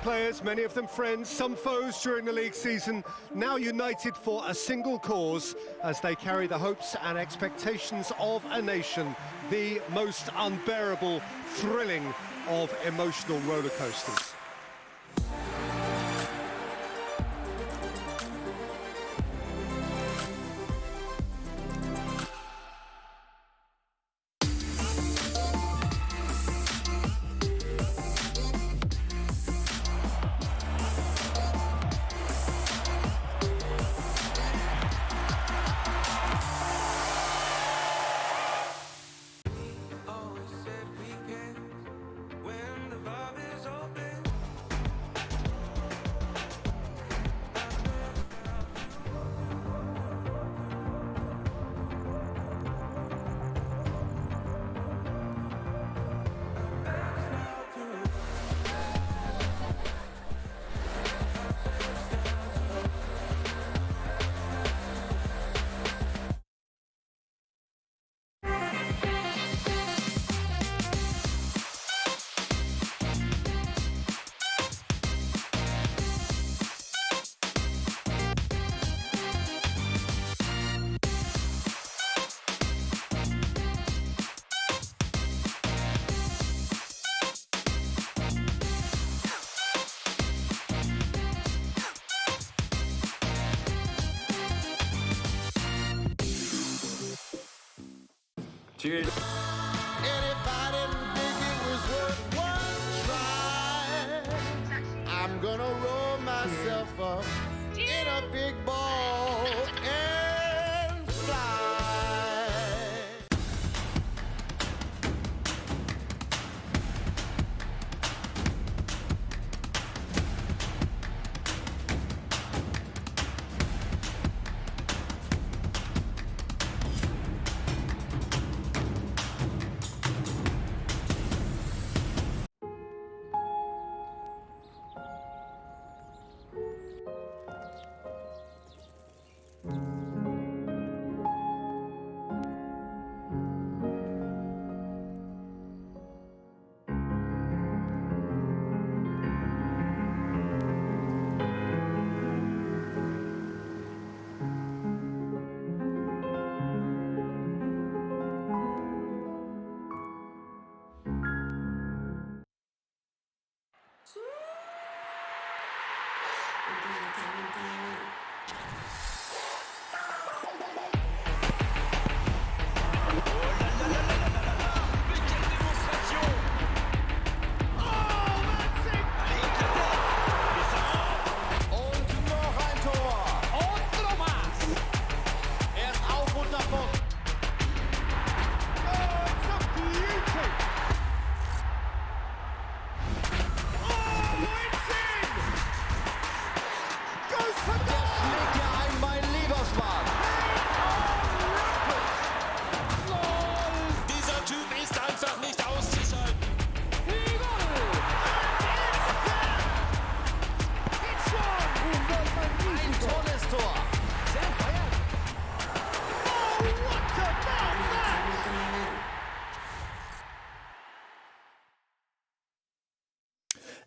players, many of them friends, some foes during the league season, now united for a single cause as they carry the hopes and expectations of a nation, the most unbearable, thrilling of emotional roller coasters. Cheers. And if I didn't think it was worth one try, I'm gonna roll myself up in a big ball and fly.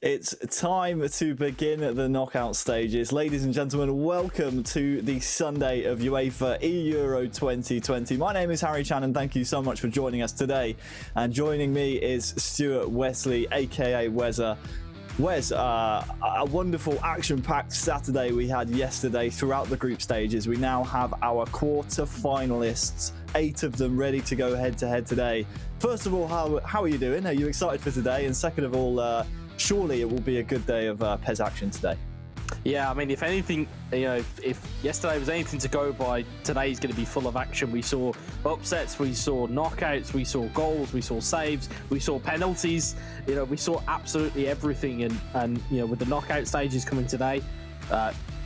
It's time to begin the knockout stages. Ladies and gentlemen, welcome to the Sunday of UEFA eEURO 2020. My name is Harry Chan and thank you so much for joining us today. And joining me is Stuart Wesley, aka Wezza. Wes, a wonderful action-packed Saturday we had yesterday throughout the group stages. We now have our quarter-finalists, 8 of them ready to go head-to-head today. First of all, how are you doing? Are you excited for today? And second of all, surely it will be a good day of PES action today. Yeah, I mean, if anything, you know, if yesterday was anything to go by, today's going to be full of action. We saw upsets, we saw knockouts, we saw goals, we saw saves, we saw penalties. You know, we saw absolutely everything. And you know, with the knockout stages coming today,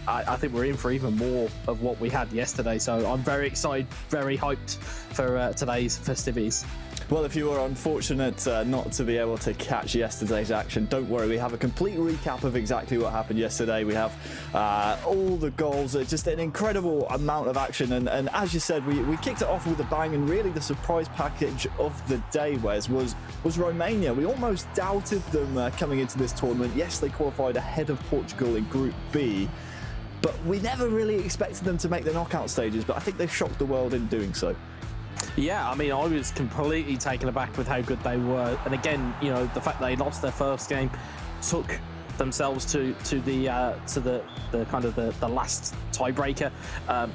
I think we're in for even more of what we had yesterday. So I'm very excited, very hyped for today's festivities. Well, if you were unfortunate not to be able to catch yesterday's action, don't worry. We have a complete recap of exactly what happened yesterday. We have all the goals, just an incredible amount of action. And as you said, we kicked it off with a bang. And really the surprise package of the day, Wes, was Romania. We almost doubted them coming into this tournament. Yes, they qualified ahead of Portugal in Group B, but we never really expected them to make the knockout stages. But I think they shocked the world in doing so. Yeah, I mean, I was completely taken aback with how good they were, and again, you know, the fact they lost their first game took themselves to the kind of the last tiebreaker,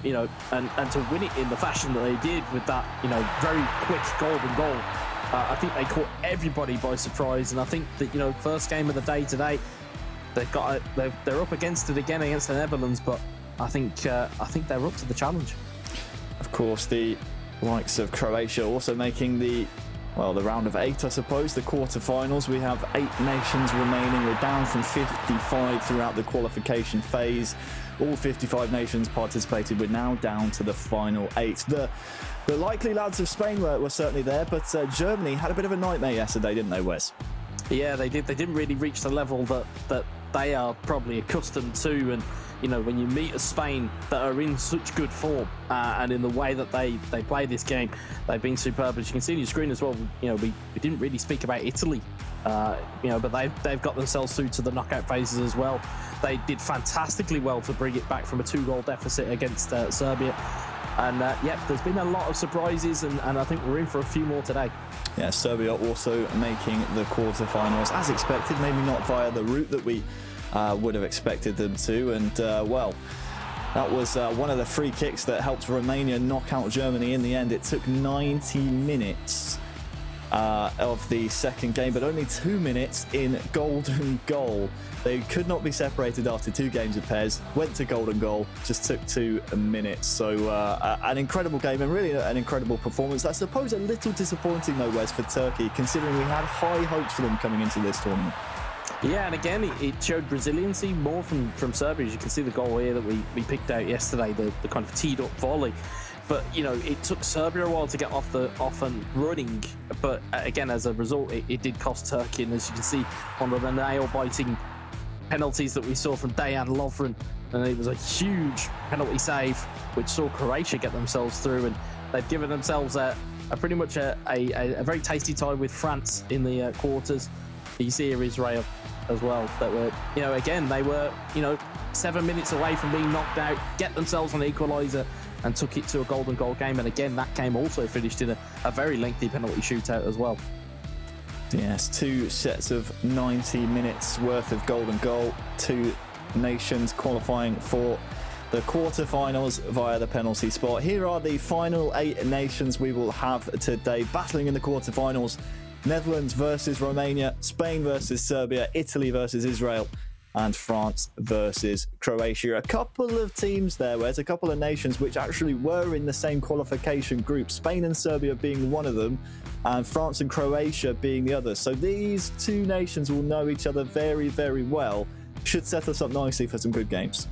you know, and to win it in the fashion that they did with that, you know, very quick golden goal. I think they caught everybody by surprise, and I think that, you know, first game of the day today, they're up against it again against the Netherlands, but I think they're up to the challenge. Of course, the likes of Croatia also making the round of 8, I suppose, the quarterfinals. We have 8 nations remaining. We're down from 55 throughout the qualification phase. All 55 nations participated. We're now down to the final 8. The likely lads of Spain were certainly there, but Germany had a bit of a nightmare yesterday, didn't they, Wes? Yeah, they did. They didn't really reach the level that they are probably accustomed to, and you know, when you meet a Spain that are in such good form and in the way that they play this game, they've been superb. As you can see on your screen as well, you know, we didn't really speak about Italy, you know, but they've got themselves through to the knockout phases as well. They did fantastically well to bring it back from a 2-goal deficit against Serbia. And yeah, there's been a lot of surprises, and I think we're in for a few more today. Yeah, Serbia also making the quarterfinals as expected, maybe not via the route that we would have expected them to. And well, that was one of the free kicks that helped Romania knock out Germany in the end. It took 90 minutes of the second game, but only 2 minutes in golden goal. They could not be separated after 2 games of pairs, went to golden goal, just took 2 minutes. So an incredible game and really an incredible performance. I suppose a little disappointing though, Wes, for Turkey, considering we had high hopes for them coming into this tournament. Yeah, and again, it showed resiliency more from Serbia. As you can see the goal here that we picked out yesterday, the kind of teed up volley. But, you know, it took Serbia a while to get off and running. But again, as a result, it did cost Turkey. And as you can see, one of the nail-biting penalties that we saw from Dejan Lovren, and it was a huge penalty save, which saw Croatia get themselves through. And they've given themselves pretty much a very tasty tie with France in the quarters. You see here Israel as well, that were, you know, again, they were, you know, 7 minutes away from being knocked out, get themselves an equaliser and took it to a golden goal game. And again, that game also finished in a very lengthy penalty shootout as well. Yes, 2 sets of 90 minutes worth of golden goal, 2 nations qualifying for the quarterfinals via the penalty spot. Here are the final 8 nations we will have today battling in the quarterfinals. Netherlands versus Romania, Spain versus Serbia, Italy versus Israel, and France versus Croatia. A couple of teams there, where's a couple of nations which actually were in the same qualification group, Spain and Serbia being one of them, and France and Croatia being the other. So these 2 nations will know each other very, very well. Should set us up nicely for some good games.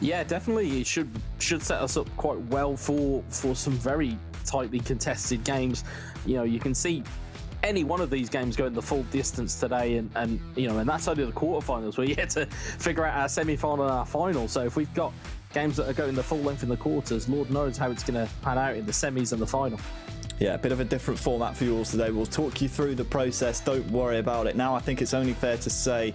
Yeah, definitely. It should set us up quite well for some very tightly contested games. You know, you can see any one of these games going the full distance today, and you know, and that's only the quarterfinals. We're yet to figure out our semi-final and our final. So if we've got games that are going the full length in the quarters, Lord knows how it's going to pan out in the semis and the final. Yeah, a bit of a different format for you all today. We'll talk you through the process. Don't worry about it. Now, I think it's only fair to say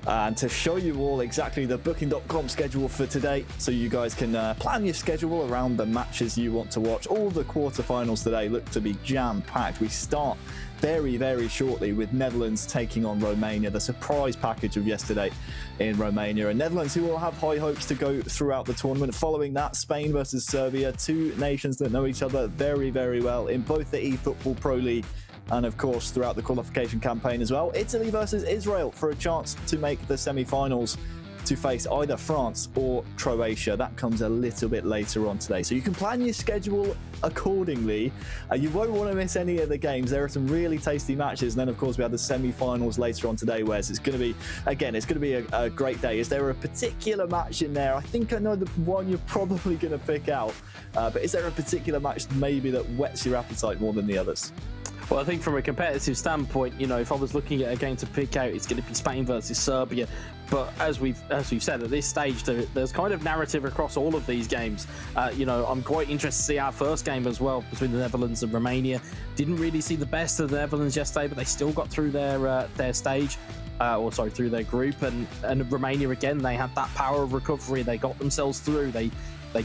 and to show you all exactly the Booking.com schedule for today, so you guys can plan your schedule around the matches you want to watch. All the quarterfinals today look to be jam-packed. We start very, very shortly with Netherlands taking on Romania, the surprise package of yesterday in Romania. And Netherlands, who will have high hopes to go throughout the tournament. Following that, Spain versus Serbia, 2 nations that know each other very, very well in both the eFootball Pro League and, of course, throughout the qualification campaign as well. Italy versus Israel for a chance to make the semi-finals. to face either France or Croatia. That comes a little bit later on today. So you can plan your schedule accordingly. You won't want to miss any of the games. There are some really tasty matches. And then, of course, we have the semi-finals later on today, Wes. It's going to be, again, it's going to be a great day. Is there a particular match in there? I think I know the one you're probably going to pick out. But is there a particular match maybe that whets your appetite more than the others? Well, I think from a competitive standpoint, if I was looking at a game to pick out, it's going to be Spain versus Serbia. But as we've said, at this stage, there's kind of narrative across all of these games. I'm quite interested to see our first game as well between the Netherlands and Romania. Didn't really see the best of the Netherlands yesterday, but they still got through their stage. Through their group. And Romania, again, they had that power of recovery. They got themselves through. They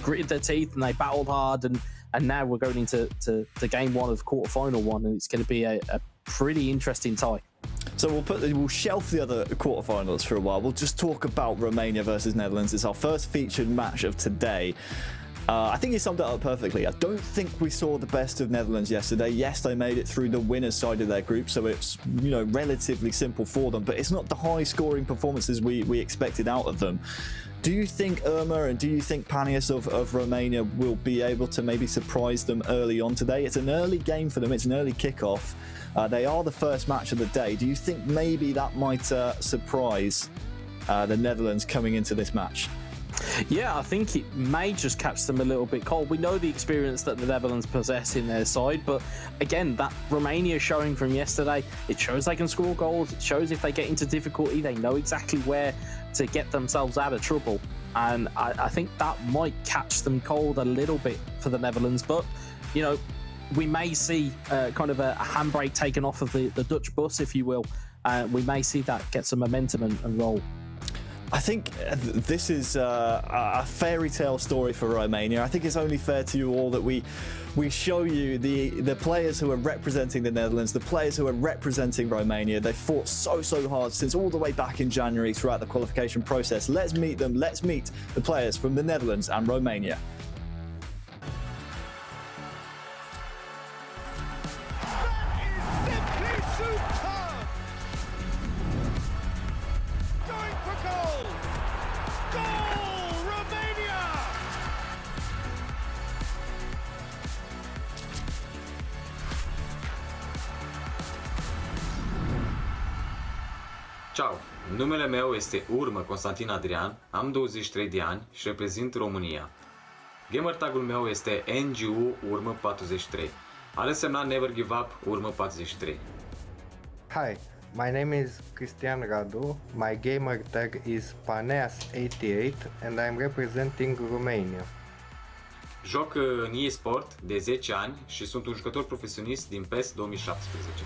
gritted their teeth and they battled hard. And now we're going into game one of quarterfinal one, and it's going to be a pretty interesting tie. So we'll shelf the other quarterfinals for a while. We'll just talk about Romania versus Netherlands. It's our first featured match of today. I think you summed it up perfectly. I don't think we saw the best of Netherlands yesterday. Yes, they made it through the winner's side of their group, so it's relatively simple for them, but it's not the high-scoring performances we expected out of them. Do you think Irma and do you think Panias of Romania will be able to maybe surprise them early on today? It's an early game for them. It's an early kickoff. They are the first match of the day. Do you think maybe that might surprise the Netherlands coming into this match? Yeah, I think it may just catch them a little bit cold. We know the experience that the Netherlands possess in their side, but again, that Romania showing from yesterday, it shows they can score goals. It shows if they get into difficulty, they know exactly where to get themselves out of trouble. And I think that might catch them cold a little bit for the Netherlands. But, we may see kind of a handbrake taken off of the Dutch bus, if you will. We may see that get some momentum and roll. I think this is a fairy tale story for Romania. I think it's only fair to you all that we show you the players who are representing the Netherlands, the players who are representing Romania. They fought so hard since all the way back in January throughout the qualification process. Let's meet them. Let's meet the players from the Netherlands and Romania. Ciao, numele meu este Urmă Constantin Adrian, am 23 de ani și reprezint România. Gamer tagul meu este NGU Urmă 43. Ar însemna Never Give Up Urmă 43. Hi, my name is Cristian Radu, my gamer tag is Paneas88 and I'm representing Romania. Joc în eSport de 10 ani și sunt un jucător profesionist din PES 2017.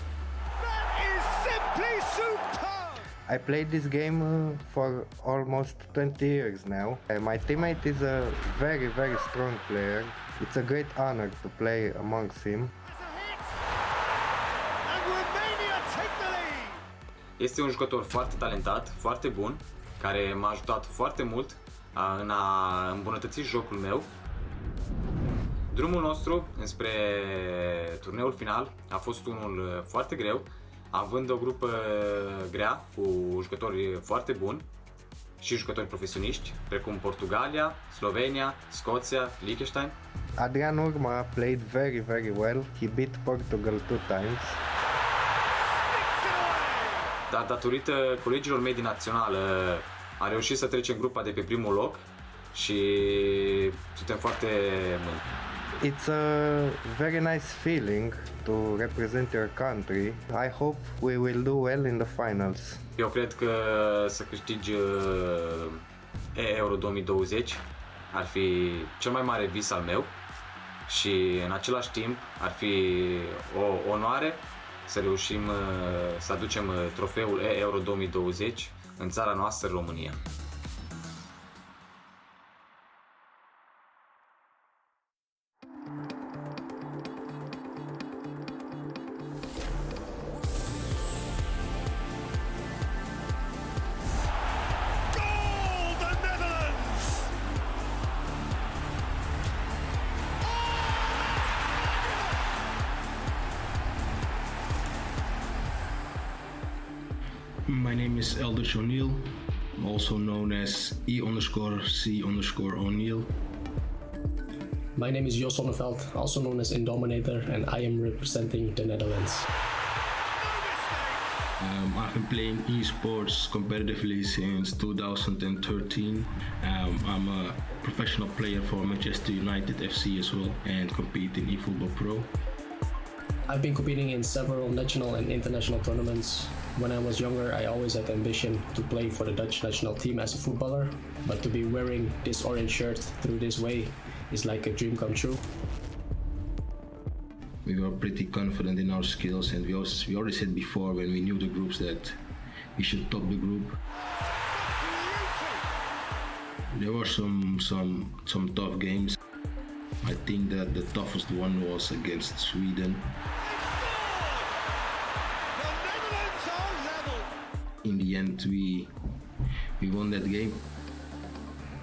I played this game for almost 20 years now. My teammate is a very strong player. It's a great honor to play amongst him. Este un jucător foarte talentat, foarte bun, care m-a ajutat foarte mult în a îmbunătăți jocul meu. Drumul nostru înspre turneul final a fost unul foarte greu, având o grupă grea cu jucători foarte buni și jucători profesioniști, precum Portugalia, Slovenia, Scoția, Liechtenstein. Adrian Urma played very well. He beat Portugal 2 times. Dar datorită colegilor mei din națională a reușit să trecem grupa de pe primul loc și suntem foarte mândri. It's a very nice feeling to represent your country. I hope we will do well in the finals. Eu cred că să câștigi eEURO 2020 ar fi cel mai mare vis al meu și în același timp ar fi o onoare să reușim să aducem trofeul eEURO 2020 în țara noastră, România. My name is Eldridge O'Neill. also known as E_C_O'Neill. My name is Jos Sonneveld, also known as Indominator, and I am representing the Netherlands. I've been playing esports competitively since 2013. I'm a professional player for Manchester United FC as well, and compete in eFootball Pro. I've been competing in several national and international tournaments. When I was younger, I always had the ambition to play for the Dutch national team as a footballer, but to be wearing this orange shirt through this way is like a dream come true. We were pretty confident in our skills, and we already said before when we knew the groups that we should top the group. There were some tough games. I think that the toughest one was against Sweden. In the end, we won that game.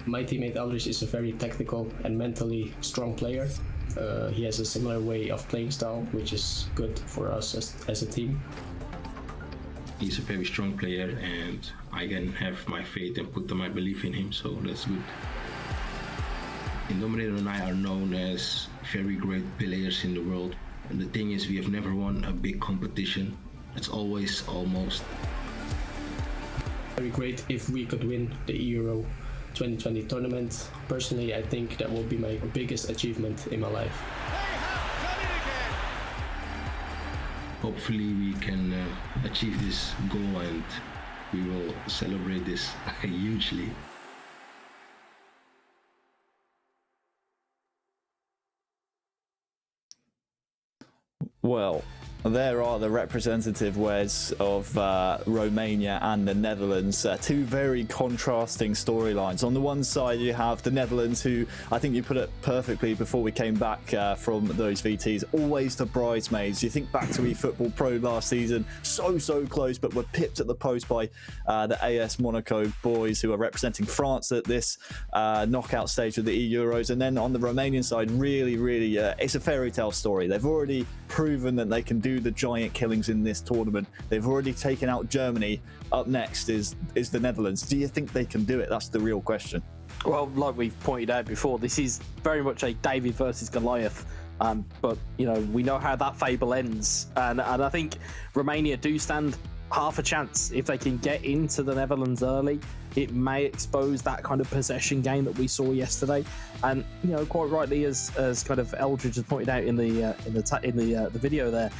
My teammate Aldrich is a very technical and mentally strong player. He has a similar way of playing style, which is good for us as a team. He's a very strong player, and I can have my faith and put my belief in him, so that's good. Indominator and I are known as very great players in the world. And the thing is, we have never won a big competition. It's always almost. Very great if we could win the eEURO 2020 tournament. Personally, I think that will be my biggest achievement in my life. Hopefully we can achieve this goal, and we will celebrate this hugely. Well, there are the representative words of Romania and the Netherlands. Two very contrasting storylines. On the one side, you have the Netherlands, who I think you put it perfectly before we came back from those VTs, always the bridesmaids. You think back to eFootball Pro last season, so close, but were pipped at the post by the AS Monaco boys, who are representing France at this knockout stage of the eEUROs. And then on the Romanian side, really, it's a fairy tale story. They've already proven that they can do the giant killings in this tournament. They've already taken out Germany. Up next is the Netherlands. Do you think they can do it? That's the real question. Well, like we've pointed out before, this is very much a David versus Goliath. But you know, we know how that fable ends, and I think Romania do stand half a chance if they can get into the Netherlands early. It may expose that kind of possession game that we saw yesterday, and you know, quite rightly, as kind of Eldridge has pointed out in the video there,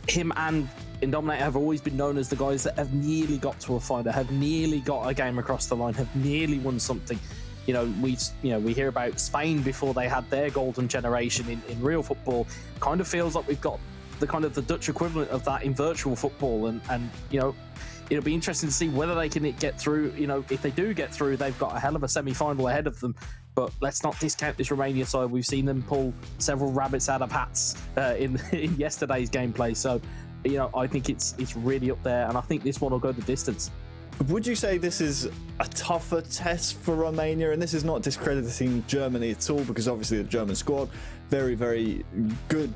him and Indominator have always been known as the guys that have nearly got to a final, have nearly got a game across the line, have nearly won something. You know, we hear about Spain before they had their golden generation in real football. Kind of feels like we've got the Dutch equivalent of that in virtual football, and you know, it'll be interesting to see whether they can get through. You know, if they do get through, they've got a hell of a semi-final ahead of them. But let's not discount this Romania side. We've seen them pull several rabbits out of hats in yesterday's gameplay. So, you know, I think it's really up there, and I think this one will go the distance. Would you say this is a tougher test for Romania? And this is not discrediting Germany at all, because obviously the German squad, very good,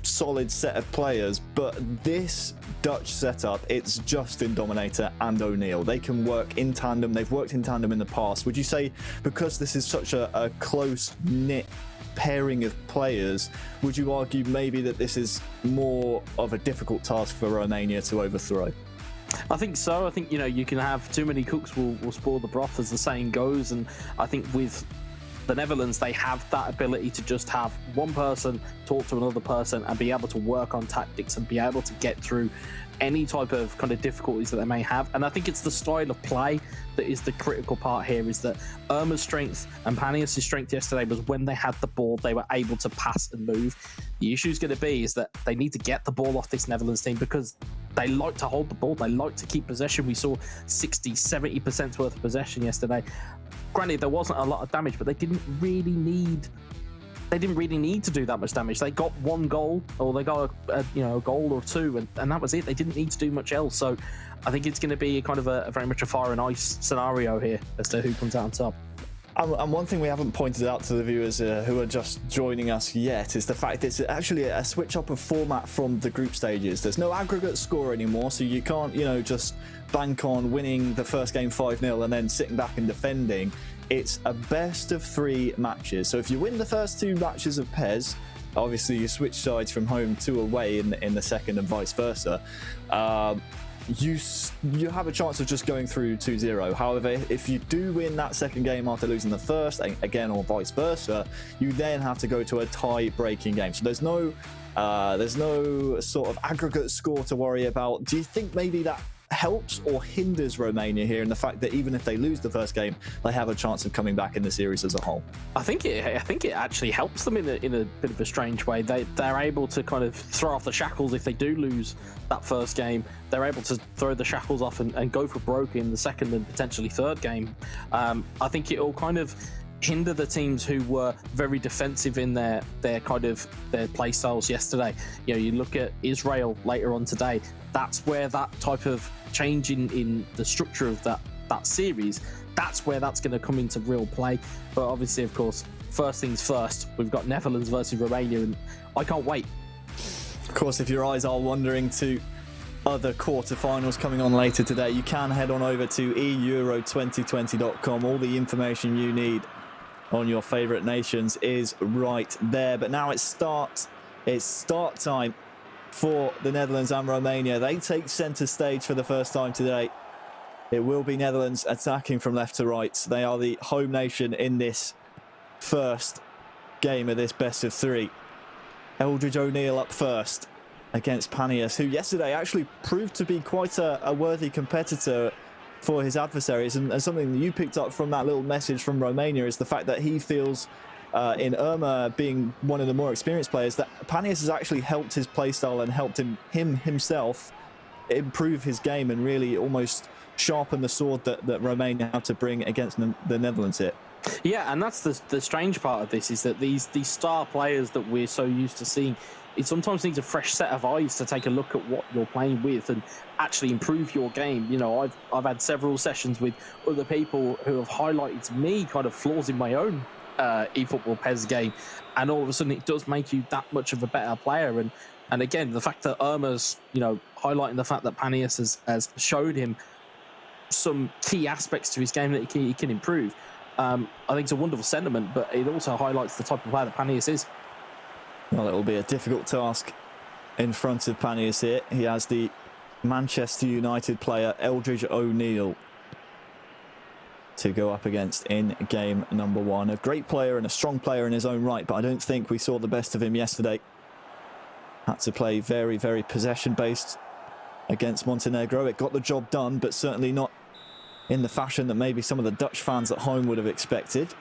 solid set of players. But this Dutch setup, it's just Indominator and O'Neill. They can work in tandem. They've worked in tandem in the past. Would you say, because this is such a close-knit pairing of players, would you argue maybe that this is more of a difficult task for Romania to overthrow? I think so. I think, you know, you can have too many cooks will spoil the broth, as the saying goes, and I think with the Netherlands, they have that ability to just have one person talk to another person and be able to work on tactics and be able to get through any type of kind of difficulties that they may have. And I think it's the style of play that is the critical part here, is that Irma's strength and Panias' strength yesterday was when they had the ball, they were able to pass and move. The issue is going to be is that they need to get the ball off this Netherlands team, because they like to hold the ball, they like to keep possession. We saw 60-70% worth of possession yesterday. Granted, there wasn't a lot of damage, but they didn't really need to do that much damage. They got one goal, or they got a goal or two, and that was it. They didn't need to do much else. So I think it's going to be kind of a very much a fire and ice scenario here as to who comes out on top. And one thing we haven't pointed out to the viewers who are just joining us yet is the fact it's actually a switch up of format from the group stages. There's no aggregate score anymore, so you can't, just bank on winning the first game 5-0 and then sitting back and defending. It's a best of 3 matches. So if you win the first 2 matches of PES, obviously you switch sides from home to away in the second and vice versa. You have a chance of just going through 2-0. However, if you do win that second game after losing the first, again, or vice versa, you then have to go to a tie-breaking game. So there's no sort of aggregate score to worry about. Do you think maybe that helps or hinders Romania here in the fact that even if they lose the first game, they have a chance of coming back in the series as a whole? I think it actually helps them in a bit of a strange way. They're able to kind of throw off the shackles if they do lose that first game. They're able to throw the shackles off and go for broke in the second and potentially third game. I think it'll kind of hinder the teams who were very defensive in their play styles yesterday. You look at Israel later on today. That's where that type of change in the structure of that series, that's where that's going to come into real play. But obviously, of course, first things first, we've got Netherlands versus Romania, and I can't wait. Of course, if your eyes are wandering to other quarterfinals coming on later today, you can head on over to eEURO2020.com. All the information you need on your favourite nations is right there. But now it's start time for the Netherlands and Romania. They take centre stage for the first time today. It will be Netherlands attacking from left to right. They are the home nation in this first game of this best of 3. Eldridge O'Neill up first against Panias, who yesterday actually proved to be quite a worthy competitor for his adversaries. And something that you picked up from that little message from Romania is the fact that he feels, in Irma being one of the more experienced players, that Panias has actually helped his playstyle and helped him himself improve his game and really almost sharpen the sword that Romania have to bring against the Netherlands here. Yeah, and that's the strange part of this, is that these star players that we're so used to seeing, it sometimes needs a fresh set of eyes to take a look at what you're playing with and actually improve your game. I've had several sessions with other people who have highlighted to me kind of flaws in my own eFootball PES game, and all of a sudden it does make you that much of a better player. And again, the fact that Irma's highlighting the fact that Panias has showed him some key aspects to his game that he can improve, I think it's a wonderful sentiment, but it also highlights the type of player that Panias is. Well, it will be a difficult task in front of Panias here. He has the Manchester United player Eldridge O'Neill to go up against in game number 1. A great player and a strong player in his own right, but I don't think we saw the best of him yesterday. Had to play very, very possession-based against Montenegro. It got the job done, but certainly not in the fashion that maybe some of the Dutch fans at home would have expected.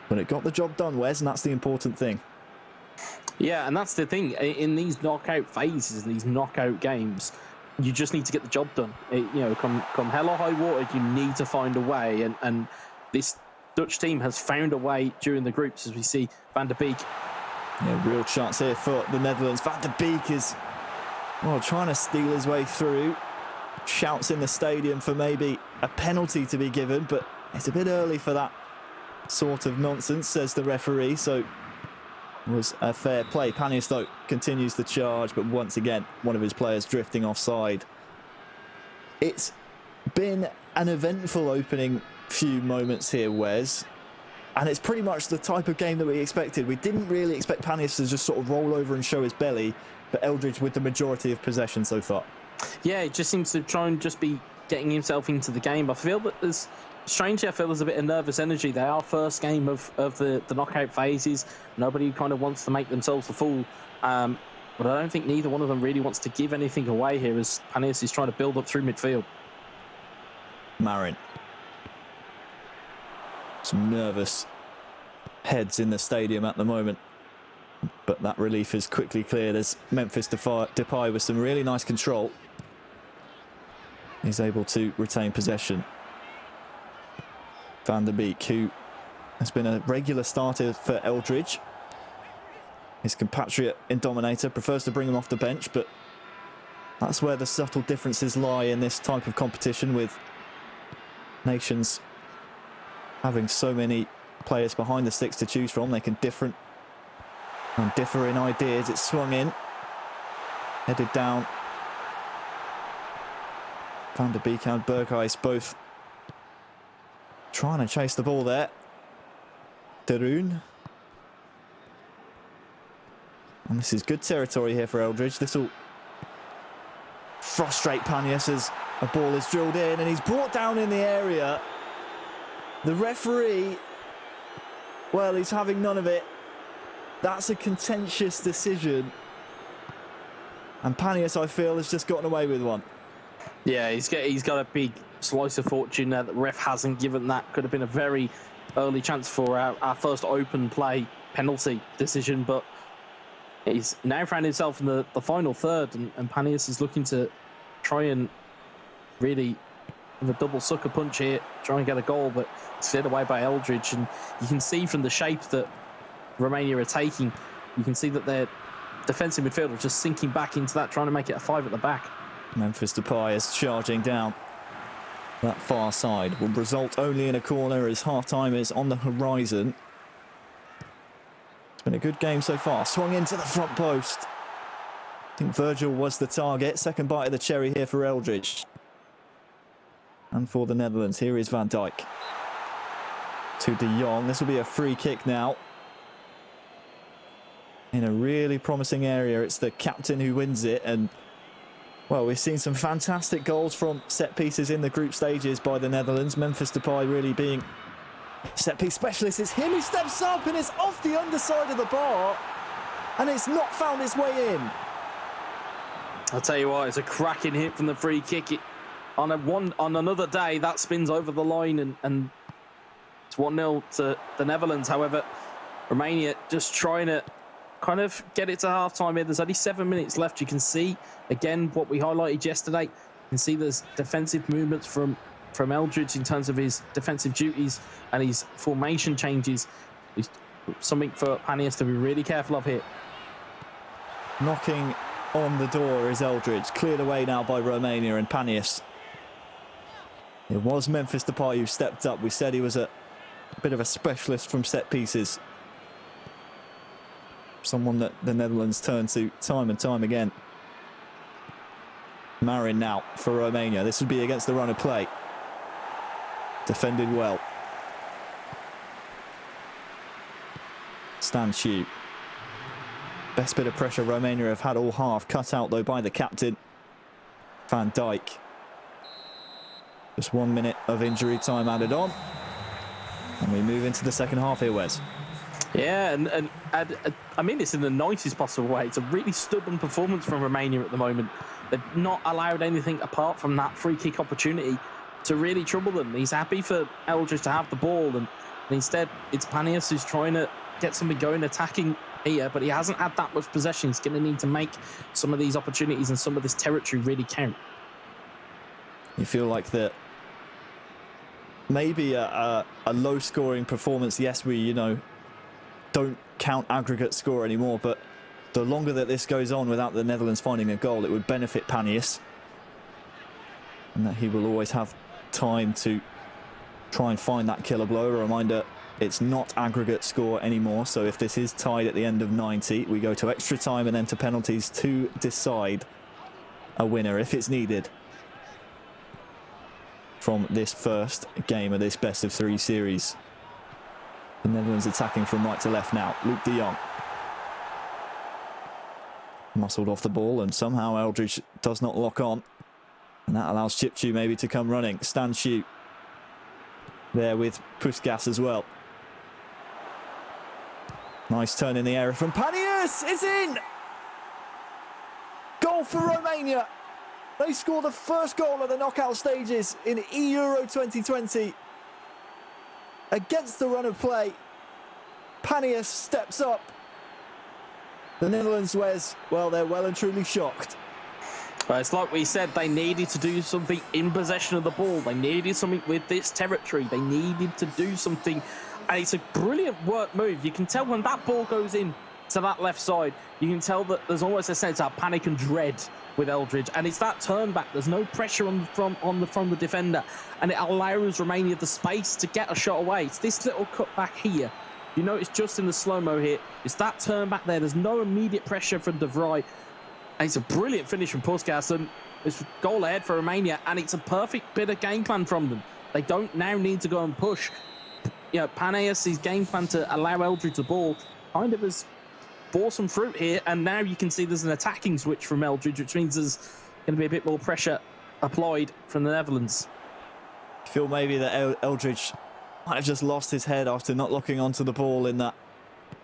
But it got the job done, Wes, and that's the important thing. Yeah, and that's the thing. In these knockout phases, these knockout games, you just need to get the job done. Come hell or high water, you need to find a way. And this Dutch team has found a way during the groups, as we see Van der Beek. Yeah, real chance here for the Netherlands. Van der Beek is trying to steal his way through. Shouts in the stadium for maybe a penalty to be given, but it's a bit early for that sort of nonsense, says the referee. So it was a fair play. Panias, though, continues the charge, but once again, one of his players drifting offside. It's been an eventful opening few moments here, Wes, and it's pretty much the type of game that we expected. We didn't really expect Panias to just sort of roll over and show his belly, but Eldridge with the majority of possession so far. Yeah, it just seems to try and just be getting himself into the game. I feel that there's a bit of nervous energy. They are first game of the knockout phases. Nobody kind of wants to make themselves the fool. But I don't think neither one of them really wants to give anything away here, as Panias is trying to build up through midfield. Marin. Some nervous heads in the stadium at the moment, but that relief is quickly cleared as Memphis Depay with some really nice control is able to retain possession. Van der Beek, who has been a regular starter for Eldridge, his compatriot in Dominator, prefers to bring him off the bench, but that's where the subtle differences lie in this type of competition, with nations having so many players behind the sticks to choose from, they can differ in ideas. It's swung in, headed down. Van der Beek and Berghuis both trying to chase the ball there. De Roon. And this is good territory here for Eldridge. This will frustrate Panias as a ball is drilled in and he's brought down in the area. The referee, well, he's having none of it. That's a contentious decision. And Panias, I feel, has just gotten away with one. Yeah, he's got a big slice of fortune there that the ref hasn't given that. Could have been a very early chance for our first open play penalty decision, but he's now found himself in the final third, and Panias is looking to try and really have a double sucker punch here, try and get a goal, but it's cleared away by Eldridge. And you can see from the shape that Romania are taking, you can see that their defensive midfielder is just sinking back into that, trying to make it a 5 at the back. Memphis Depay is charging down that far side. Will result only in a corner as half-time is on the horizon. It's been a good game so far. Swung into the front post. I think Virgil was the target. Second bite of the cherry here for Eldridge. And for the Netherlands, here is Van Dijk. To De Jong. This will be a free kick now. In a really promising area. It's the captain who wins it. And, well, we've seen some fantastic goals from set pieces in the group stages by the Netherlands. Memphis Depay really being set piece specialist. It's him who steps up and it's off the underside of the bar. And it's not found its way in. I'll tell you what, it's a cracking hit from the free kick. On another day, that spins over the line and it's 1-0 to the Netherlands. However, Romania just trying to kind of get it to half-time here. There's only 7 minutes left. You can see, again, what we highlighted yesterday. You can see there's defensive movements from Eldridge in terms of his defensive duties and his formation changes. It's something for Panias to be really careful of here. Knocking on the door is Eldridge. Cleared away now by Romania and Panias. It was Memphis Depay who stepped up. We said he was a bit of a specialist from set pieces. Someone that the Netherlands turn to time and time again. Marin now for Romania. This would be against the run of play. Defended well. Stan Hsu. Best bit of pressure Romania have had all half. Cut out though by the captain. Van Dijk. Just 1 minute of injury time added on. And we move into the second half here, Wes. Yeah, and I mean this in the nicest possible way. It's a really stubborn performance from Romania at the moment. They've not allowed anything apart from that free kick opportunity to really trouble them. He's happy for Eldridge to have the ball, and instead it's Panias who's trying to get something going, attacking here, but he hasn't had that much possession. He's going to need to make some of these opportunities and some of this territory really count. You feel like that maybe a low-scoring performance. Yes, we, don't count aggregate score anymore, but the longer that this goes on without the Netherlands finding a goal, it would benefit Panias. And that he will always have time to try and find that killer blow. A reminder, it's not aggregate score anymore, so if this is tied at the end of 90, we go to extra time and then to penalties to decide a winner if it's needed from this first game of this best-of-3 series. The Netherlands attacking from right to left now. Luke de Jong. Muscled off the ball, and somehow Eldridge does not lock on. And that allows Chipchu maybe to come running. Stan Hsu there with Puskas as well. Nice turn in the area from Panias. It's in! Goal for Romania. They score the first goal of the knockout stages in eEURO 2020. Against the run of play, Panias steps up. The Netherlands, Wes, well, they're well and truly shocked. Well, it's like we said, they needed to do something in possession of the ball. They needed something with this territory. They needed to do something. And it's a brilliant work move. You can tell when that ball goes in, to that left side, you can tell that there's almost a sense of panic and dread with Eldridge, and it's that turn back. There's no pressure from the defender, and it allows Romania the space to get a shot away. It's this little cut back here. You know, it's just in the slow-mo here. It's that turn back there. There's no immediate pressure from De Vrij. And it's a brilliant finish from Puskas, and it's a goal ahead for Romania, and it's a perfect bit of game plan from them. They don't now need to go and push. You know, Paneas' game plan to allow Eldridge the ball kind of has bore some fruit here, and now you can see there's an attacking switch from Eldridge, which means there's going to be a bit more pressure applied from the Netherlands. I feel maybe that Eldridge might have just lost his head after not locking onto the ball in that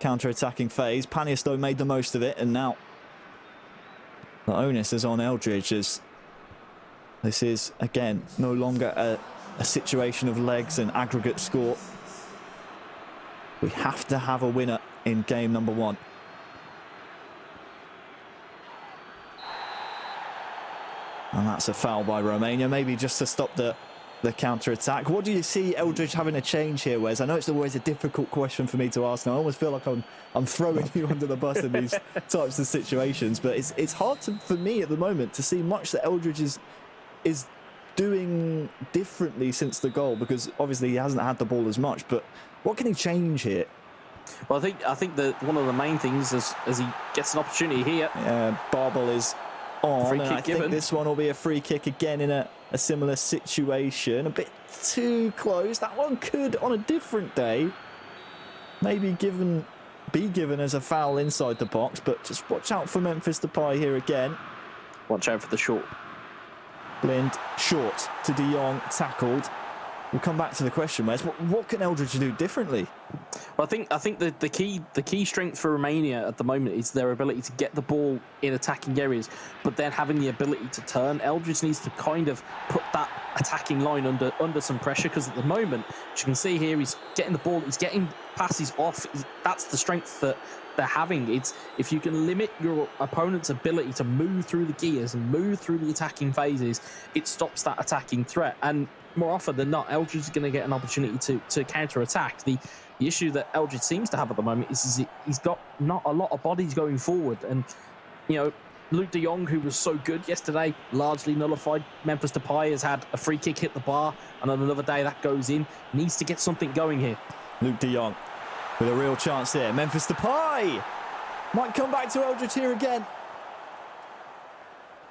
counter-attacking phase. Paneas, though, made the most of it, and now the onus is on Eldridge, as this is, again, no longer a situation of legs and aggregate score. We have to have a winner in game number 1. And that's a foul by Romania, maybe just to stop the counter-attack. What do you see Eldridge having a change here, Wes? I know it's always a difficult question for me to ask, and I almost feel like I'm throwing you under the bus in these types of situations, but it's hard for me at the moment to see much that Eldridge is doing differently since the goal, because obviously he hasn't had the ball as much, but what can he change here? Well, I think that one of the main things is as he gets an opportunity here. Barbel is on, Free and kick I given. think this one will be a free kick again in a similar situation. A bit too close. That one could, on a different day, maybe be given as a foul inside the box, but just watch out for Memphis Depay here again. Watch out for the short. Blind, short to De Jong, tackled. We'll come back to the question, Wes. What can Eldridge do differently? Well, I think the key strength for Romania at the moment is their ability to get the ball in attacking areas, but then having the ability to turn. Eldridge needs to kind of put that attacking line under some pressure, because at the moment, as you can see here, he's getting the ball, he's getting passes off. That's the strength that they're having. It's if you can limit your opponent's ability to move through the gears and move through the attacking phases, it stops that attacking threat. And more often than not, Eldridge is going to get an opportunity to counter-attack. The issue that Eldridge seems to have at the moment is he's got not a lot of bodies going forward. And, you know, Luke de Jong, who was so good yesterday, largely nullified. Memphis Depay has had a free kick hit the bar, and on another day that goes in. Needs to get something going here. Luke de Jong with a real chance here. Memphis Depay might come back to Eldridge here again.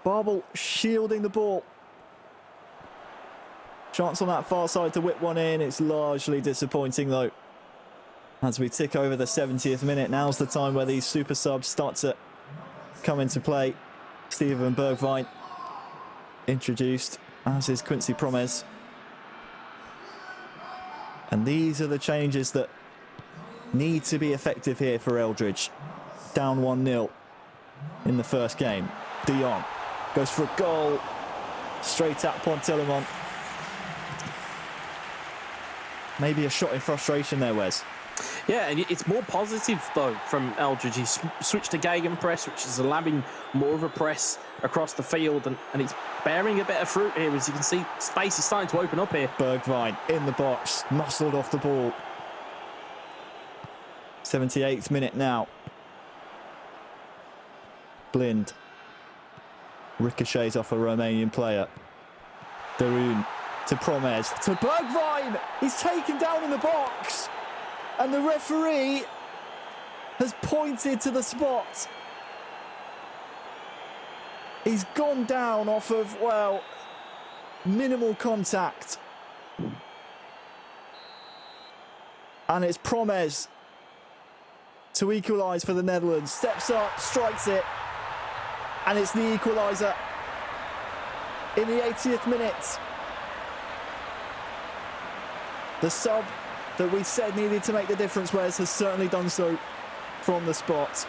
Barbel shielding the ball. Chance on that far side to whip one in. It's largely disappointing, though. As we tick over the 70th minute, now's the time where these super subs start to come into play. Steven Bergwijn introduced, as is Quincy Promes. And these are the changes that need to be effective here for Eldridge. Down 1-0 in the first game. De Jong goes for a goal. Straight at Pont-Telemont. Maybe a shot in frustration there, Wes. Yeah, and it's more positive, though, from Eldridge. He's switched to gegenpress, which is allowing more of a press across the field, and it's bearing a bit of fruit here. As you can see, space is starting to open up here. Bergwijn in the box, muscled off the ball. 78th minute now. Blind ricochets off a Romanian player. Darun to Promes, to Bergwijn! He's taken down in the box! And the referee has pointed to the spot. He's gone down off of, well, minimal contact. And it's Promes to equalise for the Netherlands. Steps up, strikes it. And it's the equaliser in the 80th minute. The sub that we said needed to make the difference, Wes, has certainly done so from the spot.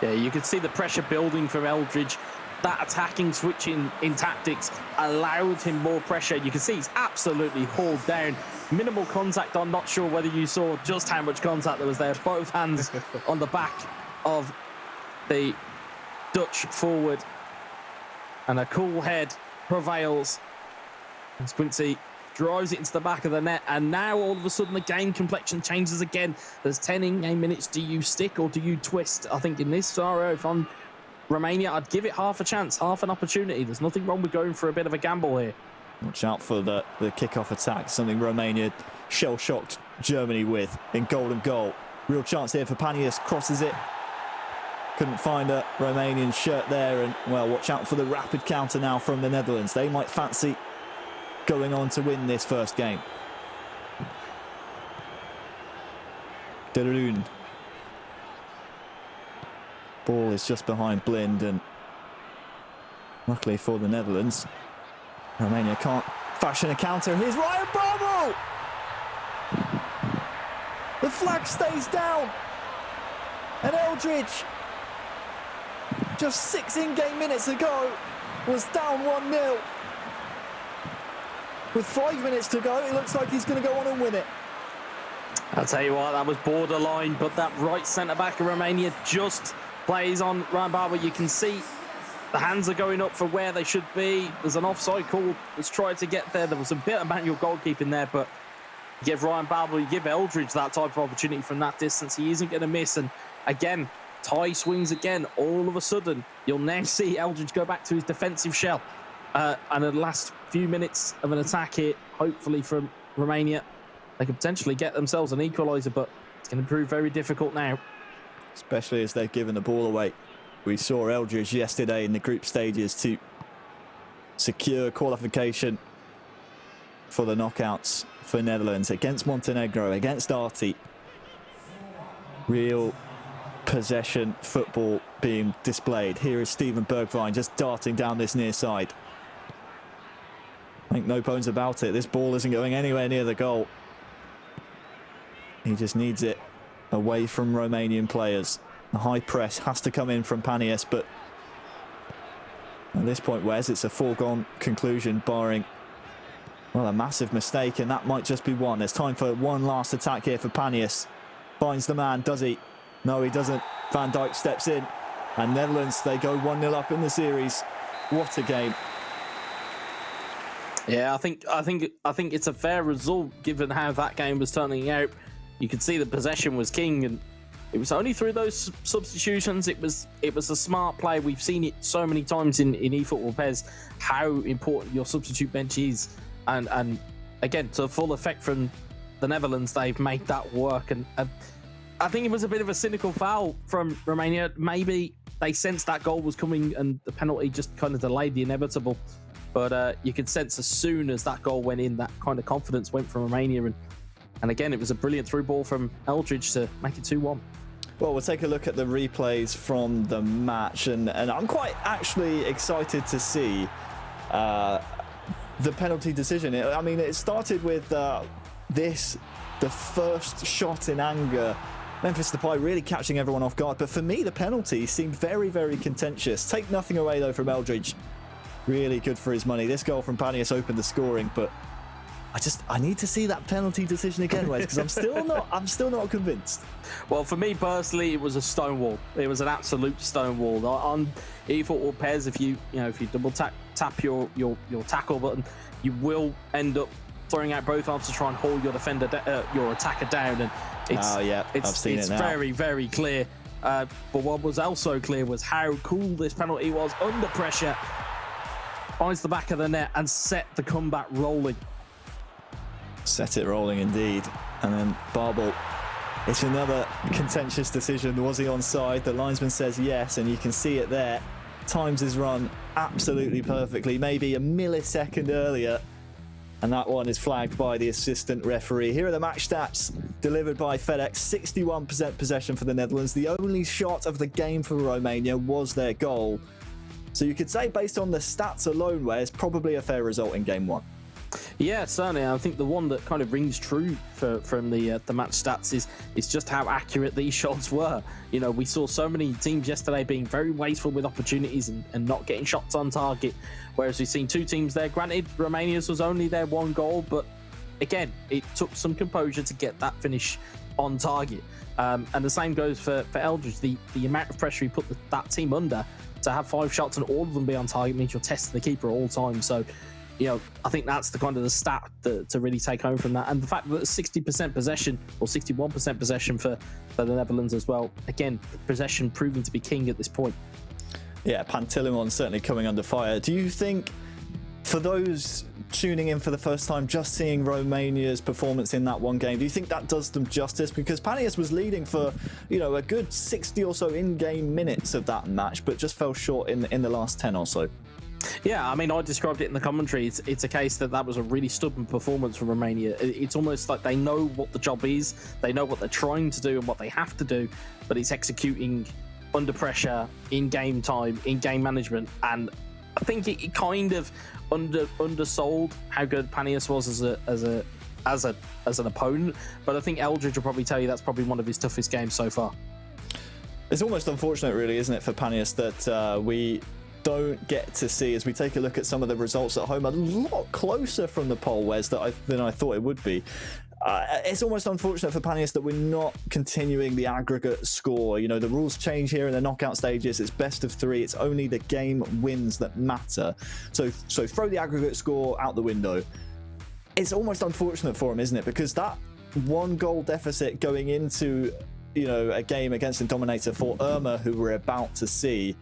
Yeah, you can see the pressure building from Eldridge. That attacking switch in tactics allowed him more pressure. You can see he's absolutely hauled down. Minimal contact. I'm not sure whether you saw just how much contact there was there. Both hands on the back of the Dutch forward. And a cool head prevails. As Quincy drives it into the back of the net, and now all of a sudden the game complexion changes again. There's 10 in-game minutes. Do you stick or do you twist? I think in this scenario, if I'm Romania, I'd give it half a chance, half an opportunity. There's nothing wrong with going for a bit of a gamble here. Watch out for the kick-off attack, something Romania shell-shocked Germany with in golden goal. Real chance here for Panias, crosses it. Couldn't find a Romanian shirt there, and, well, watch out for the rapid counter now from the Netherlands. They might fancy going on to win this first game. De Roon. Ball is just behind Blind, and luckily for the Netherlands, Romania can't fashion a counter. Here's Ryan Babel! The flag stays down, and Eldridge, just 6 in-game minutes ago, was down 1-0. With 5 minutes to go, it looks like he's going to go on and win it. I'll tell you what, that was borderline, but that right centre-back of Romania just plays on Ryan Babel. You can see the hands are going up for where they should be. There's an offside call that's tried to get there. There was a bit of manual goalkeeping there, but you give Ryan Babel, you give Eldridge that type of opportunity from that distance. He isn't going to miss. And again, tie swings again. All of a sudden, you'll now see Eldridge go back to his defensive shell. And in the last few minutes of an attack here, hopefully from Romania, they could potentially get themselves an equaliser, but it's going to prove very difficult now. Especially as they've given the ball away. We saw Eldridge yesterday in the group stages to secure qualification for the knockouts for Netherlands against Montenegro, against Arti. Real possession football being displayed. Here is Steven Bergwijn just darting down this near side. I think no bones about it. This ball isn't going anywhere near the goal. He just needs it away from Romanian players. The high press has to come in from Panias, but at this point, Wes, it's a foregone conclusion, barring, well, a massive mistake, and that might just be one. There's time for one last attack here for Panias. Finds the man, does he? No, he doesn't. Van Dijk steps in, and Netherlands, they go 1-0 up in the series. What a game. Yeah, I think it's a fair result given how that game was turning out. You could see the possession was king, and it was only through those substitutions. It was a smart play. We've seen it so many times in eFootball, Pez, how important your substitute bench is, and again, to full effect from the Netherlands, they've made that work. And I think it was a bit of a cynical foul from Romania. Maybe they sensed that goal was coming, and the penalty just kind of delayed the inevitable. But you could sense as soon as that goal went in, that kind of confidence went from Romania. And again, it was a brilliant through ball from Eldridge to make it 2-1. Well, we'll take a look at the replays from the match, and I'm quite actually excited to see the penalty decision. I mean, it started with the first shot in anger. Memphis Depay really catching everyone off guard. But for me, the penalty seemed very, very contentious. Take nothing away, though, from Eldridge. Really good for his money. This goal from Panias opened the scoring, but I need to see that penalty decision again, Wes, because I'm still not convinced. Well, for me personally, it was a stonewall. It was an absolute stonewall. On eFootball, Pez, if you double tap your tackle button, you will end up throwing out both arms to try and hold your your attacker down, and I've seen it now. Very, very clear. But what was also clear was how cool this penalty was under pressure. Finds the back of the net and set the comeback rolling. Set it rolling indeed. And then Babel, it's another contentious decision. Was he onside? The linesman says yes, and you can see it there. Times his run absolutely perfectly, maybe a millisecond earlier. And that one is flagged by the assistant referee. Here are the match stats delivered by FedEx. 61% possession for the Netherlands. The only shot of the game for Romania was their goal. So you could say, based on the stats alone, where it's probably a fair result in game one. Yeah, certainly. I think the one that kind of rings true from the match stats is just how accurate these shots were. You know, we saw so many teams yesterday being very wasteful with opportunities and not getting shots on target, whereas we've seen two teams there. Granted, Romania's was only their one goal, but again, it took some composure to get that finish on target. And the same goes for Eldridge. The amount of pressure he put that team under, to have 5 shots and all of them be on target means you're testing the keeper all time. So I think that's the kind of the stat to really take home from that. And the fact that 60% possession or 61% possession for the Netherlands as well. Again, possession proving to be king at this point. Yeah, Pantilimon certainly coming under fire. Do you think, for those tuning in for the first time, just seeing Romania's performance in that one game, do you think that does them justice? Because Panias was leading for, a good 60 or so in-game minutes of that match, but just fell short in the last 10 or so. Yeah, I mean, I described it in the commentary. It's a case that was a really stubborn performance from Romania. It's almost like they know what the job is, they know what they're trying to do and what they have to do, but it's executing under pressure, in game time, in game management. And I think it kind of undersold how good Panias was as an opponent. But I think Eldridge will probably tell you that's probably one of his toughest games so far. It's almost unfortunate, really, isn't it, for Panias that we don't get to see, as we take a look at some of the results at home, a lot closer from the poll, Wes, than I thought it would be. It's almost unfortunate for Panias that we're not continuing the aggregate score. The rules change here in the knockout stages. It's best of 3. It's only the game wins that matter. So throw the aggregate score out the window. It's almost unfortunate for him, isn't it? Because that 1-goal deficit going into a game against Indominator for Irma, who we're about to see,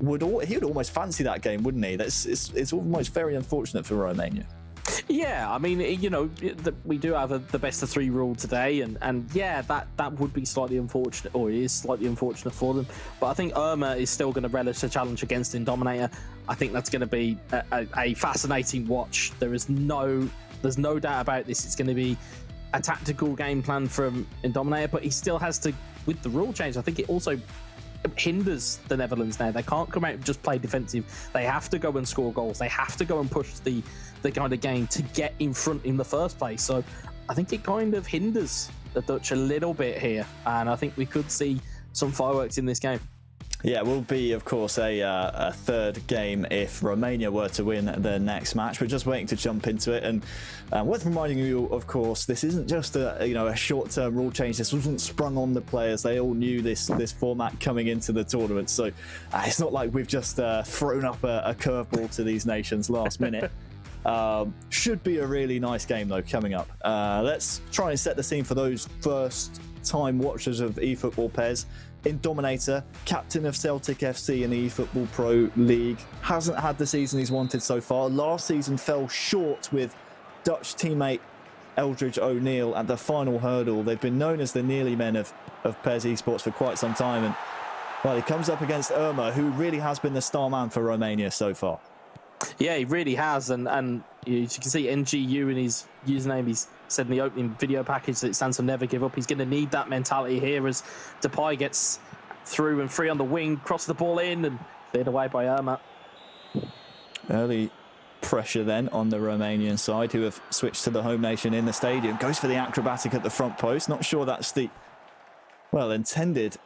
he would almost fancy that game, wouldn't he? It's almost very unfortunate for Romania. Yeah, I mean, we do have the best of 3 rule today, and yeah, that would be slightly unfortunate, or it is slightly unfortunate for them. But I think Irma is still going to relish a challenge against Indominator. I think that's going to be a fascinating watch. There's no doubt about this. It's going to be a tactical game plan from Indominator, but he still has to, with the rule change, I think it also hinders the Netherlands now. They can't come out and just play defensive. They have to go and score goals. They have to go and push the kind of game to get in front in the first place. So I think it kind of hinders the Dutch a little bit here, and I think we could see some fireworks in this game. Yeah, it will be, of course, a third game if Romania were to win their next match. We're just waiting to jump into it, and worth reminding you, of course, this isn't just a short-term rule change. This wasn't sprung on the players. They all knew this format coming into the tournament, so it's not like we've just thrown up a curveball to these nations last minute. Should be a really nice game, though, coming up. Let's try and set the scene for those first-time watchers of eFootball, Pez. Indominator, captain of Celtic FC in the eFootball Pro League, hasn't had the season he's wanted so far. Last season fell short with Dutch teammate Eldridge O'Neill at the final hurdle. They've been known as the nearly men of PES Esports for quite some time, and well, he comes up against Irma, who really has been the star man for Romania so far. Yeah, he really has, and you can see NGU in his username. He's said in the opening video package that it stands for never give up. He's going to need that mentality here as Depay gets through and free on the wing, cross the ball in and cleared away by Irma. Early pressure then on the Romanian side, who have switched to the home nation in the stadium. Goes for the acrobatic at the front post. Not sure that's the, well, intended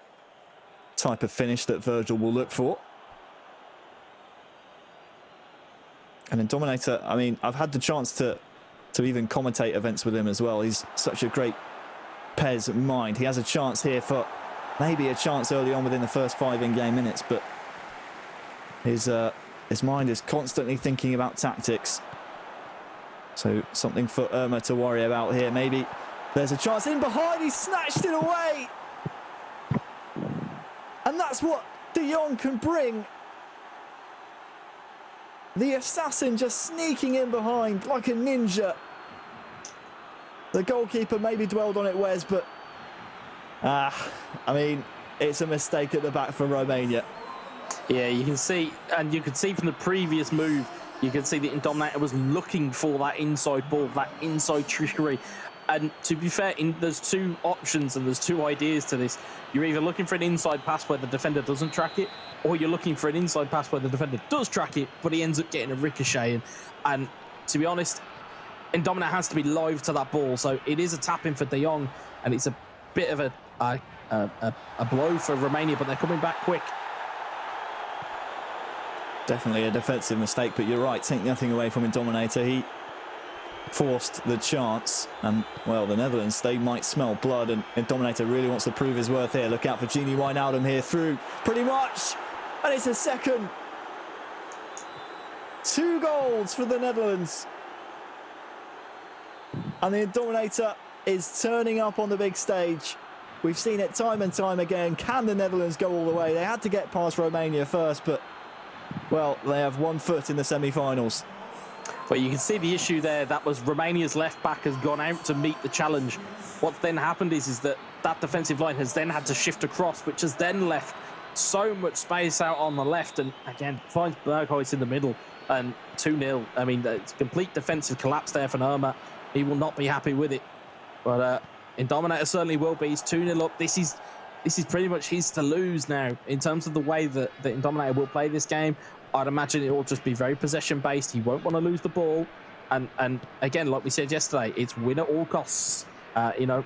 type of finish that Virgil will look for. And Indominator, I mean, I've had the chance to even commentate events with him as well. He's such a great PES mind. He has a chance here for maybe a chance early on within the first 5 in-game minutes, but his mind is constantly thinking about tactics. So something for Irma to worry about here. Maybe there's a chance in behind. He snatched it away. And that's what De Jong can bring. The assassin just sneaking in behind like a ninja. The goalkeeper maybe dwelled on it, Wes, but I mean, it's a mistake at the back for Romania. Yeah, you can see, and you could see from the previous move, you can see that Indominator was looking for that inside ball, that inside trickery. And to be fair, there's 2 options and there's 2 ideas to this. You're either looking for an inside pass where the defender doesn't track it, or you're looking for an inside pass where the defender does track it, but he ends up getting a ricochet. And to be honest, Indominator has to be live to that ball, so it is a tap-in for De Jong, and it's a bit of a blow for Romania, but they're coming back quick. Definitely a defensive mistake, but you're right, take nothing away from Indominator. He forced the chance, and well, the Netherlands, they might smell blood, and Indominator really wants to prove his worth here. Look out for Gini Wijnaldum here through, pretty much, and it's a second. 2 goals for the Netherlands. And the Indominator is turning up on the big stage. We've seen it time and time again. Can the Netherlands go all the way? They had to get past Romania first, but, well, they have 1 foot in the semi-finals. But you can see the issue there. That was Romania's left back has gone out to meet the challenge. What's then happened is that defensive line has then had to shift across, which has then left so much space out on the left. And again, finds Berghuis in the middle and 2-0. I mean, it's complete defensive collapse there for Irma. He will not be happy with it. But Indominator certainly will be. He's 2-0 up. This is pretty much his to lose now in terms of the way that the Indominator will play this game. I'd imagine it will just be very possession-based. He won't want to lose the ball. And again, like we said yesterday, it's win at all costs. You know,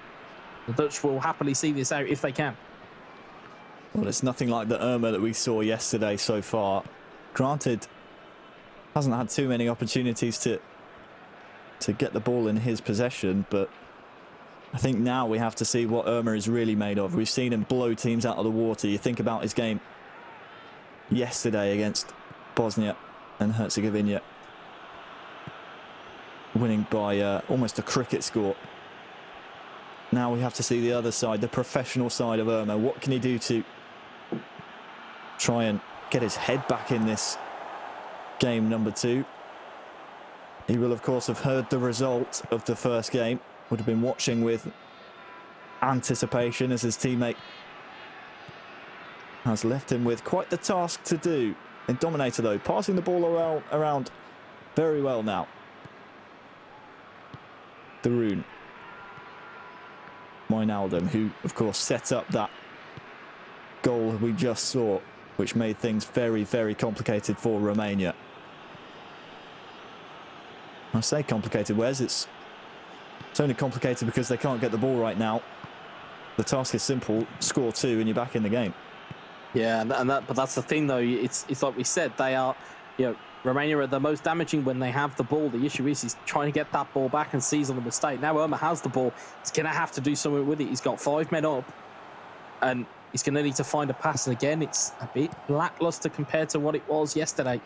the Dutch will happily see this out if they can. Well, it's nothing like the Irma that we saw yesterday so far. Granted, hasn't had too many opportunities to get the ball in his possession, but I think now we have to see what Irma is really made of. We've seen him blow teams out of the water. You think about his game yesterday against Bosnia and Herzegovina, winning by almost a cricket score. Now we have to see the other side, the professional side of Irma. What can he do to try and get his head back in this game number 2? He will, of course, have heard the result of the first game. Would have been watching with anticipation as his teammate has left him with quite the task to do. Indominator, though, passing the ball around very well now. Darun. Wijnaldum, who, of course, set up that goal we just saw, which made things very, very complicated for Romania. I say complicated, Wes. It's only complicated because they can't get the ball right now. The task is simple: score 2 and you're back in the game. Yeah, but that's the thing, though. It's like we said, they are, you know, Romania are the most damaging when they have the ball. The issue is he's trying to get that ball back and seize on the mistake. Now Irma has the ball. He's going to have to do something with it. He's got 5 men up, and he's going to need to find a pass. And again, it's a bit lackluster compared to what it was yesterday.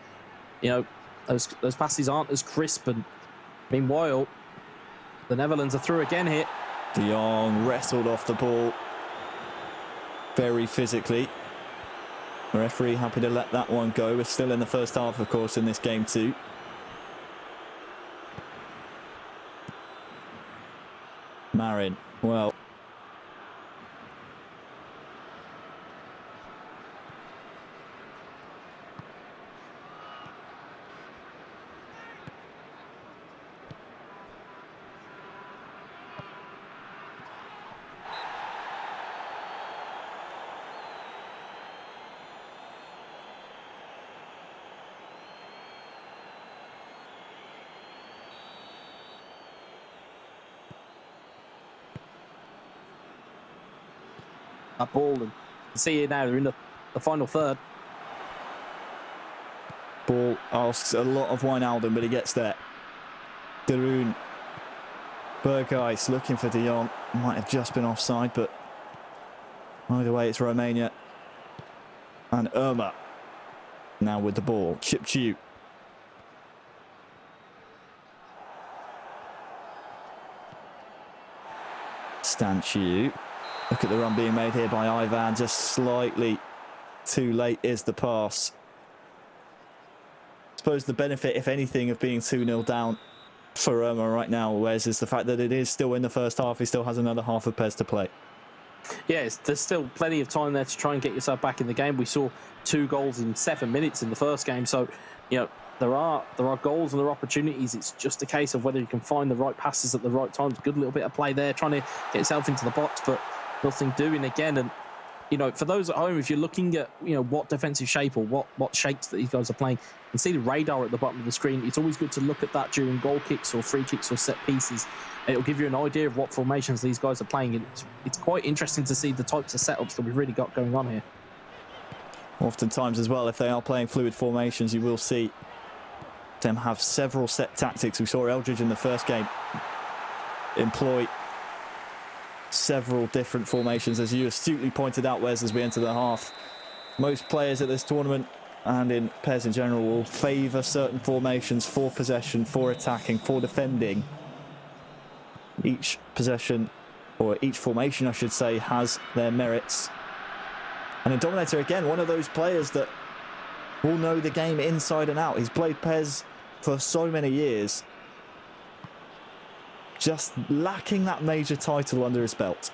You know, those passes aren't as crisp. And meanwhile, the Netherlands are through again here. De Jong wrestled off the ball very physically. The referee happy to let that one go. We're still in the first half, of course, in this game too. Marin, well, that ball, and you see it now, they're in the final third. Ball asks a lot of Wijnaldum, but he gets there. Darun. Berghuis looking for De Jong. Might have just been offside, but either way, it's Romania. And Irma now with the ball. Chipchew. Stanciu. Look at the run being made here by Ivan. Just slightly too late is the pass. I suppose the benefit, if anything, of being 2-0 down for Irma right now, Wes, is the fact that it is still in the first half. He still has another half of Pez to play. Yes, there's still plenty of time there to try and get yourself back in the game. We saw 2 goals in 7 minutes in the first game. So, you know, there are goals and there are opportunities. It's just a case of whether you can find the right passes at the right times. Good little bit of play there, trying to get yourself into the box, but nothing doing again. And, you know, for those at home, if you're looking at, you know, what defensive shape or what shapes that these guys are playing, you can see the radar at the bottom of the screen. It's always good to look at that during goal kicks or free kicks or set pieces. It'll give you an idea of what formations these guys are playing. And it's quite interesting to see the types of setups that we've really got going on here. Oftentimes as well, if they are playing fluid formations, you will see them have several set tactics. We saw Eldridge in the first game employ several different formations, as you astutely pointed out, Wes, as we enter the half. Most players at this tournament and in PES in general will favour certain formations for possession, for attacking, for defending. Each possession, or each formation I should say, has their merits. And in Dominator, again, one of those players that will know the game inside and out. He's played PES for so many years. Just lacking that major title under his belt.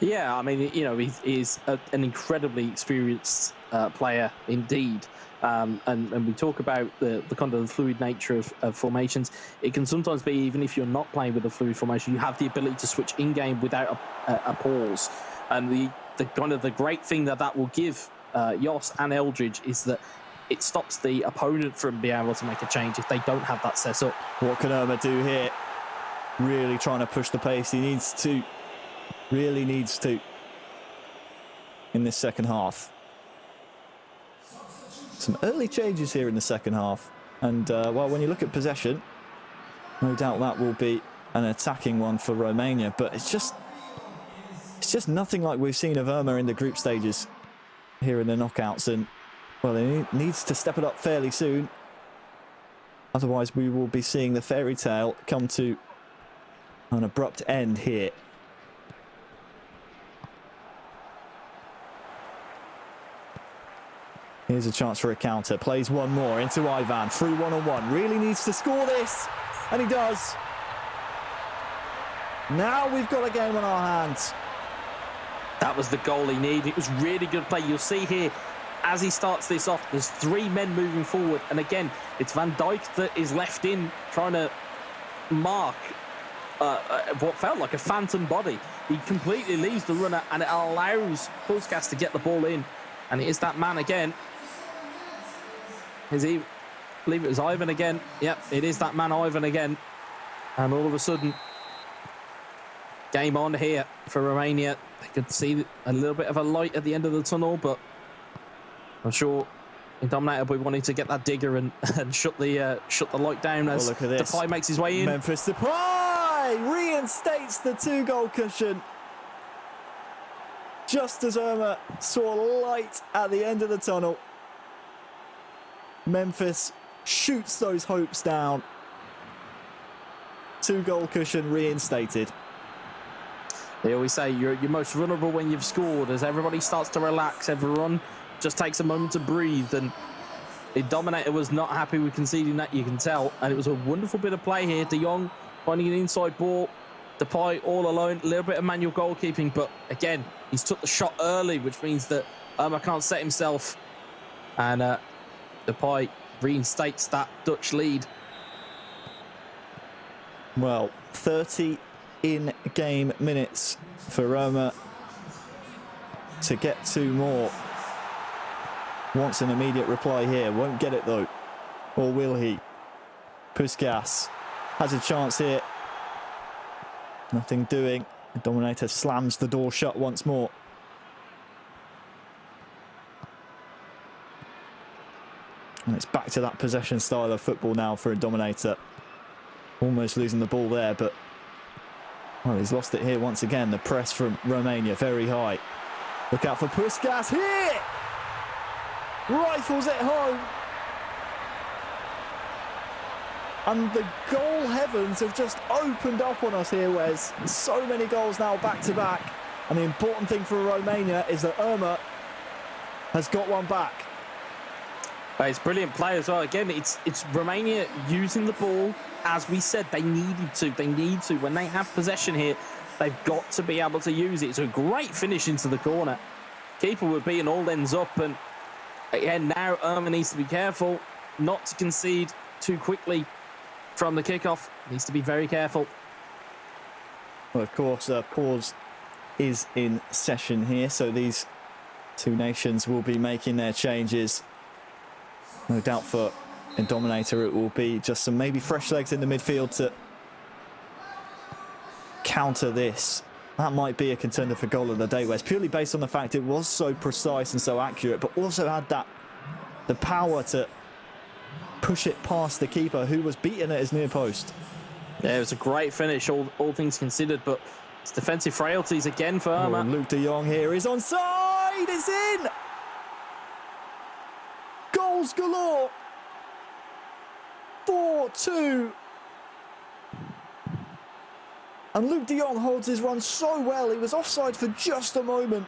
Yeah, I mean, you know, he's an incredibly experienced player indeed. And we talk about the kind of fluid nature of formations. It can sometimes be, even if you're not playing with a fluid formation, you have the ability to switch in-game without a pause. And the kind of the great thing that will give Jos and Eldridge is that it stops the opponent from being able to make a change if they don't have that set up. What can Irma do here? Really trying to push the pace. He needs to. Really needs to. In this second half. Some early changes here in the second half. And, well, when you look at possession, no doubt that will be an attacking one for Romania. But it's just nothing like we've seen of Irma in the group stages here in the knockouts. And, well, he needs to step it up fairly soon. Otherwise, we will be seeing the fairy tale come to an abrupt end here. Here's a chance for a counter. Plays one more into Ivan. Through one-on-one. Really needs to score this. And he does. Now we've got a game on our hands. That was the goal he needed. It was really good play. You'll see here, as he starts this off, there's three men moving forward. And again, it's Van Dijk that is left in, trying to mark what felt like a phantom body. He completely leaves the runner, and it allows Puskas to get the ball in. And it is that man again. Is he? I believe it was Ivan again. Yep, it is that man Ivan again. And all of a sudden, game on here for Romania. They could see a little bit of a light at the end of the tunnel, but I'm sure in Dominator we wanted to get that digger and shut the light down as Depay makes his way in. Memphis Depay reinstates the 2-goal cushion. Just as Irma saw light at the end of the tunnel, Memphis shoots those hopes down. 2-goal cushion reinstated. They always say you're most vulnerable when you've scored. As everybody starts to relax, everyone just takes a moment to breathe. And the Dominator was not happy with conceding that, you can tell. And it was a wonderful bit of play here. De Jong finding an inside ball. Depay all alone, a little bit of manual goalkeeping, but again, he's took the shot early, which means that Irma can't set himself. And Depay reinstates that Dutch lead. Well, 30 in-game minutes for Irma to get 2 more. Wants an immediate reply here, won't get it though. Or will he? Puskas has a chance here. Nothing doing. The Dominator slams the door shut once more. And it's back to that possession style of football now for a Dominator. Almost losing the ball there, but well, he's lost it here once again. The press from Romania, very high. Look out for Puskas here! Rifles it home. And the goal heavens have just opened up on us here, Wes. So many goals now back to back. And the important thing for Romania is that Irma has got one back. It's brilliant play as well. Again, it's Romania using the ball as we said they needed to. They need to. When they have possession here, they've got to be able to use it. It's a great finish into the corner. Keeper would be, and all ends up. And again, now Irma needs to be careful not to concede too quickly from the kickoff. Needs to be very careful. Well, of course, pause is in session here, so these two nations will be making their changes. No doubt for Dominator it will be just some maybe fresh legs in the midfield to counter this. That might be a contender for goal of the day, West, purely based on the fact it was so precise and so accurate, but also had the power to push it past the keeper, who was beaten at his near post. Yeah, it was a great finish, all things considered, but it's defensive frailties again for Irma. Luke de Jong here is onside, it's in! goals galore. 4-2. And Luke de Jong holds his run so well. He was offside for just a moment.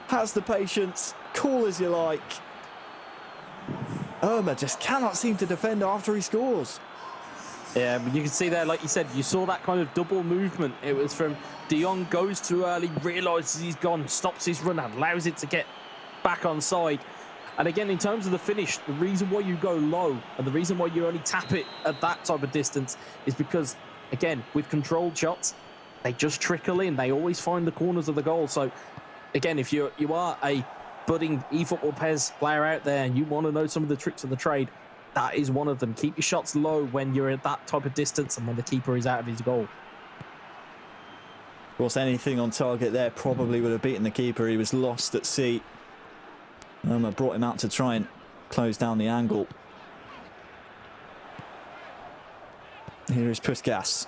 Has the patience, cool as you like. Irma just cannot seem to defend after he scores. Yeah, but you can see there, like you said, you saw that kind of double movement. It was from de Jong goes too early, realises he's gone, stops his run, allows it to get back on side. And again, in terms of the finish, the reason why you go low and the reason why you only tap it at that type of distance is because, again, with controlled shots, they just trickle in. They always find the corners of the goal. So, again, if you are a budding eFootball PES player out there and you want to know some of the tricks of the trade, that is one of them. Keep your shots low when you're at that type of distance and when the keeper is out of his goal. Of course, anything on target there probably would have beaten the keeper. He was lost at sea. Irma brought him out to try and close down the angle. Here is Puskas.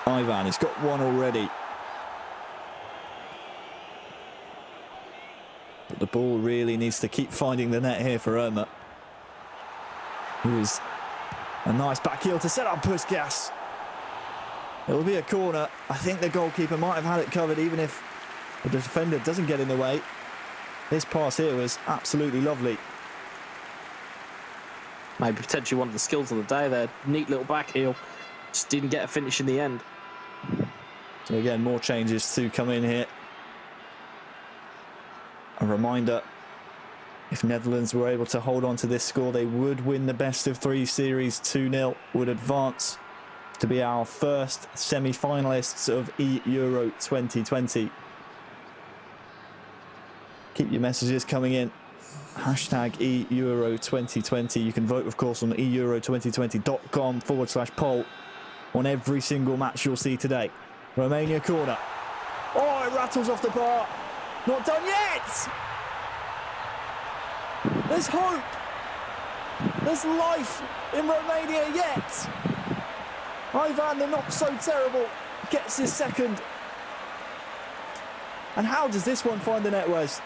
Ivan, he's got one already. But the ball really needs to keep finding the net here for Irma. Who is a nice back heel to set up Puskas. It'll be a corner. I think the goalkeeper might have had it covered even if the defender doesn't get in the way. This pass here was absolutely lovely. Maybe potentially one of the skills of the day there. Neat little back heel. Just didn't get a finish in the end. So again, more changes to come in here. A reminder, if Netherlands were able to hold on to this score, they would win the best of three series 2-0, would advance to be our first semi-finalists of eEURO 2020. Keep your messages coming in. Hashtag eEURO 2020. You can vote, of course, on eEURO2020.com/poll on every single match you'll see today. Romania corner. Oh, it rattles off the bar. Not done yet! There's hope! There's life in Romania yet! Ivan, the not so terrible, gets his second. And how does this one find the net, Wes?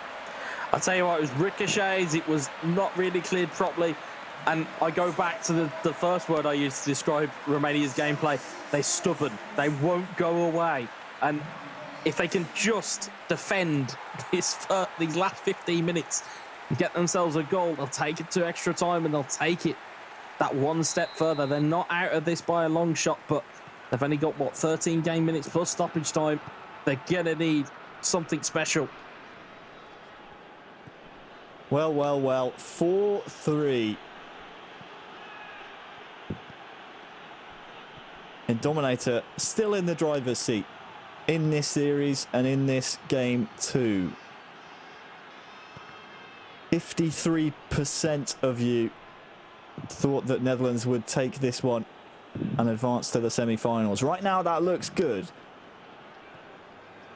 I'll tell you what, it was ricochets, it was not really cleared properly. And I go back to the first word I used to describe Romania's gameplay. They're stubborn. They won't go away. And if they can just defend these last 15 minutes and get themselves a goal, they'll take it to extra time and they'll take it that one step further. They're not out of this by a long shot, but they've only got, what, 13 game minutes plus stoppage time. They're going to need something special. Well, 4-3. And Dominator still in the driver's seat in this series and in this game too. 53% of you thought that Netherlands would take this one and advance to the semi-finals. Right now that looks good.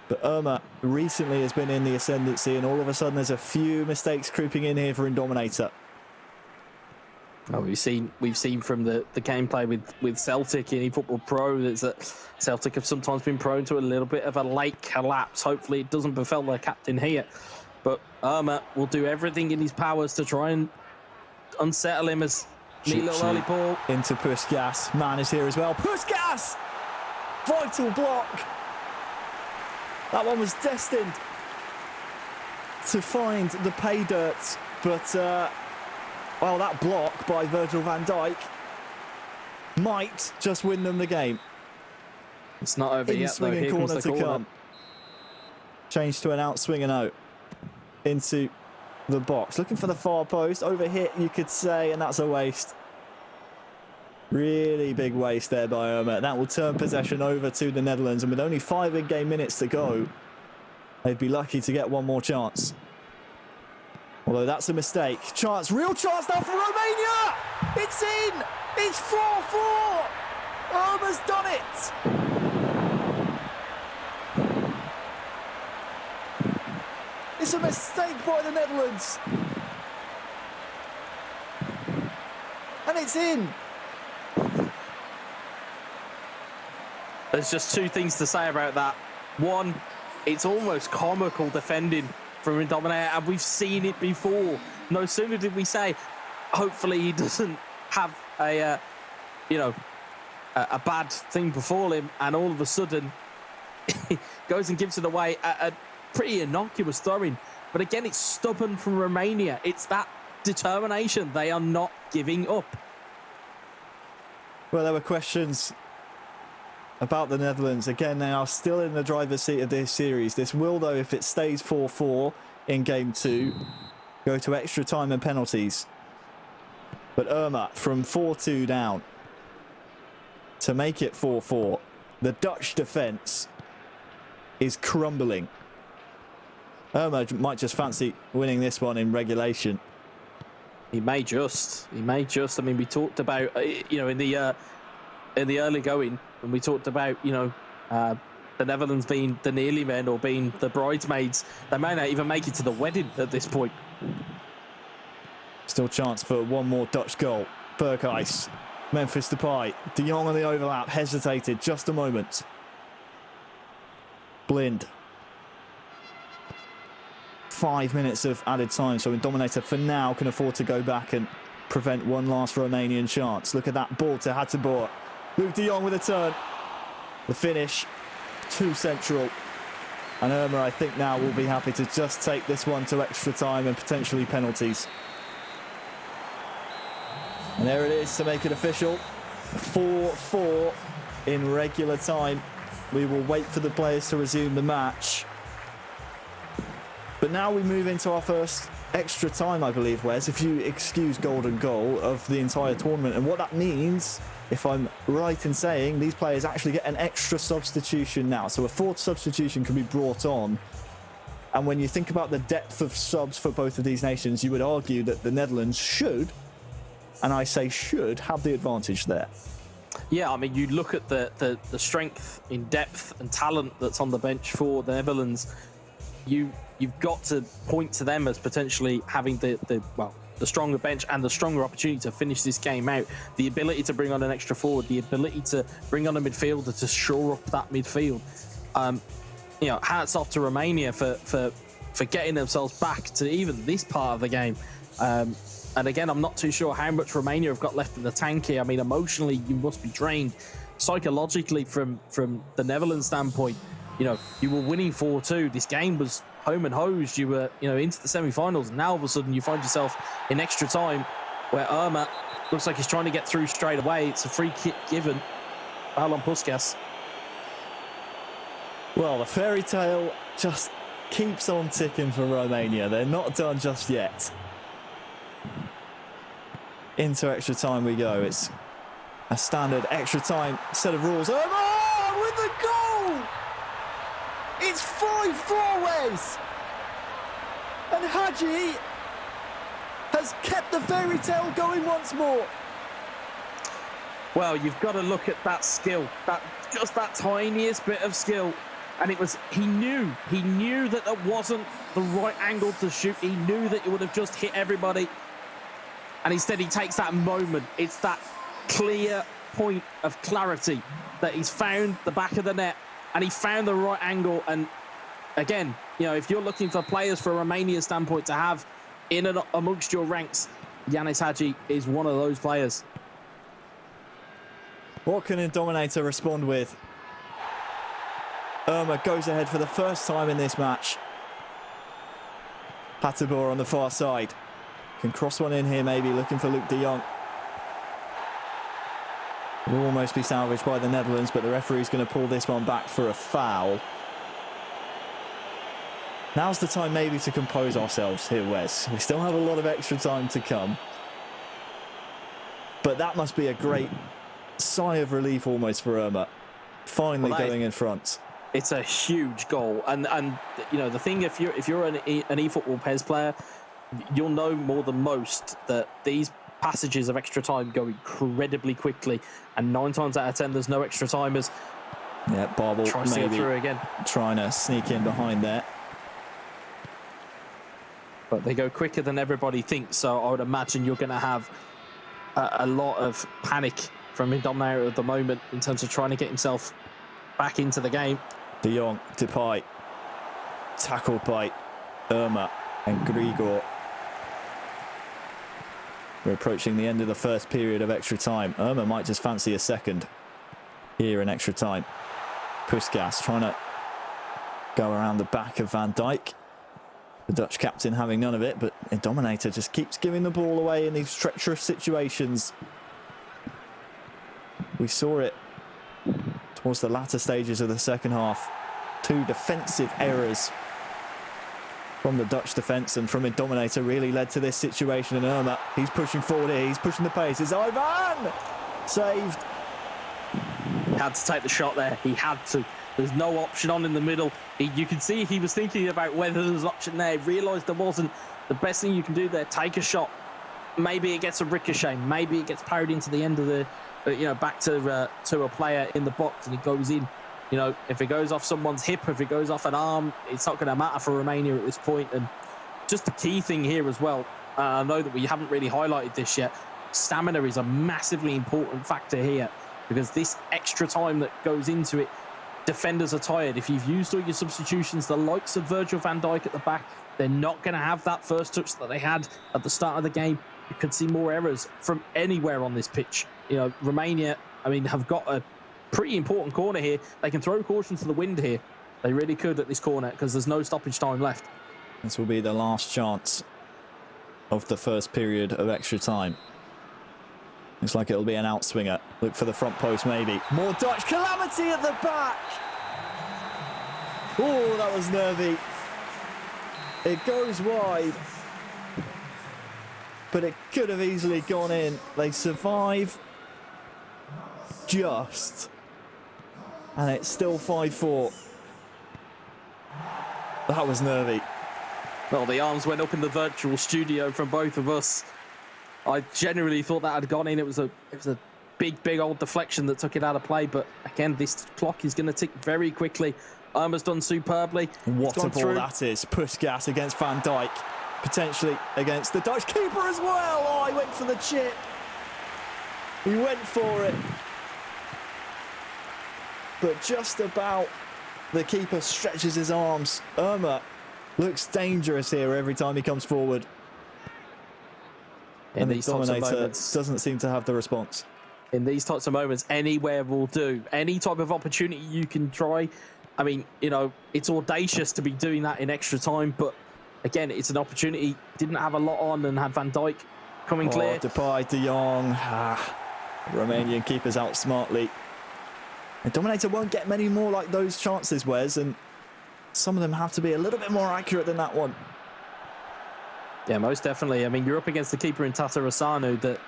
But Irma recently has been in the ascendancy and all of a sudden there's a few mistakes creeping in here for Indominator. Oh, we've seen from the gameplay with Celtic in eFootball Pro that Celtic have sometimes been prone to a little bit of a late collapse. Hopefully it doesn't befell their captain here. But Irma will do everything in his powers to try and unsettle him as neat little early ball. Into Puskas. Man is here as well. Puskas! Vital block. That one was destined to find the pay dirt. But, well, that block by Virgil van Dijk might just win them the game. It's not over yet, though. Here comes the corner. Change to an outswinger note. Into the box. Looking for the far post. Over hit, you could say, and that's a waste. Really big waste there by Irma. That will turn possession over to the Netherlands. And with only 5 in-game minutes to go, they'd be lucky to get one more chance. Although that's a mistake. Chance, real chance now for Romania! It's in! It's 4-4! Irma's done it! It's a mistake by the Netherlands. And it's in. There's just two things to say about that. One, it's almost comical defending from Indominator, and we've seen it before. No sooner did we say, hopefully he doesn't have a bad thing befall him, and all of a sudden he goes and gives it away at a pretty innocuous throwing. But again, it's stubborn from Romania. It's that determination. They are not giving up. Well, there were questions about the Netherlands. Again, they are still in the driver's seat of this series. This will, though, if it stays 4-4 in game 2, go to extra time and penalties. But Irma from 4-2 down to make it 4-4. The Dutch defence is crumbling. Irma might just fancy winning this one in regulation. He may just. I mean, we talked about, in the early going, when we talked about, the Netherlands being the nearly men or being the bridesmaids. They may not even make it to the wedding at this point. Still chance for one more Dutch goal. Berghuis, Memphis Depay, De Jong on the overlap, hesitated just a moment. Blind. 5 minutes of added time, so Dominator for now can afford to go back and prevent one last Romanian chance. Look at that ball to Hateboer. Luke de Jong with a turn. The finish, too central. And Irma, I think now, will be happy to just take this one to extra time and potentially penalties. And there it is to make it official. 4-4 in regular time. We will wait for the players to resume the match. But now we move into our first extra time, I believe, Wes, if you excuse golden goal, of the entire tournament. And what that means, if I'm right in saying, these players actually get an extra substitution now. So a fourth substitution can be brought on. And when you think about the depth of subs for both of these nations, you would argue that the Netherlands should, and I say should, have the advantage there. Yeah, I mean, you look at the strength in depth and talent that's on the bench for the Netherlands. You've got to point to them as potentially having the stronger bench and the stronger opportunity to finish this game out. The ability to bring on an extra forward, the ability to bring on a midfielder to shore up that midfield. Hats off to Romania for getting themselves back to even this part of the game. And again, I'm not too sure how much Romania have got left in the tank here. I mean, emotionally, you must be drained. Psychologically, from the Netherlands standpoint, you were winning 4-2. This game was home and hosed. You were, into the semi-finals. And now all of a sudden you find yourself in extra time where Irma looks like he's trying to get through straight away. It's a free kick given. Foul on Puskas. Well, the fairy tale just keeps on ticking for Romania. They're not done just yet. Into extra time we go. It's a standard extra time set of rules. Irma with the goal! It's 5-4, Wes! And Hadji has kept the fairy tale going once more. Well, you've got to look at that skill, just that tiniest bit of skill. And he knew that that wasn't the right angle to shoot. He knew that it would have just hit everybody. And instead he takes that moment. It's that clear point of clarity that he's found the back of the net. And he found the right angle. And again, if you're looking for players from Romania's standpoint to have in and amongst your ranks, Yanis Hadji is one of those players. What can Dominator respond with? Irma goes ahead for the first time in this match. Hateboer on the far side. Can cross one in here maybe, looking for Luke de Jong. Will almost be salvaged by the Netherlands, but the referee's going to pull this one back for a foul. Now's the time maybe to compose ourselves here, Wes. We still have a lot of extra time to come. But that must be a great sigh of relief almost for Irma. Finally going in front. It's a huge goal. And the thing, if you're an eFootball PES player, you'll know more than most that these passages of extra time go incredibly quickly, and 9 times out of 10 there's no extra timers. Yeah, Barble tries to get through again, trying to sneak in behind there, but they go quicker than everybody thinks. So I would imagine you're going to have a lot of panic from Indominator at the moment in terms of trying to get himself back into the game. De Jong, Depay, tackled by Irma and Grigor. We're approaching the end of the first period of extra time. Irma might just fancy a second here in extra time. Puskas trying to go around the back of Van Dijk. The Dutch captain having none of it, but Dominator just keeps giving the ball away in these treacherous situations. We saw it towards the latter stages of the second half. 2 defensive errors from the Dutch defence and from Dominator really led to this situation. And Irma, he's pushing forward here, he's pushing the pace. It's Ivan! Saved. He had to take the shot there. He had to. There's no option on in the middle. You can see he was thinking about whether there was an option there. He realised there wasn't. The best thing you can do there, take a shot. Maybe it gets a ricochet. Maybe it gets parried into the end of the, back to a player in the box and it goes in. You know, if it goes off someone's hip, if it goes off an arm, it's not going to matter for Romania at this point. And just the key thing here as well, I know that we haven't really highlighted this yet. Stamina is a massively important factor here because this extra time that goes into it, defenders are tired. If you've used all your substitutions, the likes of Virgil van Dijk at the back, they're not going to have that first touch that they had at the start of the game. You could see more errors from anywhere on this pitch. You know, Romania, have got a pretty important corner here. They can throw caution to the wind here. They really could at this corner because there's no stoppage time left. This will be the last chance of the first period of extra time. Looks like it'll be an outswinger. Look for the front post, maybe. More Dutch calamity at the back. Oh, that was nervy. It goes wide. But it could have easily gone in. They survive just. And it's still 5-4. That was nervy. Well, the arms went up in the virtual studio from both of us. I genuinely thought that had gone in. It was a big old deflection that took it out of play. But again, this clock is going to tick very quickly. Irma's done superbly. What a ball that is. Puskas against Van Dijk. Potentially against the Dutch keeper as well. Oh, he went for the chip. He went for it. But just about the keeper stretches his arms. Irma looks dangerous here every time he comes forward. In and these the Dominator types of moments, doesn't seem to have the response. In these types of moments, anywhere will do. Any type of opportunity you can try. It's audacious to be doing that in extra time, but again, it's an opportunity. Didn't have a lot on and had Van Dijk coming clear. Depay, De Jong. Romanian keepers out smartly. And Dominator won't get many more like those chances, Wes, and some of them have to be a little bit more accurate than that one. Yeah, most definitely. You're up against the keeper in Tata Rossano,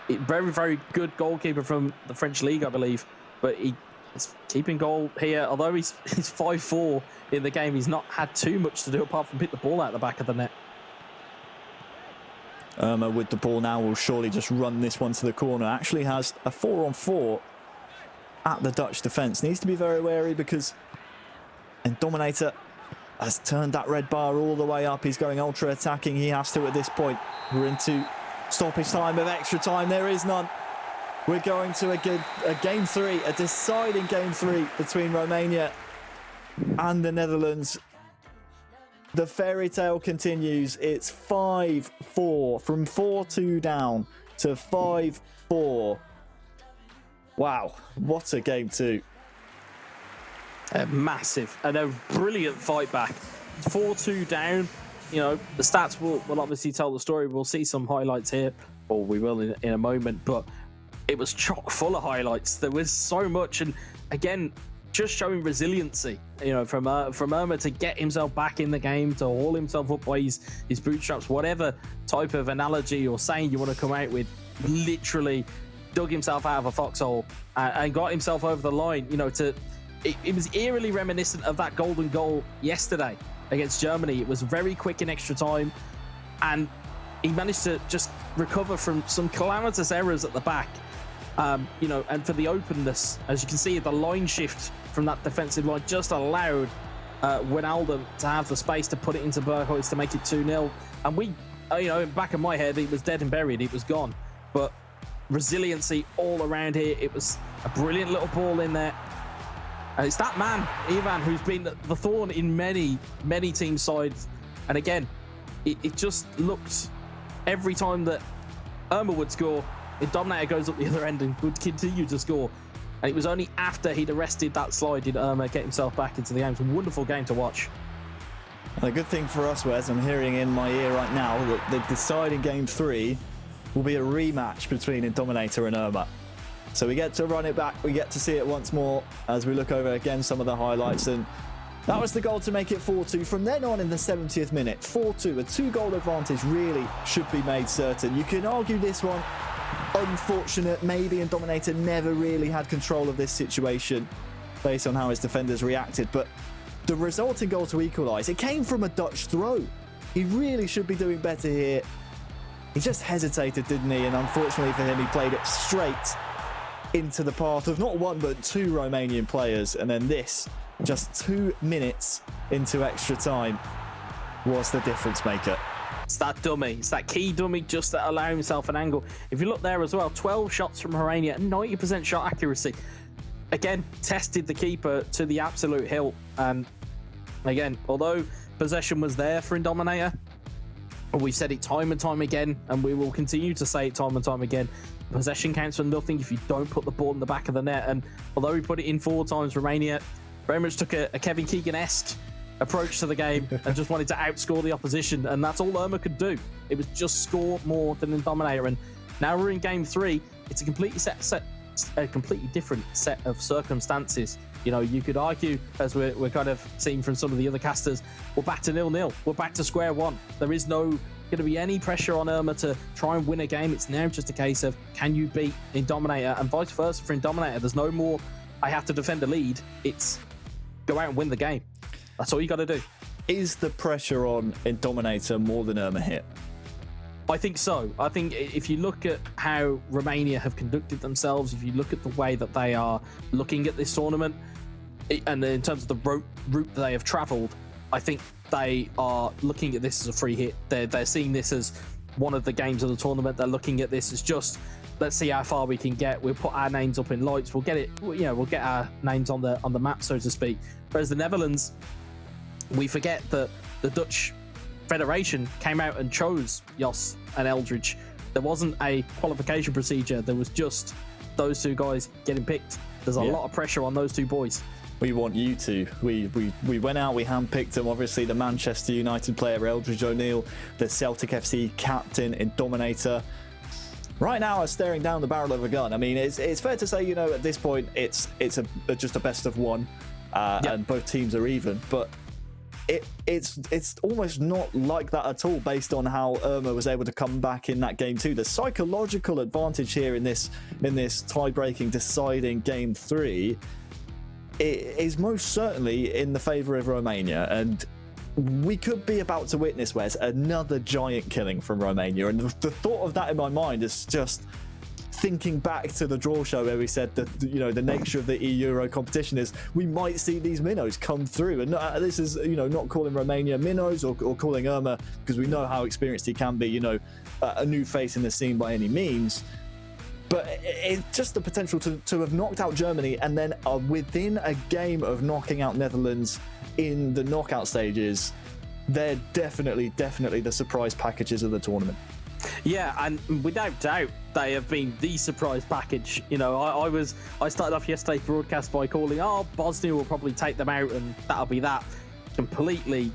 very, very good goalkeeper from the French league, I believe. But he's keeping goal here. Although he's 5-4 in the game, he's not had too much to do apart from hit the ball out the back of the net. Irma with the ball now will surely just run this one to the corner. Actually has a 4-on-4 at the Dutch defence. Needs to be very wary because Dominator has turned that red bar all the way up. He's going ultra attacking. He has to at this point. We're into stoppage time of extra time. There is none. We're going to a game 3, a deciding game 3 between Romania and the Netherlands. The fairy tale continues. It's 5-4 from 4-2 down to 5-4. Wow, what a game 2. Massive and a brilliant fight back. 4-2 down. The stats will obviously tell the story. We'll see some highlights here, or we will in a moment, but it was chock full of highlights. There was so much, and again, just showing resiliency, from Irma to get himself back in the game, to haul himself up by his bootstraps, whatever type of analogy or saying you want to come out with, literally dug himself out of a foxhole and got himself over the line. It was eerily reminiscent of that golden goal yesterday against Germany. It was very quick in extra time, and he managed to just recover from some calamitous errors at the back. And for the openness, as you can see, the line shift from that defensive line just allowed Wijnaldum to have the space to put it into Berghuis to make it 2-0. And we, in the back of my head, it was dead and buried. It was gone. But resiliency all around here. It was a brilliant little ball in there. And it's that man, Ivan, who's been the thorn in many team sides And again, it just looked every time that Irma would score, Indominator goes up the other end and would continue to score. And it was only after he'd arrested that slide did Irma get himself back into the game. It's a wonderful game to watch. The good thing for us, Wes, I'm hearing in my ear right now that the deciding game 3 will be a rematch between Indominator and Irma. So we get to run it back, we get to see it once more as we look over again some of the highlights. And that was the goal to make it 4-2. From then on in the 70th minute, 4-2, a 2-goal advantage really should be made certain. You can argue this one unfortunate, maybe Indominator never really had control of this situation based on how his defenders reacted, but the resulting goal to equalise, it came from a Dutch throw. He really should be doing better here. He just hesitated, didn't he? And unfortunately for him, he played it straight into the path of not one but 2 Romanian players. And then this, just 2 minutes into extra time, was the difference maker. It's that dummy. It's that key dummy just to allow himself an angle. If you look there as well, 12 shots from Romania, 90% shot accuracy. Again, tested the keeper to the absolute hilt. And again, although possession was there for Indominator, we've said it time and time again, and we will continue to say it time and time again, possession counts for nothing if you don't put the ball in the back of the net. And although he put it in 4 times, Romania very much took a Kevin Keegan-esque approach to the game and just wanted to outscore the opposition, and that's all Irma could do. It was just score more than Indominator. And now we're in game 3. It's a completely different set of circumstances. You know, you could argue, as we're kind of seeing from some of the other casters, we're back to 0-0. We're back to square one. There is no going to be any pressure on Irma to try and win a game. It's now just a case of, can you beat Indominator? And vice versa for Indominator. There's no more, I have to defend the lead. It's go out and win the game. That's all you got to do. Is the pressure on Indominator more than Irma hit? I think so. I think if you look at how Romania have conducted themselves, if you look at the way that they are looking at this tournament, and in terms of the route that they have travelled, I think they are looking at this as a free hit. They're seeing this as one of the games of the tournament. They're looking at this as just, let's see how far we can get. We'll put our names up in lights. We'll get it. We'll get our names on the map, so to speak. Whereas the Netherlands, we forget that the Dutch Federation came out and chose Jos and Eldridge. There wasn't a qualification procedure. There was just those 2 guys getting picked. There's a lot of pressure on those 2 boys. We want you to. We went out, we handpicked them. Obviously, the Manchester United player Eldridge O'Neill, the Celtic FC captain Indominator. Right now, are staring down the barrel of a gun. I mean, it's fair to say, you know, at this point, it's just a best of 1, and both teams are even. But it's almost not like that at all, based on how Irma was able to come back in that game 2. The psychological advantage here in this tie-breaking, deciding game 3 is most certainly in the favour of Romania, and we could be about to witness, Wes, another giant killing from Romania. And the thought of that in my mind is just thinking back to the draw show where we said that, you know, the nature of the eEURO competition is we might see these minnows come through. And this is, you know, not calling Romania minnows or calling Irma, because we know how experienced he can be, you know, a new face in the scene by any means. But it's just the potential to have knocked out Germany and then within a game of knocking out Netherlands in the knockout stages. They're definitely the surprise packages of the tournament. Yeah, and without doubt, they have been the surprise package. You know, I started off yesterday's broadcast by calling, Bosnia will probably take them out and that'll be that. Completely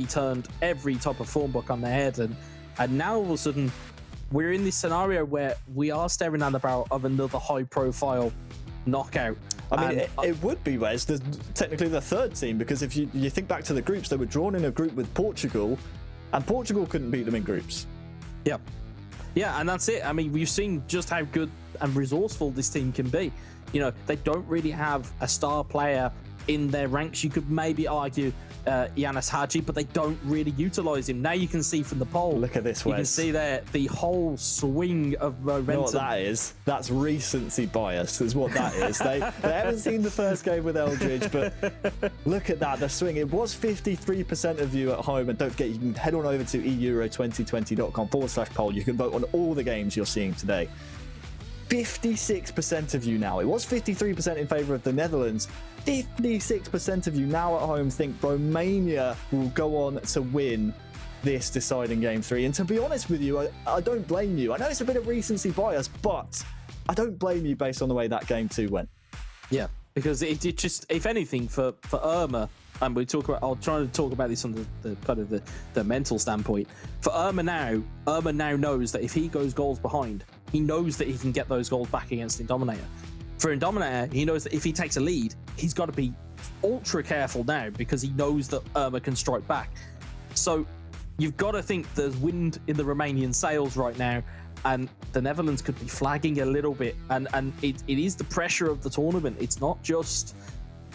turned every type of form book on their head. And now all of a sudden, we're in this scenario where we are staring down the barrel of another high-profile knockout. I mean, it would be, Wes, technically the 3rd team, because if you think back to the groups, they were drawn in a group with Portugal, and Portugal couldn't beat them in groups. Yeah. Yeah, and that's it. I mean, we've seen just how good and resourceful this team can be. You know, they don't really have a star player in their ranks. You could maybe argue Yanis Hadji, but they don't really utilise him. Now you can see from the poll. Look at this, Wes. You can see there the whole swing of momentum. You know what that is? That's recency bias, is what that is. They haven't seen the first game with Eldridge, but look at that, the swing. It was 53% of you at home, and don't forget, you can head on over to eEURO2020.com/poll. You can vote on all the games you're seeing today. 56% of you now. It was 53% in favour of the Netherlands. 56% of you now at home think Romania will go on to win this deciding game 3. And to be honest with you, I don't blame you. I know it's a bit of recency bias, but I don't blame you based on the way that game 2 went. Yeah, because it just, if anything, for Irma, and I'll try to talk about this on the kind of the mental standpoint. For Irma now knows that if he goes goals behind, he knows that he can get those goals back against Indominator. For Indominator, he knows that if he takes a lead, he's got to be ultra careful now because he knows that Irma can strike back. So you've got to think there's wind in the Romanian sails right now, and the Netherlands could be flagging a little bit. And it is the pressure of the tournament. It's not just,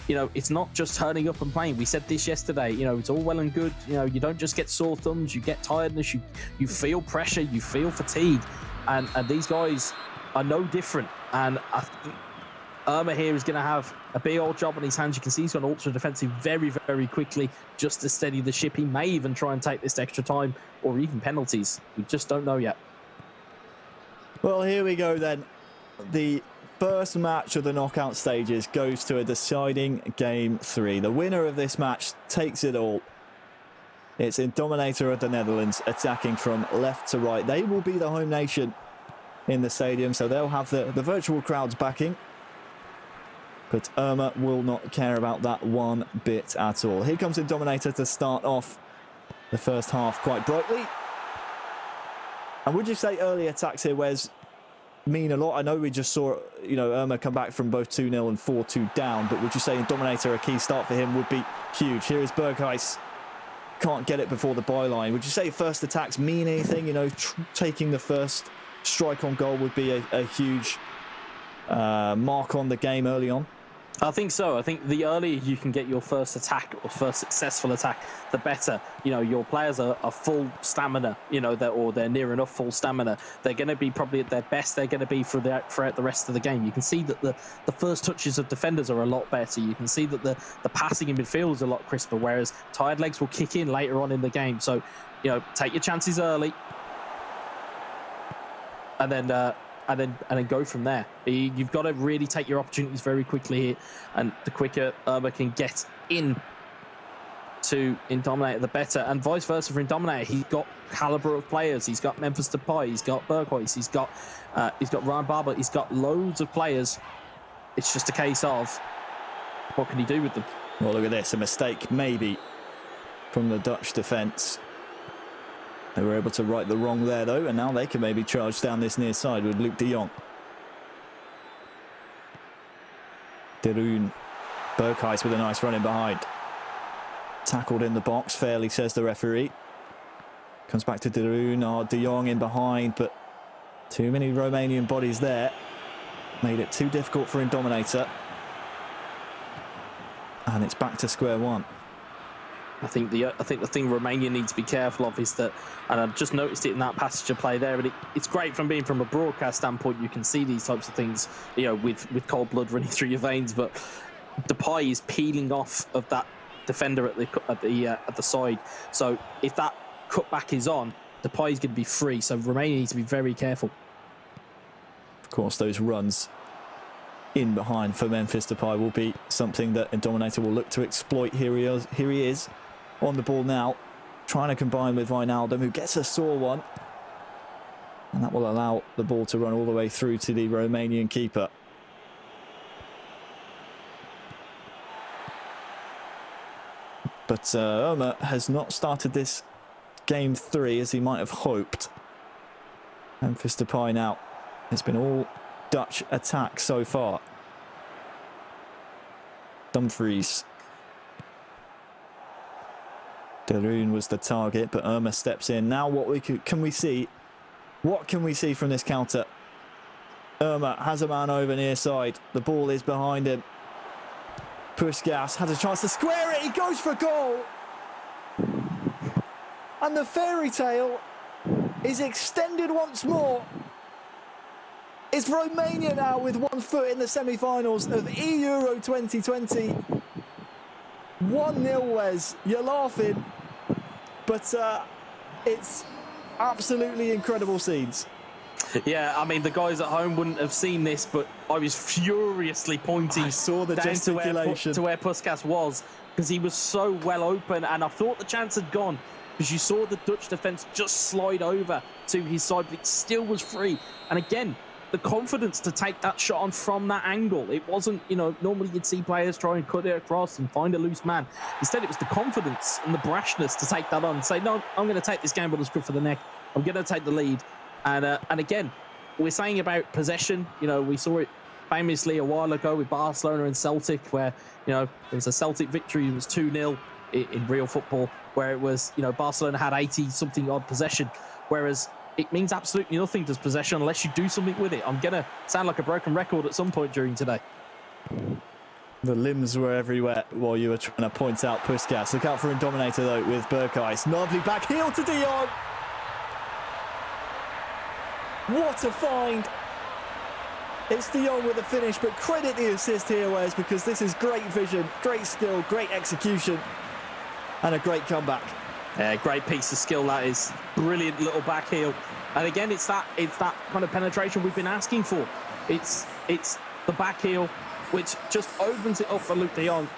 it's not just turning up and playing. We said this yesterday, it's all well and good. You don't just get sore thumbs, you get tiredness, you feel pressure, you feel fatigue. And these guys are no different. And I think Irma here is going to have a big old job on his hands. You can see he's gone ultra defensive very, very quickly just to steady the ship. He may even try and take this extra time or even penalties. We just don't know yet. Well, here we go then. The first match of the knockout stages goes to a deciding game 3. The winner of this match takes it all. It's Indominator of the Netherlands attacking from left to right. They will be the home nation in the stadium, so they'll have the virtual crowds backing. But Irma will not care about that one bit at all. Here comes Indominator to start off the first half quite brightly. And would you say early attacks here, Wes, mean a lot? I know we just saw, Irma come back from both 2-0 and 4-2 down, but would you say Indominator, a key start for him, would be huge? Here is Berghuis. Can't get it before the byline. Would you say first attacks mean anything? Taking the first strike on goal would be a huge mark on the game early on? I think so. I think the earlier you can get your first attack or first successful attack, the better. Your players are full stamina, they're near enough full stamina. They're going to be probably at their best. They're going to be throughout the rest of the game. You can see that the first touches of defenders are a lot better. You can see that the passing in midfield is a lot crisper, whereas tired legs will kick in later on in the game. So, take your chances early. And then go from there. You've got to really take your opportunities very quickly here, and the quicker Irma can get in to Indominator, the better, and vice versa for Indominator. He's got caliber of players. He's got Memphis Depay, he's got Berghuis, he's got Ryan Barber, he's got loads of players. It's just a case of what can he do with them. Well, look at this, a mistake maybe from the Dutch defence. They were able to right the wrong there, though, and now they can maybe charge down this near side with Luc de Jong. De Roon. Berghuis with a nice run in behind. Tackled in the box, fairly, says the referee. Comes back to De Roon. De Jong in behind, but too many Romanian bodies there. Made it too difficult for Indominator. And it's back to square one. I think the thing Romania needs to be careful of is that, and I've just noticed it in that passage of play there, but it's great from being from a broadcast standpoint. You can see these types of things, with cold blood running through your veins. But Depay is peeling off of that defender at the side. So if that cutback is on, Depay is going to be free. So Romania needs to be very careful. Of course, those runs in behind for Memphis Depay will be something that Indominator will look to exploit. Here he is. On the ball now, trying to combine with Wijnaldum, who gets a sore one. And that will allow the ball to run all the way through to the Romanian keeper. But Irma has not started this game 3 as he might have hoped. Memphis Depay now. It's been all Dutch attack so far. Dumfries. De Roon was the target, but Irma steps in. Now what can we see? What can we see from this counter? Irma has a man over near side. The ball is behind him. Puskas has a chance to square it. He goes for goal. And the fairy tale is extended once more. It's Romania now with one foot in the semi-finals of eEURO 2020. 1-0, Wes. You're laughing. But it's absolutely incredible scenes. Yeah, I mean, the guys at home wouldn't have seen this, but I was furiously pointing I saw the down gesticulation to where Puskas was, because he was so well open, and I thought the chance had gone. because you saw the Dutch defence just slide over to his side, but it still was free. And again, the confidence to take that shot on from that angle. It wasn't, you know, normally you'd see players try and cut it across and find a loose man. Instead, it was the confidence and the brashness to take that on and say, no, I'm going to take this game by the scruff of the neck. I'm going to take the lead. And again, we're saying about possession. You know, we saw it famously a while ago with Barcelona and Celtic, where, you know, there was a Celtic victory. It was 2-0 in real football, where it was, you know, Barcelona had 80-something odd possession, whereas it means absolutely nothing, does possession, unless you do something with it. I'm going to sound like a broken record at some point during today. The limbs were everywhere while you were trying to point out Puskas. Look out for Indominator, though, with Berghuis. Lovely back heel to De Jong. What a find. It's De Jong with the finish, but credit the assist here, Wes, because this is great vision, great skill, great execution, and a great comeback. Yeah, great piece of skill, that is. Brilliant little back heel. And again, it's that kind of penetration we've been asking for. It's the back heel, which just opens it up for Luke de Jong.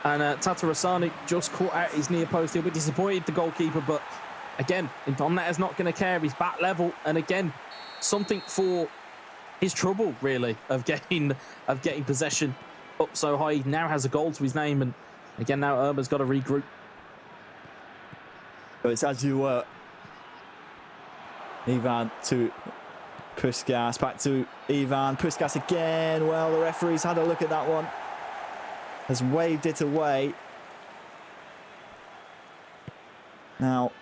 And Tatarusanu just caught out his near post. He'll be disappointed, the goalkeeper, but again, Indominator's not going to care. He's back level, and again, something for his trouble, really, of getting possession up so high. He now has a goal to his name, and again, now Irma's got to regroup. So it's as you were. Ivan to Puskas, back to Ivan. Puskas again. Well, the referee's had a look at that one. Has waved it away. Now,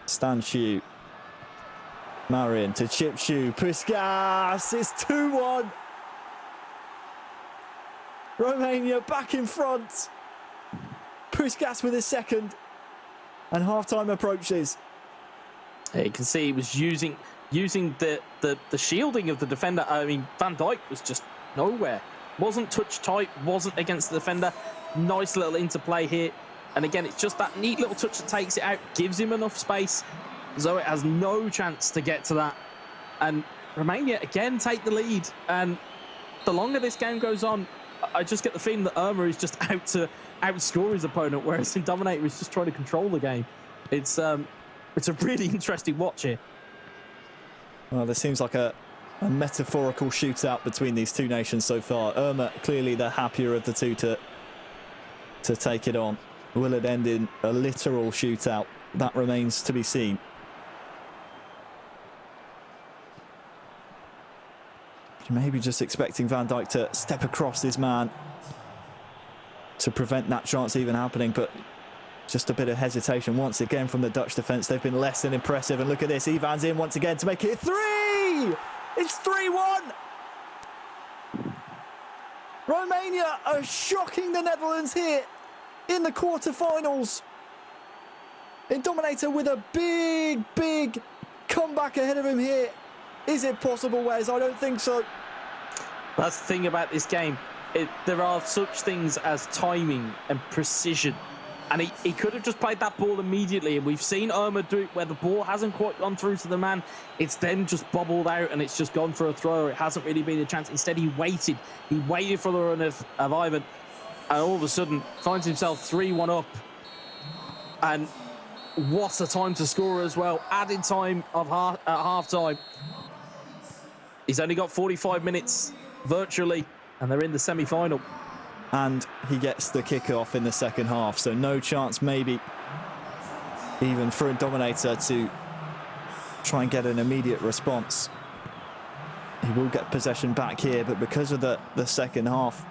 Stanciu. Marian to Chipshu. Puskas. It's 2-1. Romania back in front. Puskas with his second. And half-time approaches. Yeah, you can see he was using the shielding of the defender. I mean, Van Dijk was just nowhere. Wasn't touch tight, wasn't against the defender. Nice little interplay here. And again, it's just that neat little touch that takes it out, gives him enough space. Zoe has no chance to get to that. And Romania, again, take the lead. And the longer this game goes on, I just get the feeling that Irma is just out to outscore his opponent, whereas Indominator is just trying to control the game. It's a really interesting watch here. Well, there seems like a metaphorical shootout between these two nations so far. Irma clearly the happier of the two to take it on. Will it end in a literal shootout? That remains to be seen. Maybe just expecting Van Dijk to step across his man to prevent that chance even happening, but just a bit of hesitation once again from the Dutch defence. They've been less than impressive, and look at this. Ivan's in once again to make it 3! It's 3-1! Romania are shocking the Netherlands here in the quarter-finals. Indominator with a big comeback ahead of him here. Is it possible, Wes? I don't think so. That's the thing about this game. There are such things as timing and precision. And he could have just played that ball immediately. And we've seen Irma do it where the ball hasn't quite gone through to the man. It's then just bobbled out and it's just gone for a throw. It hasn't really been a chance. Instead, he waited. He waited for the run of Ivan. And all of a sudden, finds himself 3-1 up. And what a time to score as well. Added time at half-time. He's only got 45 minutes virtually, and they're in the semi-final. And he gets the kick-off in the second half, so no chance maybe even for Indominator to try and get an immediate response. He will get possession back here, but because of the second half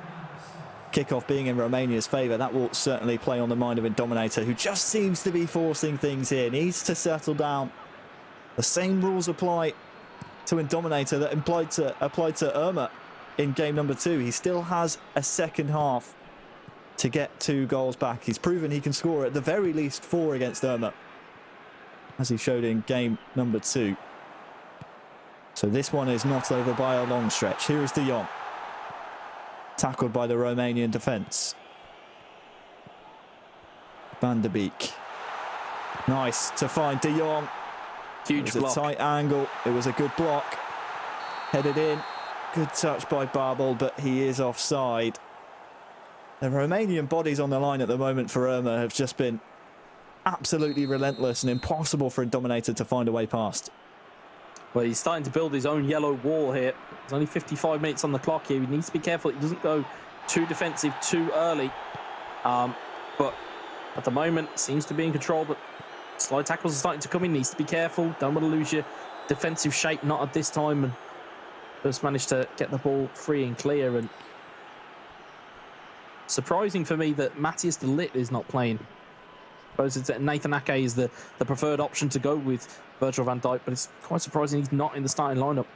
kick-off being in Romania's favour, that will certainly play on the mind of Indominator, who just seems to be forcing things here. Needs to settle down. The same rules apply to Indominator that applied to Irma in game number 2. He still has a second half to get 2 goals back. He's proven he can score at the very least 4 against Irma, as he showed in game number 2. So this one is not over by a long stretch. Here is De Jong, tackled by the Romanian defence. Van der Beek, nice to find De Jong. Huge block. A tight angle. It was a good block. Headed in. Good touch by Babel, but he is offside. The Romanian bodies on the line at the moment for Irma have just been absolutely relentless and impossible for a Dominator to find a way past. Well, he's starting to build his own yellow wall here. There's only 55 minutes on the clock here. He needs to be careful he doesn't go too defensive too early. But at the moment, seems to be in control, but slide tackles are starting to come in. Needs to be careful. Don't want to lose your defensive shape, not at this time. And just managed to get the ball free and clear. And surprising for me that Matthias de Ligt is not playing. I suppose it's Nathan Ake is the preferred option to go with Virgil van Dijk, but it's quite surprising he's not in the starting lineup.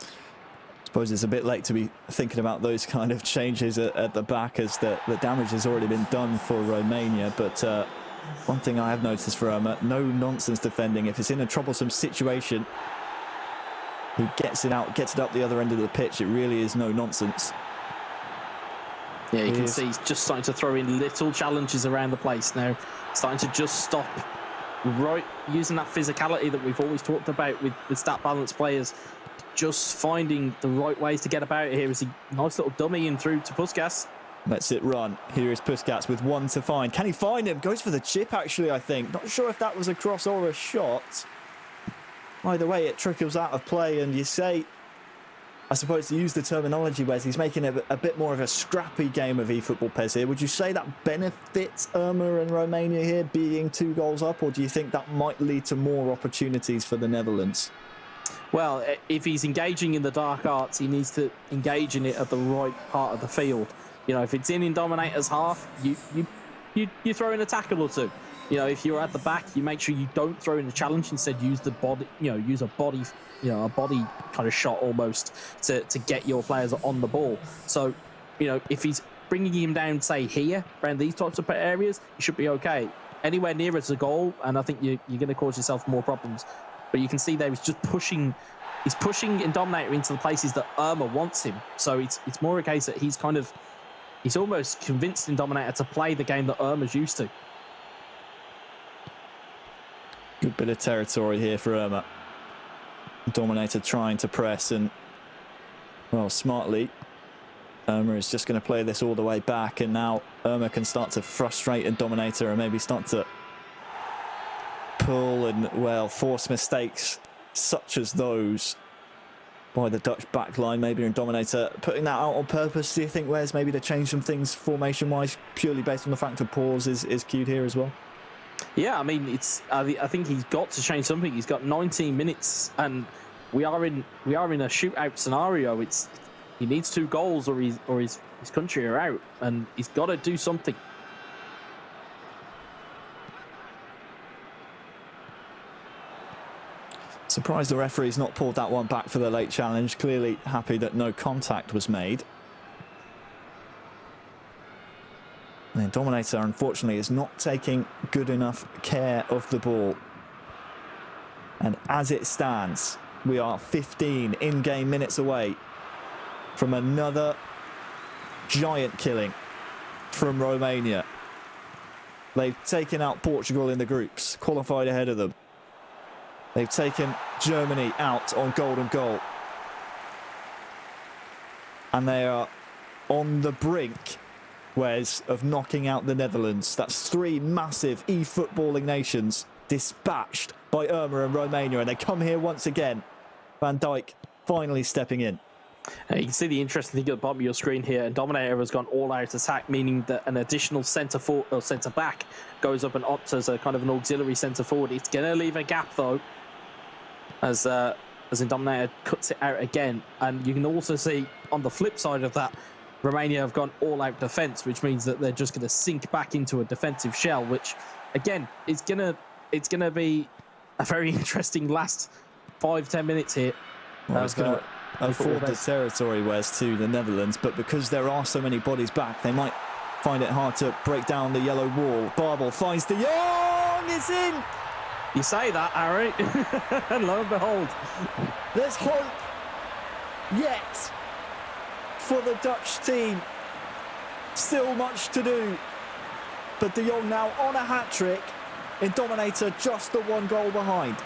I suppose it's a bit late to be thinking about those kind of changes at the back, as the damage has already been done for Romania. But one thing I have noticed for Irma, no nonsense defending. If it's in a troublesome situation, he gets it out, gets it up the other end of the pitch. It really is no nonsense. Yeah, you can see he's just starting to throw in little challenges around the place now. Starting to just stop, right, using that physicality that we've always talked about with stat balance players. Just finding the right ways to get about it here. Is a nice little dummy in through to Puskas. Lets it run. Here is Puskas with one to find. Can he find him? Goes for the chip, actually, I think. Not sure if that was a cross or a shot. Either way, it trickles out of play, and you say, I suppose to use the terminology, Wes, he's making a bit more of a scrappy game of eFootball PES here. Would you say that benefits Irma and Romania here, being 2 goals up, or do you think that might lead to more opportunities for the Netherlands? Well, if he's engaging in the dark arts, he needs to engage in it at the right part of the field. You know, if it's in Dominator's half, you throw in a tackle or two. You know, if you're at the back, you make sure you don't throw in a challenge. Instead, use the body. You know, use a body. You know, a body kind of shot almost to get your players on the ball. So, you know, if he's bringing him down, say here, around these types of areas, you should be okay. Anywhere nearer to goal, and I think you're going to cause yourself more problems. But you can see there he's just pushing. He's pushing Dominator into the places that Irma wants him. So it's more a case that he's almost convinced Dominator to play the game that Irma's used to. Good bit of territory here for Irma. Dominator trying to press, and, well, smartly, Irma is just going to play this all the way back, and now Irma can start to frustrate a Dominator and maybe start to pull and, well, force mistakes such as those by the Dutch backline. Maybe in Dominator putting that out on purpose. Do you think, Wes, maybe to change some things formation-wise, purely based on the fact of pause is cued here as well? Yeah, I mean, I think he's got to change something. He's got 19 minutes, and we are in a shootout scenario. He needs 2 goals, or his country are out, and he's got to do something. Surprised the referee's not pulled that one back for the late challenge. Clearly happy that no contact was made. And then Dominator, unfortunately, is not taking good enough care of the ball. And as it stands, we are 15 in-game minutes away from another giant killing from Romania. They've taken out Portugal in the groups, qualified ahead of them. They've taken Germany out on golden goal. And they are on the brink, Wes, of knocking out the Netherlands. That's 3 massive e-footballing nations dispatched by Irma and Romania, and they come here once again. Van Dijk finally stepping in. You can see the interesting thing at the bottom of your screen here, and Dominator has gone all-out attack, meaning that an additional centre-back goes up and opts as a kind of an auxiliary centre-forward. It's going to leave a gap, though, as Dominator cuts it out again. And you can also see on the flip side of that, Romania have gone all-out defence, which means that they're just going to sink back into a defensive shell, which, again, it's gonna be a very interesting last 5-10 minutes here. Well, it's going to afford the territory, Wes, to the Netherlands, but because there are so many bodies back, they might find it hard to break down the yellow wall. Barbel finds De Jong, it's in! You say that, Harry, and lo and behold. There's hope yet for the Dutch team. Still much to do, but De Jong now on a hat-trick, in Dominator just the 1 goal behind.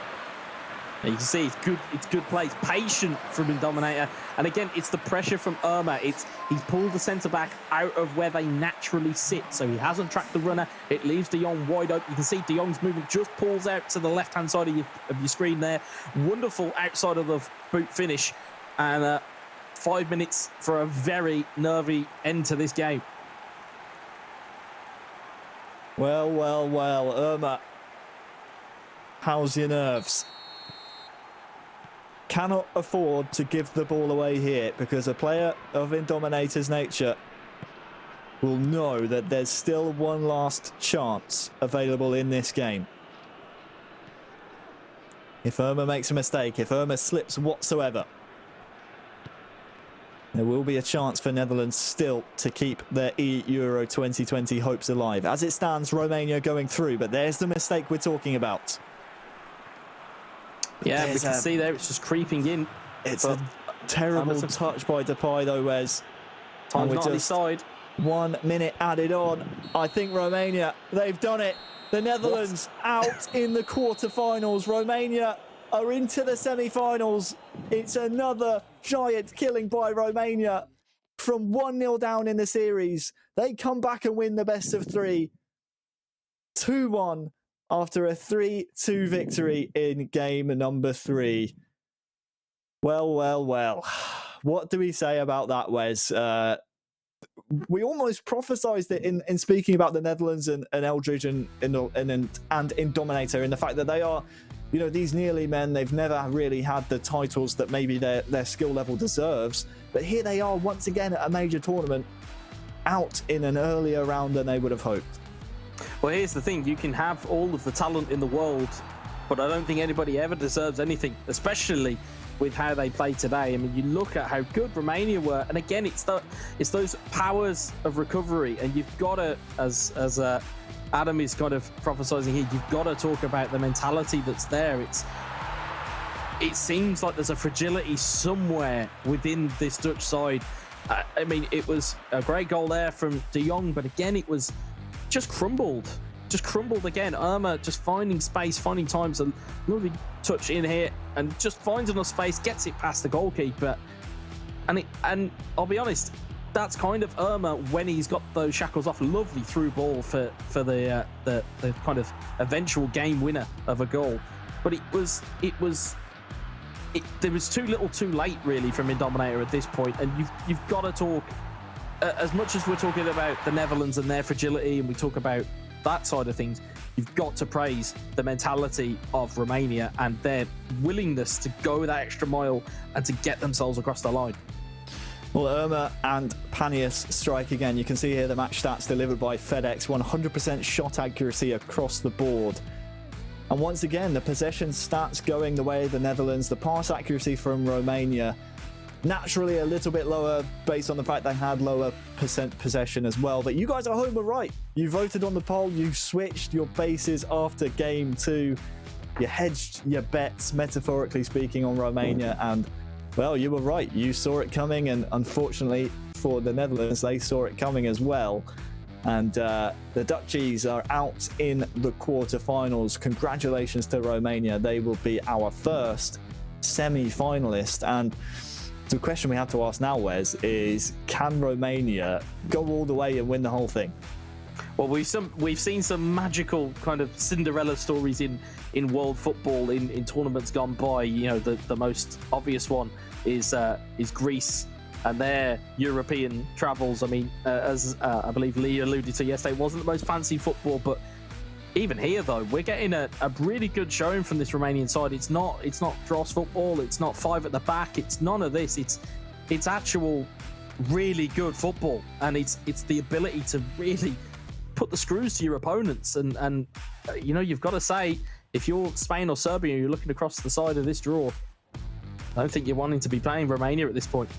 And you can see it's good play. It's patient from Indominator. And again, it's the pressure from Irma. He's pulled the centre-back out of where they naturally sit. So he hasn't tracked the runner. It leaves De Jong wide open. You can see De Jong's movement just pulls out to the left-hand side of your screen there. Wonderful outside of the boot finish. And 5 minutes for a very nervy end to this game. Well, Irma, how's your nerves? Cannot afford to give the ball away here, because a player of Indominator's nature will know that there's still one last chance available in this game. If Irma makes a mistake, if Irma slips whatsoever, there will be a chance for Netherlands still to keep their eEURO 2020 hopes alive. As it stands, Romania going through, but there's the mistake we're talking about. Yeah, we can see there it's just creeping in. It's a terrible touch by Depay though, Wes. Time's not on his side. 1 minute added on. I think Romania, they've done it. The Netherlands out in the quarterfinals. Romania are into the semi-finals. It's another giant killing by Romania. From 1-0 down in the series, they come back and win the best of three. 2-1 after a 3-2 victory in game number 3. Well. What do we say about that, Wes? We almost prophesized it in speaking about the Netherlands and Eldridge and Indominator, in the fact that they are, you know, these nearly men. They've never really had the titles that maybe their skill level deserves. But here they are once again at a major tournament, out in an earlier round than they would have hoped. Well, here's the thing. You can have all of the talent in the world, but I don't think anybody ever deserves anything, especially with how they play today. I mean, you look at how good Romania were, and again, it's those powers of recovery, and you've got to, as Adam is kind of prophesizing here, you've got to talk about the mentality that's there. It seems like there's a fragility somewhere within this Dutch side. I mean, it was a great goal there from De Jong, but again, it was just crumbled again. Irma just finding space, finding times, a lovely touch in here, and just finds enough space, gets it past the goalkeeper. And I'll be honest, that's kind of Irma when he's got those shackles off. Lovely through ball for the kind of eventual game winner of a goal. But there was too little too late really from Indominator at this point, and you've got to talk, as much as we're talking about the Netherlands and their fragility, and we talk about that side of things, you've got to praise the mentality of Romania and their willingness to go that extra mile and to get themselves across the line. Well, Irma and Panius strike again. You can see here the match stats delivered by FedEx. 100% shot accuracy across the board. And once again, the possession stats going the way of the Netherlands. The pass accuracy from Romania, naturally a little bit lower based on the fact they had lower percent possession as well. But you guys at home were right. You voted on the poll. You switched your bases after game 2. You hedged your bets, metaphorically speaking, on Romania. And, well, you were right. You saw it coming. And unfortunately for the Netherlands, they saw it coming as well. And the Dutchies are out in the quarterfinals. Congratulations to Romania. They will be our first semi-finalist. And the question we have to ask now, Wes, is can Romania go all the way and win the whole thing? Well, we've seen some magical kind of Cinderella stories in world football in tournaments gone by. You know, the most obvious one is Greece and their European travels. I mean, as I believe Lee alluded to yesterday, it wasn't the most fancy football, but even here, though, we're getting a really good showing from this Romanian side. It's not dross football. It's not 5 at the back. It's none of this. It's actual really good football, and it's the ability to really put the screws to your opponents. And you know, you've got to say, if you're Spain or Serbia and you're looking across the side of this draw, I don't think you're wanting to be playing Romania at this point.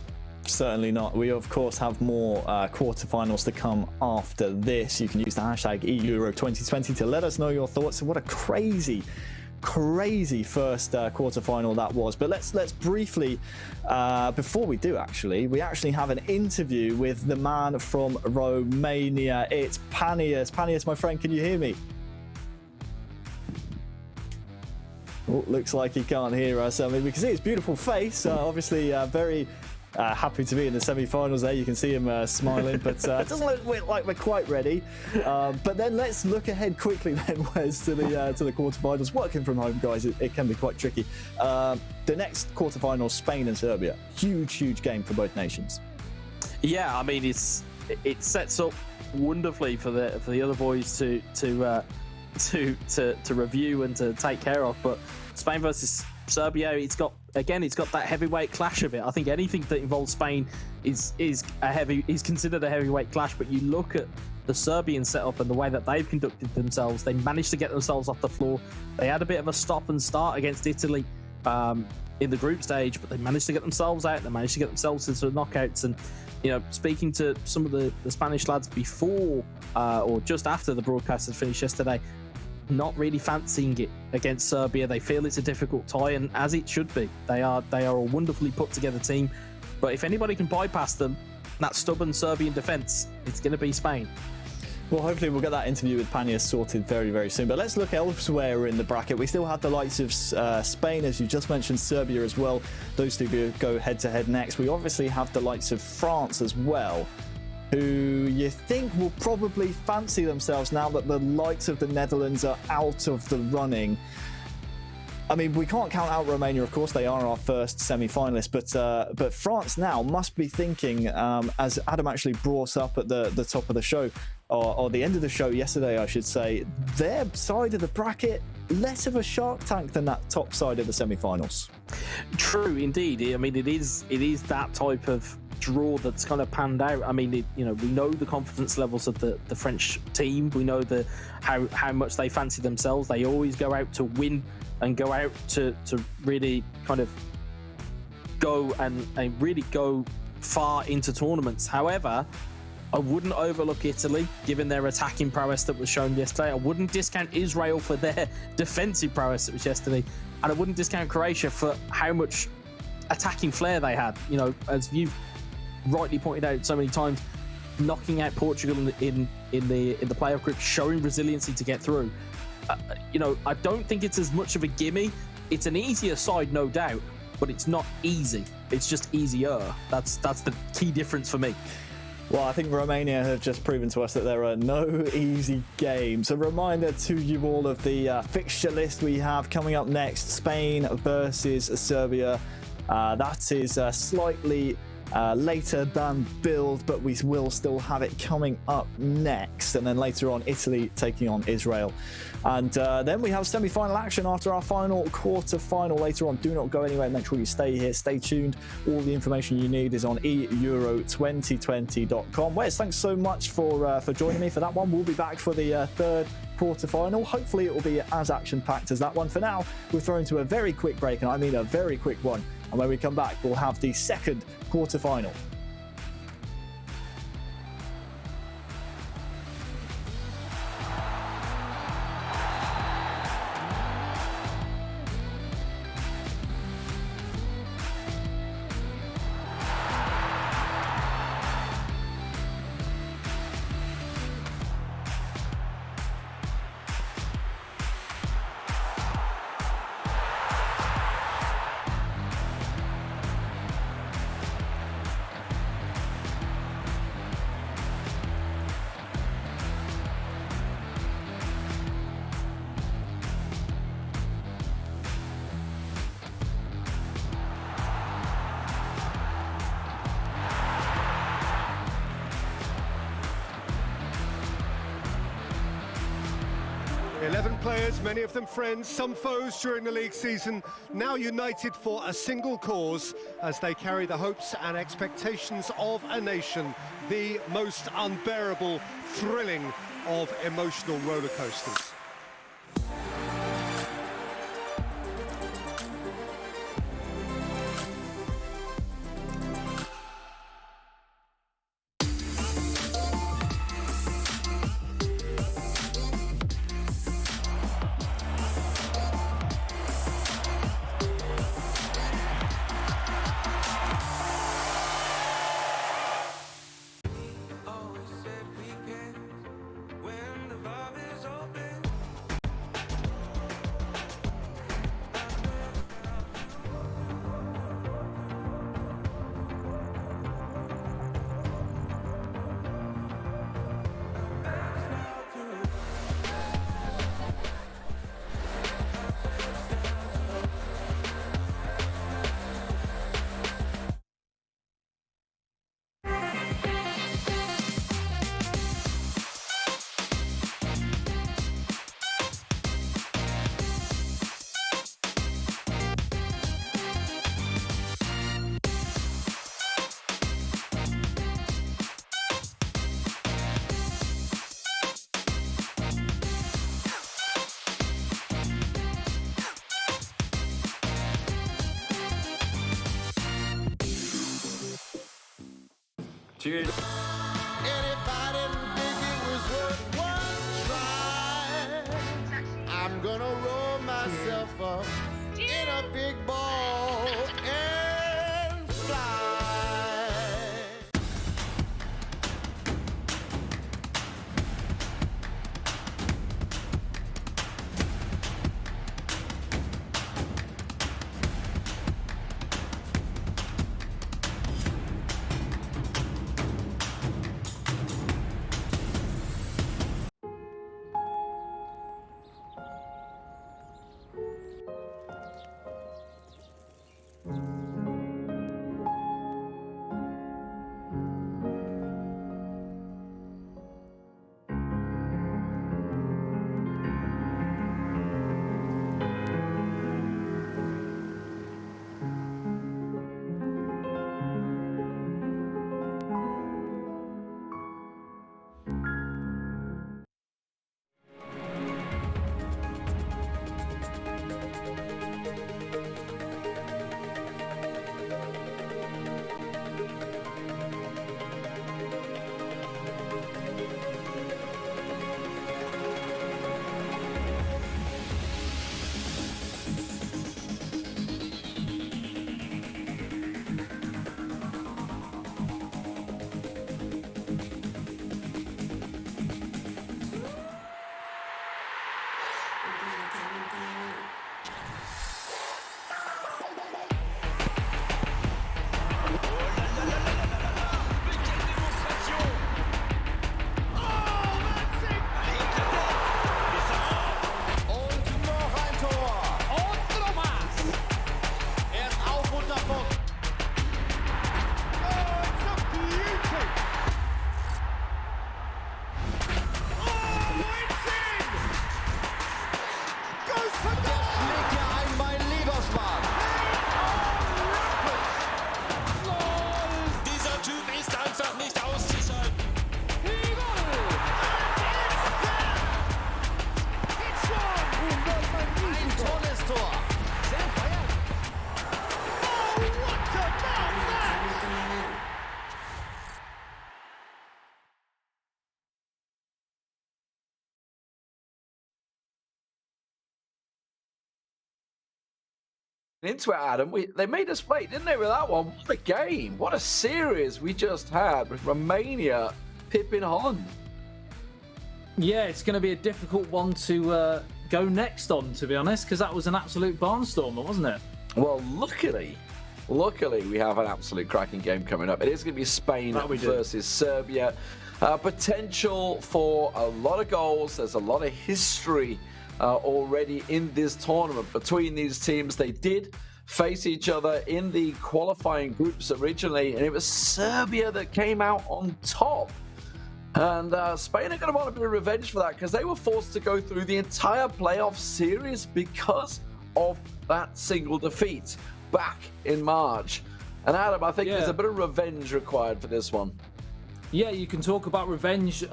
Certainly not. We, of course, have more quarterfinals to come after this. You can use the hashtag eEURO 2020 to let us know your thoughts. What a crazy first quarterfinal that was. But let's briefly, before we do actually, we actually have an interview with the man from Romania. It's Panius. Panius, my friend, can you hear me? Oh, looks like he can't hear us. I mean, we can see his beautiful face. Obviously, very happy to be in the semi-finals there. You can see him smiling, but it doesn't look like we're quite ready. But then let's look ahead quickly then, Wes, to the quarterfinals. Working from home, guys, it can be quite tricky. The next quarterfinals, Spain and Serbia. Huge game for both nations. Yeah, I mean, it sets up wonderfully for the other boys to review and to take care of. But Spain versus Serbia, it's got that heavyweight clash of it. I think anything that involves Spain is considered a heavyweight clash. But you look at the Serbian setup and the way that they've conducted themselves, they managed to get themselves off the floor. They had a bit of a stop and start against Italy in the group stage, but they managed to get themselves out. They managed to get themselves into the knockouts. And speaking to some of the Spanish lads before or just after the broadcast had finished yesterday, not really fancying it against Serbia. They feel it's a difficult tie, and as it should be. They are a wonderfully put together team, but if anybody can bypass them, that stubborn Serbian defence, it's going to be Spain. Well, hopefully we'll get that interview with Pania sorted very soon. But let's look elsewhere in the bracket. We still have the likes of Spain, as you just mentioned, Serbia as well. Those two go head-to-head next. We obviously have the likes of France as well, who you think will probably fancy themselves now that the likes of the Netherlands are out of the running. I mean, we can't count out Romania, of course. They are our first semi-finalist, but France now must be thinking, as Adam actually brought up at the top of the show, or the end of the show yesterday, I should say, their side of the bracket, less of a shark tank than that top side of the semi-finals. True, indeed. I mean, it is that type of draw that's kind of panned out. I mean, we know the confidence levels of the French team. We know how much they fancy themselves. They always go out to win and go out to really kind of go and really go far into tournaments. However, I wouldn't overlook Italy, given their attacking prowess that was shown yesterday. I wouldn't discount Israel for their defensive prowess that was yesterday. And I wouldn't discount Croatia for how much attacking flair they had. As you've rightly pointed out so many times, knocking out Portugal in the playoff group, showing resiliency to get through. I don't think it's as much of a gimme. It's an easier side, no doubt, but it's not easy. It's just easier. That's the key difference for me. Well, I think Romania have just proven to us that there are no easy games. A reminder to you all of the fixture list we have coming up next. Spain versus Serbia. That is slightly later than billed, but we will still have it coming up next. And then later on, Italy taking on Israel. And then we have semi-final action after our final quarter-final later on. Do not go anywhere. Make sure you stay here. Stay tuned. All the information you need is on eEURO2020.com. Wes, thanks so much for joining me for that one. We'll be back for the third quarter-final. Hopefully it will be as action-packed as that one. For now, we're thrown to a very quick break, and I mean a very quick one. And when we come back, we'll have the second quarter-final. Players, many of them friends, some foes during the league season, now united for a single cause as they carry the hopes and expectations of a nation, the most unbearable, thrilling of emotional roller coasters. Cheers. And if I didn't think it was worth one try, I'm gonna roll myself up in a big ball and fly. Into it, Adam. They made us wait, didn't they, with that one? What a game. What a series we just had with Romania pipping Holland. Yeah, it's going to be a difficult one to go next on, to be honest, because that was an absolute barnstormer, wasn't it? Well, luckily, we have an absolute cracking game coming up. It is going to be Spain versus Serbia. Potential for a lot of goals. There's a lot of history already in this tournament between these teams. They did face each other in the qualifying groups originally, and it was Serbia that came out on top. And Spain are going to want a bit of revenge for that, because they were forced to go through the entire playoff series because of that single defeat back in March. And Adam, I think there's a bit of revenge required for this one. Yeah, you can talk about revenge.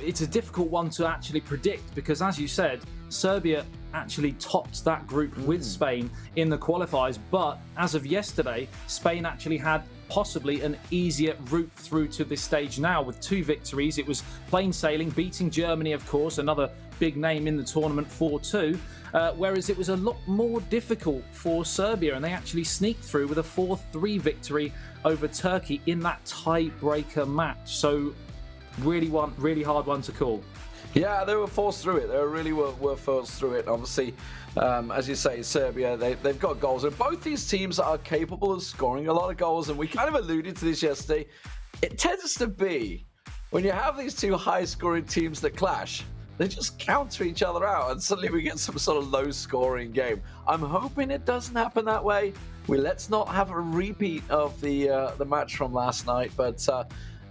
It's a difficult one to actually predict because, as you said, Serbia actually topped that group with Spain in the qualifiers. But as of yesterday, Spain actually had possibly an easier route through to this stage now with 2 victories. It was plain sailing, beating Germany, of course, another big name in the tournament, 4-2. Whereas it was a lot more difficult for Serbia, and they actually sneaked through with a 4-3 victory over Turkey in that tie-breaker match. So really hard one to call. Yeah, they were forced through it. They really were forced through it. Obviously, as you say, Serbia, they've got goals. And both these teams are capable of scoring a lot of goals. And we kind of alluded to this yesterday. It tends to be, when you have these two high-scoring teams that clash, they just counter each other out. And suddenly we get some sort of low-scoring game. I'm hoping it doesn't happen that way. Let's not have a repeat of the match from last night. But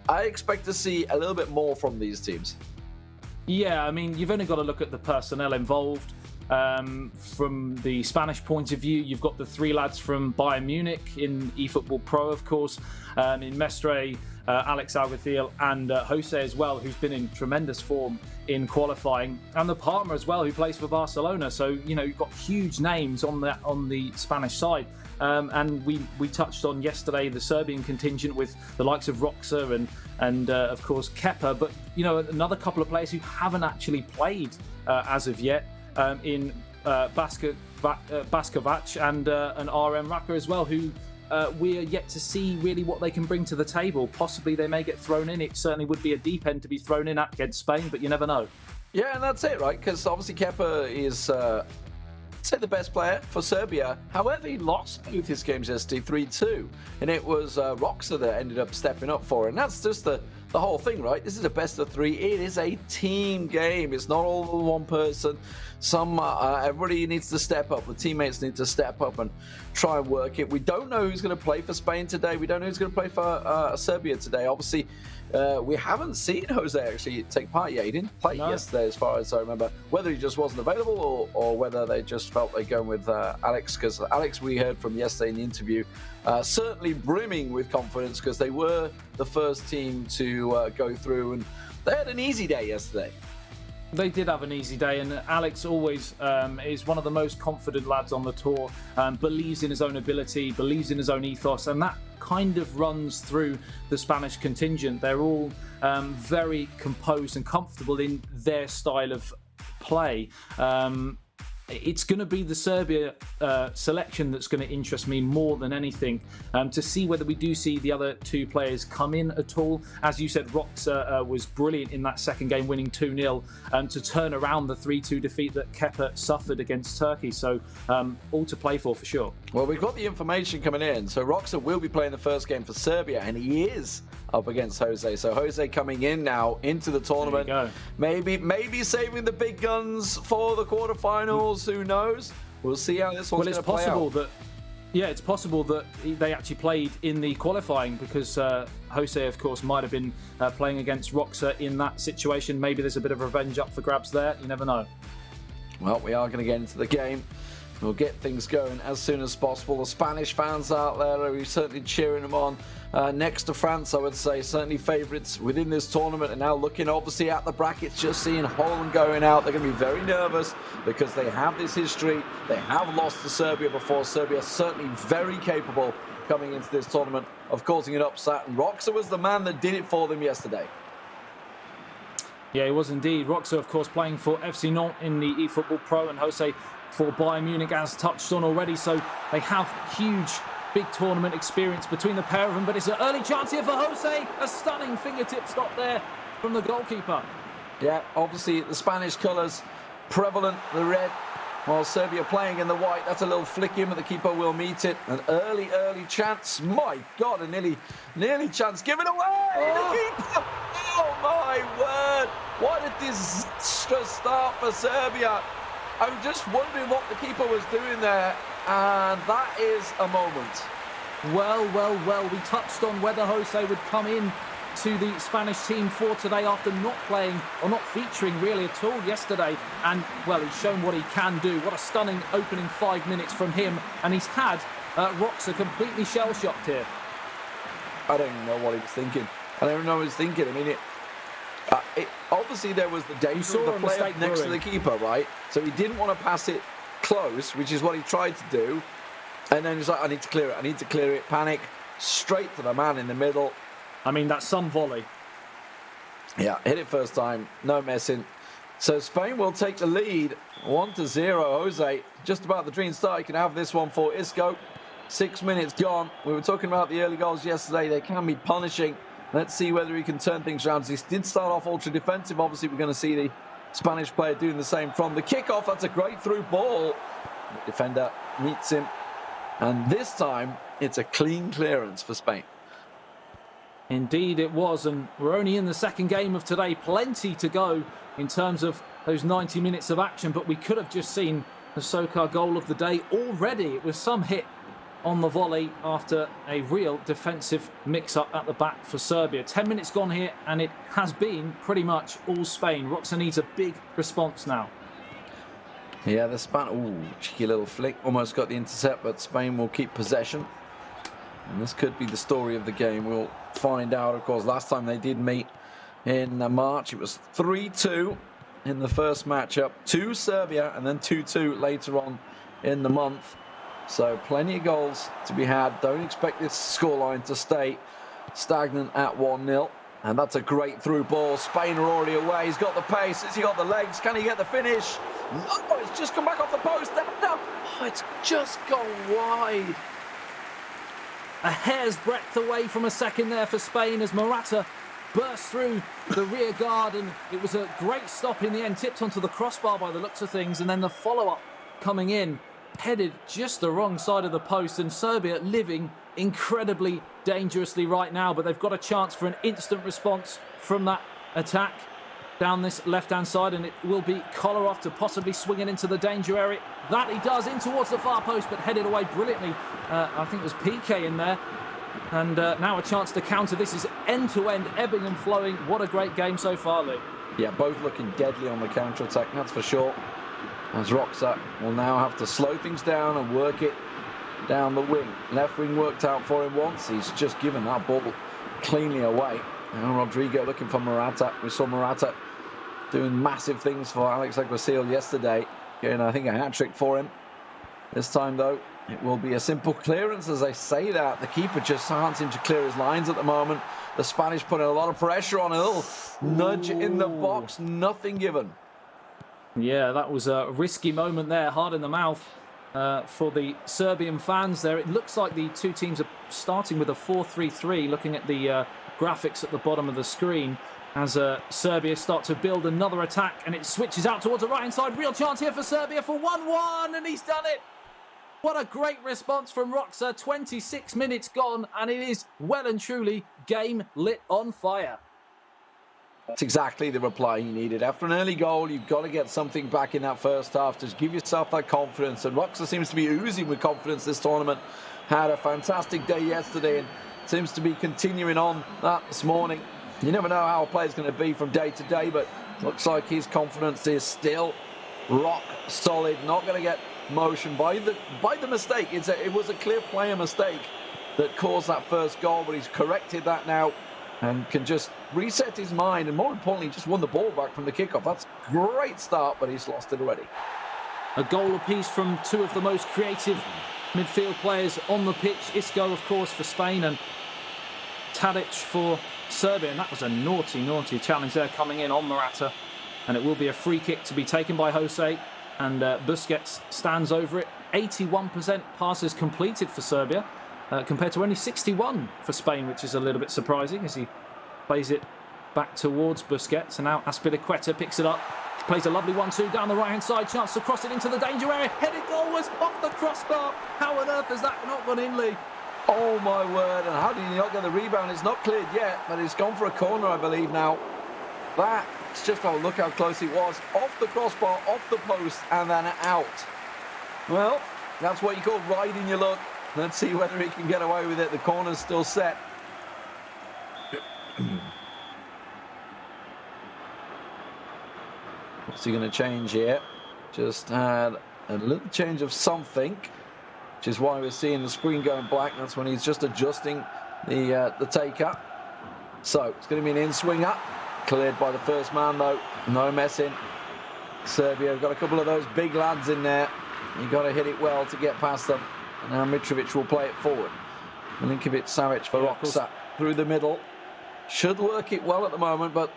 I expect to see a little bit more from these teams. Yeah, I mean, you've only got to look at the personnel involved. From the Spanish point of view, you've got the 3 lads from Bayern Munich in eFootball Pro, of course, in Mestre, Alex Alguacil, and Jose as well, who's been in tremendous form in qualifying, and the Palmer as well, who plays for Barcelona. So, you know, you've got huge names on the Spanish side. And we touched on yesterday the Serbian contingent with the likes of Roxa and of course Kepa, but another couple of players who haven't actually played as of yet in Baskovac and RM Raka as well, who we are yet to see really what they can bring to the table. Possibly they may get thrown in. It certainly would be a deep end to be thrown in at against Spain, but you never know. Yeah, and that's it, right? Because obviously Kepa is, say, the best player for Serbia. However, he lost both his games yesterday 3-2, and it was Roxa that ended up stepping up for it. And that's just the whole thing, right? This is a best of three. It is a team game. It's not all one person. Everybody needs to step up. The teammates need to step up and try and work it. We don't know who's going to play for Spain today. We don't know who's going to play for Serbia today. Obviously, we haven't seen Jose actually take part yet. He didn't play yesterday, as far as I remember. Whether he just wasn't available or whether they just felt they'd go with Alex, because Alex, we heard from yesterday in the interview, certainly brimming with confidence because they were the first team to go through, and they had an easy day yesterday. They did have an easy day, and Alex always is one of the most confident lads on the tour, believes in his own ability, believes in his own ethos, and that kind of runs through the Spanish contingent. They're all very composed and comfortable in their style of play. It's going to be the Serbia selection that's going to interest me more than anything, to see whether we do see the other two players come in at all. As you said, Roxa was brilliant in that second game, winning 2-0, to turn around the 3-2 defeat that Kepa suffered against Turkey. So all to play for sure. Well, we've got the information coming in. So Roxa will be playing the first game for Serbia, and he is up against Jose. So Jose coming in now into the tournament. Maybe saving the big guns for the quarterfinals. Who knows? We'll see how this one's going to play out. It's possible that they actually played in the qualifying, because Jose, of course, might have been playing against Roxa in that situation. Maybe there's a bit of revenge up for grabs there. You never know. Well, we are going to get into the game. We'll get things going as soon as possible. The Spanish fans out there are certainly cheering them on. Next to France, I would say, certainly favourites within this tournament. And now looking obviously at the brackets, just seeing Holland going out. They're going to be very nervous because they have this history. They have lost to Serbia before. Serbia certainly very capable coming into this tournament of causing an upset. And Roxa was the man that did it for them yesterday. Yeah, he was indeed. Roxa, of course, playing for FC Nantes in the eFootball Pro, and Jose for Bayern Munich, as touched on already. So they have huge, big tournament experience between the pair of them. But it's an early chance here for Jose. A stunning fingertip stop there from the goalkeeper. Yeah, obviously the Spanish colours prevalent, the red, while Serbia playing in the white. That's a little flick in, but the keeper will meet it. An early chance. My God, a nearly chance given away. The keeper. Oh my word! What a disastrous start for Serbia. I'm just wondering what the keeper was doing there, and that is a moment. Well, we touched on whether Jose would come in to the Spanish team for today after not playing or not featuring really at all yesterday, and well, he's shown what he can do. What a stunning opening 5 minutes from him, and he's had Roxa completely shell-shocked here. I don't even know what he was thinking. I mean, obviously there was the danger of the player next to the keeper, right? So he didn't want to pass it close, which is what he tried to do. And then he's like, I need to clear it. Panic, straight to the man in the middle. I mean, that's some volley. Yeah, hit it first time, no messing. So Spain will take the lead, 1-0. Jose, just about the dream start. You can have this one for Isco. 6 minutes gone. We were talking about the early goals yesterday. They can be punishing. Let's see whether he can turn things around. He did start off ultra defensive. Obviously, we're going to see the Spanish player doing the same from the kickoff. That's a great through ball. The defender meets him. And this time, it's a clean clearance for Spain. Indeed it was, and we're only in the second game of today. Plenty to go in terms of those 90 minutes of action, but we could have just seen the Sokar goal of the day already. It was some hit on the volley after a real defensive mix-up at the back for Serbia. 10 minutes gone here, and it has been pretty much all Spain. Roxa needs a big response now. Yeah, the cheeky little flick. Almost got the intercept, but Spain will keep possession. And this could be the story of the game. We'll find out, of course. Last time they did meet in March, it was 3-2 in the first matchup to Serbia, and then 2-2 later on in the month. So plenty of goals to be had. Don't expect this scoreline to stay stagnant at 1-0. And that's a great through ball. Spain are already away. He's got the pace. Has he got the legs? Can he get the finish? No, it's just come back off the post. No. Oh, it's just gone wide. A hair's breadth away from a second there for Spain as Morata burst through the rear guard, and it was a great stop in the end, tipped onto the crossbar by the looks of things, and then the follow-up coming in, headed just the wrong side of the post, and Serbia living incredibly dangerously right now, but they've got a chance for an instant response from that attack down this left-hand side, and it will be Kolarov to possibly swing it into the danger area. That he does, in towards the far post, but headed away brilliantly. I think there's PK in there. And now a chance to counter. This is end-to-end, ebbing and flowing. What a great game so far, Lee. Yeah, both looking deadly on the counter-attack, that's for sure. As Roxa will now have to slow things down and work it down the wing. Left wing worked out for him once. He's just given that ball cleanly away. Now Rodrigo looking for Morata. We saw Morata doing massive things for Alex Aguasil yesterday. Getting, I think, a hat-trick for him. This time, though, it will be a simple clearance. As I say that, the keeper just can't seem to clear his lines at the moment. The Spanish putting a lot of pressure on. A little nudge in the box, nothing given. Yeah, that was a risky moment there, hard in the mouth for the Serbian fans there. It looks like the two teams are starting with a 4-3-3, looking at the graphics at the bottom of the screen, as Serbia start to build another attack, and it switches out towards the right-hand side. Real chance here for Serbia for 1-1, and he's done it. What a great response from Roxa. 26 minutes gone, and it is well and truly game lit on fire. That's exactly the reply you needed. After an early goal, you've got to get something back in that first half. Just give yourself that confidence. And Roxa seems to be oozing with confidence this tournament. Had a fantastic day yesterday and seems to be continuing on that this morning. You never know how a player's going to be from day to day, but looks like his confidence is still rock solid. Not going to get motion by the mistake. It was a clear player mistake that caused that first goal, but he's corrected that now and can just reset his mind, and more importantly, just won the ball back from the kickoff. That's a great start, but he's lost it already. A goal apiece from two of the most creative midfield players on the pitch. Isco, of course, for Spain, and Tadic for Serbia, and that was a naughty challenge there coming in on Morata, and it will be a free kick to be taken by Jose, and Busquets stands over it. 81% passes completed for Serbia, compared to only 61 for Spain, which is a little bit surprising as he plays it back towards Busquets, and now Azpilicueta picks it up, plays a lovely 1-2 down the right hand side, chance to cross it into the danger area. Headed goal was off the crossbar. How on earth has that not gone in, Lee? Oh my word, and how did he not get the rebound? It's not cleared yet, but it's gone for a corner, I believe now. That's just, oh, look how close it was. Off the crossbar, off the post, and then out. Well, that's what you call riding your luck. Let's see whether he can get away with it. The corner's still set. What's he going to change here? Just had a little change of something, which is why we're seeing the screen going black. That's when he's just adjusting the take-up. So it's going to be an in-swinger. Cleared by the first man, though. No messing. Serbia have got a couple of those big lads in there. You've got to hit it well to get past them. And now Mitrovic will play it forward. Milinkovic-Savic for Roxa through the middle. Should work it well at the moment, but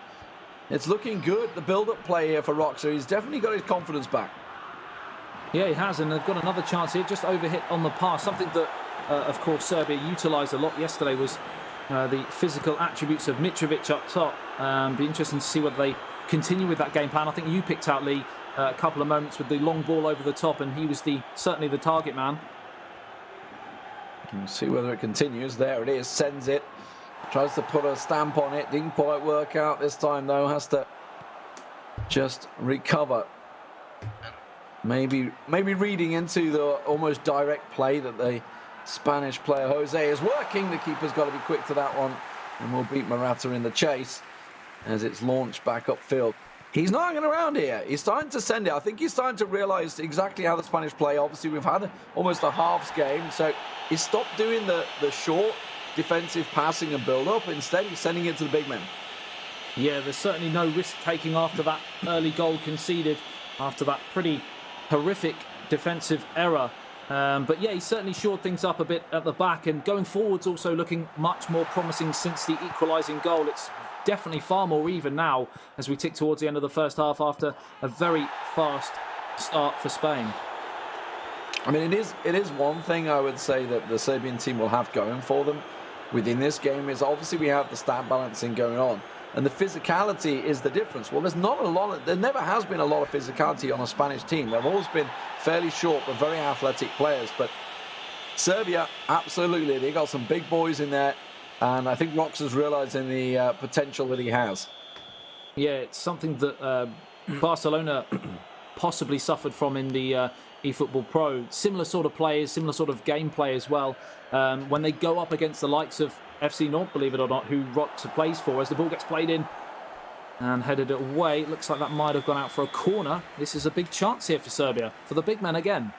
it's looking good. The build-up play here for Roxa. He's definitely got his confidence back. Yeah, he has, and they've got another chance here. Just overhit on the pass. Something that, of course, Serbia utilised a lot yesterday was the physical attributes of Mitrovic up top. Be interesting to see whether they continue with that game plan. I think you picked out, Lee, a couple of moments with the long ball over the top, and he was certainly the target man. We'll see whether it continues. There it is, sends it. Tries to put a stamp on it. Didn't quite work out this time, though. Has to just recover. Maybe reading into the almost direct play that the Spanish player Jose is working. The keeper's got to be quick to that one, and we'll beat Morata in the chase as it's launched back upfield. He's not hanging around here. He's starting to send it. I think he's starting to realise exactly how the Spanish play. Obviously, we've had almost a halves game, so he's stopped doing the short defensive passing and build-up. Instead, he's sending it to the big men. Yeah, there's certainly no risk-taking after that early goal conceded, after that pretty horrific defensive error But yeah, he certainly shored things up a bit at the back, and going forwards also looking much more promising since the equalising goal. It's definitely far more even now as we tick towards the end of the first half after a very fast start for Spain. I mean, it is one thing I would say that the Serbian team will have going for them within this game is obviously we have the stat balancing going on, and the physicality is the difference. Well, there never has been a lot of physicality on a Spanish team. They've always been fairly short but very athletic players. But Serbia, absolutely, they got some big boys in there, and I think Roxa's realising the potential that he has. Yeah, it's something that Barcelona possibly suffered from in the eFootball Pro. Similar sort of players, similar sort of gameplay as well. When they go up against the likes of FC North, believe it or not, who Roxa plays for, as the ball gets played in and headed away. It looks like that might have gone out for a corner. This is a big chance here for Serbia, for the big men again.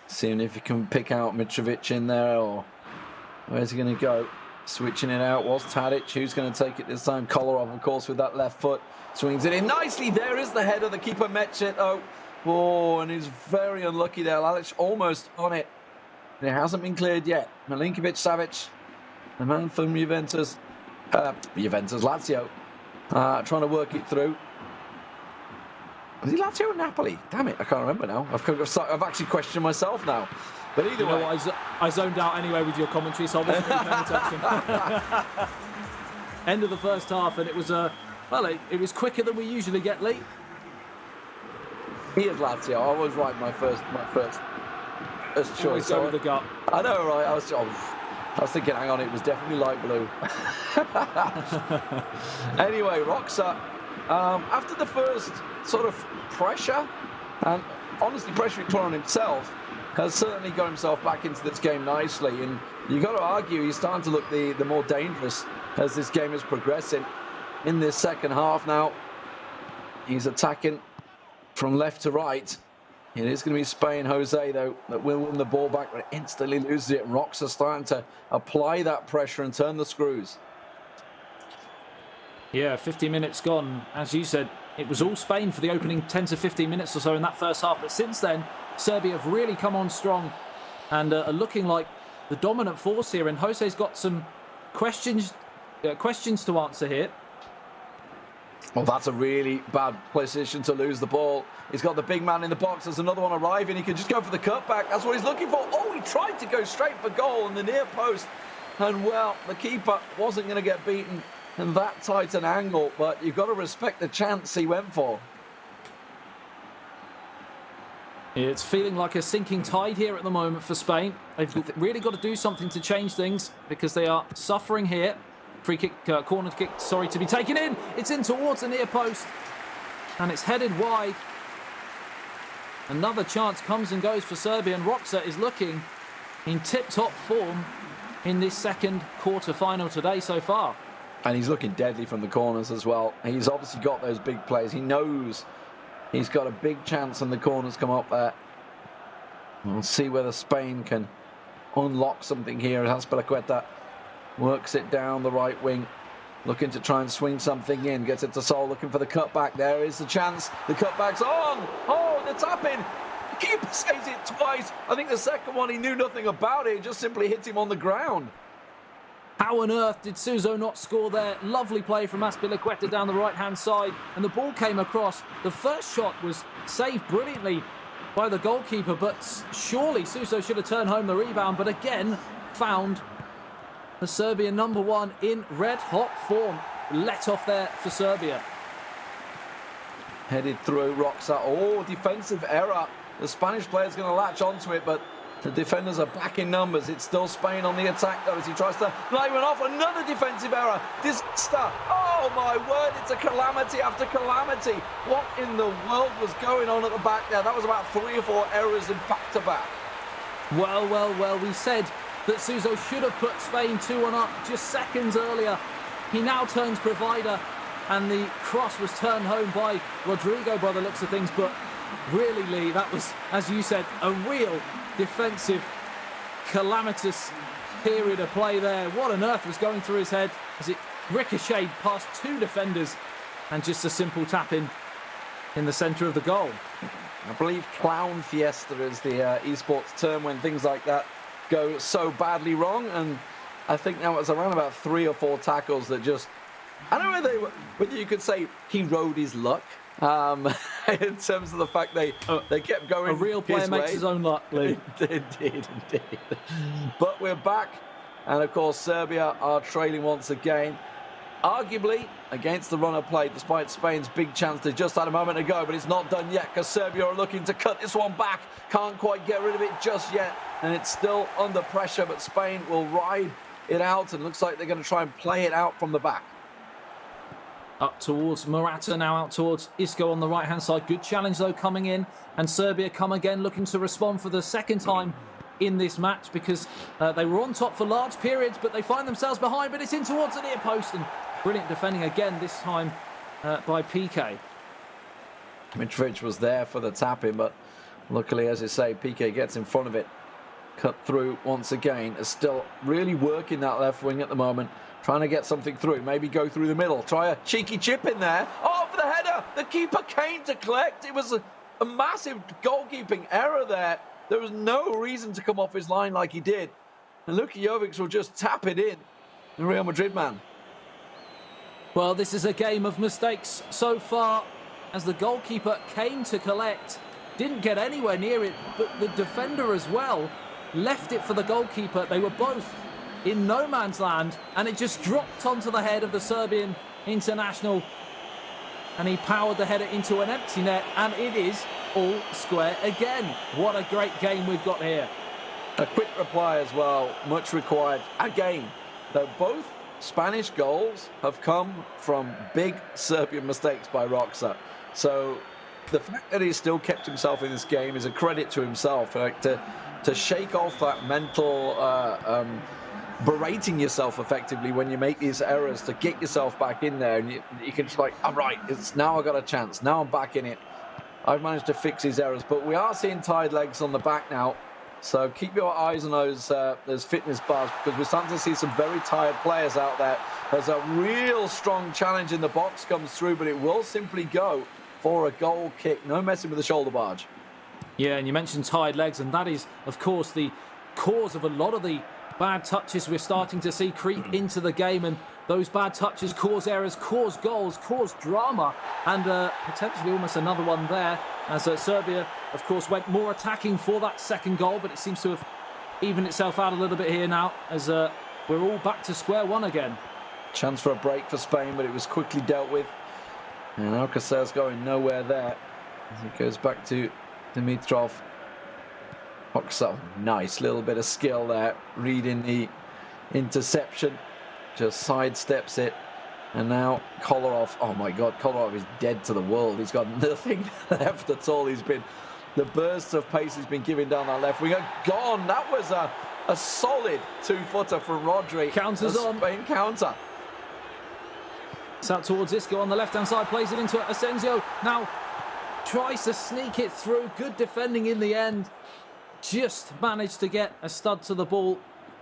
Seeing if he can pick out Mitrovic in there, or where's he going to go? Switching it out was Tadic. Who's going to take it this time? Kolarov, of course, with that left foot. Swings it in nicely. There is the header. The keeper met it. Oh, and he's very unlucky there. Lalic almost on it. And it hasn't been cleared yet. Milinkovic-Savic, the man from Lazio, trying to work it through. Was he Lazio or Napoli? Damn it, I can't remember now. I've actually questioned myself now. But either way. I zoned out anyway with your commentary, so I wasn't really paying attention. End of the first half, and it was it was quicker than we usually get, Lee. He is Lazio. I was right. My first choice. Go with the gut. I know, right? I was thinking, hang on, it was definitely light blue. Anyway, Roxa, after the first sort of pressure, and honestly, pressure he put on himself, has certainly got himself back into this game nicely. And you've got to argue he's starting to look the more dangerous as this game is progressing. In this second half now, he's attacking from left to right. It is going to be Spain, Jose, though, that will win the ball back, but instantly loses it. And Roxa starting to apply that pressure and turn the screws. Yeah, 50 minutes gone. As you said, it was all Spain for the opening 10 to 15 minutes or so in that first half. But since then, Serbia have really come on strong and are looking like the dominant force here. And Jose's got some questions to answer here. Well, that's a really bad position to lose the ball. He's got the big man in the box. There's another one arriving. He can just go for the cutback. That's what he's looking for. Oh, he tried to go straight for goal in the near post. And, well, the keeper wasn't going to get beaten in that tight an angle. But you've got to respect the chance he went for. It's feeling like a sinking tide here at the moment for Spain. They've really got to do something to change things because they are suffering here. Free kick, corner kick, sorry, to be taken in. It's in towards the near post. And it's headed wide. Another chance comes and goes for Serbia. And Roxa is looking in tip-top form in this second quarter-final today so far. And he's looking deadly from the corners as well. He's obviously got those big plays. He knows he's got a big chance when the corners come up there. We'll see whether Spain can unlock something here. Azpilicueta works it down the right wing, looking to try and swing something in. Gets it to Sol, looking for the cutback. There is the chance. The cutback's on. Oh, the tap in. The keeper saves it twice. I think the second one, he knew nothing about it. It just simply hit him on the ground. How on earth did Suso not score there? Lovely play from Azpilicueta down the right-hand side. And the ball came across. The first shot was saved brilliantly by the goalkeeper, but surely Suso should have turned home the rebound. But again, found the Serbian number one in red-hot form. Let off there for Serbia. Headed through Roxa. Oh, defensive error. The Spanish player's going to latch onto it, but the defenders are back in numbers. It's still Spain on the attack, though, as he tries to lay one off. Another defensive error. Disaster. Oh, my word. It's a calamity after calamity. What in the world was going on at the back there? That was about 3 or 4 errors in back-to-back. Well, we said that Suso should have put Spain 2-1 up just seconds earlier. He now turns provider, and the cross was turned home by Rodrigo by the looks of things. But really, Lee, that was, as you said, a real defensive calamitous period of play there. What on earth was going through his head as it ricocheted past 2 defenders and just a simple tap in the centre of the goal. I believe clown fiesta is the esports term when things like that go so badly wrong. And I think that was around about 3 or 4 tackles that just, I don't know whether you could say he rode his luck. In terms of the fact they kept going. A real player makes his own luck, Lee. Indeed. But we're back, and of course Serbia are trailing once again, arguably against the run of play, despite Spain's big chance they just had a moment ago. But it's not done yet, because Serbia are looking to cut this one back. Can't quite get rid of it just yet, and it's still under pressure. But Spain will ride it out, and looks like they're going to try and play it out from the back. Up towards Morata, now out towards Isco on the right-hand side. Good challenge, though, coming in. And Serbia come again, looking to respond for the second time in this match, because they were on top for large periods, but they find themselves behind. But it's in towards the near post, and brilliant defending again, this time by Piqué. Mitrovic was there for the tap-in, but luckily, as I say, Piqué gets in front of it. Cut through once again. Is still really working that left wing at the moment. Trying to get something through, maybe go through the middle. Try a cheeky chip in there. Oh, for the header! The keeper came to collect. It was a massive goalkeeping error there. There was no reason to come off his line like he did. And Luka Jovic will just tap it in. The Real Madrid man. Well, this is a game of mistakes so far, as the goalkeeper came to collect. Didn't get anywhere near it, but the defender as well left it for the goalkeeper. They were both in no man's land, and it just dropped onto the head of the Serbian international, and he powered the header into an empty net, and it is all square again. What a great game we've got here. A quick reply as well, much required. Again, though both Spanish goals have come from big Serbian mistakes by Roxa. So the fact that he's still kept himself in this game is a credit to himself. Like, to shake off that mental berating yourself effectively when you make these errors, to get yourself back in there, and you can just like, I'm right, it's now I got a chance, now I'm back in it. I've managed to fix these errors, but we are seeing tired legs on the back now, so keep your eyes on those fitness bars, because we're starting to see some very tired players out there. There's a real strong challenge in the box comes through, but it will simply go for a goal kick. No messing with the shoulder barge. Yeah, and you mentioned tired legs, and that is, of course, the cause of a lot of the bad touches we're starting to see creep into the game, and those bad touches cause errors, cause goals, cause drama, and potentially almost another one there, as Serbia, of course, went more attacking for that second goal, but it seems to have evened itself out a little bit here now, as we're all back to square one again. Chance for a break for Spain, but it was quickly dealt with, and Alcacer's going nowhere there as he goes back to Dimitrov. Oxel, nice little bit of skill there, reading the interception, just sidesteps it, and now Kolarov, oh my god, Kolarov is dead to the world. He's got nothing left at all. The bursts of pace he's been giving down that left wing are gone. That was a solid 2-footer from Rodri. Counters on. Spain counter. It's out towards Isco on the left-hand side, plays it into Asensio. Now tries to sneak it through. Good defending in the end. Just managed to get a stud to the ball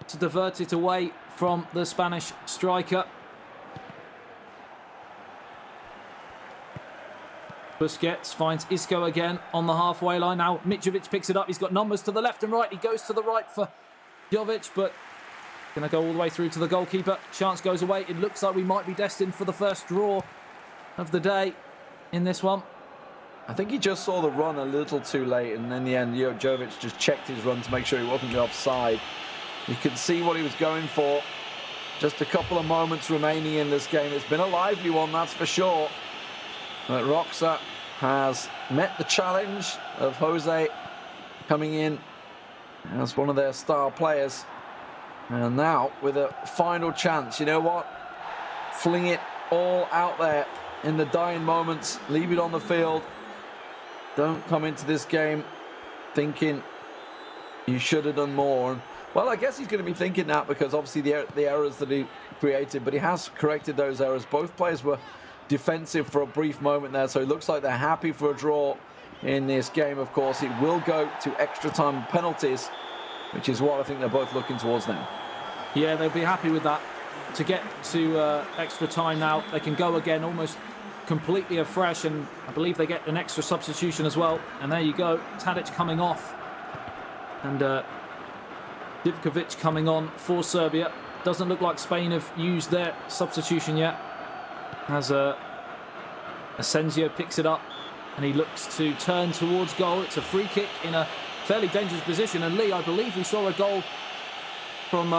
to divert it away from the Spanish striker. Busquets finds Isco again on the halfway line. Now Mitrovic picks it up. He's got numbers to the left and right. He goes to the right for Jovic, but going to go all the way through to the goalkeeper. Chance goes away. It looks like we might be destined for the first draw of the day in this one. I think he just saw the run a little too late, and in the end, Jovic just checked his run to make sure he wasn't offside. You could see what he was going for. Just a couple of moments remaining in this game. It's been a lively one, that's for sure. But Roxa has met the challenge of Jose coming in as one of their star players. And now, with a final chance, you know what? Fling it all out there in the dying moments. Leave it on the field. Don't come into this game thinking you should have done more. Well, I guess he's going to be thinking that, because obviously the errors that he created, but he has corrected those errors. Both players were defensive for a brief moment there, so it looks like they're happy for a draw in this game. Of course, it will go to extra time penalties, which is what I think they're both looking towards now. Yeah, they'll be happy with that. To get to extra time now, they can go again, almost completely afresh, and I believe they get an extra substitution as well. And there you go, Tadic coming off, and Divkovic coming on for Serbia. Doesn't look like Spain have used their substitution yet, as Asensio picks it up and he looks to turn towards goal. It's a free kick in a fairly dangerous position, and Lee, I believe we saw a goal from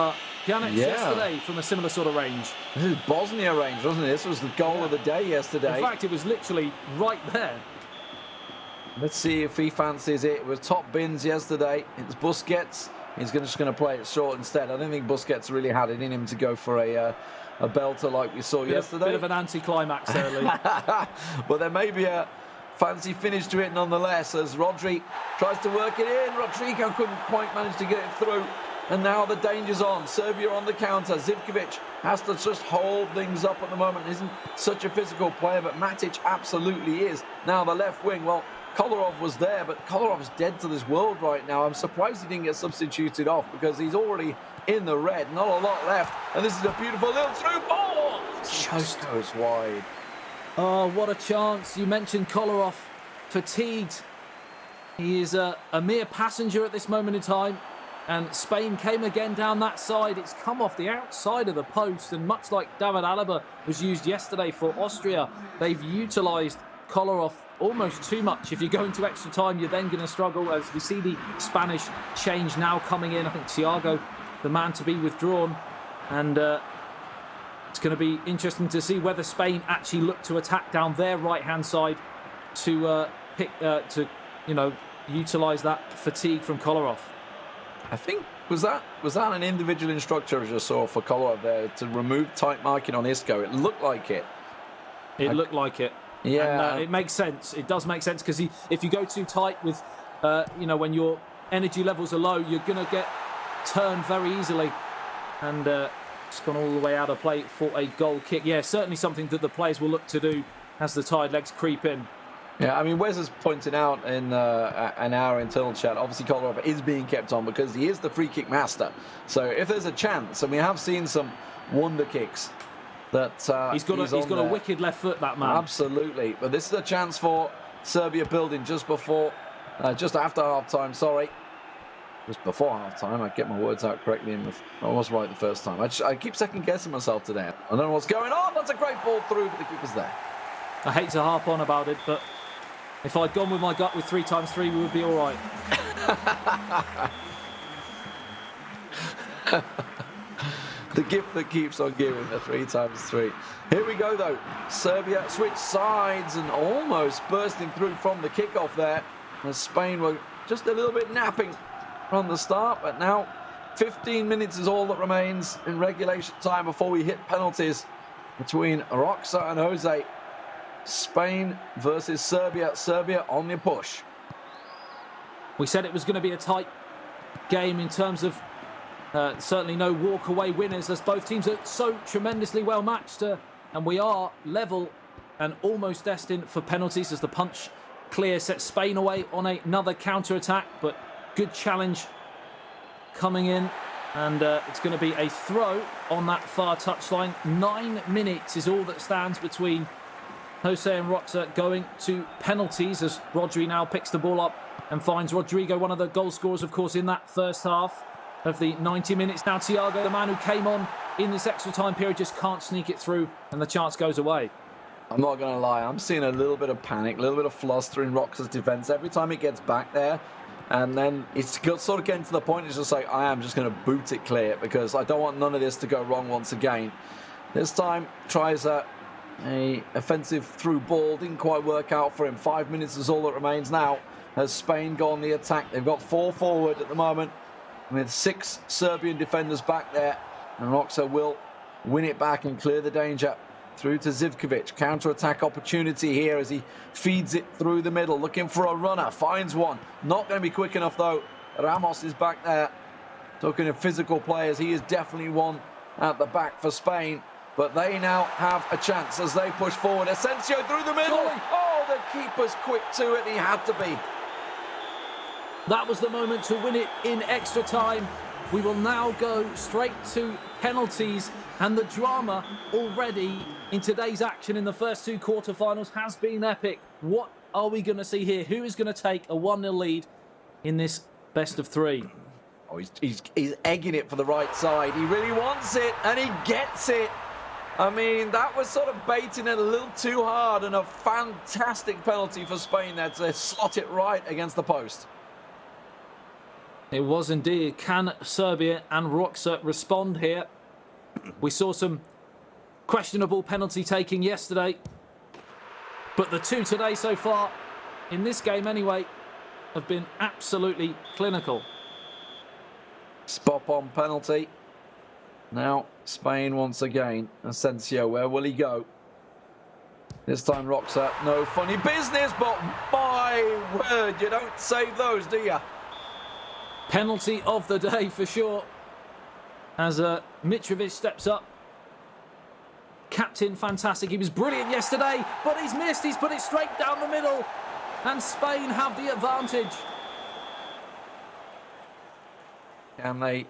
Pjanic yesterday from a similar sort of range. This is Bosnia range, wasn't it? This was the goal of the day yesterday. In fact, it was literally right there. Let's see if he fancies it. It was top bins yesterday. It's Busquets. He's just going to play it short instead. I don't think Busquets really had it in him to go for a belter like we saw yesterday. Bit of an anti-climax there, Lee. But there may be a fancy finish to it nonetheless, as Rodri tries to work it in. Rodrigo couldn't quite manage to get it through. And now the danger's on. Serbia on the counter. Zivkovic has to just hold things up at the moment. Isn't such a physical player, but Matic absolutely is. Now the left wing, well, Kolarov was there, but Kolarov's dead to this world right now. I'm surprised he didn't get substituted off, because he's already in the red. Not a lot left. And this is a beautiful little through ball. Just goes wide. Oh, what a chance. You mentioned Kolarov, fatigued. He is a mere passenger at this moment in time. And Spain came again down that side. It's come off the outside of the post. And much like David Alaba was used yesterday for Austria, they've utilised Kolarov almost too much. If you go into extra time, you're then going to struggle, as we see the Spanish change now coming in. I think Thiago, the man to be withdrawn. And it's going to be interesting to see whether Spain actually look to attack down their right-hand side to utilise that fatigue from Kolarov. I think, was that an individual instructor I just saw for Kolarov there to remove tight marking on Isco? It looked like it. It looked like it. Yeah. And, it makes sense. It does make sense, because if you go too tight with, when your energy levels are low, you're going to get turned very easily. And it's gone all the way out of play for a goal kick. Yeah, certainly something that the players will look to do as the tired legs creep in. Yeah, I mean, Wes has pointed out in our internal chat, obviously Kolarov is being kept on because he is the free kick master. So if there's a chance, and we have seen some wonder kicks, that he's got a wicked left foot, that man. Absolutely. But this is a chance for Serbia building just after half-time, sorry. Just before half-time, I get my words out correctly. I was right the first time. I keep second-guessing myself today. I don't know what's going on. That's a great ball through, but the keeper's there. I hate to harp on about it, but if I'd gone with my gut with 3x3, we would be all right. The gift that keeps on giving, the 3x3. Here we go, though. Serbia switch sides and almost bursting through from the kickoff there, as Spain were just a little bit napping from the start. But now 15 minutes is all that remains in regulation time before we hit penalties between Roxa and Jose. Spain versus Serbia. Serbia on the push. We said it was going to be a tight game in terms of certainly no walk-away winners, as both teams are so tremendously well matched. And we are level and almost destined for penalties, as the punch clear sets Spain away on another counter-attack. But good challenge coming in. And it's going to be a throw on that far touchline. 9 minutes is all that stands between Jose and Roxa going to penalties, as Rodri now picks the ball up and finds Rodrigo, one of the goal scorers, of course, in that first half of the 90 minutes. Now Thiago, the man who came on in this extra time period, just can't sneak it through, and the chance goes away. I'm not going to lie, I'm seeing a little bit of panic, a little bit of fluster in Roxa's defence every time it gets back there. And then it's sort of getting to the point, it's just like, I am just going to boot it clear, because I don't want none of this to go wrong once again. This time, tries a offensive through ball, didn't quite work out for him. 5 minutes is all that remains now as Spain go on the attack. They've got 4 forward at the moment, with 6 Serbian defenders back there, and Roxa will win it back and clear the danger through to Zivkovic. Counter-attack opportunity here as he feeds it through the middle, looking for a runner, finds one. Not going to be quick enough though. Ramos is back there. Talking of physical players, he is definitely one at the back for Spain. But they now have a chance as they push forward. Asensio through the middle. Oh, the keeper's quick to it. He had to be. That was the moment to win it in extra time. We will now go straight to penalties, and the drama already in today's action in the first two quarterfinals has been epic. What are we going to see here? Who is going to take a 1-0 lead in this best of three? Oh, he's egging it for the right side. He really wants it, and he gets it. I mean, that was sort of baiting it a little too hard, and a fantastic penalty for Spain there to slot it right against the post. It was indeed. Can Serbia and Roxa respond here? We saw some questionable penalty taking yesterday, but the two today so far, in this game anyway, have been absolutely clinical. Spot on penalty. Now Spain once again. Asensio, where will he go? This time Roxa, no funny business, but my word, you don't save those, do you? Penalty of the day for sure, as Mitrovic steps up. Captain, fantastic. He was brilliant yesterday, but he's missed. He's put it straight down the middle, and Spain have the advantage. Can they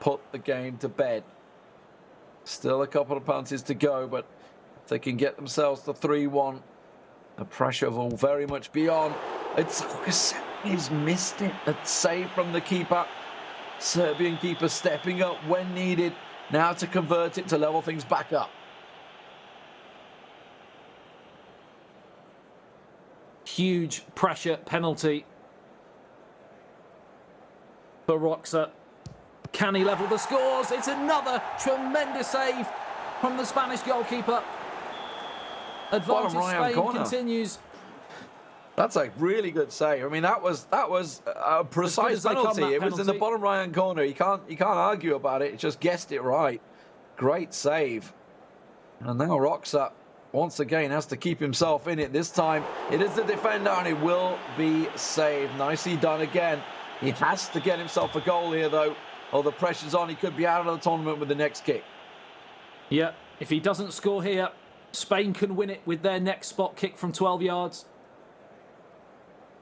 put the game to bed? Still a couple of penalties to go, but if they can get themselves to 3-1, the pressure will very much be on. He's missed it. A save from the keeper. Serbian keeper stepping up when needed. Now to convert it to level things back up. Huge pressure penalty for Roxa. Can he level the scores? It's another tremendous save from the Spanish goalkeeper. Advantage Spain continues. That's a really good save. I mean, that was a precise penalty. It was in the bottom right-hand corner. You can't argue about it. He just guessed it right. Great save. And now Roxa once again has to keep himself in it. This time it is the defender, and it will be saved. Nicely done again. He has to get himself a goal here, though. Oh, the pressure's on. He could be out of the tournament with the next kick. Yeah, if he doesn't score here, Spain can win it with their next spot kick from 12 yards.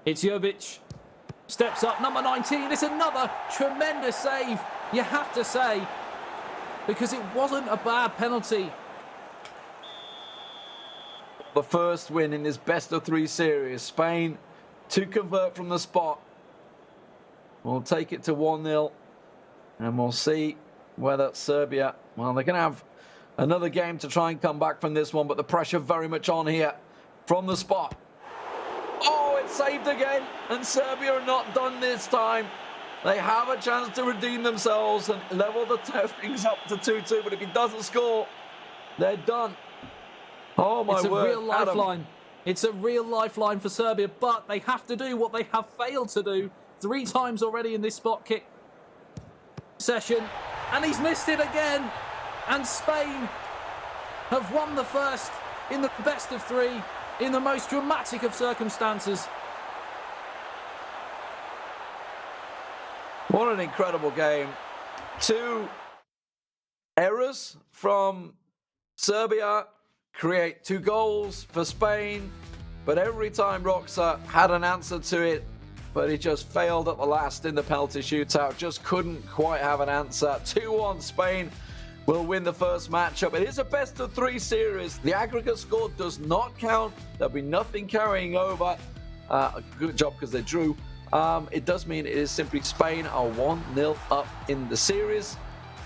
It's Jovic. Steps up, number 19. It's another tremendous save, you have to say, because it wasn't a bad penalty. The first win in this best-of-3 series. Spain to convert from the spot. We'll take it to 1-0. And we'll see whether Serbia, well, they're going to have another game to try and come back from this one, but the pressure very much on here from the spot. Oh, it's saved again, and Serbia are not done this time. They have a chance to redeem themselves and level the things up to 2-2, but if he doesn't score, they're done. Oh, my word. It's a real lifeline. It's a real lifeline for Serbia, but they have to do what they have failed to do 3 times already in this spot kick session, and he's missed it again, and Spain have won the first in the best of 3 in the most dramatic of circumstances. What an incredible game. 2 errors from Serbia create 2 goals for Spain, but every time Roxa had an answer to it, but he just failed at the last in the penalty shootout. Just couldn't quite have an answer. 2-1 Spain will win the first matchup. It is a best-of-3 series. The aggregate score does not count. There'll be nothing carrying over. Good job because they drew. It does mean it is simply Spain are 1-0 up in the series.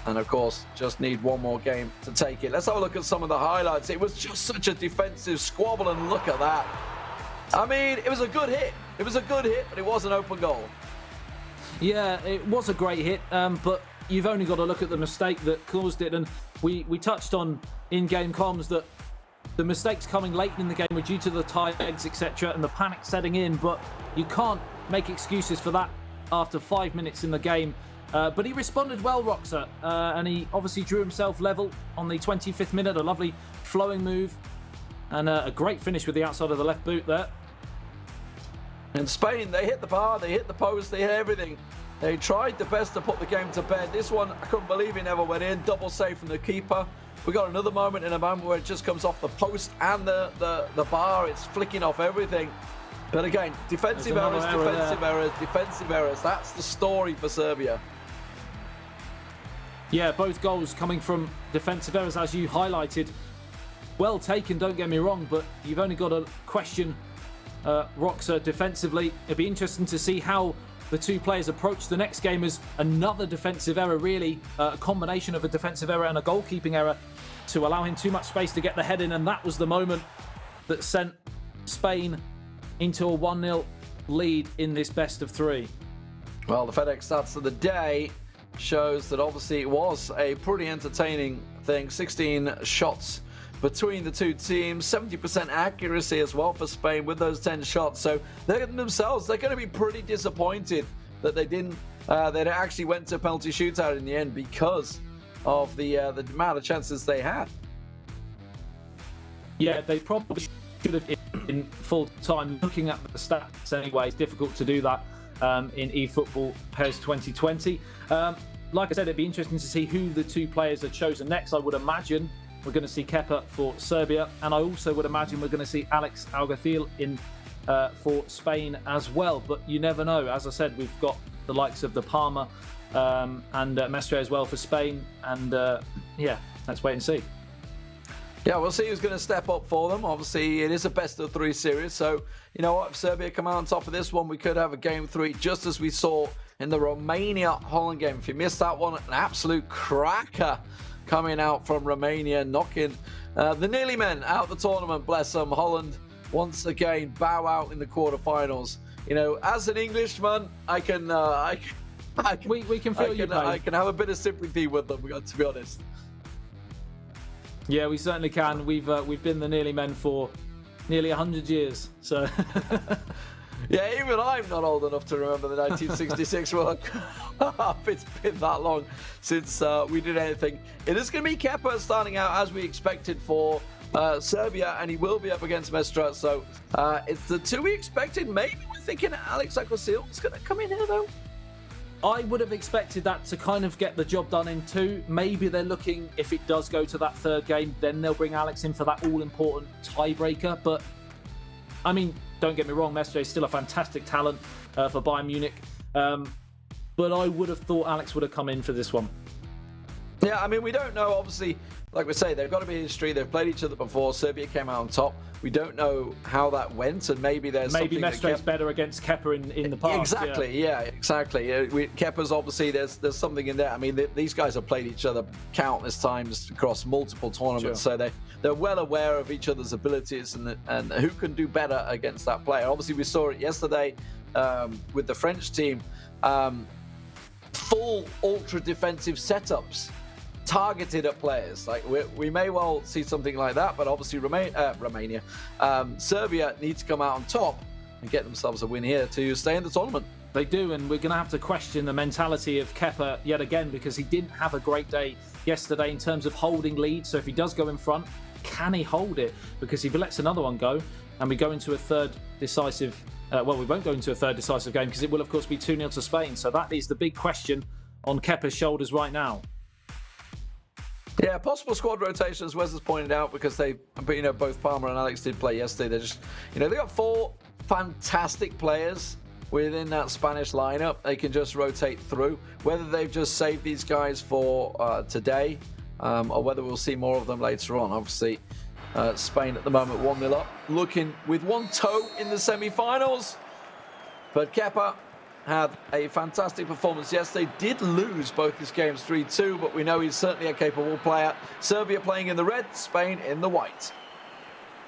And of course, just need one more game to take it. Let's have a look at some of the highlights. It was just such a defensive squabble, and look at that. I mean, it was a good hit. It was a good hit, but it was an open goal. Yeah, it was a great hit, but you've only got to look at the mistake that caused it. And we touched on in-game comms that the mistakes coming late in the game were due to the tired legs, etc., and the panic setting in. But you can't make excuses for that after 5 minutes in the game. But he responded well, Roxa, and he obviously drew himself level on the 25th minute. A lovely flowing move and a great finish with the outside of the left boot there. In Spain, they hit the bar, they hit the post, they hit everything. They tried the best to put the game to bed. This one, I couldn't believe he never went in. Double save from the keeper. We got another moment in a moment where it just comes off the post and the bar. It's flicking off everything. But again, defensive errors, defensive errors, defensive errors. That's the story for Serbia. Yeah, both goals coming from defensive errors, as you highlighted. Well taken, don't get me wrong, but you've only got to question Roxa defensively. It'd be interesting to see how the two players approach the next game as another defensive error, really. A combination of a defensive error and a goalkeeping error to allow him too much space to get the head in, and that was the moment that sent Spain into a 1-0 lead in this best of three. Well, the FedEx stats of the day shows that obviously it was a pretty entertaining thing. 16 shots between the two teams, 70% accuracy as well for Spain with those 10 shots. So they're going to be pretty disappointed that they didn't. They actually went to penalty shootout in the end because of the amount of chances they had. Yeah, they probably should have in full time. Looking at the stats anyway, it's difficult to do that in eFootball PES 2020. Like I said, it'd be interesting to see who the two players are chosen next. I would imagine we're going to see Kepa for Serbia, and I also would imagine we're going to see Alex Alguacil in for Spain as well. But you never know. As I said, we've got the likes of the Palmer and Mestre as well for Spain, and yeah, let's wait and see. Yeah, we'll see who's going to step up for them. Obviously, it is a best-of-3 series, so you know what? If Serbia come out on top of this one, we could have a Game 3, just as we saw in the Romania-Holland game. If you missed that one, an absolute cracker coming out from Romania, knocking the nearly men out the tournament, bless them. Holland, once again, bow out in the quarterfinals. You know, as an Englishman, we can feel your pain. I can have a bit of sympathy with them, to be honest. Yeah, we certainly can. We've been the nearly men for nearly 100 years. So, yeah, even I'm not old enough to remember the 1966 World Cup. It's been that long since we did anything. It is going to be Kepa starting out as we expected for Serbia, and he will be up against Mestre. So it's the two we expected. Maybe we're thinking Alex Alguacil is going to come in here, though. I would have expected that to kind of get the job done in two. Maybe they're looking, if it does go to that third game, then they'll bring Alex in for that all-important tiebreaker. But, I mean, don't get me wrong, Mestre is still a fantastic talent for Bayern Munich. But I would have thought Alex would have come in for this one. Yeah, I mean, we don't know, obviously, like we say, they've got to be history. They've played each other before. Serbia came out on top. We don't know how that went, and maybe there's maybe Mestre's better against Kepa in the past. Exactly, yeah exactly. Kepa's obviously there's something in there. I mean, these guys have played each other countless times across multiple tournaments, so they're well aware of each other's abilities and who can do better against that player. Obviously, we saw it yesterday with the French team, full ultra defensive setups targeted at players. Like we may well see something like that, but obviously Romania, Serbia need to come out on top and get themselves a win here to stay in the tournament. They do, and we're going to have to question the mentality of Kepa yet again, because he didn't have a great day yesterday in terms of holding lead. So if he does go in front, can he hold it? Because if he lets another one go and we go into a third decisive we won't go into a third decisive game, because it will of course be 2-0 to Spain. So that is the big question on Kepa's shoulders right now. Yeah, possible squad rotations, Wes has pointed out, because both Palmer and Alex did play yesterday. They're just, they got four fantastic players within that Spanish lineup. They can just rotate through. Whether they've just saved these guys for today, or whether we'll see more of them later on. Obviously, Spain at the moment 1-0 up, looking with one toe in the semi-finals. But Kepa had a fantastic performance yesterday. Did lose both his games 3-2, but we know he's certainly a capable player. Serbia playing in the red, Spain in the white.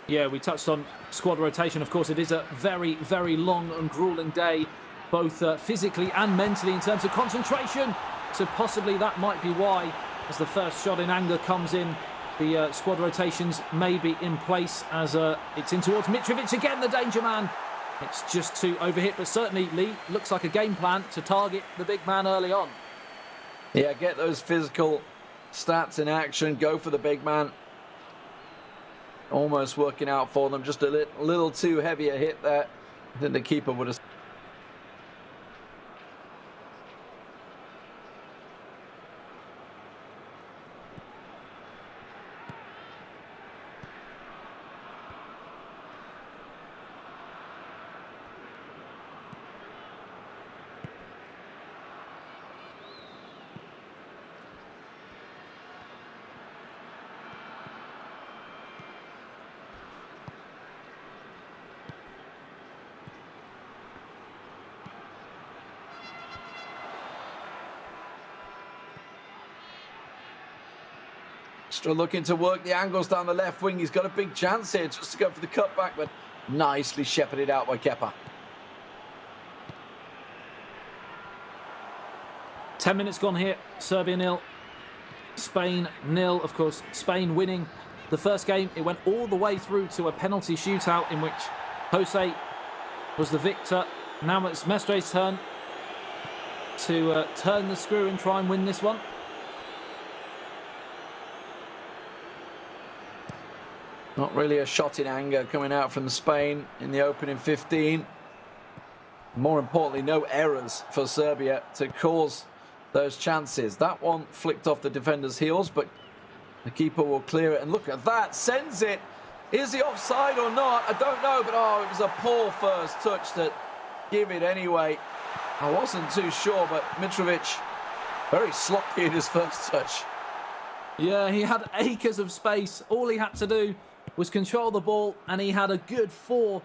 Yeah, we touched on squad rotation. Of course, it is a very, very long and grueling day, both physically and mentally in terms of concentration. So possibly that might be why, as the first shot in anger comes in, the squad rotations may be in place as it's in towards Mitrovic again, the danger man. It's just too overhit, but certainly, Lee, looks like a game plan to target the big man early on. Yeah, get those physical stats in action, go for the big man. Almost working out for them, just a little too heavy a hit there. I think the keeper would have... Still looking to work the angles down the left wing. He's got a big chance here just to go for the cutback, but nicely shepherded out by Kepa. 10 minutes gone here. Serbia 0, Spain 0. Of course, Spain winning the first game. It went all the way through to a penalty shootout in which Jose was the victor. Now it's Mestre's turn to turn the screw and try and win this one. Not really a shot in anger coming out from Spain in the opening 15. More importantly, no errors for Serbia to cause those chances. That one flicked off the defender's heels, but the keeper will clear it. And look at that, sends it. Is he offside or not? I don't know, but oh, it was a poor first touch that give it anyway. I wasn't too sure, but Mitrovic very sloppy in his first touch. Yeah, he had acres of space. All he had to do was control the ball, and he had a good 4,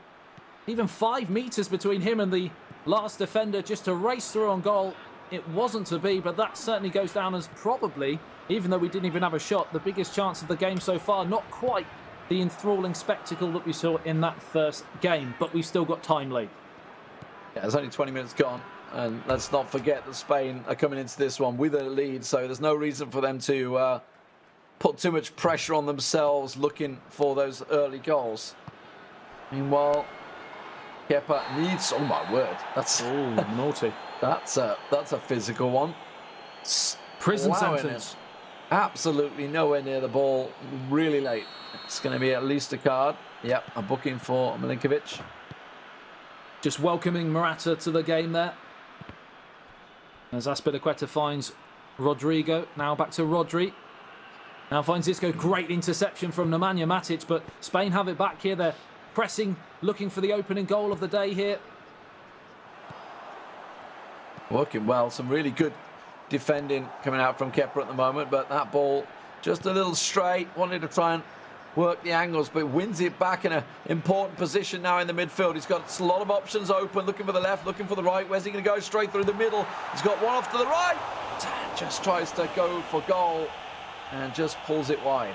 even 5 meters between him and the last defender just to race through on goal. It wasn't to be, but that certainly goes down as probably, even though we didn't even have a shot, the biggest chance of the game so far. Not quite the enthralling spectacle that we saw in that first game, but we've still got time late. Yeah, there's only 20 minutes gone, and let's not forget that Spain are coming into this one with a lead, so there's no reason for them to put too much pressure on themselves looking for those early goals. Meanwhile, Kepa needs... Oh, my word. That's naughty. That's a physical one. Prison sentence. Absolutely nowhere near the ball. Really late. It's going to be at least a card. Yep, a booking for Milinkovic. Just welcoming Morata to the game there. As Azpilicueta finds Rodrigo. Now back to Rodri. Now finds Isco. Great interception from Nemanja Matic, but Spain have it back here. They're pressing, looking for the opening goal of the day here. Working well. Some really good defending coming out from Kepa at the moment, but that ball just a little straight. Wanted to try and work the angles, but wins it back in an important position now in the midfield. He's got a lot of options open, looking for the left, looking for the right. Where's he going to go? Straight through the middle. He's got one off to the right. Just tries to go for goal and just pulls it wide.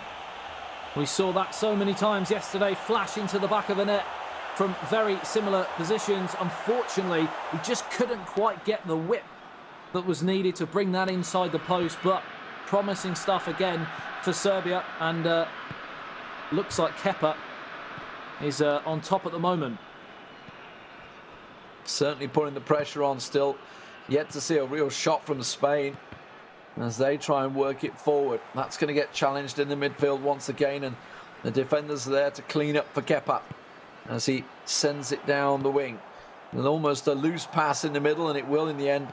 We saw that so many times yesterday, flash into the back of the net from very similar positions. Unfortunately, he just couldn't quite get the whip that was needed to bring that inside the post, but promising stuff again for Serbia, and looks like Kepa is on top at the moment. Certainly putting the pressure on still. Yet to see a real shot from Spain as they try and work it forward. That's going to get challenged in the midfield once again, and the defenders are there to clean up for Kepa as he sends it down the wing. And almost a loose pass in the middle, and it will in the end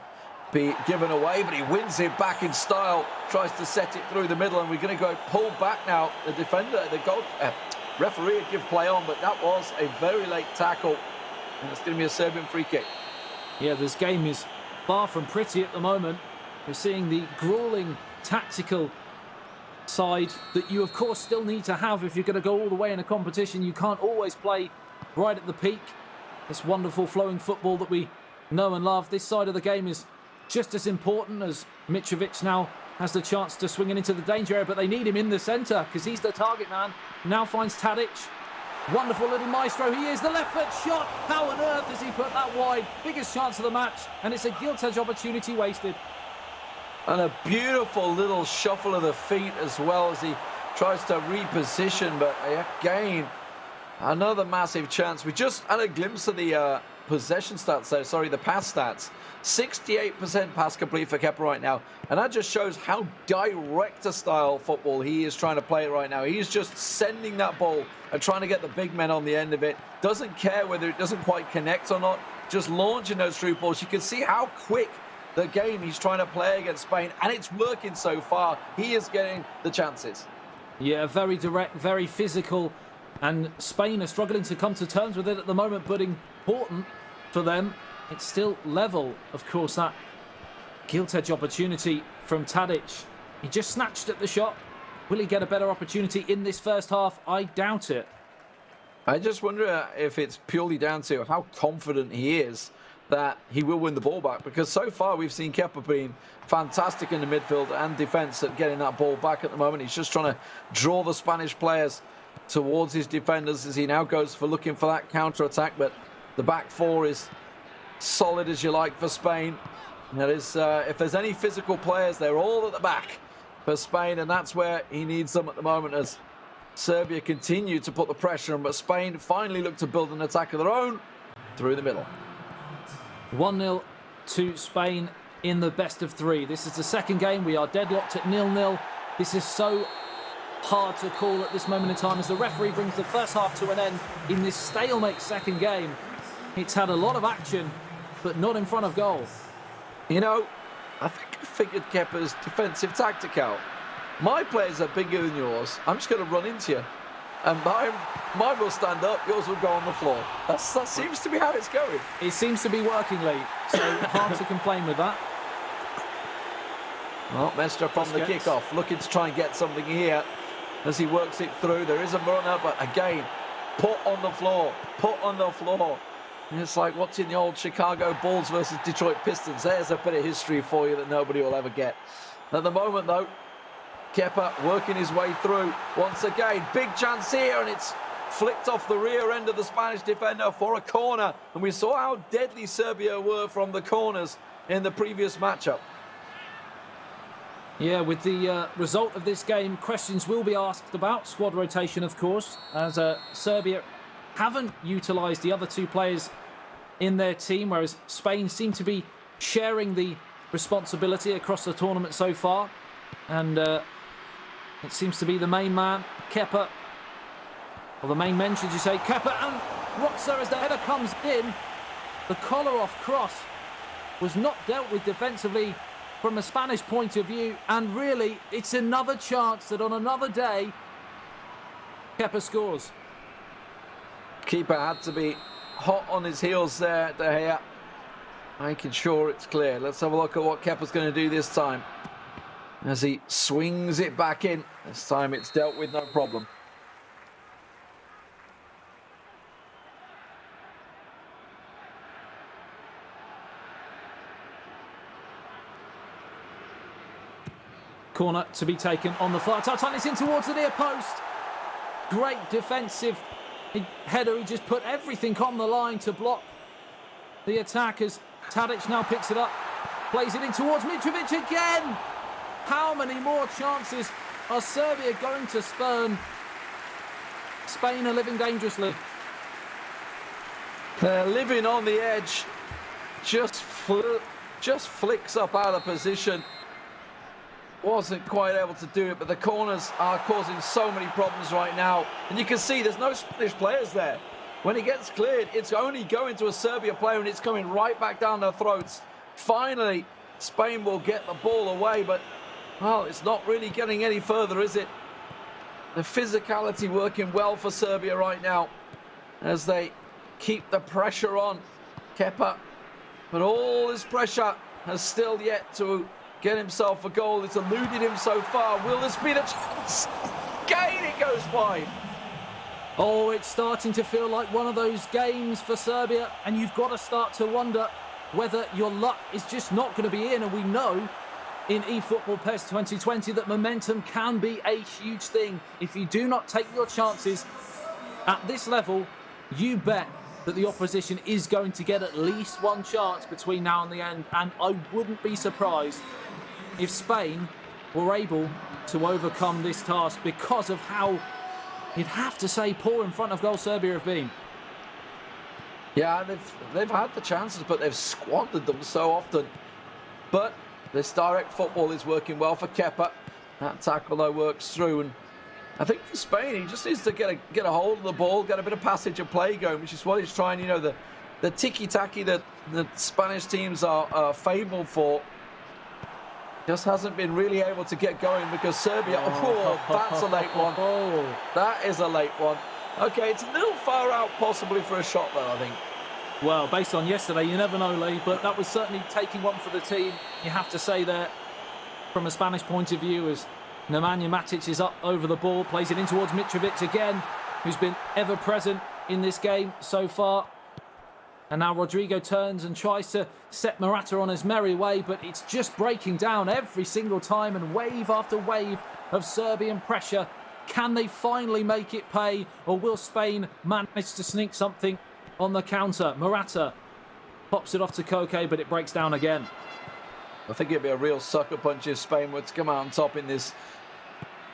be given away, but he wins it back in style, tries to set it through the middle, and we're going to go pull back now. The defender, the goal referee would give play on, but that was a very late tackle, and it's going to be a Serbian free kick. Yeah, this game is far from pretty at the moment. We're seeing the grueling tactical side that you of course still need to have if you're going to go all the way in a competition. You can't always play right at the peak. This wonderful flowing football that we know and love. This side of the game is just as important, as Mitrovic now has the chance to swing it into the danger area, but they need him in the centre because he's the target man. Now finds Tadic. Wonderful little maestro he is. The left foot shot. How on earth has he put that wide? Biggest chance of the match, and it's a gilt-edge opportunity wasted. And a beautiful little shuffle of the feet as well as he tries to reposition, but again, another massive chance. We just had a glimpse of the possession stats there, sorry, the pass stats. 68% pass complete for Kepa right now, and that just shows how direct a style football he is trying to play right now. He's just sending that ball and trying to get the big men on the end of it. Doesn't care whether it doesn't quite connect or not, just launching those through balls. You can see how quick the game he's trying to play against Spain, and it's working so far. He is getting the chances. Yeah, very direct, very physical, and Spain are struggling to come to terms with it at the moment, but important for them. It's still level, of course, that gilt-edge opportunity from Tadic. He just snatched at the shot. Will he get a better opportunity in this first half? I doubt it. I just wonder if it's purely down to how confident he is that he will win the ball back, because so far we've seen Kepa being fantastic in the midfield and defence at getting that ball back at the moment. He's just trying to draw the Spanish players towards his defenders as he now goes for looking for that counter-attack, but the back four is solid as you like for Spain. That is, if there's any physical players, they're all at the back for Spain, and that's where he needs them at the moment as Serbia continue to put the pressure on, but Spain finally look to build an attack of their own through the middle. 1-0 to Spain in the best of three. This is the second game. We are deadlocked at 0-0. This is so hard to call at this moment in time as the referee brings the first half to an end in this stalemate second game. It's had a lot of action, but not in front of goal. You know, I think I figured Kepa's defensive tactic out. My players are bigger than yours. I'm just going to run into you. And mine will stand up, yours will go on the floor. That seems to be how it's going. It seems to be working, Lee. So hard to complain with that. Well, Mestre from the kickoff, looking to try and get something here as he works it through. There is a runner, but again, put on the floor, put on the floor. And it's like watching the old Chicago Bulls versus Detroit Pistons. There's a bit of history for you that nobody will ever get. At the moment, though, Kepa working his way through once again. Big chance here, and it's flicked off the rear end of the Spanish defender for a corner. And we saw how deadly Serbia were from the corners in the previous matchup. Yeah, with the result of this game, questions will be asked about squad rotation, of course, as Serbia haven't utilised the other two players in their team, whereas Spain seem to be sharing the responsibility across the tournament so far. And it seems to be the main man, Kepa, or the main men, should you say, Kepa, and Roxa as the header comes in. The collar-off cross was not dealt with defensively from a Spanish point of view, and really, it's another chance that on another day, Kepa scores. Keeper had to be hot on his heels there, De Gea, making sure it's clear. Let's have a look at what Kepa's going to do this time as he swings it back in. This time it's dealt with, no problem. Corner to be taken on the far touchline. It's in towards the near post. Great defensive header. He just put everything on the line to block the attack as Tadic now picks it up. Plays it in towards Mitrovic again. How many more chances are Serbia going to spurn? Spain are living dangerously. They're living on the edge. Just flicks up out of position. Wasn't quite able to do it, but the corners are causing so many problems right now. And you can see there's no Spanish players there. When it gets cleared, it's only going to a Serbia player and it's coming right back down their throats. Finally, Spain will get the ball away, but, well, it's not really getting any further, is it? The physicality working well for Serbia right now as they keep the pressure on Kepa. But all this pressure has still yet to get himself a goal. It's eluded him so far. Will this be the chance? Again, it goes wide. Oh, it's starting to feel like one of those games for Serbia, and you've got to start to wonder whether your luck is just not going to be in. And we know in eFootball PES 2020 that momentum can be a huge thing. If you do not take your chances at this level, you bet that the opposition is going to get at least one chance between now and the end. And I wouldn't be surprised if Spain were able to overcome this task because of how, you'd have to say, poor in front of goal Serbia have been. Yeah, they've had the chances, but they've squandered them so often. But this direct football is working well for Kepa. That tackle, though, works through. And I think for Spain, he just needs to get a hold of the ball, get a bit of passage of play going, which is what he's trying. You know, the tiki-taki that the Spanish teams are fabled for just hasn't been really able to get going because Serbia, oh, that's a late one. That is a late one. Okay, it's a little far out possibly for a shot though, I think. Well, based on yesterday, you never know, Lee, but that was certainly taking one for the team. You have to say there, from a Spanish point of view, as Nemanja Matic is up over the ball, plays it in towards Mitrovic again, who's been ever present in this game so far. And now Rodrigo turns and tries to set Morata on his merry way, but it's just breaking down every single time, and wave after wave of Serbian pressure. Can they finally make it pay, or will Spain manage to sneak something on the counter? Morata pops it off to Koke, but it breaks down again. I think it'd be a real sucker punch if Spain were to come out on top in this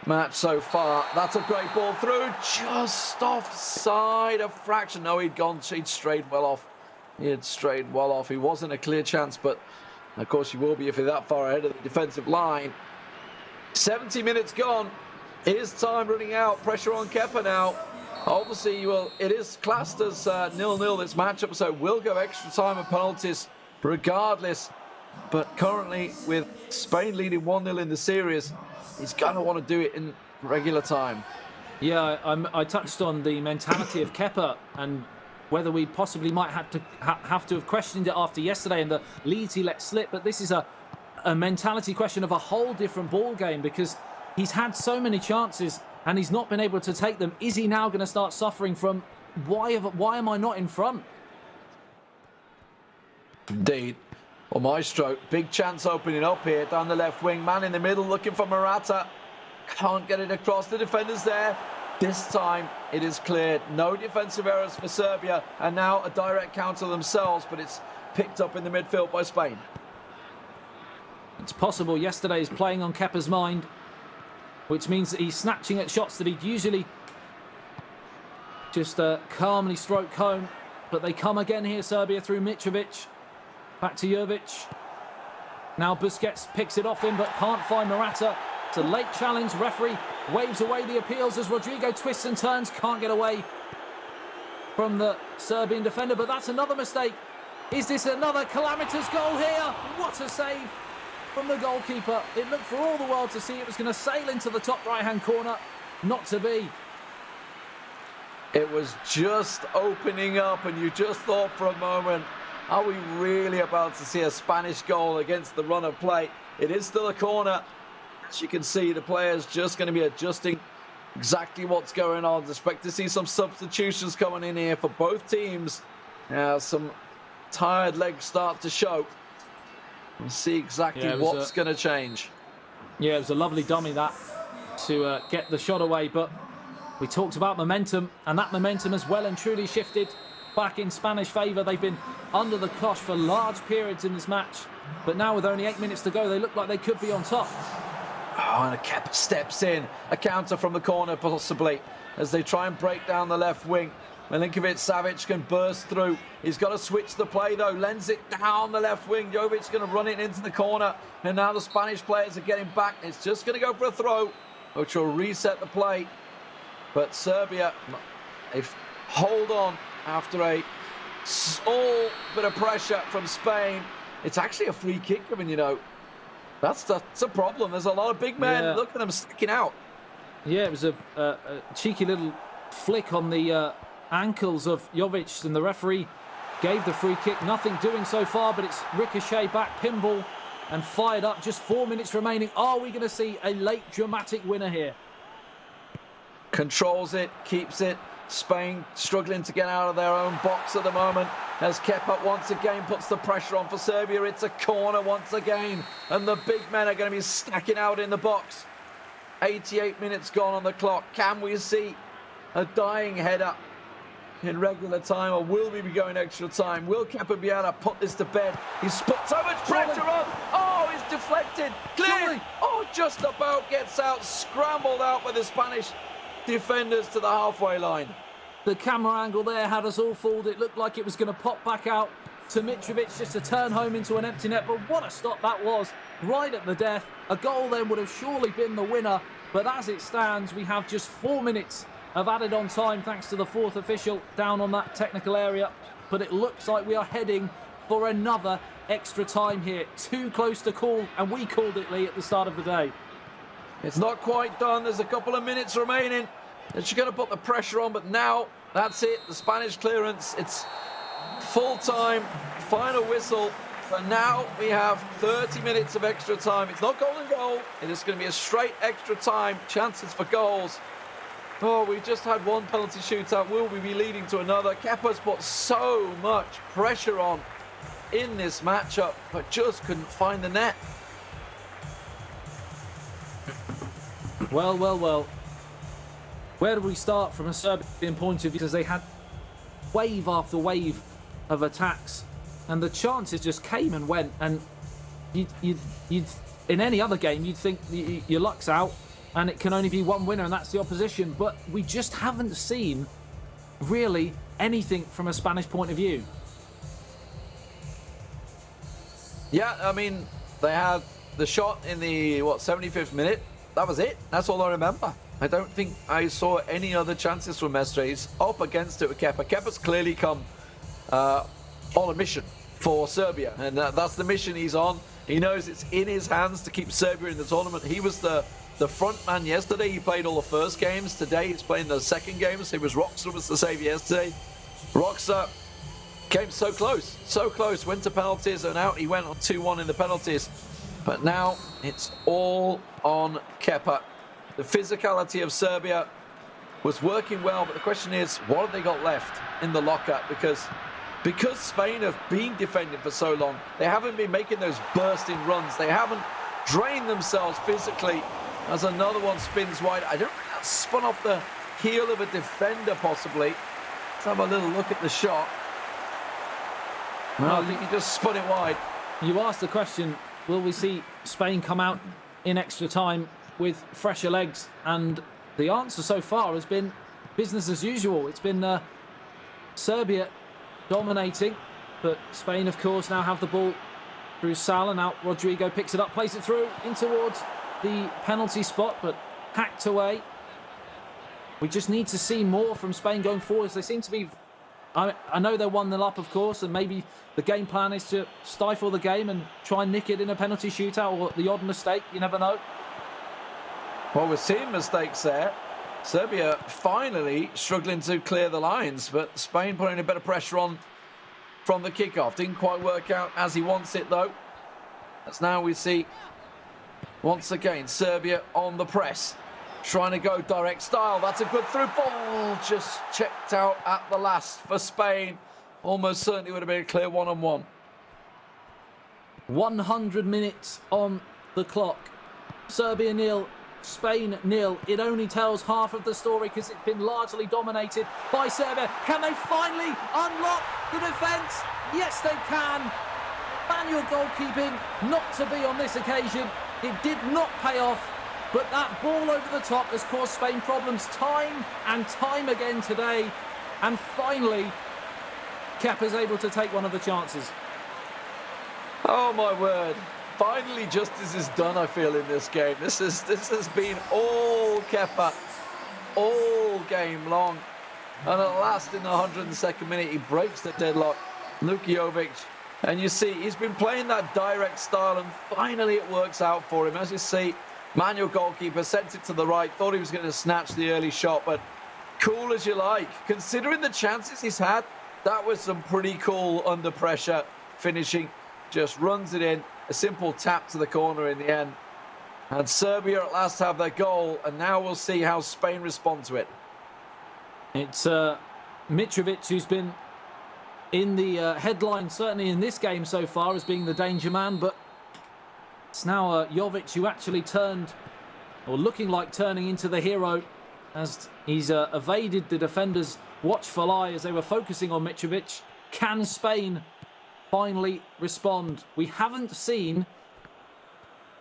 match so far. That's a great ball through, just offside a fraction. No, he'd strayed well off. He had strayed well off. He wasn't a clear chance, but of course you will be if you're that far ahead of the defensive line. 70 minutes gone. Is time running out? Pressure on Kepa now. Obviously, it is classed as 0-0 this matchup, so we'll go extra time and penalties regardless. But currently, with Spain leading 1-0 in the series, he's going to want to do it in regular time. Yeah, I touched on the mentality of Kepa and whether we possibly might have to have questioned it after yesterday and the leads he let slip. But this is a mentality question of a whole different ball game, because he's had so many chances and he's not been able to take them. Is he now going to start suffering from why am I not in front? Indeed. Well, Maestro, big chance opening up here down the left wing. Man in the middle looking for Morata. Can't get it across. The defender's there. This time it is cleared. No defensive errors for Serbia, and now a direct counter themselves, but it's picked up in the midfield by Spain. It's possible yesterday's playing on Kepa's mind, which means that he's snatching at shots that he'd usually just calmly stroke home. But they come again here, Serbia, through Mitrovic. Back to Jovic. Now Busquets picks it off him, but can't find Morata. It's a late challenge. Referee waves away the appeals as Rodrigo twists and turns. Can't get away from the Serbian defender, but that's another mistake. Is this another calamitous goal here? What a save from the goalkeeper. It looked for all the world to see it was going to sail into the top right-hand corner. Not to be. It was just opening up, and you just thought for a moment, are we really about to see a Spanish goal against the run of play? It is still a corner. As you can see, the players just going to be adjusting exactly what's going on. Expect to see some substitutions coming in here for both teams. Some tired legs start to show. We'll see exactly what's going to change. Yeah, it was a lovely dummy that to get the shot away, but we talked about momentum, and that momentum has well and truly shifted back in Spanish favour. They've been under the cosh for large periods in this match, but now with only 8 minutes to go, they look like they could be on top. Oh, and Kepa steps in. A counter from the corner, possibly, as they try and break down the left wing. Milinkovic-Savic can burst through. He's got to switch the play, though. Lends it down the left wing. Jovic's going to run it into the corner. And now the Spanish players are getting back. It's just going to go for a throw, which will reset the play. But Serbia, they hold on after a small bit of pressure from Spain. It's actually a free kick, I mean, you know. That's a problem. There's a lot of big men. Yeah. Look at them sticking out. Yeah, it was a cheeky little flick on the ankles of Jovic, and the referee gave the free kick. Nothing doing so far, but it's ricochet back, pinball, and fired up. Just 4 minutes remaining. Are we going to see a late dramatic winner here? Controls it, keeps it. Spain struggling to get out of their own box at the moment as Kepa once again puts the pressure on for Serbia. It's a corner once again, and the big men are going to be stacking out in the box. 88 minutes gone on the clock. Can we see a dying header in regular time, or will we be going extra time? Will Kepa be able to put this to bed? He's put so much pressure on. Oh, he's deflected. Cleared. Oh, just about gets out, scrambled out by the Spanish defenders to the halfway line. The camera angle there had us all fooled. It looked like it was going to pop back out to Mitrovic just to turn home into an empty net, but what a stop that was, right at the death. A goal then would have surely been the winner, but as it stands, we have just 4 minutes of added on time thanks to the fourth official down on that technical area, but it looks like we are heading for another extra time here. Too close to call, and we called it, Lee, at the start of the day. It's not quite done. There's a couple of minutes remaining. And she's going to put the pressure on, but now that's it. The Spanish clearance. It's full time, final whistle. But now we have 30 minutes of extra time. It's not golden goal. It is going to be a straight extra time. Chances for goals. Oh, we've just had one penalty shootout. Will we be leading to another? Kepa's put so much pressure on in this matchup, but just couldn't find the net. Well, well, well. Where do we start from a Serbian point of view? Because they had wave after wave of attacks, and the chances just came and went. And you'd in any other game, you'd think your luck's out, and it can only be one winner, and that's the opposition. But we just haven't seen really anything from a Spanish point of view. Yeah, I mean, they had the shot in the, 75th minute. That was it. That's all I remember. I don't think I saw any other chances from Mestre. He's up against it with Kepa. Kepa's clearly come on a mission for Serbia, and that's the mission he's on. He knows it's in his hands to keep Serbia in the tournament. He was the front man yesterday. He played all the first games. Today he's playing the second games. It was Roxa was the save yesterday. Roxa came so close, went to penalties, and out he went on 2-1 in the penalties. But now it's all on Kepa. The physicality of Serbia was working well, but the question is, what have they got left in the locker? Because Spain have been defending for so long, they haven't been making those bursting runs. They haven't drained themselves physically. As another one spins wide, I don't think that's spun off the heel of a defender, possibly. Let's have a little look at the shot. No, I think he just spun it wide. You asked the question, will we see Spain come out in extra time with fresher legs? And the answer so far has been business as usual. It's been Serbia dominating, but Spain, of course, now have the ball through Sal, and out Rodrigo picks it up, plays it through in towards the penalty spot, but hacked away. We just need to see more from Spain going forwards. They seem to be... I know they're 1-0 up, of course, and maybe the game plan is to stifle the game and try and nick it in a penalty shootout or the odd mistake. You never know. Well, we're seeing mistakes there. Serbia finally struggling to clear the lines, but Spain putting a bit of pressure on from the kickoff. Didn't quite work out as he wants it, though. As now we see, once again, Serbia on the press. Trying to go direct style. That's a good through ball. Just checked out at the last for Spain. Almost certainly would have been a clear one-on-one. 100 minutes on the clock. Serbia 0, Spain 0. It only tells half of the story because it's been largely dominated by Serbia. Can they finally unlock the defence? Yes, they can. Manual goalkeeping, not to be on this occasion. It did not pay off. But that ball over the top has caused Spain problems time and time again today. And finally, Kepa's able to take one of the chances. Oh, my word. Finally, justice is done, I feel, in this game. This has been all Kepa, all game long. And at last, in the 102nd minute, he breaks the deadlock. Luka Jovic. And you see, he's been playing that direct style, and finally it works out for him. As you see, manual goalkeeper sent it to the right, thought he was going to snatch the early shot, but cool as you like. Considering the chances he's had, that was some pretty cool under pressure finishing. Just runs it in, a simple tap to the corner in the end. And Serbia at last have their goal, and now we'll see how Spain respond to it. It's Mitrovic who's been in the headline, certainly in this game so far, as being the danger man, but it's now Jovic who actually turned, or looking like turning into the hero, as he's evaded the defenders' watchful eye as they were focusing on Mitrovic. Can Spain finally respond? We haven't seen,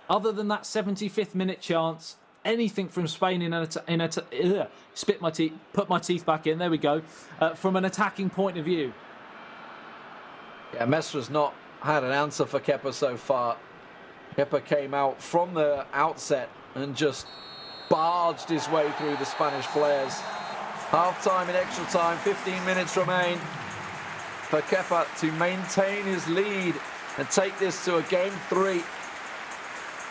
other than that 75th minute chance, anything from Spain put my teeth back in, there we go, from an attacking point of view. Yeah, Mesra's not had an answer for Kepa so far. Kepa came out from the outset and just barged his way through the Spanish players. Half-time in extra time, 15 minutes remain for Kepa to maintain his lead and take this to a game 3.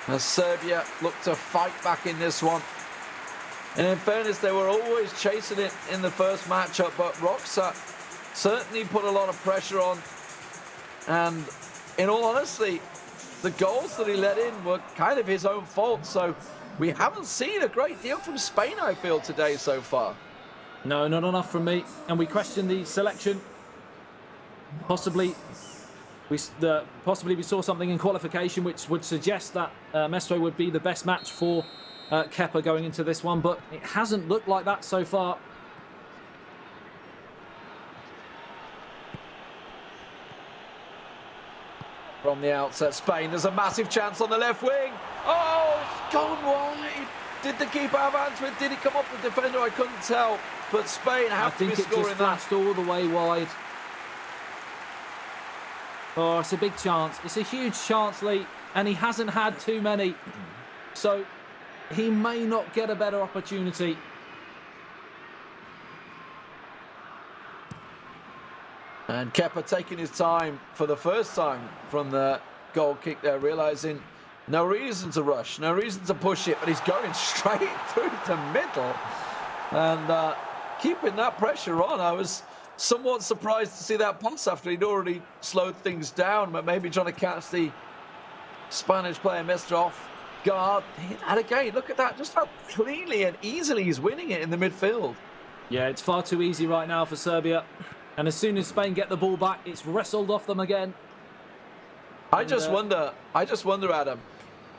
As Serbia look to fight back in this one. And in fairness, they were always chasing it in the first matchup, but Roxa certainly put a lot of pressure on. And in all honesty, the goals that he let in were kind of his own fault. So we haven't seen a great deal from Spain, I feel, today so far. No, not enough from me. And we question the selection. Possibly we saw something in qualification which would suggest that Mestre would be the best match for Kepa going into this one, but it hasn't looked like that so far. From the outset, Spain, there's a massive chance on the left wing. Oh, gone wide. Did the keeper have hands with? Did it come off the defender? I couldn't tell. But Spain have to be scoring that. I think it just flashed all the way wide. Oh, it's a big chance. It's a huge chance, Lee, and he hasn't had too many. So he may not get a better opportunity. And Kepa taking his time for the first time from the goal kick there, realising no reason to rush, no reason to push it, but he's going straight through the middle and keeping that pressure on. I was somewhat surprised to see that pass after he'd already slowed things down, but maybe trying to catch the Spanish player Mestre off guard. And again, look at that, just how cleanly and easily he's winning it in the midfield. Yeah, it's far too easy right now for Serbia. And as soon as Spain get the ball back, it's wrestled off them again. I just wonder, Adam,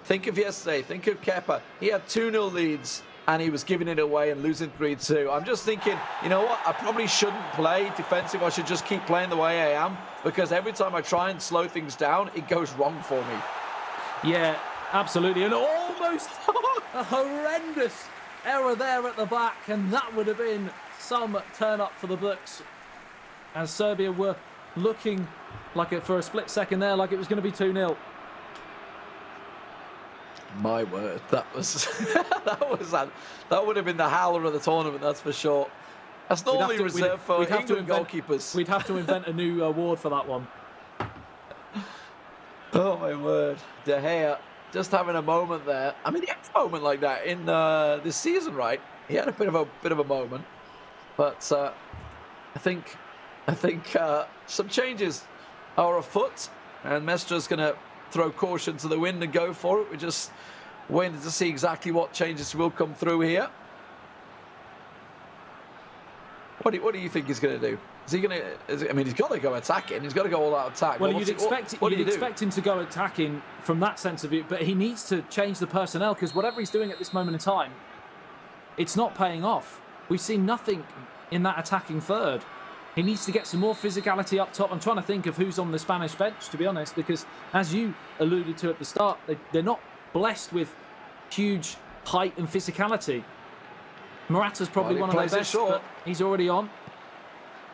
think of yesterday, think of Kepa. He had 2-0 leads and he was giving it away and losing 3-2. I'm just thinking, you know what, I probably shouldn't play defensive. I should just keep playing the way I am, because every time I try and slow things down, it goes wrong for me. Yeah, absolutely. And almost a horrendous error there at the back, and that would have been some turn up for the books. And Serbia were looking like for a split second there, like it was going to be 2-0. My word, that would have been the howler of the tournament, that's for sure. That's normally reserved for England goalkeepers. We'd have to invent a new award for that one. Oh my word, De Gea just having a moment there. I mean, he had a moment like that in this season, right? He had a bit of a moment, but I think some changes are afoot, and Mestre's going to throw caution to the wind and go for it. We're just waiting to see exactly what changes will come through here. What do you think he's going to do? Is he going to? I mean, he's got to go attacking. He's got to go all out attack. Well, you'd expect him to go attacking from that sense of it, but he needs to change the personnel, because whatever he's doing at this moment in time, it's not paying off. We've seen nothing in that attacking third. He needs to get some more physicality up top. I'm trying to think of who's on the Spanish bench, to be honest, because as you alluded to at the start, they're not blessed with huge height and physicality. Morata's probably one of their best, but he's already on.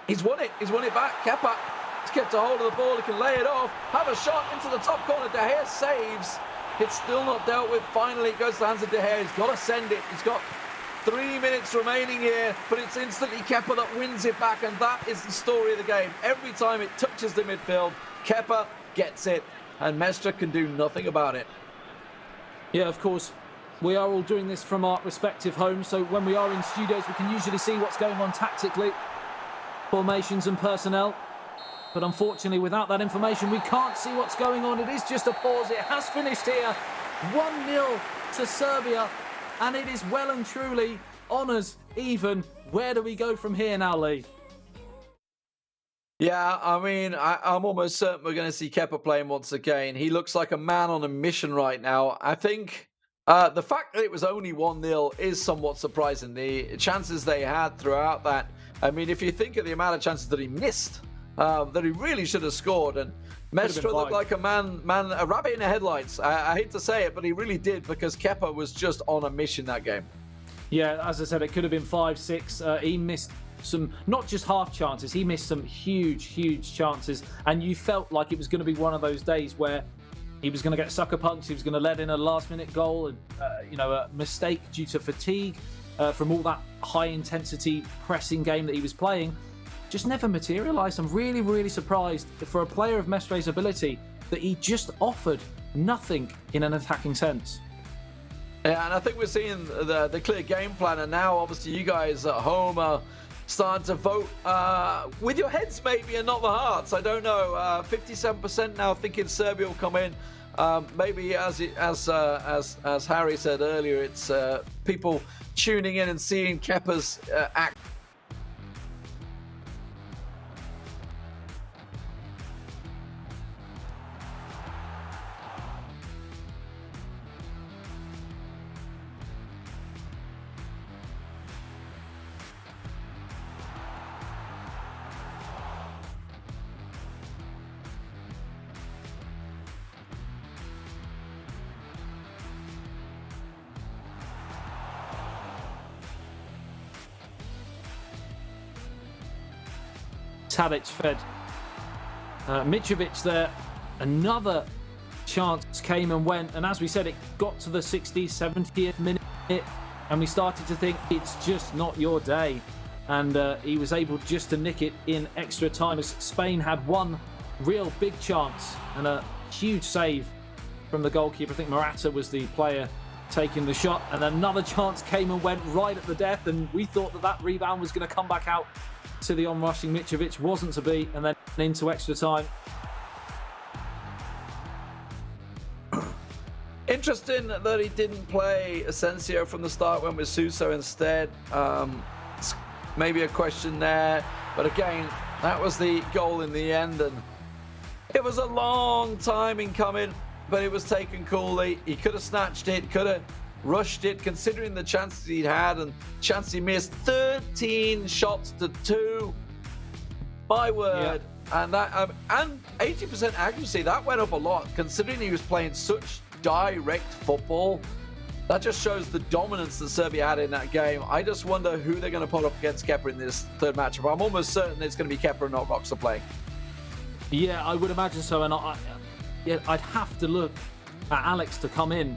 He's won it. He's won it back. Kepa has kept a hold of the ball. He can lay it off. Have a shot into the top corner. De Gea saves. It's still not dealt with. Finally, it goes to the hands of De Gea. He's got to send it. He's got 3 minutes remaining here, but it's instantly Kepa that wins it back, and that is the story of the game. Every time it touches the midfield, Kepa gets it, and Mestre can do nothing about it. Yeah, of course, we are all doing this from our respective homes, so when we are in studios, we can usually see what's going on tactically, formations and personnel. But unfortunately, without that information, we can't see what's going on. It is just a pause. It has finished here. 1-0 to Serbia. And it is well and truly honours even. Where do we go from here now, Lee? Yeah, I mean, I'm almost certain we're going to see Kepa playing once again. He looks like a man on a mission right now. I think the fact that it was only 1-0 is somewhat surprising. The chances they had throughout that. I mean, if you think of the amount of chances that he missed, that he really should have scored, and Mestre looked like a rabbit in the headlights. I hate to say it, but he really did, because Kepa was just on a mission that game. Yeah, as I said, it could have been 5-6. He missed some, not just half chances, he missed some huge chances. And you felt like it was going to be one of those days where he was going to get sucker punched, he was going to let in a last-minute goal, and a mistake due to fatigue from all that high-intensity pressing game that he was playing. Just never materialised. I'm really surprised for a player of Mestre's ability that he just offered nothing in an attacking sense. Yeah, and I think we're seeing the clear game plan, and now obviously you guys at home are starting to vote with your heads maybe and not the hearts. I don't know. 57% now thinking Serbia will come in. maybe as Harry said earlier, it's people tuning in and seeing Kepa's act. Tadic fed Mitrovic there. Another chance came and went, and as we said, it got to the 60th, 70th minute, and we started to think it's just not your day. And he was able just to nick it in extra time, as Spain had one real big chance and a huge save from the goalkeeper. I think Morata was the player taking the shot, and another chance came and went right at the death, and we thought that rebound was going to come back out to the onrushing Mitrovic. Wasn't to be, and then into extra time. Interesting that he didn't play Asensio from the start, went with Suso instead. Maybe a question there, but again, that was the goal in the end, and it was a long time in coming, but it was taken coolly. He could have snatched it, could have rushed it, considering the chances he'd had and chance he missed. 13 shots to 2. My word. Yeah. And that and 80% accuracy, that went up a lot, considering he was playing such direct football. That just shows the dominance that Serbia had in that game. I just wonder who they're going to put up against Kepa in this third matchup. I'm almost certain it's going to be Kepa and not Roxa playing. Yeah, I would imagine so. And I'd have to look at Alex to come in,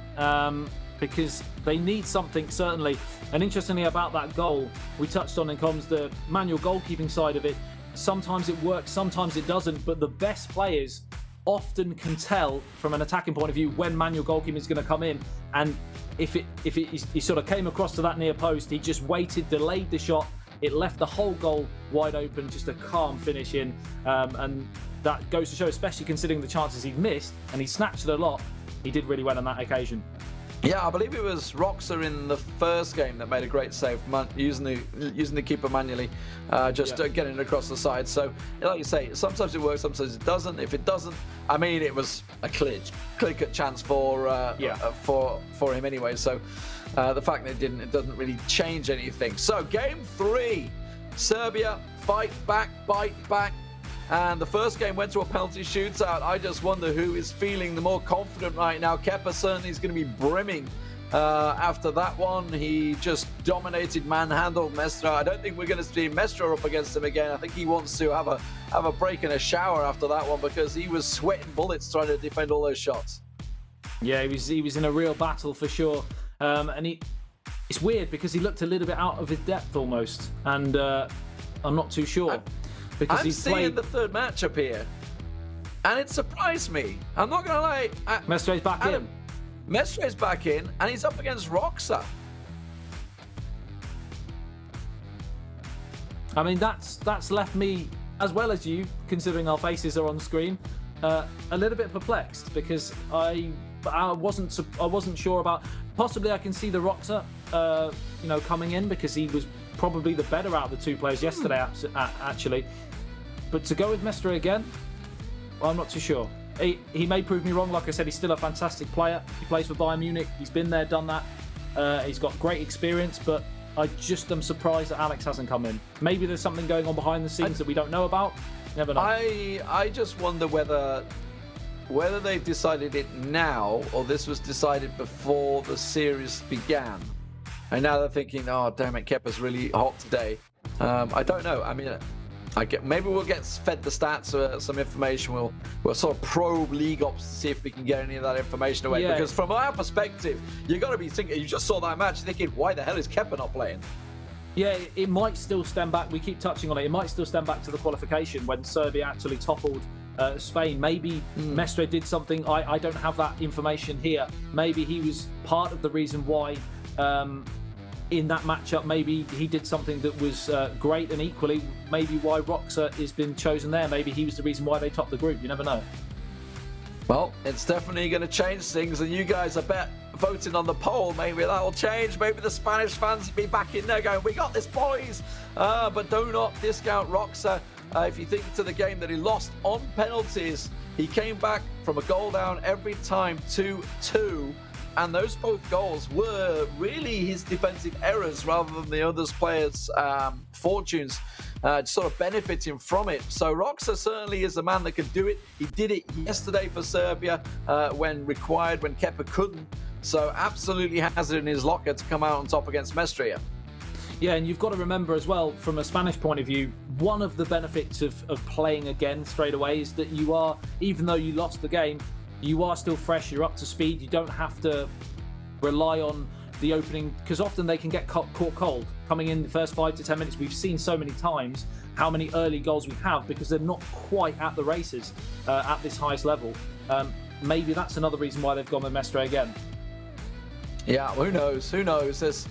because they need something, certainly. And interestingly about that goal, we touched on in comms the manual goalkeeping side of it. Sometimes it works, sometimes it doesn't, but the best players often can tell from an attacking point of view when manual goalkeeping is going to come in. And if he sort of came across to that near post, he just waited, delayed the shot, it left the whole goal wide open, just a calm finish in. And that goes to show, especially considering the chances he'd missed, and he snatched it a lot, he did really well on that occasion. Yeah, I believe it was Roxa in the first game that made a great save, using the keeper manually, getting it across the side. So, like you say, sometimes it works, sometimes it doesn't. If it doesn't, I mean, it was a clear-cut chance for him anyway. So, the fact that it doesn't really change anything. So, game 3, Serbia fight back, bite back. And the first game went to a penalty shootout. I just wonder who is feeling the more confident right now. Kepa certainly is going to be brimming after that one. He just dominated, manhandled Mestre. I don't think we're going to see Mestre up against him again. I think he wants to have a break and a shower after that one, because he was sweating bullets trying to defend all those shots. Yeah, he was in a real battle for sure. And it's weird because he looked a little bit out of his depth almost. And I'm not too sure. Because I'm seeing the third matchup here, and it surprised me. I'm not going to lie. Mestre's back in. Mestre's back in, and he's up against Roxa. I mean, that's left me, as well as you, considering our faces are on screen, a little bit perplexed, because I wasn't sure about. Possibly, I can see the Roxa, coming in, because he was probably the better out of the two players yesterday, actually. But to go with Mestre again, well, I'm not too sure. He may prove me wrong. Like I said, he's still a fantastic player. He plays for Bayern Munich. He's been there, done that. He's got great experience, but I just am surprised that Alex hasn't come in. Maybe there's something going on behind the scenes that we don't know about. Never know. I just wonder whether they've decided it now, or this was decided before the series began. And now they're thinking, oh, damn it, Kepa's really hot today. I don't know. I mean, maybe we'll get fed the stats, some information. We'll sort of probe league ops to see if we can get any of that information away. Yeah. Because from our perspective, you got to be thinking, you just saw that match thinking, why the hell is Kepa not playing? Yeah, it might still stem back. We keep touching on it. It might still stem back to the qualification when Serbia actually toppled Spain. Maybe Mestre did something. I don't have that information here. Maybe he was part of the reason why in that matchup, maybe he did something that was great, and equally maybe why Roxa has been chosen there. Maybe he was the reason why they topped the group. You never know. Well, it's definitely going to change things, and you guys are voting on the poll. Maybe that'll change. Maybe the Spanish fans will be back in there going, we got this, boys. But do not discount Roxa. If you think to the game that he lost on penalties, he came back from a goal down every time 2-2. And those both goals were really his defensive errors rather than the other players' fortunes. Sort of benefiting from it. So Roxa certainly is a man that can do it. He did it yesterday for Serbia when required, when Kepa couldn't. So absolutely has it in his locker to come out on top against Mestre. Yeah, and you've got to remember as well, from a Spanish point of view, one of the benefits of playing again straight away is that you are, even though you lost the game, you are still fresh, you're up to speed. You don't have to rely on the opening, because often they can get caught cold coming in the first 5 to 10 minutes. We've seen so many times how many early goals we have because they're not quite at the races at this highest level. Maybe that's another reason why they've gone with Mestre again. Yeah, who knows? Who knows?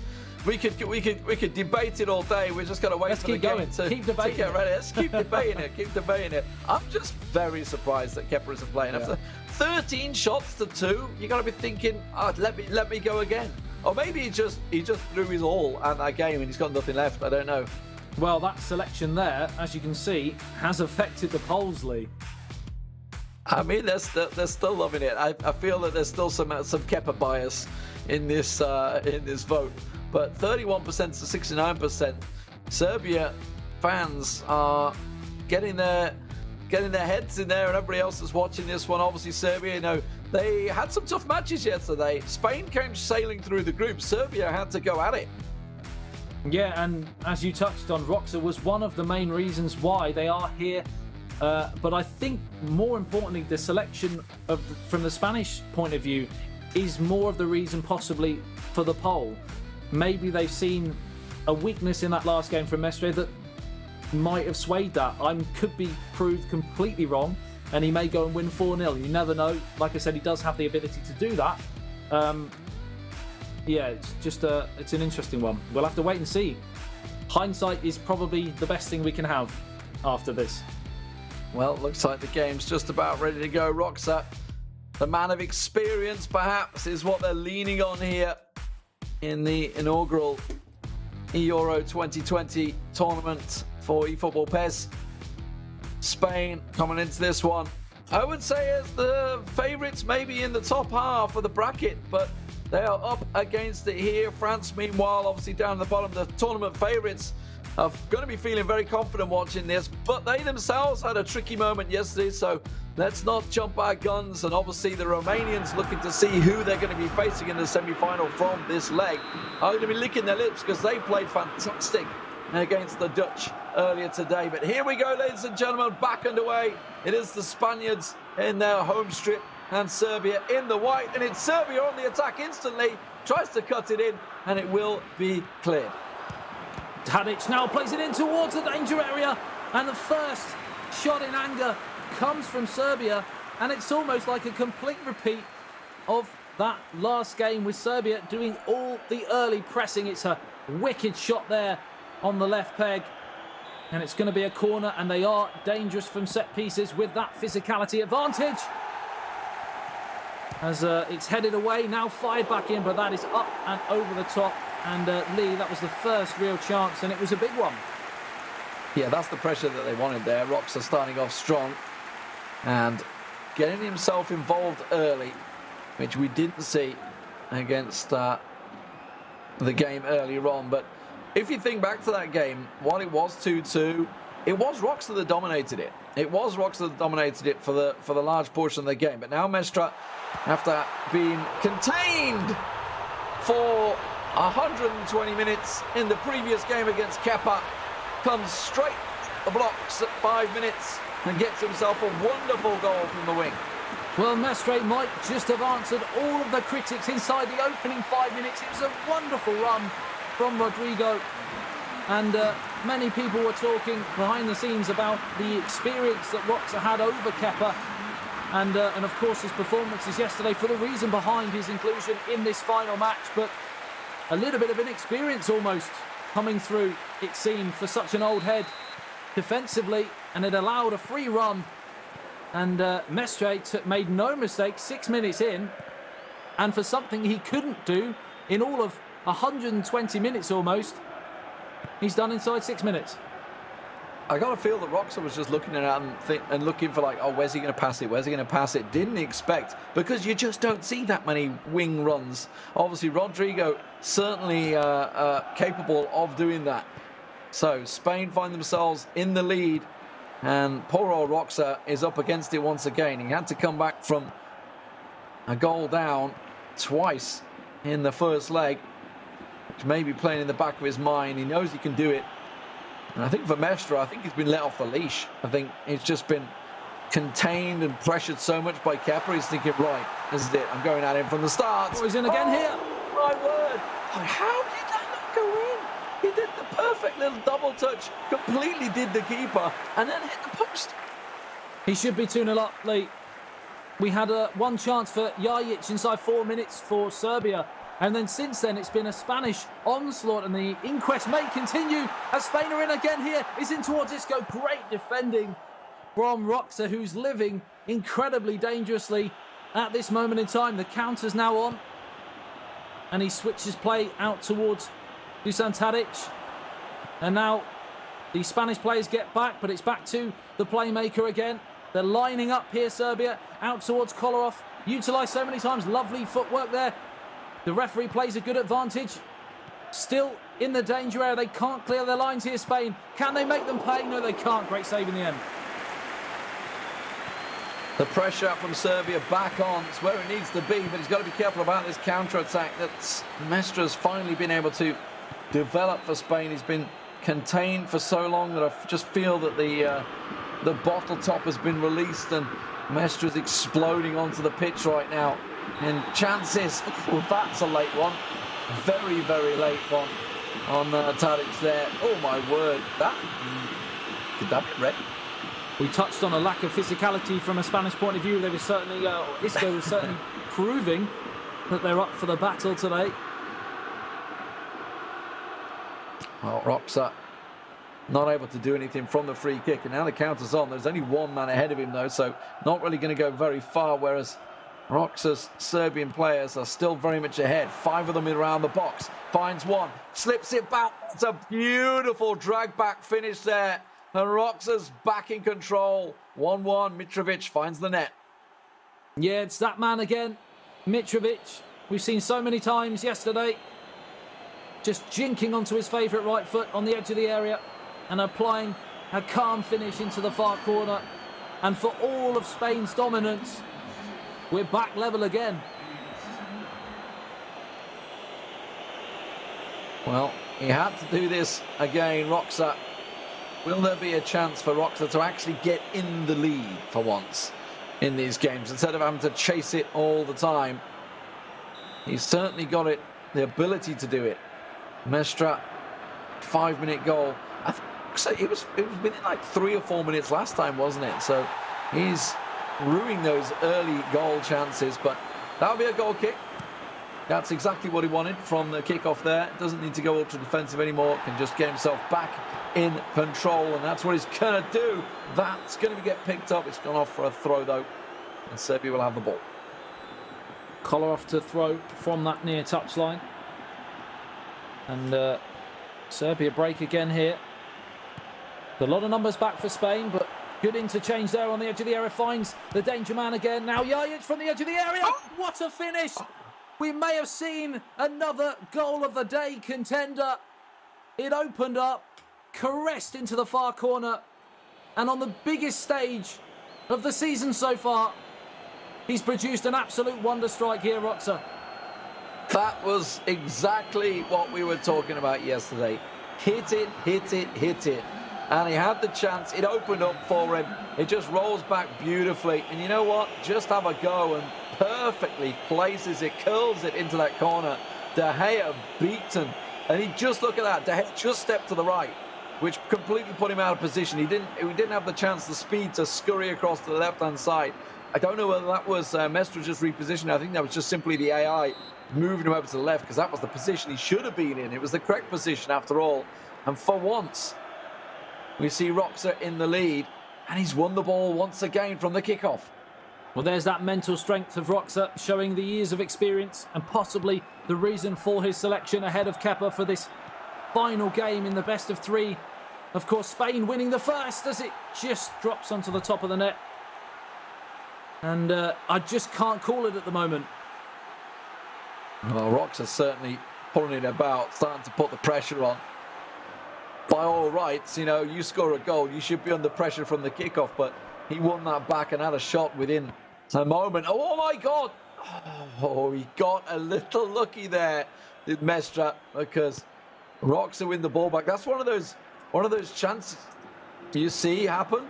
We could debate it all day. We're just going to wait for the game to get ready. Let's keep debating it. Keep debating it. I'm just very surprised that Kepa isn't playing. Yeah. After 13 shots to 2, you got to be thinking, oh, let me go again. Or maybe he just threw his all at that game and he's got nothing left. I don't know. Well, that selection there, as you can see, has affected the polls, Lee. I mean, they're still loving it. I feel that there's still some Kepa bias in this vote. But 31% to 69%, Serbia fans are getting their heads in there, and everybody else is watching this one. Obviously, Serbia, they had some tough matches yesterday. Spain came sailing through the group. Serbia had to go at it. Yeah, and as you touched on, Roxa was one of the main reasons why they are here. But I think more importantly, the selection from the Spanish point of view is more of the reason possibly for the poll. Maybe they've seen a weakness in that last game from Mestre that might have swayed that. Could be proved completely wrong, and he may go and win 4-0. You never know. Like I said, he does have the ability to do that. Yeah, it's just it's an interesting one. We'll have to wait and see. Hindsight is probably the best thing we can have after this. Well, it looks like the game's just about ready to go. Roxa, the man of experience, perhaps, is what they're leaning on here in the inaugural eEURO 2020 tournament for eFootball PES. Spain coming into this one, I would say, as the favourites, maybe in the top half of the bracket, but they are up against it here. France, meanwhile, obviously down at the bottom, the tournament favourites are going to be feeling very confident watching this, but they themselves had a tricky moment yesterday, so let's not jump our guns. And obviously the Romanians, looking to see who they're going to be facing in the semi-final from this leg, are going to be licking their lips because they played fantastic against the Dutch earlier today. But here we go, ladies and gentlemen, back underway. It is the Spaniards in their home strip and Serbia in the white, and it's Serbia on the attack instantly, tries to cut it in, and it will be cleared. Tadic now plays it in towards the danger area, and the first shot in anger comes from Serbia, and it's almost like a complete repeat of that last game with Serbia doing all the early pressing. It's a wicked shot there on the left peg, and it's going to be a corner, and they are dangerous from set pieces with that physicality advantage. As it's headed away, now fired back in, but that is up and over the top. And Lee, that was the first real chance, and it was a big one. Yeah, that's the pressure that they wanted there. Roxa starting off strong and getting himself involved early, which we didn't see against the game earlier on. But if you think back to that game, while it was 2-2, it was Roxa that dominated it. It was Roxa that dominated it for the large portion of the game. But now Mestre, after being contained for 120 minutes in the previous game against Kepa, comes straight the blocks at 5 minutes and gets himself a wonderful goal from the wing. Well, Mestre might just have answered all of the critics inside the opening 5 minutes. It was a wonderful run from Rodrigo, and many people were talking behind the scenes about the experience that Roxa had over Kepa, and of course his performances yesterday for the reason behind his inclusion in this final match. But a little bit of inexperience almost coming through, it seemed, for such an old head defensively, and it allowed a free run And Mestre made no mistake 6 minutes in. And for something he couldn't do in all of 120 minutes almost, he's done inside 6 minutes. I got to feel that Roxa was just looking around and looking for like, oh, where's he going to pass it? Where's he going to pass it? Didn't expect, because you just don't see that many wing runs. Obviously, Rodrigo certainly capable of doing that. So Spain find themselves in the lead, and poor old Roxa is up against it once again. He had to come back from a goal down twice in the first leg, which may be playing in the back of his mind. He knows he can do it. And I think for Mestre, I think he's been let off the leash. I think he's just been contained and pressured so much by Kepa. He's thinking, right, this is it. I'm going at him from the start. Oh, he's in again here. My word. How did that not go in? He did the perfect little double touch, completely did the keeper, and then hit the post. He should be 2-0 up, Lee. We had one chance for Jajic inside 4 minutes for Serbia. And then since then, it's been a Spanish onslaught, and the inquest may continue as Spain are in again here. Is in towards Isco. Great defending from Roxa, who's living incredibly dangerously at this moment in time. The counter's now on, and he switches play out towards Dusan Tadic. And now the Spanish players get back, but it's back to the playmaker again. They're lining up here, Serbia, out towards Kolarov. Utilised so many times. Lovely footwork there. The referee plays a good advantage. Still in the danger area. They can't clear their lines here, Spain. Can they make them pay? No, they can't. Great save in the end. The pressure from Serbia back on. It's where it needs to be, but he's got to be careful about this counter-attack that Mestra's finally been able to develop for Spain. He's been contained for so long that I just feel that the bottle top has been released, and Mestra's exploding onto the pitch right now. And chances, well, that's a late one. Very, very late one on Tadic there. Oh, my word. Did that be red? We touched on a lack of physicality from a Spanish point of view. They were certainly, Isco was certainly proving that they're up for the battle today. Well, Roxa not able to do anything from the free kick, and now the counter's on. There's only one man ahead of him, though, so not really going to go very far, whereas Roxa's Serbian players are still very much ahead. 5 of them around the box. Finds one. Slips it back. It's a beautiful drag-back finish there. And Roxa's back in control. 1-1. Mitrovic finds the net. Yeah, it's that man again. Mitrovic. We've seen so many times yesterday. Just jinking onto his favourite right foot on the edge of the area and applying a calm finish into the far corner. And for all of Spain's dominance, we're back level again. Well, he had to do this again, Roxa. Will there be a chance for Roxa to actually get in the lead for once in these games, instead of having to chase it all the time? He's certainly got it, the ability to do it. Mestre, 5-minute goal. I think it was within like 3 or 4 minutes last time, wasn't it? So he's ruining those early goal chances, but that'll be a goal kick. That's exactly what he wanted from the kickoff there. Doesn't need to go ultra defensive anymore. Can just get himself back in control, and that's what he's going to do. That's going to get picked up. It's gone off for a throw, though, and Serbia will have the ball. Kolarov to throw from that near touchline. And Serbia break again here. A lot of numbers back for Spain, but good interchange there on the edge of the area. Finds the danger man again. Now Jajic from the edge of the area. What a finish! We may have seen another goal of the day contender. It opened up, caressed into the far corner, and on the biggest stage of the season so far, he's produced an absolute wonder strike here, Roxa. That was exactly what we were talking about yesterday. Hit it, hit it, hit it. And he had the chance. It opened up for him. It just rolls back beautifully. And you know what? Just have a go, and perfectly places it, curls it into that corner. De Gea beaten. And he just, look at that. De Gea just stepped to the right, which completely put him out of position. He didn't have the chance, the speed to scurry across to the left-hand side. I don't know whether that was Mestre just repositioning. I think that was just simply the AI moving him over to the left, because that was the position he should have been in. It was the correct position after all. And for once, we see Roxa in the lead. And he's won the ball once again from the kickoff. Well, there's that mental strength of Roxa, showing the years of experience and possibly the reason for his selection ahead of Kepa for this final game in the best of three. Of course, Spain winning the first as it just drops onto the top of the net. And I just can't call it at the moment. Well, Roxa's certainly pulling it about, starting to put the pressure on. By all rights, you know, you score a goal, you should be under pressure from the kickoff, but he won that back and had a shot within a moment. Oh my God! Oh, he got a little lucky there, did Mestre, because Roxa win the ball back. That's one of those chances you see happen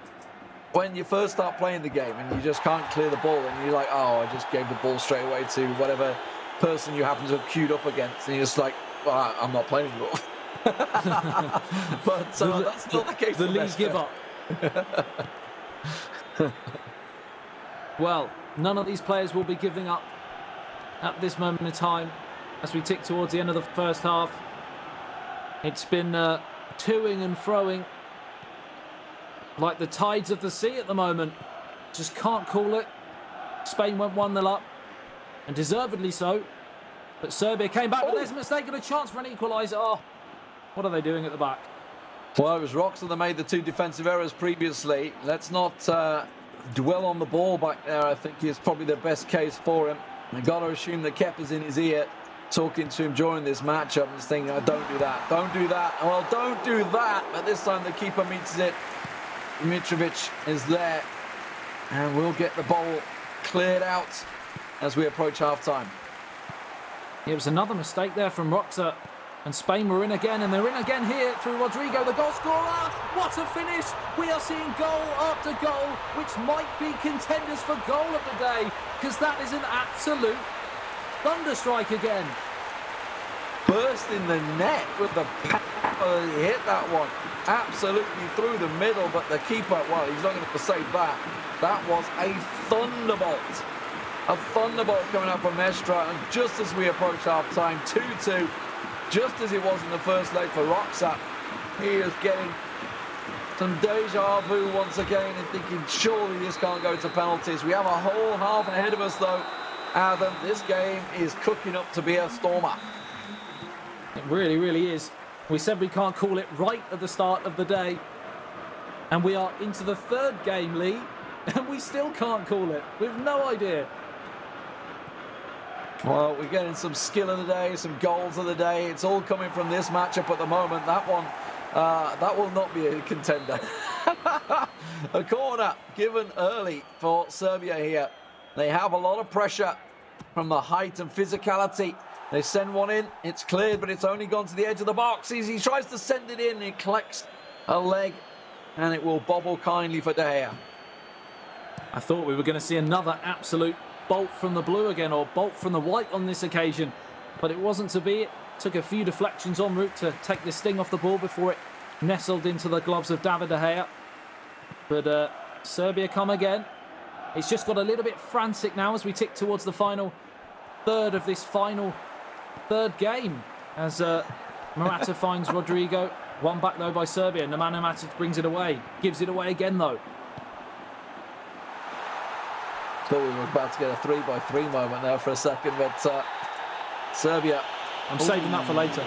when you first start playing the game and you just can't clear the ball, and you're like, oh, I just gave the ball straight away to whatever person you happen to have queued up against, and you're just like, well, I'm not playing anymore. But that's not the case. The league give up. Well, none of these players will be giving up at this moment in time as we tick towards the end of the first half. It's been toing and froing like the tides of the sea at the moment. Just can't call it. Spain went 1-0 up, and deservedly so. But Serbia came back, but there's a mistake and a chance for an equaliser. Oh, what are they doing at the back? Well, it was Roxa that made the two defensive errors previously. Let's not dwell on the ball back there. I think is probably the best case for him. I've got to assume that Kepa's in his ear, talking to him during this matchup, and just thinking, oh, don't do that, don't do that. Well, don't do that. But this time the keeper meets it. Mitrovic is there, and we'll get the ball cleared out as we approach half-time. It was another mistake there from Roxa, and Spain were in again, and they're in again here through Rodrigo, the goal scorer. What a finish! We are seeing goal after goal, which might be contenders for goal of the day, because that is an absolute thunderstrike again. Burst in the net with the power. He hit that one absolutely through the middle, but the keeper, well, he's not going to save that. That was a thunderbolt. A thunderbolt coming out from Mestre, and just as we approach half-time, 2-2, just as it was in the first leg for Roxa, he is getting some deja vu once again and thinking, surely this can't go to penalties. We have a whole half ahead of us, though, Adam. This game is cooking up to be a stormer. It really, really is. We said we can't call it right at the start of the day, and we are into the third game, Lee, and we still can't call it. We've no idea. Well, we're getting some skill of the day, some goals of the day. It's all coming from this matchup at the moment. That one, that will not be a contender. A corner given early for Serbia here. They have a lot of pressure from the height and physicality. They send one in, it's cleared, but it's only gone to the edge of the box. He tries to send it in, he collects a leg, and it will bobble kindly for De Gea. I thought we were going to see another absolute bolt from the blue again, or bolt from the white on this occasion, but it wasn't to be. It took a few deflections en route to take the sting off the ball before it nestled into the gloves of David De Gea. But Serbia come again. It's just got a little bit frantic now as we tick towards the final third of this final third game, as Morata finds Rodrigo. One back though by Serbia. Nemanja Matic brings it away, gives it away again though. Thought we were about to get a 3-by-3 moment there for a second, but Serbia. I'm saving that for later.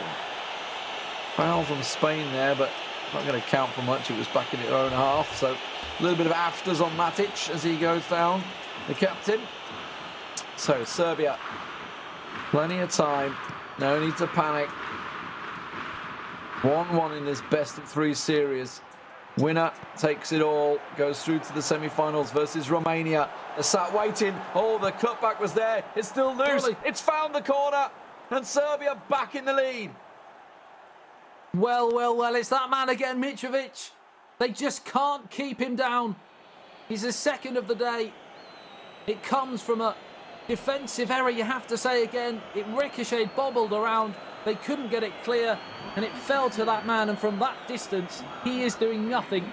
Foul from Spain there, but not going to count for much. It was back in their own half, so a little bit of afters on Matic as he goes down, the captain. So Serbia, plenty of time, no need to panic. 1-1 in this best of three series. Winner takes it all, goes through to the semi-finals versus Romania. They're sat waiting. Oh, the cutback was there. It's still loose. Really? It's found the corner, and Serbia back in the lead. Well, well, well, it's that man again, Mitrovic. They just can't keep him down. He's the second of the day. It comes from a defensive error, you have to say again. It ricocheted, bobbled around. They couldn't get it clear, and it fell to that man. And from that distance, he is doing nothing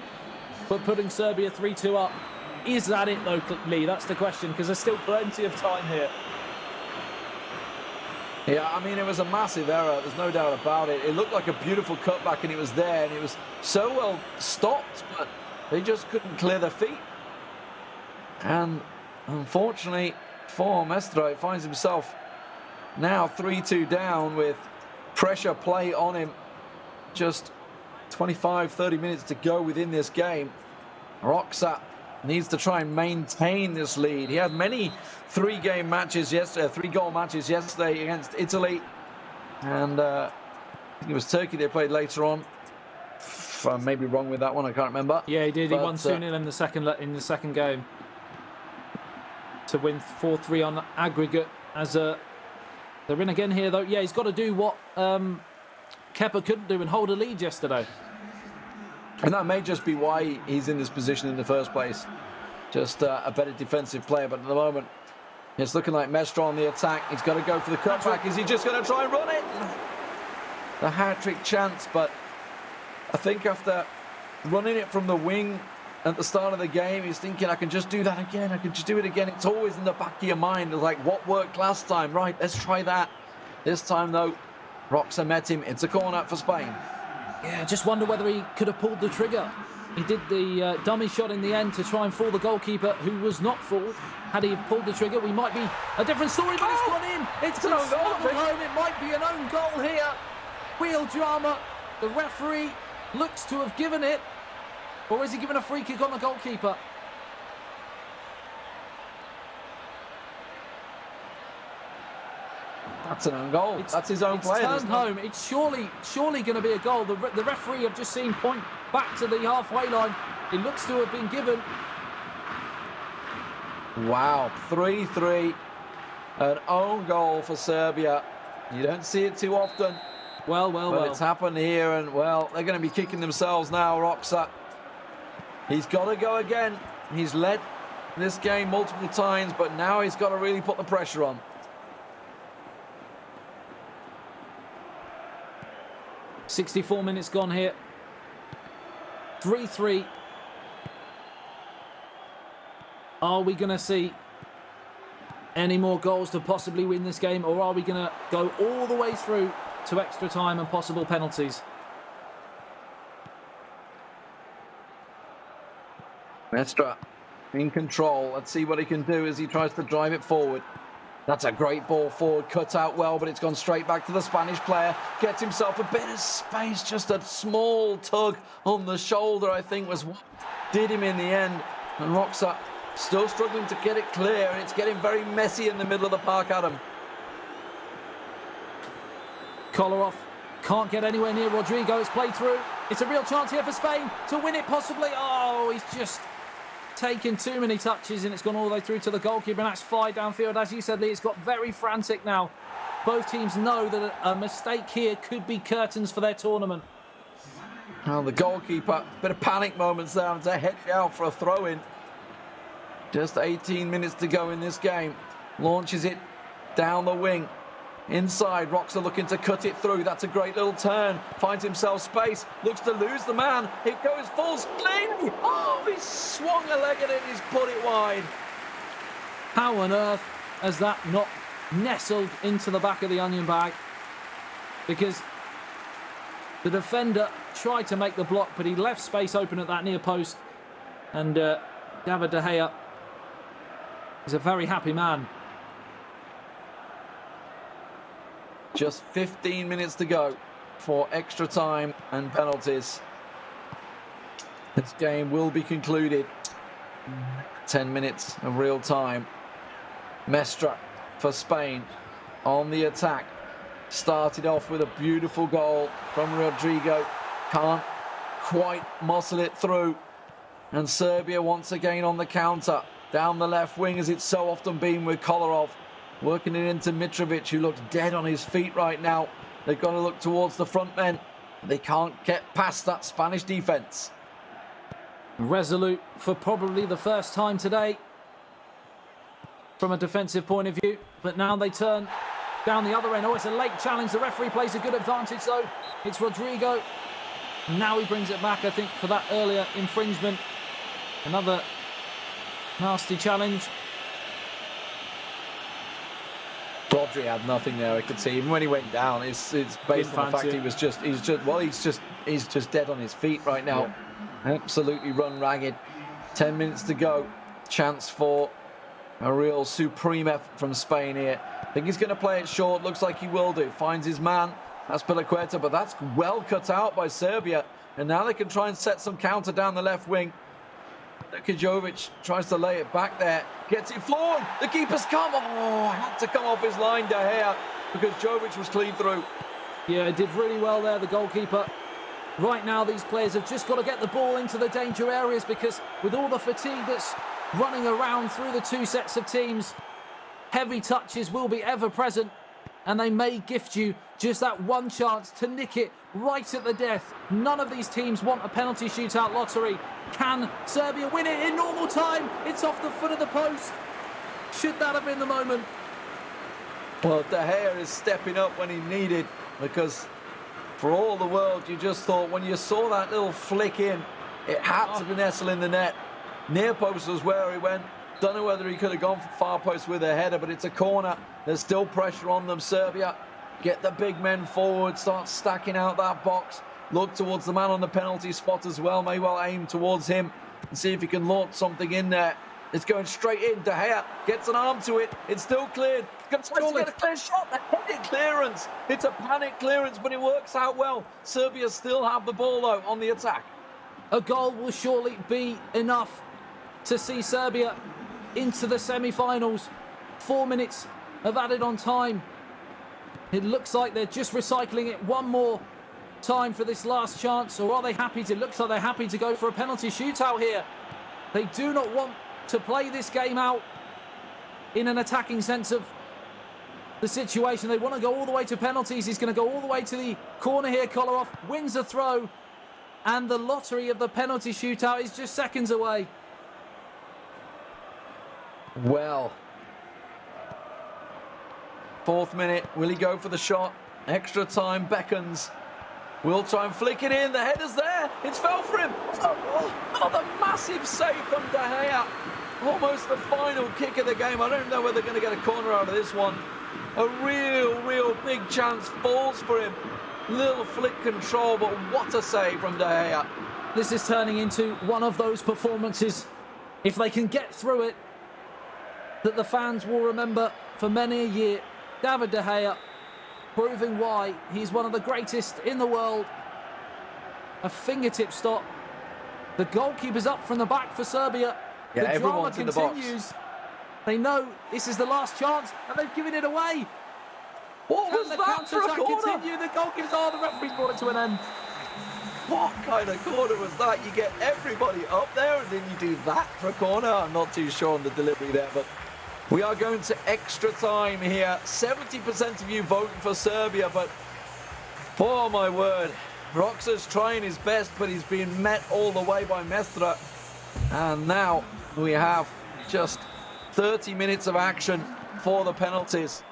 but putting Serbia 3-2 up. Is that it, though, Lee? That's the question, because there's still plenty of time here. Yeah, I mean, it was a massive error. There's no doubt about it. It looked like a beautiful cutback, and it was there, and it was so well stopped. But They just couldn't clear their feet. And unfortunately for Mestre, finds himself now 3-2 down with pressure play on him. Just 25-30 minutes to go within this game. Roxa needs to try and maintain this lead. He had many three-goal matches yesterday against Italy, and I think it was Turkey they played later on. I may be wrong with that one. I can't remember. Yeah, he did. He won 2-0 in the second game to win 4-3 on aggregate. As they're in again here, though. Yeah, he's got to do what Kepa couldn't do and hold a lead yesterday. And that may just be why he's in this position in the first place. Just a better defensive player. But at the moment, it's looking like Mestre on the attack. He's got to go for the cutback. Is he just going to try and run it? The hat-trick chance, but I think after running it from the wing at the start of the game, he's thinking, I can just do that again. I can just do it again. It's always in the back of your mind. It's like, what worked last time? Right, let's try that. This time, though, Roxa met him. It's a corner for Spain. Yeah, just wonder whether he could have pulled the trigger. He did the dummy shot in the end to try and fool the goalkeeper, who was not fooled. Had he pulled the trigger, we might be a different story, but it's gone in. It's an own goal. It might be an own goal here. Real drama. The referee looks to have given it. Or is he given a free kick on the goalkeeper? That's an own goal. That's his own player. It's turned home. It's surely going to be a goal. The referee have just seen point back to the halfway line. It looks to have been given. Wow, 3-3. An own goal for Serbia. You don't see it too often. Well. It's happened here, and, well, they're going to be kicking themselves now, Roxa. He's got to go again. He's led this game multiple times, but now he's got to really put the pressure on. .64 minutes gone here. 3-3. Are we going to see any more goals to possibly win this game, or are we going to go all the way through to extra time and possible penalties? Mestre in control. Let's see what he can do as he tries to drive it forward. That's a great ball forward, cut out well, but it's gone straight back to the Spanish player. Gets himself a bit of space, just a small tug on the shoulder, I think, was what did him in the end. And Roxa still struggling to get it clear, and it's getting very messy in the middle of the park, Adam. Kolarov can't get anywhere near Rodrigo. It's played through. It's a real chance here for Spain to win it possibly. Oh, he's just taken too many touches, and it's gone all the way through to the goalkeeper, and that's fired downfield. As you said, Lee, it's got very frantic now. Both teams know that a mistake here could be curtains for their tournament. Well, the goalkeeper, bit of panic moments there, and to head out for a throw-in. Just 18 minutes to go in this game. Launches it down the wing. Inside, Roxa looking to cut it through. That's a great little turn. Finds himself space. Looks to lose the man. It goes full spin. Oh, he swung a leg at it. He's put it wide. How on earth has that not nestled into the back of the onion bag? Because the defender tried to make the block, but he left space open at that near post. And David De Gea is a very happy man. Just 15 minutes to go for extra time and penalties. This game will be concluded. 10 minutes of real time. Mestre for Spain on the attack. Started off with a beautiful goal from Rodrigo. Can't quite muscle it through. And Serbia once again on the counter. Down the left wing, as it's so often been with Kolarov. Working it into Mitrovic, who looks dead on his feet right now. They've got to look towards the front men. They can't get past that Spanish defence. Resolute for probably the first time today from a defensive point of view. But now they turn down the other end. Oh, it's a late challenge. The referee plays a good advantage, though. It's Rodrigo. Now he brings it back, I think, for that earlier infringement. Another nasty challenge. Rodri had nothing there. I could see even when he went down. It's based on the fact he's just dead on his feet right now. Yeah. Absolutely run ragged. 10 minutes to go. Chance for a real supreme effort from Spain here. I think he's going to play it short. Looks like he will do. Finds his man. That's Azpilicueta, but that's well cut out by Serbia. And now they can try and set some counter down the left wing. Jovic tries to lay it back there. Gets it forward. The keeper's come. Oh, had to come off his line, De Gea, because Jovic was clean through. Yeah, did really well there, the goalkeeper. Right now, these players have just got to get the ball into the danger areas, because with all the fatigue that's running around through the two sets of teams, heavy touches will be ever present, and they may gift you just that one chance to nick it right at the death. None of these teams want a penalty shootout lottery. Can Serbia win it in normal time? It's off the foot of the post. Should that have been the moment? Well, De Gea is stepping up when he needed, because for all the world, you just thought when you saw that little flick in, it had to be nestled in the net. Near post was where he went. Don't know whether he could have gone for far post with a header, but it's a corner. There's still pressure on them, Serbia. Get the big men forward, start stacking out that box. Look towards the man on the penalty spot as well. May well aim towards him and see if he can launch something in there. It's going straight in. De Gea gets an arm to it. It's still cleared. Tries to get a clear shot. The headed clearance. It's a panic clearance, but it works out well. Serbia still have the ball, though, on the attack. A goal will surely be enough to see Serbia into the semi-finals. 4 minutes of added on time. It looks like they're just recycling it one more time for this last chance, or are they happy to? It looks like they're happy to go for a penalty shootout here. They do not want to play this game out in an attacking sense of the situation. They want to go all the way to penalties. He's going to go all the way to the corner here. Kolarov wins the throw, and the lottery of the penalty shootout is just seconds away. Well, 4th minute, will he go for the shot? Extra time beckons. Will try and flick it in. The header's there. It's fell for him. Oh, the massive save from De Gea. Almost the final kick of the game. I don't know whether they're going to get a corner out of this one. A real big chance falls for him. Little flick control, but what a save from De Gea. This is turning into one of those performances, if they can get through it, that the fans will remember for many a year. David De Gea proving why he's one of the greatest in the world. A fingertip stop. The goalkeeper's up from the back for Serbia. Yeah, the everyone's drama in the box. continues. They know this is the last chance, and they've given it away. What was that for a corner? Continue? The goalkeeper's the referee's brought it to an end. What kind of corner was that? You get everybody up there, and then you do that for a corner. I'm not too sure on the delivery there, but we are going to extra time here. 70% of you voting for Serbia, but oh my word. Roxa's trying his best, but he's being met all the way by Mestra. And now we have just 30 minutes of action for the penalties.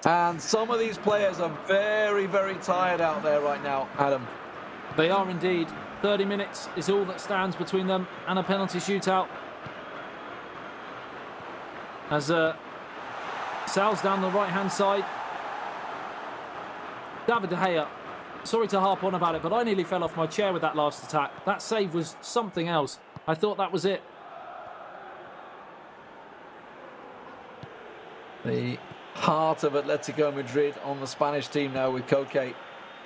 And some of these players are very tired out there right now, Adam. They are indeed. 30 minutes is all that stands between them and a penalty shootout. As Sal's down the right-hand side. David De Gea, sorry to harp on about it, but I nearly fell off my chair with that last attack. That save was something else. I thought that was it. The heart of Atletico Madrid on the Spanish team now, with Koke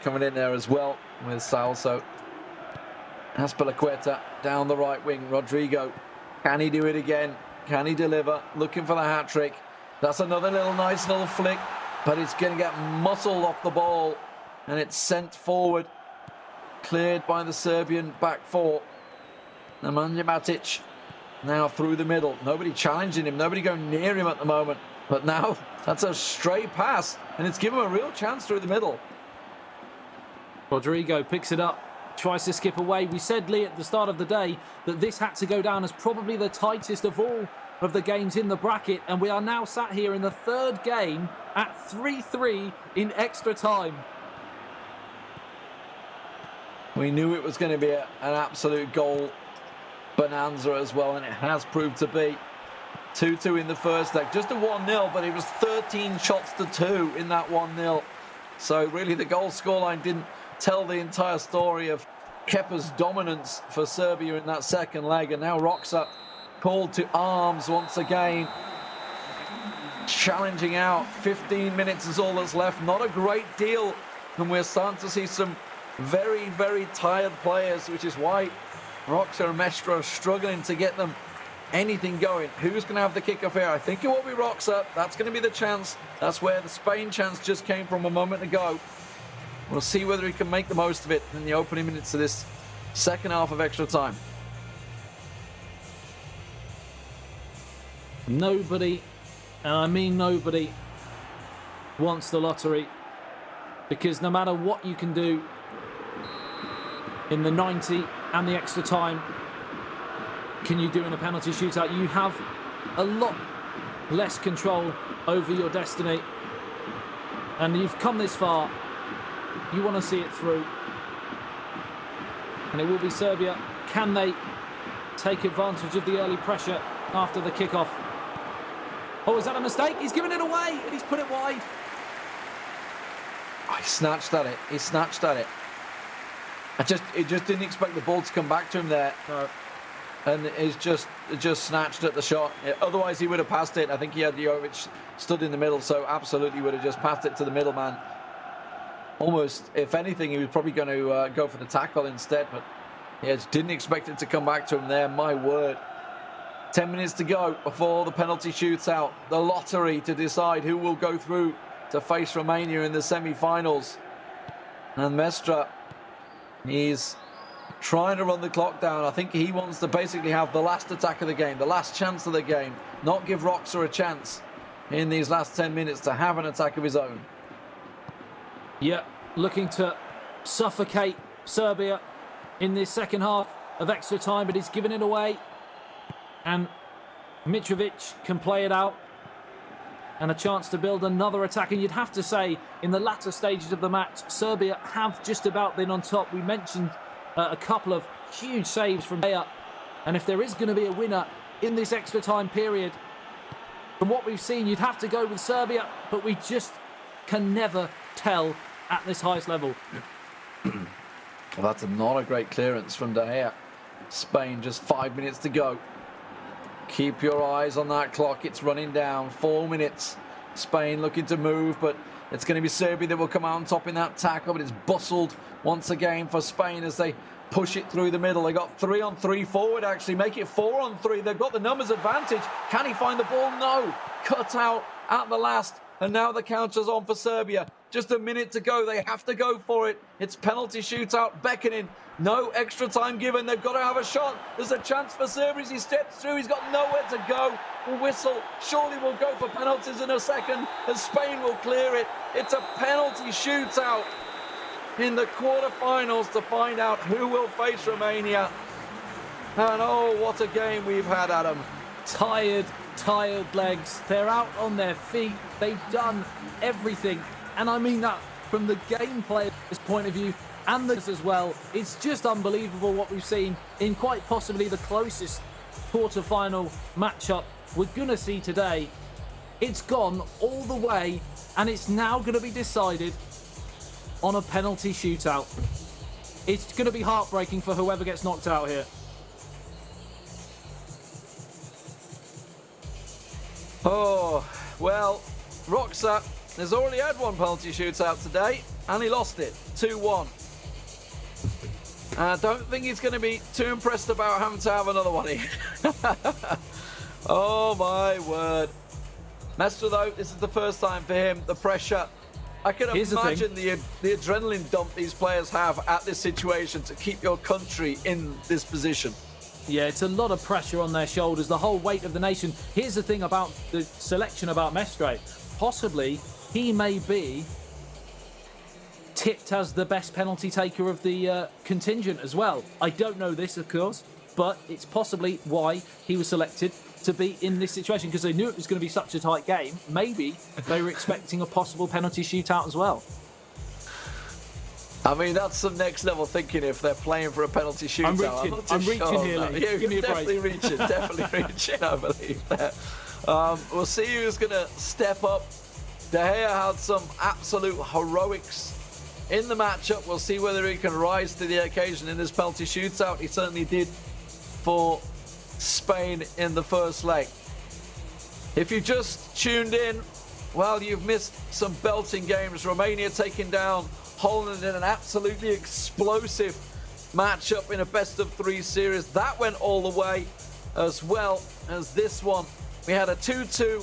coming in there as well with Salso. Azpilicueta down the right wing. Rodrigo, can he do it again? Can he deliver? Looking for the hat-trick. That's another nice little flick, but it's going to get muscled off the ball, and it's sent forward. Cleared by the Serbian back four. Nemanja Matic now through the middle. Nobody challenging him, nobody going near him at the moment. But now that's a stray pass, and it's given him a real chance through the middle. Rodrigo picks it up, tries to skip away. We said, Lee, at the start of the day that this had to go down as probably the tightest of all of the games in the bracket, and we are now sat here in the third game at 3-3 in extra time. We knew it was going to be an absolute goal bonanza as well, and it has proved to be. 2-2 in the first leg. Just a 1-0, but it was 13 shots to 2 in that 1-0. So really the goal scoreline didn't tell the entire story of Kepa's dominance for Serbia in that second leg. And now Roxa called to arms once again. Challenging out. 15 minutes is all that's left. Not a great deal. And we're starting to see some very, very tired players, which is why Roxa and Mestre are struggling to get them anything going. Who's going to have the kickoff here? I think it will be Roxa. That's going to be the chance. That's where the Spain chance just came from a moment ago. We'll see whether he can make the most of it in the opening minutes of this second half of extra time. Nobody, and I mean nobody, wants the lottery, because no matter what you can do in the 90 and the extra time, can you do in a penalty shootout? You have a lot less control over your destiny, and you've come this far. You want to see it through, and it will be Serbia. Can they take advantage of the early pressure after the kickoff? Oh, is that a mistake? He's given it away and he's put it wide. Oh, he snatched at it. He snatched at it. He just didn't expect the ball to come back to him there. No. And he's just snatched at the shot. Otherwise, he would have passed it. I think he had Jovic stood in the middle, so absolutely would have just passed it to the middleman. Almost, if anything, he was probably going to go for the tackle instead, but yeah, just didn't expect it to come back to him there. My word. 10 minutes to go before the penalty shootout. The lottery to decide who will go through to face Romania in the semi-finals. And Mestre, he's trying to run the clock down. I think he wants to basically have the last attack of the game, the last chance of the game, not give Roxa a chance in these last 10 minutes to have an attack of his own. Yeah, looking to suffocate Serbia in this second half of extra time, but he's given it away. And Mitrovic can play it out. And a chance to build another attack. And you'd have to say, in the latter stages of the match, Serbia have just about been on top. We mentioned a couple of huge saves from Dea. And if there is going to be a winner in this extra time period, from what we've seen, you'd have to go with Serbia. But we just can never tell at this highest level. Well, that's not a great clearance from De Gea. Spain, just 5 minutes to go. Keep your eyes on that clock. It's running down. 4 minutes. Spain looking to move, but it's going to be Serbia that will come out on top in that tackle, but it's bustled once again for Spain as they push it through the middle. They got 3-on-3 forward, actually. Make it 4-on-3. They've got the numbers advantage. Can he find the ball? No. Cut out at the last. And now the counter's on for Serbia. Just a minute to go. They have to go for it. It's penalty shootout beckoning. No extra time given. They've got to have a shot. There's a chance for Serbia as he steps through. He's got nowhere to go. The whistle surely will go for penalties in a second as Spain will clear it. It's a penalty shootout in the quarterfinals to find out who will face Romania. And oh, what a game we've had, Adam. Tired legs. They're out on their feet. They've done everything. And I mean that from the gameplayer's point of view and this as well. It's just unbelievable what we've seen in quite possibly the closest quarter-final matchup we're going to see today. It's gone all the way, and it's now going to be decided on a penalty shootout. It's going to be heartbreaking for whoever gets knocked out here. Oh, well, Roxa has already had one penalty shootout today, and he lost it, 2-1. I don't think he's going to be too impressed about having to have another one here. Oh, my word. Mestre, though, this is the first time for him. The pressure. I can imagine the adrenaline dump these players have at this situation to keep your country in this position. Yeah, it's a lot of pressure on their shoulders, the whole weight of the nation. Here's the thing about the selection about Mestre. Possibly, he may be tipped as the best penalty taker of the contingent as well. I don't know this, of course, but it's possibly why he was selected to be in this situation, because they knew it was going to be such a tight game. Maybe they were expecting a possible penalty shootout as well. I mean, that's some next level thinking if they're playing for a penalty shootout. I'm reaching here, Lee. Yeah, Give me a definitely break. definitely reaching, I believe that. We'll see who's going to step up. De Gea had some absolute heroics in the matchup. We'll see whether he can rise to the occasion in this penalty shootout. He certainly did for Spain in the first leg. If you just tuned in, well, you've missed some belting games. Romania taking down Holland in an absolutely explosive matchup in a best-of-3 series. That went all the way, as well as this one. We had a 2-2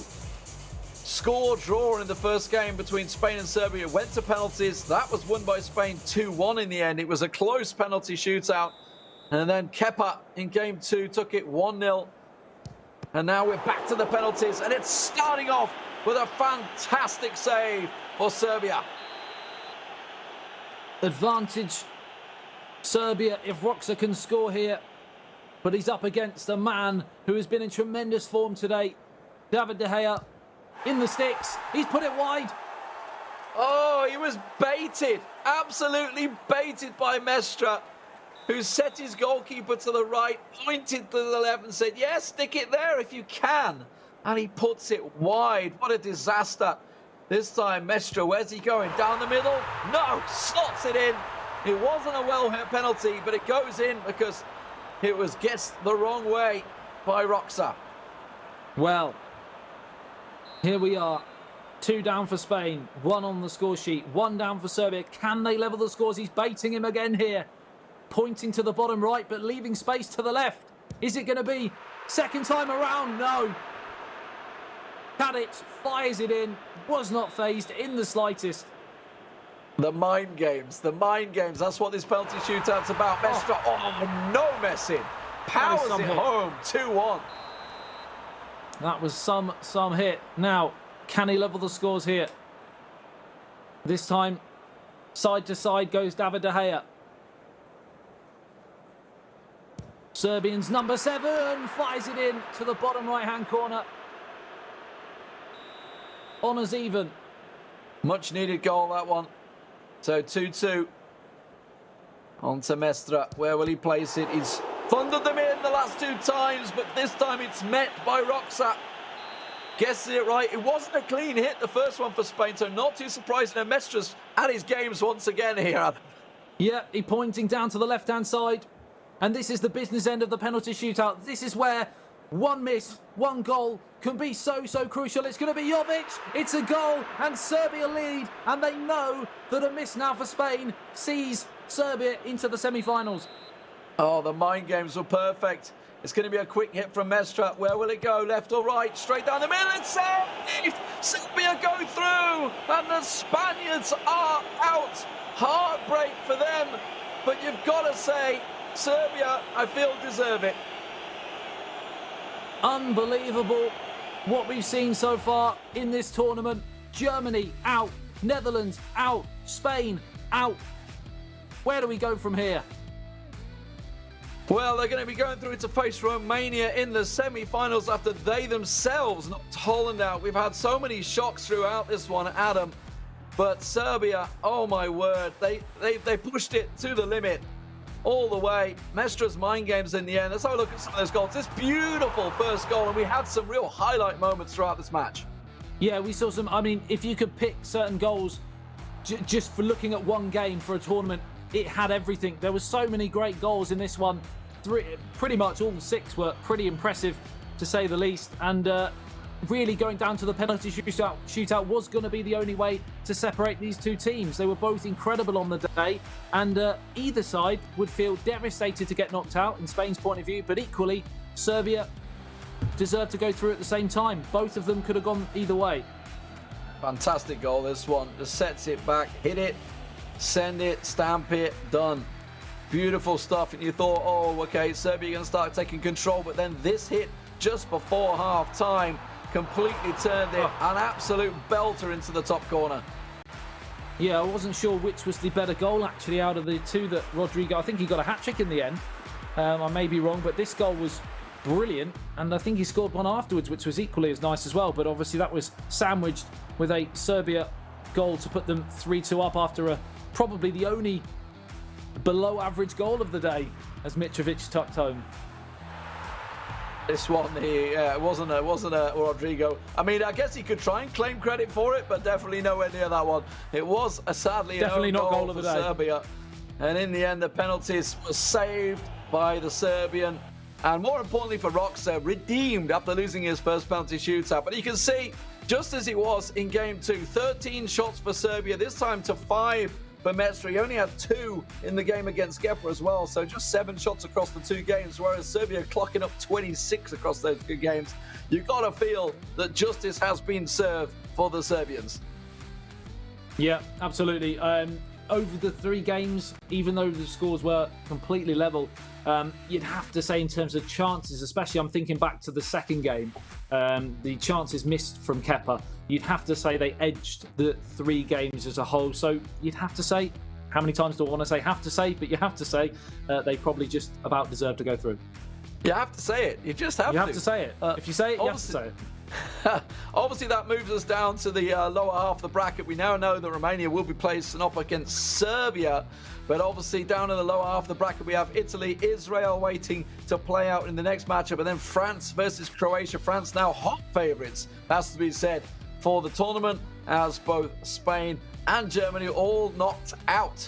score draw in the first game between Spain and Serbia. It went to penalties. That was won by Spain 2-1 in the end. It was a close penalty shootout. And then Kepa in game 2 took it 1-0. And now we're back to the penalties. And it's starting off with a fantastic save for Serbia. Advantage Serbia if Roxa can score here. But he's up against a man who has been in tremendous form today. David De Gea in the sticks. He's put it wide. Oh, he was baited. Absolutely baited by Mestre, who set his goalkeeper to the right, pointed to the left and said, yes, stick it there if you can. And he puts it wide. What a disaster. This time, Mestre, where's he going? Down the middle? No, slots it in. It wasn't a well-hit penalty, but it goes in because it was guessed the wrong way by Roxa. Well, here we are. 2 down for Spain, 1 on the score sheet, 1 down for Serbia. Can they level the scores? He's baiting him again here. Pointing to the bottom right, but leaving space to the left. Is it going to be second time around? No. Tadic fires it in. Was not phased in the slightest. The mind games. That's what this penalty shootout's about. Mestre, no messing. Powers it home, 2-1. That was some hit. Now, can he level the scores here? This time, side to side goes David De Gea. Serbians number 7 fires it in to the bottom right-hand corner. Honours even. Much needed goal, that one. So 2-2. On to Mestre. Where will he place it? He's thundered them in the last 2 times, but this time it's met by Roxa. Guessing it right. It wasn't a clean hit, the first one for Spain, so not too surprising. And Mestre's at his games once again here. Yeah, he's pointing down to the left-hand side. And this is the business end of the penalty shootout. This is where one miss, one goal can be so crucial. It's going to be Jovic. It's a goal and Serbia lead. And they know that a miss now for Spain sees Serbia into the semi-finals. Oh, the mind games were perfect. It's going to be a quick hit from Mestre. Where will it go? Left or right? Straight down the middle. It's saved! Serbia go through. And the Spaniards are out. Heartbreak for them. But you've got to say, Serbia, I feel, deserve it. Unbelievable what we've seen so far in this tournament. Germany out, Netherlands out, Spain out. Where do we go from here? Well, they're going to be going through to face Romania in the semi-finals after they themselves knocked Holland out. We've had so many shocks throughout this one, Adam. But Serbia, oh my word, they pushed it to the limit. All the way. Mestre's mind games in the end. Let's have a look at some of those goals. This beautiful first goal, and we had some real highlight moments throughout this match. Yeah, we saw some. I mean, if you could pick certain goals just for looking at one game for a tournament, it had everything. There were so many great goals in this one. Pretty much all 6 were pretty impressive, to say the least. And really going down to the penalty shootout was going to be the only way to separate these 2 teams. They were both incredible on the day, and either side would feel devastated to get knocked out in Spain's point of view, but equally Serbia deserved to go through at the same time. Both of them could have gone either way. Fantastic goal, this one. Just sets it back, hit it, send it, stamp it, done. Beautiful stuff. And you thought, oh, okay, Serbia going to start taking control, but then this hit just before half time completely turned it. An absolute belter into the top corner. Yeah, I wasn't sure which was the better goal actually out of the 2 that Rodrigo, I think he got a hat-trick in the end. I may be wrong, but this goal was brilliant, and I think he scored one afterwards, which was equally as nice as well. But obviously that was sandwiched with a Serbia goal to put them 3-2 up after probably the only below average goal of the day as Mitrovic tucked home. This one, it wasn't a Rodrigo. I mean, I guess he could try and claim credit for it, but definitely nowhere near that one. It was sadly definitely an not own goal of for the day. Serbia. And in the end, the penalties were saved by the Serbian. And more importantly for Roxa, redeemed after losing his first penalty shootout. But you can see, just as it was in game 2, 13 shots for Serbia, this time to 5 for Mestre. He only had 2 in the game against Gepa as well, so just 7 shots across the 2 games, whereas Serbia clocking up 26 across those 2 games. You've got to feel that justice has been served for the Serbians. Yeah, absolutely. Over the 3 games, even though the scores were completely level, you'd have to say in terms of chances, especially I'm thinking back to the second game, the chances missed from Kepa, you'd have to say they edged the 3 games as a whole. So you'd have to say, how many times do I want to say have to say, but you have to say they probably just about deserve to go through. You have to say it. You just have to. You have to say it. If you say it, you have to say it. Obviously, that moves us down to the lower half of the bracket. We now know that Romania will be placing up against Serbia. But obviously, down in the lower half of the bracket, we have Italy, Israel waiting to play out in the next matchup. And then France versus Croatia. France now hot favourites, has to be said, for the tournament, as both Spain and Germany all knocked out.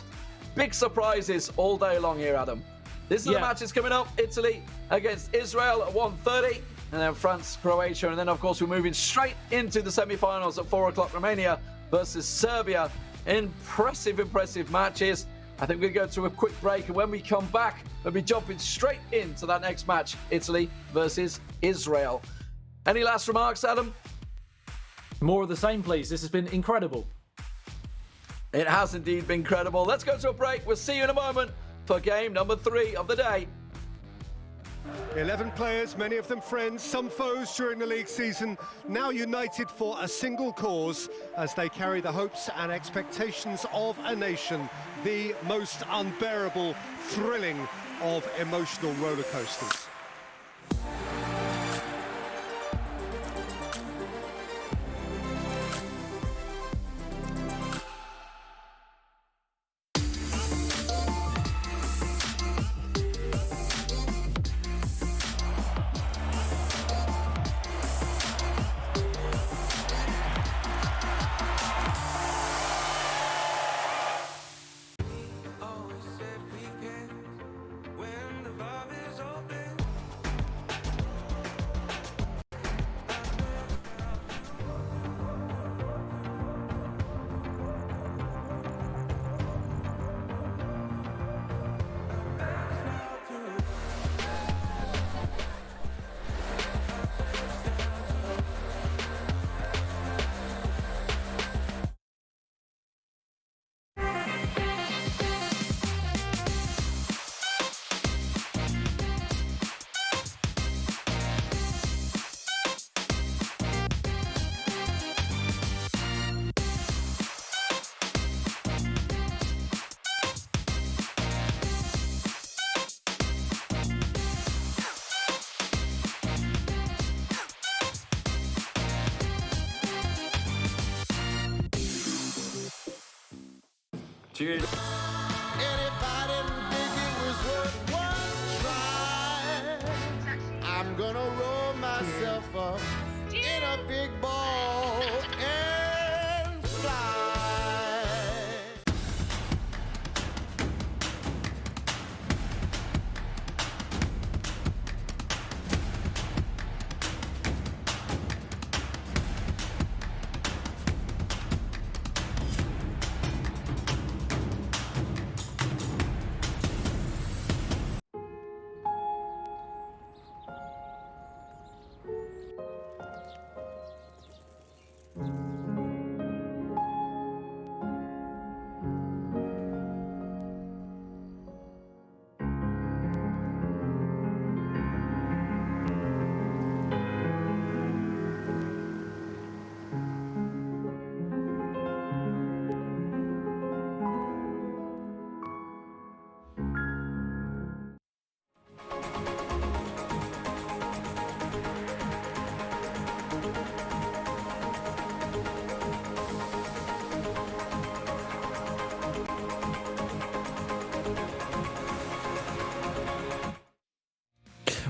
Big surprises all day long here, Adam. This is the matches coming up. Italy against Israel at 1:30. And then France, Croatia. And then, of course, we're moving straight into the semi-finals at 4 o'clock. Romania versus Serbia. Impressive matches. I think we're going to go to a quick break. And when we come back, we'll be jumping straight into that next match. Italy versus Israel. Any last remarks, Adam? More of the same, please. This has been incredible. It has indeed been incredible. Let's go to a break. We'll see you in a moment for game number 3 of the day. 11 players, many of them friends, some foes during the league season, now united for a single cause as they carry the hopes and expectations of a nation, the most unbearable, thrilling of emotional roller coasters. Cheers. And if I didn't think it was worth one try, I'm gonna roll myself up in a big ball and fly.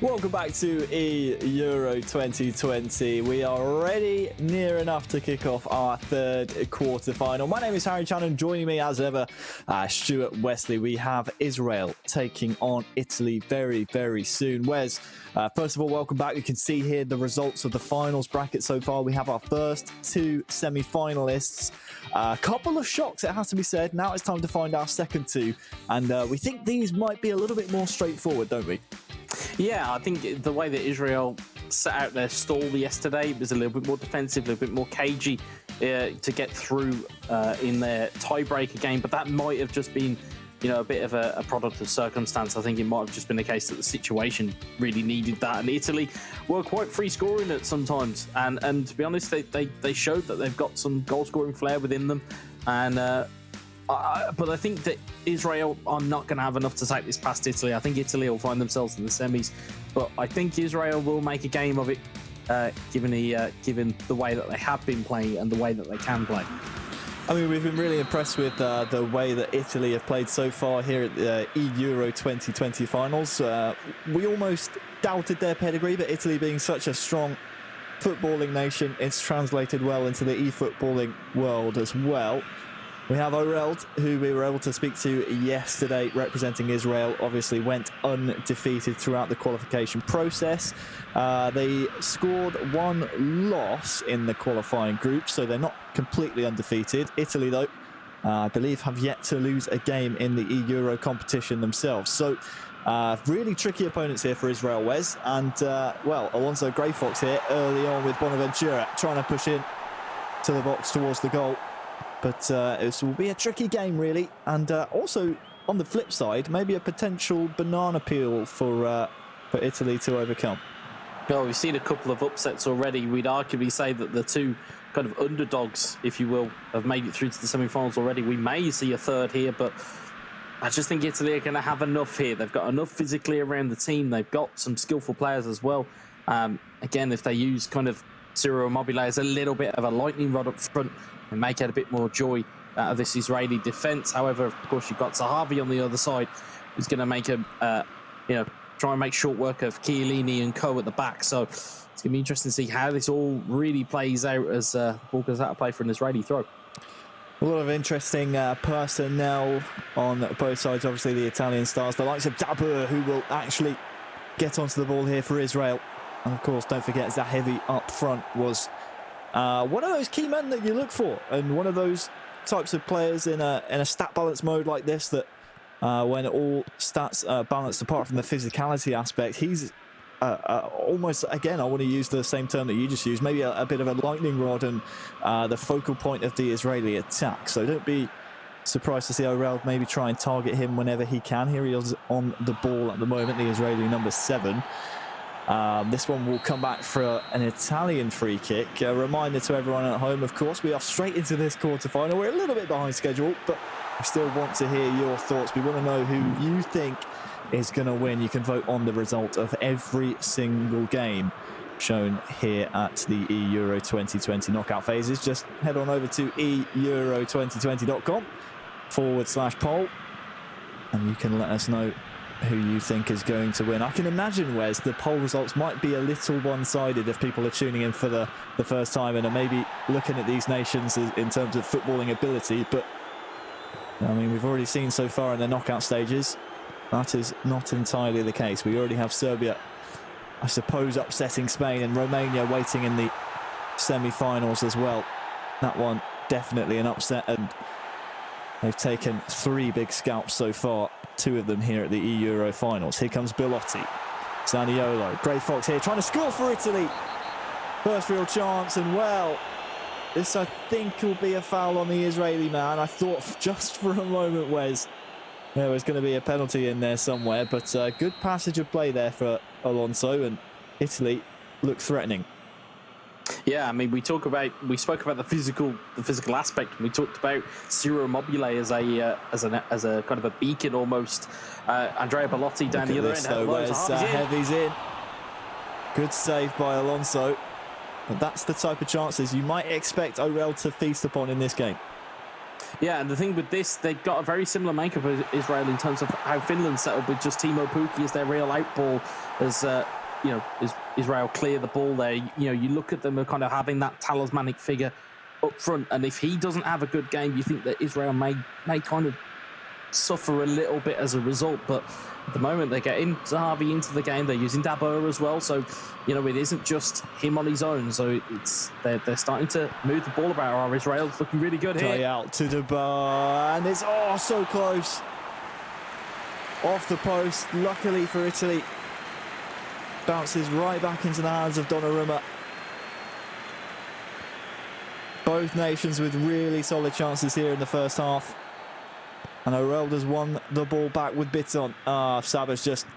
Welcome back to eEURO 2020. We are already near enough to kick off our third quarter-final. My name is Harry Channon. Joining me as ever, Stuart Wesley. We have Israel taking on Italy very, very soon. Wes, first of all, welcome back. You can see here the results of the finals bracket so far. We have our first two semi-finalists. A couple of shocks, it has to be said. Now it's time to find our second two. And we think these might be a little bit more straightforward, don't we? Yeah, I think the way that Israel set out their stall yesterday was a little bit more defensive, a little bit more cagey to get through in their tiebreaker game. But that might have just been, a bit of a product of circumstance. I think it might have just been the case that the situation really needed that. And Italy were quite free scoring at sometimes. And to be honest, they showed that they've got some goal scoring flair within them. And but I think that Israel are not going to have enough to take this past Italy. I think Italy will find themselves in the semis, but I think Israel will make a game of it, given the way that they have been playing and the way that they can play. I mean, we've been really impressed with the way that Italy have played so far here at the eEURO 2020 finals. We almost doubted their pedigree, but Italy being such a strong footballing nation, it's translated well into the eFootballing world as well. We have Oreld, who we were able to speak to yesterday, representing Israel. Obviously went undefeated throughout the qualification process. They scored one loss in the qualifying group, so they're not completely undefeated. Italy, though, I believe, have yet to lose a game in the eEURO competition themselves. So really tricky opponents here for Israel, Wes. And, well, Alonso Greyfox here early on with Bonaventura trying to push in to the box towards the goal. But this will be a tricky game, really. And also, on the flip side, maybe a potential banana peel for Italy to overcome. Well, we've seen a couple of upsets already. We'd arguably say that the two kind of underdogs, if you will, have made it through to the semi-finals already. We may see a third here, but I just think Italy are going to have enough here. They've got enough physically around the team. They've got some skillful players as well. Again, if they use kind of Ciro Immobile as a little bit of a lightning rod up front, and make it a bit more joy out of this Israeli defence. However, of course, you've got Zahavi on the other side, who's going to make try and make short work of Chiellini and co at the back. So it's going to be interesting to see how this all really plays out as ball goes out of play for an Israeli throw. A lot of interesting personnel on both sides. Obviously, the Italian stars, the likes of Dabur, who will actually get onto the ball here for Israel. And of course, don't forget Zahavi up front was one of those key men that you look for, and one of those types of players in a stat balance mode like this that when all stats are balanced apart from the physicality aspect, he's almost, again, I want to use the same term that you just used, maybe a bit of a lightning rod and the focal point of the Israeli attack. So don't be surprised to see Oreld maybe try and target him whenever he can. Here he is on the ball at the moment, the Israeli number 7. This one will come back for an Italian free kick. A reminder to everyone at home, of course, we are straight into this quarter-final. We're a little bit behind schedule, but we still want to hear your thoughts. We want to know who you think is going to win. You can vote on the result of every single game shown here at the eEURO 2020 knockout phases. Just head on over to eEURO2020.com/poll, and you can let us know who you think is going to win. I can imagine, Wes, the poll results might be a little one-sided if people are tuning in for the first time and are maybe looking at these nations in terms of footballing ability. But, I mean, we've already seen so far in the knockout stages, that is not entirely the case. We already have Serbia, I suppose, upsetting Spain, and Romania waiting in the semi-finals as well. That one definitely an upset, and they've taken 3 big scalps so far. 2 of them here at the eEURO finals. Here comes Belotti. Zaniolo. Greyfox here trying to score for Italy. First real chance, and well, this I think will be a foul on the Israeli man. I thought just for a moment, Wes, there was going to be a penalty in there somewhere, but good passage of play there for Alonso, and Italy look threatening. Yeah, I mean, we spoke about the physical aspect. We talked about Ciro Immobile as a kind of a beacon almost. Andrea Belotti down the other end. Heavy's in. Good save by Alonso. But that's the type of chances you might expect Oreld to feast upon in this game. Yeah, and the thing with this, they've got a very similar makeup as Israel in terms of how Finland set up with just Timo Pukki as their real outball, as as Israel clear the ball there. You look at them kind of having that talismanic figure up front, and if he doesn't have a good game, you think that Israel may kind of suffer a little bit as a result. But at the moment, they're getting Zahavi into the game. They're using Dabur as well, so it isn't just him on his own. So they're starting to move the ball about. Israel's looking really good here. Out to Dabur, and it's so close off the post. Luckily for Italy, bounces right back into the hands of Donnarumma. Both nations with really solid chances here in the first half. And Orelda's won the ball back with bits on. Saba's just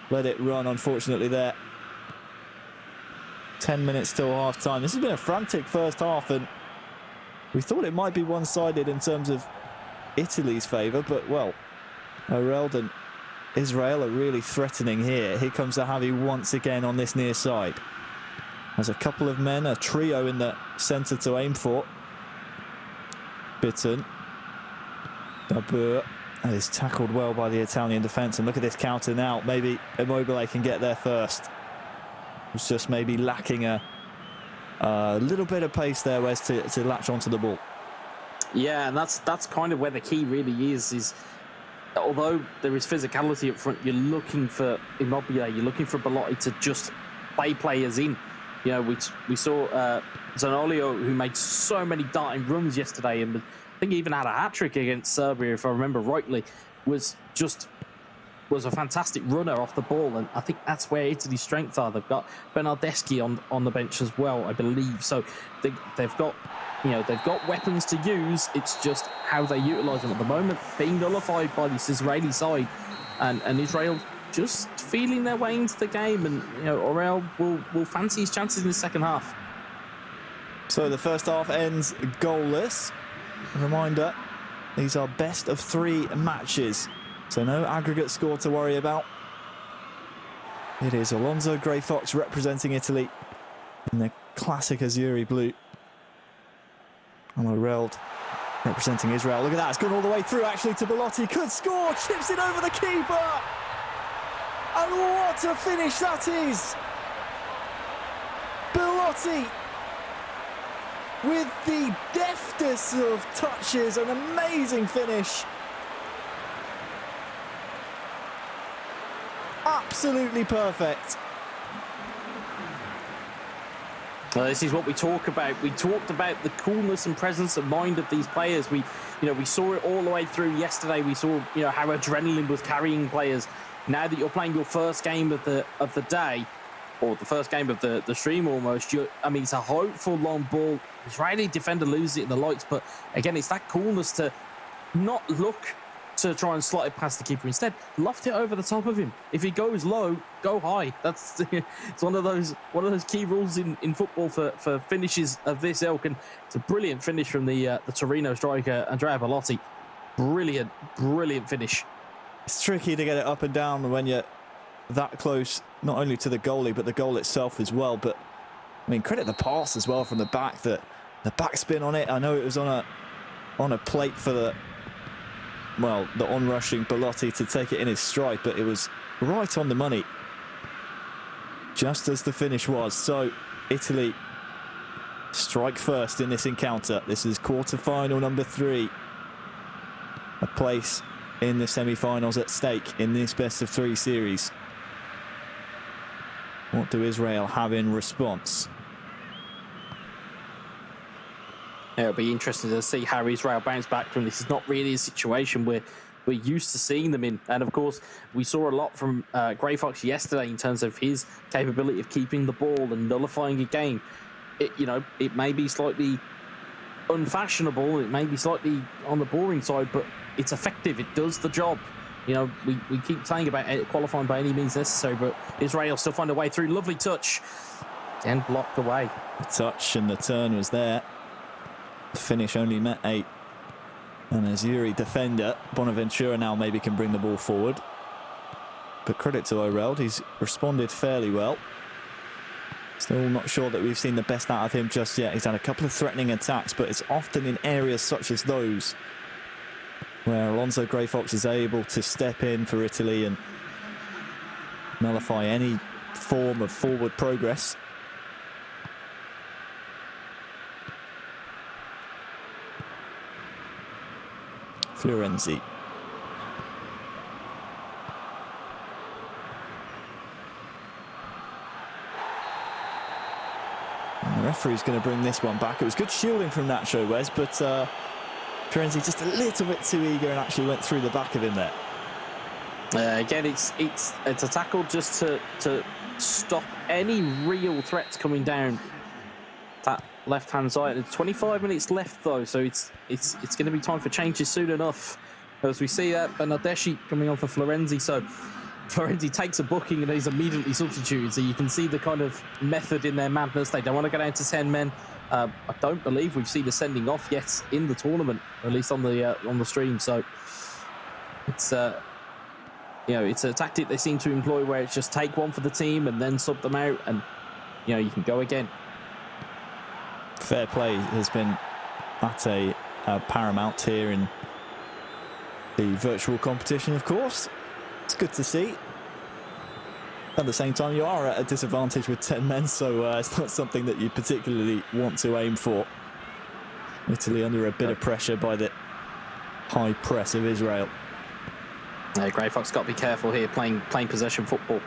let it run, unfortunately, there. 10 minutes till half-time. This has been a frantic first half, and we thought it might be one-sided in terms of Italy's favour, but, well, Orelda and Israel are really threatening here. Here comes Zahavi once again on this near side. There's a couple of men, a trio in the centre to aim for. Bitten. Dabur is tackled well by the Italian defence, and look at this counter now. Maybe Immobile can get there first. It's just maybe lacking a little bit of pace there, Wes, to latch onto the ball. Yeah, and that's kind of where the key really is although there is physicality up front, you're looking for Immobile, you're looking for Belotti to just play players in. We saw Zanolio, who made so many darting runs yesterday, and I think he even had a hat-trick against Serbia, if I remember rightly, was a fantastic runner off the ball, and I think that's where Italy's strengths are. They've got Bernardeschi on the bench as well, I believe. So they've got weapons to use. It's just how they utilise them at the moment, being nullified by this Israeli side, and Israel just feeling their way into the game, and Orel will fancy his chances in the second half. So the first half ends goalless. A reminder, these are best of 3 matches, so no aggregate score to worry about. It is Alonso Grey Fox representing Italy in the classic Azzurri blue. And Orelda representing Israel. Look at that, it's gone all the way through actually to Belotti. Could score, chips it over the keeper. And what a finish that is! Belotti with the deftest of touches, an amazing finish. Absolutely perfect. Well, this is what we talk about. We talked about the coolness and presence of mind of these players. We saw it all the way through yesterday. We saw how adrenaline was carrying players. Now that you're playing your first game of the day, or the first game of the stream almost, it's a hopeful long ball. Israeli defender loses it in the lights, but again, it's that coolness to not look to try and slot it past the keeper. Instead, loft it over the top of him. If he goes low, go high. It's one of those key rules in football for finishes of this ilk, and it's a brilliant finish from the Torino striker Andrea Belotti. Brilliant finish. It's tricky to get it up and down when you're that close, not only to the goalie, but the goal itself as well. But, credit the pass as well from the back, the backspin on it. I know it was on a plate for the onrushing Belotti to take it in his stride, but it was right on the money, just as the finish was. So, Italy strike first in this encounter. This is quarter-final number 3. A place in the semi-finals at stake in this best-of-3 series. What do Israel have in response? It'll be interesting to see how Israel bounce back from this. It's not really a situation we're used to seeing them in. And, of course, we saw a lot from Grey Fox yesterday in terms of his capability of keeping the ball and nullifying a game. It may be slightly unfashionable, it may be slightly on the boring side, but it's effective. It does the job. We keep saying about qualifying by any means necessary, but Israel still find a way through. Lovely touch. Again, blocked away. The touch and the turn was there. The finish only met an Azzurri defender. Bonaventura now maybe can bring the ball forward. But credit to Orelda, he's responded fairly well. Still not sure that we've seen the best out of him just yet. He's had a couple of threatening attacks, but it's often in areas such as those where Alonso Grey Fox is able to step in for Italy and nullify any form of forward progress. Florenzi. And the referee's going to bring this one back. It was good shielding from Nacho, Wes, but Florenzi just a little bit too eager and actually went through the back of him there. Again, it's a tackle just to stop any real threats coming down that left-hand side. It's 25 minutes left though, so it's going to be time for changes soon enough. As we see that Bernardeschi coming on for Florenzi, so Florenzi takes a booking and he's immediately substituted. So you can see the kind of method in their madness. They don't want to go down to 10 men. I don't believe we've seen the sending off yet in the tournament, at least on the stream. So it's it's a tactic they seem to employ where it's just take one for the team and then sub them out, and you can go again. Fair play has been at a paramount here in the virtual competition, of course. It's good to see. At the same time, you are at a disadvantage with 10 men, so it's not something that you particularly want to aim for. Italy under a bit of pressure by the high press of Israel. Grey Fox got to be careful here, playing possession football.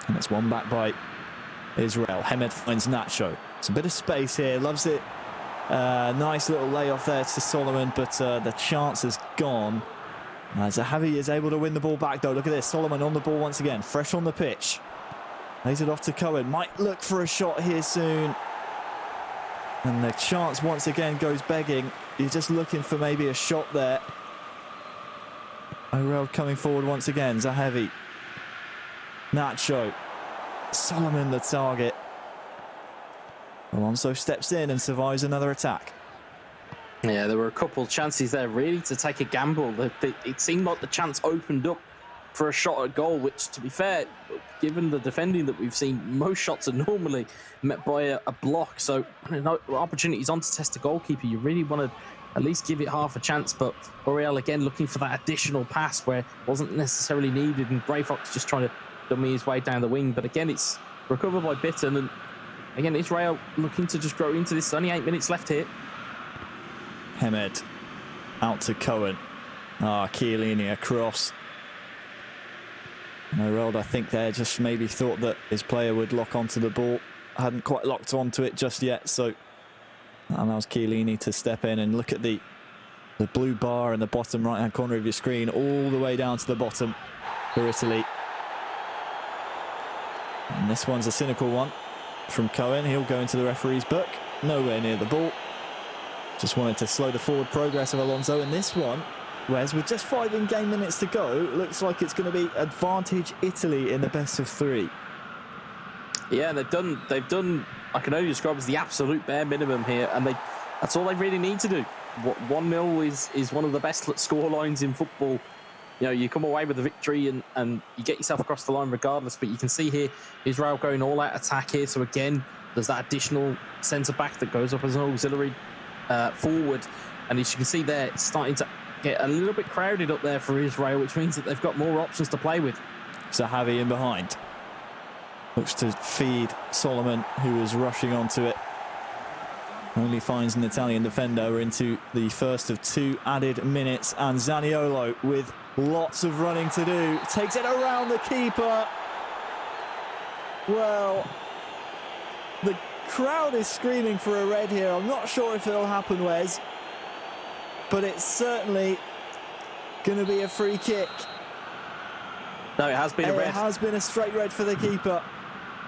And it's one back by Israel. Hemed finds Nacho. It's a bit of space here, loves it. Nice little layoff there to Solomon, but the chance has gone. Zahavi is able to win the ball back though. Look at this, Solomon on the ball once again, fresh on the pitch. Lays it off to Cohen, might look for a shot here soon. And the chance once again goes begging. You're just looking for maybe a shot there. O'Reilly coming forward once again, Zahavi. Nacho. Solomon the target. Alonso steps in and survives another attack. Yeah, there were a couple of chances there really to take a gamble. It seemed like the chance opened up for a shot at goal, which, to be fair, given the defending that we've seen, most shots are normally met by a block. So opportunities on to test the goalkeeper. You really want to at least give it half a chance. But Oriel again looking for that additional pass where it wasn't necessarily needed, and Grey Fox just trying to dummy his way down the wing. But again, it's recovered by Bitten, and again, Israel looking to just grow into this. Only 8 minutes left here. Hemed out to Cohen. Chiellini across. O'Reilly, I think there just maybe thought that his player would lock onto the ball. Hadn't quite locked onto it just yet, so that allows Chiellini to step in and look at the blue bar in the bottom right-hand corner of your screen, all the way down to the bottom for Italy. And this one's a cynical one from Cohen. He'll go into the referee's book. Nowhere near the ball. Just wanted to slow the forward progress of Alonso. And this one, Wes, with just 5 in-game minutes to go, looks like it's going to be advantage Italy in the best of 3. Yeah, they've done, I can only describe as the absolute bare minimum here, and that's all they really need to do. 1-0 is one of the best score lines in football. You come away with a victory and you get yourself across the line regardless, but you can see here Israel going all out attack here. So again, there's that additional centre back that goes up as an auxiliary forward, and as you can see there, it's starting to get a little bit crowded up there for Israel, which means that they've got more options to play with. Zahavi in behind. Looks to feed Solomon, who is rushing onto it. Only finds an Italian defender. We're into the first of 2 added minutes, and Zaniolo with lots of running to do. Takes it around the keeper. Well, the crowd is screaming for a red here. I'm not sure if it'll happen, Wes, but it's certainly going to be a free kick. No, it has been a red. It has been a straight red for the keeper.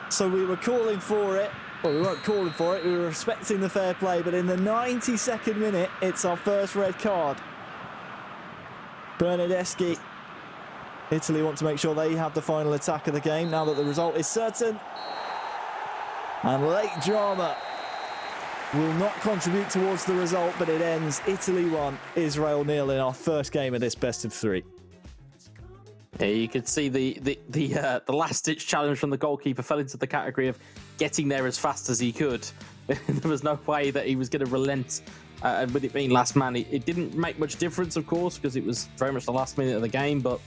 So we were calling for it. Well, we weren't calling for it. We were respecting the fair play. But in the 92nd minute, it's our first red card. Bernardeschi. Italy want to make sure they have the final attack of the game now that the result is certain. And late drama will not contribute towards the result, but it ends Italy 1, Israel 0 in our first game of this best of 3. Yeah, you could see the last-ditch challenge from the goalkeeper fell into the category of getting there as fast as he could. There was no way that he was going to relent. And with it being last man, it didn't make much difference, of course, because it was very much the last minute of the game. But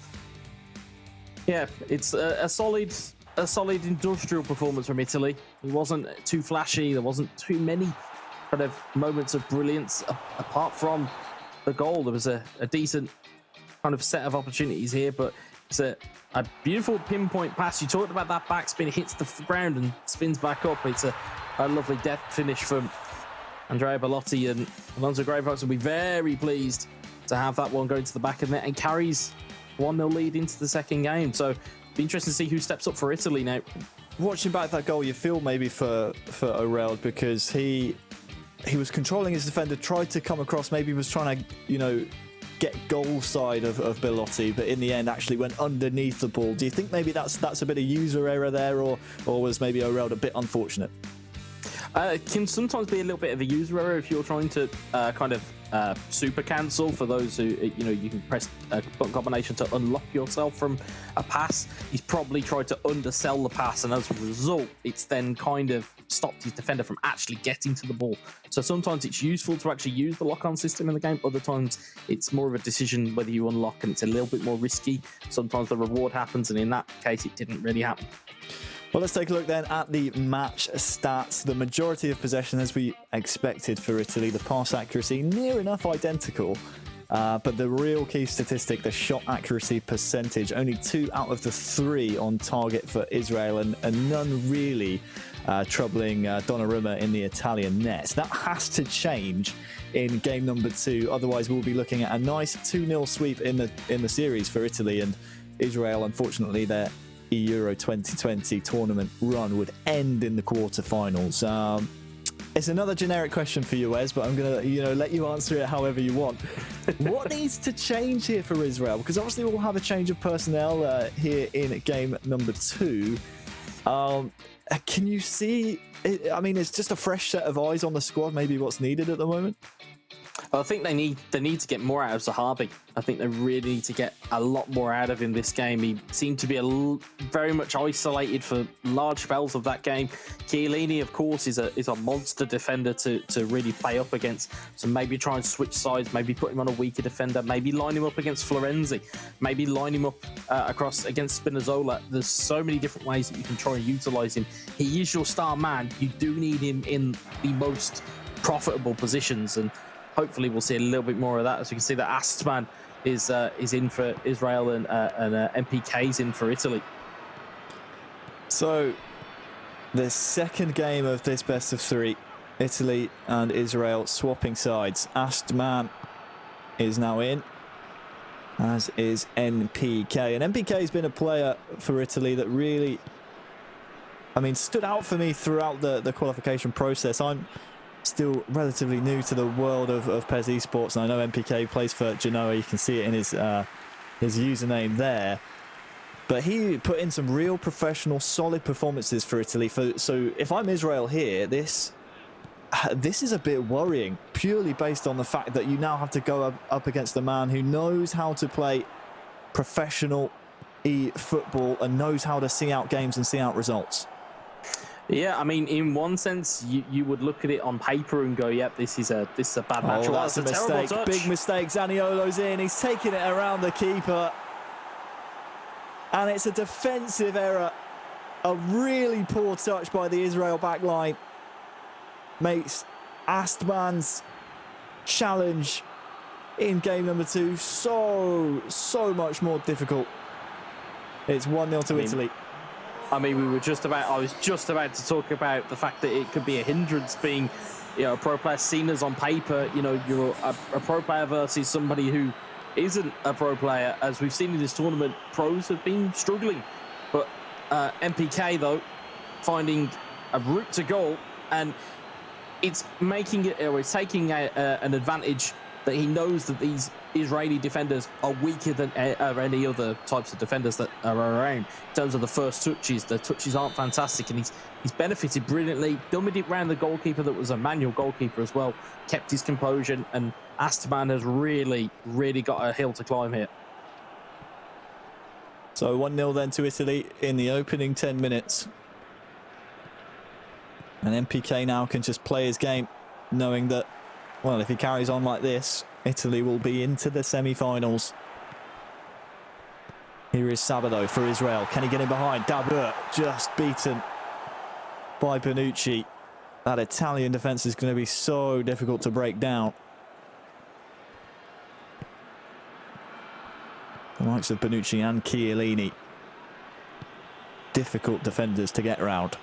yeah, it's a solid industrial performance from Italy. It wasn't too flashy. There wasn't too many kind of moments of brilliance apart from the goal. There was a decent kind of set of opportunities here, but it's a beautiful pinpoint pass. You talked about that backspin, hits the ground and spins back up. It's a lovely deft finish from Andrea Bellotti, and Alonso Gravefox will be very pleased to have that one going to the back of the net and carries 1-0 lead into the second game. So it'll be interesting to see who steps up for Italy now. Watching back that goal, you feel maybe for O'Reilly, because he was controlling his defender, tried to come across, maybe was trying to, get goal side of Bellotti, but in the end actually went underneath the ball. Do you think maybe that's a bit of user error there, or was maybe O'Reilly a bit unfortunate? It can sometimes be a little bit of a user error if you're trying to super cancel. For those who, you can press a button combination to unlock yourself from a pass. He's probably tried to undersell the pass, and as a result, it's then kind of stopped his defender from actually getting to the ball. So sometimes it's useful to actually use the lock-on system in the game. Other times it's more of a decision whether you unlock, and it's a little bit more risky. Sometimes the reward happens, and in that case, it didn't really happen. Well, let's take a look then at the match stats. The majority of possession, as we expected for Italy. The pass accuracy near enough identical. But the real key statistic, the shot accuracy percentage, only 2 out of the 3 on target for Israel, and none really troubling Donnarumma in the Italian net. That has to change in game number 2. Otherwise, we'll be looking at a nice 2-0 sweep in the series for Italy, and Israel, unfortunately, their eEURO 2020 tournament run would end in the quarterfinals. It's another generic question for you, Wes, but I'm going to let you answer it however you want. What needs to change here for Israel? Because obviously we'll have a change of personnel here in game number 2. Can you see? It's just a fresh set of eyes on the squad, maybe what's needed at the moment? I think they need to get more out of Zahavi. I think they really need to get a lot more out of him this game. He seemed to be very much isolated for large spells of that game. Chiellini, of course, is a monster defender to really play up against. So maybe try and switch sides, maybe put him on a weaker defender, maybe line him up against Florenzi, maybe line him up across against Spinazzola. There's so many different ways that you can try and utilise him. He is your star man. You do need him in the most profitable positions, and hopefully we'll see a little bit more of that. As you can see, that Astman is in for Israel, and MPK's in for Italy. So the second game of this best of 3, Italy and Israel swapping sides. Astman is now in, as is NPK. And NPK has been a player for Italy that really, stood out for me throughout the qualification process. I'm still relatively new to the world of PES esports, and I know MPK plays for Genoa. You can see it in his username there, but he put in some real professional, solid performances for Italy. So if I'm Israel here, this is a bit worrying, purely based on the fact that you now have to go up against a man who knows how to play professional e-football and knows how to see out games and see out results. Yeah, in one sense, you would look at it on paper and go, "Yep, this is a bad match." Oh, that's a mistake. Touch. Big mistake. Zaniolo's in. He's taking it around the keeper, and it's a defensive error. A really poor touch by the Israel backline makes Astman's challenge in game number 2 so much more difficult. It's 1-0 to Italy. I was just about to talk about the fact that it could be a hindrance, being, a pro player seen as on paper, you're a pro player versus somebody who isn't a pro player. As we've seen in this tournament, pros have been struggling, but MPK though finding a route to goal, and it's making it, or it's taking an advantage that he knows that these Israeli defenders are weaker than any other types of defenders that are around. In terms of the first touches, the touches aren't fantastic, and he's benefited brilliantly. Dummied it round the goalkeeper that was a manual goalkeeper as well, kept his composure, and Astman has really got a hill to climb here. So 1-0 then to Italy in the opening 10 minutes. And MPK now can just play his game, knowing that, well, if he carries on like this, Italy will be into the semi-finals. Here is Sabado for Israel. Can he get in behind? Dabur just beaten by Bonucci. That Italian defence is going to be so difficult to break down. The likes of Bonucci and Chiellini. Difficult defenders to get round.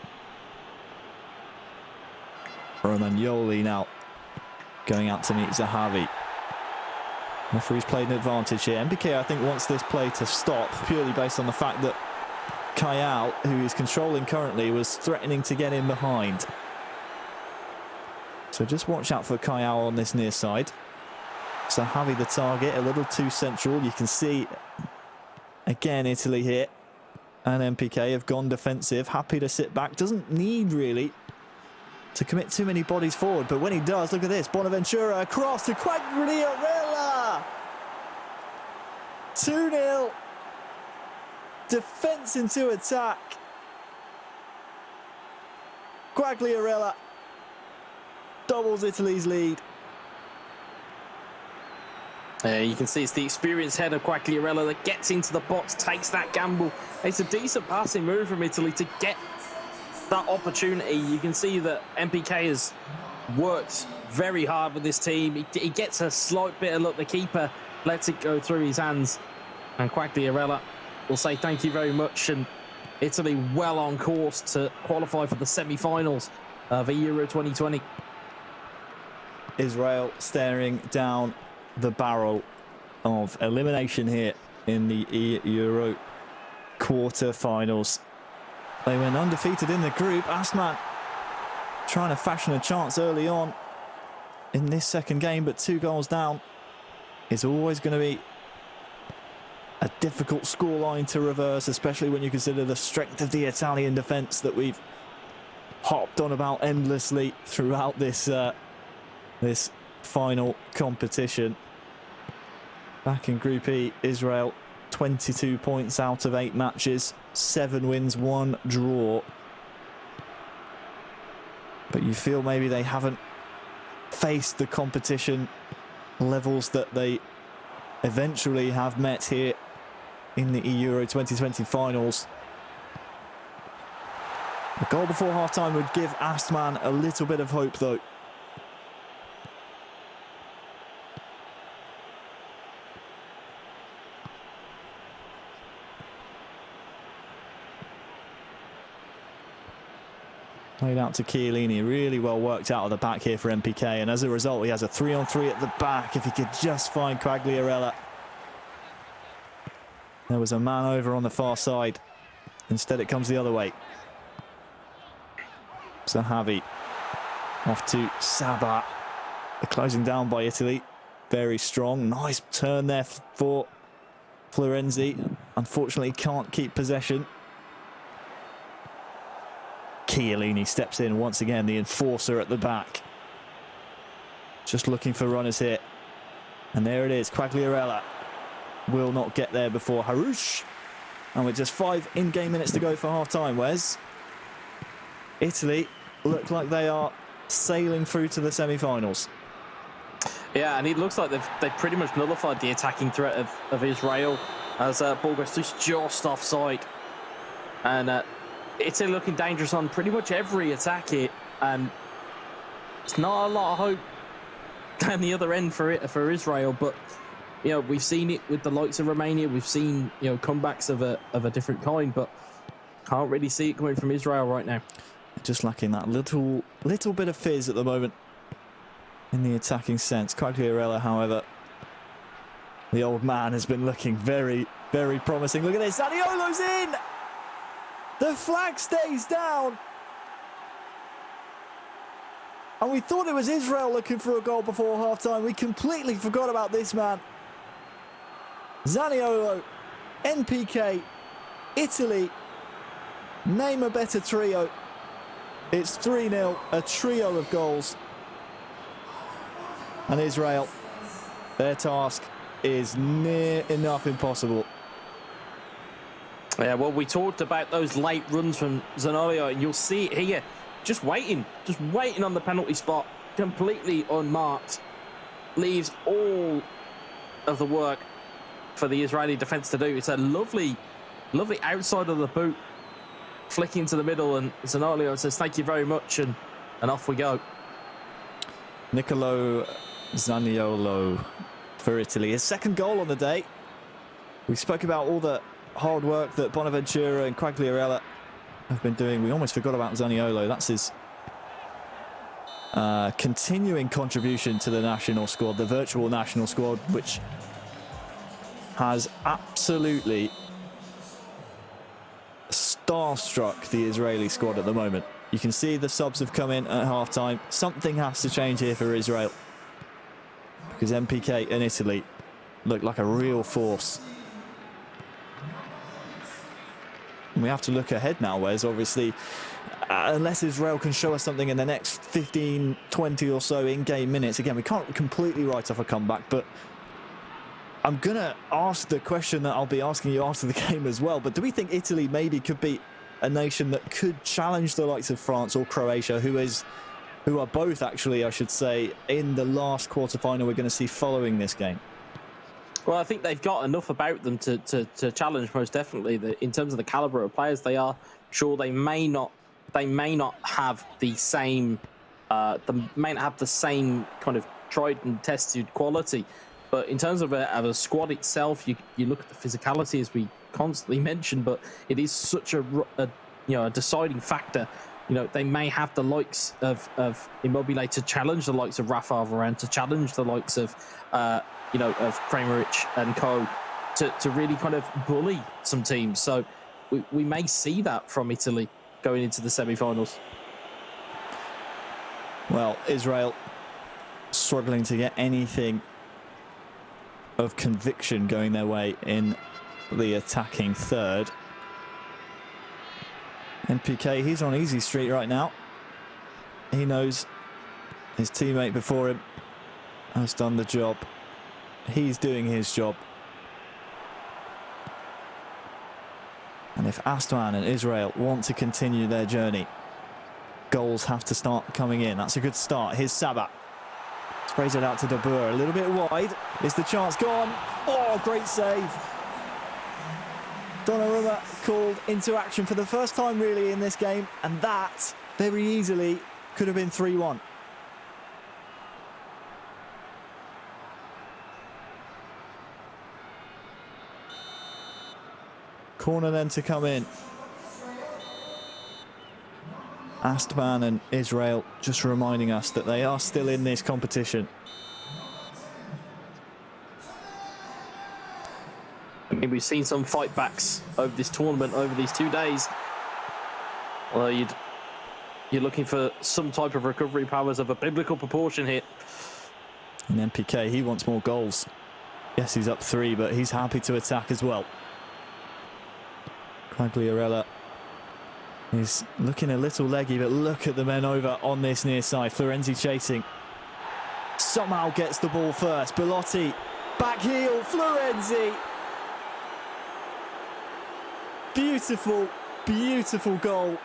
Romagnoli now going out to meet Zahavi. Referee's played an advantage here. MPK, I think, wants this play to stop purely based on the fact that Kayal, who is controlling currently, was threatening to get in behind. So just watch out for Kayal on this near side. Zahavi the target, a little too central. You can see, again, Italy here. And MPK have gone defensive, happy to sit back. Doesn't need, really, to commit too many bodies forward. But when he does, look at this. Bonaventura across to Quagliarella. 2-0. Defence into attack. Quagliarella doubles Italy's lead. You can see it's the experienced head of Quagliarella that gets into the box, takes that gamble. It's a decent passing move from Italy to get that opportunity. You can see that MPK has worked very hard with this team. He gets a slight bit of luck. The keeper lets it go through his hands. And Quagliarella will say thank you very much. And Italy well on course to qualify for the semi-finals of eEURO 2020. Israel staring down the barrel of elimination here in the eEURO quarter-finals. They went undefeated in the group. Asman trying to fashion a chance early on in this second game, but 2 goals down is always going to be a difficult scoreline to reverse, especially when you consider the strength of the Italian defence that we've hopped on about endlessly throughout this this final competition. Back in Group E, Israel 22 points out of 8 matches, 7 wins, 1 draw. But you feel maybe they haven't faced the competition levels that they eventually have met here in the eEURO 2020 finals. A goal before half-time would give Astman a little bit of hope, though. Played out to Chiellini, really well worked out of the back here for MPK, and as a result he has a 3-on-3 at the back. If he could just find Quagliarella. There was a man over on the far side. Instead it comes the other way. Zahavi off to Sabah. The closing down by Italy. Very strong. Nice turn there for Florenzi. Unfortunately can't keep possession. Chiellini steps in once again, the enforcer at the back. Just looking for runners here. And there it is, Quagliarella will not get there before Harouche. And with just 5 in-game minutes to go for half-time, Wes, Italy look like they are sailing through to the semi-finals. Yeah, and it looks like they've pretty much nullified the attacking threat of Israel as ball goes just offside. And Italy looking dangerous on pretty much every attack here, and it's not a lot of hope down the other end for Israel. But you know, we've seen it with the likes of Romania. We've seen, you know, comebacks of a different kind, but can't really see it coming from Israel right now. Just lacking that little bit of fizz at the moment in the attacking sense. Quagliarella, however, the old man has been looking very, very promising. Look at this, Zaniolo's in. The flag stays down. And we thought it was Israel looking for a goal before half-time. We completely forgot about this man. Zaniolo, NPK, Italy. Name a better trio. It's 3-0, a trio of goals. And Israel, their task is near enough impossible. Yeah, well, we talked about those late runs from Zanario, and you'll see it here. Just waiting on the penalty spot, completely unmarked. Leaves all of the work for the Israeli defence to do. It's a lovely outside of the boot, flicking to the middle, and Zanario says, thank you very much, and off we go. Nicolo Zaniolo for Italy. His second goal on the day. We spoke about all the hard work that Bonaventura and Quagliarella have been doing. We almost forgot about Zaniolo. That's his continuing contribution to the national squad, the virtual national squad, which has absolutely starstruck the Israeli squad at the moment. You can see the subs have come in at half-time. Something has to change here for Israel, because MPK and Italy look like a real force. And we have to look ahead now, Wes. Obviously, unless Israel can show us something in the next 15, 20 or so in-game minutes. Again, we can't completely write off a comeback, but I'm going to ask the question that I'll be asking you after the game as well. But do we think Italy maybe could be a nation that could challenge the likes of France or Croatia, who are both actually, I should say, in the last quarter-final we're going to see following this game? Well, I think they've got enough about them to challenge, most definitely. In terms of the caliber of players they are, sure, they may not have the same kind of tried and tested quality, but in terms of a squad itself, you look at the physicality, as we constantly mention, but it is such a deciding factor. You know, they may have the likes of Immobile to challenge the likes of Rafa Varane, to challenge the likes of of Kramaric and co, to really kind of bully some teams. So we may see that from Italy going into the semi-finals. Well, Israel struggling to get anything of conviction going their way in the attacking third. NPK, he's on easy street right now. He knows his teammate before him has done the job. He's doing his job. And if Astman and Israel want to continue their journey, goals have to start coming in. That's a good start. Here's Sabat. Sprays it out to De Boer. A little bit wide. Is the chance gone? Oh, great save. Donnarumma called into action for the first time really in this game, and that very easily could have been 3-1. Corner then to come in. Astman and Israel just reminding us that they are still in this competition. I mean, we've seen some fight backs over this tournament over these 2 days. Well, you're looking for some type of recovery powers of a biblical proportion here. And MPK, he wants more goals. Yes, he's up 3, but he's happy to attack as well. Quagliarella is looking a little leggy, but look at the men over on this near side. Florenzi chasing. Somehow gets the ball first. Belotti, back heel, Florenzi. Beautiful, beautiful goal.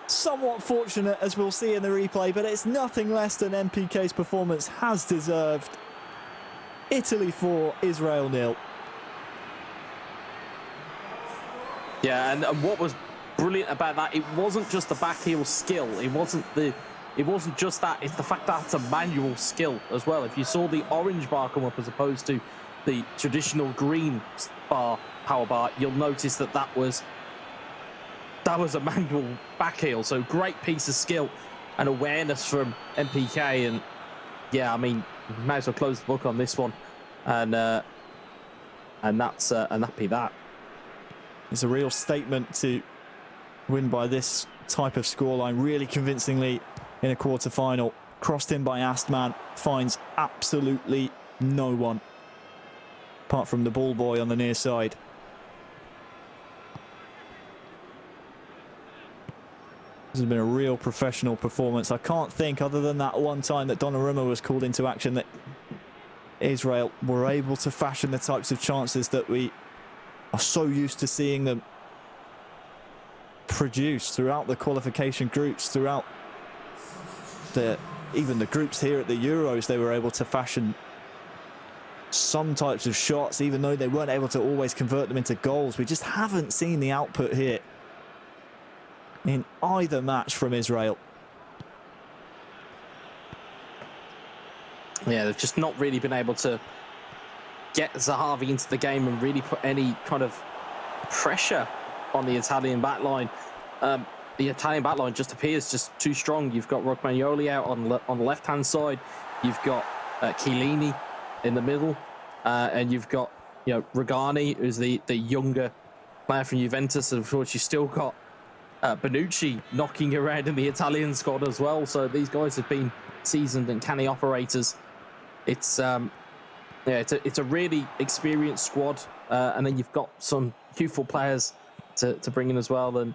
Somewhat fortunate, as we'll see in the replay, but it's nothing less than MPK's performance has deserved. Italy 4, Israel 0. Yeah, and what was brilliant about that, it wasn't just the back heel skill. It wasn't just that. It's the fact that it's a manual skill as well. If you saw the orange bar come up as opposed to the traditional green bar, power bar, you'll notice that was a manual back heel. So great piece of skill and awareness from MPK. And yeah, I mean, might as well close the book on this one, and that'd be that. It's a real statement to win by this type of scoreline, really convincingly in a quarter-final. Crossed in by Astman, finds absolutely no one, apart from the ball boy on the near side. This has been a real professional performance. I can't think, other than that one time that Donnarumma was called into action, that Israel were able to fashion the types of chances that we are so used to seeing them produce throughout the qualification groups, throughout even the groups here at the Euros. They were able to fashion some types of shots, even though they weren't able to always convert them into goals. We just haven't seen the output here in either match from Israel. Yeah, they've just not really been able to get Zahavi into the game and really put any kind of pressure on the Italian backline. The Italian backline just appears just too strong. You've got Romagnoli out on the left-hand side. You've got Chiellini in the middle, and you've got Rugani, who's the younger player from Juventus, and of course you've still got Bonucci knocking around in the Italian squad as well. So these guys have been seasoned and canny operators. It's it's a really experienced squad, and then you've got some youthful players to bring in as well. And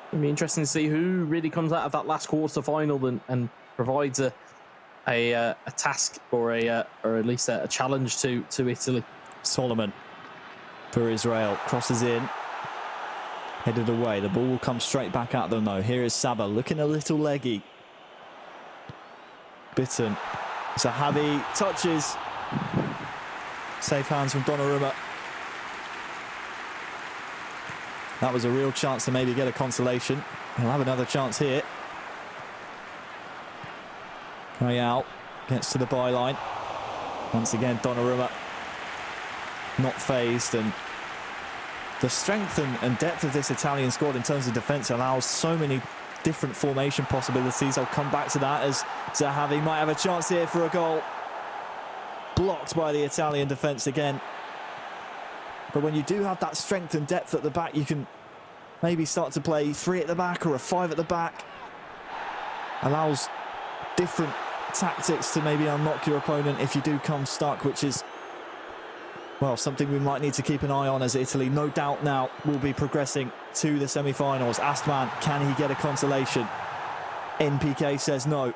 it'll be interesting to see who really comes out of that last quarter final and provides a task or at least a challenge to Italy. Solomon for Israel crosses in, headed away. The ball will come straight back at them though. Here is Saba looking a little leggy. Bitten. Zahavi touches. Safe hands from Donnarumma. That was a real chance to maybe get a consolation. He'll have another chance here. Royal gets to the byline. Once again, Donnarumma not phased, and the strength and depth of this Italian squad in terms of defence allows so many different formation possibilities. I'll come back to that as Zahavi might have a chance here for a goal. Blocked by the Italian defence again. But when you do have that strength and depth at the back, you can maybe start to play 3 at the back or a 5 at the back. Allows different tactics to maybe unlock your opponent if you do come stuck, which is, well, something we might need to keep an eye on as Italy, no doubt now, will be progressing to the semi-finals. Astman, can he get a consolation? NPK says no.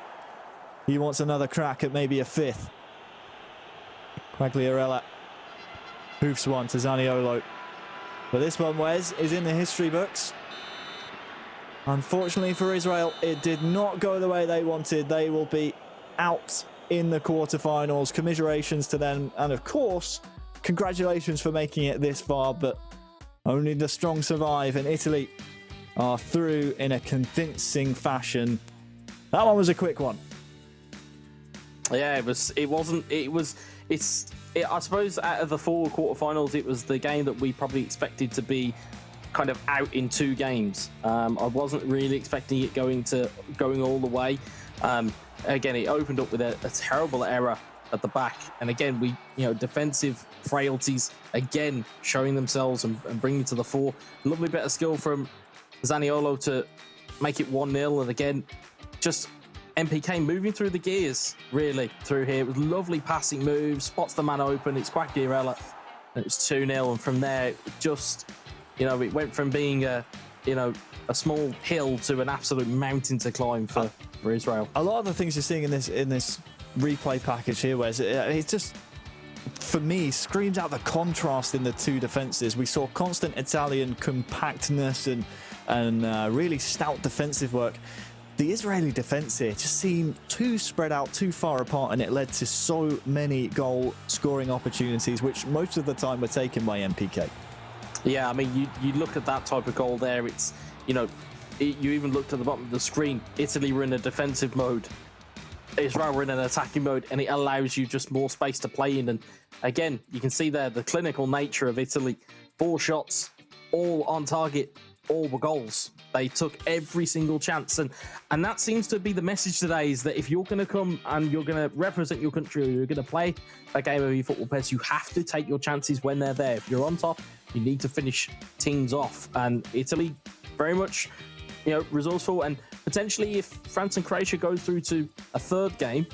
He wants another crack at maybe a 5th. Quagliarella hoofs one to Zaniolo. But this one, Wes, is in the history books. Unfortunately for Israel, it did not go the way they wanted. They will be out in the quarterfinals. Commiserations to them. And of course, congratulations for making it this far. But only the strong survive. And Italy are through in a convincing fashion. That one was a quick one. Yeah, I suppose out of the 4 quarterfinals, it was the game that we probably expected to be kind of out in 2 games. I wasn't really expecting it going all the way. Again, it opened up with a terrible error at the back, and again, defensive frailties again showing themselves and bringing to the fore. Lovely bit of skill from Zaniolo to make it 1-0, and again, just MPK moving through the gears, really, through here. It was lovely passing moves, spots the man open, it's Quagliarella, and it's 2-0, and from there, it just, it went from being a small hill to an absolute mountain to climb for Israel. A lot of the things you're seeing in this replay package here, Wes, it just, for me, screams out the contrast in the 2 defences. We saw constant Italian compactness and really stout defensive work. The Israeli defence here just seemed too spread out, too far apart, and it led to so many goal-scoring opportunities, which most of the time were taken by MPK. Yeah, I mean, you look at that type of goal there, it's, you even looked at the bottom of the screen. Italy were in a defensive mode. Israel were in an attacking mode, and it allows you just more space to play in. And again, you can see there the clinical nature of Italy. 4 shots, all on target, all were goals. They took every single chance, and that seems to be the message today, is that if you're going to come and you're going to represent your country, or you're going to play a game of eFootball PES, you have to take your chances when they're there. If you're on top, you need to finish teams off, and Italy very much resourceful, and potentially if France and Croatia go through to a 3rd game,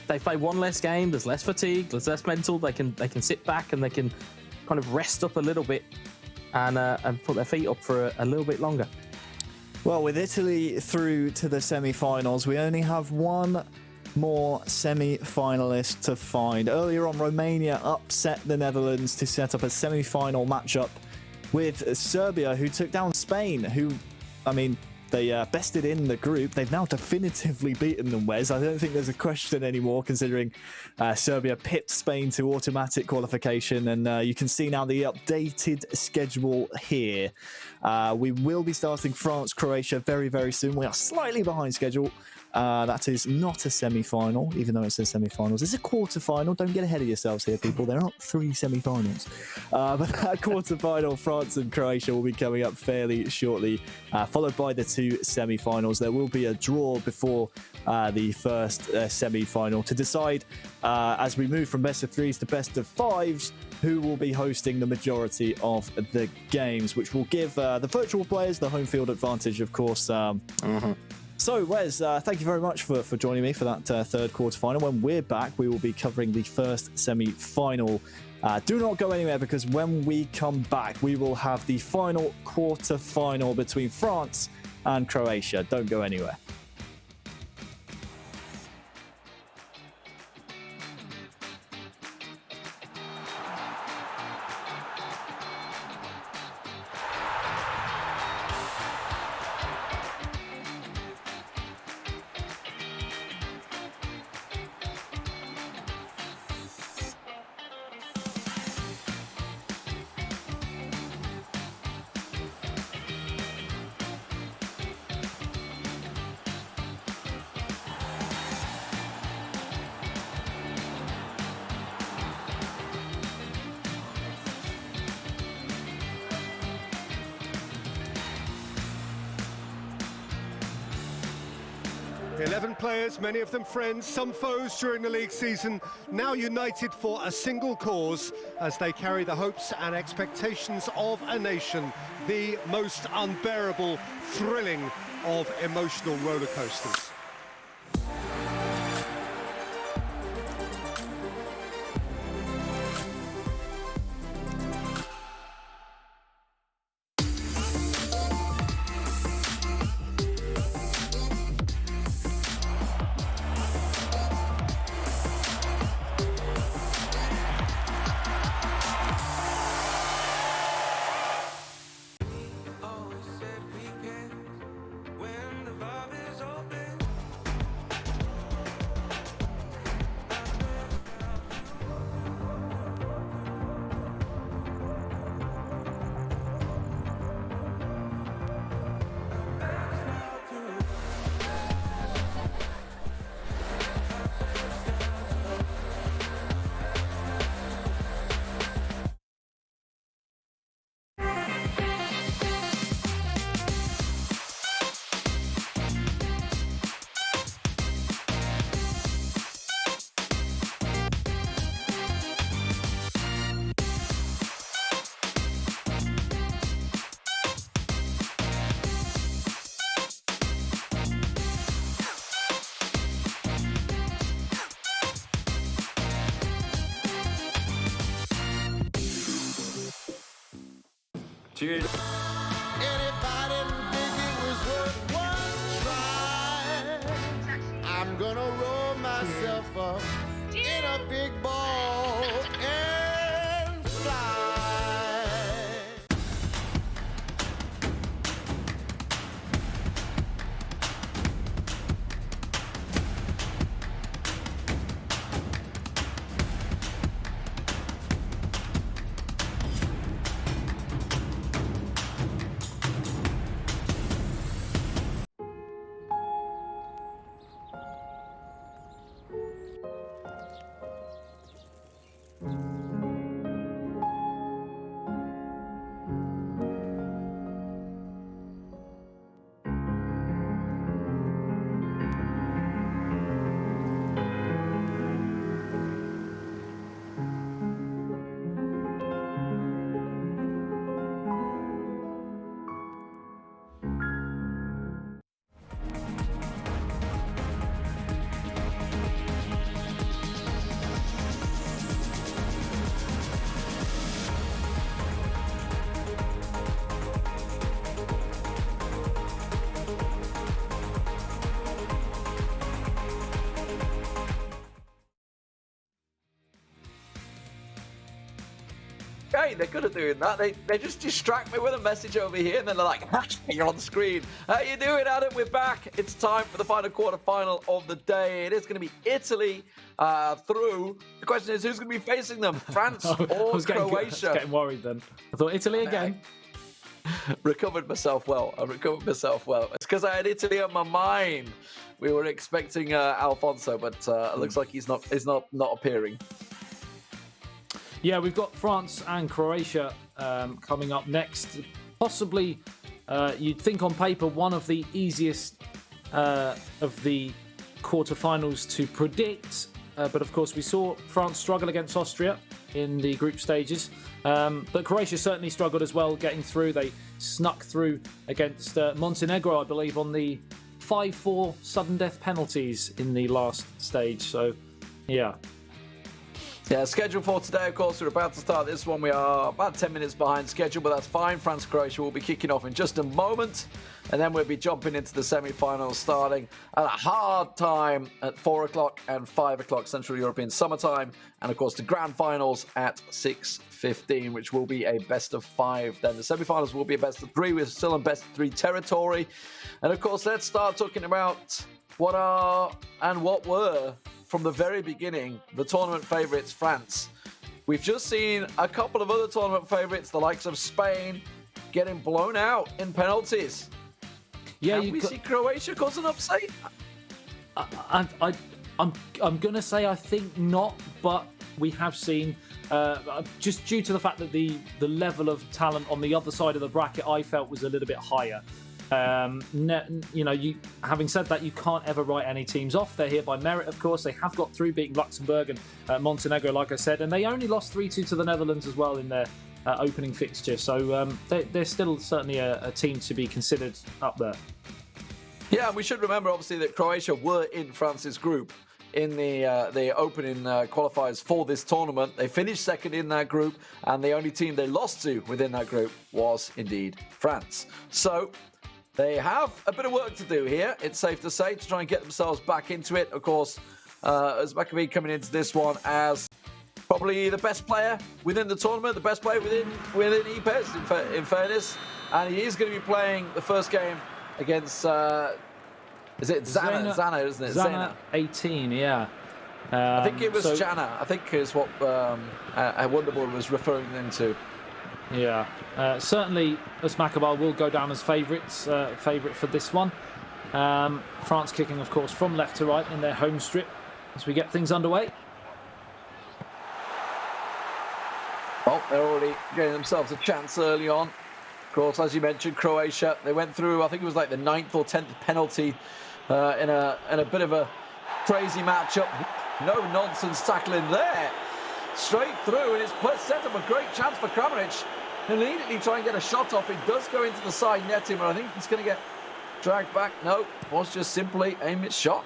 they play 1 less game, there's less fatigue, there's less mental, they can sit back and they can kind of rest up a little bit and put their feet up for a little bit longer. Well, with Italy through to the semi-finals, we only have one more semi-finalists to find. Earlier on, Romania upset the Netherlands to set up a semi-final matchup with Serbia, who took down Spain, who, I mean, they bested in the group. They've now definitively beaten them, Wes. I don't think there's a question anymore, considering Serbia pipped Spain to automatic qualification. And you can see now the updated schedule here. We will be starting France, Croatia very, very soon. We are slightly behind schedule. That is not a semi-final, even though it says semi-finals. It's a quarter-final. Don't get ahead of yourselves here, people. There aren't 3 semi-finals. But that quarter-final, France and Croatia, will be coming up fairly shortly, followed by the 2 semi-finals. There will be a draw before the first semi-final to decide, as we move from best of 3s to best of 5s, who will be hosting the majority of the games, which will give the virtual players the home field advantage, of course. So, Wes, thank you very much for joining me for that third quarterfinal. When we're back, we will be covering the first semi-final. Do not go anywhere, because when we come back, we will have the final quarterfinal between France and Croatia. Don't go anywhere. Players, many of them friends, some foes during the league season, now united for a single cause as they carry the hopes and expectations of a nation, the most unbearable, thrilling of emotional roller coasters. Cheers. And if I didn't think it was worth one try, I'm gonna roll myself up in a big ball and fly. okay. They're good at doing that. They just distract me with a message over here, and then they're like, you're on the screen. How you doing, Adam? We're back. It's time for the final quarter-final of the day. It is going to be Italy through. The question is, who's going to be facing them? France or I was Croatia? getting worried then. I thought Italy again. Recovered myself well. I recovered myself well. It's because I had Italy on my mind. We were expecting Alfonso, but it looks like he's not appearing. Yeah, we've got France and Croatia coming up next. Possibly, you'd think on paper, one of the easiest of the quarterfinals to predict. But of course, we saw France struggle against Austria in the group stages. But Croatia certainly struggled as well getting through. They snuck through against Montenegro, I believe, on the 5-4 sudden death penalties in the last stage. So, yeah. Yeah, schedule for today, of course, we're about to start this one. We are about 10 minutes behind schedule, but that's fine. France-Croatia will be kicking off in just a moment. And then we'll be jumping into the semi-finals starting at a hard time at 4 o'clock and 5 o'clock Central European summertime. And, of course, the grand finals at 6:15, which will be a best of 5. Then the semi-finals will be a best of 3. We're still in best of 3 territory. And, of course, let's start talking about what are and what were, from the very beginning, the tournament favourites, France. We've just seen a couple of other tournament favourites, the likes of Spain, getting blown out in penalties. Yeah, Can we see Croatia cause an upset? I'm going to say I think not, but we have seen, just due to the fact that the level of talent on the other side of the bracket I felt was a little bit higher. Having said that, you can't ever write any teams off. They're here by merit, of course. They have got through, beating Luxembourg and Montenegro, like I said, and they only lost 3-2 to the Netherlands as well in their opening fixture. So they're still certainly a team to be considered up there. Yeah, we should remember, obviously, that Croatia were in France's group in the opening qualifiers for this tournament. They finished second in that group, and the only team they lost to within that group was indeed France. So they have a bit of work to do here, it's safe to say, to try and get themselves back into it. Of course, as Maccabi coming into this one as probably the best player within the tournament, the best player within EPES, in fairness. And he is going to be playing the first game against, is it Zana? Zana, isn't it? Zana 18, yeah. I think it was Jana, I think is what Wonderboy was referring them to. Yeah, certainly Özmakabal will go down as favourite for this one. France kicking, of course, from left to right in their home strip as we get things underway. Well, they're already getting themselves a chance early on. Of course, as you mentioned, Croatia, they went through, I think it was like the 9th or 10th penalty in a bit of a crazy matchup. No nonsense tackling there. Straight through, and it's set up a great chance for Kramaric. Immediately try and get a shot off. It does go into the side netting, but I think it's going to get dragged back. No, it was just simply a missed shot.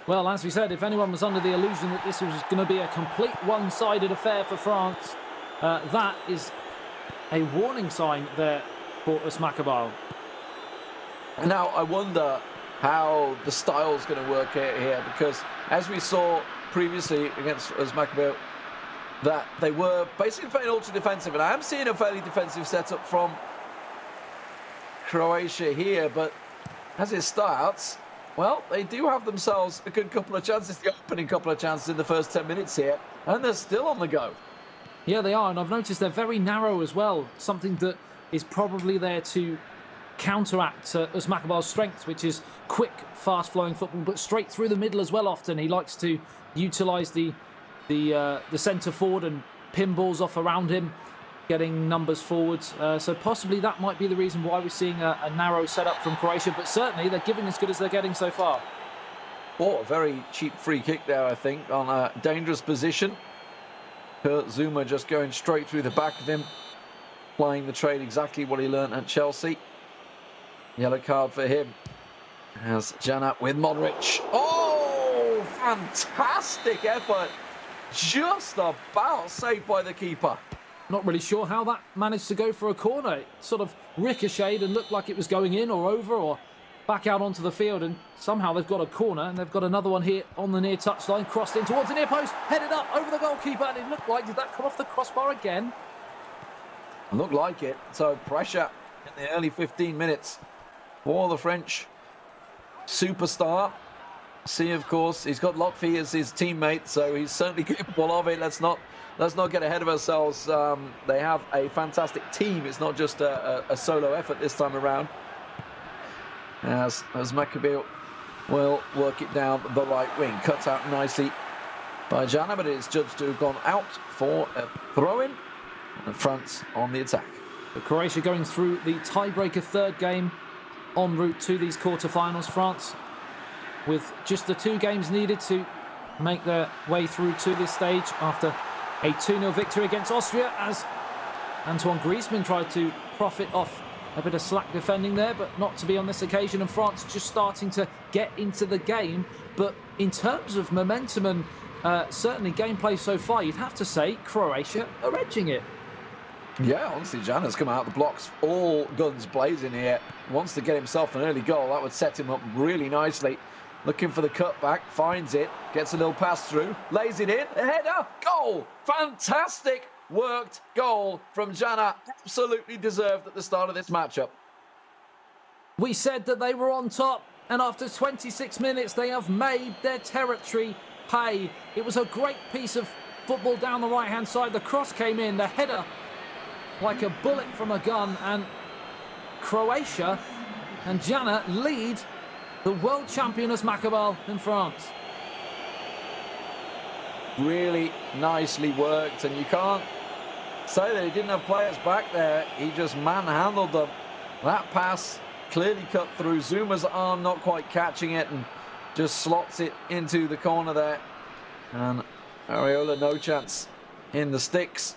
Well, as we said, if anyone was under the illusion that this was going to be a complete one-sided affair for France, that is a warning sign there for Özmakabal. Now, I wonder how the style's going to work here, because as we saw previously against Özmakabal, that they were basically playing ultra defensive, and I am seeing a fairly defensive setup from Croatia here, but as it starts, well, they do have themselves a good couple of chances, the opening couple of chances in the first 10 minutes here, and they're still on the go. Yeah, they are, and I've noticed they're very narrow as well, something that is probably there to counteract Özmakabal's strengths, which is quick, fast-flowing football, but straight through the middle as well often. He likes to utilise the centre forward and pin balls off around him, getting numbers forwards. So possibly that might be the reason why we're seeing a narrow setup from Croatia, but certainly they're giving as good as they're getting so far. Oh, a very cheap free kick there, I think, on a dangerous position. Kurt Zouma just going straight through the back of him, playing the trade exactly what he learnt at Chelsea. Yellow card for him. As Jana with Modric. Oh, fantastic effort. Just about saved by the keeper. Not really sure how that managed to go for a corner. It sort of ricocheted and looked like it was going in or over or back out onto the field, and somehow they've got a corner, and they've got another one here on the near touchline, crossed in towards the near post, headed up over the goalkeeper, and it looked like, did that come off the crossbar again? Looked like it. So pressure in the early 15 minutes for the French superstar. See, of course, he's got Lotfi as his teammate, so he's certainly capable of it. Let's not get ahead of ourselves. They have a fantastic team. It's not just a solo effort this time around. As Maccabi will work it down the right wing. Cut out nicely by Jana, but it is judged to have gone out for a throw-in. And France on the attack. But Croatia going through the tiebreaker third game en route to these quarterfinals. France with just the 2 games needed to make their way through to this stage after a 2-0 victory against Austria, as Antoine Griezmann tried to profit off a bit of slack defending there, but not to be on this occasion, and France just starting to get into the game. But in terms of momentum and certainly gameplay so far, you'd have to say Croatia are edging it. Yeah, honestly, Jana's come out of the blocks all guns blazing here. Wants to get himself an early goal. That would set him up really nicely. Looking for the cutback, finds it, gets a little pass through, lays it in, a header, goal! Fantastic worked goal from Jana. Absolutely deserved at the start of this matchup. We said that they were on top, and after 26 minutes, they have made their territory pay. It was a great piece of football down the right-hand side. The cross came in, the header like a bullet from a gun, and Croatia and Jana lead the world champion as Maccabi in France. Really nicely worked, and you can't say that he didn't have players back there. He just manhandled them. That pass clearly cut through. Zuma's arm not quite catching it, and just slots it into the corner there. And Areola, no chance in the sticks.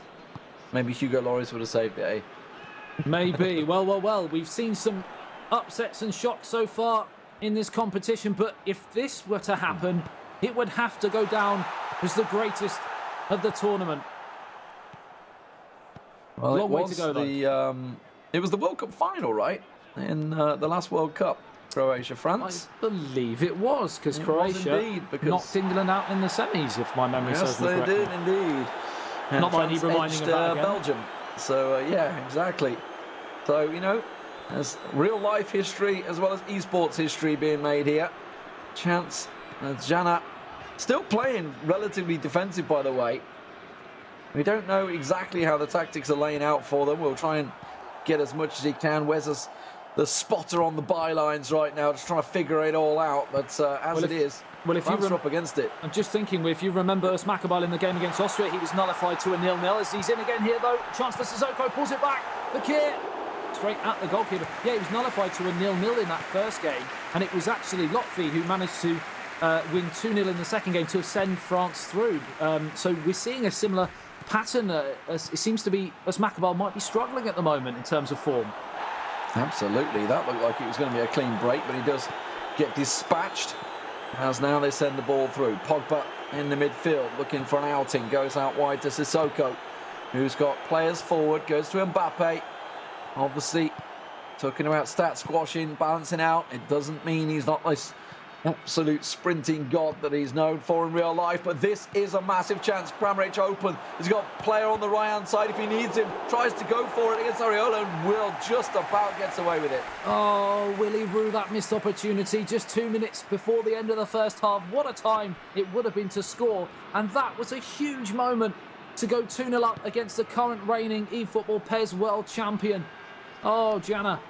Maybe Hugo Lloris would have saved it, eh? Maybe. Well. We've seen some upsets and shocks so far in this competition, but if this were to happen, it would have to go down as the greatest of the tournament. Well, long way to go, though. It was the World Cup final, right? In the last World Cup, Croatia-France. I believe it was, because Croatia knocked England out in the semis, if my memory serves me correctly. Yes, they did indeed. And not that I need reminding of that again. Belgium. So, yeah, exactly. So, you know, there's real-life history as well as esports history being made here. Chance Jana still playing relatively defensive, by the way. We don't know exactly how the tactics are laying out for them. We'll try and get as much as he can. Wes the spotter on the bylines right now, just trying to figure it all out. But if you're up against it. I'm just thinking, if you remember us Maccabi in the game against Austria, he was nullified to a 0-0. As he's in again here, though, chance for Sissoko, pulls it back. Fakir, straight at the goalkeeper. Yeah, he was nullified to a 0-0 in that first game, and it was actually Lotfi who managed to win 2-0 in the second game to send France through. So we're seeing a similar pattern. It seems to be as Maccabi might be struggling at the moment in terms of form. Absolutely, that looked like it was going to be a clean break, but he does get dispatched. As now they send the ball through. Pogba in the midfield, looking for an outing. Goes out wide to Sissoko, who's got players forward. Goes to Mbappe. Obviously, talking about stat squashing, balancing out. It doesn't mean he's not this absolute sprinting god that he's known for in real life, but this is a massive chance. Kramaric open. He's got a player on the right-hand side if he needs him. Tries to go for it against Areola, and Will just about gets away with it. Oh, Willie Rue, that missed opportunity just 2 minutes before the end of the first half. What a time it would have been to score, and that was a huge moment to go 2-0 up against the current reigning eFootball PES world champion. Oh, Jana.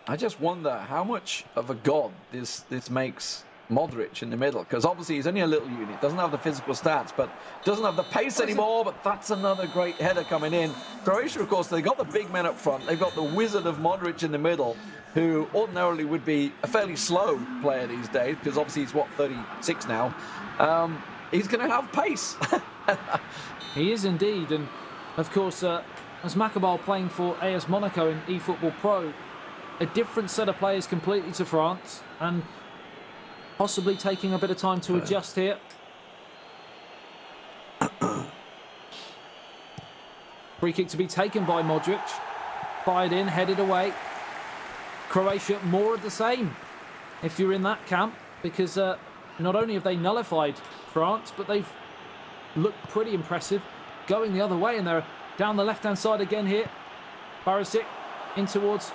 I just wonder how much of a god this makes Modric in the middle, because obviously he's only a little unit, doesn't have the physical stats, but doesn't have the pace anymore. But that's another great header coming in. Croatia, of course, they've got the big men up front. They've got the wizard of Modric in the middle, who ordinarily would be a fairly slow player these days, because obviously he's, 36 now. He's going to have pace. He is indeed, and of course, as Maccabi playing for AS Monaco in eFootball Pro, a different set of players completely to France, and possibly taking a bit of time to adjust here. Free kick to be taken by Modric. Fired in, headed away. Croatia, more of the same, if you're in that camp, because not only have they nullified France, but they've looked pretty impressive going the other way, and they're down the left-hand side again here. Barisic in towards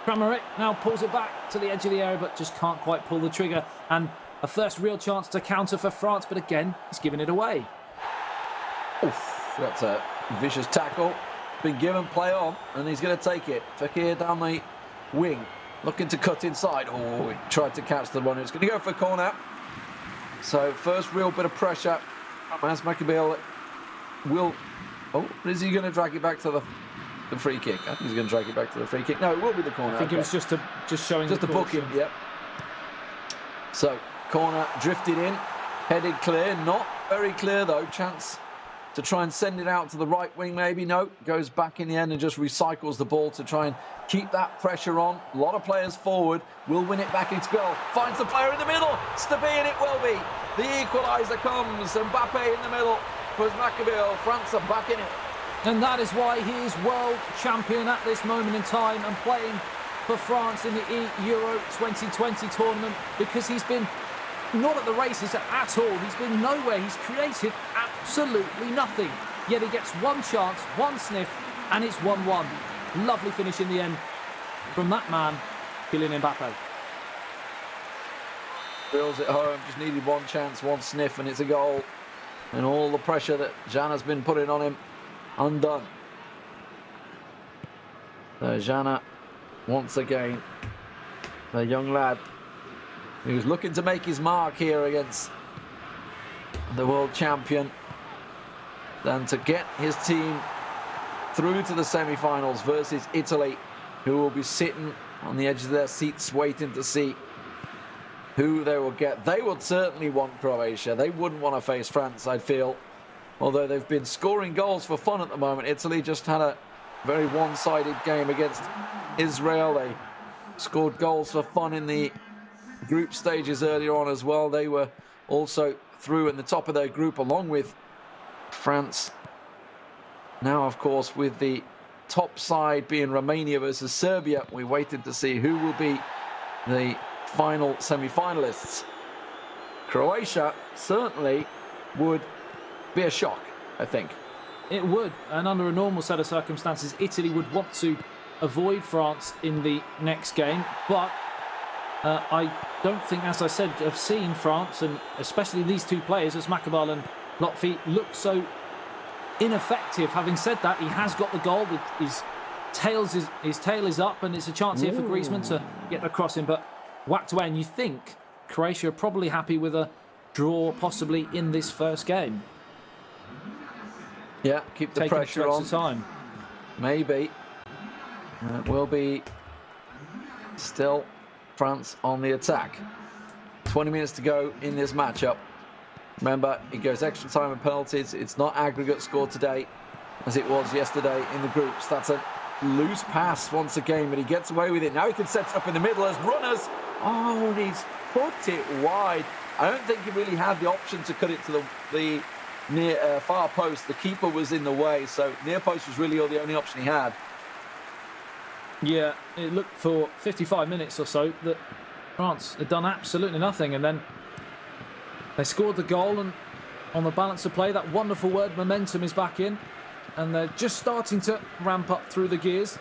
Kramaric, now pulls it back to the edge of the area, but just can't quite pull the trigger. And a first real chance to counter for France, but again, he's giving it away. Oof, that's a vicious tackle. Been given, play on, and he's going to take it. Fekir down the wing, looking to cut inside. Oh, he tried to catch the one. It's going to go for a corner. So first real bit of pressure. As Maccabil will... Oh, is he going to drag it back to the free kick? I think he's going to drag it back to the free kick. No, it will be the corner. I think it was just showing just the booking, yep. So corner drifted in, headed clear. Not very clear though. Chance to try and send it out to the right wing, maybe. No, goes back in the end and just recycles the ball to try and keep that pressure on. A lot of players forward. Will win it back into goal. Finds the player in the middle. Stabi, and it will be. The equaliser comes. Mbappe in the middle. Was Maccabil. France are back in it. And that is why he is world champion at this moment in time and playing for France in the eEURO 2020 tournament, because he's been not at the races at all. He's been nowhere. He's created absolutely nothing. Yet he gets one chance, one sniff, and it's 1-1. Lovely finish in the end from that man, Kylian Mbappe. Drills it home, just needed one chance, one sniff, and it's a goal. And all the pressure that Jan has been putting on him, undone. So Jana, once again, the young lad he was looking to make his mark here against the world champion, and to get his team through to the semi-finals versus Italy, who will be sitting on the edge of their seats waiting to see who they will get. They would certainly want Croatia. They wouldn't want to face France, I feel. Although they've been scoring goals for fun at the moment. Italy just had a very one-sided game against Israel. They scored goals for fun in the group stages earlier on as well. They were also through in the top of their group along with France. Now, of course, with the top side being Romania versus Serbia, we waited to see who will be the final semi-finalists. Croatia certainly would be a shock, I think. It would, and under a normal set of circumstances, Italy would want to avoid France in the next game, but I don't think, as I said, I've seen France, and especially these two players, as Maccabil and Lotfi, look so ineffective. Having said that, he has got the goal. His tail is up, and it's a chance here for Griezmann to get the cross in, but whacked away. And you think Croatia are probably happy with a draw, possibly in this first game. Yeah, keep the pressure on. Time. Maybe. It will be still France on the attack. 20 minutes to go in this matchup. Remember, it goes extra time and penalties. It's not aggregate score today as it was yesterday in the groups. That's a loose pass once again, but he gets away with it. Now he can set it up in the middle as runners. Oh, he's put it wide. I don't think he really had the option to cut it to the near far post. The keeper was in the way, so near post was really the only option he had. Yeah, it looked for 55 minutes or so that France had done absolutely nothing, and then they scored the goal, and on the balance of play, that wonderful word momentum is back in, and they're just starting to ramp up through the gears.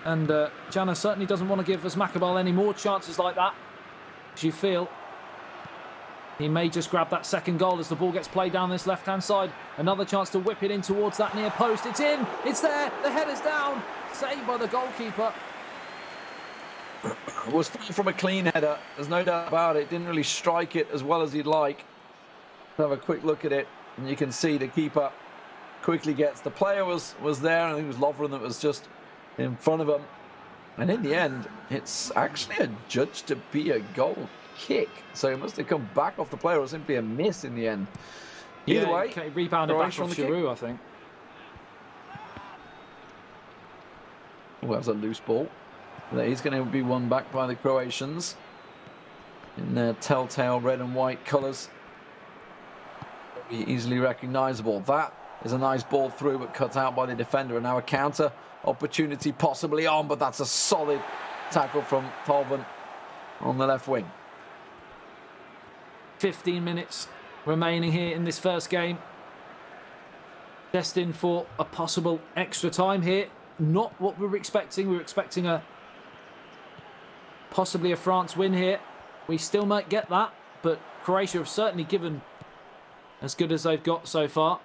And Jana certainly doesn't want to give us Maccabil any more chances like that. As you feel, he may just grab that second goal as the ball gets played down this left-hand side. Another chance to whip it in towards that near post. It's in, it's there, the header's down. Saved by the goalkeeper. It was from a clean header, there's no doubt about it. Didn't really strike it as well as he'd like. Have a quick look at it, and you can see the keeper quickly gets. The player was there, and I think it was Lovren that was just in front of him. And in the end, it's actually adjudged to be a goal kick. So it must have come back off the player, or simply a miss in the end. Either way, he rebounded back from Giroud, I think. Well, that was a loose ball. He's going to be won back by the Croatians in their telltale red and white colours. Be easily recognisable. That is a nice ball through, but cut out by the defender. And now a counter opportunity possibly on, but that's a solid tackle from Tolvan on the left wing. 15 minutes remaining here in this first game. destined for a possible extra time here. Not what we were expecting. We were expecting possibly a France win here. We still might get that, but Croatia have certainly given as good as they've got so far.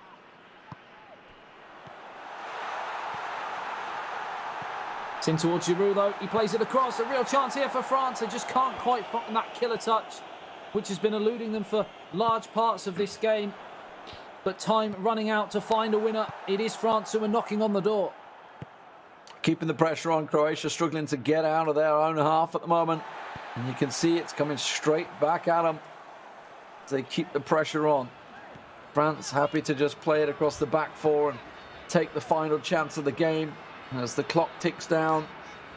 It's in towards Giroud though. He plays it across. A real chance here for France. They just can't quite find that killer touch, which has been eluding them for large parts of this game. But time running out to find a winner. It is France who are knocking on the door. Keeping the pressure on. Croatia struggling to get out of their own half at the moment. And you can see it's coming straight back at them. They keep the pressure on. France happy to just play it across the back four and take the final chance of the game. As the clock ticks down,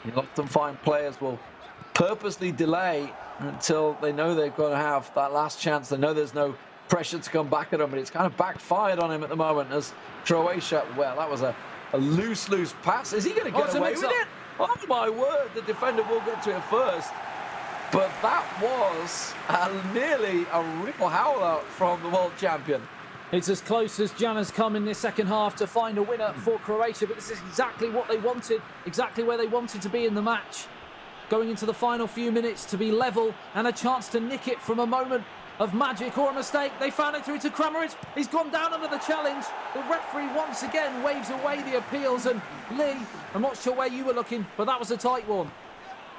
you often find players will purposely delay until they know they've got to have that last chance. They know there's no pressure to come back at them, but it's kind of backfired on him at the moment as Croatia, well, that was a loose pass. Is he going to get away with it? Oh my word, the defender will get to it first. But that was nearly a real howler from the world champion. It's as close as Jan has come in this second half to find a winner for Croatia, but this is exactly what they wanted, exactly where they wanted to be in the match. Going into the final few minutes to be level and a chance to nick it from a moment of magic or a mistake. They found it through to Kramaric. He's gone down under the challenge. The referee once again waves away the appeals, and Lee, I'm not sure where you were looking, but that was a tight one.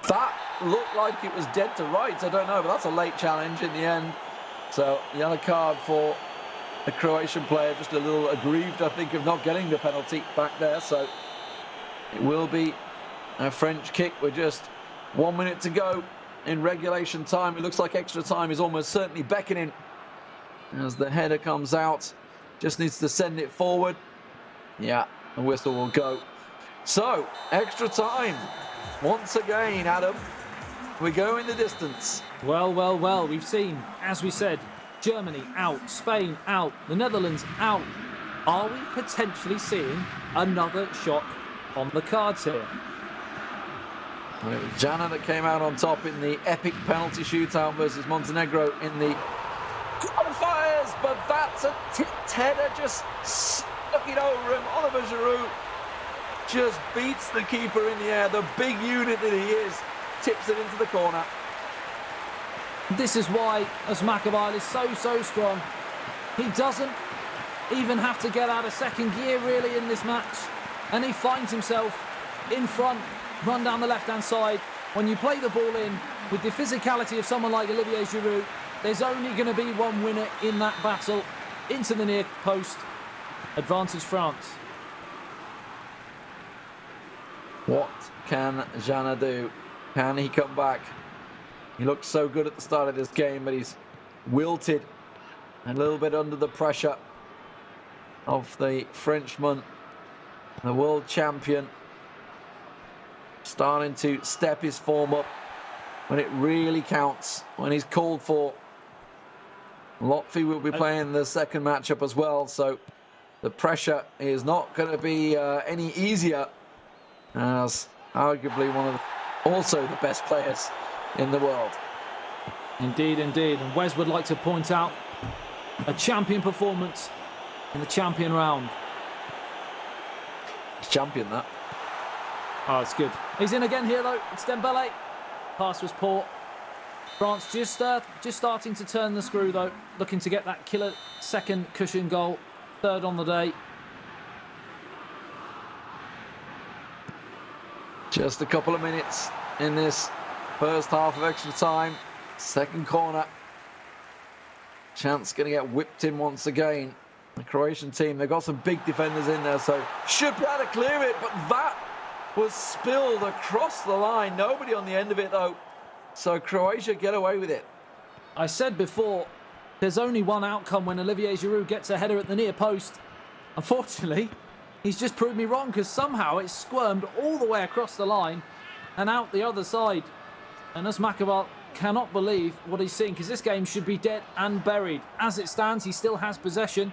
That looked like it was dead to rights. I don't know, but that's a late challenge in the end. So, yellow card for the Croatian player, just a little aggrieved, I think, of not getting the penalty back there. So, it will be a French kick with just 1 minute to go in regulation time. It looks like extra time is almost certainly beckoning as the header comes out. Just needs to send it forward. Yeah, the whistle will go. So, extra time. Once again, Adam, we go in the distance. Well, we've seen, as we said, Germany out, Spain out, the Netherlands out. Are we potentially seeing another shock on the cards here? It was Jana that came out on top in the epic penalty shootout versus Montenegro in the qualifiers, but that's a tipped header, just stuck it over him. Oliver Giroud just beats the keeper in the air. The big unit that he is tips it into the corner. This is why Asmakaval is so strong. He doesn't even have to get out of second gear really in this match, and he finds himself in front, run down the left-hand side. When you play the ball in with the physicality of someone like Olivier Giroud, there's only going to be one winner in that battle. Into the near post. Advantage France. What can Jana do? Can he come back? He looked so good at the start of this game, but he's wilted a little bit under the pressure of the Frenchman, the world champion, starting to step his form up when it really counts, when he's called for. Lotfi will be playing the second matchup as well, so the pressure is not going to be any easier, as arguably one of also the best players in the world. Indeed. And Wes would like to point out a champion performance in the champion round. It's champion, that. Oh, it's good. He's in again here, though. It's Dembele. Pass was poor. France just starting to turn the screw, though. Looking to get that killer second cushion goal. Third on the day. Just a couple of minutes in this first half of extra time. Second corner. Chance going to get whipped in once again. The Croatian team, they've got some big defenders in there, so should be able to clear it, but that was spilled across the line. Nobody on the end of it, though. So Croatia get away with it. I said before, there's only one outcome when Olivier Giroud gets a header at the near post. Unfortunately, he's just proved me wrong, because somehow it's squirmed all the way across the line and out the other side. And Asmakaval cannot believe what he's seeing, because this game should be dead and buried. As it stands, he still has possession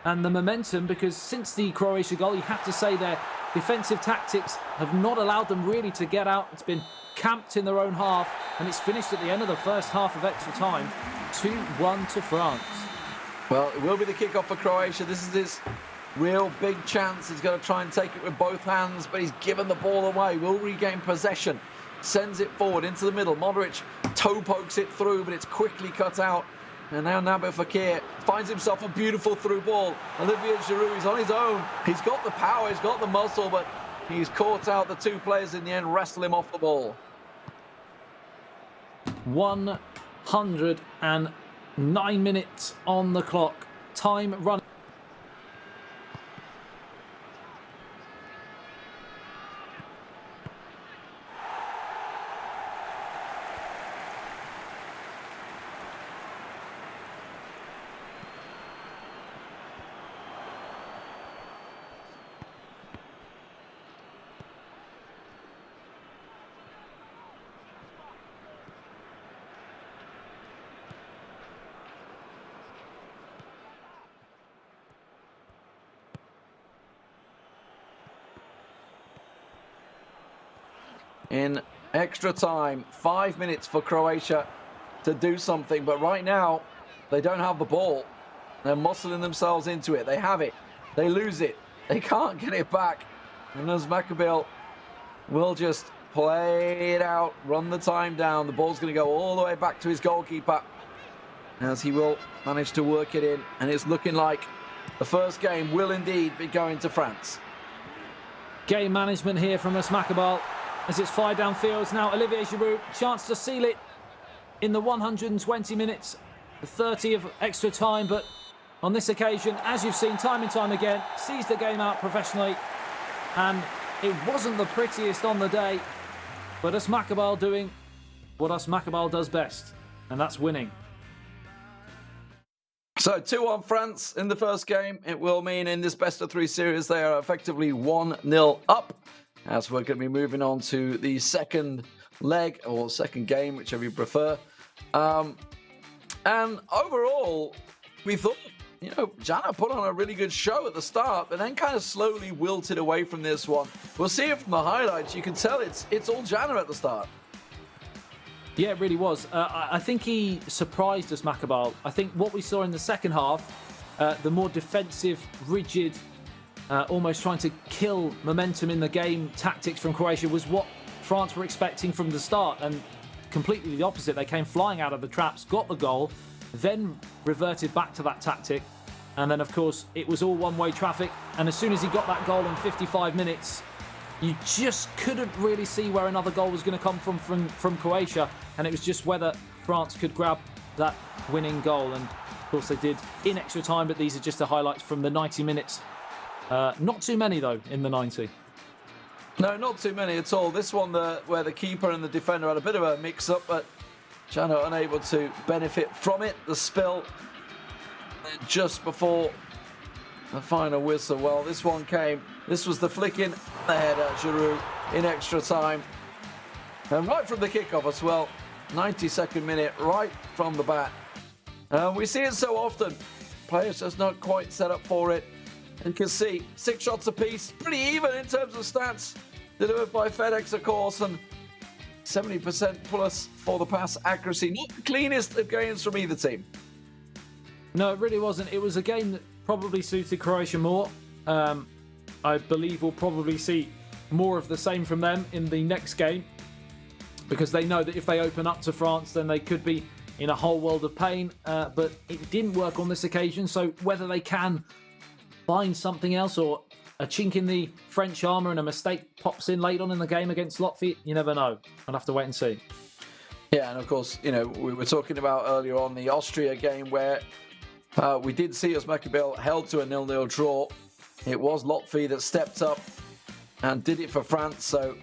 and the momentum, because since the Croatia goal, you have to say their defensive tactics have not allowed them really to get out. It's been camped in their own half, and it's finished at the end of the first half of extra time. 2-1 to France. Well, it will be the kickoff for Croatia. This is his Real big chance. He's going to try and take it with both hands, but he's given the ball away. Will regain possession. Sends it forward into the middle. Modric toe pokes it through, but it's quickly cut out. And now Nabil Fekir finds himself a beautiful through ball. Olivier Giroud is on his own. He's got the power, he's got the muscle, but he's caught out the two players in the end, wrestle him off the ball. 109 minutes on the clock. Time running. In extra time, 5 minutes for Croatia to do something. But right now, they don't have the ball. They're muscling themselves into it. They have it. They lose it. They can't get it back. And Uzmakabil will just play it out, run the time down. The ball's going to go all the way back to his goalkeeper, as he will manage to work it in. And it's looking like the first game will indeed be going to France. Game management here from Uzmakabil. As it's fired downfield, now Olivier Giroud, chance to seal it in the 120 minutes, the 30 of extra time, but on this occasion, as you've seen time and time again, sees the game out professionally, and it wasn't the prettiest on the day, but Uzmakabil doing what Uzmakabil does best, and that's winning. So 2-1 France in the first game. It will mean in this best of three series they are effectively 1-0 up, as we're going to be moving on to the second leg, or second game, whichever you prefer. And overall, we thought, Jana put on a really good show at the start, but then kind of slowly wilted away from this one. We'll see it from the highlights. You can tell it's all Jana at the start. Yeah, it really was. I think he surprised Uzmakabil. I think what we saw in the second half, the more defensive, rigid, almost trying to kill momentum in the game tactics from Croatia was what France were expecting from the start, and completely the opposite. They came flying out of the traps, got the goal, then reverted back to that tactic, and then of course it was all one-way traffic, and as soon as he got that goal in 55 minutes, you just couldn't really see where another goal was going to come from Croatia, and it was just whether France could grab that winning goal, and of course they did in extra time, but these are just the highlights from the 90 minutes. Not too many, though, in the 90. No, not too many at all. This one, where the keeper and the defender had a bit of a mix-up, but Jana unable to benefit from it. The spill just before the final whistle. Well, this one came. This was the flick in the header, Giroud, in extra time. And right from the kickoff as well. 92nd minute, right from the bat. We see it so often. Players just not quite set up for it. And you can see 6 shots apiece, pretty even in terms of stats, delivered by FedEx, of course, and 70% plus for the pass accuracy. Not the cleanest of games from either team. No, it really wasn't. It was a game that probably suited Croatia more. I believe we'll probably see more of the same from them in the next game, because they know that if they open up to France, then they could be in a whole world of pain. But it didn't work on this occasion, so whether they can find something else, or a chink in the French armour and a mistake pops in late on in the game against Latvia, you never know. I'll have to wait and see. Yeah, and of course, we were talking about earlier on the Austria game where we did see Uzmakabil held to a 0-0 draw. It was Latvia that stepped up and did it for France, so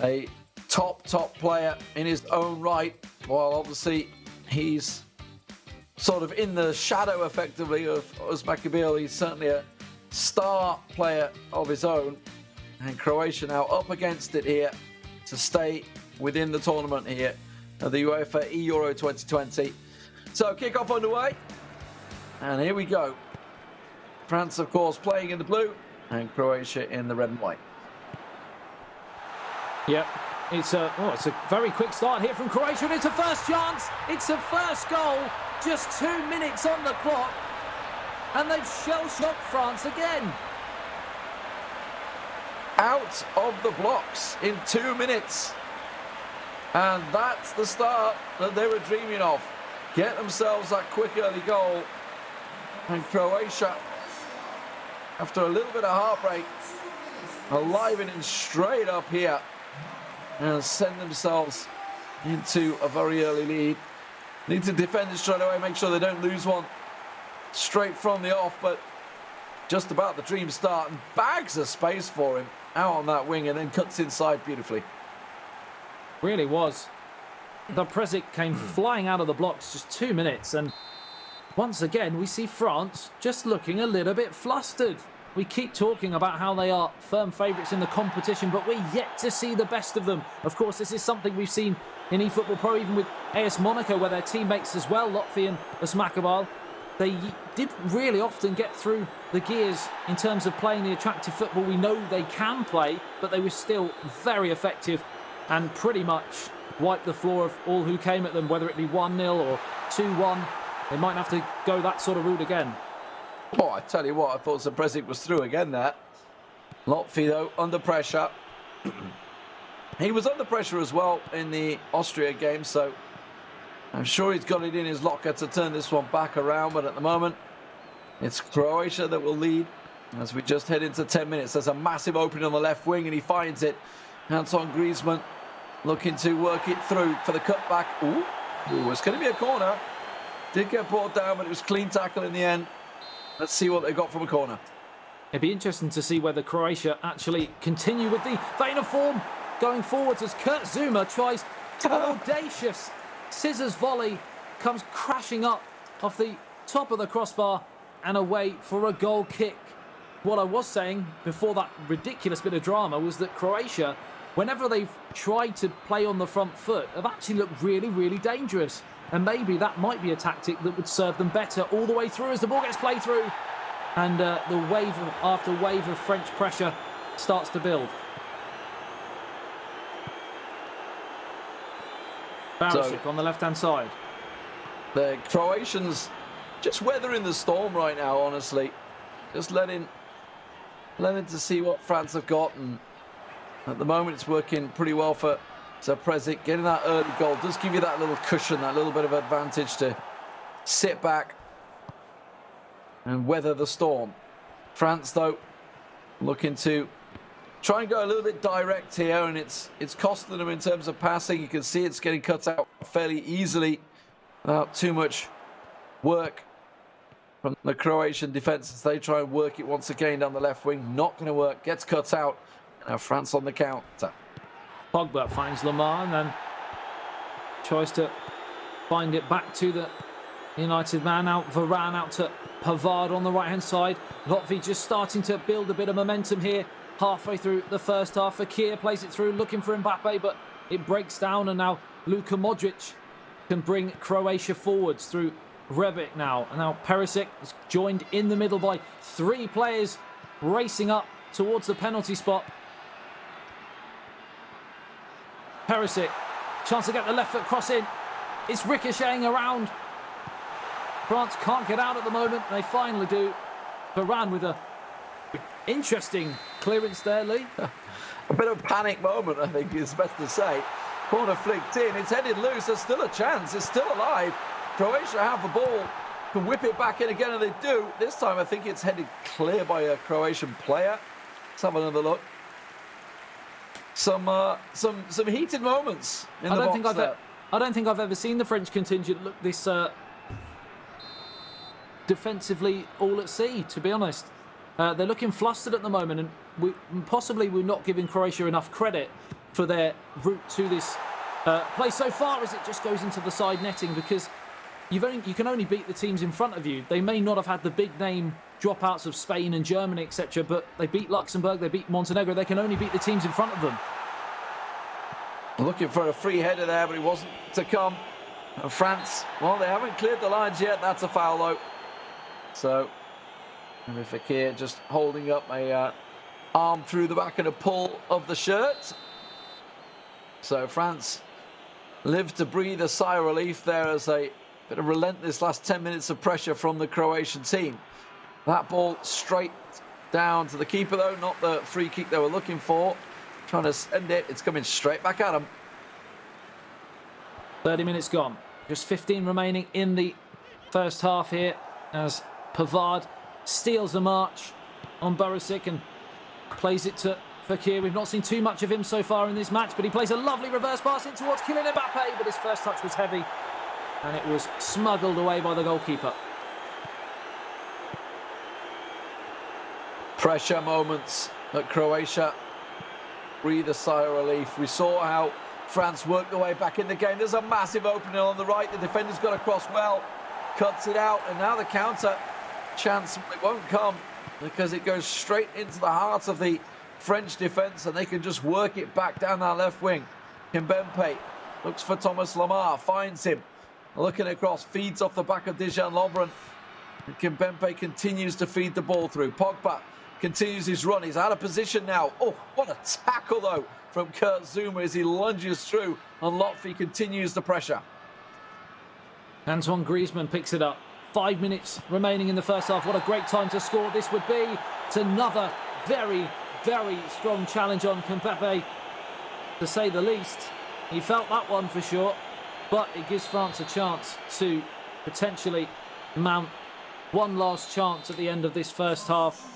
a top player in his own right, while obviously he's sort of in the shadow, effectively, of Uzmakabil. He's certainly a star player of his own. And Croatia now up against it here to stay within the tournament here at the UEFA eEURO 2020. So, kick-off underway. And here we go. France, of course, playing in the blue, and Croatia in the red and white. Yep. It's a very quick start here from Croatia, and it's a first chance. It's a first goal. Just 2 minutes on the clock. And they've shell-shocked France again. Out of the blocks in 2 minutes. And that's the start that they were dreaming of. Get themselves that quick early goal. And Croatia, after a little bit of heartbreak, are livening straight up here and send themselves into a very early lead. Need to defend it straight away, make sure they don't lose one straight from the off, but just about the dream start, and bags of space for him out on that wing and then cuts inside beautifully. Really was. The Presic came flying out of the blocks just 2 minutes, and once again we see France just looking a little bit flustered. We keep talking about how they are firm favourites in the competition, but we're yet to see the best of them. Of course, this is something we've seen in eFootball Pro, even with AS Monaco, where their teammates as well, Lotfi and Asmakabal, they did really often get through the gears in terms of playing the attractive football we know they can play, but they were still very effective and pretty much wiped the floor of all who came at them, whether it be 1-0 or 2-1. They might have to go that sort of route again. Oh, I tell you what, I thought Presic was through again there. Lotfi, though, under pressure. He was under pressure as well in the Austria game, so I'm sure he's got it in his locker to turn this one back around, but at the moment, it's Croatia that will lead as we just head into 10 minutes. There's a massive opening on the left wing, and he finds it. Antoine Griezmann looking to work it through for the cutback. Ooh, it's going to be a corner. Did get brought down, but it was clean tackle in the end. Let's see what they got from a corner. It'd be interesting to see whether Croatia actually continue with the vein of form going forwards as Kurt Zuma tries an audacious scissors volley, comes crashing up off the top of the crossbar and away for a goal kick. What I was saying before that ridiculous bit of drama was that Croatia, whenever they've tried to play on the front foot, have actually looked really, really dangerous. And maybe that might be a tactic that would serve them better all the way through as the ball gets played through. And the wave after wave of French pressure starts to build. Barisic on the left-hand side. The Croatians just weathering the storm right now, honestly. Just letting to see what France have got. And at the moment, it's working pretty well for Presic. Getting that early goal does give you that little cushion, that little bit of advantage to sit back and weather the storm. France, though, looking to try and go a little bit direct here, and it's costing them in terms of passing. You can see it's getting cut out fairly easily without too much work from the Croatian defence as they try and work it once again down the left wing. Not going to work. Gets cut out. Now France on the counter. Pogba finds Lamar and then tries to find it back to the United man. Out Varane, out to Pavard on the right-hand side. Lotfi just starting to build a bit of momentum here. Halfway through the first half, Fekir plays it through, looking for Mbappe, but it breaks down, and now Luka Modric can bring Croatia forwards through Rebic now. And now Perisic is joined in the middle by three players racing up towards the penalty spot. Perisic, chance to get the left foot cross in. It's ricocheting around. France can't get out at the moment. They finally do. Varane with a interesting clearance there, Lee. A bit of a panic moment, I think is best to say. Corner flicked in. It's headed loose. There's still a chance. It's still alive. Croatia have the ball. Can whip it back in again, and they do. This time, I think it's headed clear by a Croatian player. Let's have another look. Some heated moments in the box there. I don't think I've ever seen the French contingent look this defensively all at sea, to be honest. They're looking flustered at the moment, and we're not giving Croatia enough credit for their route to this play so far, as it just goes into the side netting, because you can only beat the teams in front of you. They may not have had the big name dropouts of Spain and Germany, etc., but they beat Luxembourg, they beat Montenegro. They can only beat the teams in front of them. Looking for a free header there, but it wasn't to come. And France, well, they haven't cleared the lines yet. That's a foul, though. So, Fekir just holding up a arm through the back and a pull of the shirt. So France live to breathe a sigh of relief there as a bit of relentless last 10 minutes of pressure from the Croatian team. That ball straight down to the keeper, though, not the free kick they were looking for. Trying to send it. It's coming straight back at him. 30 minutes gone. Just 15 remaining in the first half here as Pavard steals the march on Barisic and plays it to Fekir. We've not seen too much of him so far in this match, but he plays a lovely reverse pass in towards Kylian Mbappe, but his first touch was heavy and it was smuggled away by the goalkeeper. Pressure moments at Croatia. Breathe a sigh of relief. We saw how France worked their way back in the game. There's a massive opening on the right. The defender's got across well, cuts it out, and now the counter chance it won't come because it goes straight into the heart of the French defence, and they can just work it back down that left wing. Kimpembe looks for Thomas Lemar, finds him, looking across, feeds off the back of Dejan Lovren. And Kimpembe continues to feed the ball through. Pogba continues his run. He's out of position now. Oh, what a tackle, though, from Kurt Zouma as he lunges through, and Lotfi continues the pressure. Antoine Griezmann picks it up. 5 minutes remaining in the first half. What a great time to score this would be. It's another very, very strong challenge on Kimpembe, to say the least. He felt that one for sure, but it gives France a chance to potentially mount one last chance at the end of this first half.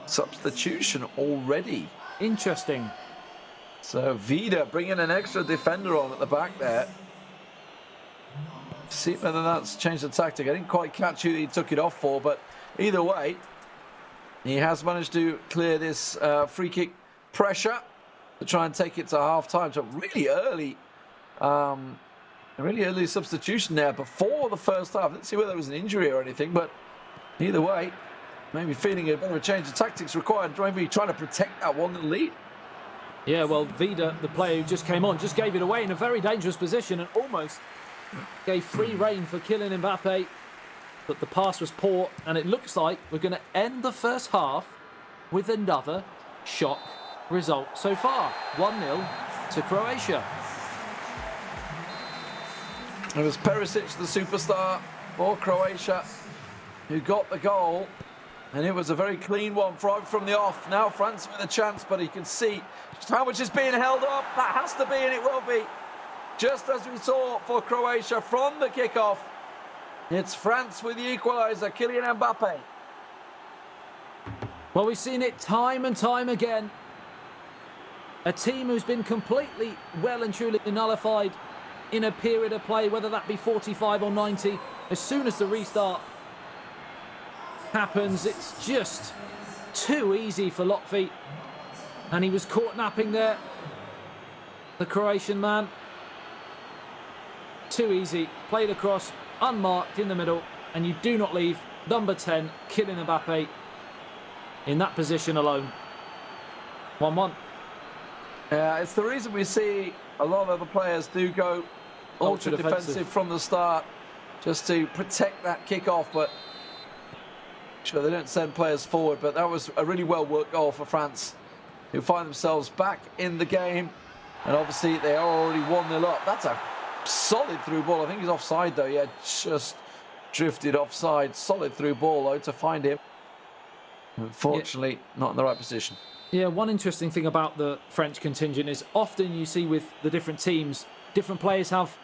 Substitution already. Interesting. So Vida bringing an extra defender on at the back there. See whether that's changed the tactic. I didn't quite catch who he took it off for, but either way, he has managed to clear this free kick pressure to try and take it to half time. So really early substitution there before the first half. I didn't see whether there was an injury or anything, but either way, maybe feeling a bit of a change of tactics required. Maybe trying to protect that 1-0 lead. Yeah, well, Vida, the player who just came on, just gave it away in a very dangerous position and almost gave free rein for Kylian Mbappe. But the pass was poor, and it looks like we're going to end the first half with another shock result so far. 1-0 to Croatia. It was Perisic, the superstar for Croatia, who got the goal. And it was a very clean one from the off. Now France with a chance, but you can see just how much is being held up. That has to be, and it will be. Just as we saw for Croatia from the kickoff. It's France with the equaliser, Kylian Mbappe. Well, we've seen it time and time again. A team who's been completely well and truly nullified in a period of play, whether that be 45 or 90. As soon as the restart happens, it's just too easy for Lotfi, and he was caught napping there, the Croatian man. Too easy, played across, unmarked in the middle, and you do not leave number 10 Kylian Mbappe in that position alone. 1-1. It's the reason we see a lot of the players do go ultra defensive from the start, just to protect that kick-off, but sure, they don't send players forward, but that was a really well-worked goal for France, who find themselves back in the game, and obviously they are already 1-0 up. That's a solid through ball. I think he's offside, though. Yeah, just drifted offside. Solid through ball, though, to find him. Unfortunately, not in the right position. Yeah, one interesting thing about the French contingent is often you see with the different teams, different players have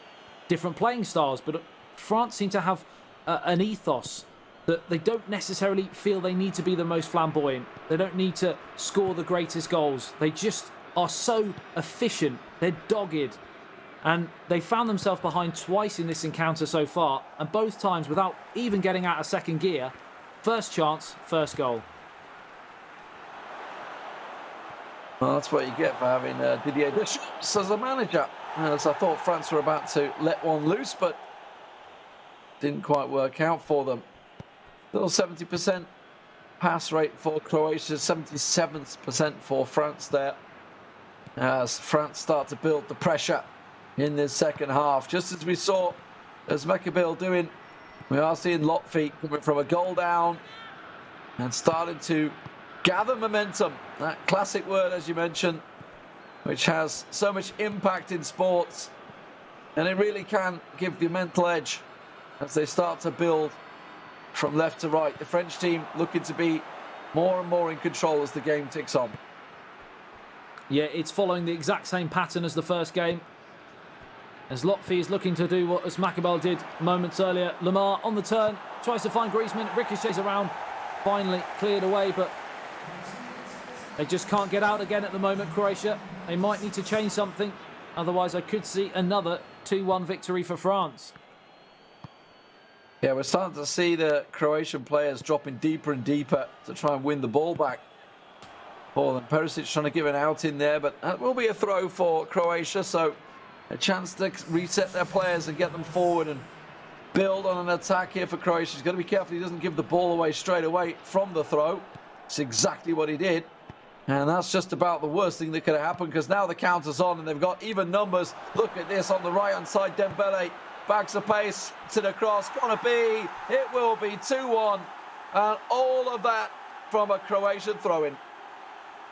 different playing styles, but France seem to have an ethos that they don't necessarily feel they need to be the most flamboyant. They don't need to score the greatest goals. They just are so efficient. They're dogged. And they found themselves behind twice in this encounter so far, and both times without even getting out of second gear. First chance, first goal. Well, that's what you get for having Didier Deschamps as a manager. As I thought France were about to let one loose, but didn't quite work out for them. Still 70% pass rate for Croatia, 77% for France there. As France start to build the pressure in this second half. Just as we saw as Mekabil doing, we are seeing Lotfi coming from a goal down and starting to gather momentum. That classic word, as you mentioned, which has so much impact in sports. And it really can give the mental edge as they start to build from left to right. The French team looking to be more and more in control as the game ticks on. Yeah, it's following the exact same pattern as the first game. As Lotfi is looking to do what Usmakabal did moments earlier. Lamar on the turn, tries to find Griezmann, ricochets around, finally cleared away, but they just can't get out again at the moment, Croatia. They might need to change something, otherwise I could see another 2-1 victory for France. Yeah, we're starting to see the Croatian players dropping deeper and deeper to try and win the ball back. Paul and Perisic trying to give an out in there, but that will be a throw for Croatia, so a chance to reset their players and get them forward and build on an attack here for Croatia. He's got to be careful he doesn't give the ball away straight away from the throw. It's exactly what he did. And that's just about the worst thing that could have happened, because now the counter's on and they've got even numbers. Look at this on the right-hand side. Dembele backs a pace to the cross. Gonna be, it will be 2-1. And all of that from a Croatian throw-in.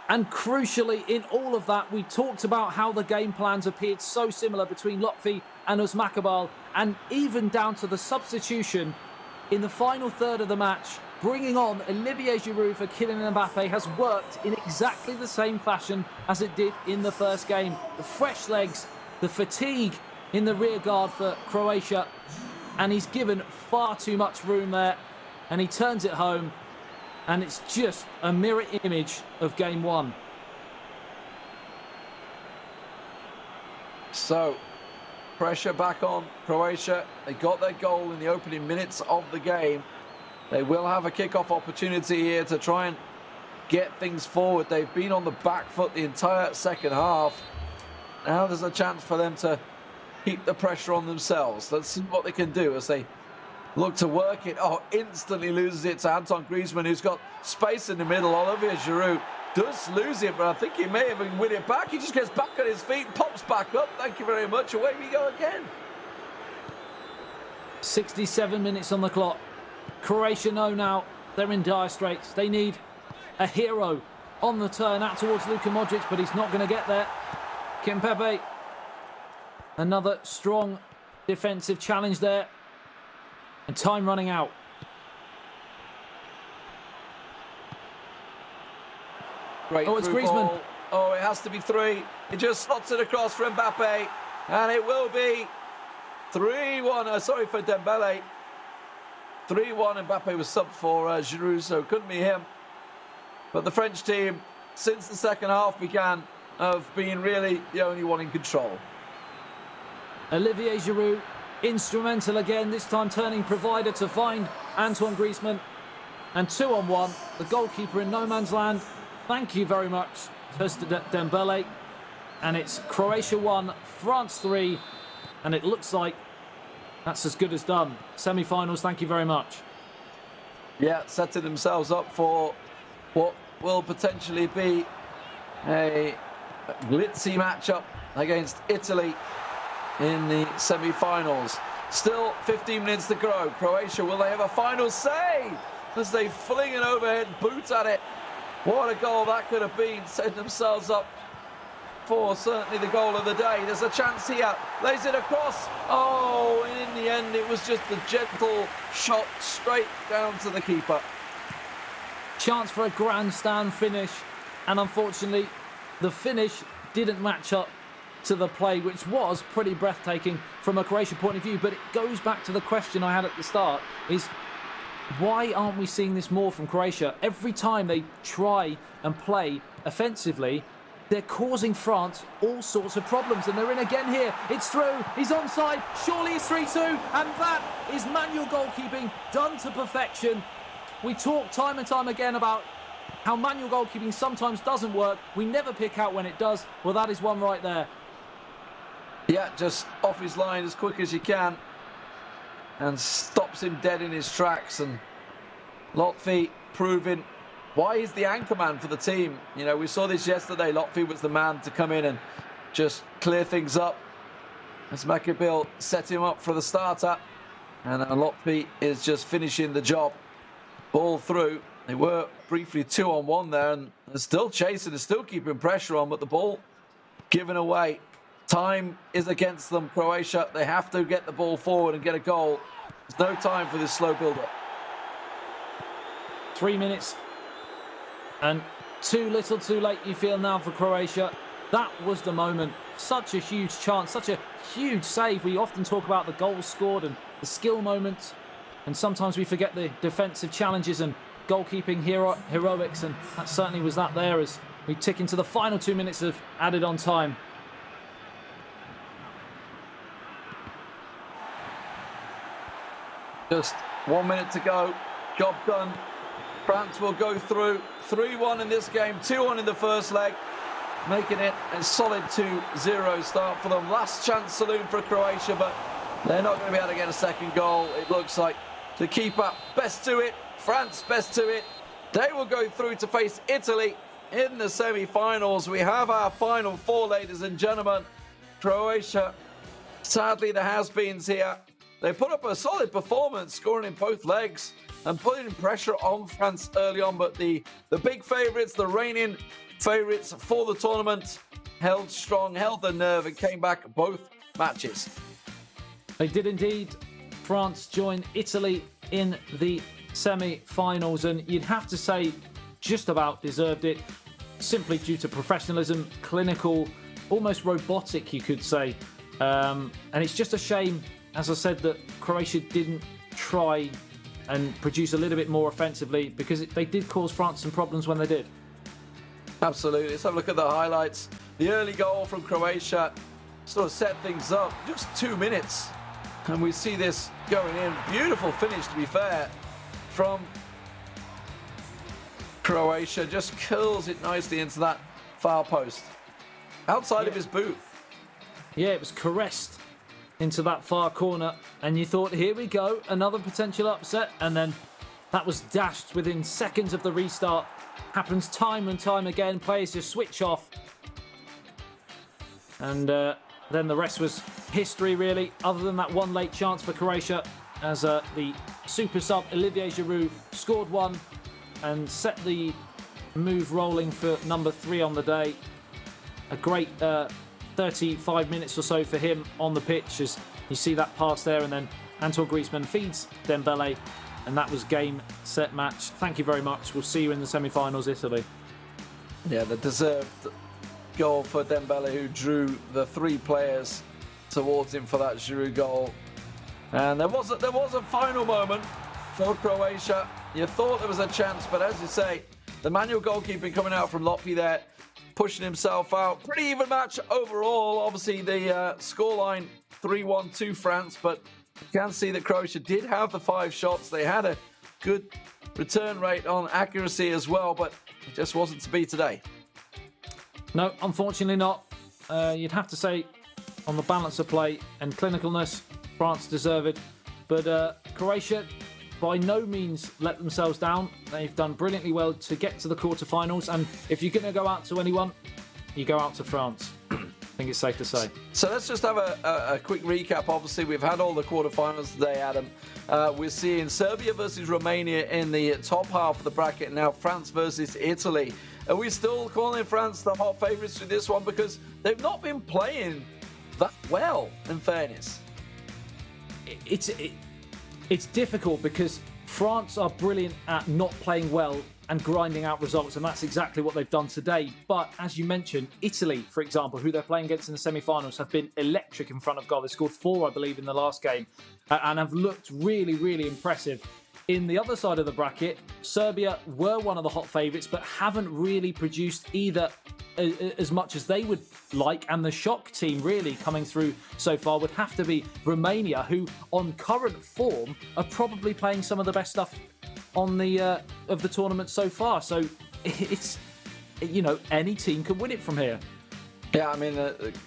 And crucially, in all of that, we talked about how the game plans appeared so similar between Lotfi and Usmakabal, and even down to the substitution in the final third of the match, bringing on Olivier Giroud for Kylian Mbappe has worked in exactly the same fashion as it did in the first game. The fresh legs, the fatigue in the rear guard for Croatia, and he's given far too much room there, and he turns it home. And it's just a mirror image of game one. So, pressure back on Croatia. They got their goal in the opening minutes of the game. They will have a kickoff opportunity here to try and get things forward. They've been on the back foot the entire second half. Now there's a chance for them to keep the pressure on themselves. Let's see what they can do as they look to work it. Oh, instantly loses it to Anton Griezmann, who's got space in the middle. Olivier Giroud does lose it, but I think he may have win it back. He just gets back on his feet, pops back up. Thank you very much. Away we go again. 67 minutes on the clock. Croatia know now they're in dire straits. They need a hero on the turn out towards Luka Modric, but he's not going to get there. Kimpembe, another strong defensive challenge there. And time running out. Great it's Griezmann. Ball. Oh, it has to be 3. It just slots it across for Mbappe. And it will be 3-1. Sorry for Dembele. 3-1. Mbappe was subbed for Giroud, so it couldn't be him. But the French team, since the second half began, have been really the only one in control. Olivier Giroud, instrumental again, this time turning provider to find Antoine Griezmann. And 2-on-1, the goalkeeper in no man's land. Thank you very much, Dembele. And it's Croatia 1, France 3. And it looks like that's as good as done. Semi-finals, thank you very much. Yeah, setting themselves up for what will potentially be a glitzy matchup against Italy in the semi-finals. Still 15 minutes to go. Croatia, will they have a final save as they fling an overhead boot at it? What a goal that could have been, setting themselves up for certainly the goal of the day. There's a chance here, lays it across. Oh, and in the end it was just a gentle shot straight down to the keeper. Chance for a grandstand finish, and unfortunately the finish didn't match up to the play, which was pretty breathtaking from a Croatian point of view. But it goes back to the question I had at the start, is why aren't we seeing this more from Croatia? Every time they try and play offensively, they're causing France all sorts of problems, and they're in again here. It's through, he's onside, surely it's 3-2, and that is manual goalkeeping done to perfection. We talk time and time again about how manual goalkeeping sometimes doesn't work. We never pick out when it does. Well, that is one right there. Yeah, just off his line as quick as you can and stops him dead in his tracks. And Lotfi proving why he's the anchor man for the team. You know, we saw this yesterday. Lotfi was the man to come in and just clear things up as Makabil set him up for the starter. And Lotfi is just finishing the job. Ball through. They were briefly 2-on-1 there, and they're still chasing, they're still keeping pressure on, but the ball given away. Time is against them, Croatia. They have to get the ball forward and get a goal. There's no time for this slow build-up. 3 minutes. And too little too late, you feel now, for Croatia. That was the moment. Such a huge chance, such a huge save. We often talk about the goals scored and the skill moments, and sometimes we forget the defensive challenges and goalkeeping heroics, and that certainly was that there as we tick into the final 2 minutes of added on time. Just 1 minute to go. Job done. France will go through. 3-1 in this game, 2-1 in the first leg, making it a solid 2-0 start for them. Last chance saloon for Croatia, but they're not going to be able to get a second goal. It looks like the keeper best to it. France best to it. They will go through to face Italy in the semi-finals. We have our final four, ladies and gentlemen. Croatia, sadly the has-beens here. They put up a solid performance, scoring in both legs and putting pressure on France early on, but the big favourites, the reigning favourites for the tournament, held strong, held the nerve, and came back both matches. They did indeed. France joined Italy in the semi-finals, and you'd have to say just about deserved it, simply due to professionalism, clinical, almost robotic, you could say. And it's just a shame, as I said, that Croatia didn't try and produce a little bit more offensively, because they did cause France some problems when they did. Absolutely. Let's have a look at the highlights. The early goal from Croatia sort of set things up. Just 2 minutes, and we see this going in. Beautiful finish, to be fair, from Croatia. Just curls it nicely into that far post, outside of his boot. Yeah, it was caressed into that far corner, and you thought, here we go, another potential upset, and then that was dashed within seconds of the restart. Happens time and time again. Players just switch off, and then the rest was history, really, other than that one late chance for Croatia, as the super sub Olivier Giroud scored one and set the move rolling for number 3 on the day. A great 35 minutes or so for him on the pitch, as you see that pass there, and then Antoine Griezmann feeds Dembele, and that was game, set, match. Thank you very much. We'll see you in the semi-finals, Italy. Yeah, the deserved goal for Dembele, who drew the 3 players towards him for that Giroud goal. And there was a final moment for Croatia. You thought there was a chance, but as you say, the manual goalkeeping coming out from Lotfi there, pushing himself out. Pretty even match overall. Obviously, the scoreline 3-1 to France, but you can see that Croatia did have the 5 shots. They had a good return rate on accuracy as well, but it just wasn't to be today. No, unfortunately not. You'd have to say, on the balance of play and clinicalness, France deserve it. But Croatia by no means let themselves down. They've done brilliantly well to get to the quarterfinals, and if you're going to go out to anyone, you go out to France. I think it's safe to say. So let's just have a quick recap. Obviously, we've had all the quarterfinals today, Adam. We're seeing Serbia versus Romania in the top half of the bracket, and now France versus Italy. Are we still calling France the hot favourites for this one? Because they've not been playing that well, in fairness. It's difficult because France are brilliant at not playing well and grinding out results, and that's exactly what they've done today. But as you mentioned, Italy, for example, who they're playing against in the semi-finals, have been electric in front of goal. They scored 4, I believe, in the last game, and have looked really, really impressive. In the other side of the bracket, Serbia were one of the hot favourites, but haven't really produced either as much as they would like. And the shock team really coming through so far would have to be Romania, who on current form are probably playing some of the best stuff on the of the tournament so far. So it's, you know, any team can win it from here. Yeah, I mean,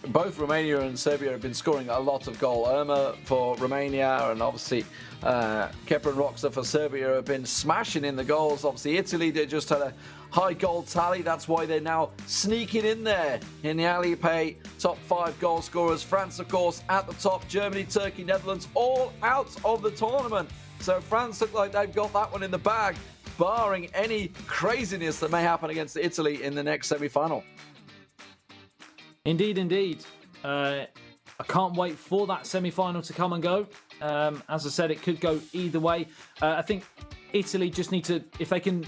both Romania and Serbia have been scoring a lot of goal. Irma for Romania, and obviously Kepa and Roxa for Serbia have been smashing in the goals. Obviously, Italy, they just had a high goal tally. That's why they're now sneaking in there in the Alipay top 5 goal scorers. France, of course, at the top. Germany, Turkey, Netherlands, all out of the tournament. So France look like they've got that one in the bag, barring any craziness that may happen against Italy in the next semi-final. Indeed, indeed. I can't wait for that semi-final to come and go. As I said, it could go either way. I think Italy just need to, if they can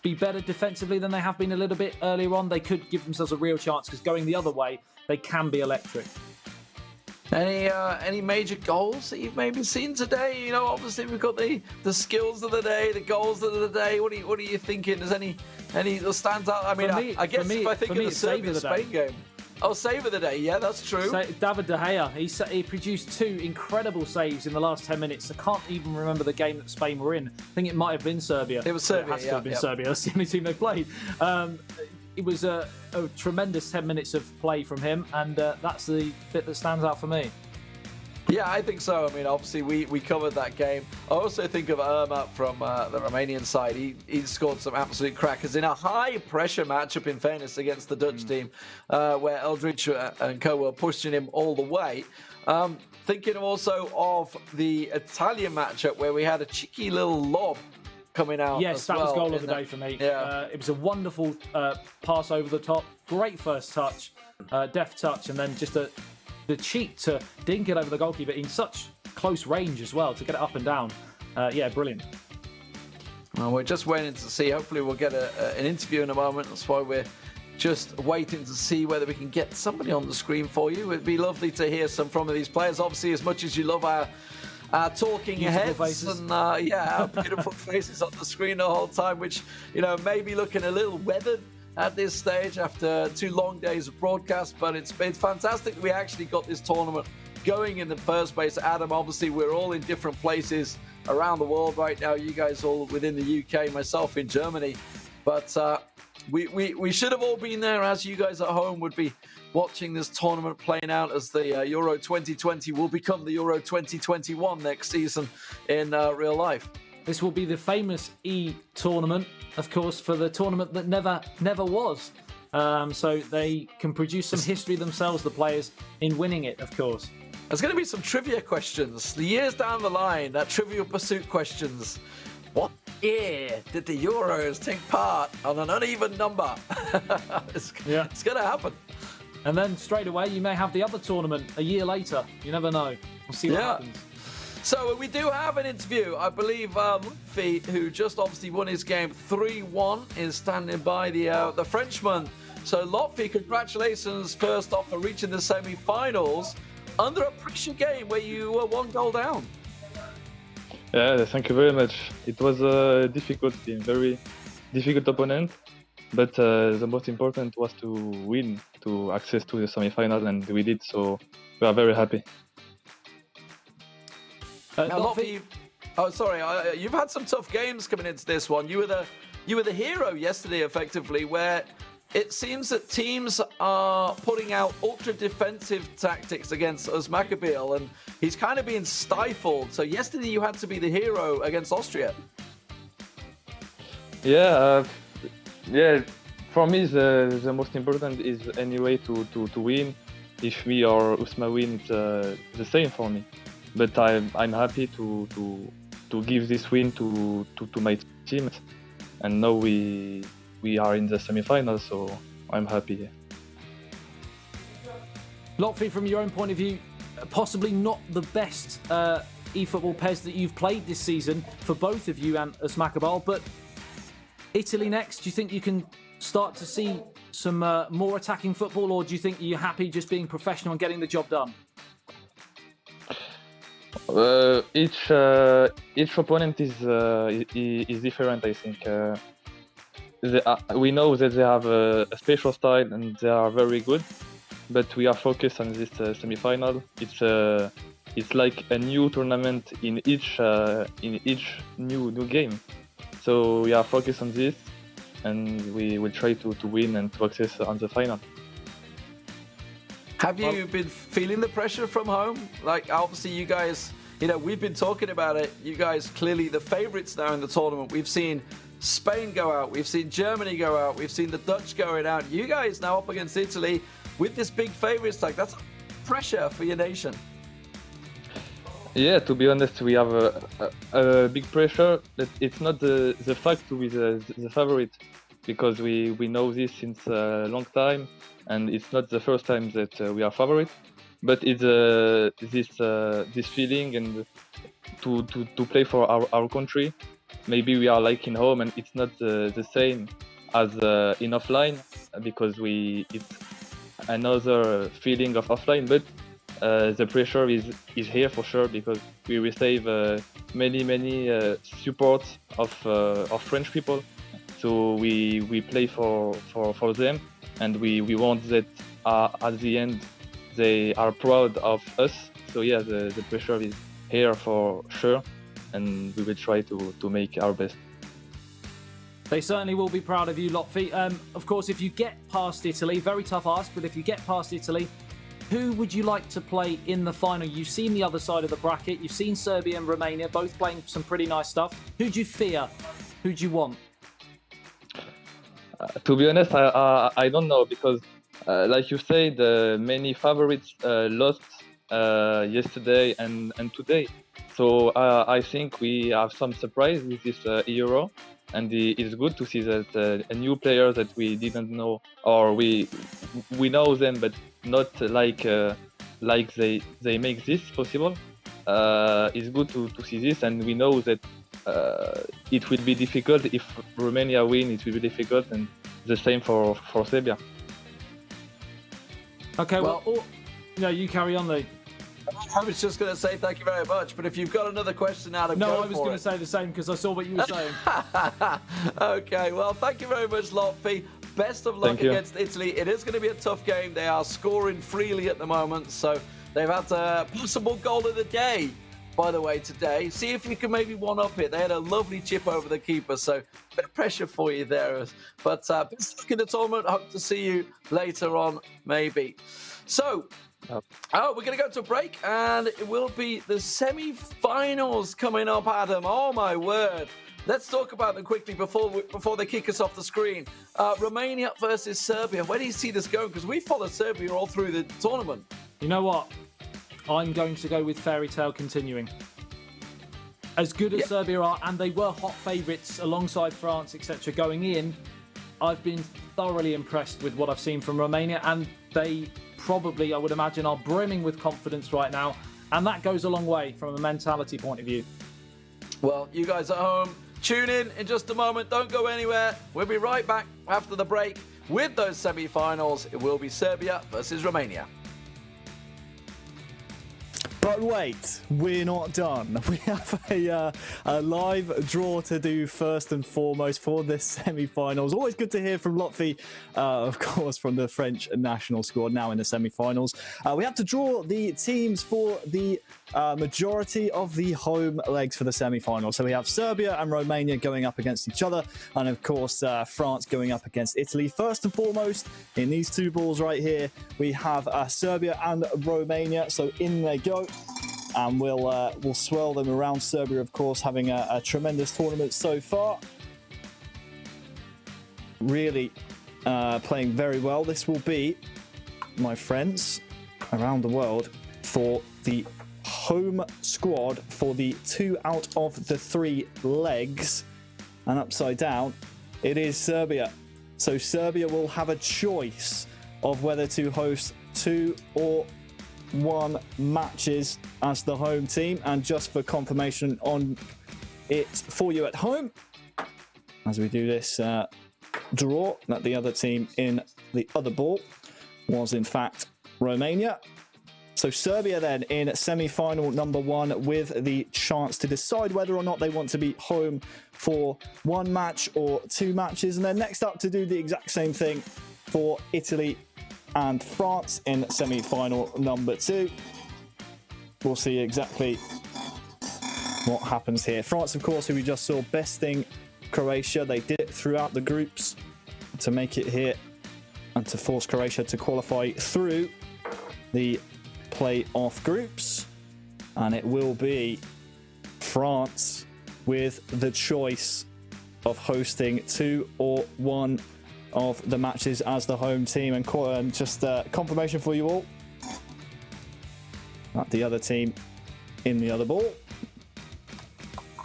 be better defensively than they have been a little bit earlier on, they could give themselves a real chance, because going the other way, they can be electric. Any major goals that you've maybe seen today? You know, obviously we've got the skills of the day, the goals of the day. What are you thinking? Does any that stands out? I mean, I guess if I think of the Serbia-Spain game. Oh, save of the day. Yeah, that's true. David De Gea, he produced 2 incredible saves in the last 10 minutes. I can't even remember the game that Spain were in. I think it might have been Serbia. It was Serbia, It has to have been Serbia. That's the only team they played. It was a tremendous 10 minutes of play from him, and that's the bit that stands out for me. Yeah, I think so. I mean, obviously, we covered that game. I also think of Irma from the Romanian side. He scored some absolute crackers in a high-pressure matchup, in fairness, against the Dutch team, where Eldridge and co were pushing him all the way. Thinking also of the Italian matchup, where we had a cheeky little lob coming out. Yes, that was goal of the day for me. Yeah. It was a wonderful pass over the top. Great first touch, deft touch, and then just the cheek to dink it over the goalkeeper in such close range as well, to get it up and down. Yeah, brilliant. Well, we're just waiting to see. Hopefully we'll get an interview in a moment. That's why we're just waiting to see whether we can get somebody on the screen for you. It'd be lovely to hear some from these players. Obviously, as much as you love our talking beautiful heads faces. and our beautiful faces on the screen the whole time, which, you know, may be looking a little weathered at this stage after 2 long days of broadcast, but it's fantastic we actually got this tournament going in the first place. Adam, obviously we're all in different places around the world right now. You guys all within the UK, myself in Germany, but we should have all been there, as you guys at home would be watching this tournament playing out, as the Euro 2020 will become the Euro 2021 next season in real life. This will be the famous tournament, of course, for the tournament that never was. So they can produce some history themselves, the players, in winning it, of course. There's going to be some trivia questions. The years down the line, that Trivial Pursuit questions. What year did the Euros take part on an uneven number? It's going to happen. And then straight away, you may have the other tournament a year later. You never know. We'll see what happens. So we do have an interview. I believe Lutfi, who just obviously won his game 3-1, is standing by the Frenchman. So Lutfi, congratulations first off for reaching the semi-finals under a pressure game where you were 1 goal down. Yeah, thank you very much. It was a difficult game, very difficult opponent, but the most important was to win, to access to the semi-final, and we did, so we are very happy. You've had some tough games coming into this one. You were the hero yesterday, effectively, where it seems that teams are putting out ultra-defensive tactics against Uzmakabeel, and he's kind of being stifled. So yesterday you had to be the hero against Austria. Yeah, for me the most important is anyway to win. If me or Usma win, it's the same for me. But I'm happy to give this win to my team, and now we are in the semi-final, so I'm happy. Lotfi, from your own point of view, possibly not the best eFootball PES that you've played this season for both of you and Uzmakabeel, but Italy next, do you think you can start to see some more attacking football, or do you think you're happy just being professional and getting the job done? Each opponent is different, I think. We know that they have a special style and they are very good, but we are focused on this semi-final. It's like a new tournament in each new game. So we are focused on this, and we will try to win and to access on the final. Have you been feeling the pressure from home? Like, obviously you guys, we've been talking about it. You guys clearly the favourites now in the tournament. We've seen Spain go out. We've seen Germany go out. We've seen the Dutch going out. You guys now up against Italy with this big favourites tag. That's pressure for your nation. Yeah, to be honest, we have a big pressure. But it's not the fact to be the favourite, because we know this since a long time. And it's not the first time that we are favorite, but it's this feeling and to play for our country. maybe we are like in home and it's not the same as in offline, because it's another feeling of offline, but the pressure is here for sure, because we receive many support of French people, so we play for them, and we want that at the end they are proud of us. So yeah, the pressure is here for sure, and we will try to make our best. They certainly will be proud of you, Lotfi. Of course, if you get past Italy, very tough ask, but if you get past Italy, who would you like to play in the final? You've seen the other side of the bracket. You've seen Serbia and Romania both playing some pretty nice stuff. Who do you fear? Who do you want? To be honest, I don't know, because like you said, many favorites lost yesterday and today. So I think we have some surprise with this eEURO, and it's good to see that a new player that we didn't know, or we know them, but not like they make this possible. It's good to see this, and we know that it will be difficult. If Romania win, it will be difficult, and the same for Serbia. Okay, well, you carry on, Lee. I was just going to say thank you very much, but if you've got another question, Adam, no, I was going to say the same because I saw what you were saying. Okay, well, thank you very much, Lotfi. Best of luck against Italy. It is going to be a tough game. They are scoring freely at the moment, so they've had a possible goal of the day, by the way, today. See if you can maybe one-up it. They had a lovely chip over the keeper, so a bit of pressure for you there. But best luck in the tournament. Hope to see you later on, maybe. So, we're going to go to a break, and it will be the semi-finals coming up, Adam. Oh, my word. Let's talk about them quickly before they kick us off the screen. Romania versus Serbia. Where do you see this going? Because we followed Serbia all through the tournament. You know what? I'm going to go with fairy tale continuing. As good as Serbia are, and they were hot favourites alongside France, etc. going in, I've been thoroughly impressed with what I've seen from Romania, and they probably, I would imagine, are brimming with confidence right now, and that goes a long way from a mentality point of view. Well, you guys at home, tune in just a moment. Don't go anywhere. We'll be right back after the break with those semi-finals. It will be Serbia versus Romania. But wait, we're not done. We have a live draw to do first and foremost for this semi-finals. Always good to hear from Lotfi, of course, from the French national squad now in the semi-finals. We have to draw the teams for the majority of the home legs for the semi-finals. So we have Serbia and Romania going up against each other, and of course France going up against Italy. First and foremost, in these two balls right here, we have Serbia and Romania. So in they go. And we'll swirl them around. Serbia, of course, having a tremendous tournament so far. Really playing very well. This will be, my friends, around the world for the home squad for the 2 out of the 3 legs. And upside down, it is Serbia. So Serbia will have a choice of whether to host 2 or 1 matches as the home team. And just for confirmation on it for you at home, as we do this draw, that the other team in the other ball was in fact Romania. So Serbia then in semi-final number 1 with the chance to decide whether or not they want to be home for 1 match or 2 matches. And then next up to do the exact same thing for Italy and France in semi-final number 2. We'll see exactly what happens here. France, of course, who we just saw besting Croatia. They did it throughout the groups to make it here and to force Croatia to qualify through the play-off groups. And it will be France with the choice of hosting 2 or 1 of the matches as the home team. And just confirmation for you all that the other team in the other ball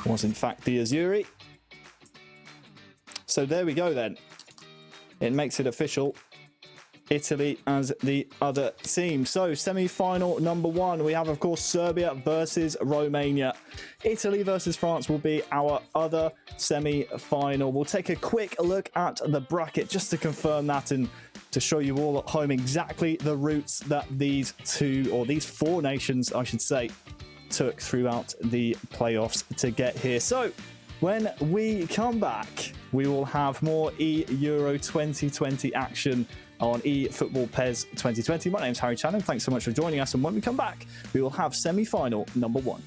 was in fact the eEURO. So there we go then. It makes it official. Italy as the other team. So semi-final number one, we have of course Serbia versus Romania. Italy versus France will be our other semi-final. We'll take a quick look at the bracket just to confirm that and to show you all at home exactly the routes that these four nations, I should say, took throughout the playoffs to get here. So when we come back, we will have more eEURO 2020 action on eFootball PES 2020. My name's Harry Channon. Thanks so much for joining us. And when we come back, we will have semi-final number one.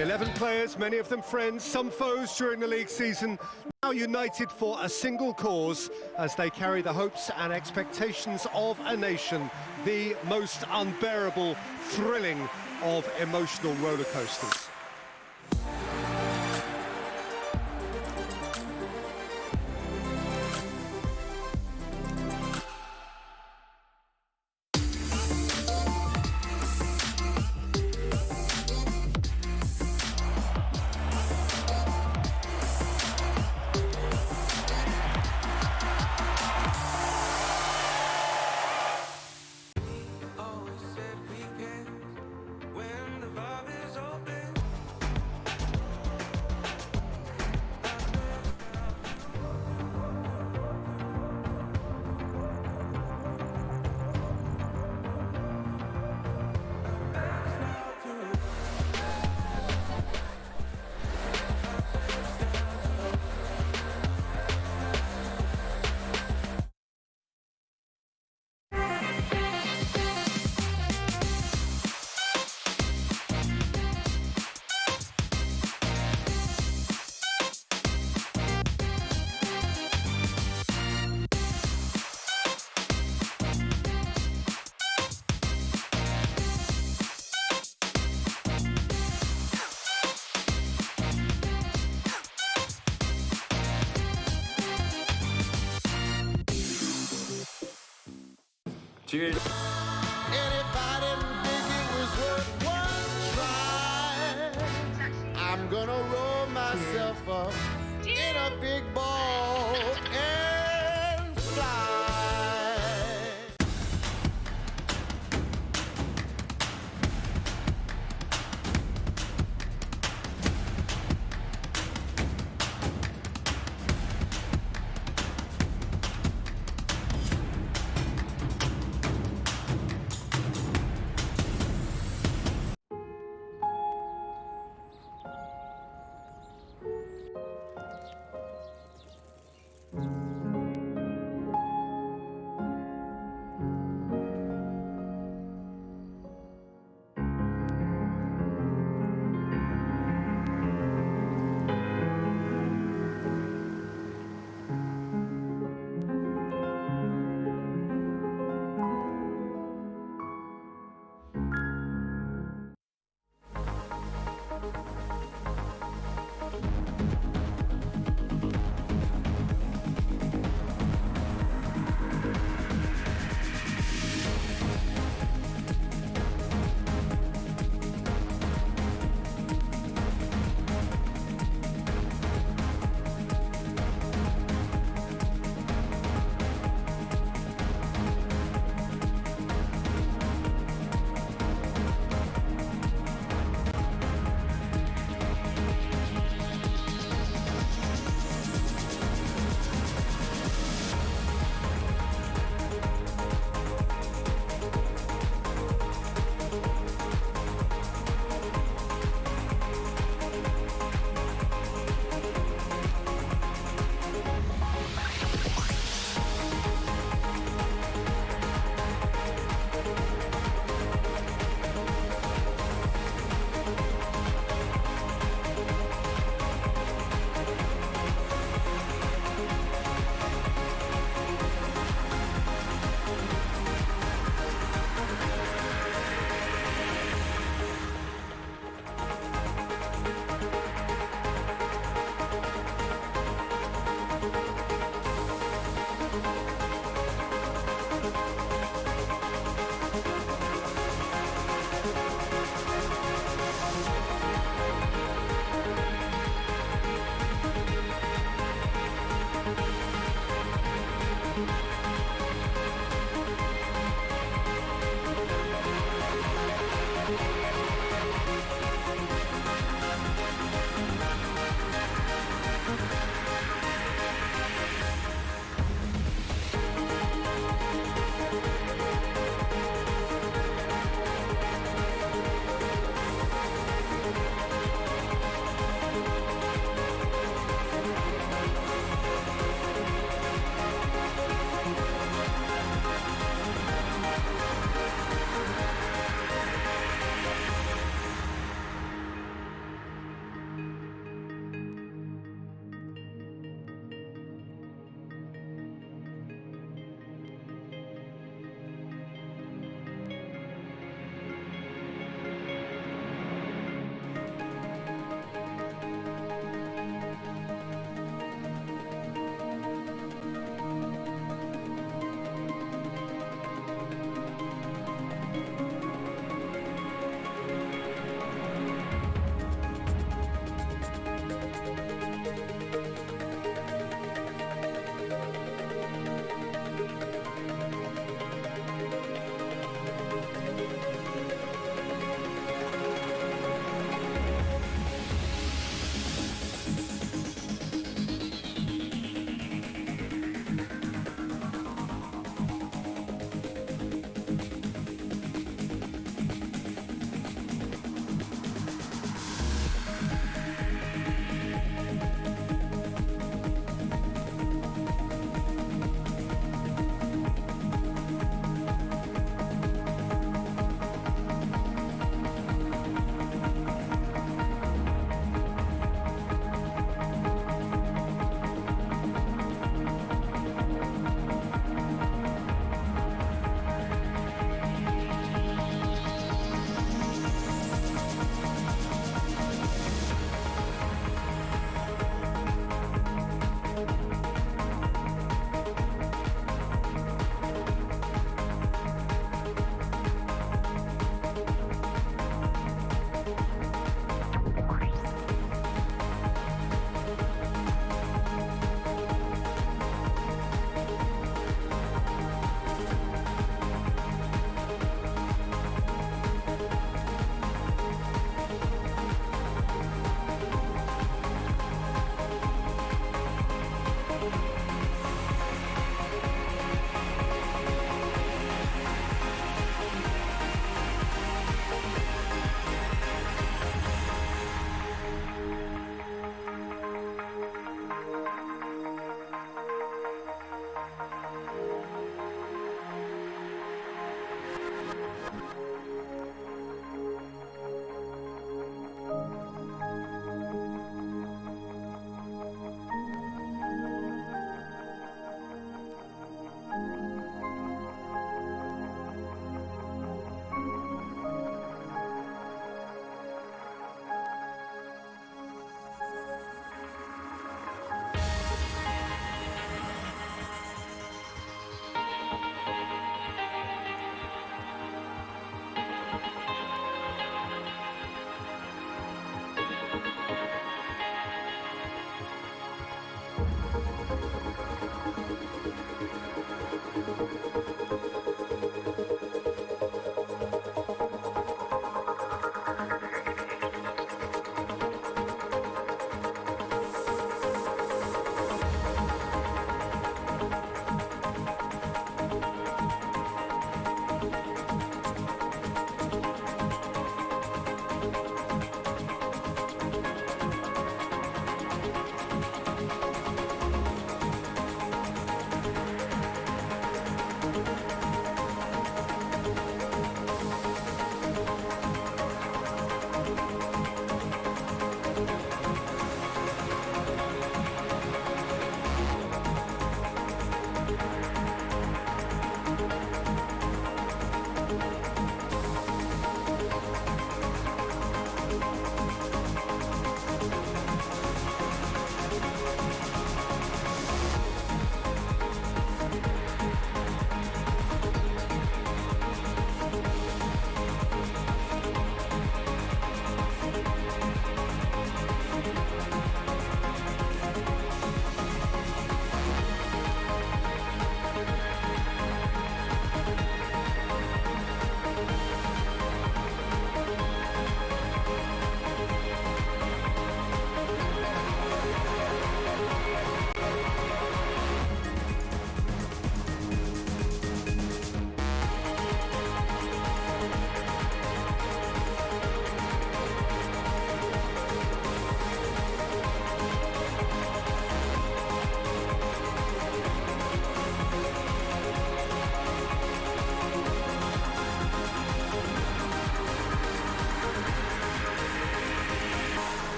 $11 players, many of them friends, some foes during the league season, now united for a single cause as they carry the hopes and expectations of a nation, the most unbearable, thrilling of emotional roller coasters. Cheers. And if I didn't think it was worth one try, I'm gonna roll myself up in a big ball and fly.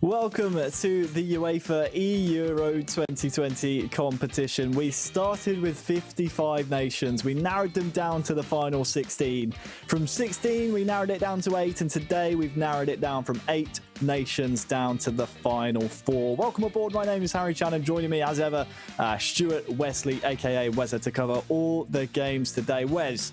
Welcome to the UEFA eEURO 2020 competition. We started with 55 nations. We narrowed them down to the final 16. From 16, we narrowed it down to 8, and today we've narrowed it down from 8 nations down to the final 4. Welcome aboard. My name is Harry Chan, and joining me as ever, Stuart Wesley, aka Wezza, to cover all the games today. Wes,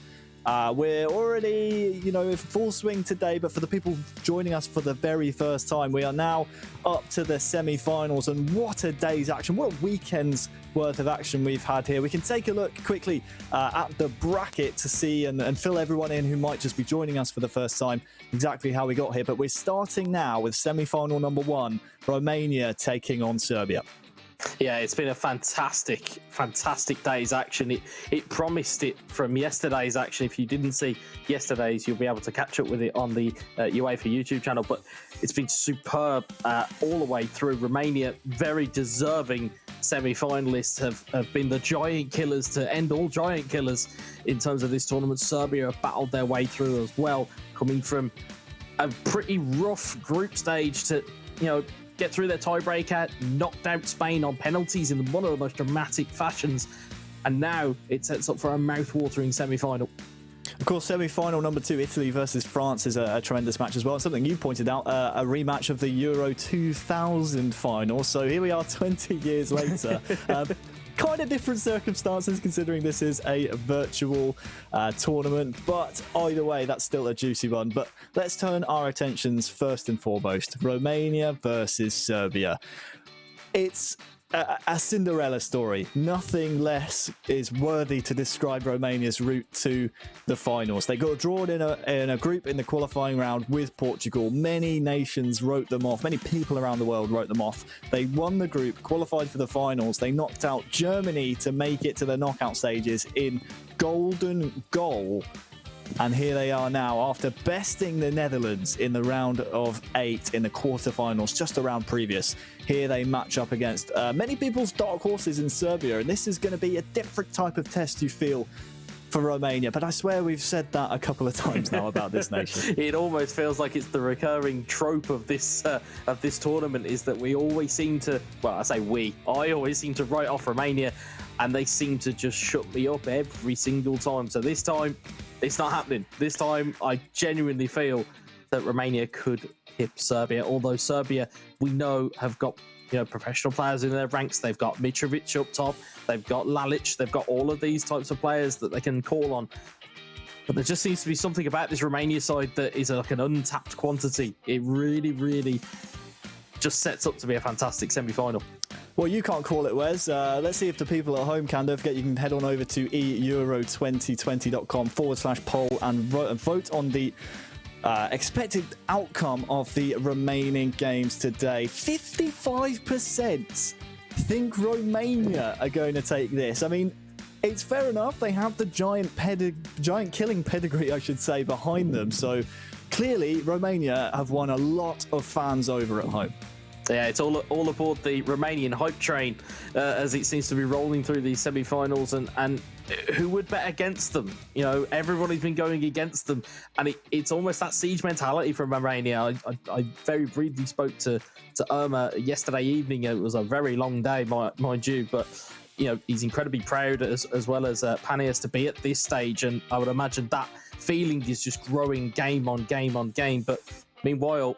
we're already, in full swing today, but for the people joining us for the very first time, we are now up to the semi-finals, and what a day's action, what a weekend's worth of action we've had here. We can take a look quickly at the bracket to see and fill everyone in who might just be joining us for the first time exactly how we got here, but we're starting now with semi-final number 1, Romania taking on Serbia. Yeah, it's been a fantastic day's action. It promised it from yesterday's action. If you didn't see yesterday's, you'll be able to catch up with it on the UEFA YouTube channel. But it's been superb all the way through. Romania, very deserving semi-finalists, have been the giant killers to end all giant killers in terms of this tournament. Serbia have battled their way through as well, coming from a pretty rough group stage to, get through their tiebreaker, knocked out Spain on penalties in one of the most dramatic fashions, and now it sets up for a mouth-watering semi-final. Of course, semi-final number 2, Italy versus France, is a tremendous match as well. Something you pointed out, a rematch of the Euro 2000 final. So here we are 20 years later. Kind of different circumstances considering this is a virtual tournament, but either way, that's still a juicy one. But let's turn our attentions first and foremost. Romania versus Serbia. It's a Cinderella story. Nothing less is worthy to describe Romania's route to the finals. They got drawn in a group in the qualifying round with Portugal. Many nations wrote them off. Many people around the world wrote them off. They won the group, qualified for the finals. They knocked out Germany to make it to the knockout stages in golden goal. And here they are now, after besting the Netherlands in the round of 8 in the quarterfinals, just a round previous. Here they match up against many people's dark horses in Serbia, and this is going to be a different type of test, you feel, for Romania. But I swear we've said that a couple of times now about this nation. It almost feels like it's the recurring trope of this tournament, is that we always seem to, I always seem to write off Romania, and they seem to just shut me up every single time. So this time, it's not happening. This time, I genuinely feel that Romania could hit Serbia, although Serbia, we know, have got professional players in their ranks. They've got Mitrovic up top. They've got Lalic. They've got all of these types of players that they can call on. But there just seems to be something about this Romania side that is like an untapped quantity. It really, really just sets up to be a fantastic semi-final. Well, you can't call it, Wes. Let's see if the people at home can. Don't forget, you can head on over to eEURO2020.com/poll and vote on the expected outcome of the remaining games today. 55% think Romania are going to take this. I mean, it's fair enough. They have the giant killing pedigree, I should say, behind them. So clearly, Romania have won a lot of fans over at home. Yeah, it's all aboard the Romanian hype train as it seems to be rolling through these semi-finals, and who would bet against them? Everybody's been going against them, and it's almost that siege mentality from Romania. I very briefly spoke to Irma yesterday evening. It was a very long day, mind you, but he's incredibly proud as well as Panias to be at this stage, and I would imagine that feeling is just growing game on game on game. But meanwhile,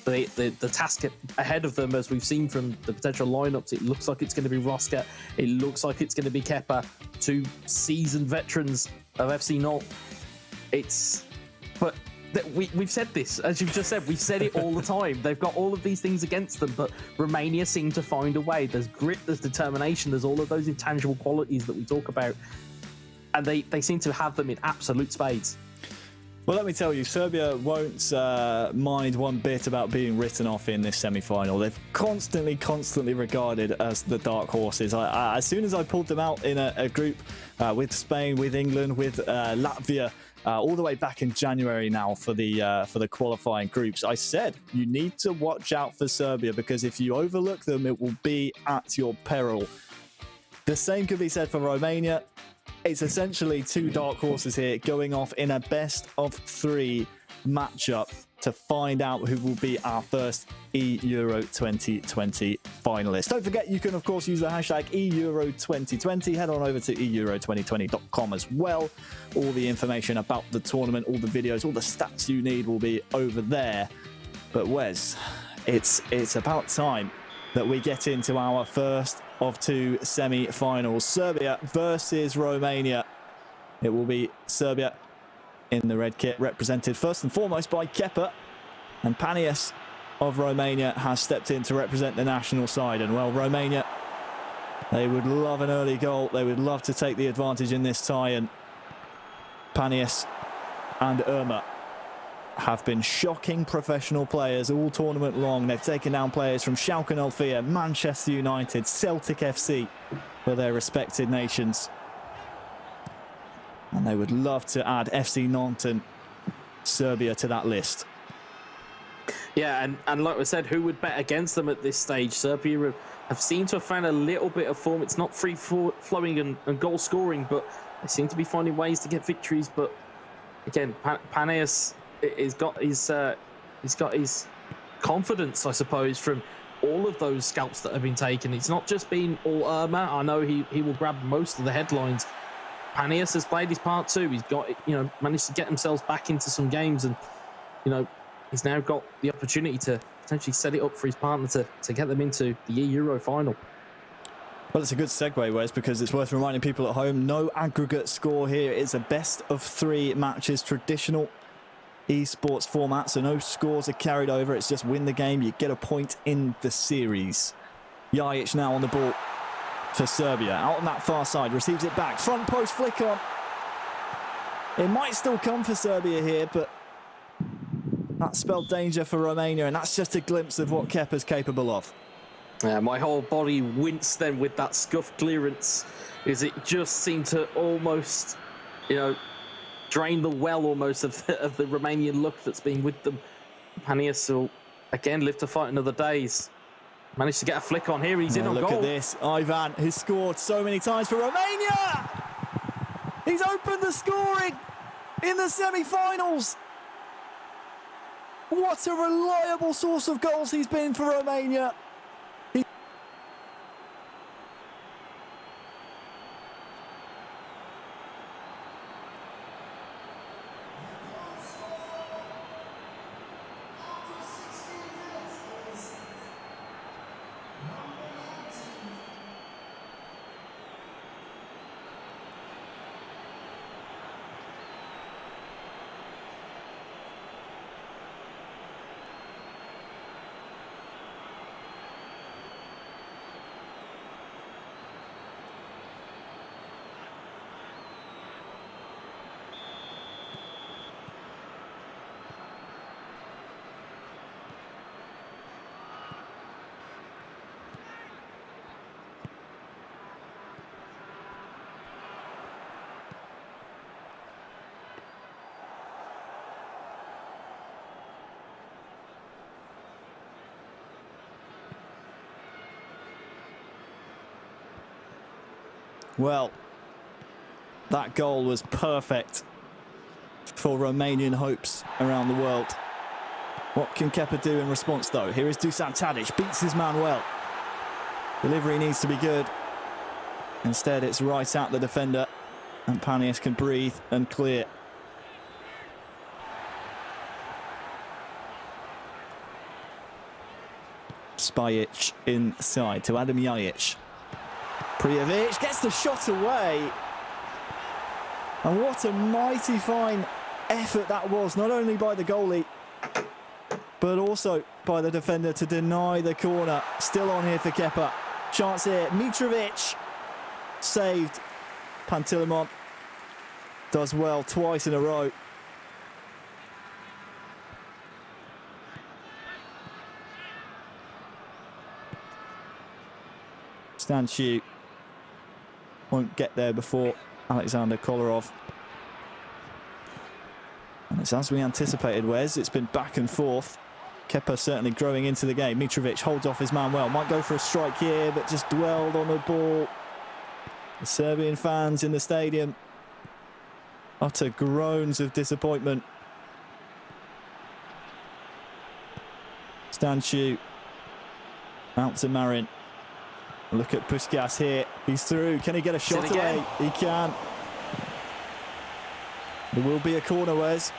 the task ahead of them, as we've seen from the potential lineups, it looks like it's going to be Roska, it looks like it's going to be Kepa, 2 seasoned veterans of FC Nantes. We've said this, as you've just said, we've said it all the time. They've got all of these things against them, but Romania seem to find a way. There's grit, there's determination, there's all of those intangible qualities that we talk about, and they seem to have them in absolute spades. Well, let me tell you, Serbia won't mind one bit about being written off in this semi-final. They've constantly regarded as the dark horses. As soon as I pulled them out in a group with Spain, with England, with Latvia, all the way back in January now for the qualifying groups, I said you need to watch out for Serbia, because if you overlook them, it will be at your peril. The same could be said for Romania. It's essentially 2 dark horses here going off in a best of 3 matchup. to find out who will be our first eEURO 2020 finalist. Don't forget, you can of course use the hashtag eEURO2020. Head on over to eEURO2020.com as well. All the information about the tournament, all the videos, all the stats you need will be over there. But Wes, it's about time that we get into our first of two semi-finals. Serbia versus Romania. It will be Serbia in the red kit, represented first and foremost by Kepa, and Panias of Romania has stepped in to represent the national side. And well, Romania, they would love an early goal. They would love to take the advantage in this tie, and Panias and Irma have been shocking professional players all tournament long. They've taken down players from Schalke 04, Manchester United, Celtic FC for their respected nations. And they would love to add FC Nantes and Serbia to that list. Yeah, and like we said, who would bet against them at this stage? Serbia have seemed to have found a little bit of form. It's not free-flowing and goal-scoring, but they seem to be finding ways to get victories. But again, Panias he's got his confidence, I suppose, from all of those scalps that have been taken. It's not just been all Irma. I know he will grab most of the headlines. Panias has played his part too. He's got, managed to get himself back into some games, and he's now got the opportunity to potentially set it up for his partner to get them into the eEURO final. Well, it's a good segue, Wes, because it's worth reminding people at home, no aggregate score here. It's a best of 3 matches, traditional esports format, so no scores are carried over. It's just win the game, you get a point in the series. Jajic now on the ball for Serbia, out on that far side, receives it back, front post flick on. It might still come for Serbia here, but that spelled danger for Romania, and that's just a glimpse of what Kepa's capable of. Yeah, my whole body winced then with that scuff clearance, as it just seemed to almost, drain the well almost of the Romanian luck that's been with them. Panias will again live to fight another days. Managed to get a flick on here. He's in on goal. Look at this. Ivan has scored so many times for Romania. He's opened the scoring in the semi-finals. What a reliable source of goals he's been for Romania. Well, that goal was perfect for Romanian hopes around the world. What can Kepa do in response, though? Here is Dusan Tadic, beats his man well. Delivery needs to be good. Instead, it's right at the defender, and Panias can breathe and clear. Spajic inside to Adam Jajic. Prijovic gets the shot away. And what a mighty fine effort that was, not only by the goalie, but also by the defender to deny the corner. Still on here for Kepa. Chance here. Mitrovic saved. Pantilimon does well twice in a row. Stanciu won't get there before Alexander Kolarov. And it's as we anticipated, Wes. It's been back and forth. Kepa certainly growing into the game. Mitrovic holds off his man well. Might go for a strike here, but just dwelled on the ball. The Serbian fans in the stadium utter groans of disappointment. Stanchu. Out to Marin. Look at Puskas here. He's through. Can he get a shot away? He can. There will be a corner, Wes.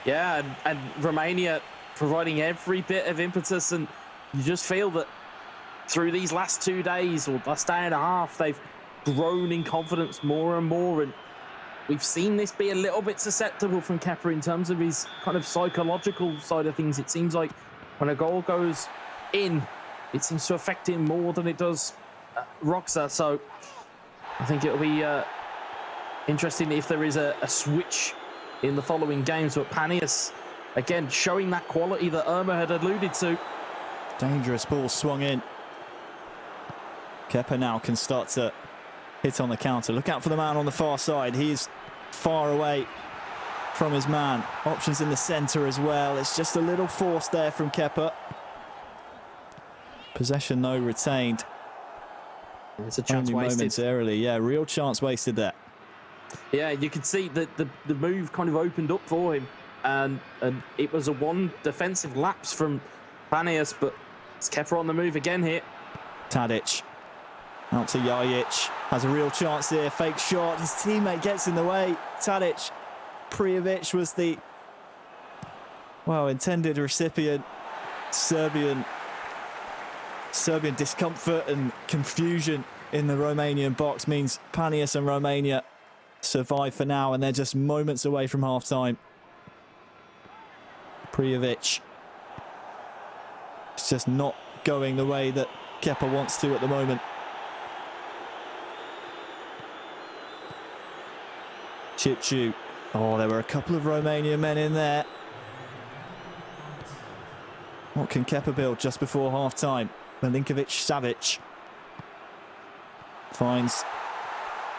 Yeah, and Romania providing every bit of impetus, and you just feel that through these last 2 days or last day and a half, they've grown in confidence more and more, and we've seen this be a little bit susceptible from Kepa in terms of his kind of psychological side of things. It seems like when a goal goes in, it seems to affect him more than it does Roxa. So I think it'll be interesting if there is a switch in the following games. But Panias, again, showing that quality that Irma had alluded to. Dangerous ball swung in. Kepa now can start to hit on the counter. Look out for the man on the far side. He's far away from his man. Options in the centre as well. It's just a little force there from Kepa. Possession, though, retained. It's a chance only wasted. Momentarily, yeah, real chance wasted there. Yeah, you could see that the move kind of opened up for him, and it was a one defensive lapse from Panias, but it's Kepa on the move again here. Tadic out to Jajic. Has a real chance here. Fake shot. His teammate gets in the way. Tadic. Prijovic was the, well, intended recipient. Serbian discomfort and confusion in the Romanian box means Panias and Romania survive for now, and they're just moments away from half-time. Prijovic. It's just not going the way that Kepa wants to at the moment. Chipchu. Oh, there were a couple of Romanian men in there. What can Kepa build just before half-time? Milinkovic-Savic finds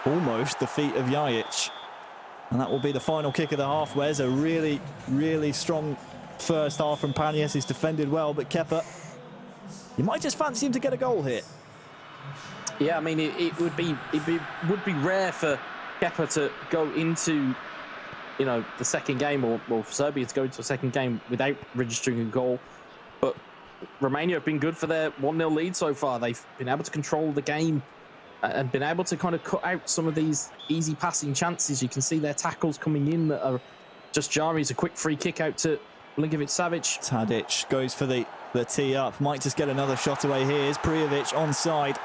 almost the feet of Jajic. And that will be the final kick of the half. Where's a really, really strong first half from Panias. He's defended well, but Kepa, you might just fancy him to get a goal here. Yeah, I mean, it would be rare for Kepa to go into, you know, the second game, or for Serbia to go into a second game without registering a goal. But Romania have been good for their 1-0 lead so far. They've been able to control the game and been able to kind of cut out some of these easy passing chances. You can see their tackles coming in that are just jarring. It's a quick free kick out to Milinkovic-Savic. Tadic goes for the tee up. Might just get another shot away here. Here's Prijovic onside.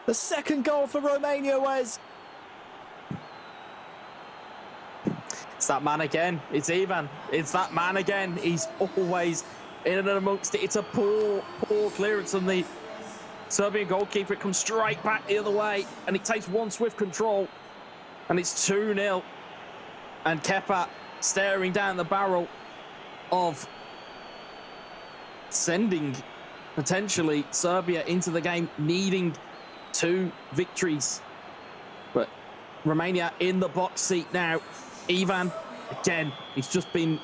The second goal for Romania, Wes. It's that man again. It's Ivan. It's that man again. He's always in and amongst it. It's a poor clearance on the Serbian goalkeeper. It comes straight back the other way, and it takes one swift control, and it's 2-0. And Kepa staring down the barrel of sending potentially Serbia into the game, needing 2 victories. But Romania in the box seat now. Ivan, again, he's just been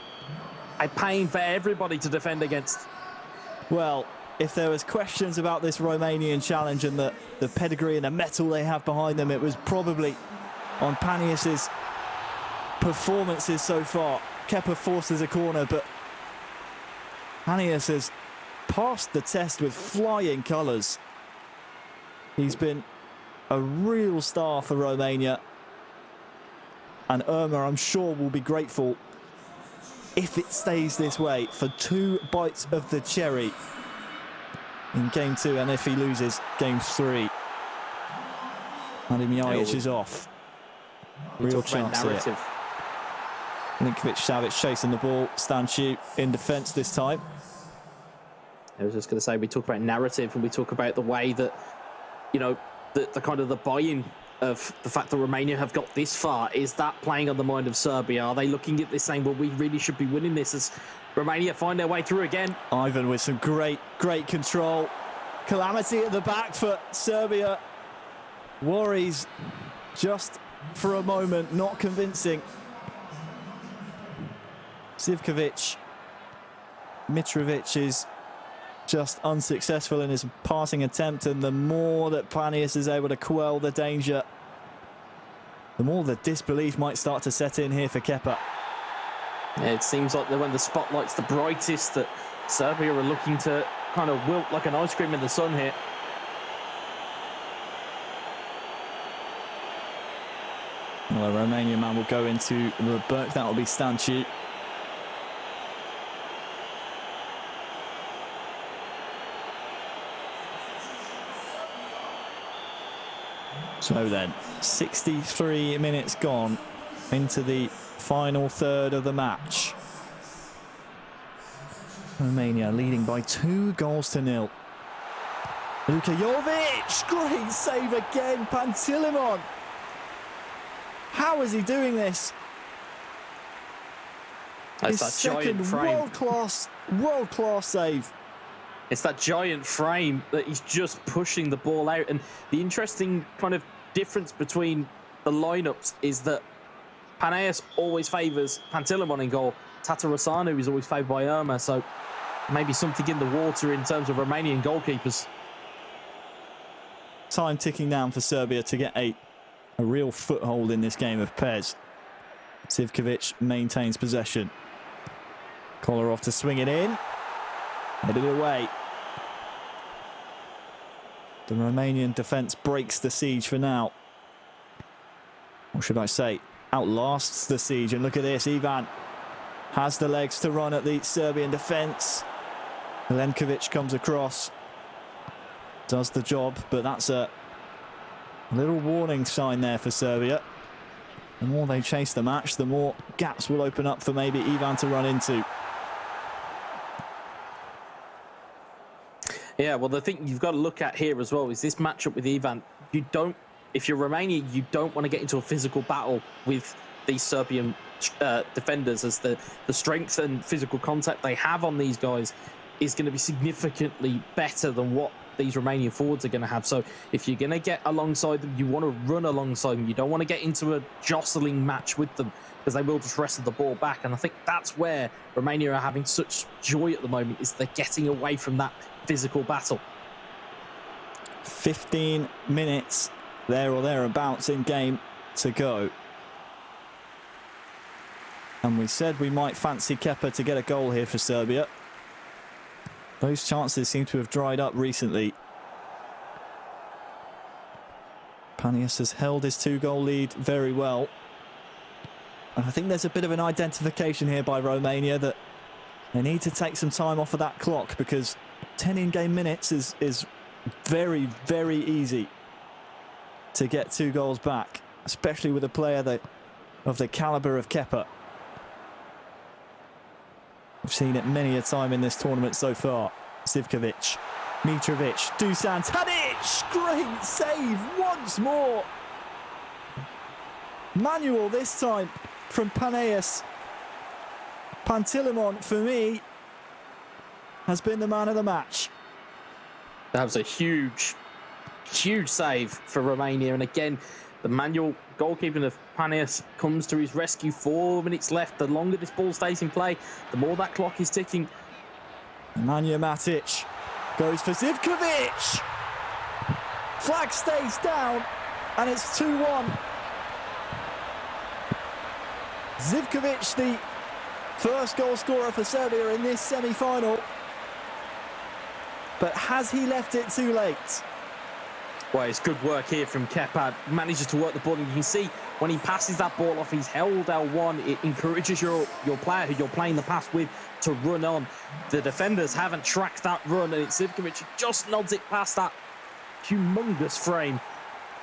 a pain for everybody to defend against. Well, if there was questions about this Romanian challenge and the pedigree and the metal they have behind them, it was probably on Panias's performances so far. Kepa forces a corner, but Panias has passed the test with flying colours. He's been a real star for Romania. And Irma, I'm sure, will be grateful if it stays this way for 2 bites of the cherry in game 2, and if he loses game 3. Hadim Jajic is off. Real chance here. Milinkovic-Savic chasing the ball. Stanchu in defence this time. I was just going to say, we talk about narrative and we talk about the way that, you know, the kind of the buy-in of the fact that Romania have got this far. Is that playing on the mind of Serbia? Are they looking at this saying, well, we really should be winning this, as Romania find their way through again? Ivan with some great control. Calamity at the back for Serbia. Worries just for a moment, not convincing. Zivkovic. Mitrovic is just unsuccessful in his passing attempt, and the more that Panias is able to quell the danger, the more the disbelief might start to set in here for Kepa. Yeah, it seems like that when the spotlight's the brightest, that Serbia are looking to kind of wilt like an ice cream in the sun here. Well, the Romanian man will go into the book. That will be Stancu. So then, 63 minutes gone into the final third of the match. Romania leading by 2-0. Luka Jovic, great save again. Pantilimon. How is he doing this? That's His second world-class save. It's that giant frame that he's just pushing the ball out. And the interesting kind of difference between the lineups is that Panaeus always favours Pantilimon in goal. Tatarusanu is always favoured by Irma. So maybe something in the water in terms of Romanian goalkeepers. Time ticking down for Serbia to get a real foothold in this game of Pez. Zivkovic maintains possession. Kolarov to swing it in. Headed away. The Romanian defence breaks the siege for now. Or should I say, outlasts the siege. And look at this, Ivan has the legs to run at the Serbian defence. Milenkovic comes across. Does the job, but that's a little warning sign there for Serbia. The more they chase the match, the more gaps will open up for maybe Ivan to run into. Yeah, well, the thing you've got to look at here as well is this matchup with Ivan. If you're Romania, you don't want to get into a physical battle with these Serbian defenders, as the strength and physical contact they have on these guys is going to be significantly better than what these Romanian forwards are going to have. So if you're going to get alongside them, you want to run alongside them. You don't want to get into a jostling match with them, because they will just wrestle the ball back. And I think that's where Romania are having such joy at the moment, is they're getting away from that physical battle. 15 minutes there or thereabouts in game to go. And we said we might fancy Kepa to get a goal here for Serbia. Those chances seem to have dried up recently. Panias has held his 2-goal lead very well. And I think there's a bit of an identification here by Romania that they need to take some time off of that clock, because 10 in-game minutes is very, very easy to get 2 goals back, especially with a player of the calibre of Kepa. We've seen it many a time in this tournament so far. Zivkovic, Mitrovic, Dusan Tadic, great save once more. Manual this time from Panaeus. Pantilimon, for me, has been the man of the match. That was a huge save for Romania. And again, the manual goalkeeping of Panias comes to his rescue. 4 minutes left. The longer this ball stays in play, the more that clock is ticking. Nemanja Matic goes for Zivkovic. Flag stays down, and it's 2-1. Zivkovic, the first goal scorer for Serbia in this semi-final. But has he left it too late? Well, it's good work here from Kepa. Manages to work the ball, and you can see when he passes that ball off, he's held L1. It encourages your player who you're playing the pass with to run on. The defenders haven't tracked that run, and it's Zivkovic who just nods it past that humongous frame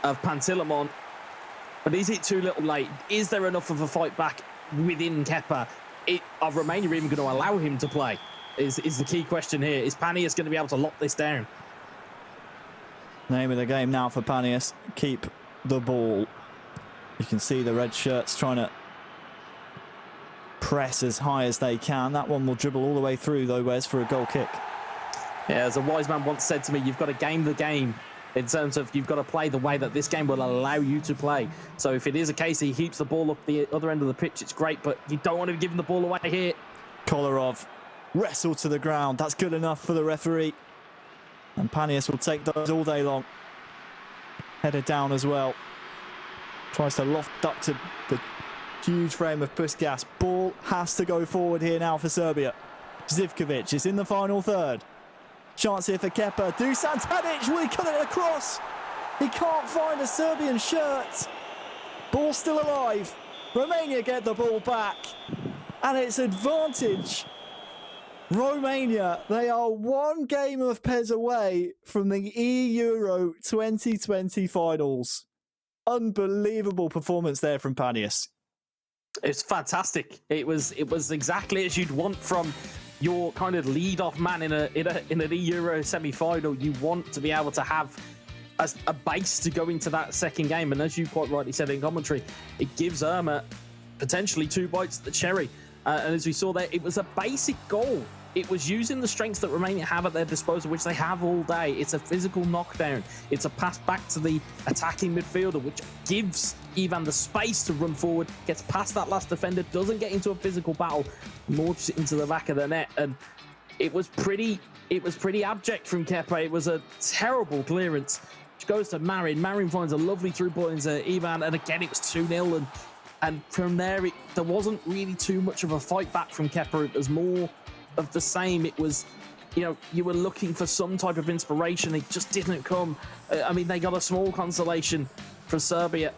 of Pantilimon. But is it too little late? Is there enough of a fight back within Kepa? Are Romania even going to allow him to play? Is the key question here. Is Panias going to be able to lock this down? Name of the game now for Panias. Keep the ball. You can see the red shirts trying to press as high as they can. That one will dribble all the way through, though, Wes, for a goal kick. Yeah, as a wise man once said to me, you've got to game the game in terms of you've got to play the way that this game will allow you to play. So if it is a case he heaps the ball up the other end of the pitch, it's great, but you don't want to be giving the ball away here. Kolarov wrestled to the ground. That's good enough for the referee. And Panias will take those all day long. Headed down as well. Tries to loft up to the huge frame of Puskas. Ball has to go forward here now for Serbia. Zivkovic is in the final third. Chance here for Kepa. Dusan Tadic, will he cut it across? He can't find a Serbian shirt. Ball still alive. Romania get the ball back. And it's advantage. Romania, they are one game of Pez away from the eEURO 2020 finals. Unbelievable performance there from Panias. It's fantastic. It was exactly as you'd want from your kind of lead-off man in an eEURO semi-final. You want to be able to have a base to go into that second game, and as you quite rightly said in commentary, it gives Irma potentially 2 bites at the cherry. And as we saw there, it was a basic goal. It was using the strengths that Romania have at their disposal, which they have all day. It's a physical knockdown. It's a pass back to the attacking midfielder, which gives Ivan the space to run forward, gets past that last defender, doesn't get into a physical battle, launches it into the back of the net. And it was pretty abject from Kepa. It was a terrible clearance, which goes to Marin. Marin finds a lovely through ball into Ivan, and again, it was 2-0. And from there, there wasn't really too much of a fight back from Kepa. It was more of the same. It was, you were looking for some type of inspiration. It just didn't come. I mean, they got a small consolation for Serbia.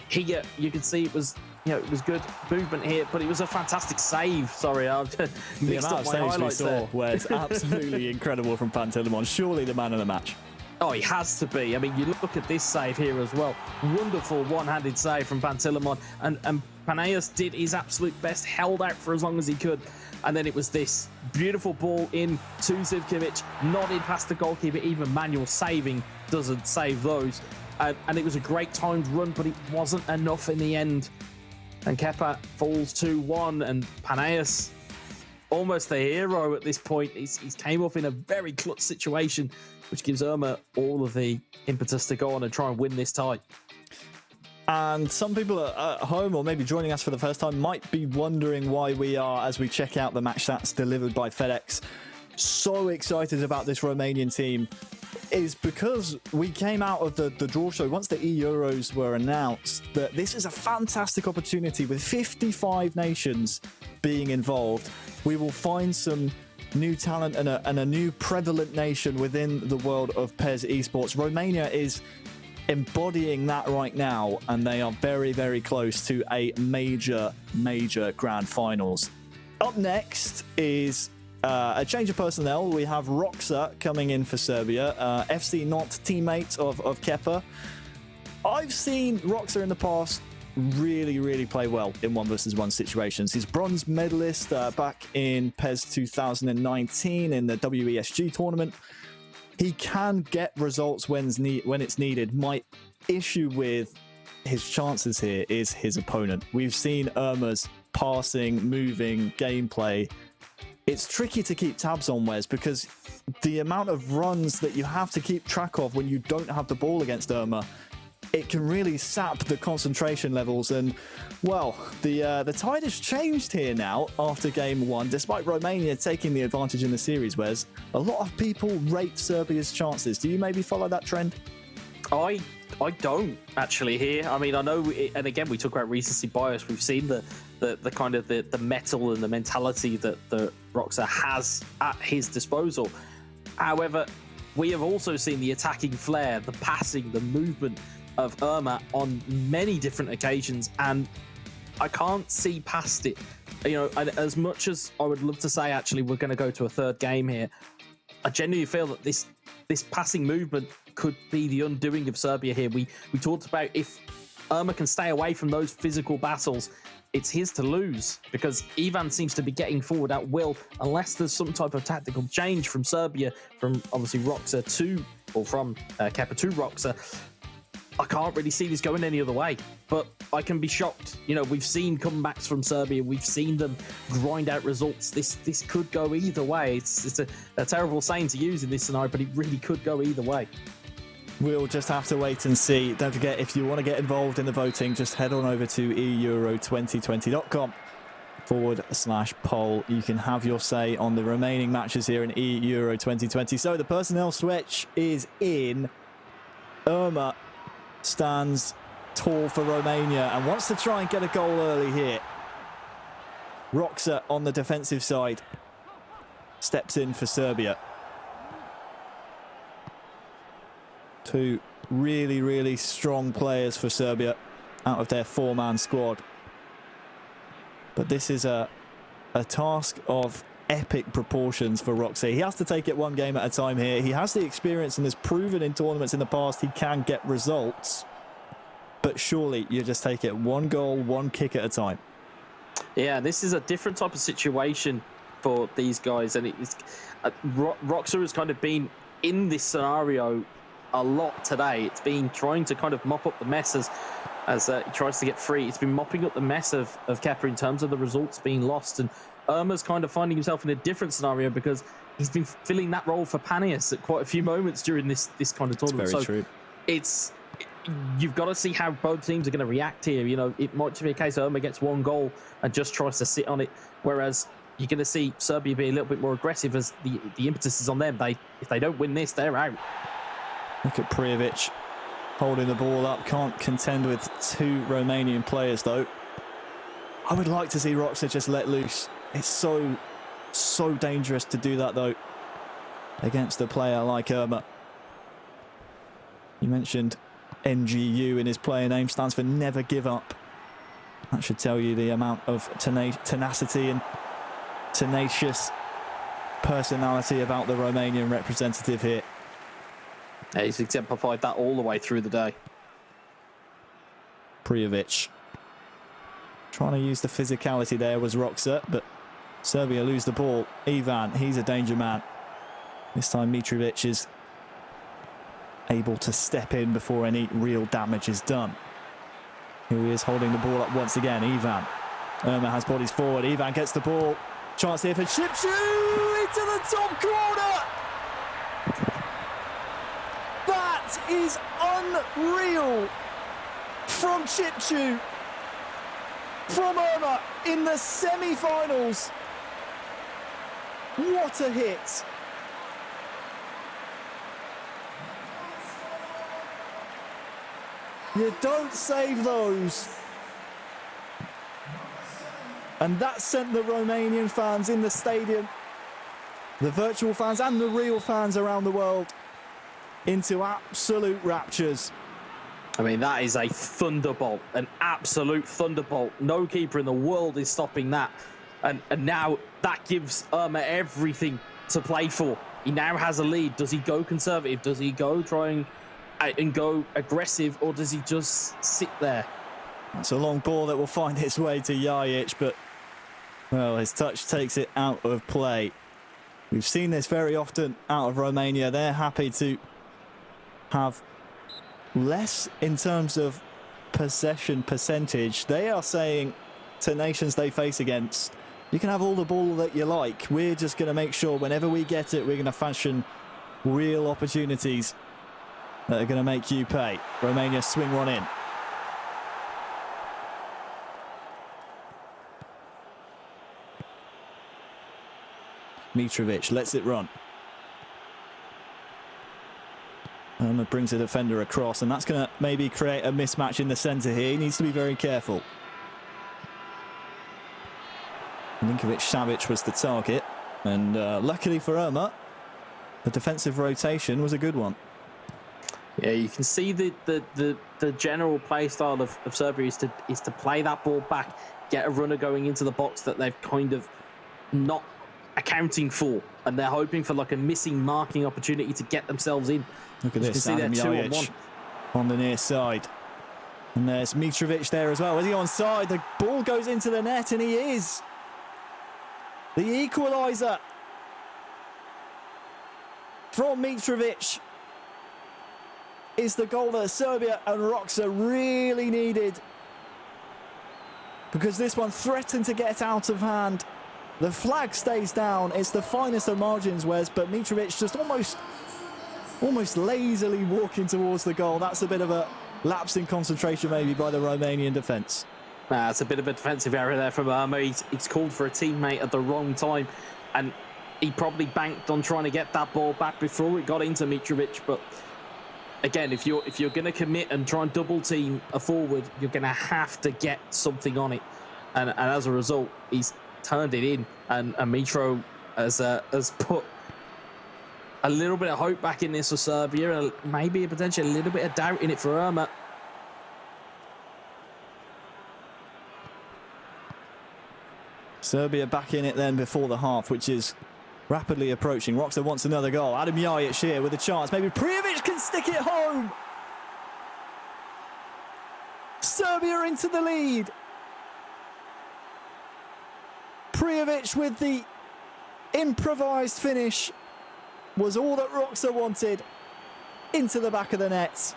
Here, you could see it was, it was good movement here, but it was a fantastic save. Sorry, I've mixed up my highlights there. Where it's absolutely incredible from Pantilimon. Surely the man of the match. Oh, he has to be. I mean, you look at this save here as well. Wonderful one-handed save from Pantilimon. And Panaeus did his absolute best, held out for as long as he could. And then it was this beautiful ball in to Zivkovic, nodded past the goalkeeper. Even manual saving doesn't save those. And it was a great timed run, but it wasn't enough in the end. And Kepa falls 2-1, and Panaeus, almost the hero at this point. He's came up in a very clutch situation, which gives Irma all of the impetus to go on and try and win this tie. And some people at home, or maybe joining us for the first time, might be wondering why we are, as we check out the match stats delivered by FedEx, so excited about this Romanian team. Is because we came out of the draw show once the eEUROs were announced that this is a fantastic opportunity with 55 nations being involved. We will find some new talent and a new prevalent nation within the world of PES esports. Romania is embodying that right now, and they are very, very close to a major grand finals. Up next is a change of personnel. We have Roxa coming in for Serbia, FC Not teammate of Kepa. I've seen Roxa in the past really play well in 1v1 situations. He's bronze medalist back in PES 2019 in the WESG tournament. He can get results when it's needed. My issue with his chances here is his opponent. We've seen Irma's passing, moving, gameplay. It's tricky to keep tabs on, Wes, because the amount of runs that you have to keep track of when you don't have the ball against Irma, it can really sap the concentration levels. And, well, the tide has changed here now after game one. Despite Romania taking the advantage in the series, Wes, a lot of people rate Serbia's chances. Do you maybe follow that trend? I don't actually here. I mean, I know, and again, we talk about recency bias. We've seen the kind of the metal and the mentality that the Roxa has at his disposal. However, we have also seen the attacking flair, the passing, the movement of Irma on many different occasions, and I can't see past it. As much as I would love to say, actually, we're going to go to a third game here, I genuinely feel that this passing movement could be the undoing of Serbia here. We talked about if Irma can stay away from those physical battles, it's his to lose, because Ivan seems to be getting forward at will, unless there's some type of tactical change from Serbia, from obviously Roxa to, or from Kepa to Roxa. I can't really see this going any other way, but I can be shocked. You know, we've seen comebacks from Serbia. We've seen them grind out results. This could go either way. It's a terrible saying to use in this scenario, but it really could go either way. We'll just have to wait and see. Don't forget, if you want to get involved in the voting, just head on over to eEURO2020.com/poll. You can have your say on the remaining matches here in eEURO 2020. So the personnel switch is in. Irma stands tall for Romania and wants to try and get a goal early here. Roxa on the defensive side steps in for Serbia. Two really, really strong players for Serbia out of their four-man squad. But this is a task of epic proportions for Roxa. He has to take it one game at a time here. He has the experience and has proven in tournaments in the past he can get results. But surely you just take it one goal, one kick at a time. Yeah, this is a different type of situation for these guys. And it's Roxa has kind of been in this scenario a lot today. It's been trying to kind of mop up the mess as he tries to get free. It's been mopping up the mess of Kepa in terms of the results being lost. And Irma's kind of finding himself in a different scenario because he's been filling that role for Panias at quite a few moments during this kind of tournament. That's very true. You've got to see how both teams are going to react here. You know, it might be a case Irma gets one goal and just tries to sit on it, whereas you're going to see Serbia be a little bit more aggressive as the impetus is on them. If they don't win this, they're out. Look at Prijovic holding the ball up. Can't contend with two Romanian players, though. I would like to see Roxa just let loose. It's so dangerous to do that, though, against a player like Irma. You mentioned NGU in his player name, stands for never give up. That should tell you the amount of tenacity and tenacious personality about the Romanian representative here. Yeah, he's exemplified that all the way through the day. Prijovic trying to use the physicality there was Roxa, but Serbia lose the ball. Ivan, he's a danger man. This time Mitrovic is able to step in before any real damage is done. Here he is holding the ball up once again. Ivan. Irma has bodies forward. Ivan gets the ball. Chance here for Chipchu into the top corner. That is unreal from Chipchu, from Irma in the semi-finals. What a hit. You don't save those. And that sent the Romanian fans in the stadium, the virtual fans and the real fans around the world, into absolute raptures. I mean, that is a thunderbolt, an absolute thunderbolt. No keeper in the world is stopping that. And now that gives Irma everything to play for. He now has a lead. Does he go conservative? Does he go trying and go aggressive, or does he just sit there? It's a long ball that will find its way to Jajic, but, well, his touch takes it out of play. We've seen this very often out of Romania. They're happy to have less in terms of possession percentage. They are saying to nations they face against, you can have all the ball that you like. We're just going to make sure whenever we get it, we're going to fashion real opportunities that are going to make you pay. Romania swing one in. Mitrovic lets it run. Irma brings a defender across, and that's going to maybe create a mismatch in the centre here. He needs to be very careful. Milinkovic-Savic was the target, and luckily for Irma, the defensive rotation was a good one. Yeah, you can see the general play style of Serbia is to play that ball back, get a runner going into the box that they've kind of not accounting for, and they're hoping for like a missing marking opportunity to get themselves in. Look at this, Adam Jajic on the near side. And there's Mitrovic there as well. Is he onside? The ball goes into the net, and he is. The equaliser from Mitrovic. is the goal that Serbia and Roxa really needed, because this one threatened to get out of hand. The flag stays down. It's the finest of margins, Wes, but Mitrovic just almost lazily walking towards the goal. That's a bit of a lapse in concentration maybe by the Romanian defence. It's a bit of a defensive error there from Irma. He's called for a teammate at the wrong time, and he probably banked on trying to get that ball back before it got into Mitrovic. But again, if you're going to commit and try and double team a forward, you're going to have to get something on it, and as a result, he's turned it in, and Mitro has put a little bit of hope back in this for Serbia, and maybe potentially a little bit of doubt in it for Irma. Serbia back in it then before the half, which is rapidly approaching. Roxa wants another goal. Adam Jajic here with a chance. Maybe Prijovic can stick it home. Serbia into the lead. Prijovic with the improvised finish was all that Roxa wanted. Into the back of the net.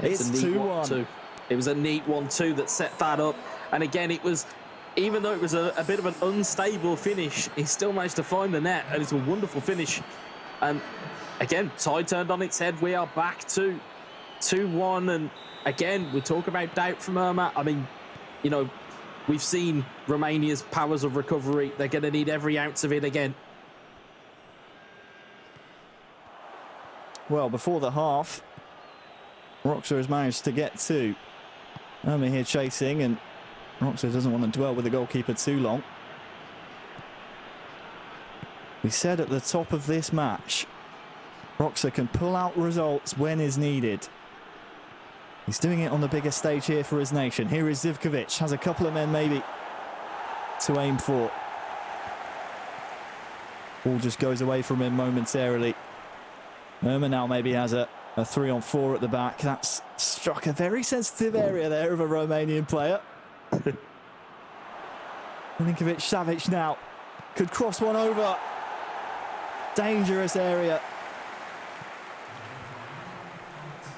It's 2-1. It was a neat 1-2 that set that up. And again, it was, even though it was a bit of an unstable finish, he still managed to find the net, and it's a wonderful finish. And again, tide turned on its head. We are back to 2-1. And again, we talk about doubt from Irma. I mean, you know, we've seen Romania's powers of recovery. They're going to need every ounce of it again. Well, before the half, Roxa has managed to get two. Irma here chasing, and Roxa doesn't want to dwell with the goalkeeper too long. We said at the top of this match, Roxa can pull out results when is needed. He's doing it on the biggest stage here for his nation. Here is Zivkovic, has a couple of men maybe to aim for. Ball just goes away from him momentarily. Irma now maybe has a 3-on-4 at the back. That's struck a very sensitive area there of a Romanian player. Milinkovic-Savic now could cross one over. Dangerous area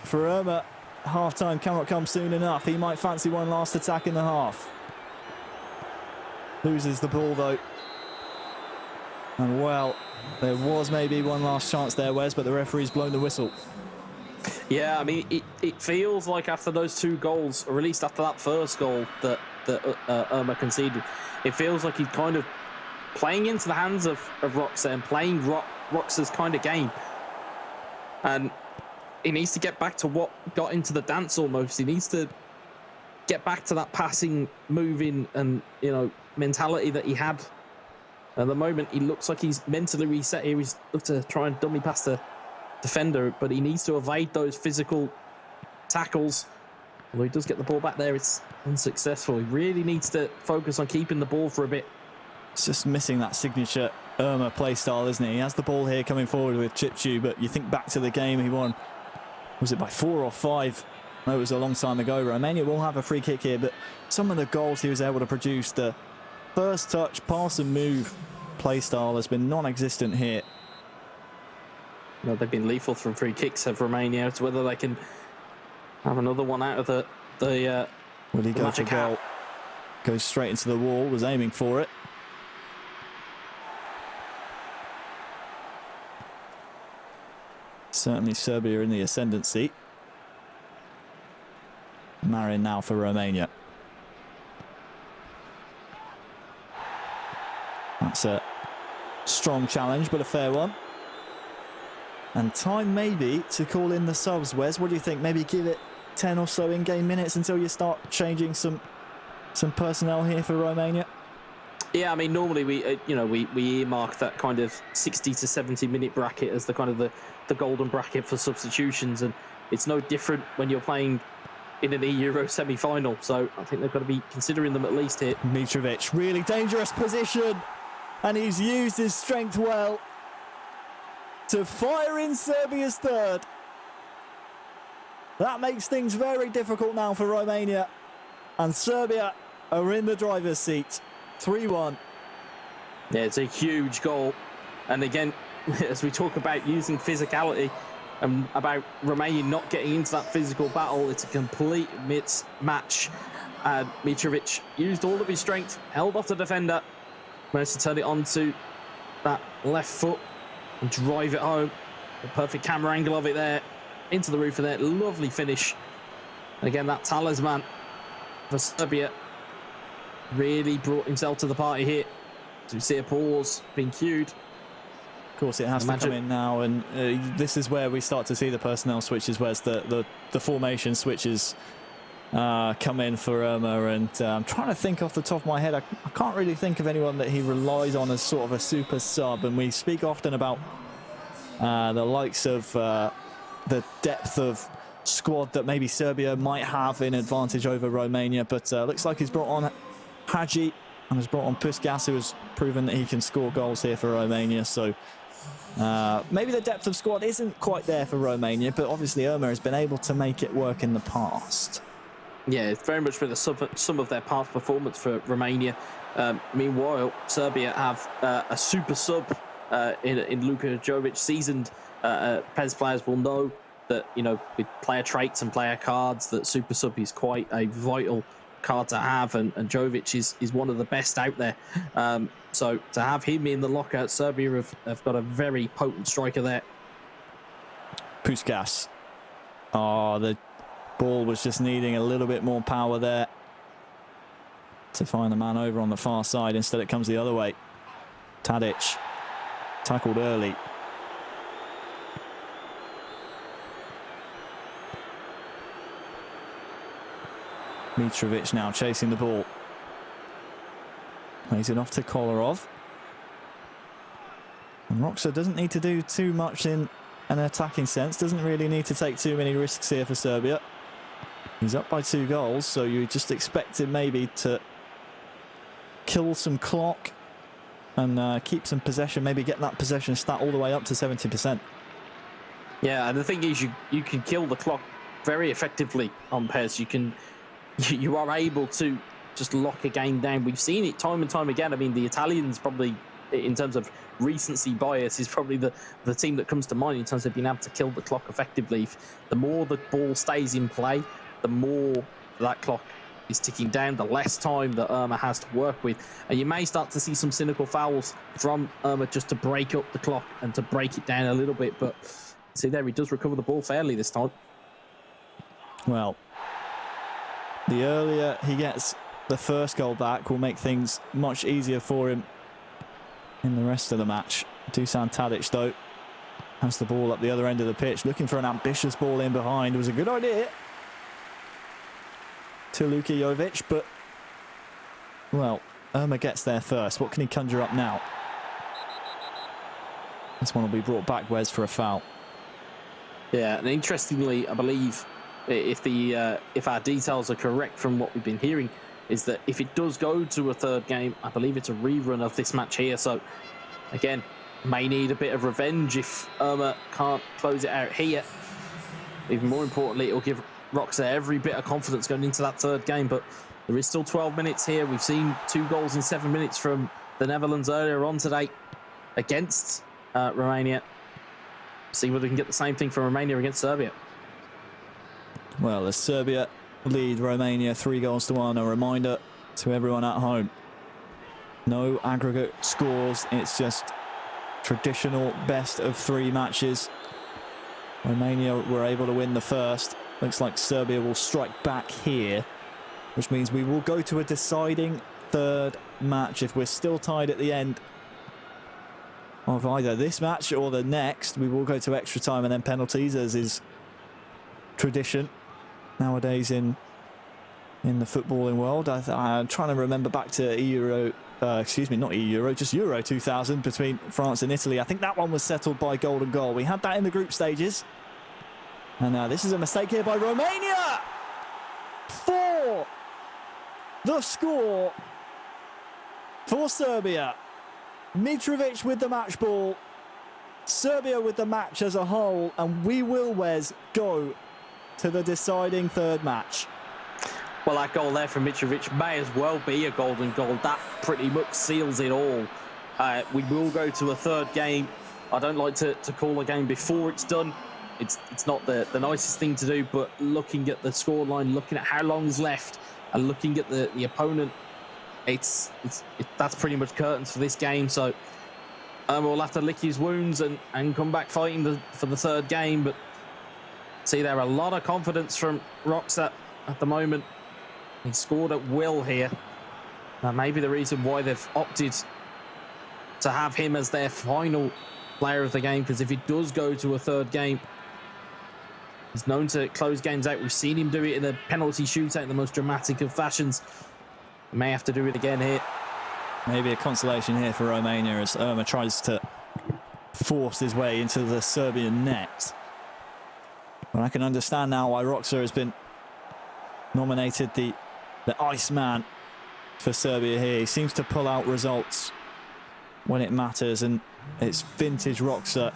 for Irma. Half-time cannot come soon enough. He might fancy one last attack in the half. Loses the ball though. And well, there was maybe one last chance there, Wes, but the referee's blown the whistle. Yeah, I mean, it feels like after those two goals, or at least after that first goal that Irma conceded, it feels like he's kind of playing into the hands of Roxa and playing Roxa's kind of game. And he needs to get back to what got into the dance almost. He needs to get back to that passing, moving, and, you know, mentality that he had. At the moment, he looks like he's mentally reset here. He's looked to try and dummy past the defender, but he needs to evade those physical tackles. Although he does get the ball back there, it's unsuccessful. He really needs to focus on keeping the ball for a bit. It's just missing that signature Irma play style, isn't he? He has the ball here coming forward with Chipchu, but you think back to the game he won, was it by 4 or 5? No, it was a long time ago. Romania will have a free kick here, but some of the goals he was able to produce, the first touch, pass and move play style has been non-existent here. No, they've been lethal from free kicks of Romania. It's whether they can have another one out of the Will he go for goal? hat. Goes straight into the wall, was aiming for it. Certainly Serbia in the ascendancy. Marin now for Romania. That's a strong challenge, but a fair one. And time maybe to call in the subs, Wes. What do you think? Maybe give it 10 or so in-game minutes until you start changing some personnel here for Romania? Yeah, I mean, normally we earmark that kind of 60 to 70 minute bracket as the kind of the golden bracket for substitutions, and it's no different when you're playing in an eEURO semi-final. So I think they've got to be considering them at least here. Mitrovic, really dangerous position, and he's used his strength well to fire in Serbia's third. That makes things very difficult now for Romania, and Serbia are in the driver's seat. 3-1. Yeah, it's a huge goal. And again, as we talk about using physicality, about Romania not getting into that physical battle. It's a complete mismatch. Mitrovic used all of his strength, held off the defender, managed to turn it onto that left foot and drive it home. The perfect camera angle of it there, into the roof of there. Lovely finish. And again, that talisman for Serbia really brought himself to the party here. So we see a pause being cued. Of course, it has to come in now, and this is where we start to see the personnel switches, whereas the formation switches come in for Irma. And I'm trying to think off the top of my head. I can't really think of anyone that he relies on as sort of a super sub. And we speak often about the likes of the depth of squad that maybe Serbia might have in advantage over Romania. But looks like he's brought on Hadji and has brought on Puskas, who has proven that he can score goals here for Romania. So maybe the depth of squad isn't quite there for Romania, but obviously Irma has been able to make it work in the past. Yeah, it's very much been the sum of their past performance for Romania. Meanwhile, Serbia have a super sub in Luka Jovic. Seasoned PES players will know that, you know, with player traits and player cards, that super sub is quite a vital card to have, and Jovic is one of the best out there. So to have him in the lockout, Serbia have got a very potent striker there. Puskas. Oh, the ball was just needing a little bit more power there to find the man over on the far side. Instead it comes the other way. Tadic tackled early. Mitrovic now chasing the ball. Plays it off to Kolarov. And Roxa doesn't need to do too much in an attacking sense. Doesn't really need to take too many risks here for Serbia. He's up by 2 goals, so you just expect him maybe to kill some clock and keep some possession, maybe get that possession stat all the way up to 70%. Yeah, and the thing is, you can kill the clock very effectively on PES. You are able to just lock a game down. We've seen it time and time again. I mean, the Italians probably, in terms of recency bias, is probably the team that comes to mind in terms of being able to kill the clock effectively. The more the ball stays in play, the more that clock is ticking down, the less time that Irma has to work with. And you may start to see some cynical fouls from Irma just to break up the clock and to break it down a little bit. But see there, he does recover the ball fairly this time. Well, the earlier he gets the first goal back will make things much easier for him in the rest of the match. Dusan Tadic, though, has the ball up the other end of the pitch, looking for an ambitious ball in behind. It was a good idea to Luka Jovic, but, well, Irma gets there first. What can he conjure up now? This one will be brought back, Wes, for a foul. Yeah, and interestingly, I believe, if our details are correct from what we've been hearing, is that if it does go to a third game, I believe it's a rerun of this match here. So, again, may need a bit of revenge if Irma can't close it out here. Even more importantly, it'll give Roxa every bit of confidence going into that third game. But there is still 12 minutes here. We've seen 2 goals in 7 minutes from the Netherlands earlier on today against Romania. See whether we can get the same thing from Romania against Serbia. Well, as Serbia lead Romania 3-1, a reminder to everyone at home. No aggregate scores. It's just traditional best of 3 matches. Romania were able to win the first. Looks like Serbia will strike back here, which means we will go to a deciding third match. If we're still tied at the end of either this match or the next, we will go to extra time and then penalties, as is tradition nowadays in the footballing world. I'm trying to remember back to eEURO, not eEURO, just Euro 2000 between France and Italy. I think that one was settled by golden goal. We had that in the group stages. And this is a mistake here by Romania for the score for Serbia. Mitrovic with the match ball. Serbia with the match as a whole. And we will, Wes, go to the deciding third match. Well, that goal there from Mitrovic may as well be a golden goal. That pretty much seals it all. We will go to a third game. I don't like to call a game before it's done. it's not the nicest thing to do, but looking at the scoreline, looking at how long is left, and looking at the opponent, that's pretty much curtains for this game. So we'll have to lick his wounds and come back fighting for the third game. But see, there a lot of confidence from Roxa at the moment. He scored at will here. That may be the reason why they've opted to have him as their final player of the game, because if he does go to a third game, he's known to close games out. We've seen him do it in a penalty shootout in the most dramatic of fashions. He may have to do it again here. Maybe a consolation here for Romania as Irma tries to force his way into the Serbian net. But I can understand now why Roxa has been nominated the Iceman for Serbia here. He seems to pull out results when it matters, and it's vintage Roxa.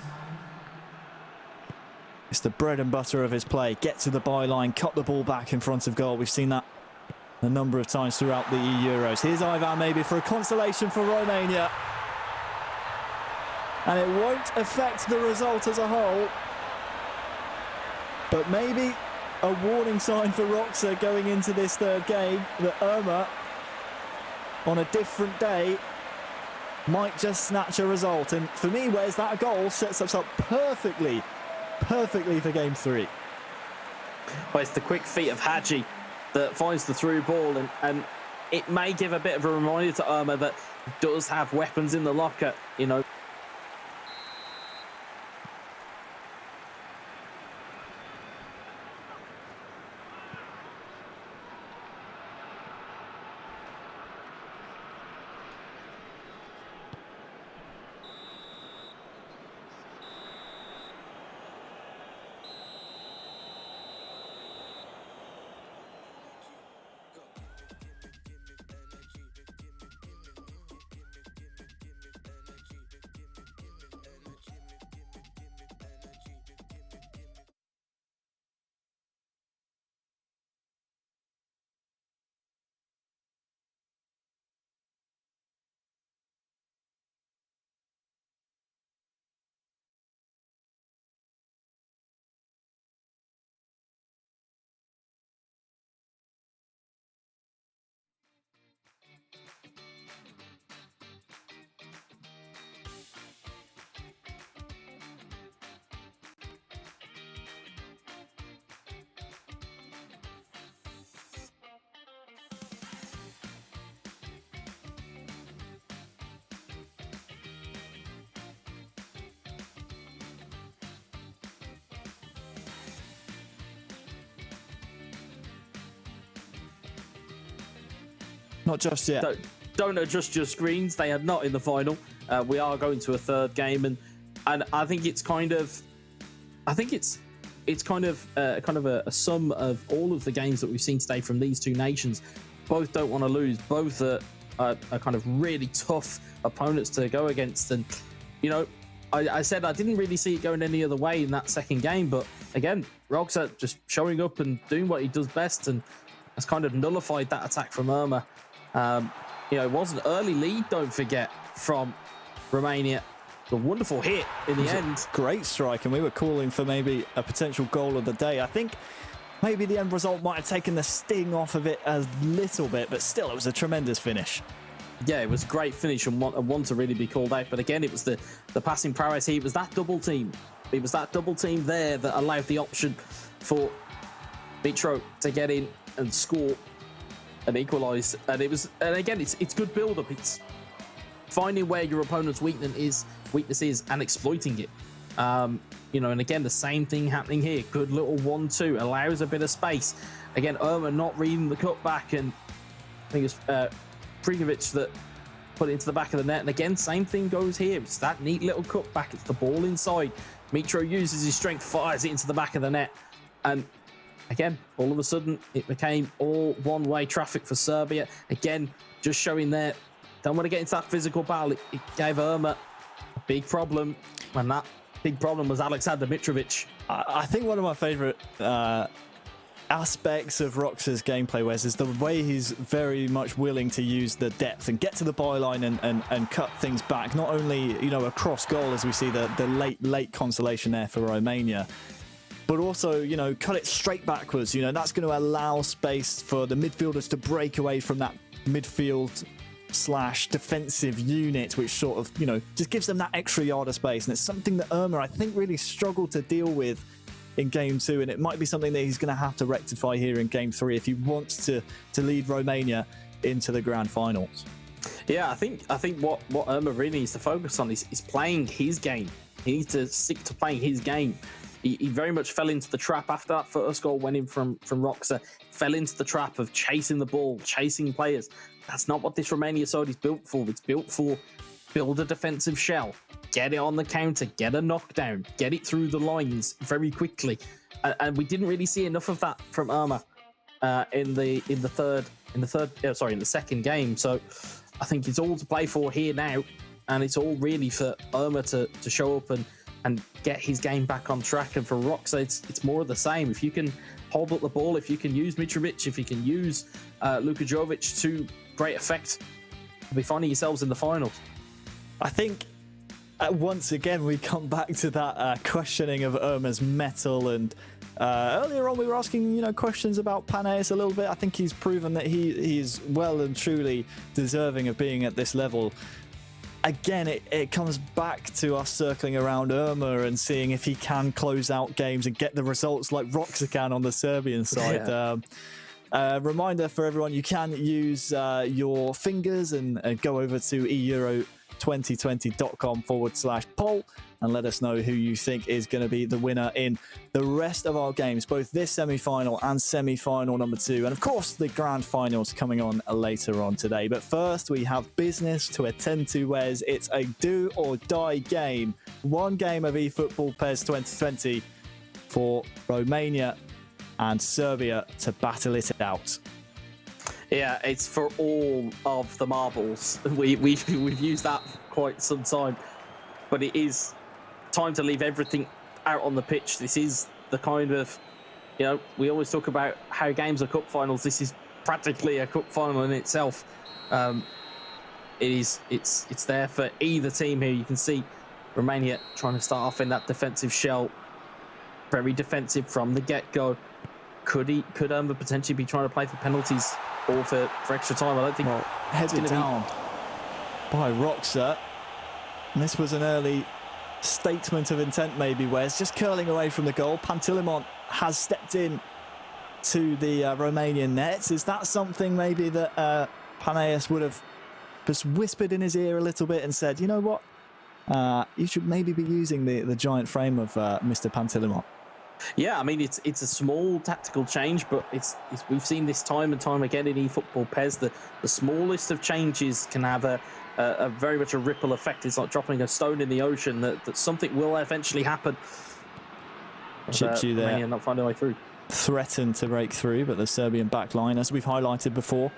It's the bread and butter of his play. Get to the byline, cut the ball back in front of goal. We've seen that a number of times throughout the eEUROs. Here's Ivan maybe for a consolation for Romania. And it won't affect the result as a whole, but maybe a warning sign for Roxa going into this third game that Irma, on a different day, might just snatch a result. And for me, Wes, that goal sets us up perfectly for game 3. Well, it's the quick feet of Hadji that finds the through ball, and it may give a bit of a reminder to Irma that he does have weapons in the locker, you know. Not just yet. Don't adjust your screens. They are not in the final. We are going to a third game, and I think it's kind of, a sum of all of the games that we've seen today from these two nations. Both don't want to lose. Both are kind of really tough opponents to go against, and you know, I said I didn't really see it going any other way in that second game, but again, Roxa just showing up and doing what he does best, and has kind of nullified that attack from Irma. You know, it was an early lead, don't forget, from Romania. A wonderful hit in the end. Great strike, and we were calling for maybe a potential goal of the day. I think maybe the end result might have taken the sting off of it a little bit, but still, it was a tremendous finish. Yeah, it was a great finish and one to really be called out. But again, it was the passing prowess here. It was that double team. It was that double team there that allowed the option for Mitro to get in and score and equalise. And again, it's good build-up. It's finding where your opponent's weakness is and exploiting it. You know, and again, the same thing happening here. Good little 1-2, allows a bit of space. Again, Irma not reading the cutback, and I think it's Prigovic that put it into the back of the net. And again, same thing goes here. It's that neat little cutback. It's the ball inside. Mitro uses his strength, fires it into the back of the net. And again, all of a sudden, it became all one-way traffic for Serbia. Again, just showing there, don't want to get into that physical battle. It gave Irma a big problem, and that big problem was Alexander Mitrovic. I think one of my favourite aspects of Roxa's gameplay, Wes, is the way he's very much willing to use the depth and get to the byline and cut things back. Not only, you know, across goal, as we see the late consolation there for Romania, but also, you know, cut it straight backwards. You know, that's going to allow space for the midfielders to break away from that midfield / defensive unit, which sort of, you know, just gives them that extra yard of space. And it's something that Irma, I think, really struggled to deal with in game 2, and it might be something that he's going to have to rectify here in game 3 if he wants to lead Romania into the grand finals. Yeah, I think what Irma really needs to focus on is playing his game. He needs to stick to playing his game. He very much fell into the trap after that first goal went in from Roxa. Fell into the trap of chasing the ball, chasing players. That's not what this Romania side is built for. It's built for build a defensive shell, get it on the counter, get a knockdown, get it through the lines very quickly. And we didn't really see enough of that from Irma in the second game. So I think it's all to play for here now, and it's all really for Irma to show up and get his game back on track. And for Roxa, it's more of the same. If you can hold up the ball, if you can use Mitrovic, if you can use Luka Jovic to great effect, you'll be finding yourselves in the finals. I think once again we come back to that questioning of Irma's mettle, and earlier on we were asking, you know, questions about Paneas a little bit. I think he's proven that he is well and truly deserving of being at this level. Again, it comes back to us circling around Irma and seeing if he can close out games and get the results like Roxa can on the Serbian side. Yeah. Reminder for everyone, you can use your fingers and go over to eEURO2020.com/poll and let us know who you think is going to be the winner in the rest of our games, both this semi-final and semi-final number 2. And of course, the grand finals coming on later on today. But first, we have business to attend to, Wes. It's a do or die game. One game of eFootball PES 2020 for Romania and Serbia to battle it out. Yeah, it's for all of the marbles. We've used that for quite some time, but it is time to leave everything out on the pitch. This is the kind of, you know, we always talk about how games are cup finals. This is practically a cup final in itself. It's there for either team here. You can see Romania trying to start off in that defensive shell, very defensive from the get-go. Could Irma potentially be trying to play for penalties or for extra time? I don't think. Well, headed down by Roxa. And this was an early statement of intent, maybe, Wes. Just curling away from the goal. Pantilimon has stepped in to the Romanian nets. Is that something maybe that Paneas would have just whispered in his ear a little bit and said, you know what, you should maybe be using the giant frame of Mr. Pantilimon? Yeah, I mean, it's a small tactical change, but it's we've seen this time and time again in eFootball PES. The smallest of changes can have a very much a ripple effect. It's like dropping a stone in the ocean, that something will eventually happen. Chipped you there. Not finding a way through. Threatened to break through, but the Serbian back line, as we've highlighted before,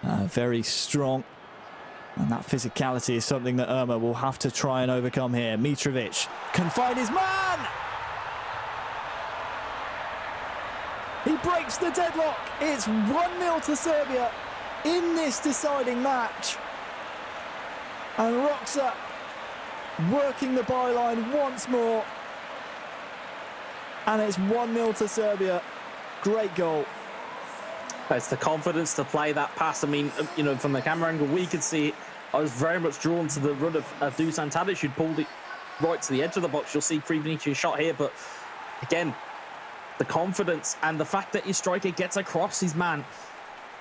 very strong. And that physicality is something that Irma will have to try and overcome here. Mitrovic can find his man! He breaks the deadlock. It's 1-0 to Serbia in this deciding match. And Roxa working the byline once more. And it's 1-0 to Serbia. Great goal. It's the confidence to play that pass. I mean, you know, from the camera angle, we could see it. I was very much drawn to the run of Dusan Tadic, who'd pulled it right to the edge of the box. You'll see Krivnic's shot here, but again, the confidence and the fact that his striker gets across his man.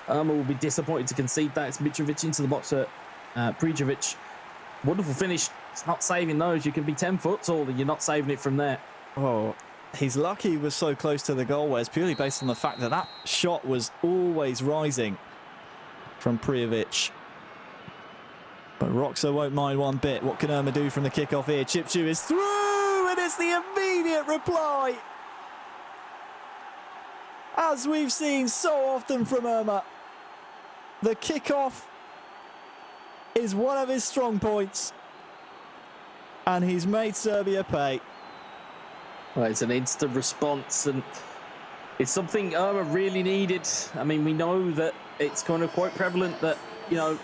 Irma will be disappointed to concede that. It's Mitrovic into the box at Prijovic. Wonderful finish. It's not saving those. You can be 10 foot tall and you're not saving it from there. Oh, he's lucky he was so close to the goal, Wes, purely based on the fact that that shot was always rising from Prijovic. But Roxa won't mind one bit. What can Irma do from the kickoff here? Chipchu is through, and it's the immediate reply. As we've seen so often from Irma, the kickoff is one of his strong points, and he's made Serbia pay. Well, it's an instant response, and it's something Irma really needed. I mean, we know that it's kind of quite prevalent that, you know,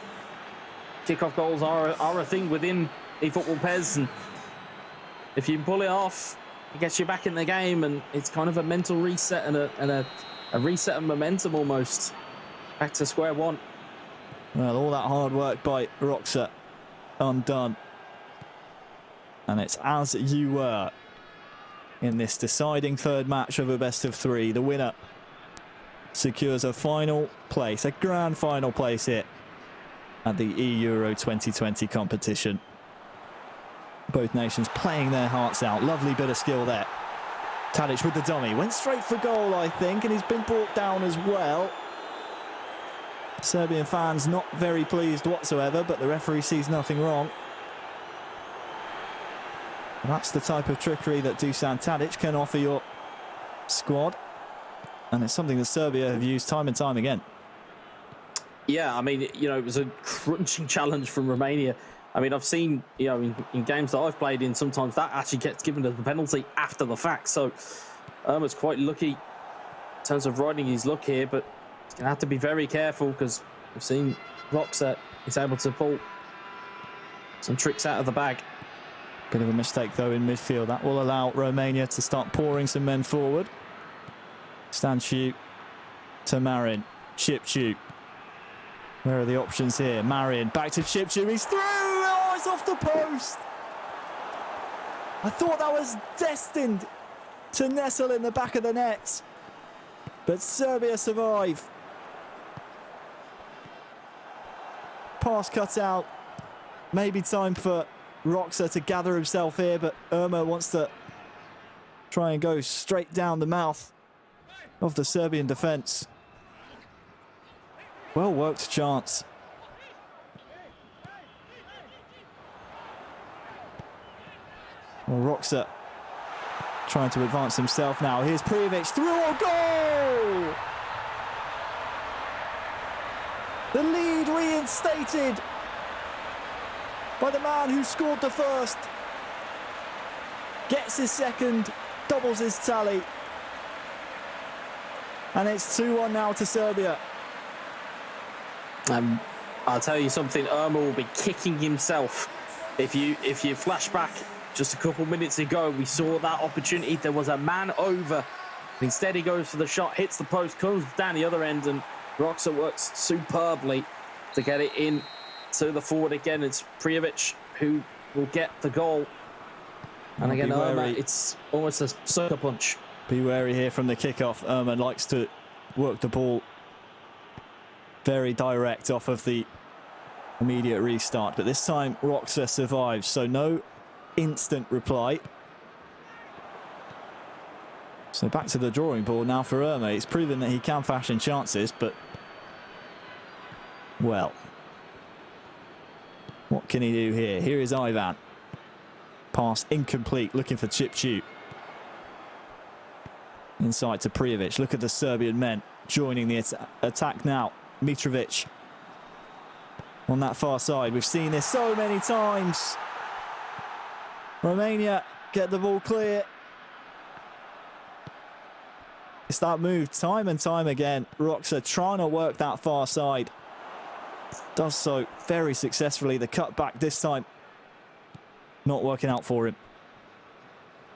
kickoff goals are a thing within eFootball PES, and if you can pull it off, it gets you back in the game, and it's kind of a mental reset and a reset of momentum almost. Back to square one. Well, all that hard work by Roxa undone. And it's as you were in this deciding third match of a best of three. The winner secures a final place, a grand final place here at the eEURO 2020 competition. Both nations playing their hearts out. Lovely bit of skill there. Tadic with the dummy. Went straight for goal, I think, and he's been brought down as well. Serbian fans not very pleased whatsoever, but the referee sees nothing wrong. That's the type of trickery that Dusan Tadic can offer your squad. And it's something that Serbia have used time and time again. Yeah, I mean, you know, it was a crunching challenge from Romania. I mean, I've seen, you know, in games that I've played in, sometimes that actually gets given as a penalty after the fact. So Irma's quite lucky in terms of riding his luck here, but he's going to have to be very careful because we've seen Roxa is able to pull some tricks out of the bag. Bit of a mistake, though, in midfield. That will allow Romania to start pouring some men forward. Stanciu to Marin. Chipchu. Where are the options here? Marin back to Chipchu. He's through! Oh, it's off the post! I thought that was destined to nestle in the back of the net. But Serbia survive. Pass cut out. Maybe time for Roxa to gather himself here, but Irma wants to try and go straight down the mouth of the Serbian defence. Well worked chance. Well, Roxa trying to advance himself now. Here's Prijovic through a goal! The lead reinstated by the man who scored the first. Gets his second, doubles his tally. And it's 2-1 now to Serbia. I'll tell you something, Irma will be kicking himself. If you flash back just a couple minutes ago, we saw that opportunity. There was a man over. Instead, he goes for the shot, hits the post, comes down the other end, and Roxa works superbly to get it in to the forward again. It's Prijovic who will get the goal. And again, Irma, it's almost a sucker punch. Be wary here from the kickoff. Irma likes to work the ball very direct off of the immediate restart, but this time Roxa survives, so no instant reply. So back to the drawing board now for Irma. It's proven that he can fashion chances, but well, what can he do here? Here is Ivan. Pass incomplete, looking for Chipchu. Inside to Prijovic. Look at the Serbian men joining the attack now. Mitrovic on that far side. We've seen this so many times. Romania get the ball clear. It's that move time and time again. Roxa trying to work that far side. Does so very successfully. The cutback this time not working out for him.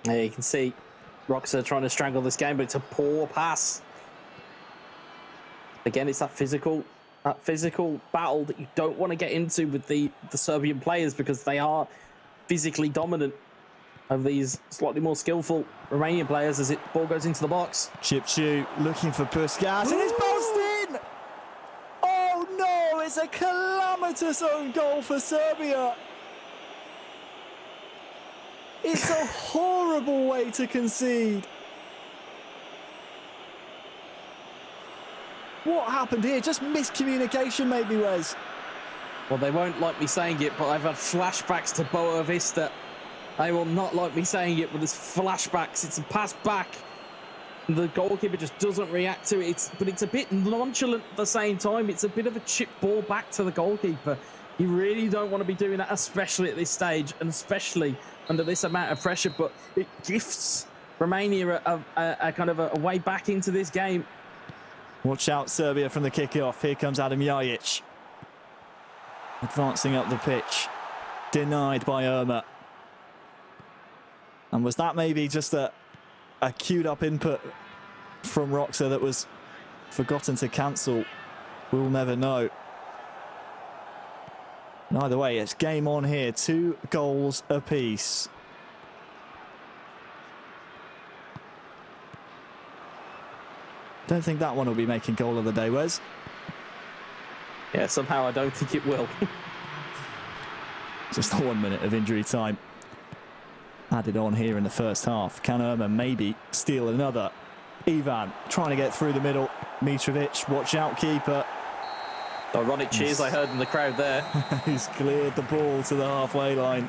Yeah, you can see Roxa trying to strangle this game, but it's a poor pass. Again, it's that physical battle that you don't want to get into with the Serbian players, because they are physically dominant of these slightly more skillful Romanian players as it ball goes into the box. Chipchu looking for Puskas, and it's bounced in! Oh no, it's a calamitous own goal for Serbia. It's a horrible way to concede. What happened here? Just miscommunication maybe, Wes. Well, they won't like me saying it, but I've had flashbacks to Boa Vista. They will not like me saying it, but there's flashbacks. It's a pass back. The goalkeeper just doesn't react to it. But it's a bit nonchalant at the same time. It's a bit of a chip ball back to the goalkeeper. You really don't want to be doing that, especially at this stage, and especially under this amount of pressure. But it gifts Romania a kind of a way back into this game. Watch out, Serbia, from the kick-off. Here comes Adam Ljajic. Advancing up the pitch. Denied by Irma. And was that maybe just a queued up input from Roxa that was forgotten to cancel? We'll never know. Either way, it's game on here. 2 goals apiece. Don't think that one will be making goal of the day, Wes. Yeah, somehow I don't think it will. Just 1 minute of injury time added on here in the first half. Can Irma maybe steal another? Ivan trying to get through the middle. Mitrovic, watch out, keeper. Ironic cheers I heard in the crowd there. He's cleared the ball to the halfway line.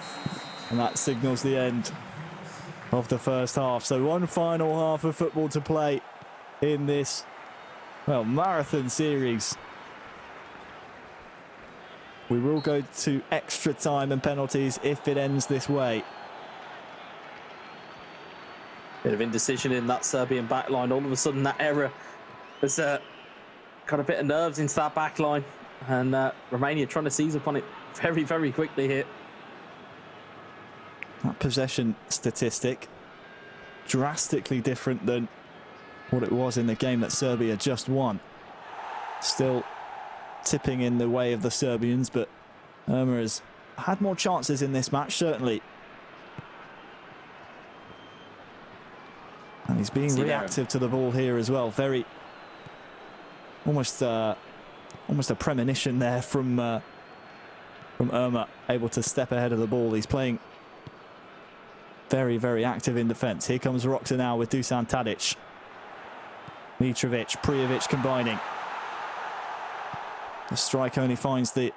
And that signals the end of the first half. So one final half of football to play in this, well, marathon series. We will go to extra time and penalties if it ends this way. Bit of indecision in that Serbian backline. All of a sudden, that error has got a bit of nerves into that backline. And Romania trying to seize upon it very, very quickly here. That possession statistic, drastically different than what it was in the game that Serbia just won. Still tipping in the way of the Serbians, but Irma has had more chances in this match, certainly. And he's being reactive to the ball here as well. Very, almost a premonition there from Irma, able to step ahead of the ball. He's playing very, very active in defence. Here comes Roxa now with Dusan Tadic. Mitrovic, Prijovic combining. The strike only finds the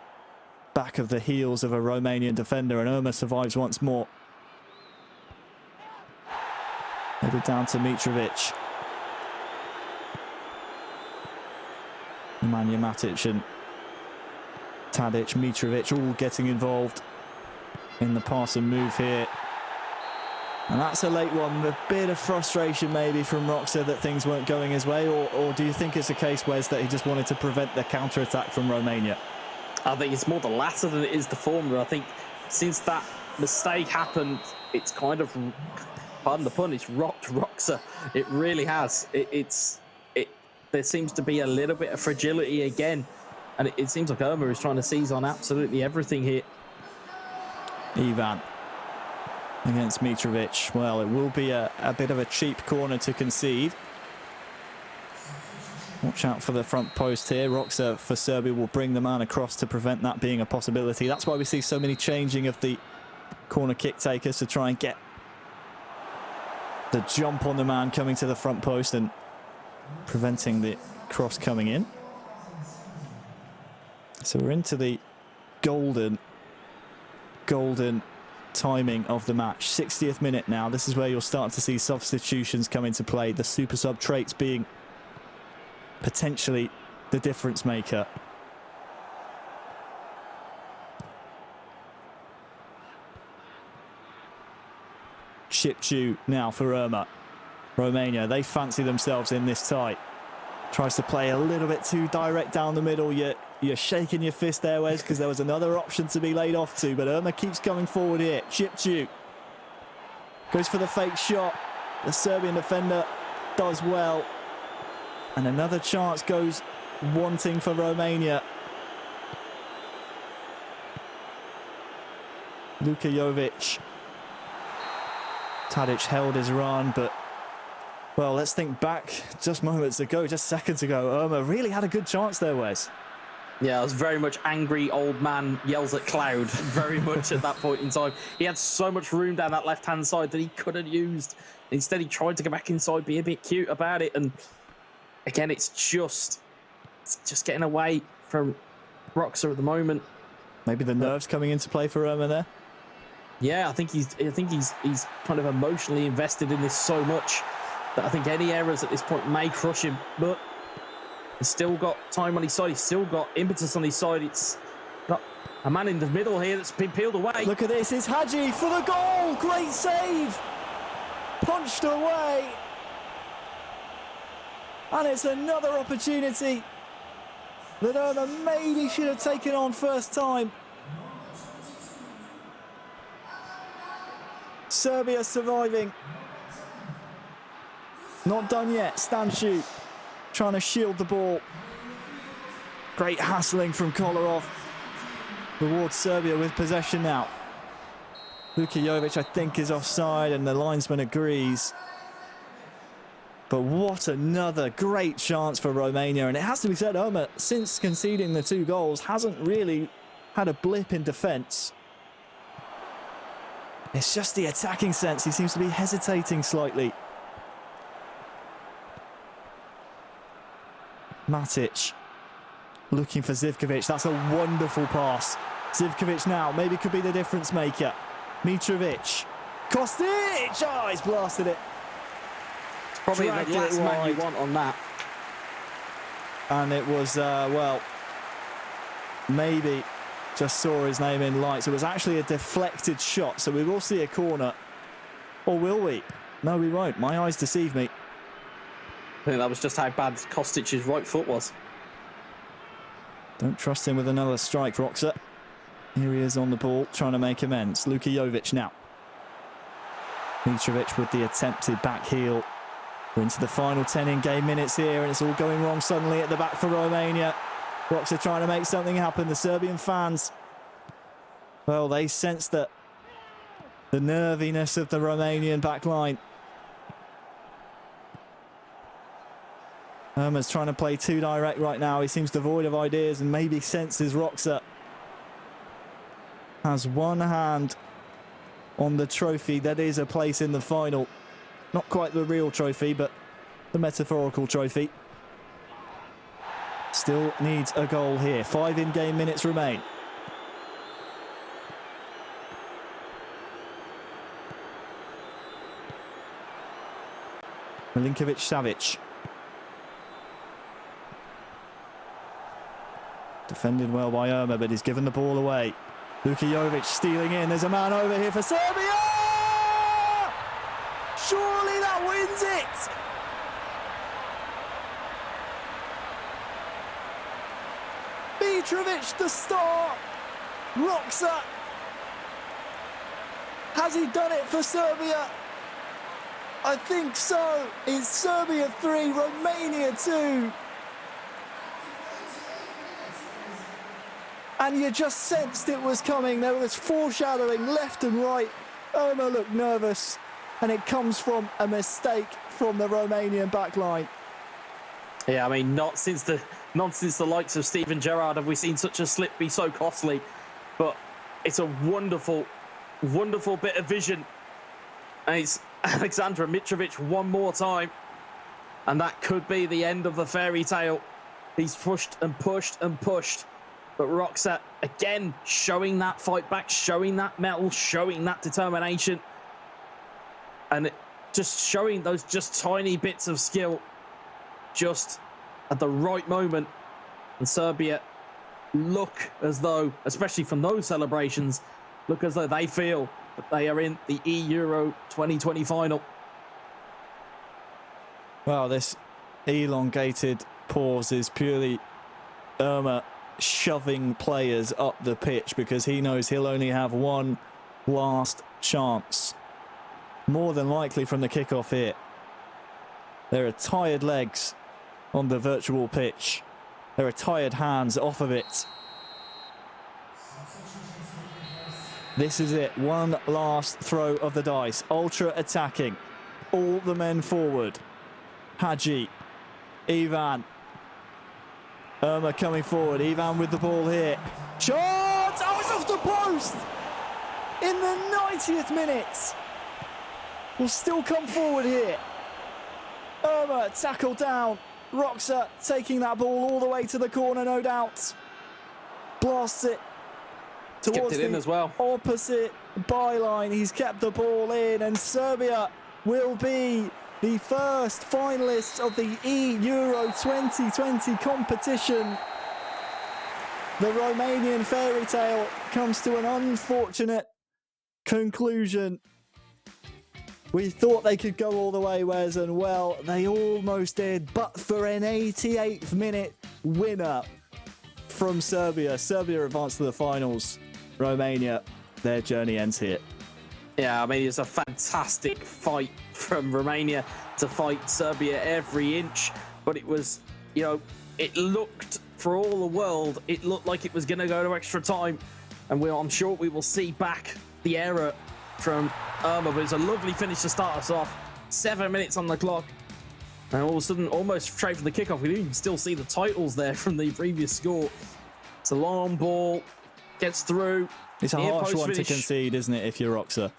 back of the heels of a Romanian defender, and Irma survives once more. Headed down to Mitrovic. Nemanja Matic and Tadic, Mitrovic all getting involved in the pass and move here. And that's a late one. A bit of frustration maybe from Roxa that things weren't going his way, or do you think it's a case, Wes, that he just wanted to prevent the counter-attack from Romania? I think it's more the latter than it is the former. I think since that mistake happened, it's kind of, pardon the pun, it's rocked Roxa. It really has. There seems to be a little bit of fragility again, and it seems like Irma is trying to seize on absolutely everything here. Ivan against Mitrovic. Well, it will be a bit of a cheap corner to concede. Watch out for the front post here. Roxa for Serbia will bring the man across to prevent that being a possibility. That's why we see so many changing of the corner kick takers to try and get the jump on the man coming to the front post and preventing the cross coming in. So we're into the golden timing of the match. 60th minute now. This is where you'll start to see substitutions come into play. The super sub traits being potentially the difference maker. Chipchu now for Irma. Romania, they fancy themselves in this tight. Tries to play a little bit too direct down the middle. You're shaking your fist there, Wes, because there was another option to be laid off to, but Irma keeps coming forward here. Chipchu goes for the fake shot. The Serbian defender does well. And another chance goes wanting for Romania. Luka Jovic. Tadic held his run, but, well, let's think back just moments ago, just seconds ago. Irma really had a good chance there, Wes. Yeah, it was very much angry old man yells at cloud, very much at that point in time. He had so much room down that left-hand side that he could have used. Instead, he tried to go back inside, be a bit cute about it. And again, it's just getting away from Roxa at the moment. Maybe the nerves coming into play for Irma there. Yeah, I think he's kind of emotionally invested in this so much that I think any errors at this point may crush him. But he's still got time on his side. He's still got impetus on his side. It's got a man in the middle here that's been peeled away. Look at this. It's Hadji for the goal. Great save. Punched away. And it's another opportunity that Irma maybe should have taken on first time. Serbia surviving. Not done yet. Stanciu trying to shield the ball. Great hassling from Kolarov. Towards Serbia with possession now. Luka Jovic, I think, is offside, and the linesman agrees. But what another great chance for Romania. And it has to be said, Ömer, since conceding the 2 goals, hasn't really had a blip in defence. It's just the attacking sense. He seems to be hesitating slightly. Matic looking for Zivkovic. That's a wonderful pass. Zivkovic now maybe could be the difference maker. Mitrovic. Kostic! Oh, he's blasted it. It's probably the last man you want on that. And it was, well, maybe just saw his name in lights. It was actually a deflected shot, so we will see a corner. Or will we? No, we won't. My eyes deceive me. I think that was just how bad Kostic's right foot was. Don't trust him with another strike, Roxa. Here he is on the ball, trying to make amends. Luka Jovic now. Mitrovic with the attempted back heel. We're into the final 10 in-game minutes here, and it's all going wrong suddenly at the back for Romania. Roxa trying to make something happen. The Serbian fans, well, they sense that the nerviness of the Romanian back line. Ömer's trying to play too direct right now. He seems devoid of ideas and maybe senses Roxa has one hand on the trophy that is a place in the final. Not quite the real trophy, but the metaphorical trophy. Still needs a goal here. 5 in-game minutes remain. Milinkovic-Savic. Defended well by Ömer, but he's given the ball away. Luka Jovic stealing in. There's a man over here for Serbia! Surely that wins it! Mitrovic, the star. Roxa. Has he done it for Serbia? I think so. It's Serbia 3, Romania 2. And you just sensed it was coming. There was foreshadowing left and right. Ömer looked nervous, and it comes from a mistake from the Romanian backline. Yeah, I mean, not since the likes of Steven Gerrard have we seen such a slip be so costly. But it's a wonderful, wonderful bit of vision. And it's Alexandra Mitrovic one more time. And that could be the end of the fairy tale. He's pushed and pushed and pushed. But Roxa, again, showing that fight back, showing that mettle, showing that determination. And just showing those just tiny bits of skill just at the right moment. And Serbia look as though, especially from those celebrations, look as though they feel that they are in the eEURO 2020 final. Well, this elongated pause is purely Ömer shoving players up the pitch because he knows he'll only have one last chance. More than likely from the kickoff here. There are tired legs on the virtual pitch. There are tired hands off of it. This is it. One last throw of the dice. Ultra attacking. All the men forward. Hadji. Ivan. Ömer coming forward. Ivan with the ball here. Shot! Oh, it's off the post! In the 90th minute. Will still come forward here. Ömer tackled down. Roxa taking that ball all the way to the corner, no doubt. Blasts it towards it in as well. Opposite byline. He's kept the ball in, and Serbia will be the first finalists of the eEURO 2020 competition. The Romanian fairy tale comes to an unfortunate conclusion. We thought they could go all the way, Wes, and well, they almost did, but for an 88th minute winner from Serbia. Serbia advanced to the finals. Romania, their journey ends here. Yeah, I mean, it's a fantastic fight from Romania to fight Serbia every inch, but it was, you know, it looked, for all the world, it looked like it was going to go to extra time, and I'm sure we will see back the error from Irma, but it's a lovely finish to start us off. 7 minutes on the clock, and all of a sudden, almost straight from the kickoff, we didn't even still see the titles there from the previous score. It's a long ball, gets through. It's a harsh one to concede, isn't it, if you're Roxa?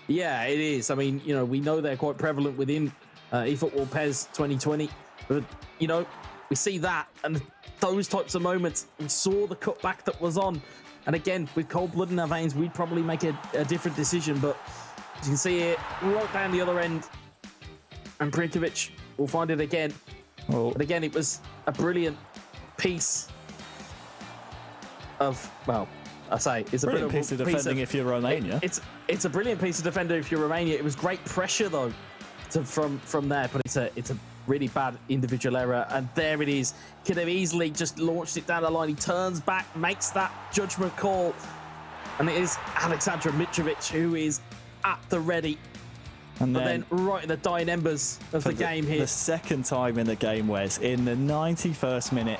Yeah, it is. I mean, you know, we know they're quite prevalent within eFootball PES 2020, but, you know, we see that and those types of moments. We saw the cutback that was on, and again, with cold blood in our veins, we'd probably make a different decision, but as you can see it right down the other end, and Prinkovic will find it again. Oh. But again, it was a brilliant piece of, well, I say it's a brilliant piece of defending if you're Romania. It's a brilliant piece of defender if you're Romania. It was great pressure though from there, but it's a really bad individual error, and there it is. Could have easily just launched it down the line. He turns back, makes that judgment call, and it is Aleksandar Mitrovic who is at the ready. And then right in the dying embers of the game here. The second time in the game, Wes, in the 91st minute.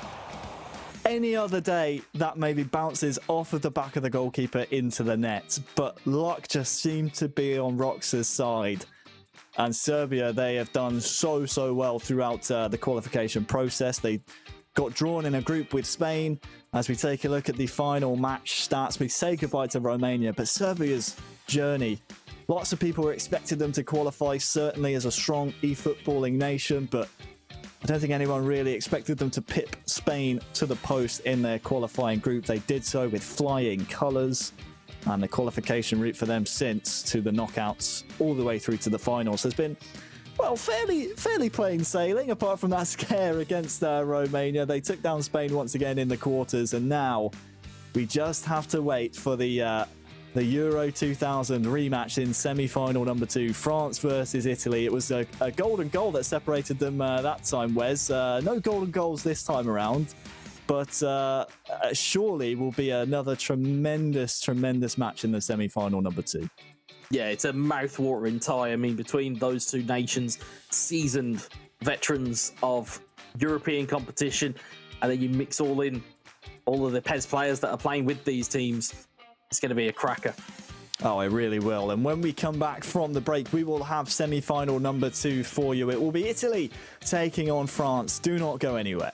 Any other day, that maybe bounces off of the back of the goalkeeper into the net, but luck just seemed to be on Roxa's side. And Serbia, they have done so well throughout the qualification process. They got drawn in a group with Spain. As we take a look at the final match stats, we say goodbye to Romania, but Serbia's journey, lots of people expected them to qualify, certainly as a strong eFootballing nation, but I don't think anyone really expected them to pip Spain to the post in their qualifying group. They did so with flying colours, and the qualification route for them since to the knockouts all the way through to the finals has been, well, fairly plain sailing, apart from that scare against Romania. They took down Spain once again in the quarters, and now we just have to wait for the Euro 2000 rematch in semi-final number 2, France versus Italy. It was a golden goal that separated them that time, Wes. No golden goals this time around, but surely will be another tremendous match in the semi-final number 2. Yeah, it's a mouth-watering tie. I mean, between those two nations, seasoned veterans of European competition, and then you mix all of the PES players that are playing with these teams. It's going to be a cracker. Oh, it really will. And when we come back from the break, we will have semi-final number 2 for you. It will be Italy taking on France. Do not go anywhere.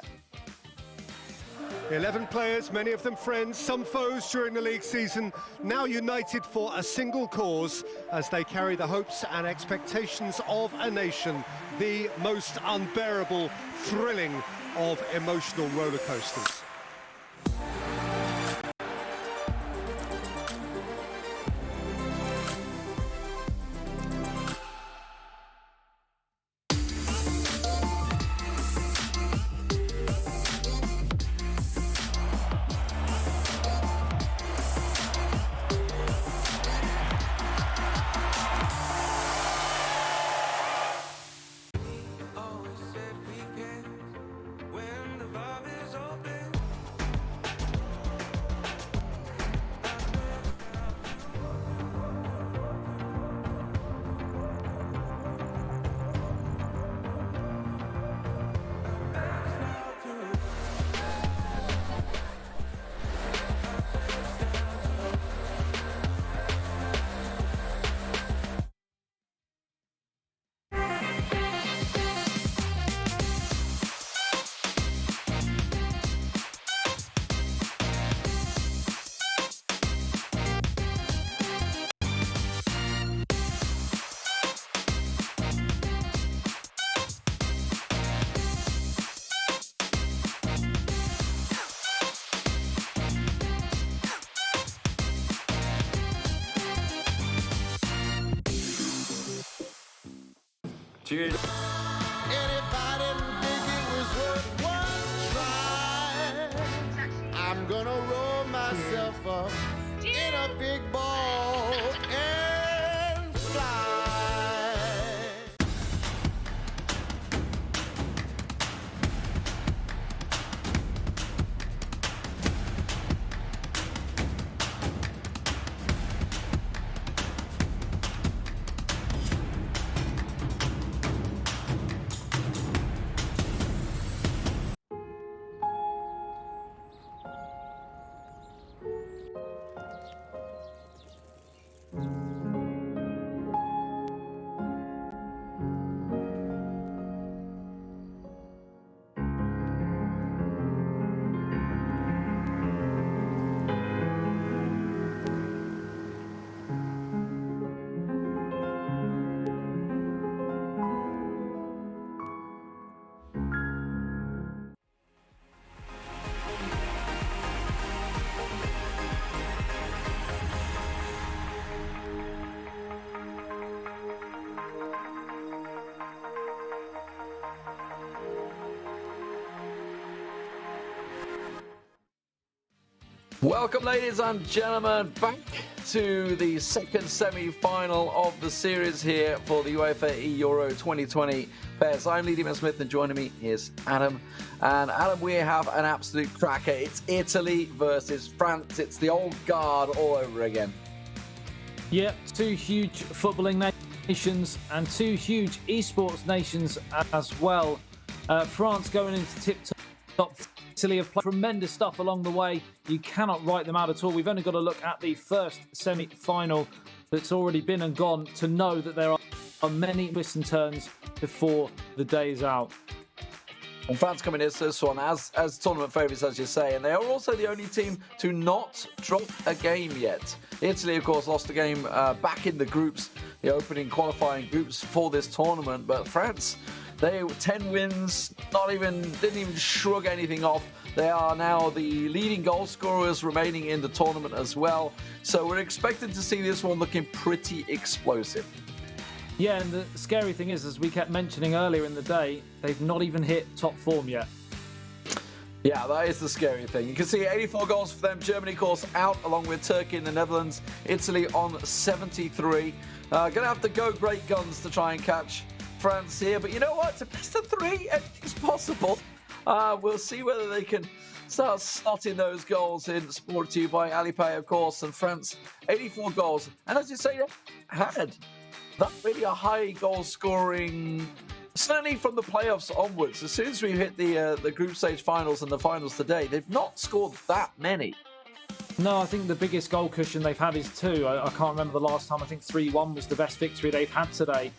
11 players, many of them friends, some foes during the league season, now united for a single cause as they carry the hopes and expectations of a nation, the most unbearable, thrilling of emotional roller coasters. Cheers. And if I didn't think it was worth one try, I'm gonna roll myself up in a big ball and fly. Welcome, ladies and gentlemen, back to the second semi-final of the series here for the UEFA eEURO 2020 pairs. I'm Lee Demon-Smith, and joining me is Adam. And Adam, we have an absolute cracker. It's Italy versus France. It's the old guard all over again. Yeah, two huge footballing nations and two huge esports nations as well. France going into tip-top. Italy have played tremendous stuff along the way. You cannot write them out at all. We've only got to look at the first semi-final that's already been and gone to know that there are many twists and turns before the day is out. And France coming into this one as tournament favourites, as you say, and they are also the only team to not drop a game yet. Italy, of course, lost a game back in the groups, the opening qualifying groups for this tournament, but France, they 10 wins, didn't even shrug anything off. They are now the leading goal scorers remaining in the tournament as well. So we're expected to see this one looking pretty explosive. Yeah, and the scary thing is, as we kept mentioning earlier in the day, they've not even hit top form yet. Yeah, that is the scary thing. You can see 84 goals for them. Germany, of course, out along with Turkey and the Netherlands. Italy on 73. Going to have to go great guns to try and catch France here. But you know what? It's a best of three. Anything's possible. We'll see whether they can start slotting those goals in. Sport to you by Alipay, of course. And France, 84 goals. And as you say, had not really a high goal scoring, certainly from the playoffs onwards. As soon as we hit the group stage finals and the finals today, they've not scored that many. No, I think the biggest goal cushion they've had is 2. I can't remember the last time. I think 3-1 was the best victory they've had today.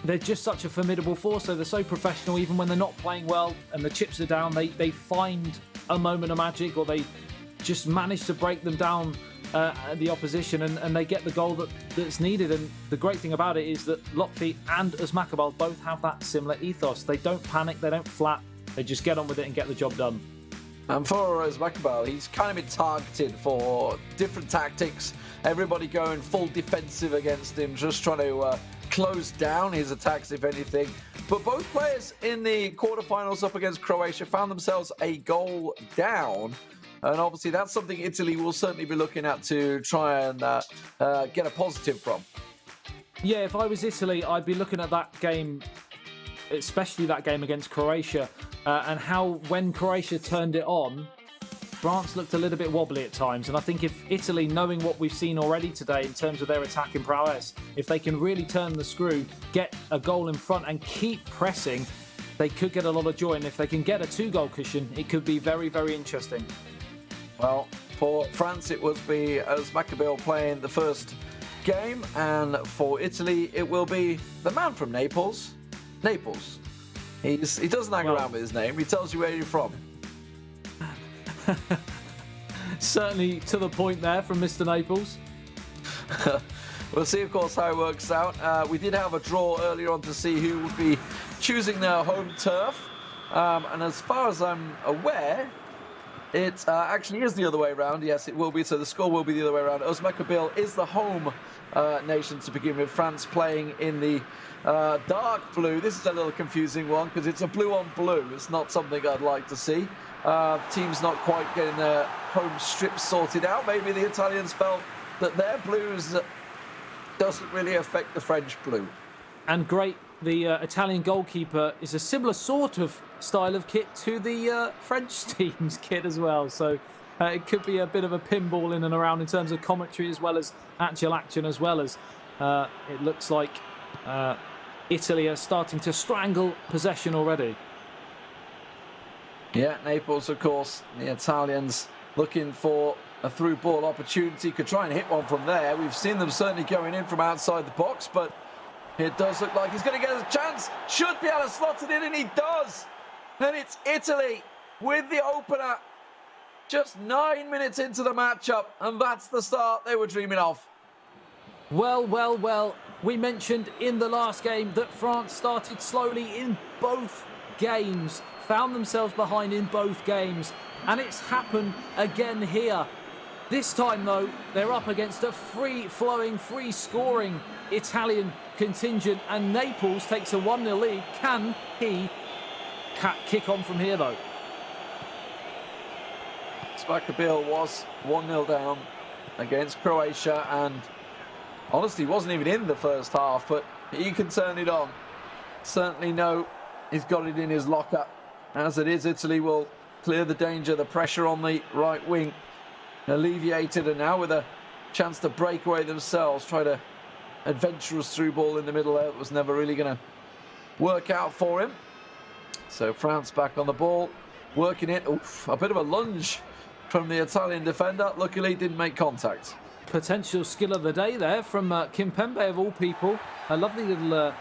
They're just such a formidable force. So they're so professional, even when they're not playing well and the chips are down, they find a moment of magic, or they just manage to break them down, the opposition, and they get the goal that's needed. And the great thing about it is that Lotfi and Uzmakabal both have that similar ethos. They don't panic, they don't flap, they just get on with it and get the job done. And for Uzmakabal, he's kind of been targeted for different tactics. Everybody going full defensive against him, just trying to close down his attacks, if anything. But both players in the quarterfinals up against Croatia found themselves a goal down. And obviously that's something Italy will certainly be looking at to try and get a positive from. Yeah, if I was Italy, I'd be looking at that game, especially that game against Croatia, and how when Croatia turned it on, France looked a little bit wobbly at times. And I think if Italy, knowing what we've seen already today in terms of their attacking prowess, if they can really turn the screw, get a goal in front and keep pressing, they could get a lot of joy. And if they can get a 2-goal cushion, it could be very, very interesting. Well, for France, it will be Uzmakabal playing the first game, and for Italy, it will be the man from Naples. Naples. He doesn't hang around with his name. He tells you where you're from. Certainly to the point there from Mr. Naples. We'll see, of course, how it works out. We did have a draw earlier on to see who would be choosing their home turf. And as far as I'm aware, it actually is the other way around. Yes, it will be. So the score will be the other way around. Uzmakabal is the home nation to begin with. France playing in the dark blue. This is a little confusing one because it's a blue on blue. It's not something I'd like to see. Teams not quite getting their home strips sorted out. Maybe the Italians felt that their blues doesn't really affect the French blue. And great, the Italian goalkeeper is a similar sort of style of kit to the French team's kit as well. So it could be a bit of a pinball in and around in terms of commentary as well as actual action, as well as it looks like Italy are starting to strangle possession already. Yeah, Naples, of course, the Italians looking for a through ball opportunity. Could try and hit one from there. We've seen them certainly going in from outside the box, but it does look like he's going to get a chance. Should be able to slot it in, and he does. And it's Italy with the opener. Just 9 minutes into the matchup, and that's the start they were dreaming of. Well, well, well. We mentioned in the last game that France started slowly in both games, found themselves behind in both games, and it's happened again here. This time, though, they're up against a free-flowing, free-scoring Italian contingent, and Naples takes a 1-0 lead. Can he kick on from here, though? Smakabil was 1-0 down against Croatia, and honestly wasn't even in the first half, but he can turn it on. Certainly know he's got it in his locker. As it is, Italy will clear the danger, the pressure on the right wing alleviated, and now with a chance to break away themselves, try to adventurous through ball in the middle there. It was never really going to work out for him. So France back on the ball, working it. Oof, a bit of a lunge from the Italian defender. Luckily didn't make contact. Potential skill of the day there from Kimpembe of all people. A lovely little...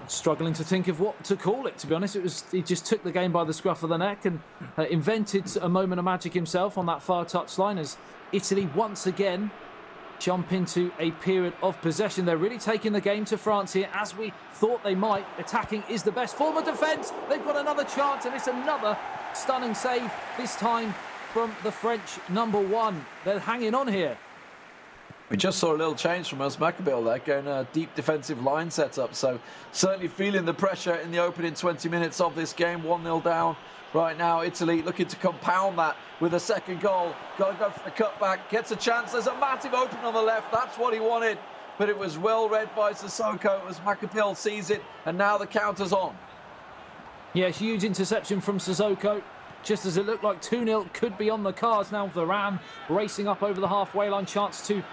struggling to think of what to call it, to be honest. He just took the game by the scruff of the neck and invented a moment of magic himself on that far touchline as Italy once again jump into a period of possession. They're really taking the game to France here, as we thought they might. Attacking is the best form of defence. They've got another chance, and it's another stunning save, this time from the French number one. They're hanging on here. We just saw a little change from Smakabil there, going a deep defensive line setup. So certainly feeling the pressure in the opening 20 minutes of this game. 1-0 down right now. Italy looking to compound that with a second goal. Got to go for the cutback. Gets a chance. There's a massive open on the left. That's what he wanted. But it was well read by Sissoko as Smakabil sees it. And now the counter's on. Yes, huge interception from Sissoko. Just as it looked like 2-0 could be on the cards. Now Varane racing up over the halfway line. Chance to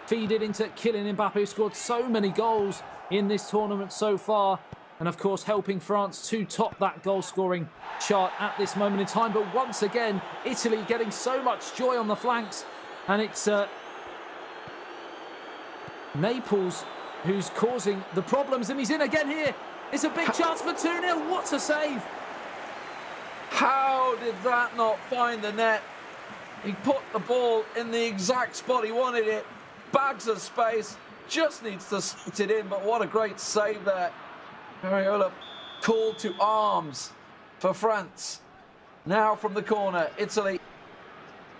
feed it into Kylian Mbappe, who scored so many goals in this tournament so far. And of course, helping France to top that goal-scoring chart at this moment in time. But once again, Italy getting so much joy on the flanks. And it's Naples who's causing the problems. And he's in again here. It's a big chance for 2-0. What a save. How did that not find the net? He put the ball in the exact spot he wanted it. Bags of space, just needs to sit it in, but what a great save there. Areola called to arms for France. Now from the corner, Italy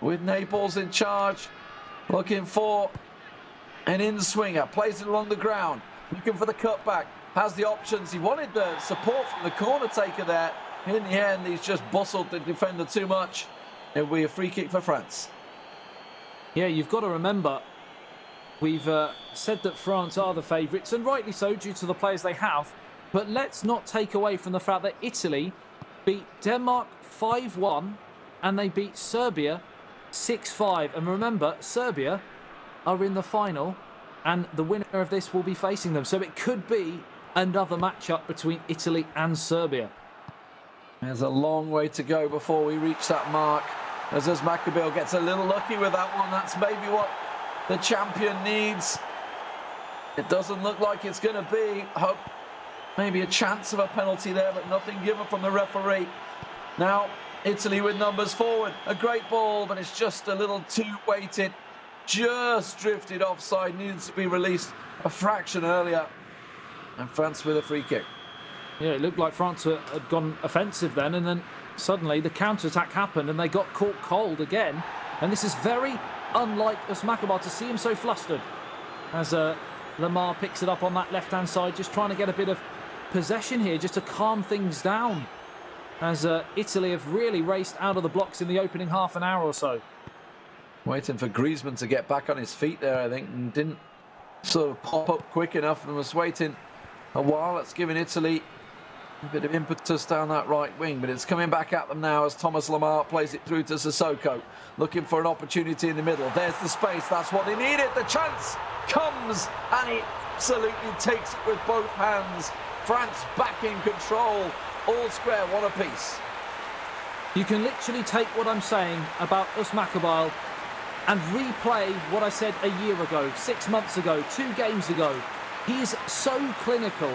with Naples in charge, looking for an in-swinger, plays it along the ground, looking for the cutback, has the options. He wanted the support from the corner taker there. In the end, he's just bustled the defender too much. It'll be a free kick for France. Yeah, you've got to remember, we've said that France are the favourites, and rightly so due to the players they have. But let's not take away from the fact that Italy beat Denmark 5-1 and they beat Serbia 6-5. And remember, Serbia are in the final and the winner of this will be facing them. So it could be another matchup between Italy and Serbia. There's a long way to go before we reach that mark. As Smakabil gets a little lucky with that one. That's maybe what the champion needs. It doesn't look like it's going to be. Hope maybe a chance of a penalty there, but nothing given from the referee. Now Italy with numbers forward. A great ball, but it's just a little too weighted. Just drifted offside. Needed to be released a fraction earlier. And France with a free kick. Yeah, it looked like France had gone offensive then, and then suddenly the counter-attack happened and they got caught cold again. And this is very unlike Smakabil to see him so flustered. As Lamar picks it up on that left-hand side, just trying to get a bit of possession here, just to calm things down. As Italy have really raced out of the blocks in the opening half an hour or so. Waiting for Griezmann to get back on his feet there, I think, and didn't sort of pop up quick enough and was waiting a while. That's giving Italy a bit of impetus down that right wing, but it's coming back at them now as Thomas Lamar plays it through to Sissoko, looking for an opportunity in the middle. There's the space, that's what he needed. The chance comes and he absolutely takes it with both hands. France back in control, all square, one apiece. You can literally take what I'm saying about Smakabil and replay what I said a year ago, 6 months ago, 2 games ago. He is so clinical.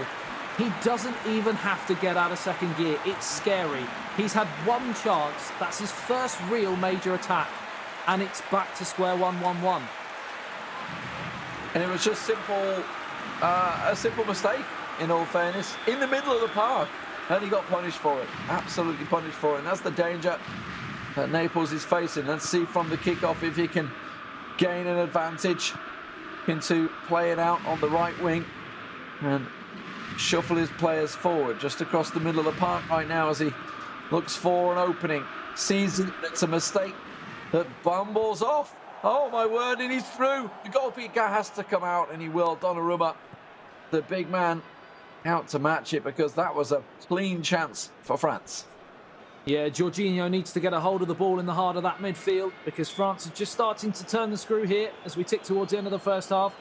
He doesn't even have to get out of second gear. It's scary. He's had one chance. That's his first real major attack. And it's back to square one, 1-1. And it was just a simple mistake, in all fairness, in the middle of the park. And he got punished for it. Absolutely punished for it. And that's the danger that Naples is facing. Let's see from the kickoff if he can gain an advantage into play it out on the right wing and shuffle his players forward just across the middle of the park right now as he looks for an opening, sees it, it's a mistake that bumbles off. Oh my word, and he's through. The goalkeeper has to come out, and he will. Donnarumma, the big man, out to match it, because that was a clean chance for France. Yeah, Jorginho needs to get a hold of the ball in the heart of that midfield, because France are just starting to turn the screw here as we tick towards the end of the first half.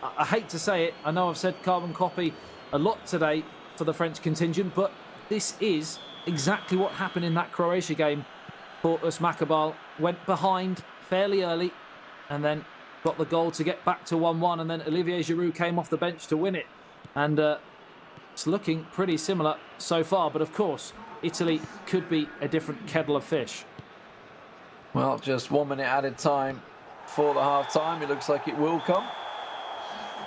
I hate to say it, I know I've said carbon copy a lot today for the French contingent, but this is exactly what happened in that Croatia game for Usmakabal. Went behind fairly early and then got the goal to get back to 1-1, and then Olivier Giroud came off the bench to win it. And it's looking pretty similar so far, but of course, Italy could be a different kettle of fish. Well, just 1 minute added time for the half-time. It looks like it will come.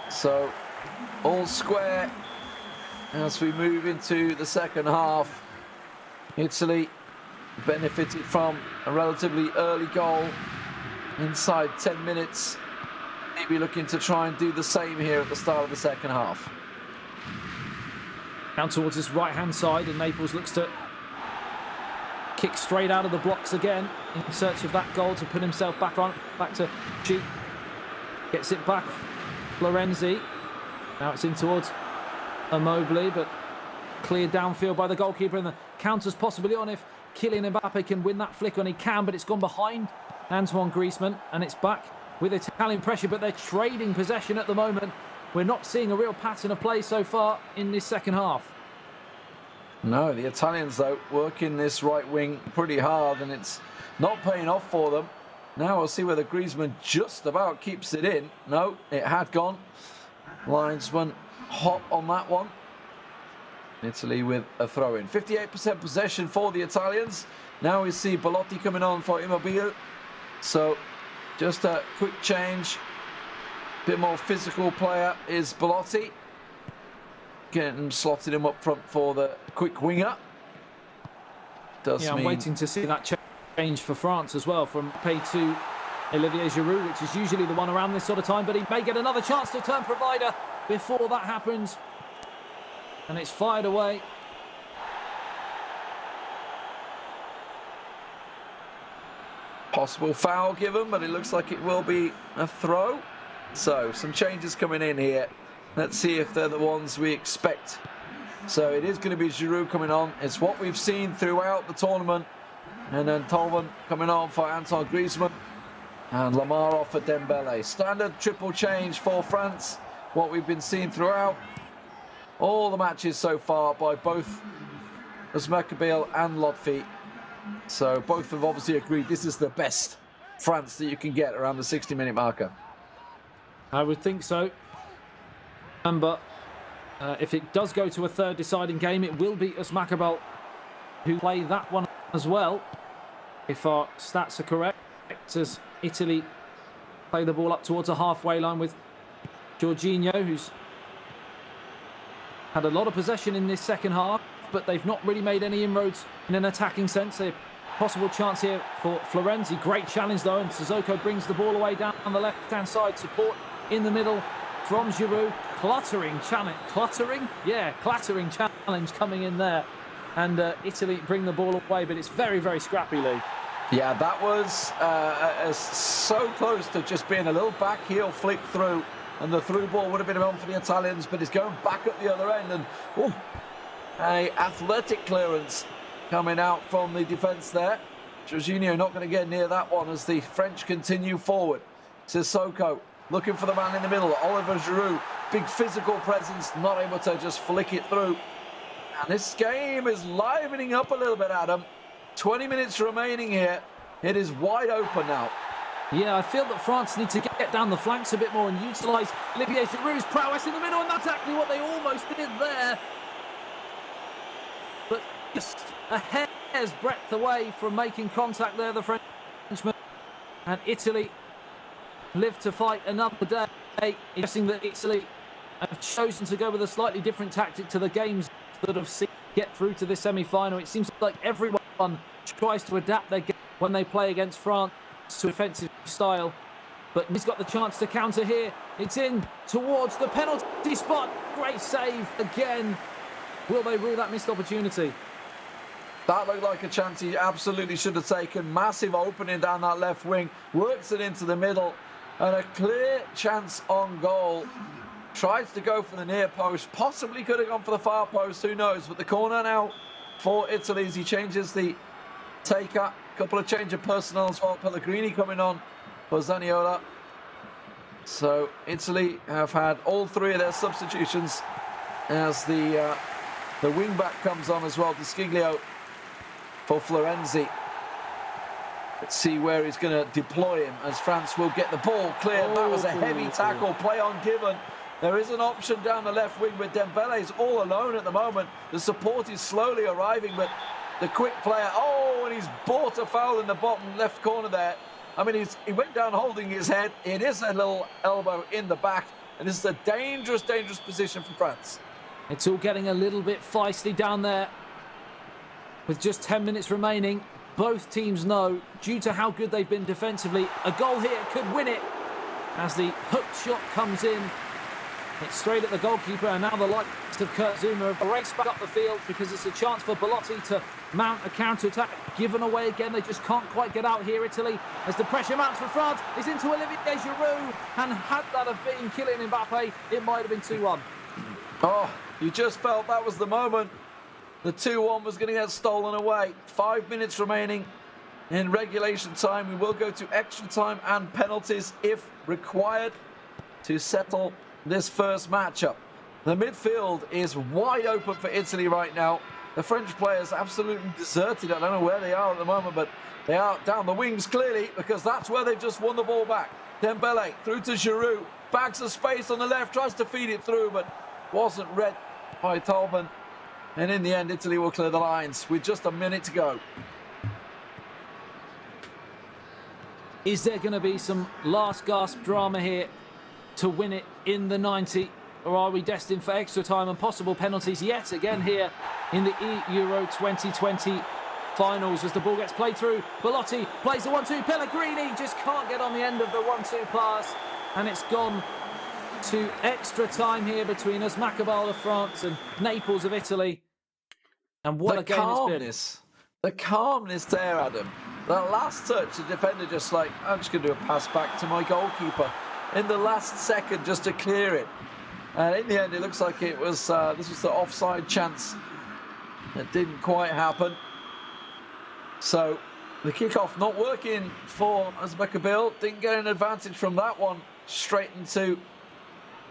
So, all square as we move into the second half. Italy benefited from a relatively early goal inside 10 minutes. Maybe looking to try and do the same here at the start of the second half. Down towards his right-hand side, and Naples looks to kick straight out of the blocks again in search of that goal to put himself back on. Back to G. Gets it back. Florenzi. Now it's in towards Immobile, but cleared downfield by the goalkeeper, and the counter's possibly on if Kylian Mbappe can win that flick on. He can, but it's gone behind Antoine Griezmann, and it's back with Italian pressure, but they're trading possession at the moment. We're not seeing a real pattern of play so far in this second half. No, the Italians, though, working this right wing pretty hard, and it's not paying off for them. Now we'll see whether Griezmann just about keeps it in. No, it had gone. Linesman hot on that one. Italy with a throw-in. 58% possession for the Italians. Now we see Belotti coming on for Immobile. So just a quick change. Bit more physical player is Belotti. Getting slotted him up front for the quick winger. I'm waiting to see that change for France as well, from Pay to Olivier Giroud, which is usually the one around this sort of time, but he may get another chance to turn provider before that happens. And it's fired away. Possible foul given, but it looks like it will be a throw. So some changes coming in here. Let's see if they're the ones we expect. So it is going to be Giroud coming on. It's what we've seen throughout the tournament. And then Tolman coming on for Antoine Griezmann. And Lamar off for Dembele. Standard triple change for France. What we've been seeing throughout all the matches so far by both Usmakabal and Lotfi. So both have obviously agreed this is the best France that you can get around the 60-minute marker. I would think so. But if it does go to a third deciding game, it will be Usmakabal who play that one as well, if our stats are correct, as Italy play the ball up towards a halfway line with Jorginho, who's had a lot of possession in this second half, but they've not really made any inroads in an attacking sense. A possible chance here for Florenzi. Great challenge though, and Sissoko brings the ball away down on the left-hand side. Support in the middle from Giroud. Clattering challenge. Clattering? Yeah, clattering challenge coming in there. And Italy bring the ball away, but it's very, very scrappy, Lee. Yeah, that was so close to just being a little back heel flick through, and the through ball would have been on for the Italians, but it's going back at the other end, and a athletic clearance coming out from the defence there. Jorginho not going to get near that one as the French continue forward. Sissoko looking for the man in the middle. Olivier Giroud, big physical presence, not able to just flick it through. And this game is livening up a little bit, Adam. 20 minutes remaining here. It is wide open now. Yeah, I feel that France need to get down the flanks a bit more and utilise Olivier Giroud's prowess in the middle, and that's exactly what they almost did there. But just a hair's breadth away from making contact there, the Frenchman. And Italy live to fight another day. Interesting that Italy have chosen to go with a slightly different tactic to the games that have seen get through to this semi-final. It seems like everyone tries to adapt their game when they play against France to offensive style. But he's got the chance to counter here. It's in towards the penalty spot. Great save again. Will they rule that missed opportunity? That looked like a chance he absolutely should have taken. Massive opening down that left wing. Works it into the middle. And a clear chance on goal. Tries to go for the near post. Possibly could have gone for the far post. Who knows? But the corner now for Italy as he changes the taker. Couple of change of personnel as well. Pellegrini coming on for Zaniolo. So Italy have had all three of their substitutions as the wing back comes on as well. Desciglio for Florenzi. Let's see where he's going to deploy him as France will get the ball cleared. That was a heavy tackle. Play on given. There is an option down the left wing, but Dembele is all alone at the moment. The support is slowly arriving, but the quick player, and he's bought a foul in the bottom left corner there. I mean, he went down holding his head. It is a little elbow in the back, and this is a dangerous, dangerous position for France. It's all getting a little bit feisty down there. With just 10 minutes remaining, both teams know, due to how good they've been defensively, a goal here could win it. As the hook shot comes in, it's straight at the goalkeeper, and now the likes of Kurt Zouma have raced back up the field because it's a chance for Belotti to mount a counter-attack. Given away again, they just can't quite get out here, Italy, as the pressure mounts for France. It's into Olivier Giroud, and had that have been Kylian Mbappe, it might have been 2-1. Oh, you just felt that was the moment. The 2-1 was going to get stolen away. 5 minutes remaining in regulation time. We will go to extra time and penalties if required to settle this first matchup. The midfield is wide open for Italy right now. The French players absolutely deserted. I don't know where they are at the moment, but they are down the wings clearly because that's where they've just won the ball back. Dembele through to Giroud. Bags of space on the left, tries to feed it through, but wasn't read by Tolman. And in the end, Italy will clear the lines with just a minute to go. Is there going to be some last gasp drama here to win it in the 90? Or are we destined for extra time and possible penalties yet again here in the eEURO 2020 finals as the ball gets played through? Belotti plays the 1-2. Pellegrini just can't get on the end of the 1-2 pass. And it's gone to extra time here between Asmacabal of France and Naples of Italy. And what a game it's been. The calmness there, Adam. That last touch, the defender just like, I'm just going to do a pass back to my goalkeeper in the last second just to clear it. And in the end, it looks like it was this was the offside chance. It didn't quite happen. So the kickoff not working for Asmacabal. Didn't get an advantage from that one. Straight into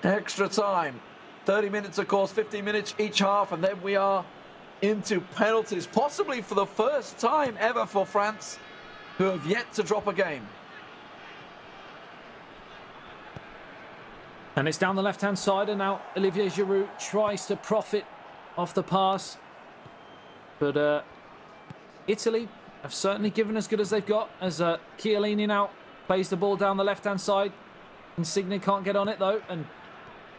extra time. 30 minutes, of course, 15 minutes each half, and then we are into penalties, possibly for the first time ever for France, who have yet to drop a game. And it's down the left-hand side, and now Olivier Giroud tries to profit off the pass. But Italy have certainly given as good as they've got, as Chiellini now plays the ball down the left-hand side. Insigne can't get on it, though, and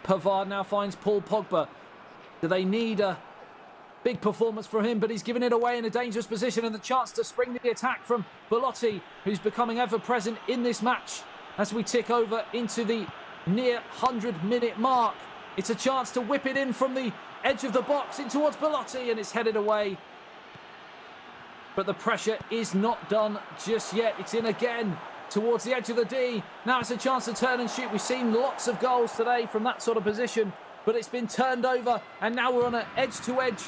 Pavard now finds Paul Pogba. Do they need a big performance from him? But he's given it away in a dangerous position, and the chance to spring the attack from Belotti, who's becoming ever-present in this match as we tick over into the near 100-minute mark. It's a chance to whip it in from the edge of the box in towards Belotti, and it's headed away. But the pressure is not done just yet. It's in again towards the edge of the D. Now it's a chance to turn and shoot. We've seen lots of goals today from that sort of position, but it's been turned over, and now we're on an edge-to-edge,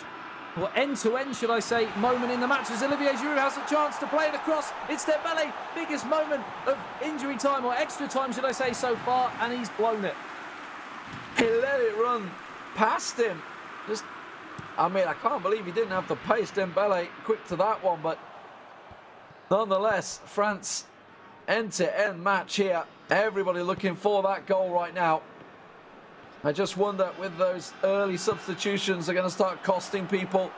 or end-to-end, should I say, moment in the match as Olivier Giroud has a chance to play it across. It's Dembele, biggest moment of injury time, or extra time, should I say, so far, and he's blown it. He let it run past him. I can't believe he didn't have the pace, Dembele, quick to that one, but nonetheless, France end-to-end match here. Everybody looking for that goal right now. I just wonder, with those early substitutions, they're going to start costing people.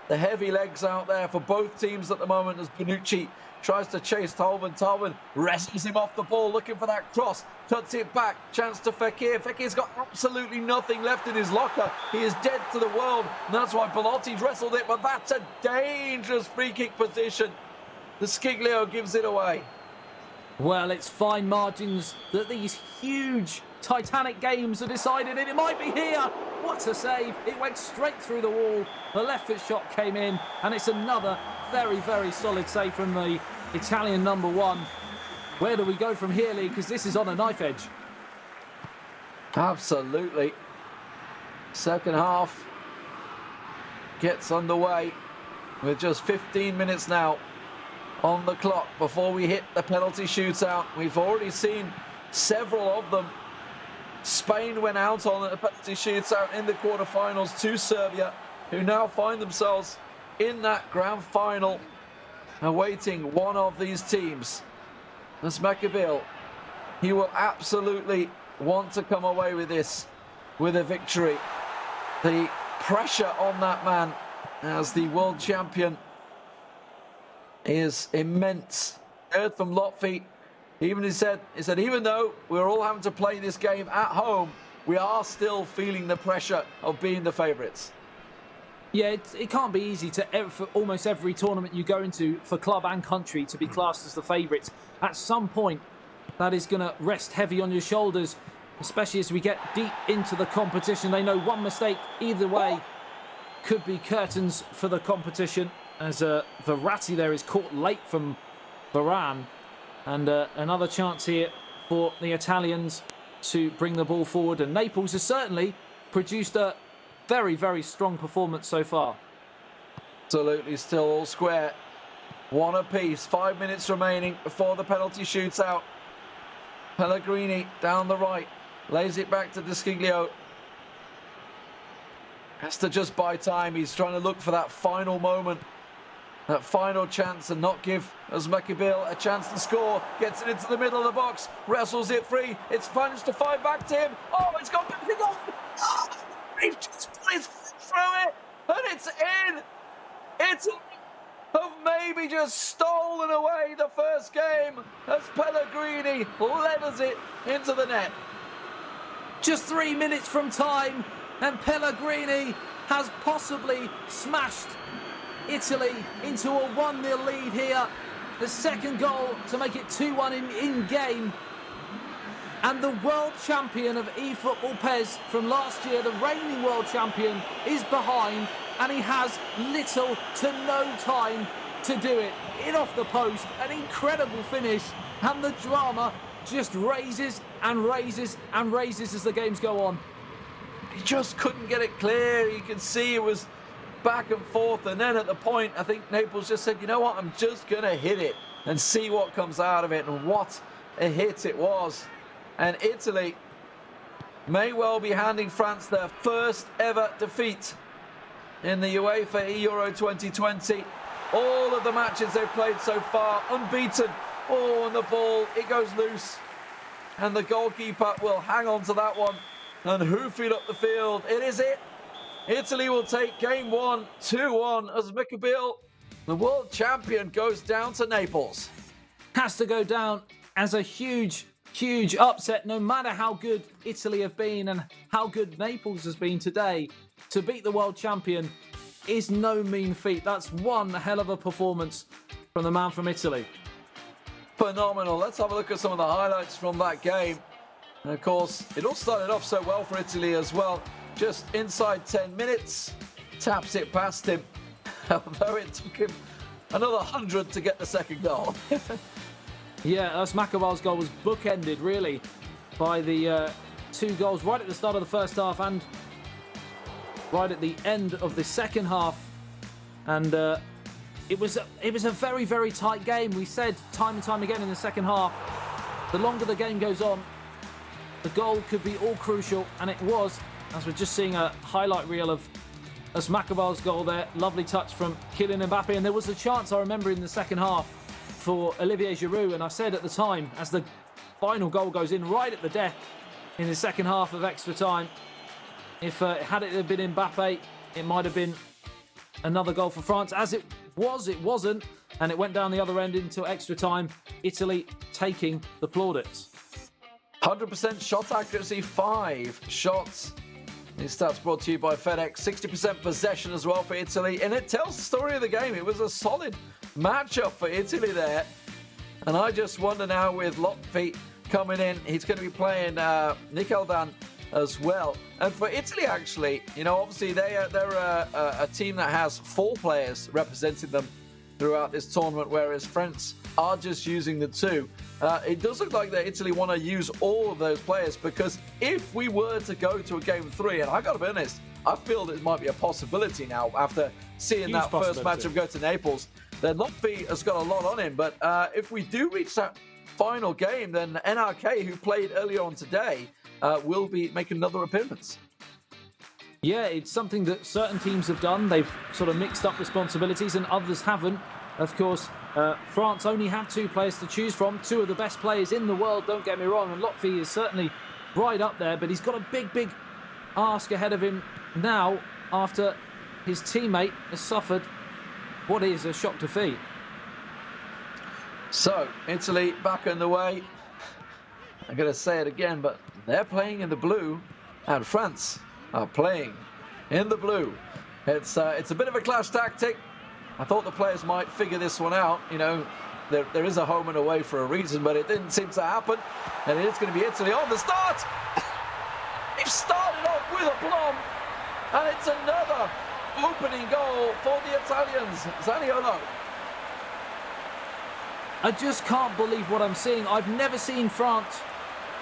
The heavy legs out there for both teams at the moment as Bonucci tries to chase Tolman. Tolman wrestles him off the ball, looking for that cross. Cuts it back. Chance to Fekir. Fekir's got absolutely nothing left in his locker. He is dead to the world, and that's why Belotti's wrestled it, but that's a dangerous free kick position. The Desciglio gives it away. Well, it's fine margins that these huge Titanic games are decided in. It might be here. What a save. It went straight through the wall. The left foot shot came in, and it's another very, very solid save from the Italian number 1. Where do we go from here, Lee? Because this is on a knife edge. Absolutely. Second half gets underway with just 15 minutes now on the clock before we hit the penalty shootout. We've already seen several of them. Spain went out on a penalty shootout in the quarterfinals to Serbia, who now find themselves in that grand final, awaiting one of these teams. Uzmakabil, he will absolutely want to come away with this with a victory. The pressure on that man as the world champion is immense. Heard from Lotfi, he said even though we're all having to play this game at home, we are still feeling the pressure of being the favourites. Yeah, it can't be easy for almost every tournament you go into, for club and country, to be classed as the favourites. At some point, that is going to rest heavy on your shoulders, especially as we get deep into the competition. They know one mistake either way could be curtains for the competition, as Verratti there is caught late from Varane. And another chance here for the Italians to bring the ball forward. And Naples has certainly produced a very, very strong performance so far. Absolutely, still all square. One apiece. 5 minutes remaining before the penalty shootout. Pellegrini down the right. Lays it back to Desciglio. Has to just buy time. He's trying to look for that final moment, that final chance, and not give Uzmakabil a chance to score. Gets it into the middle of the box. Wrestles it free. It's managed to find back to him. Oh, it's gone back. Oh, he just put his foot through it. And it's in. Italy have maybe just stolen away the first game as Pellegrini letters it into the net. Just 3 minutes from time, and Pellegrini has possibly smashed Italy into a 1-0 lead here. The second goal to make it 2-1 in game. And the world champion of eFootball PES from last year, the reigning world champion, is behind, and he has little to no time to do it. In off the post, an incredible finish, and the drama just raises and raises and raises as the games go on. He just couldn't get it clear. You can see it was back and forth, and then at the point, I think Naples just said, you know what, I'm just going to hit it and see what comes out of it. And what a hit it was. And Italy may well be handing France their first ever defeat in the UEFA eEURO 2020. All of the matches they've played so far, unbeaten. Oh, and the ball, it goes loose. And the goalkeeper will hang on to that one and hoof it up the field. It is it. Italy will take game 1, 2-1, as Uzmakabil, the world champion, goes down to Naples. Has to go down as a huge upset, no matter how good Italy have been and how good Naples has been today. To beat the world champion is no mean feat. That's one hell of a performance from the man from Italy. Phenomenal. Let's have a look at some of the highlights from that game. And of course, it all started off so well for Italy as well. Just inside 10 minutes, taps it past him, although it took him another 100 to get the second goal. Yeah, Uzmakabil's goal was bookended, really, by the 2 goals right at the start of the first half and right at the end of the second half. And it was a very, very tight game. We said time and time again in the second half, the longer the game goes on, the goal could be all crucial, and it was, as we're just seeing a highlight reel of Uzmakabil's goal there. Lovely touch from Kylian Mbappe, and there was a chance, I remember, in the second half for Olivier Giroud, and I said at the time, as the final goal goes in right at the death in the second half of extra time, if had it been Mbappe, it might have been another goal for France. As it wasn't, and it went down the other end into extra time. Italy taking the plaudits. 100% shot accuracy, 5 shots. These stats brought to you by FedEx. 60% possession as well for Italy, and it tells the story of the game. It was a solid matchup for Italy there. And I just wonder now, with Lotfi coming in, he's going to be playing Nikeldan as well. And for Italy, actually, you know, obviously they're a team that has 4 players representing them throughout this tournament, whereas France are just using the 2. It does look like that Italy want to use all of those players, because if we were to go to a game 3, and I got to be honest, I feel that it might be a possibility now after seeing Huge that first matchup go to Naples. Then Lotfi has got a lot on him, but if we do reach that final game, then NRK, who played earlier on today, will be making another appearance. Yeah, it's something that certain teams have done. They've sort of mixed up responsibilities and others haven't. Of course, France only have 2 players to choose from, 2 of the best players in the world, don't get me wrong, and Lotfi is certainly right up there, but he's got a big ask ahead of him now after his teammate has suffered what is a shock defeat. So, Italy back in the way. I'm going to say it again, but they're playing in the blue, and France are playing in the blue. It's a bit of a clash tactic. I thought the players might figure this one out. You know, there is a home and away for a reason, but it didn't seem to happen. And it is going to be Italy on the start. They've started off with a plum, and it's another opening goal for the Italians. Zaniolo. I just can't believe what I'm seeing. I've never seen France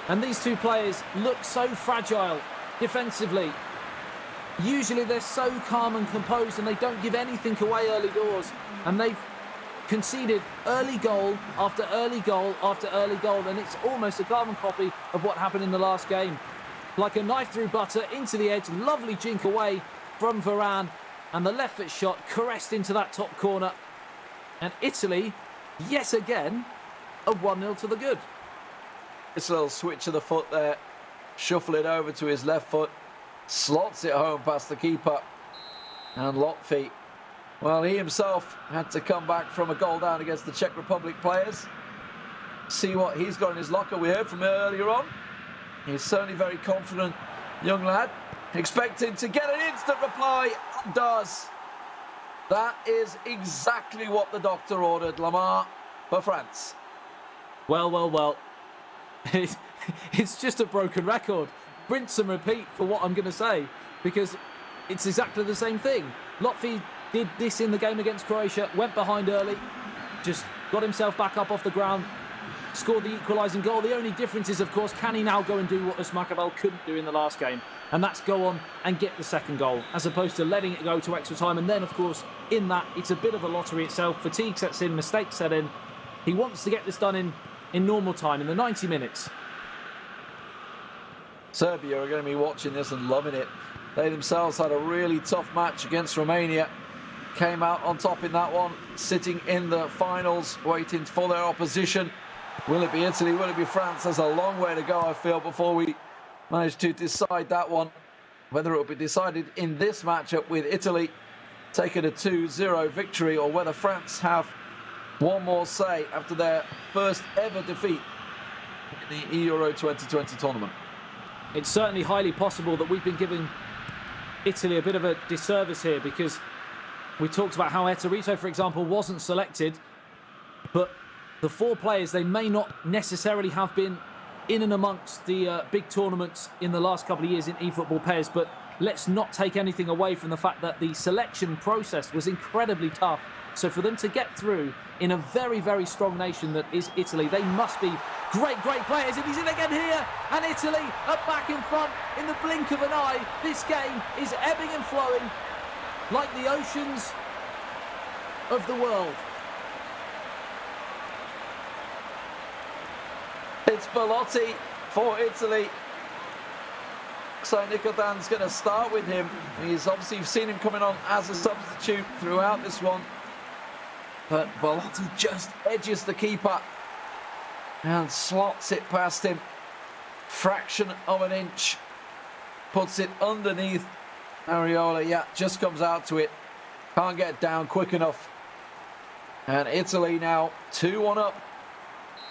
and these 2 players look so fragile defensively. Usually they're so calm and composed and they don't give anything away early doors. And they've conceded early goal after early goal after early goal. And it's almost a carbon copy of what happened in the last game. Like a knife through butter into the edge. Lovely jink away from Varane. And the left foot shot caressed into that top corner. And Italy, yet again, a 1-0 to the good. This little switch of the foot there. Shuffle it over to his left foot. Slots it home past the keeper. And Lotfi, well, he himself had to come back from a goal down against the Czech Republic players. See what he's got in his locker. We heard from him earlier on. He's certainly very confident, young lad. Expecting to get an instant reply. And does. That is exactly what the doctor ordered, Lamar, for France. Well. It's just a broken record. Rinse and repeat for what I'm going to say, because it's exactly the same thing. Lotfi did this in the game against Croatia, went behind early, just got himself back up off the ground, scored the equalising goal. The only difference is, of course, can he now go and do what Usmakabel couldn't do in the last game? And that's go on and get the second goal, as opposed to letting it go to extra time. And then, of course, in that, it's a bit of a lottery itself. Fatigue sets in, mistakes set in. He wants to get this done in normal time, in the 90 minutes. Serbia are going to be watching this and loving it. They themselves had a really tough match against Romania. Came out on top in that one, sitting in the finals, waiting for their opposition. Will it be Italy? Will it be France? There's a long way to go, I feel, before we manage to decide that one. Whether it will be decided in this matchup with Italy taking a 2-0 victory, or whether France have one more say after their first ever defeat in the eEURO 2020 tournament. It's certainly highly possible that we've been giving Italy a bit of a disservice here, because we talked about how Eterito, for example, wasn't selected, but the 4 players, they may not necessarily have been in and amongst the big tournaments in the last couple of years in eFootball pairs, but let's not take anything away from the fact that the selection process was incredibly tough. So for them to get through in a very, very strong nation that is Italy, they must be great players. And he's in again here. And Italy are back in front in the blink of an eye. This game is ebbing and flowing like the oceans of the world. It's Belotti for Italy. So Nicoladan's going to start with him. He's obviously seen him coming on as a substitute throughout this one. But Belotti just edges the keeper and slots it past him. Fraction of an inch. Puts it underneath Areola. Yeah, just comes out to it. Can't get down quick enough. And Italy now 2-1 up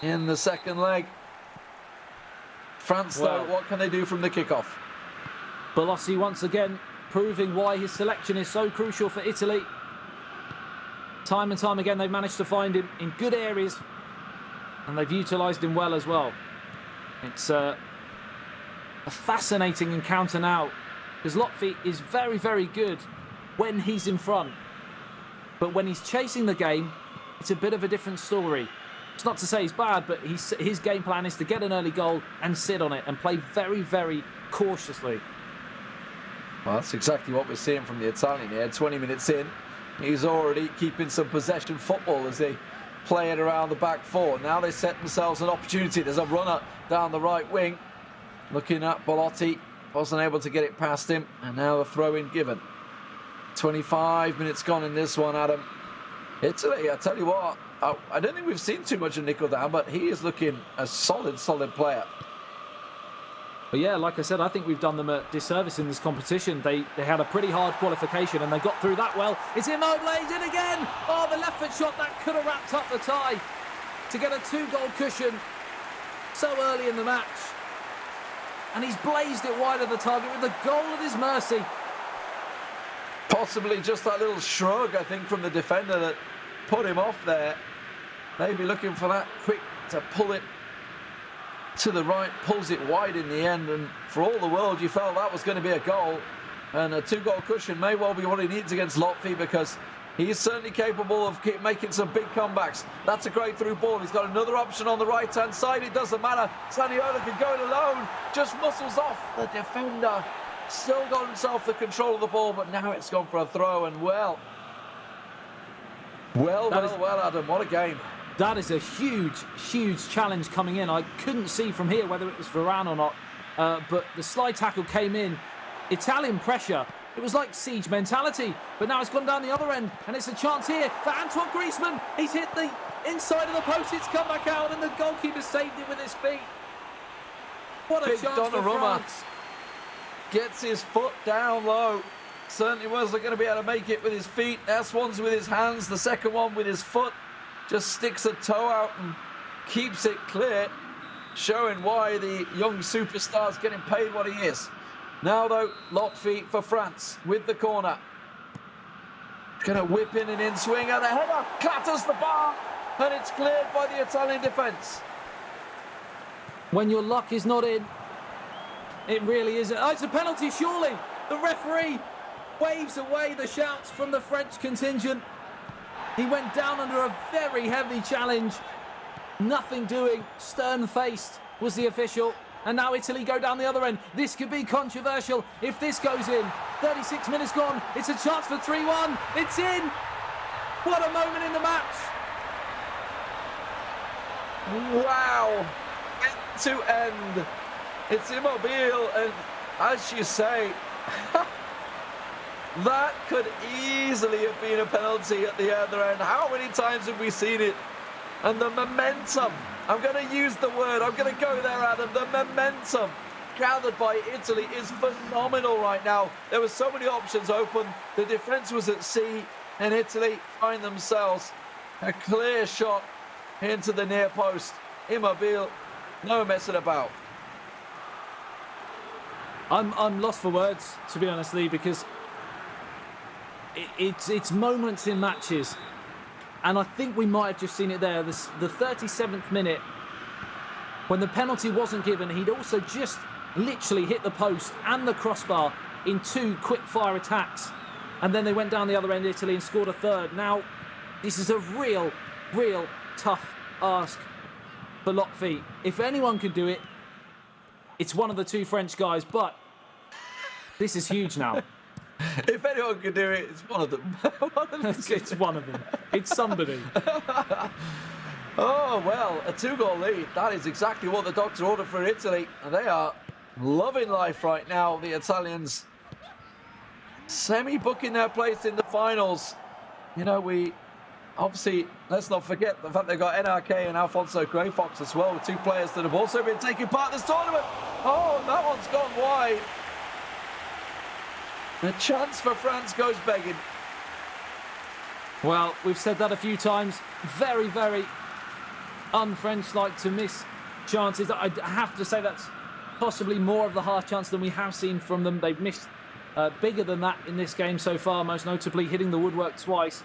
in the second leg. France, though, what can they do from the kickoff? Belotti once again proving why his selection is so crucial for Italy. Time and time again, they've managed to find him in good areas, and they've utilised him well as well. It's a fascinating encounter now, because Lotfi is very, very good when he's in front. But when he's chasing the game, it's a bit of a different story. It's not to say he's bad, but his game plan is to get an early goal and sit on it and play very, very cautiously. Well, that's exactly what we're seeing from the Italian here. 20 minutes in, he's already keeping some possession football as they play it around the back four. Now they set themselves an opportunity. There's a runner down the right wing. Looking at Belotti, wasn't able to get it past him, and now the throw-in given. 25 minutes gone in this one, Adam. Italy, I tell you what, I don't think we've seen too much of Nico Dan, but he is looking a solid player. But yeah, like I said, I think we've done them a disservice in this competition. They had a pretty hard qualification and they got through that well. It's Immobile, he's in again! Oh, the left foot shot, that could have wrapped up the tie to get a 2-goal cushion so early in the match. And he's blazed it wide of the target with the goal at his mercy. Possibly just that little shrug, I think, from the defender that put him off there. Maybe looking for that quick to pull it to the right, pulls it wide in the end, and for all the world you felt that was going to be a goal, and a 2-goal cushion may well be what he needs against Lotfi, because he's certainly capable of making some big comebacks. That's a great through ball. He's got another option on the right hand side. It doesn't matter. Zaniolo can go it alone, just muscles off the defender. Still got himself the control of the ball, but now it's gone for a throw, and well, Adam, what a game. That is a huge, huge challenge coming in. I couldn't see from here whether it was Varane or not, but the slide tackle came in. Italian pressure. It was like siege mentality, but now it's gone down the other end, and it's a chance here for Antoine Griezmann. He's hit the inside of the post, it's come back out, and the goalkeeper saved it with his feet. What a chance for France. Gets his foot down low. Certainly wasn't going to be able to make it with his feet. That's one's with his hands, the second one with his foot. Just sticks a toe out and keeps it clear, showing why the young superstar's getting paid what he is. Now, though, Lotfi for France with the corner. Going to whip in an in-swing, and the header clatters the bar, and it's cleared by the Italian defence. When your luck is not in, it really isn't. Oh, it's a penalty, surely. The referee waves away the shouts from the French contingent. He went down under a very heavy challenge. Nothing doing. Stern-faced was the official. And now Italy go down the other end. This could be controversial if this goes in. 36 minutes gone. It's a chance for 3-1. It's in. What a moment in the match. Wow. End to end. It's Immobile. And as you say, that could easily have been a penalty at the other end. How many times have we seen it? And the momentum, I'm going to use the word, I'm going to go there, Adam. The momentum gathered by Italy is phenomenal right now. There were so many options open. The defence was at sea, and Italy find themselves a clear shot into the near post. Immobile, no messing about. I'm lost for words, to be honest, Lee, because it's moments in matches, and I think we might have just seen it there. The 37th minute, when the penalty wasn't given, he'd also just literally hit the post and the crossbar in 2 quick-fire attacks, and then they went down the other end, Italy, and scored a third. Now, this is a real tough ask for Lotfi. If anyone can do it, it's one of the 2 French guys, but this is huge now. If anyone can do it, it's one of them. It's one of them. It's somebody. Oh, well, a 2-goal lead. That is exactly what the doctor ordered for Italy. And they are loving life right now, the Italians. Semi-booking their place in the finals. You know, we obviously, let's not forget the fact they've got NRK and Alfonso Greyfox as well, with 2 players that have also been taking part in this tournament. Oh, that one's gone wide. The chance for France goes begging. Well, we've said that a few times. Very un-French-like to miss chances. I have to say that's possibly more of the half chance than we have seen from them. They've missed bigger than that in this game so far, most notably hitting the woodwork twice.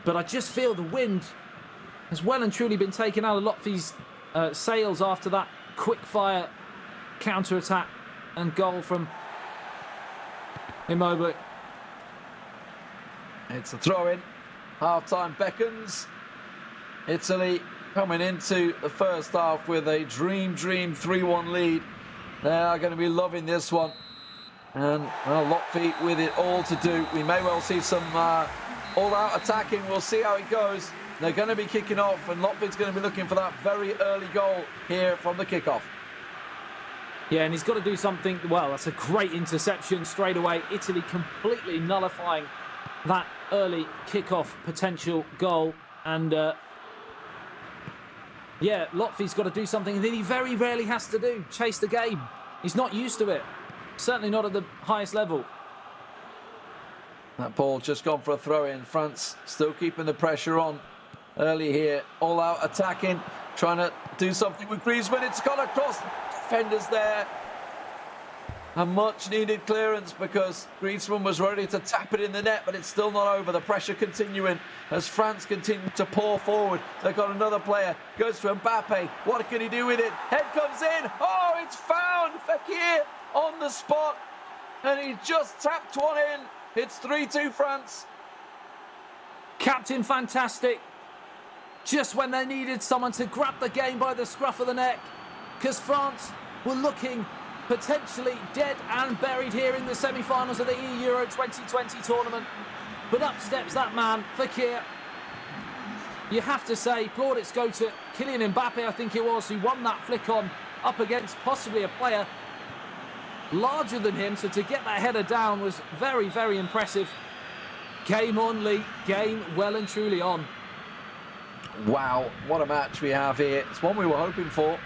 But I just feel the wind has well and truly been taken out of Lotfi's sails after that quick-fire counter-attack and goal from Immobile. It's a throw-in. Half-time beckons. Italy coming into the first half with a dream 3-1 lead. They are going to be loving this one. And, well, Lotfi with it all to do. We may well see some all-out attacking. We'll see how it goes. They're going to be kicking off, and Lotfi's going to be looking for that very early goal here from the kickoff. Yeah, and he's got to do something. Well, that's a great interception straight away. Italy completely nullifying that early kickoff potential goal. And, yeah, Lotfi's got to do something that he very rarely has to do. Chase the game. He's not used to it. Certainly not at the highest level. That ball just gone for a throw-in. France still keeping the pressure on early here. All out attacking, trying to do something with Griezmann. It's gone across. Defenders there. A much-needed clearance because Griezmann was ready to tap it in the net, but it's still not over. The pressure continuing as France continue to pour forward. They've got another player. Goes to Mbappe. What can he do with it? Head comes in. Oh, it's found. Fekir on the spot. And he just tapped one in. It's 3-2 France. Captain fantastic. Just when they needed someone to grab the game by the scruff of the neck. Because France were looking potentially dead and buried here in the semi-finals of the eEURO 2020 tournament. But up steps that man, Fekir. You have to say, plaudits go to Kylian Mbappe, I think it was, who won that flick on up against possibly a player larger than him. So to get that header down was very, very impressive. Game on, Lee. Game well and truly on. Wow, what a match we have here. It's one we were hoping for.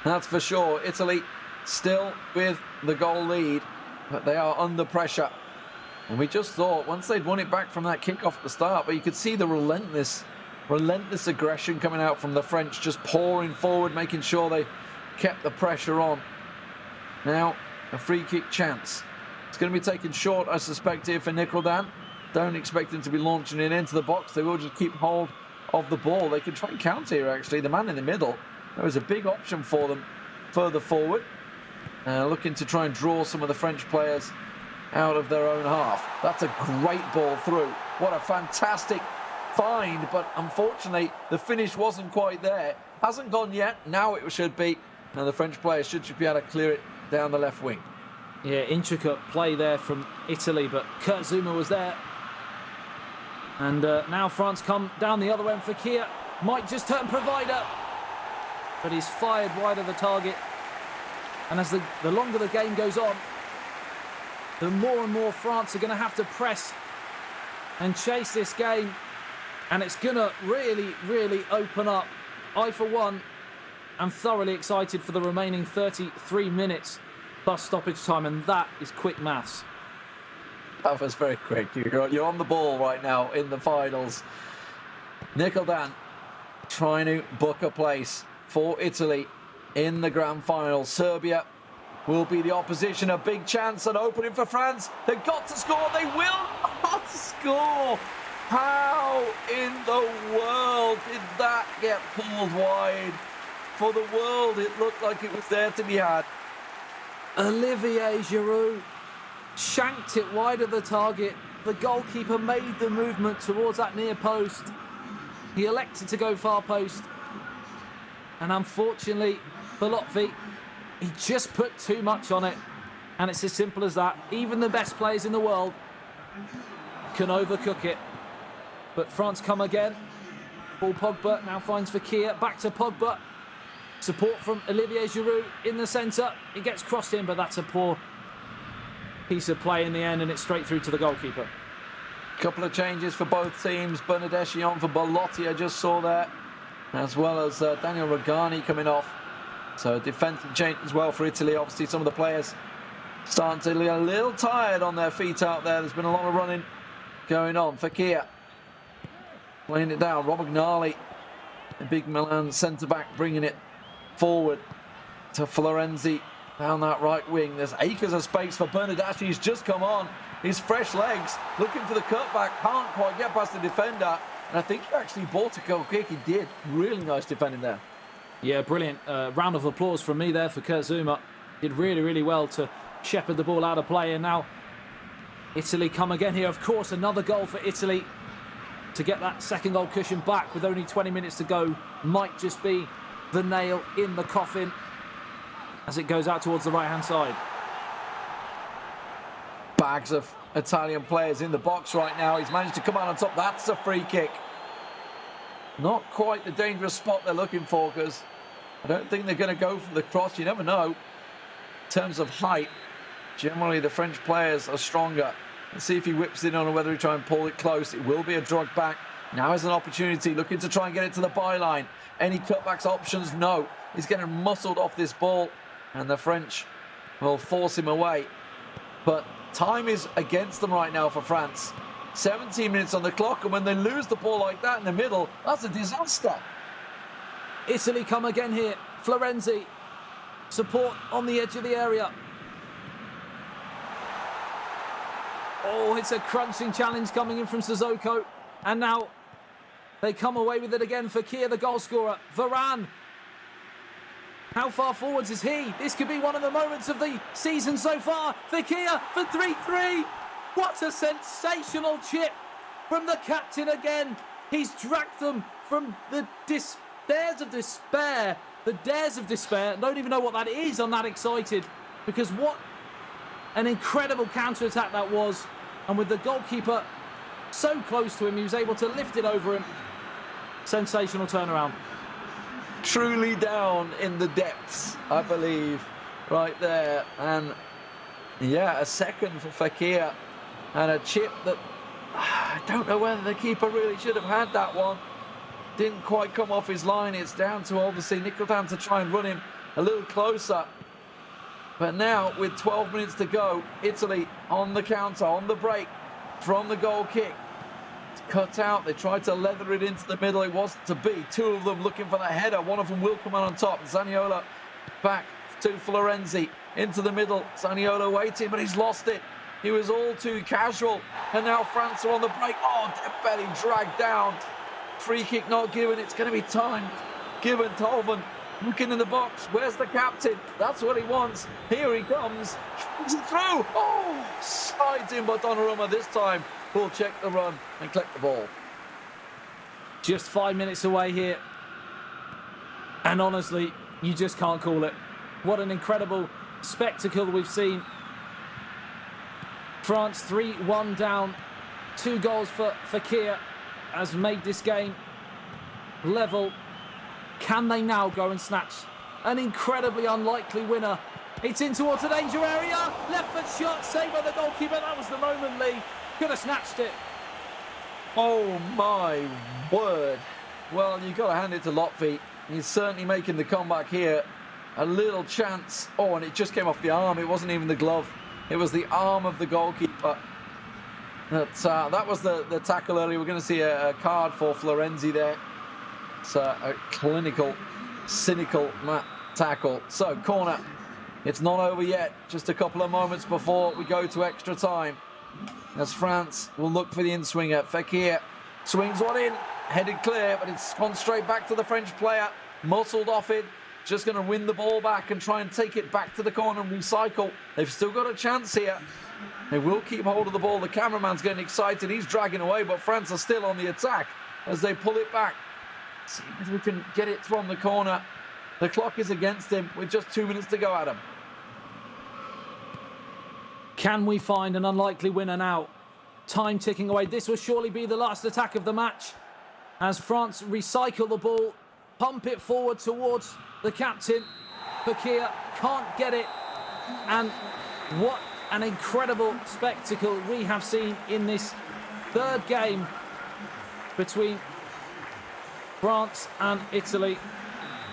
That's for sure. Italy still with the goal lead, but they are under pressure. And we just thought once they'd won it back from that kickoff at the start, but you could see the relentless aggression coming out from the French, just pouring forward, making sure they kept the pressure on. Now, a free kick chance. It's going to be taken short, I suspect, here for Nicholdan. Don't expect him to be launching it into the box. They will just keep hold of the ball. They can try and counter here, actually. The man in the middle, there was a big option for them further forward. Looking to try and draw some of the French players out of their own half. That's a great ball through. What a fantastic find, but unfortunately the finish wasn't quite there. Hasn't gone yet. Now it should be. And the French players should be able to clear it down the left wing. Yeah, intricate play there from Italy, but Kurt Zouma was there. And now France come down the other end. Fekir might just turn provider, but he's fired wide of the target. And as the longer the game goes on, the more and more France are going to have to press and chase this game. And it's going to really, really open up. I, for one, am thoroughly excited for the remaining 33 minutes plus stoppage time, and that is quick maths. That was very quick. You're on the ball right now in the finals. Nicholdan trying to book a place for Italy in the grand final. Serbia will be the opposition. A big chance, an opening for France. They've got to score. They will not score. How in the world did that get pulled wide? For the world, it looked like it was there to be had. Olivier Giroud shanked it wide of the target. The goalkeeper made the movement towards that near post. He elected to go far post. And unfortunately for Lotfi, he just put too much on it. And it's as simple as that. Even the best players in the world can overcook it. But France come again. Ball Pogba now finds Fekir. Back to Pogba. Support from Olivier Giroud in the centre. It gets crossed in, but that's a poor piece of play in the end, and it's straight through to the goalkeeper. Couple of changes for both teams. Bernardeschi on for Belotti, I just saw there, as well as Daniel Rugani coming off. So defensive change as well for Italy. Obviously, some of the players starting to get a little tired on their feet out there. There's been a lot of running going on. Fekir playing it down. Romagnoli, the big Milan centre-back, bringing it forward to Florenzi down that right wing. There's acres of space for Bernardeschi. He's just come on. His fresh legs, looking for the cutback, can't quite get past the defender. And I think he actually bought a goal kick. He did. Really nice defending there. Yeah, brilliant. Round of applause from me there for Kurt Zouma. did really, really well to shepherd the ball out of play. And now Italy come again here. Of course, another goal for Italy to get that second goal cushion back with only 20 minutes to go might just be the nail in the coffin as it goes out towards the right-hand side. Bags of Italian players in the box right now. He's managed to come out on top. That's a free kick. Not quite the dangerous spot they're looking for, because I don't think they're going to go for the cross. You never know. In terms of height, generally the French players are stronger. Let's see if he whips it on or whether he try and pull it close. It will be a drug back. Now is an opportunity, looking to try and get it to the byline. Any cutbacks options? No. He's getting muscled off this ball, and the French will force him away. But time is against them right now for France. 17 minutes on the clock, and when they lose the ball like that in the middle, that's a disaster. Italy come again here. Florenzi, support on the edge of the area. Oh, it's a crunching challenge coming in from Sissoko. And now they come away with it again. Fekir, the goal scorer. Varane. How far forwards is he? This could be one of the moments of the season so far. Fekir for 3-3. What a sensational chip from the captain again. He's dragged them from the dares of despair. The dares of despair. Don't even know what that is. I'm that excited. Because what an incredible counter-attack that was. And with the goalkeeper so close to him, he was able to lift it over him. Sensational turnaround. Truly down in the depths, I believe, right there. And yeah, a second for Fekir. And a chip that I don't know whether the keeper really should have had that one. Didn't quite come off his line. It's down to obviously Nicodem to try and run him a little closer. But now, with 12 minutes to go, Italy on the counter, on the break from the goal kick. It's cut out. They tried to leather it into the middle. It wasn't to be. Two of them looking for the header. One of them will come out on top. Zaniolo back to Florenzi into the middle. Zaniolo waiting, but he's lost it. He was all too casual. And now France are on the break. Oh, dead belly dragged down. Free kick not given. It's going to be time given. Tolman looking in the box. Where's the captain? That's what he wants. Here he comes. He's through. Oh, slides in, but Donnarumma this time will check the run and collect the ball. Just 5 minutes away here. And honestly, you just can't call it. What an incredible spectacle we've seen. France 3-1 down. 2 goals for Fekir has made this game level. Can they now go and snatch an incredibly unlikely winner? It's in towards the danger area. Left foot shot, saved by the goalkeeper. That was the moment, Lee. Could have snatched it. Oh my word. Well, you've got to hand it to Lotfi. He's certainly making the comeback here. A little chance. Oh, and it just came off the arm. It wasn't even the glove. It was the arm of the goalkeeper. That was the tackle earlier. We're going to see a card for Florenzi there. It's a clinical, cynical tackle. So, corner. It's not over yet. Just a couple of moments before we go to extra time. As France will look for the in-swinger. Fekir swings one in. Headed clear, but it's gone straight back to the French player. Muscled off it. Just going to win the ball back and try and take it back to the corner and recycle. They've still got a chance here. They will keep hold of the ball. The cameraman's getting excited. He's dragging away, but France are still on the attack as they pull it back. See if we can get it from the corner. The clock is against him with just 2 minutes to go, Adam. Can we find an unlikely winner now? Time ticking away. This will surely be the last attack of the match as France recycle the ball, pump it forward towards the captain. Fekir can't get it. And what an incredible spectacle we have seen in this third game between France and Italy,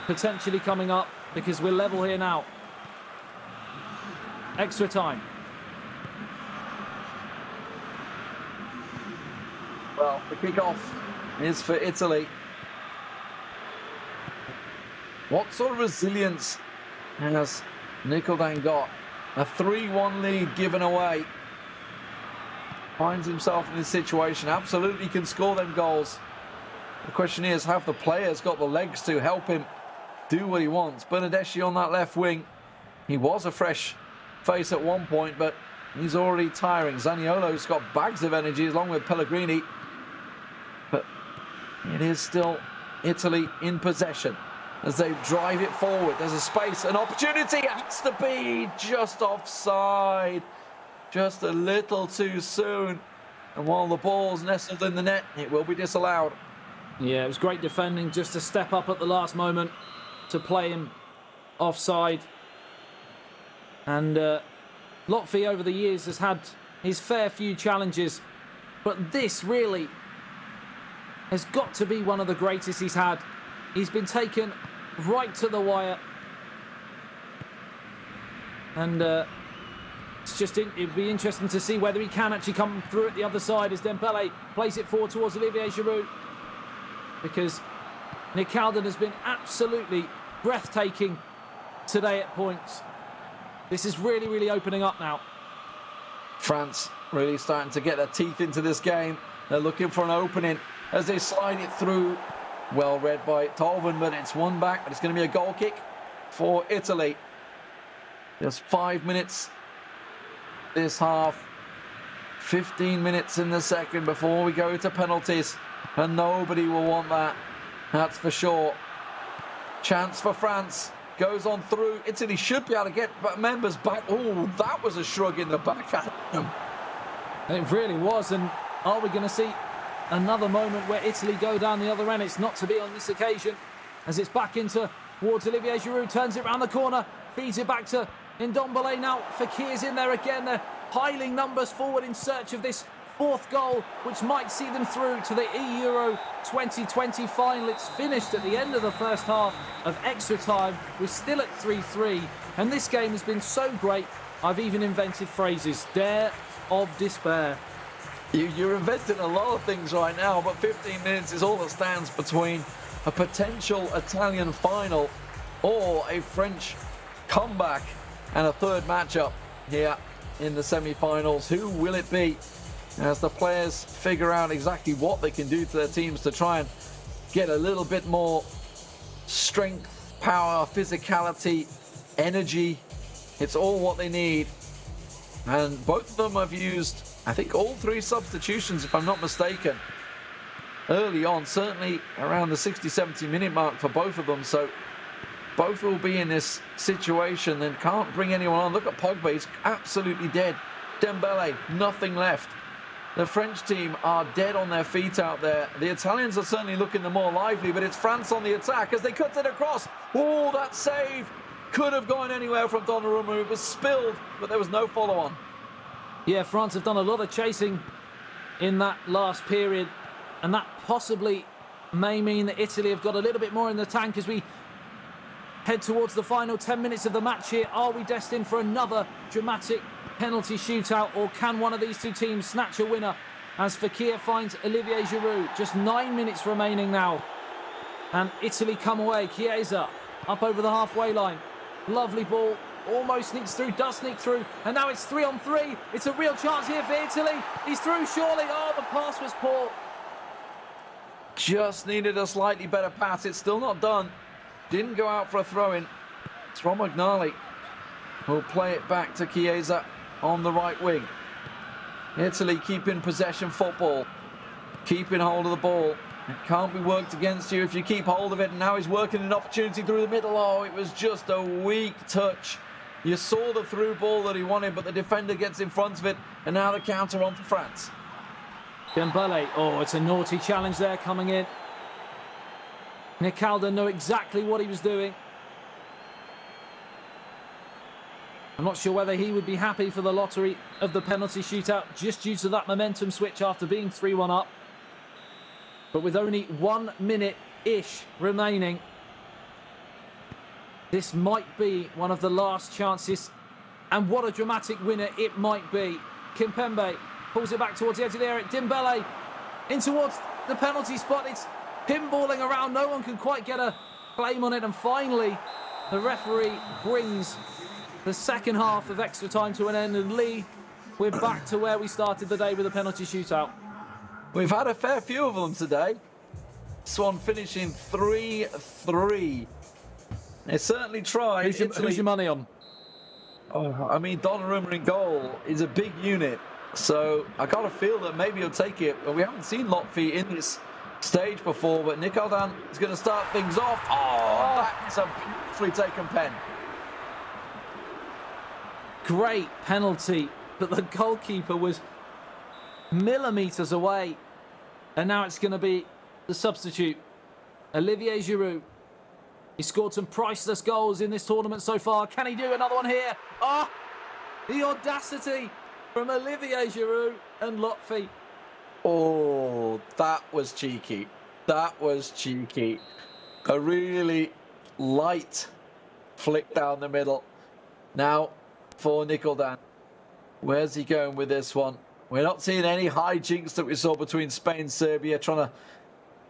potentially coming up because we're level here now. Extra time. Well, the kick-off is for Italy. What sort of resilience has Nicodem got? A 3-1 lead given away. Finds himself in this situation. Absolutely can score them goals. The question is, have the players got the legs to help him do what he wants? Bernardeschi on that left wing. He was a fresh face at one point, but he's already tiring. Zaniolo's got bags of energy along with Pellegrini. But it is still Italy in possession as they drive it forward. There's a space, an opportunity. It has to be just offside. Just a little too soon. And while the ball's nestled in the net, it will be disallowed. Yeah, it was great defending just to step up at the last moment to play him offside. And Lotfi over the years has had his fair few challenges, but this really has got to be one of the greatest he's had. He's been taken right to the wire. And it'd be interesting to see whether he can actually come through at the other side as Dembele plays it forward towards Olivier Giroud. Because Nick Calden has been absolutely breathtaking today at points. This is really, really opening up now. France really starting to get their teeth into this game. They're looking for an opening as they slide it through. Well read by Tolven, but it's one back. But it's going to be a goal kick for Italy. Just 5 minutes this half. 15 minutes in the second before we go to penalties. And nobody will want that. That's for sure. Chance for France. Goes on through. Italy should be able to get members back. Oh, that was a shrug in the back at them. It really was. And are we going to see another moment where Italy go down the other end? It's not to be on this occasion, as it's back into towards Olivier Giroud. Turns it around the corner. Feeds it back to Ndombele now. Fakir's in there again. They're piling numbers forward in search of this fourth goal, which might see them through to the eEURO 2020 final. It's finished at the end of the first half of extra time. We're still at 3-3, and this game has been so great, I've even invented phrases. Dare of despair. You're inventing a lot of things right now, but 15 minutes is all that stands between a potential Italian final or a French comeback and a third matchup here in the semi-finals. Who will it be? As the players figure out exactly what they can do to their teams to try and get a little bit more strength, power, physicality, energy. It's all what they need. And both of them have used, I think, all three substitutions, if I'm not mistaken, early on, certainly around the 60-70 minute mark for both of them. So both will be in this situation and can't bring anyone on. Look at Pogba, he's absolutely dead. Dembele, nothing left. The French team are dead on their feet out there. The Italians are certainly looking the more lively, but it's France on the attack as they cut it across. Oh, that save could have gone anywhere from Donnarumma. It was spilled, but there was no follow-on. Yeah, France have done a lot of chasing in that last period, and that possibly may mean that Italy have got a little bit more in the tank as we head towards the final 10 minutes of the match here. Are we destined for another dramatic penalty shootout, or can one of these two teams snatch a winner as Fekir finds Olivier Giroud? Just 9 minutes remaining now, and Italy come away. Chiesa up over the halfway line. Lovely ball, almost sneaks through, does sneak through, and now it's 3-on-3. It's a real chance here for Italy. He's through surely. Oh, the pass was poor. Just needed a slightly better pass. It's still not done. Didn't go out for a throw-in. It's Romagnoli who'll play it back to Chiesa on the right wing. Italy keeping possession football, keeping hold of the ball. It can't be worked against you if you keep hold of it. And now he's working an opportunity through the middle. Oh, it was just a weak touch. You saw the through ball that he wanted, but the defender gets in front of it. And now the counter on for France. Dembele, oh, it's a naughty challenge there coming in. Nick Calden knew exactly what he was doing. I'm not sure whether he would be happy for the lottery of the penalty shootout just due to that momentum switch after being 3-1 up. But with only 1 minute-ish remaining, this might be one of the last chances. And what a dramatic winner it might be. Kimpembe pulls it back towards the edge of the area. Dembele in towards the penalty spot. It's pinballing around. No one can quite get a claim on it. And finally, the referee brings the second half of extra time to an end. And Lee, we're back to where we started the day with a penalty shootout. We've had a fair few of them today. This one finishing 3-3. They certainly tried. Who's your money on? Oh, I mean, Donnarumma in goal is a big unit, so I got to feel that maybe he'll take it. But we haven't seen Lotfi in this stage before, but Nikoldan is going to start things off. Oh, that's a beautifully taken pen. Great penalty, but the goalkeeper was millimetres away. And now it's going to be the substitute, Olivier Giroud. He scored some priceless goals in this tournament so far. Can he do another one here? Oh, the audacity from Olivier Giroud and Lotfi. Oh, that was cheeky. That was cheeky. A really light flick down the middle. Now for Nikoldan. Where's he going with this one? We're not seeing any hijinks that we saw between Spain and Serbia, trying to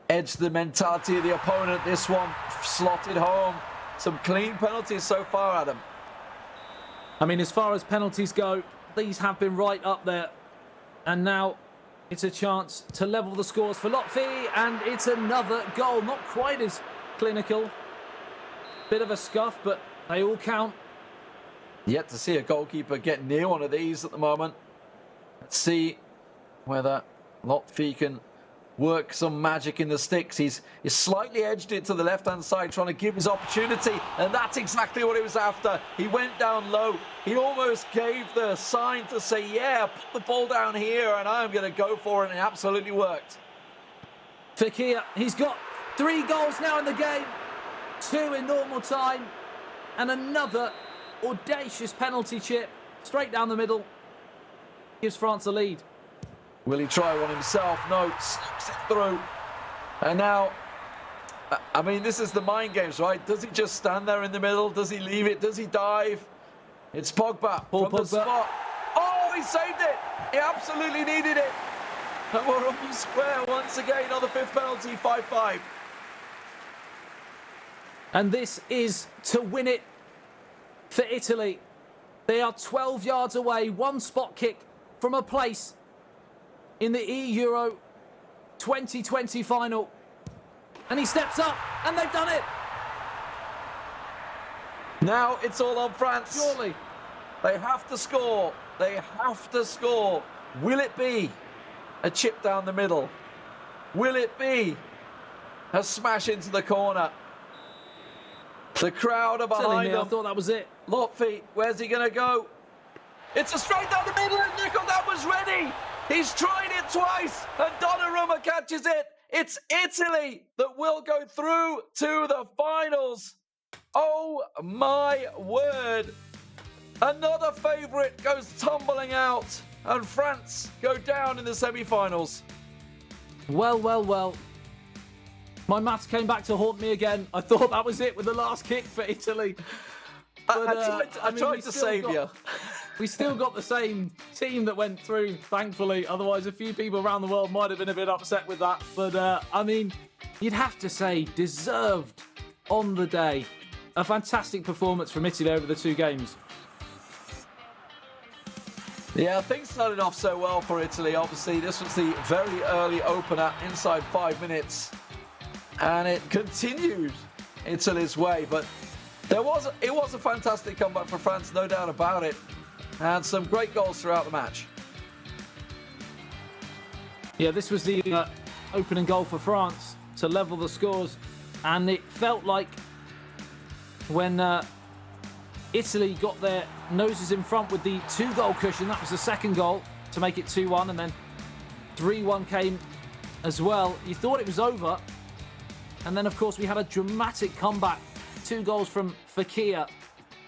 edge the mentality of the opponent. This one slotted home. Some clean penalties so far, Adam. I mean, as far as penalties go, these have been right up there. And now it's a chance to level the scores for Lotfi, and it's another goal. Not quite as clinical. Bit of a scuff, but they all count. Yet to see a goalkeeper get near one of these at the moment. Let's see whether Lotfi can work some magic in the sticks. He's slightly edged it to the left-hand side, trying to give his opportunity, and that's exactly what he was after. He went down low. He almost gave the sign to say, yeah, put the ball down here, and I'm going to go for it, and it absolutely worked. Fekir, he's got 3 goals now in the game, 2 in normal time, and another audacious penalty chip straight down the middle. Gives France a lead. Will he try one himself? No, slips it through. And now, I mean, this is the mind games, right? Does he just stand there in the middle? Does he leave it? Does he dive? It's Pogba from the spot. Oh, he saved it. He absolutely needed it. And we're on the square once again on the 5th penalty, 5-5. And this is to win it for Italy. They are 12 yards away, 1 spot kick from a place in the eEURO 2020 final. And he steps up, and they've done it. Now it's all on France. Surely. They have to score. They have to score. Will it be a chip down the middle? Will it be a smash into the corner? The crowd are behind them. I thought that was it. Lotfi, where's he going to go? It's a straight down the middle, and Nikoldan was ready. He's tried it twice, and Donnarumma catches it. It's Italy that will go through to the finals. Oh my word. Another favourite goes tumbling out, and France go down in the semi-finals. Well, well, well. My maths came back to haunt me again. I thought that was it with the last kick for Italy. But, I tried to save you. We still got the same team that went through, thankfully. Otherwise, a few people around the world might have been a bit upset with that. But, I mean, you'd have to say deserved on the day. A fantastic performance from Italy over the 2 games. Yeah, things started off so well for Italy. Obviously, this was the very early opener inside 5 minutes. And it continued Italy's way. But it was a fantastic comeback for France, no doubt about it. And some great goals throughout the match. Yeah, this was the opening goal for France to level the scores. And it felt like when Italy got their noses in front with the 2-goal cushion, that was the second goal to make it 2-1, and then 3-1 came as well. You thought it was over. And then, of course, we had a dramatic comeback. 2 goals from Fekir.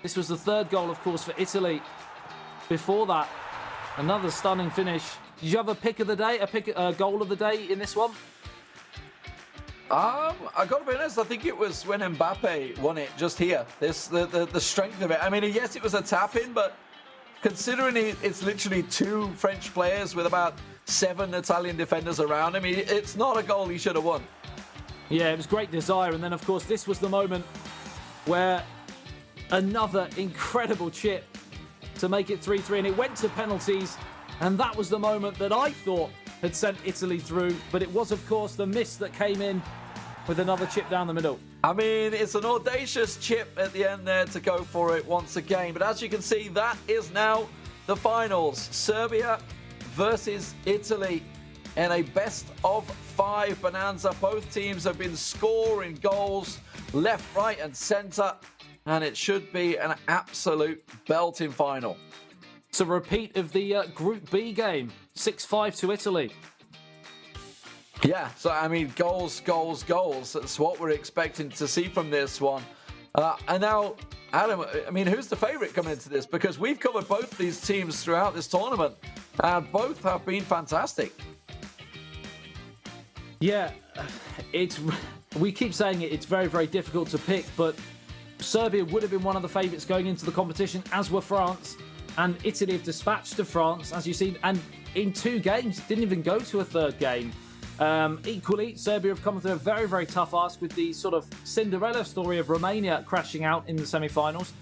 This was the 3rd goal, of course, for Italy. Before that, another stunning finish. Did you have a pick of the day, a goal of the day in this one? I got to be honest, I think it was when Mbappe won it just here. The strength of it. I mean, yes, it was a tap-in, but considering it's literally 2 French players with about 7 Italian defenders around him, it's not a goal he should have won. Yeah, it was great desire. And then, of course, this was the moment where another incredible chip to make it 3-3. And it went to penalties. And that was the moment that I thought had sent Italy through. But it was, of course, the miss that came in with another chip down the middle. I mean, it's an audacious chip at the end there to go for it once again. But as you can see, that is now the finals. Serbia versus Italy in a best-of-5 bonanza. Both teams have been scoring goals left, right and centre. And it should be an absolute belting final. It's a repeat of the Group B game. 6-5 to Italy. Yeah, so I mean, goals. That's what we're expecting to see from this one. And now, Adam, I mean, who's the favourite coming into this? Because we've covered both these teams throughout this tournament, and both have been fantastic. Yeah, we keep saying it's very, very difficult to pick, but Serbia would have been one of the favourites going into the competition, as were France. And Italy have dispatched to France, as you've seen, and in 2 games, didn't even go to a third game. Equally, Serbia have come through a very, very tough ask with the sort of Cinderella story of Romania crashing out in the semi-finals.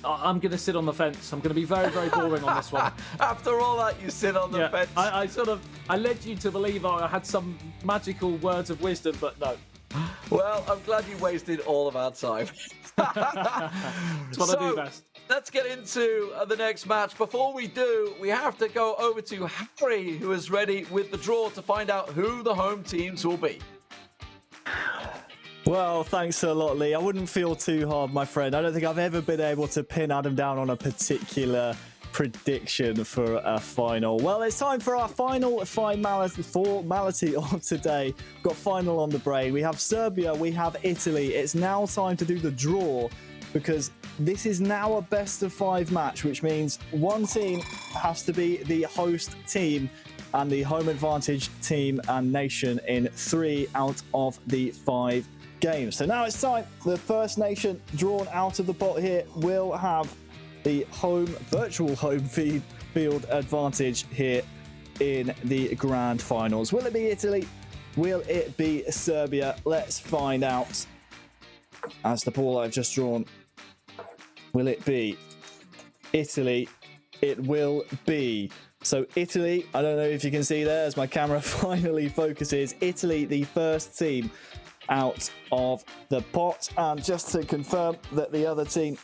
I'm going to sit on the fence. I'm going to be very, very boring on this one. After all that, you sit on the fence. I led you to believe I had some magical words of wisdom, but no. Well, I'm glad you wasted all of our time. That's what I do best. Let's get into the next match. Before we do, we have to go over to Harry, who is ready with the draw to find out who the home teams will be. Well, thanks a lot, Lee. I wouldn't feel too hard, my friend. I don't think I've ever been able to pin Adam down on a particular prediction for a final. Well, it's time for our final formality of today. We've got final on the brain. We have Serbia, we have Italy. It's now time to do the draw, because this is now a best-of-5 match, which means one team has to be the host team and the home advantage team and nation in 3 out of the 5 games. So now it's time. The first nation drawn out of the pot here will have the virtual home field advantage here in the grand finals. Will it be Italy? Will it be Serbia? Let's find out. As the ball I've just drawn, will it be Italy? It will be. So Italy, I don't know if you can see there as my camera finally focuses, Italy, the first team out of the pot. And just to confirm that the other team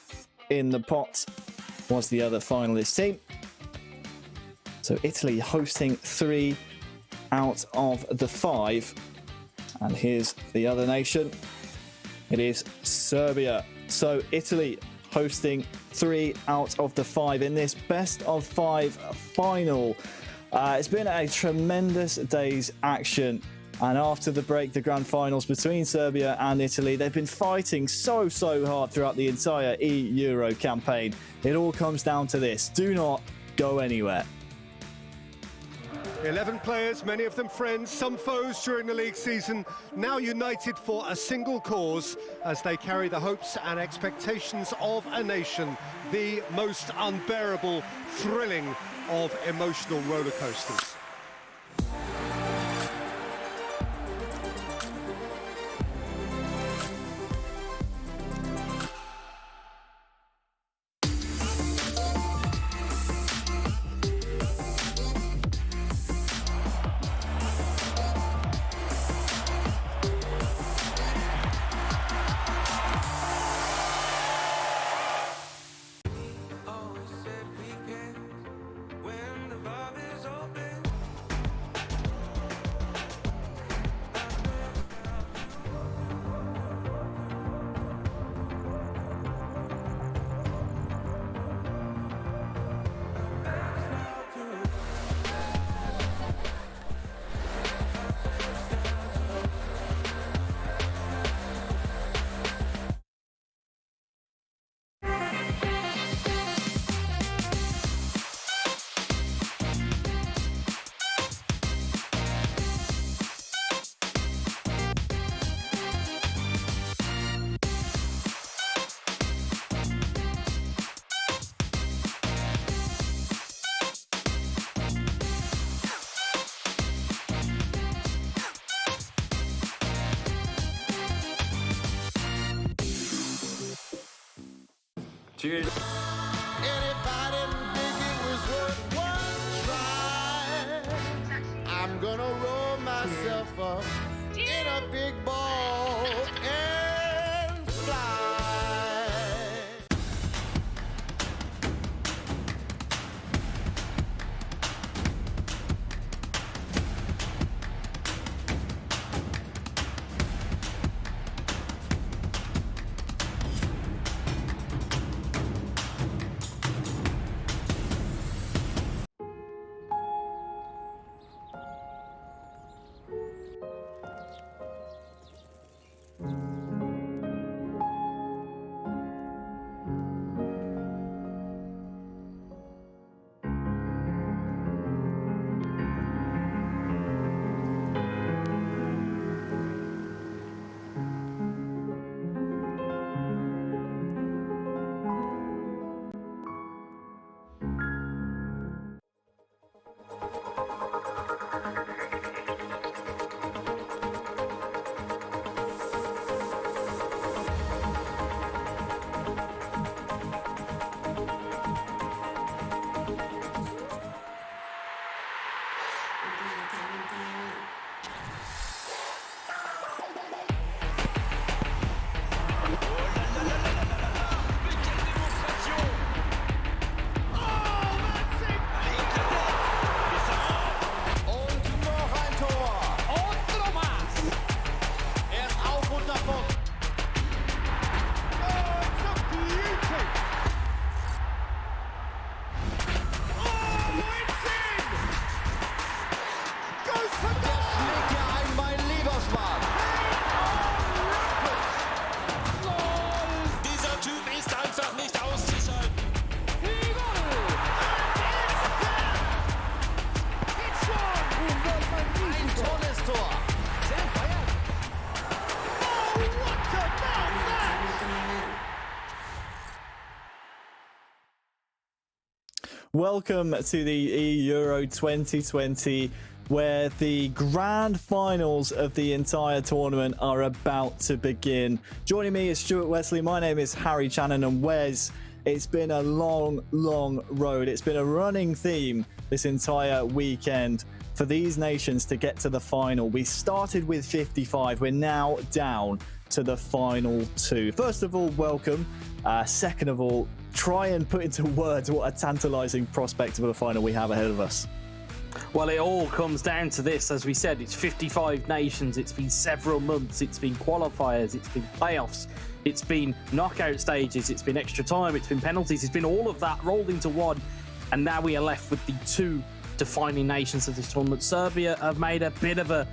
in the pot was the other finalist team. So Italy hosting 3 out of the 5. And here's the other nation. It is Serbia. So Italy hosting 3 out of the 5 in this best of 5 final. It's been a tremendous day's action. And after the break, the grand finals between Serbia and Italy, they've been fighting so hard throughout the entire eEURO campaign. It all comes down to this. Do not go anywhere. 11 players, many of them friends, some foes during the league season, now united for a single cause as they carry the hopes and expectations of a nation, the most unbearable, thrilling of emotional roller coasters. Cheers. And if I didn't think it was worth one try, I'm gonna roll myself up in a big ball. Welcome to the eEURO 2020, where the grand finals of the entire tournament are about to begin. Joining me is Stuart Wesley. My name is Harry Channon, and Wes, it's been a long road. It's been a running theme this entire weekend for these nations to get to the final. We started with 55. We're now down to the final 2. First of all, welcome. Second of all, try and put into words what a tantalizing prospect of the final we have ahead of us. Well, it all comes down to this. As we said, it's 55 nations. It's been several months. It's been qualifiers. It's been playoffs. It's been knockout stages. It's been extra time. It's been penalties. It's been all of that rolled into one. And now we are left with the 2 defining nations of this tournament. Serbia have made a bit of a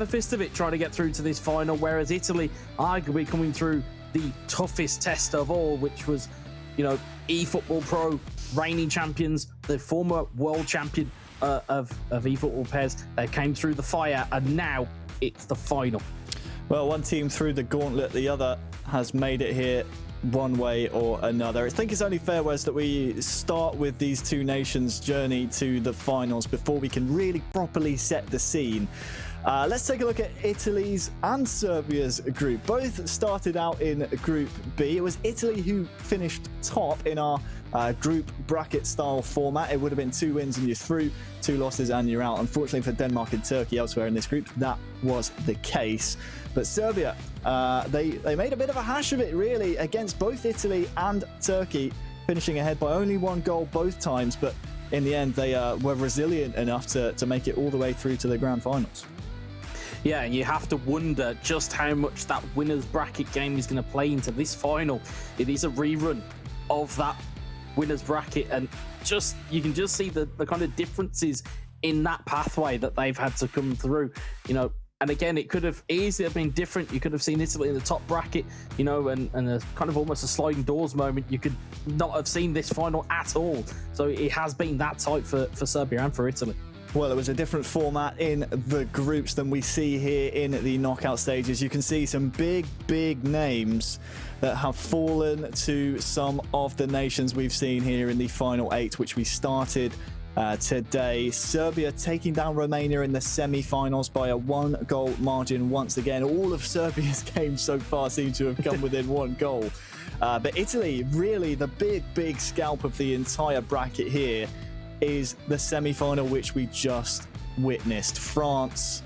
fist of it trying to get through to this final, whereas Italy arguably coming through the toughest test of all, which was, eFootball Pro reigning champions, the former world champion of eFootball pairs. They came through the fire, and now it's the final. Well, one team through the gauntlet, the other has made it here one way or another. I think it's only fair, Wes, that we start with these 2 nations' journey to the finals before we can really properly set the scene. Let's take a look at Italy's and Serbia's group. Both started out in Group B. It was Italy who finished top in our group bracket style format. It would have been 2 wins and you're through, 2 losses and you're out. Unfortunately for Denmark and Turkey elsewhere in this group, that was the case. But Serbia, they made a bit of a hash of it, really, against both Italy and Turkey, finishing ahead by only 1 goal both times. But in the end, they were resilient enough to make it all the way through to the grand finals. Yeah, and you have to wonder just how much that winner's bracket game is going to play into this final. It is a rerun of that winner's bracket, and you can just see the kind of differences in that pathway that they've had to come through. And again, it could have easily been different. You could have seen Italy in the top bracket, and a kind of almost a sliding doors moment. You could not have seen this final at all. So it has been that tight for Serbia and for Italy. Well, it was a different format in the groups than we see here in the knockout stages. You can see some big names that have fallen to some of the nations we've seen here in the final 8, which we started today. Serbia taking down Romania in the semi-finals by a 1-goal margin once again. All of Serbia's games so far seem to have come within 1 goal. But Italy, really the big scalp of the entire bracket here, is the semi-final which we just witnessed. France,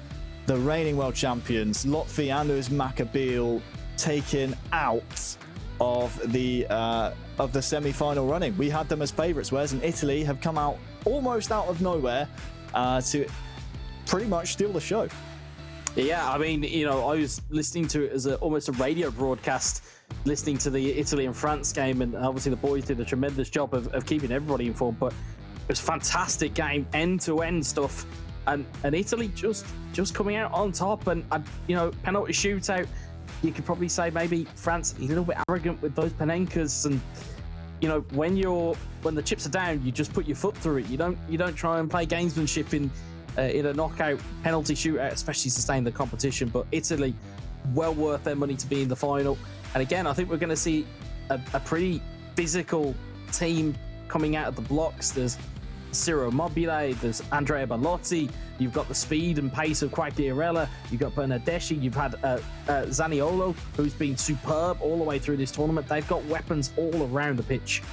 the reigning world champions, Latvia and Uzbekistan taken out of the semi-final running. We had them as favourites, whereas in Italy have come out almost out of nowhere to pretty much steal the show. Yeah, I mean, I was listening to it as almost a radio broadcast, listening to the Italy and France game, and obviously the boys did a tremendous job of keeping everybody informed, but it was a fantastic game, end-to-end stuff, and Italy just coming out on top, and penalty shootout. You could probably say maybe France a little bit arrogant with those Panenkas, and when the chips are down, you just put your foot through it. You don't try and play gamesmanship in a knockout penalty shootout, especially to sustain the competition. But Italy, well worth their money to be in the final. And again, I think we're going to see a pretty physical team coming out of the blocks. There's Ciro Immobile, there's Andrea Bellotti, you've got the speed and pace of Quagliarella, you've got Bernardeschi, you've had Zaniolo, who's been superb all the way through this tournament. They've got weapons all around the pitch.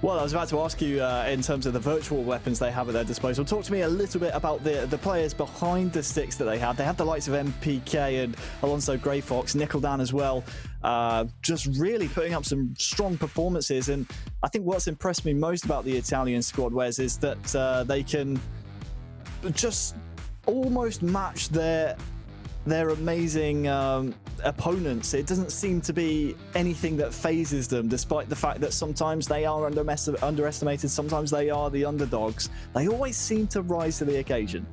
Well, I was about to ask you in terms of the virtual weapons they have at their disposal. Talk to me a little bit about the players behind the sticks that they have. They have the likes of MPK and Alonso Greyfox, Nickeldan as well, just really putting up some strong performances. And I think what's impressed me most about the Italian squad, Wes, is that they can just almost match their amazing opponents. It doesn't seem to be anything that phases them, despite the fact that sometimes they are underestimated, sometimes they are the underdogs. They always seem to rise to the occasion.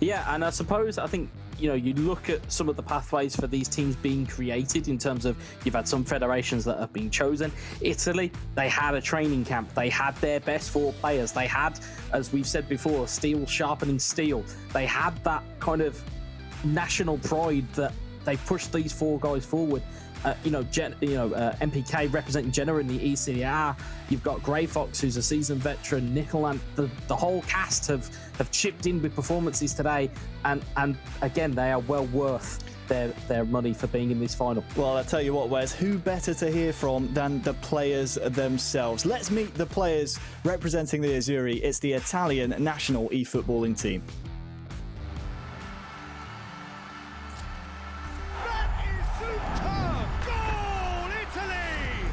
Yeah, and I think you look at some of the pathways for these teams being created in terms of you've had some federations that have been chosen. Italy, they had a training camp. They had their best 4 players. They had, as we've said before, steel sharpening steel. They had that kind of national pride that they pushed these 4 guys forward. MPK representing Genoa in the eEURO. You've got Grey Fox, who's a seasoned veteran. Nicolan, the whole cast have chipped in with performances today, and again, they are well worth their money for being in this final. Well, I tell you what, Wes, who better to hear from than the players themselves? Let's meet the players representing the Azzurri. It's the Italian national e-footballing team. That is superb! Goal, Italy!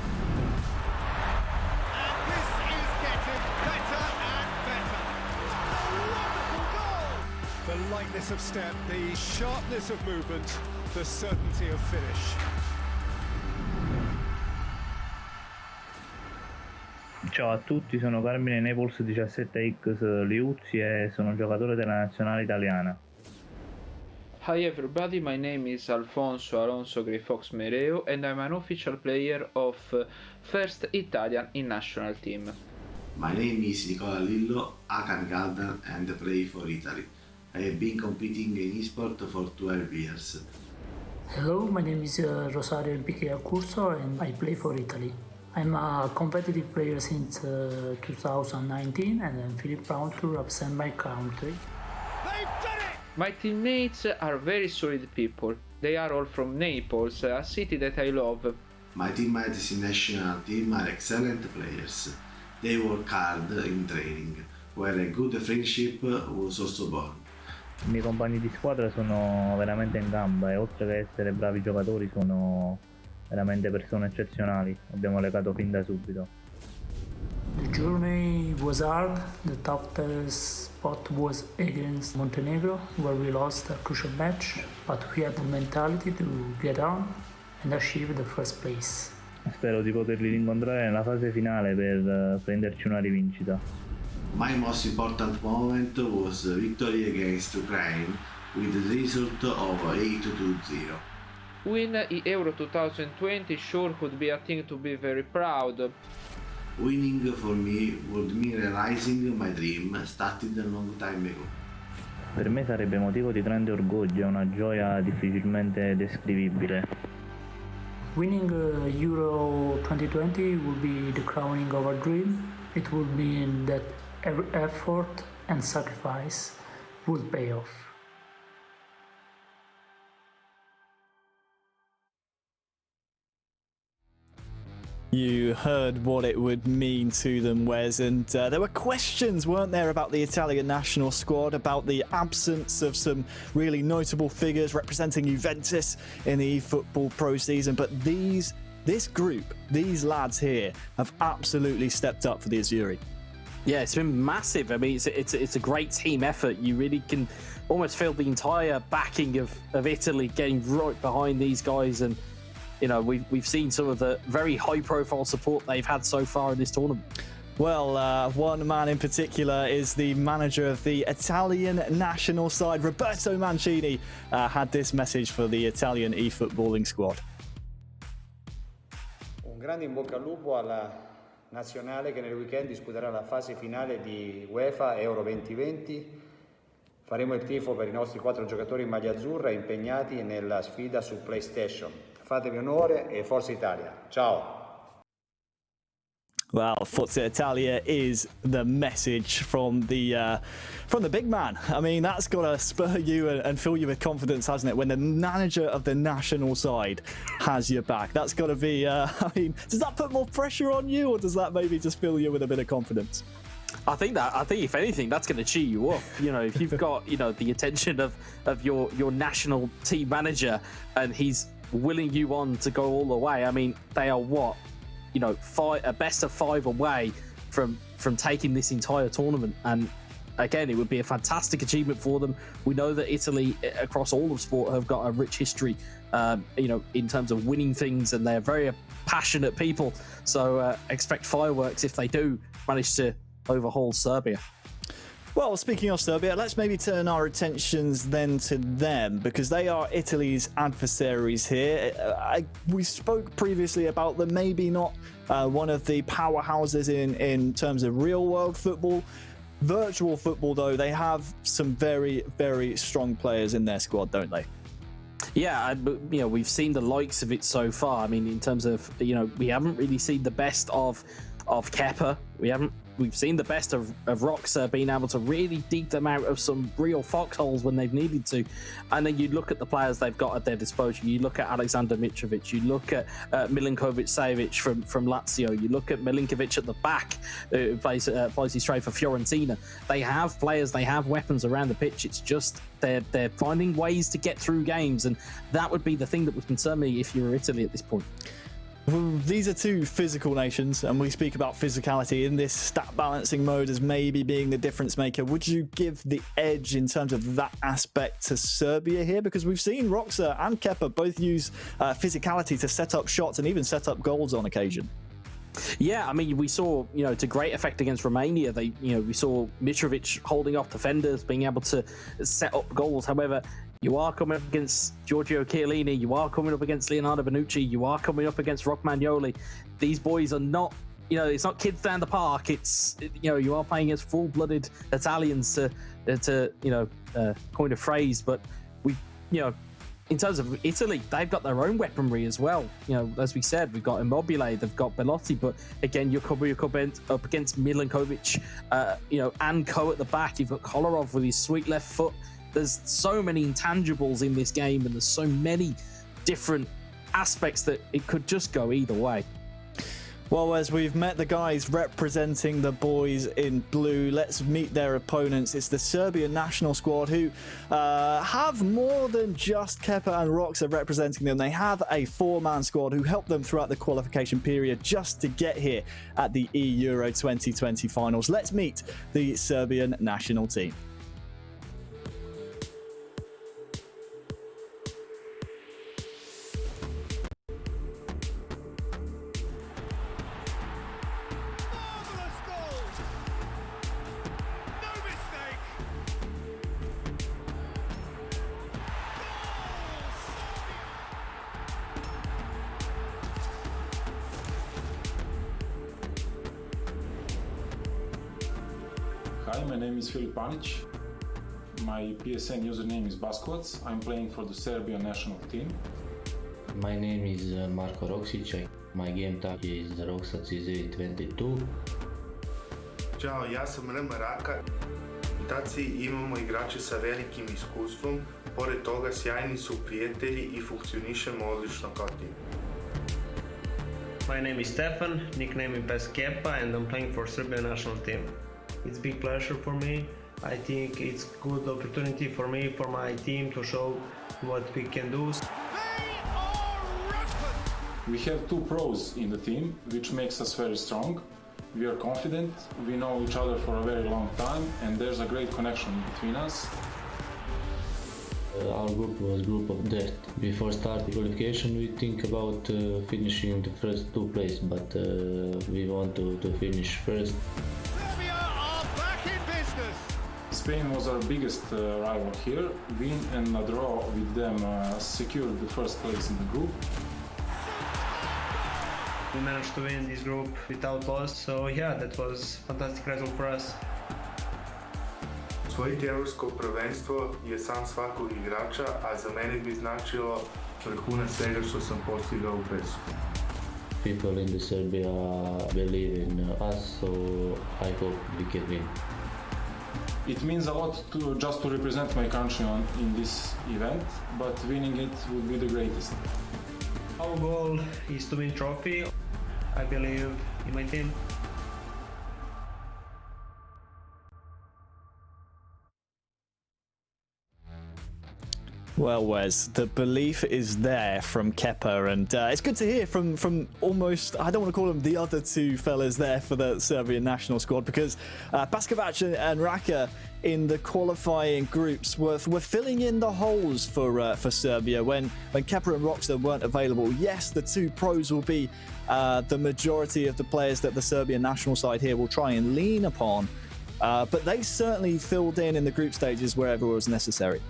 And this is getting better and better. What a wonderful goal! The lightness of step, the sharpness of movement, the certainty of finish. Ciao a tutti, sono Carmine Naples 17X Liuzzi e sono giocatore della nazionale italiana. Hi everybody, my name is Alfonso Alonso Grifox Mereo and I'm an official player of first Italian in national team. My name is Nicola Lillo, Akan Galdan and play for Italy. I have been competing in esport for 12 years. Hello, my name is Rosario Enrique Accurso and I play for Italy. I'm a competitive player since 2019 and I'm feeling proud to represent my country. My teammates are very solid people. They are all from Naples, a city that I love. My teammates in national team are excellent players. They work hard in training, where a good friendship was also born. I miei compagni di squadra sono veramente in gamba e oltre che essere bravi giocatori sono veramente persone eccezionali. Abbiamo legato fin da subito. The journey was hard. The toughest spot was against Montenegro, where we lost a crucial match, but we had the mentality to get on and achieve the first place. Spero di poterli rincontrare nella fase finale per prenderci una rivincita. My most important moment was the victory against Ukraine with the result of 8-0. Win eEURO 2020 sure could be a thing to be very proud of. Winning for me would mean realizing my dream started a long time ago. Per me sarebbe motivo di grande orgoglio e una gioia difficilmente descrivibile. Winning Euro 2020 will be the crowning of our dream. It would mean that every effort and sacrifice will pay off. You heard what it would mean to them, Wes, and there were questions, weren't there, about the Italian national squad, about the absence of some really notable figures representing Juventus in the eFootball Pro season, but this group, these lads here, have absolutely stepped up for the Azzurri. Yeah, it's been massive. I mean, it's a great team effort. You really can almost feel the entire backing of Italy getting right behind these guys, and we've seen some of the very high-profile support they've had so far in this tournament. Well, one man in particular is the manager of the Italian national side, Roberto Mancini, had this message for the Italian e-footballing squad. Un grande in bocca al lupo alla nazionale che nel weekend disputerà la fase finale di UEFA Euro 2020. Faremo il tifo per i nostri 4 giocatori in maglia azzurra impegnati nella sfida su PlayStation. Fatevi onore e Forza Italia. Ciao! Well, Forza Italia is the message from the big man. I mean, that's got to spur you and fill you with confidence, hasn't it? When the manager of the national side has your back, that's got to be. I mean, does that put more pressure on you, or does that maybe just fill you with a bit of confidence? I think if anything, that's going to cheer you up. If you've got the attention of your national team manager, and he's willing you on to go all the way. I mean, they are what? A best of 5 away from taking this entire tournament, and again, it would be a fantastic achievement for them. We know that Italy, across all of sport, have got a rich history, in terms of winning things, and they're very passionate people. So expect fireworks if they do manage to overhaul Serbia. Well, speaking of Serbia, let's maybe turn our attentions then to them, because they are Italy's adversaries here. We spoke previously about them, maybe not one of the powerhouses in terms of real-world football. Virtual football, though, they have some very, very strong players in their squad, don't they? Yeah, we've seen the likes of it so far. I mean, in terms of, we haven't really seen the best of Kepa. We've seen the best of Roxa being able to really dig them out of some real foxholes when they've needed to. And then you look at the players they've got at their disposal. You look at Alexander Mitrovic. You look at Milinkovic-Savic from Lazio. You look at Milinkovic at the back, who plays his trade for Fiorentina. They have players. They have weapons around the pitch. It's just they're finding ways to get through games. And that would be the thing that would concern me if you were Italy at this point. Well, these are two physical nations, and we speak about physicality in this stat balancing mode as maybe being the difference maker. Would you give the edge in terms of that aspect to Serbia here? Because we've seen Roxa and Kepa both use physicality to set up shots and even set up goals on occasion. Yeah, I mean, we saw, to great effect against Romania. We saw Mitrovic holding off defenders, being able to set up goals. However, you are coming up against Giorgio Chiellini. You are coming up against Leonardo Bonucci. You are coming up against Romagnoli. These boys are not, it's not kids down the park. It's, you are playing against full-blooded Italians to coin a phrase. But in terms of Italy, they've got their own weaponry as well. As we said, we've got Immobile, they've got Belotti, but again, you're coming up against Milinkovic, and Co at the back. You've got Kolarov with his sweet left foot. There's so many intangibles in this game, and there's so many different aspects that it could just go either way. Well, as we've met the guys representing the boys in blue, let's meet their opponents. It's the Serbian national squad, who have more than just Kepa and Roxa representing them. They have a four-man squad who helped them throughout the qualification period just to get here at the eEURO 2020 finals. Let's meet the Serbian national team. Hi, my name is Filip Panic. My PSN username is Baskovac. I'm playing for the Serbian national team. My name is Marko Roksic. My game tag is Roxac22. Ćao, ja sam Rema Raka. U Taciji imamo igrače sa velikim iskustvom, pored toga sjajni su prijatelji I funkcionišemo odlično kao tim. My name is Stefan, nickname is Kepa, and I'm playing for Serbian national team. It's a big pleasure for me. I think it's a good opportunity for me, for my team to show what we can do. We have two pros in the team, which makes us very strong. We are confident, we know each other for a very long time, and there's a great connection between us. Our group was a group of death. Before starting qualification, we think about finishing the first two places, but we want to finish first. Spain was our biggest rival here. Win and a draw with them secured the first place in the group. We managed to win this group without loss, so yeah, that was a fantastic result for us. Osvojiti evropsko prvenstvo je san svakog igrača, a za mene bi značilo vrhunac svega što sam postigao u Pesu. People in Serbia believe in us, so I hope we can win. It means a lot just to represent my country in this event, but winning it would be the greatest. Our goal is to win trophy. I believe in my team. Well, Wes, the belief is there from Kepa, and it's good to hear from almost, I don't want to call them the other two fellas there for the Serbian national squad, because Baskovac and Raka in the qualifying groups were filling in the holes for Serbia when Kepa and Roxa weren't available. Yes, the two pros will be the majority of the players that the Serbian national side here will try and lean upon, but they certainly filled in the group stages wherever it was necessary.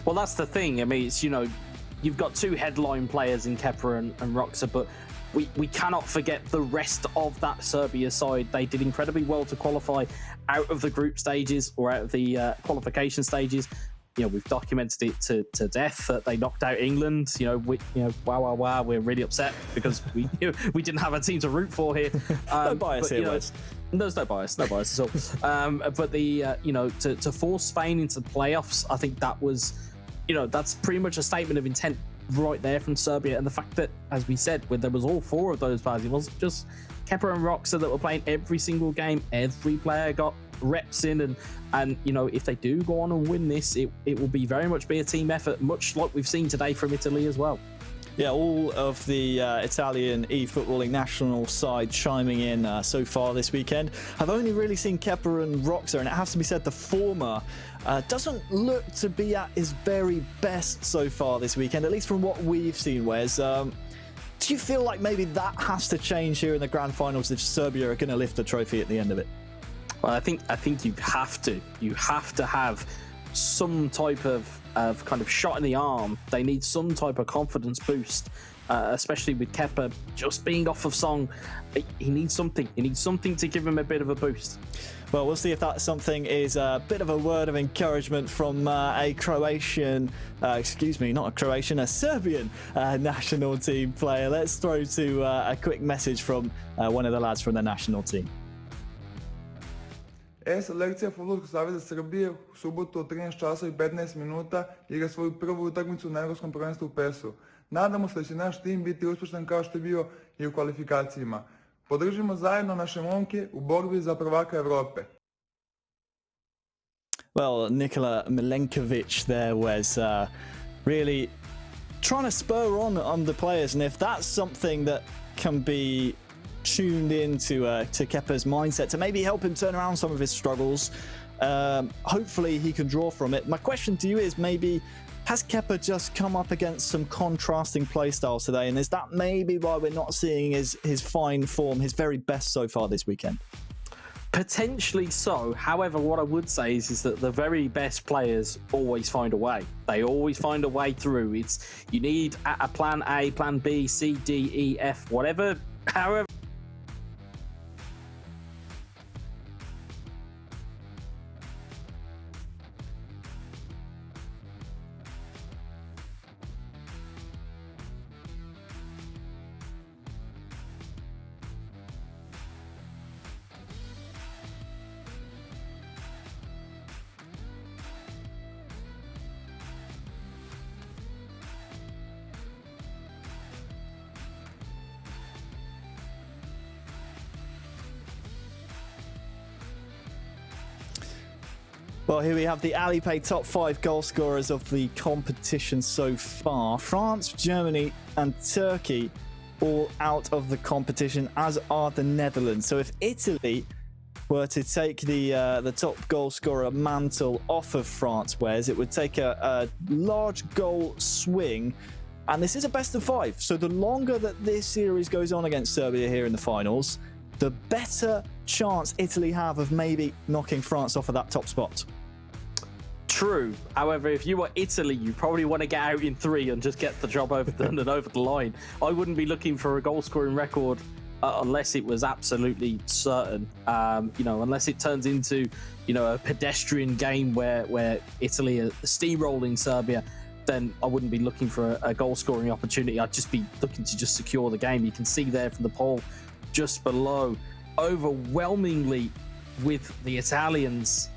Well, that's the thing. I mean, it's, you've got two headline players in Kepa and Roxa, but we cannot forget the rest of that Serbia side. They did incredibly well to qualify out of the group stages or out of the qualification stages. we've documented it to death that they knocked out England. Wow, we're really upset because we didn't have a team to root for here. No bias here, Wes. There's no bias at all. But to force Spain into the playoffs, I think that was, that's pretty much a statement of intent right there from Serbia. And the fact that, as we said, when there was all four of those players, it wasn't just Kepa and Roxa that were playing every single game. Every player got reps in, and if they do go on and win this, it will be very much be a team effort, much like we've seen today from Italy as well. Yeah, all of the Italian e-footballing national side chiming in so far this weekend. I've only really seen Kepa and Roxa, and it has to be said the former doesn't look to be at his very best so far this weekend, at least from what we've seen, Wes. Do you feel like maybe that has to change here in the grand finals if Serbia are going to lift the trophy at the end of it? Well, I think you have to. You have to have some type of kind of shot in the arm. They need some type of confidence boost, especially with Kepa just being off of song. He needs something. He needs something to give him a bit of a boost. Well, we'll see if that something is a bit of a word of encouragement from a Serbian national team player. Let's throw to a quick message from one of the lads from the national team. Selekcija Fudbalskog saveza Srbije u subotu od 13 časa i 15 minuta igra svoju prvu utakmicu na Evropskom prvenstvu u PES-u. Nadamo se da će naš tim biti uspješan kao što je bio i u kvalifikacijama. Podržimo zajedno naše momke u borbi za prvaka Evrope. Well, Nikola Milenkovic there was really trying to spur on the players, and if that's something that can be tuned into to Kepa's mindset to maybe help him turn around some of his struggles, hopefully he can draw from it. My question to you is, maybe has Kepa just come up against some contrasting play styles today, and is that maybe why we're not seeing his fine form, his very best so far this weekend? Potentially so. However, what I would say is that the very best players always find a way. They always find a way through. You need a plan A, plan B, C, D, E, F, whatever, however. Well, here we have the Alipay top 5 goal scorers of the competition so far. France, Germany and Turkey all out of the competition, as are the Netherlands. So if Italy were to take the top goal scorer mantle off of France, Wes, it would take a large goal swing. And this is a best of 5. So the longer that this series goes on against Serbia here in the finals, the better chance Italy have of maybe knocking France off of that top spot. True. However, if you were Italy, you probably want to get out in 3 and just get the job over the line. I wouldn't be looking for a goal scoring record unless it was absolutely certain. Unless it turns into a pedestrian game where Italy are steamrolling Serbia, then I wouldn't be looking for a goal scoring opportunity. I'd just be looking to just secure the game. You can see there from the poll just below, overwhelmingly with the Italians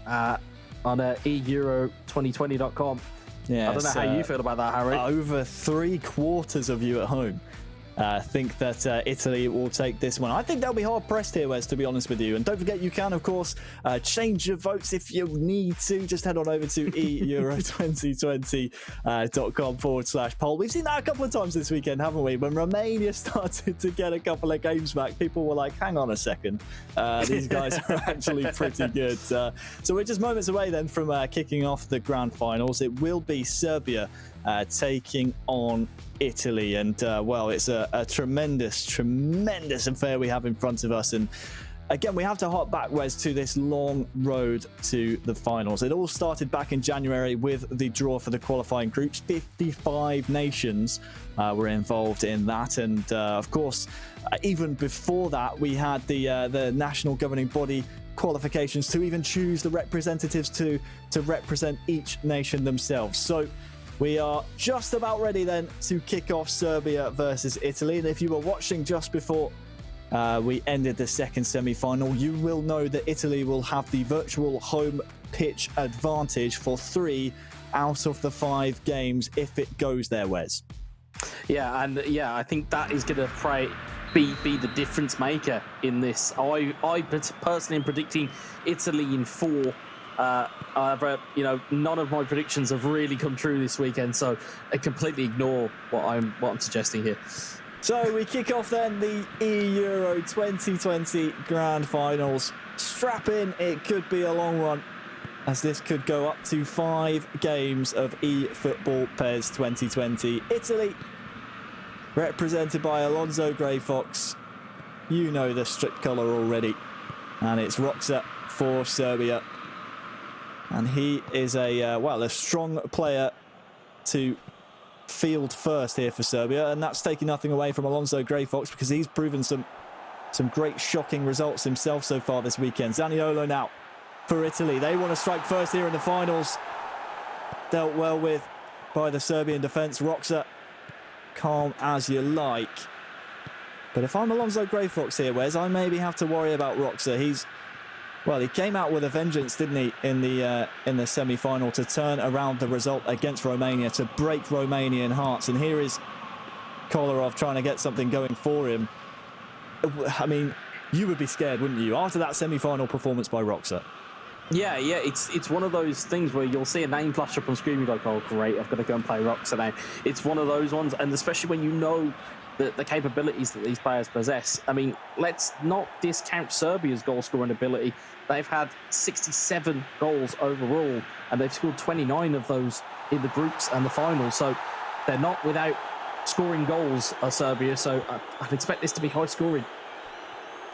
on eEURO2020.com. Yeah, I don't know how you feel about that, Harry. Over 3/4 of you at home think that Italy will take this one. I think they'll be hard-pressed here, Wes, to be honest with you. And don't forget, you can, of course, change your votes if you need to. Just head on over to eEURO2020.com/poll. We've seen that a couple of times this weekend, haven't we? When Romania started to get a couple of games back, people were like, hang on a second. These guys are actually pretty good. So we're just moments away then from kicking off the grand finals. It will be Serbia taking on Italy, and it's a tremendous affair we have in front of us. And again, we have to hop back, Wes, to this long road to the finals. It all started back in January with the draw for the qualifying groups. 55 nations were involved in that, and of course, even before that, we had the national governing body qualifications to even choose the representatives to represent each nation themselves. So we are just about ready then to kick off Serbia versus Italy. And if you were watching just before we ended the second semi-final, you will know that Italy will have the virtual home pitch advantage for 3 out of the 5 games if it goes their ways. Yeah, and I think that is going to be the difference maker in this. I personally am predicting Italy in 4. However, none of my predictions have really come true this weekend, so I completely ignore what I'm suggesting here. So we kick off then the eEURO 2020 Grand Finals. Strap in, it could be a long one, as this could go up to 5 games of eFootball PES 2020. Italy, represented by Alonso Grey Fox. You know the strip colour already. And it's Roxa for Serbia. And he is a strong player to field first here for Serbia. And that's taking nothing away from Alonso Grey Fox, because he's proven some great shocking results himself so far this weekend. Zaniolo now for Italy. They want to strike first here in the finals. Dealt well with by the Serbian defence. Roxa, calm as you like. But if I'm Alonso Grey Fox here, Wes, I maybe have to worry about Roxa. He came out with a vengeance, didn't he, in the semi-final to turn around the result against Romania, to break Romanian hearts. And here is Kolarov trying to get something going for him. I mean, you would be scared, wouldn't you, after that semi-final performance by Roxa? Yeah, it's one of those things where you'll see a name flash up on screen, you're like, oh great, I've got to go and play Roxa now. It's one of those ones, and especially when you know the capabilities that these players possess. I mean, let's not discount Serbia's goal-scoring ability. They've had 67 goals overall, and they've scored 29 of those in the groups and the finals, so they're not without scoring goals, Serbia, so I'd expect this to be high-scoring.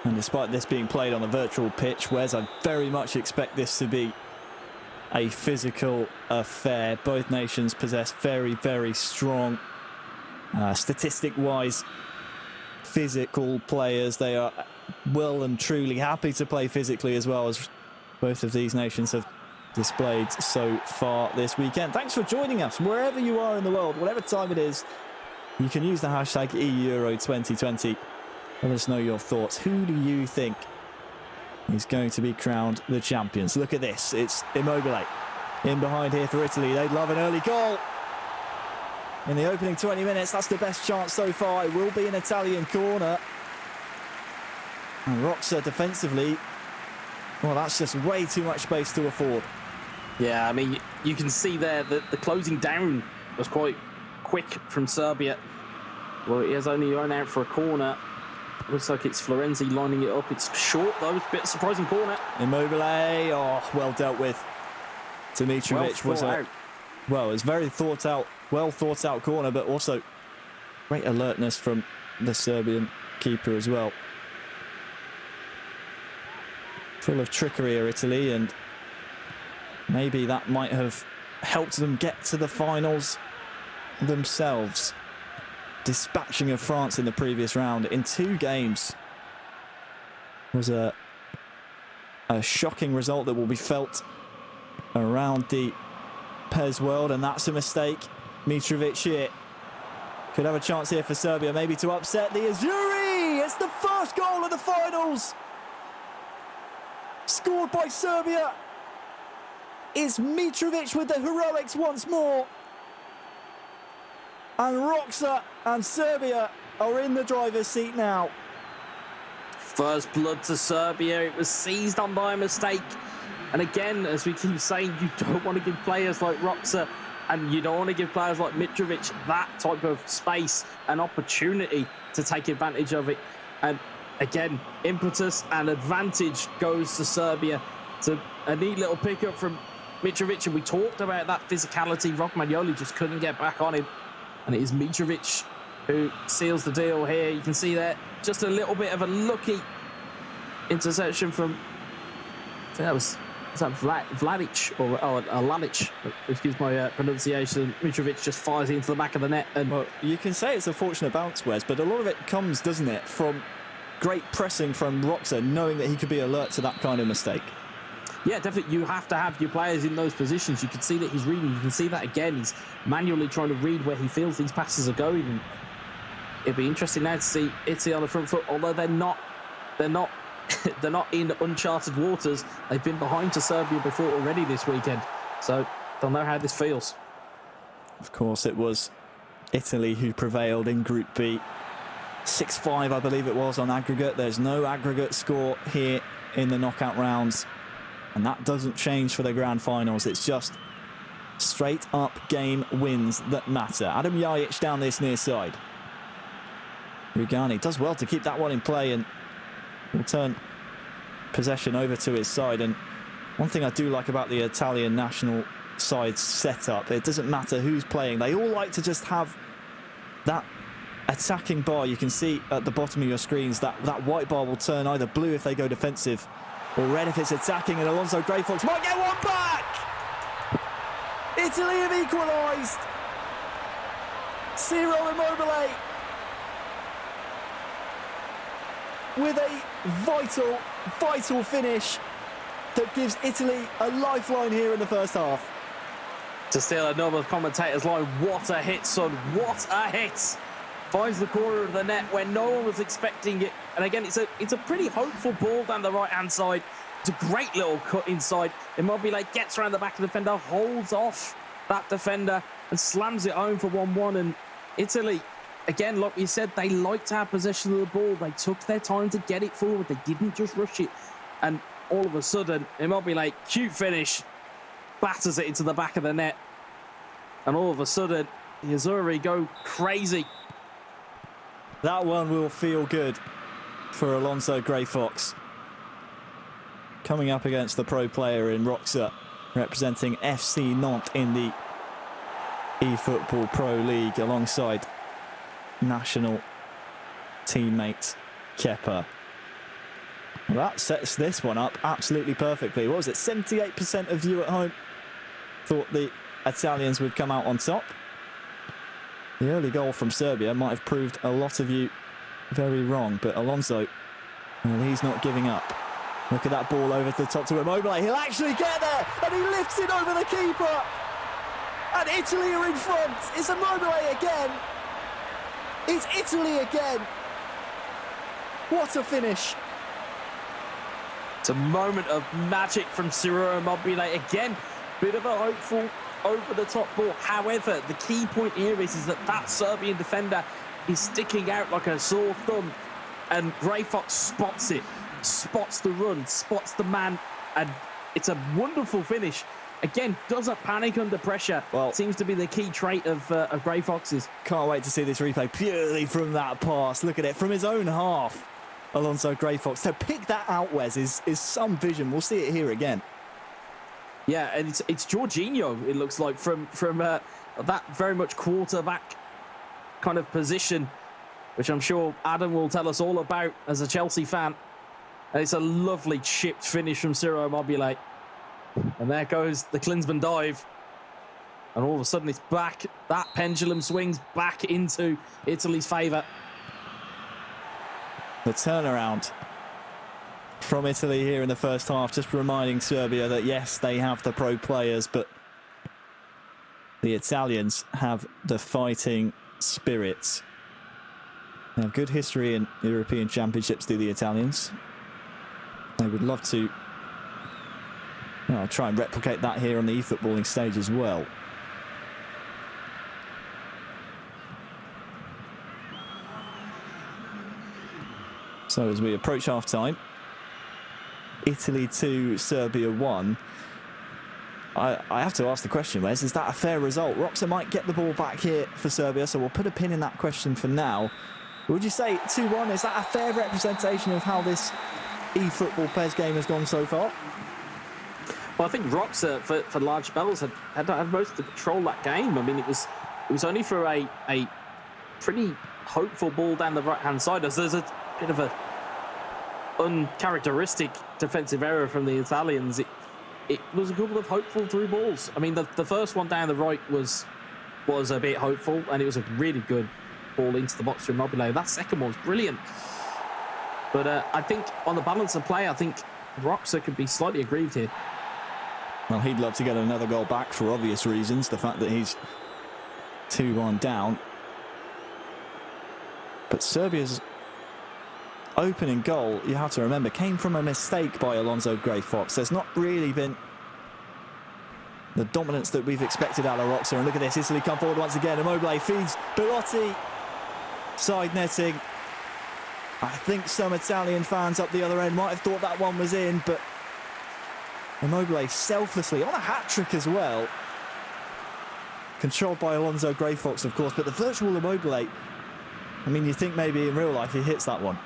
And despite this being played on a virtual pitch, Wes, I very much expect this to be a physical affair. Both nations possess very, very strong, statistic-wise, physical players. They are well and truly happy to play physically, as well as both of these nations have displayed so far this weekend. Thanks for joining us wherever you are in the world, whatever time it is. You can use the hashtag eEURO2020. Let us know your thoughts. Who do you think is going to be crowned the champions? Look at this. It's Immobile in behind here for Italy. They'd love an early goal in the opening 20 minutes. That's the best chance so far. It will be an Italian corner. And Roxa defensively, well, that's just way too much space to afford. Yeah, I mean, you can see there that the closing down was quite quick from Serbia. Well, he has only run out for a corner. Looks like it's Florenzi lining it up. It's short, though. It's a bit surprising corner. Immobile, well dealt with. Dimitrovic was a very well thought out corner, but also great alertness from the Serbian keeper as well. Full of trickery here, Italy, and maybe that might have helped them get to the finals themselves. Dispatching of France in the previous round in 2 games was a shocking result that will be felt around the PES world, and that's a mistake. Mitrovic here could have a chance here for Serbia, maybe to upset the Azzurri. It's the first goal of the finals, scored by Serbia. Is Mitrovic with the heroics once more. And Roxa and Serbia are in the driver's seat now. First blood to Serbia. It was seized on by a mistake. And again, as we keep saying, you don't want to give players like Roxa and you don't want to give players like Mitrovic that type of space and opportunity to take advantage of it. And again, impetus and advantage goes to Serbia. To a neat little pickup from Mitrovic, and we talked about that physicality. Romagnoli just couldn't get back on him. And it is Mitrovic who seals the deal here. You can see there just a little bit of a lucky interception from, I think that was Vladic or Lanic, excuse my pronunciation. Mitrovic just fires it into the back of the net. And well, you can say it's a fortunate bounce, Wes, but a lot of it comes, doesn't it, from great pressing from Roxa, knowing that he could be alert to that kind of mistake. Yeah, definitely. You have to have your players in those positions. You can see that he's reading. You can see that again. He's manually trying to read where he feels these passes are going. And it'll be interesting now to see Italy on the front foot. Although they're not in uncharted waters. They've been behind to Serbia before already this weekend, so they'll know how this feels. Of course, it was Italy who prevailed in Group B. 6-5, I believe it was, on aggregate. There's no aggregate score here in the knockout rounds. And that doesn't change for the grand finals. It's just straight up game wins that matter. Adam Jajic down this near side. Rugani does well to keep that one in play and will turn possession over to his side. And one thing I do like about the Italian national side setup, it doesn't matter who's playing. They all like to just have that attacking bar. You can see at the bottom of your screens that white bar will turn either blue if they go defensive or red if it's attacking, and Alonso Greyfox might get one back! Italy have equalised! Ciro Immobile with a vital finish that gives Italy a lifeline here in the first half. To steal another commentator's line, what a hit, son, what a hit! Finds the corner of the net when no one was expecting it. And again, it's a pretty hopeful ball down the right-hand side. It's a great little cut inside. Immobile gets around the back of the defender, holds off that defender and slams it home for 1-1. And Italy, again, like we said, they like to have possession of the ball. They took their time to get it forward. They didn't just rush it. And all of a sudden, Immobile, cute finish, batters it into the back of the net. And all of a sudden, the Azzurri go crazy. That one will feel good for Alonso Greyfox. Coming up against the pro player in Roxa, representing FC Nantes in the eFootball Pro League alongside national teammate Kepa. Well, that sets this one up absolutely perfectly. What was it? 78% of you at home thought the Italians would come out on top. The early goal from Serbia might have proved a lot of you very wrong, but Alonso, well, he's not giving up. Look at that ball over to the top to Immobile. He'll actually get there, and he lifts it over the keeper. And Italy are in front. It's Immobile again. It's Italy again. What a finish. It's a moment of magic from Ciro Immobile. Again, bit of a hopeful over-the-top ball. However, the key point here is that Serbian defender is sticking out like a sore thumb, and Greyfox spots it, spots the run, spots the man, and it's a wonderful finish. Again, doesn't panic under pressure. Well, seems to be the key trait of Greyfox's. Can't wait to see this replay purely from that pass. Look at it, from his own half. Alonso Greyfox. To pick that out, Wes, is some vision. We'll see it here again. Yeah, and it's Jorginho, it looks like, from that very much quarterback kind of position, which I'm sure Adam will tell us all about as a Chelsea fan. And it's a lovely chipped finish from Ciro Immobile. And there goes the Klinsmann dive. And all of a sudden it's back. That pendulum swings back into Italy's favour. The turnaround from Italy here in the first half, just reminding Serbia that yes, they have the pro players, but the Italians have the fighting spirits. They have good history in European Championships, do the Italians. They would love to try and replicate that here on the eFootballing stage as well. So as we approach half-time, Italy 2, Serbia 1. I have to ask the question, Wes, is that a fair result? Roxa might get the ball back here for Serbia, so we'll put a pin in that question for now. Would you say 2-1, is that a fair representation of how this eFootball PES game has gone so far? Well, I think Roxa, for large spells, had most of the control that game. I mean, it was only for a pretty hopeful ball down the right-hand side, as there's a bit of a uncharacteristic defensive error from the Italians. It was a couple of hopeful through balls. I mean, the first one down the right was a bit hopeful, and it was a really good ball into the box from Immobile. That second one was brilliant. But I think on the balance of play, I think Roxa could be slightly aggrieved here. Well, he'd love to get another goal back for obvious reasons. The fact that he's 2-1 down. But Serbia's opening goal, you have to remember, came from a mistake by Alonso Gray Fox. There's not really been the dominance that we've expected out of Roxa. And look at this, Italy come forward once again. Immobile feeds Belotti. Side netting. I think some Italian fans up the other end might have thought that one was in, but Immobile selflessly on a hat-trick as well. Controlled by Alonso Gray Fox, of course, but the virtual Immobile, I mean, you think maybe in real life he hits that one.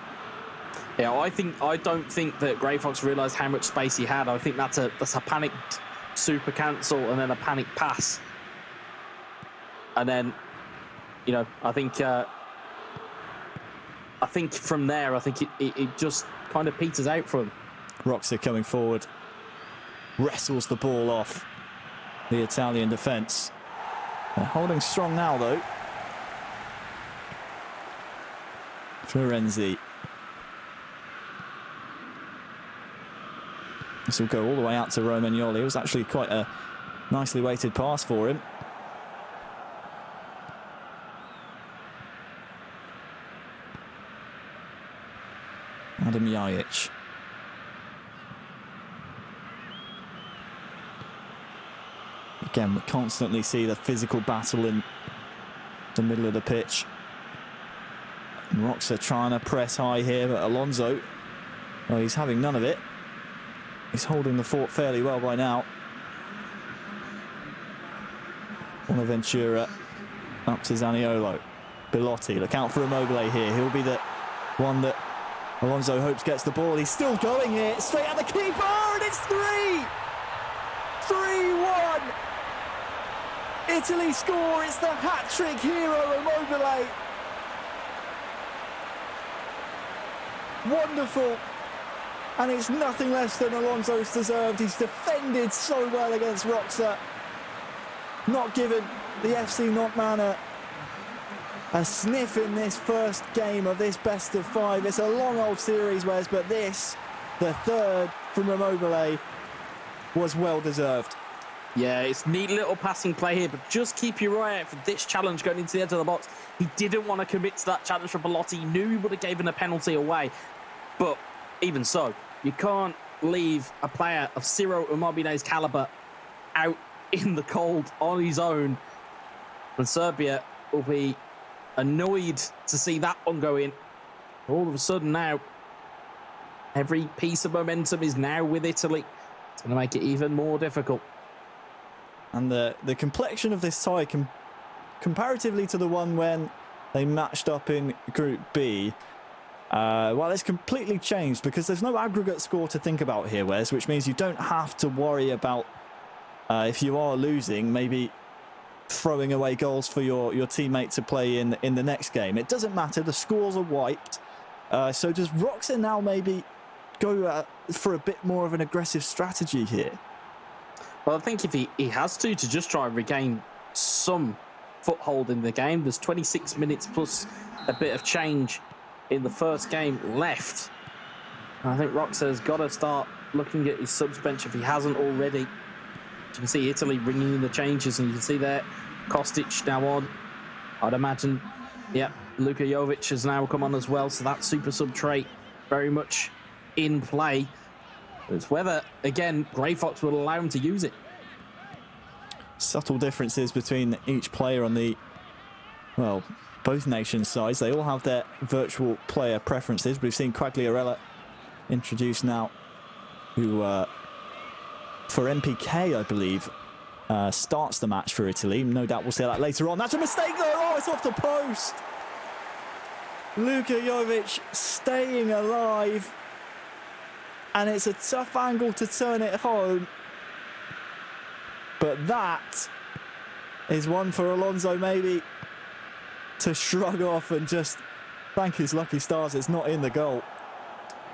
Yeah, I don't think that Gray Fox realised how much space he had. I think that's a panicked super cancel and then a panic pass. And then, you know, I think from there, I think it just kind of peters out for him. Roxa coming forward, wrestles the ball off the Italian defence. They're holding strong now, though. Florenzi. This will go all the way out to Romagnoli. It was actually quite a nicely weighted pass for him. Adam Jajic. Again, we constantly see the physical battle in the middle of the pitch. And Roxa trying to press high here, but Alonso, well, he's having none of it. He's holding the fort fairly well by now. Bonaventura up to Zaniolo. Belotti, look out for Immobile here. He'll be the one that Alonso hopes gets the ball. He's still going here. Straight at the keeper, and it's 3-1. Italy score. It's the hat-trick hero, Immobile. Wonderful. And it's nothing less than Alonso's deserved. He's defended so well against Roxa. Not given the FC Notman a sniff in this first game of this best of 5. It's a long old series, Wes, but this, the third from Immobile, was well deserved. Yeah, it's neat little passing play here, but just keep your eye out for this challenge going into the edge of the box. He didn't want to commit to that challenge for Belotti. He knew he would have given a penalty away, but even so, you can't leave a player of Ciro Immobile's caliber out in the cold on his own. And Serbia will be annoyed to see that one go in. All of a sudden now, every piece of momentum is now with Italy. It's going to make it even more difficult. And the complexion of this tie, comparatively to the one when they matched up in Group B, well, it's completely changed because there's no aggregate score to think about here, Wes, which means you don't have to worry about, if you are losing, maybe throwing away goals for your teammate to play in the next game. It doesn't matter. The scores are wiped. So does Roxa now maybe go for a bit more of an aggressive strategy here? Well, I think if he has to just try and regain some foothold in the game. There's 26 minutes plus a bit of change in the first game left. I think Roxa has got to start looking at his subs bench if he hasn't already. You can see Italy bringing in the changes, and you can see there Kostic now on. I'd imagine, yeah, Luka Jovic has now come on as well, so that super sub trait very much in play. It's whether, again, Gray Fox will allow him to use it. Subtle differences between each player on the, well, both nations' sides. They all have their virtual player preferences. We've seen Quagliarella introduced now, who, for MPK, I believe, starts the match for Italy. No doubt we'll see that later on. That's a mistake, though. Oh, it's off the post. Luka Jovic staying alive. And it's a tough angle to turn it home. But that is one for Alonso maybe to shrug off and just thank his lucky stars it's not in the goal.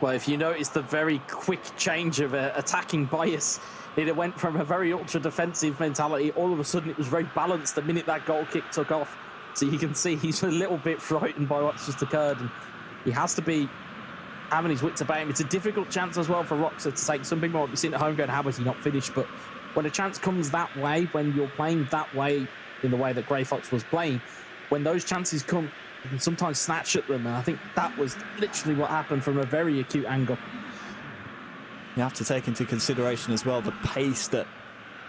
Well, if you notice the very quick change of attacking bias, it went from a very ultra-defensive mentality, all of a sudden it was very balanced the minute that goal kick took off. So you can see he's a little bit frightened by what's just occurred, and he has to be having his wits about him. It's a difficult chance as well for Roxa to take. Some people might be sitting at home going, how was he not finished? But when a chance comes that way, when you're playing that way, in the way that Grey Fox was playing, when those chances come, you can sometimes snatch at them. And I think that was literally what happened from a very acute angle. You have to take into consideration as well the pace that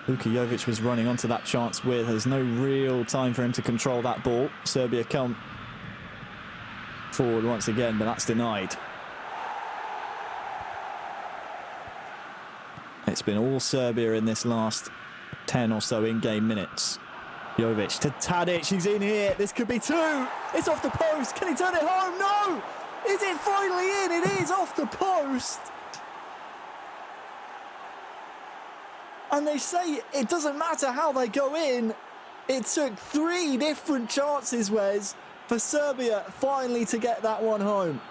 Luka Jovic was running onto that chance with. There's no real time for him to control that ball. Serbia come forward once again, but that's denied. It's been all Serbia in this last 10 or so in-game minutes. Jovic to Tadic, he's in here. This could be two. It's off the post. Can he turn it home? No! Is it finally in? It is off the post. And they say it doesn't matter how they go in. It took 3 different chances, Wes, for Serbia finally to get that one home.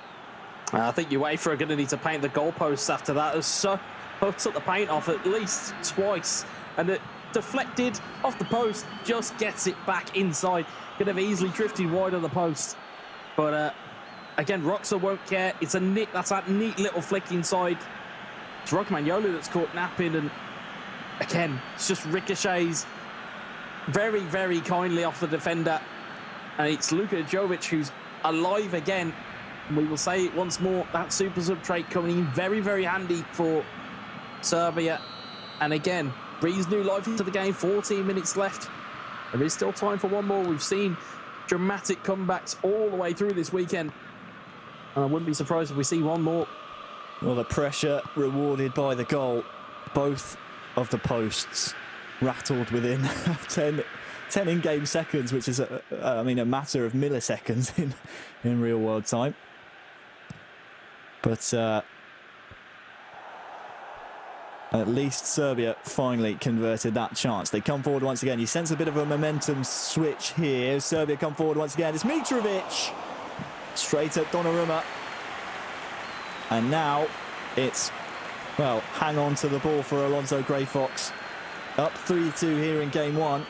I think UEFA are going to need to paint the goalposts after that. So took the paint off at least twice, and it deflected off the post, just gets it back inside. Could have easily drifted wide of the post. But again, Roxa won't care. It's a neat, that's that neat little flick inside. It's Rogmanoglu that's caught napping, and again, it's just ricochets very, very kindly off the defender. And it's Luka Jovic who's alive again. And we will say it once more, that super sub trait coming in very, very handy for Serbia. And again, breathes new life into the game. 14 minutes left. There is still time for one more. We've seen dramatic comebacks all the way through this weekend. And I wouldn't be surprised if we see one more. Well, the pressure rewarded by the goal. Both of the posts rattled within 10 in-game seconds, which is, a matter of milliseconds in real-world time. But at least Serbia finally converted that chance. They come forward once again. You sense a bit of a momentum switch here. Serbia come forward once again. It's Mitrovic. Straight at Donnarumma. And now it's, well, hang on to the ball for Alonso Grey Fox. Up 3-2 here in game one.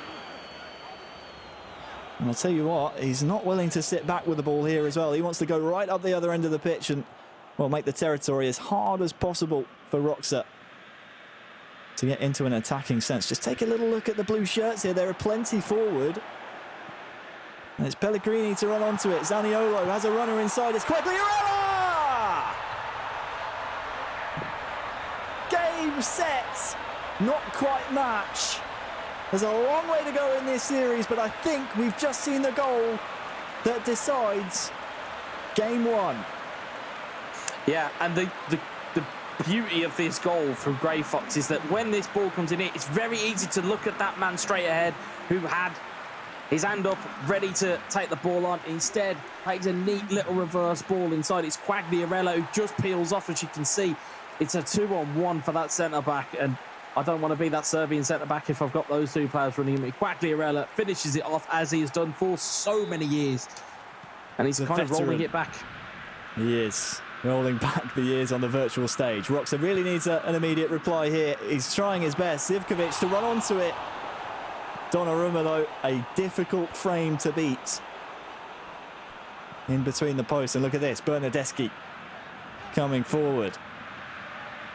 And I'll tell you what, he's not willing to sit back with the ball here as well. He wants to go right up the other end of the pitch and, well, make the territory as hard as possible for Roxa to get into an attacking sense. Just take a little look at the blue shirts here. There are plenty forward. And it's Pellegrini to run onto it. Zaniolo has a runner inside. It's Quagliarella! Game, set, not quite match. There's a long way to go in this series, but I think we've just seen the goal that decides game one. Yeah, and the beauty of this goal from Grey Fox is that when this ball comes in, it's very easy to look at that man straight ahead who had his hand up, ready to take the ball on. Instead, takes a neat little reverse ball inside. It's Quagliarella who just peels off, as you can see. It's a 2-on-1 for that centre-back, and I don't want to be that Serbian centre-back if I've got those two players running at me. Quagliarella finishes it off as he has done for so many years. And he's kind of rolling it back. He is rolling back the years on the virtual stage. Roxa really needs an immediate reply here. He's trying his best. Zivkovic to run onto it. Donnarumma, though, a difficult frame to beat. In between the posts. And look at this, Bernardeschi coming forward.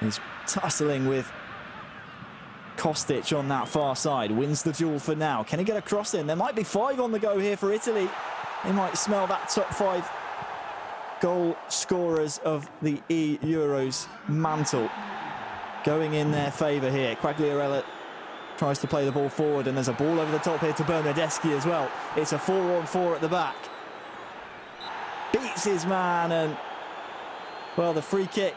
He's tussling with Kostic on that far side. Wins the duel for now. Can he get a cross in? There might be 5 on the go here for Italy. They might smell that top 5 goal scorers of the eEURO's mantle going in their favour here. Quagliarella tries to play the ball forward, and there's a ball over the top here to Bernardeschi as well. It's a 4-on-4 at the back. Beats his man, and, well, the free kick,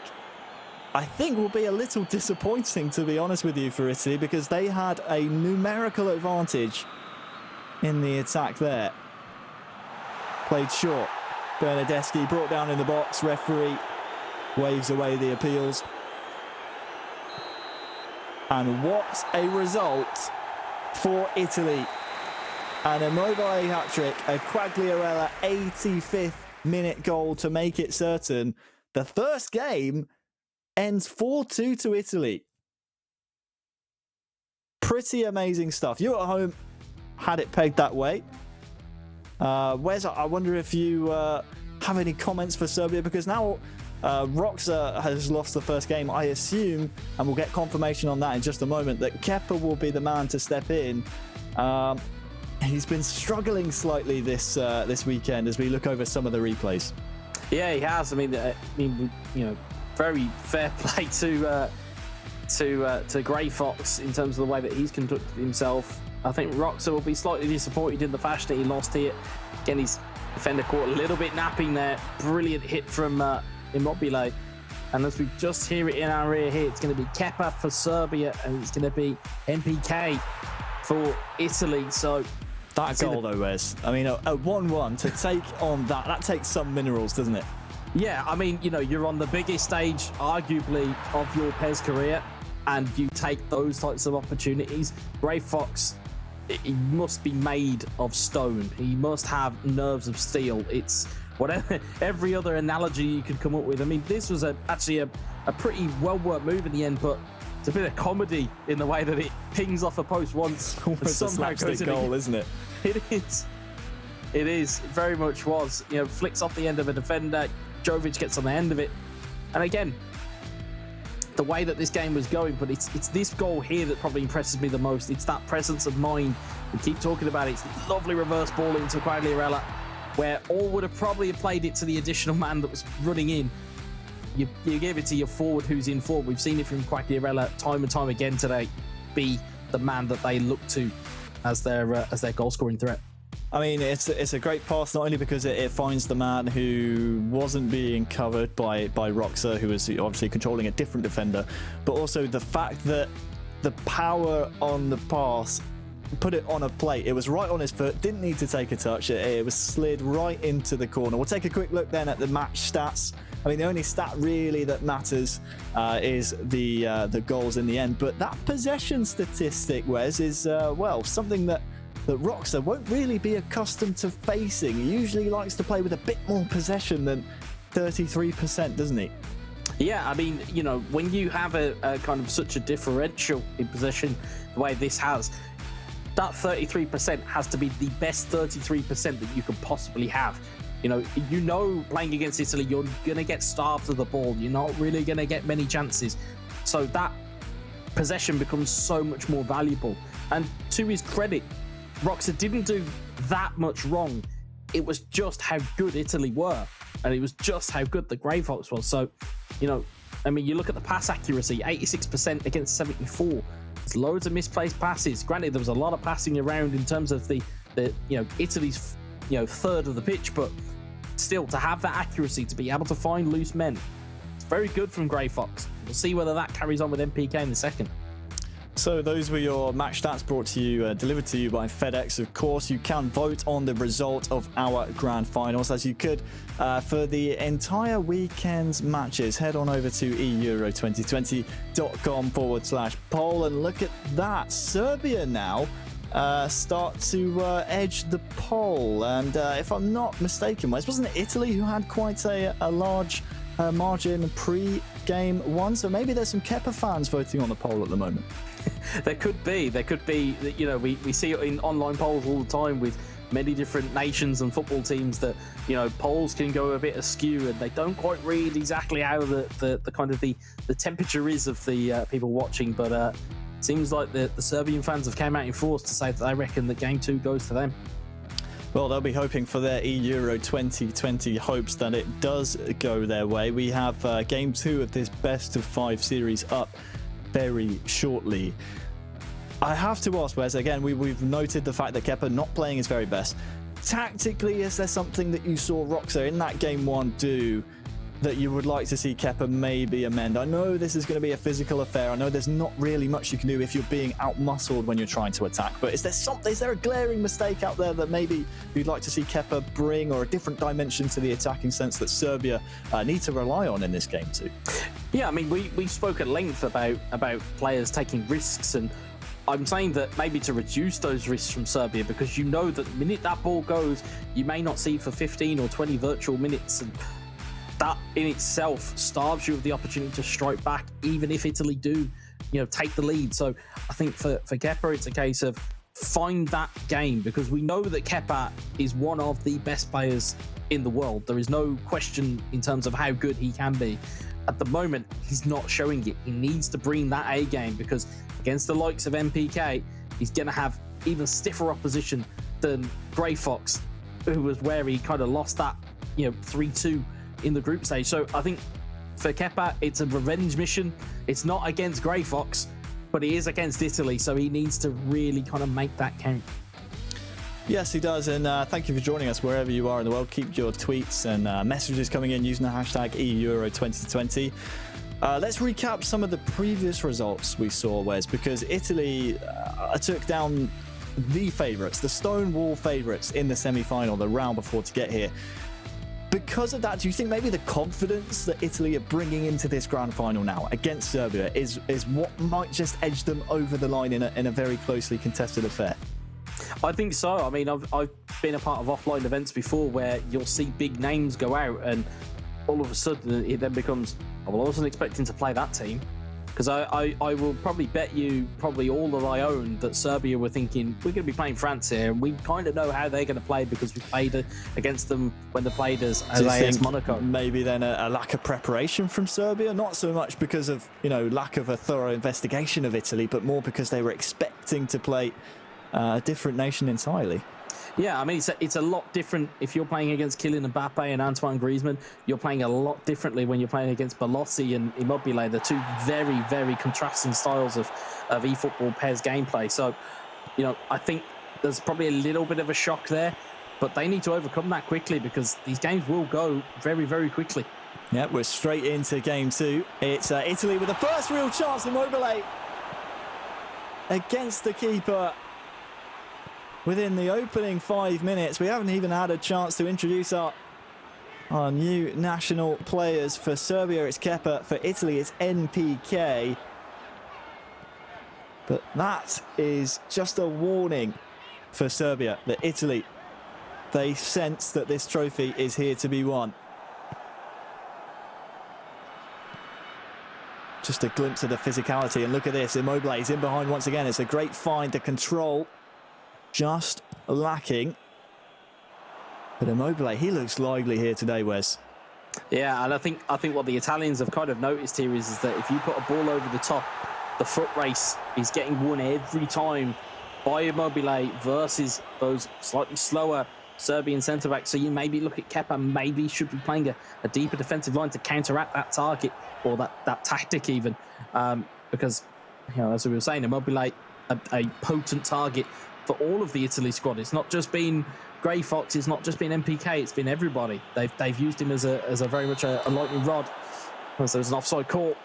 I think, will be a little disappointing, to be honest with you, for Italy, because they had a numerical advantage in the attack there. Played short. Bernardeschi brought down in the box. Referee waves away the appeals. And what a result for Italy. An Immobile hat-trick, a Quagliarella 85th minute goal to make it certain. The first game ends 4-2 to Italy. Pretty amazing stuff. You at home had it pegged that way. Wes, I wonder if you have any comments for Serbia, because now Roxa has lost the first game. I assume, and we'll get confirmation on that in just a moment, that Kepa will be the man to step in. He's been struggling slightly this weekend as we look over some of the replays. Yeah, he has. I mean, very fair play to Grey Fox in terms of the way that he's conducted himself. I think Roxa will be slightly disappointed in the fashion that he lost here. Again, his defender caught a little bit napping there. Brilliant hit from Immobile. And as we just hear it in our ear here, it's going to be Kepa for Serbia and it's going to be MPK for Italy. So that goal though, Wes. I mean, a 1-1 to take on that takes some minerals, doesn't it? Yeah, I mean, you're on the biggest stage, arguably, of your PES career, and you take those types of opportunities. Grey Fox, he must be made of stone. He must have nerves of steel. It's whatever, every other analogy you could come up with. I mean, this was actually a pretty well-worked move in the end, but it's a bit of comedy in the way that it pings off a post once. Almost a slapstick goal, isn't it? It is. It is. It very much was. Flicks off the end of a defender. Jovic gets on the end of it. And again, the way that this game was going, but it's this goal here that probably impresses me the most. It's that presence of mind. We keep talking about it. It's lovely reverse ball into Quagliarella, where all would have probably played it to the additional man that was running in. You give it to your forward who's in forward. We've seen it from Quagliarella time and time again today, be the man that they look to as their goal scoring threat. I mean, it's a great pass, not only because it finds the man who wasn't being covered by Roxa, who was obviously controlling a different defender, but also the fact that the power on the pass put it on a plate. It was right on his foot, didn't need to take a touch. It was slid right into the corner. We'll take a quick look then at the match stats. I mean, the only stat really that matters is the goals in the end, but that possession statistic, Wes, is something that Roxa won't really be accustomed to facing. He usually likes to play with a bit more possession than 33%, doesn't he? Yeah, I mean, when you have a kind of such a differential in possession the way this has, that 33% has to be the best 33% that you could possibly have. Playing against Italy, you're going to get starved of the ball. You're not really going to get many chances. So that possession becomes so much more valuable. And to his credit, Roxa didn't do that much wrong. It was just how good Italy were, and it was just how good the Grey Fox was. So, you look at the pass accuracy, 86% against 74. There's loads of misplaced passes. Granted, there was a lot of passing around in terms of the Italy's third of the pitch, but still, to have that accuracy, to be able to find loose men, it's very good from Grey Fox. We'll see whether that carries on with MPK in the second. So those were your match stats brought to you, delivered to you by FedEx. Of course, you can vote on the result of our grand finals, as you could for the entire weekend's matches. Head on over to eEURO2020.com/poll and look at that. Serbia now start to edge the poll. And if I'm not mistaken, wasn't it Italy who had quite a large margin pre-game one? So maybe there's some Kepa fans voting on the poll at the moment. There could be. We see it in online polls all the time with many different nations and football teams that, polls can go a bit askew and they don't quite read exactly how the kind of the temperature is of the people watching. But it seems like the Serbian fans have come out in force to say that they reckon that game 2 goes to them. Well, they'll be hoping for their eEURO 2020 hopes that it does go their way. We have game 2 of this best of 5 series up very shortly. I have to ask, Wes, again, we've noted the fact that Kepa not playing his very best. Tactically, is there something that you saw Roxa in that game 1 do that you would like to see Kepa maybe amend? I know this is going to be a physical affair. I know there's not really much you can do if you're being out-muscled when you're trying to attack, but is there a glaring mistake out there that maybe you'd like to see Kepa bring, or a different dimension to the attacking sense that Serbia need to rely on in this game too? Yeah, I mean, we spoke at length about players taking risks, and I'm saying that maybe to reduce those risks from Serbia, because that the minute that ball goes, you may not see it for 15 or 20 virtual minutes, and that in itself starves you of the opportunity to strike back, even if Italy do, take the lead. So I think for Kepa, it's a case of find that game, because we know that Kepa is one of the best players in the world. There is no question in terms of how good he can be. At the moment, he's not showing it. He needs to bring that A game, because against the likes of MPK, he's going to have even stiffer opposition than Grey Fox, who was where he kind of lost that, 3-2 in the group stage. So I think for Kepa, it's a revenge mission. It's not against Grey Fox, but he is against Italy, so he needs to really kind of make that count. Yes, he does, and thank you for joining us wherever you are in the world. Keep your tweets and messages coming in using the hashtag eEURO2020. Let's recap some of the previous results we saw, Wes, because Italy took down the favourites, the Stonewall favourites in the semi-final, the round before to get here. Because of that, do you think maybe the confidence that Italy are bringing into this grand final now against Serbia is what might just edge them over the line in a very closely contested affair? I think so. I mean, I've been a part of offline events before where you'll see big names go out and all of a sudden it then becomes, well, I wasn't expecting to play that team. Because I will probably bet you probably all that I own that Serbia were thinking, we're going to be playing France here, and we kind of know how they're going to play because we played against them when they played as AS Monaco. Maybe then a lack of preparation from Serbia, not so much because of lack of a thorough investigation of Italy, but more because they were expecting to play a different nation entirely. Yeah, I mean, it's a lot different if you're playing against Kylian Mbappe and Antoine Griezmann. You're playing a lot differently when you're playing against Belotti and Immobile. They're two very, very contrasting styles of eFootball PES gameplay. So, I think there's probably a little bit of a shock there, but they need to overcome that quickly because these games will go very, very quickly. Yeah, we're straight into game two. It's Italy with the first real chance. Immobile against the keeper. Within the opening 5 minutes, we haven't even had a chance to introduce our new national players. For Serbia, it's Kepa. For Italy, it's NPK. But that is just a warning for Serbia that Italy, they sense that this trophy is here to be won. Just a glimpse of the physicality. And look at this, Immobile is in behind once again. It's a great find to control. Just lacking. But Immobile, he looks lively here today, Wes. Yeah, and I think what the Italians have kind of noticed here is that if you put a ball over the top, the foot race is getting won every time by Immobile versus those slightly slower Serbian centre-backs. So you maybe look at Kepa, maybe should be playing a deeper defensive line to counteract that target or that tactic even. Because, as we were saying, Immobile, a potent target for all of the Italy squad. It's not just been Grey Fox, it's not just been MPK, it's been everybody. They've used him as a very much a lightning rod. So there's an offside call.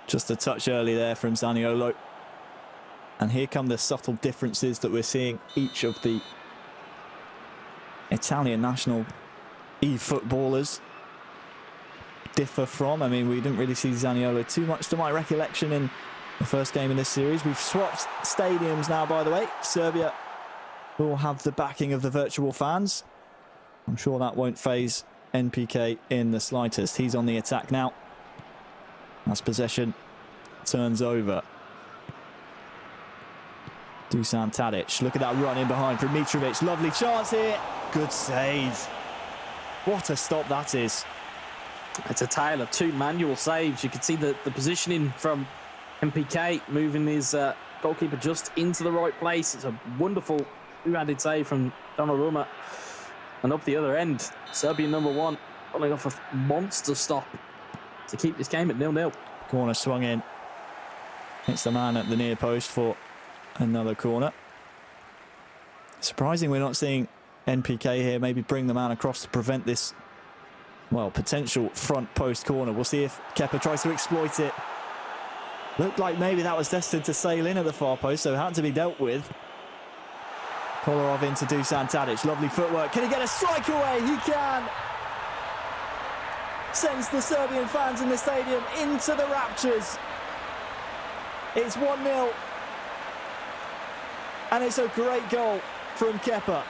Just a touch early there from Zaniolo. And here come the subtle differences that we're seeing each of the Italian national e-footballers differ from. I mean, we didn't really see Zaniolo too much to my recollection in the first game in this series. We've swapped stadiums now, by the way. Serbia will have the backing of the virtual fans. I'm sure that won't faze NPK in the slightest. He's on the attack now. As possession turns over. Dusan Tadic. Look at that run in behind from Mitrovic. Lovely chance here. Good save. What a stop that is. It's a tale of two manual saves. You can see the positioning from MPK moving his goalkeeper just into the right place. It's a wonderful two-handed save from Donnarumma. And up the other end, Serbian number one pulling off a monster stop to keep this game at 0-0. Corner swung in. Hits the man at the near post for another corner. Surprising we're not seeing NPK here maybe bring the man across to prevent this, well, potential front post corner. We'll see if Kepa tries to exploit it. Looked like maybe that was destined to sail in at the far post, so it had to be dealt with. Kolarov into Dusan Tadic. Lovely footwork. Can he get a strike away? He can. Sends the Serbian fans in the stadium into the raptures. It's 1-0. And it's a great goal from Kepa.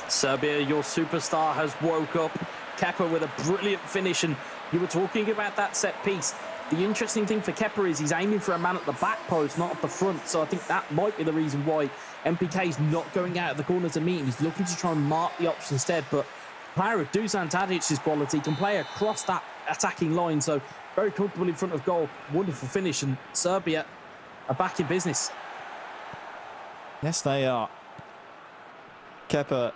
Serbia, your superstar, has woke up. Kepa with a brilliant finish, and you were talking about that set piece. The interesting thing for Kepa is he's aiming for a man at the back post, not at the front. So I think that might be the reason why MPK is not going out of the corner to meet him. He's looking to try and mark the option instead. But player of Dusan Tadic's quality, can play across that attacking line, so very comfortable in front of goal. Wonderful finish, and Serbia are back in business. Yes, they are. Kepa,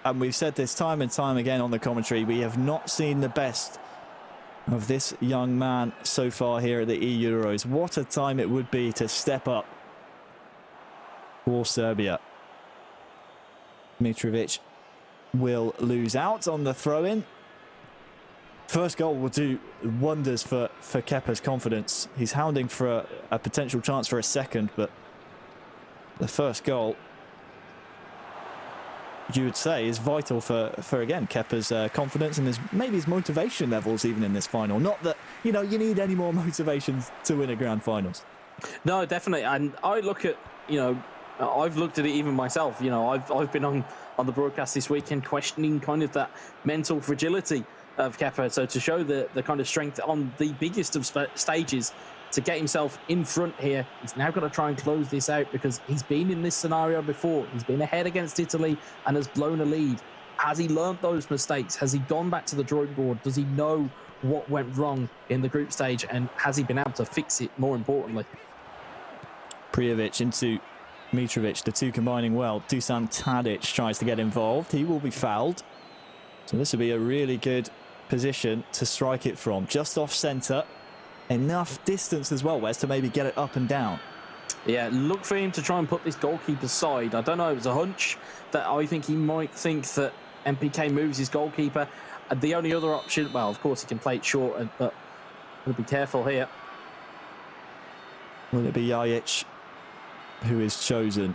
and we've said this time and time again on the commentary, we have not seen the best of this young man so far here at the eEUROs. What a time it would be to step up for Serbia. Mitrovic will lose out on the throw-in. First goal will do wonders for Kepa's confidence. He's hounding for a potential chance for a second, but the first goal, you would say, is vital for again, Kepa's confidence and maybe his motivation levels even in this final. Not that, you know, you need any more motivation to win a grand finals. No, definitely. And I look at, you know, I've looked at it even myself. You know, I've been on the broadcast this weekend questioning kind of that mental fragility of Kepa. So to show the kind of strength on the biggest of stages, to get himself in front here, he's now got to try and close this out, because he's been in this scenario before. He's been ahead against Italy and has blown a lead. Has he learnt those mistakes? Has he gone back to the drawing board? Does he know what went wrong in the group stage, and has he been able to fix it, more importantly? Prijovic into Mitrovic, the two combining well. Dusan Tadic tries to get involved. He will be fouled. So this will be a really good position to strike it from. Just off centre. Enough distance as well, Wes, to maybe get it up and down. Yeah, look for him to try and put this goalkeeper side. I don't know, it was a hunch that I think he might think that MPK moves his goalkeeper. And the only other option, well, of course, he can play it short, but we'll be careful here. Will it be Jajic who is chosen?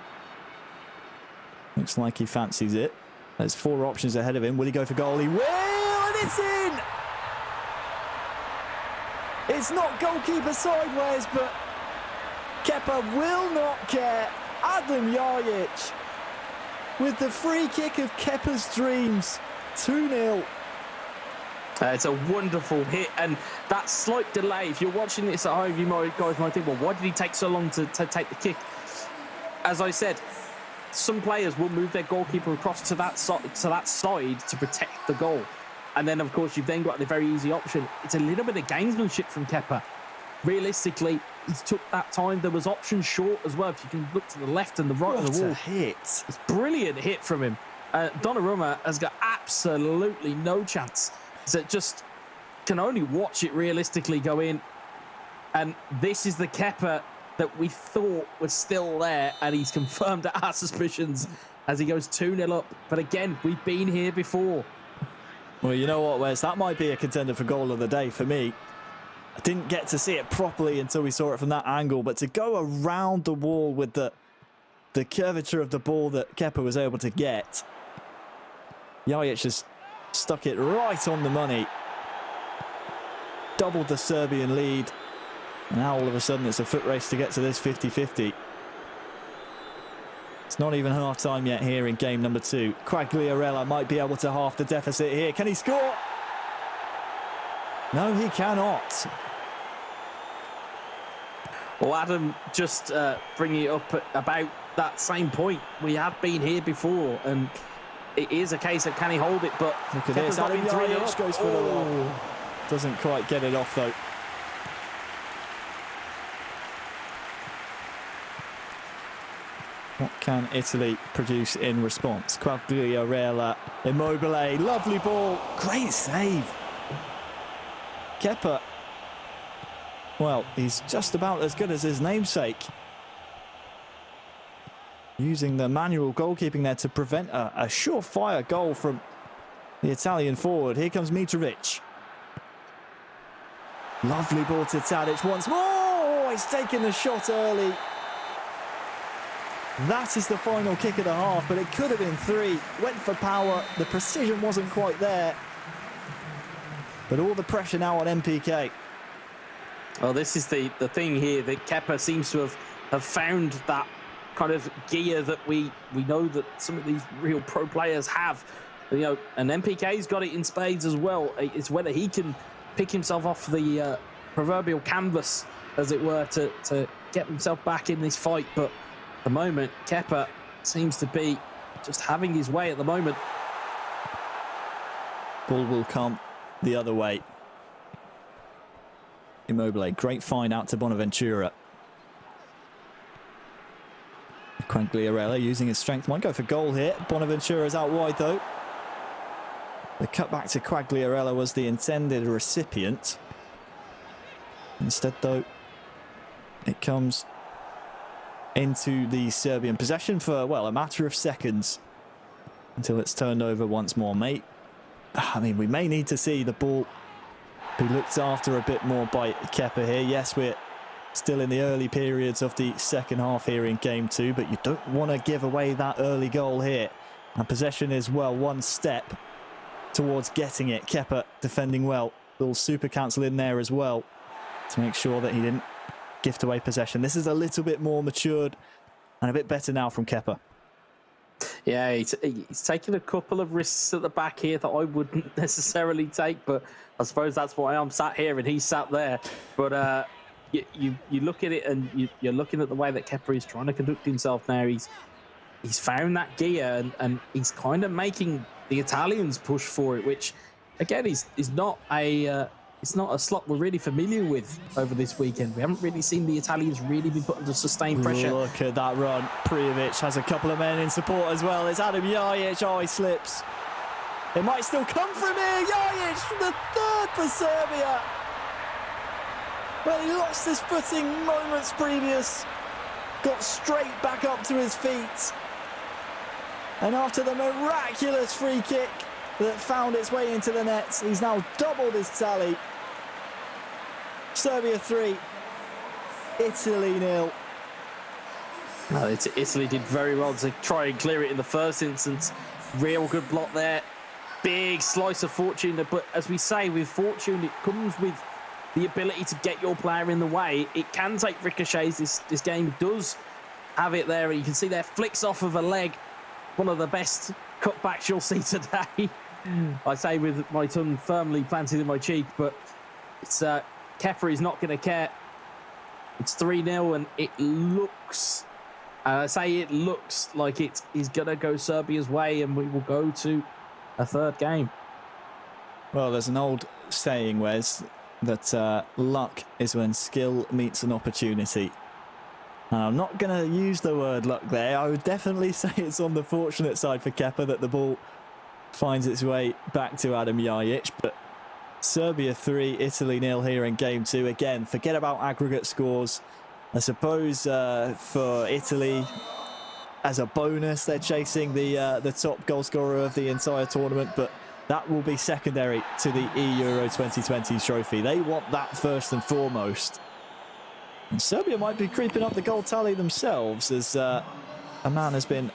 Looks like he fancies it. There's 4 options ahead of him. Will he go for goal? He will, and it's in! It's not goalkeeper sideways, but Kepa will not care. Adam Jajic with the free kick of Kepa's dreams. 2-0. It's a wonderful hit, and that slight delay, if you're watching this at home, you guys might think, well, why did he take so long to take the kick? As I said, some players will move their goalkeeper across to that side to protect the goal. And then, of course, you've then got the very easy option. It's a little bit of gamesmanship from Kepa. Realistically, he's took that time. There was options short as well. If you can look to the left and the right of the wall. What a hit. It's a brilliant hit from him. Donnarumma has got absolutely no chance. So just can only watch it realistically go in. And this is the Kepa that we thought was still there. And he's confirmed our suspicions as he goes 2-0 up. But again, we've been here before. Well, you know what, Wes? That might be a contender for goal of the day for me. I didn't get to see it properly until we saw it from that angle, but to go around the wall with the curvature of the ball that Kepa was able to get, Jajic has stuck it right on the money. Doubled the Serbian lead. And now all of a sudden it's a foot race to get to this 50-50. It's not even half-time yet here in game number 2. Quagliarella might be able to half the deficit here. Can he score? No, he cannot. Well, Adam, just bringing it up at about that same point. We have been here before, and it is a case of can he hold it, but look at this. Adam Jajic goes for the lob. Doesn't quite get it off, though. What can Italy produce in response? Quagliarella, Immobile, lovely ball, great save. Kepa, well, he's just about as good as his namesake. Using the manual goalkeeping there to prevent a surefire goal from the Italian forward. Here comes Mitrovic. Lovely ball to Tadic once more. Oh, he's taken the shot early. That is the final kick of the half, but it could have been 3. Went for power. The precision wasn't quite there. But all the pressure now on MPK. Well, this is the thing here that Kepa seems to have found that kind of gear that we know that some of these real pro players have. You know, and MPK's got it in spades as well. It's whether he can pick himself off the proverbial canvas, as it were, to get himself back in this fight. But at the moment, Kepa seems to be just having his way at the moment. Ball will come the other way. Immobile, great find out to Bonaventura. Quagliarella using his strength, might go for goal here. Bonaventura's out wide though. The cut back to Quagliarella was the intended recipient. Instead though, it comes into the Serbian possession for, well, a matter of seconds until it's turned over once more, mate. I mean, we may need to see the ball be looked after a bit more by Kepa here. Yes, we're still in the early periods of the second half here in game 2, but you don't want to give away that early goal here. And possession is, well, one step towards getting it. Kepa defending well. Little super cancel in there as well to make sure that he didn't gift away possession. This is a little bit more matured and a bit better now from Kepa. Yeah, he's taking a couple of risks at the back here that I wouldn't necessarily take, but I suppose that's why I'm sat here and he's sat there. But you look at it and you're looking at the way that Kepa is trying to conduct himself now. He's found that gear and he's kind of making the Italians push for it, which again is not a it's not a slot we're really familiar with over this weekend. We haven't really seen the Italians really be put under sustained pressure. Look at that run. Prijovic has a couple of men in support as well. It's Adam Jajic. Oh, he slips. It might still come from here. Jajic, the third for Serbia. Well, he lost his footing moments previous. Got straight back up to his feet. And after the miraculous free kick that found its way into the net, he's now doubled his tally. Serbia 3, Italy 0. Italy did very well to try and clear it in the first instance. Real good block there. Big slice of fortune. But as we say, with fortune, it comes with the ability to get your player in the way. It can take ricochets. This game does have it there. And you can see there, flicks off of a leg. One of the best cutbacks you'll see today. I say with my tongue firmly planted in my cheek, but it's Kepa is not going to care. It's 3-0 and it looks, I say it looks like it is going to go Serbia's way and we will go to a third game. Well, there's an old saying, Wes, that luck is when skill meets an opportunity. And I'm not going to use the word luck there. I would definitely say it's on the fortunate side for Kepa that the ball finds its way back to Adam Jajic. But Serbia 3, Italy 0 here in game 2. Again, forget about aggregate scores. I suppose for Italy, as a bonus, they're chasing the top goal scorer of the entire tournament. But that will be secondary to the eEURO 2020 trophy. They want that first and foremost. And Serbia might be creeping up the goal tally themselves as a man has been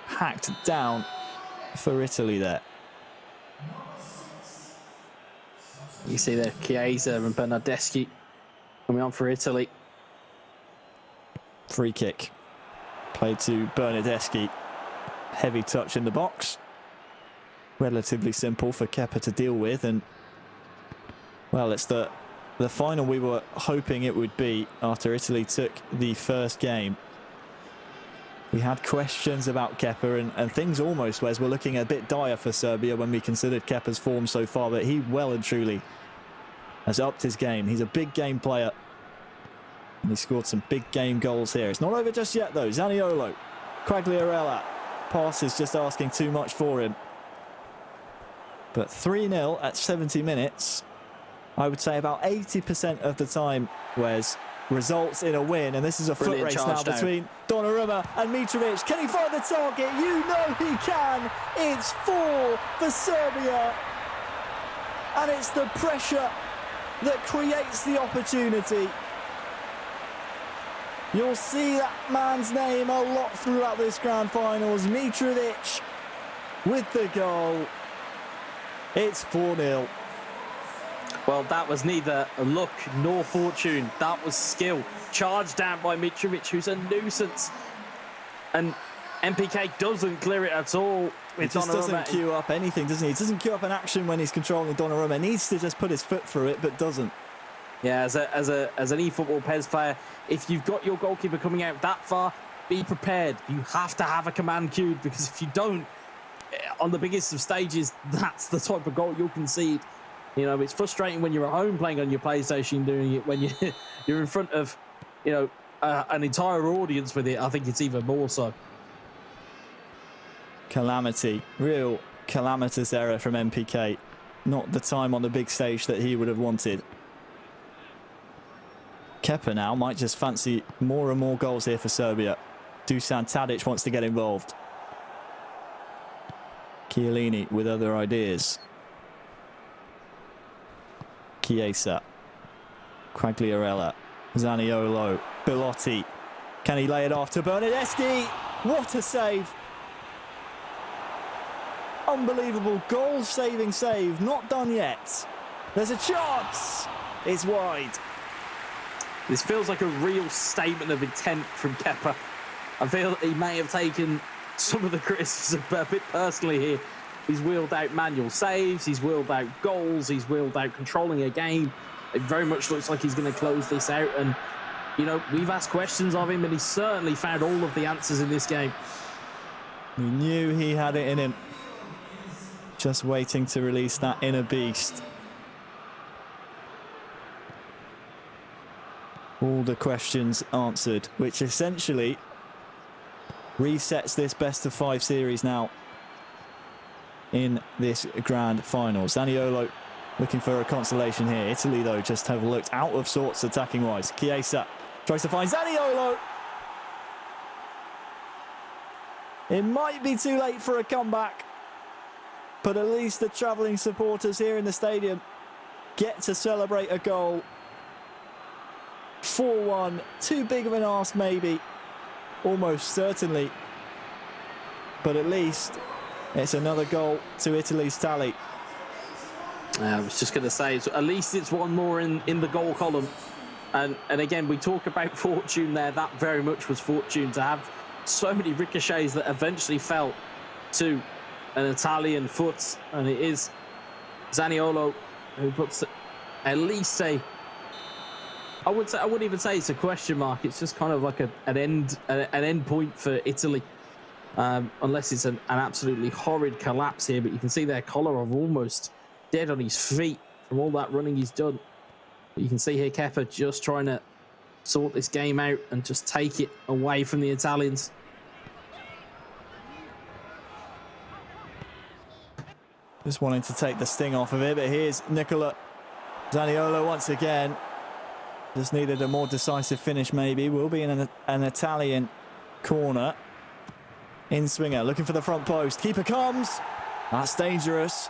hacked down for Italy there. You see there, Chiesa and Bernardeschi coming on for Italy. Free kick played to Bernardeschi. Heavy touch in the box. Relatively simple for Kepa to deal with. And, well, it's the final we were hoping it would be after Italy took the first game. We had questions about Kepa and things almost, Wes, were looking a bit dire for Serbia when we considered Kepa's form so far, but he well and truly has upped his game. He's a big game player. And he scored some big game goals here. It's not over just yet though. Zaniolo, Quagliarella. Pass is just asking too much for him. But 3-0 at 70 minutes. I would say about 80% of the time, Wes, results in a win. And this is a foot race now between Donnarumma and Mitrovic. Can he find the target? You know he can. It's 4 for Serbia. And it's the pressure that creates the opportunity. You'll see that man's name a lot throughout this grand finals. Mitrovic with the goal. It's 4-0. Well, that was neither luck nor fortune. That was skill. Charged down by Mitrovic, who's a nuisance. And MPK doesn't clear it at all. He just doesn't queue up anything, doesn't he? He doesn't queue up an action when he's controlling Donnarumma. He needs to just put his foot through it, but doesn't. Yeah, as an eFootball PES player, if you've got your goalkeeper coming out that far, be prepared. You have to have a command queued, because if you don't, on the biggest of stages, that's the type of goal you'll concede. You know, it's frustrating when you're at home playing on your PlayStation doing it. When you're in front of, you know, an entire audience with it, I think it's even more so. Calamity. Real calamitous error from MPK. Not the time on the big stage that he would have wanted. Kepa now might just fancy more and more goals here for Serbia. Dusan Tadic wants to get involved. Chiellini with other ideas. Chiesa. Quagliarella. Zaniolo. Belotti. Can he lay it off to Bernardeschi? What a save! Unbelievable goal-saving save. Not done yet. There's a chance. It's wide. This feels like a real statement of intent from Kepa. I feel that he may have taken some of the criticism a bit personally here. He's wheeled out manual saves, he's wheeled out goals, he's wheeled out controlling a game. It very much looks like he's going to close this out. And, you know, we've asked questions of him, and he's certainly found all of the answers in this game. He knew he had it in him. Just waiting to release that inner beast. All the questions answered, which essentially resets this best-of-5 series now in this grand final. Zaniolo looking for a consolation here. Italy, though, just have looked out of sorts attacking-wise. Chiesa tries to find Zaniolo. It might be too late for a comeback, but at least the travelling supporters here in the stadium get to celebrate a goal. 4-1, too big of an ask maybe, almost certainly, but at least it's another goal to Italy's tally. I was just going to say, at least it's one more in the goal column. And again, we talk about fortune there. That very much was fortune, to have so many ricochets that eventually fell to an Italian foot. And it is Zaniolo who puts at least I wouldn't even say it's a question mark. It's just kind of like an end point for Italy. Unless it's an absolutely horrid collapse here. But you can see their Kolarov almost dead on his feet from all that running he's done. But you can see here Kepa just trying to sort this game out and just take it away from the Italians. Just wanting to take the sting off of it, but here's Nicola Zaniolo once again. Just needed a more decisive finish maybe. Will be in an Italian corner. In swinger, looking for the front post. Keeper comes. That's dangerous.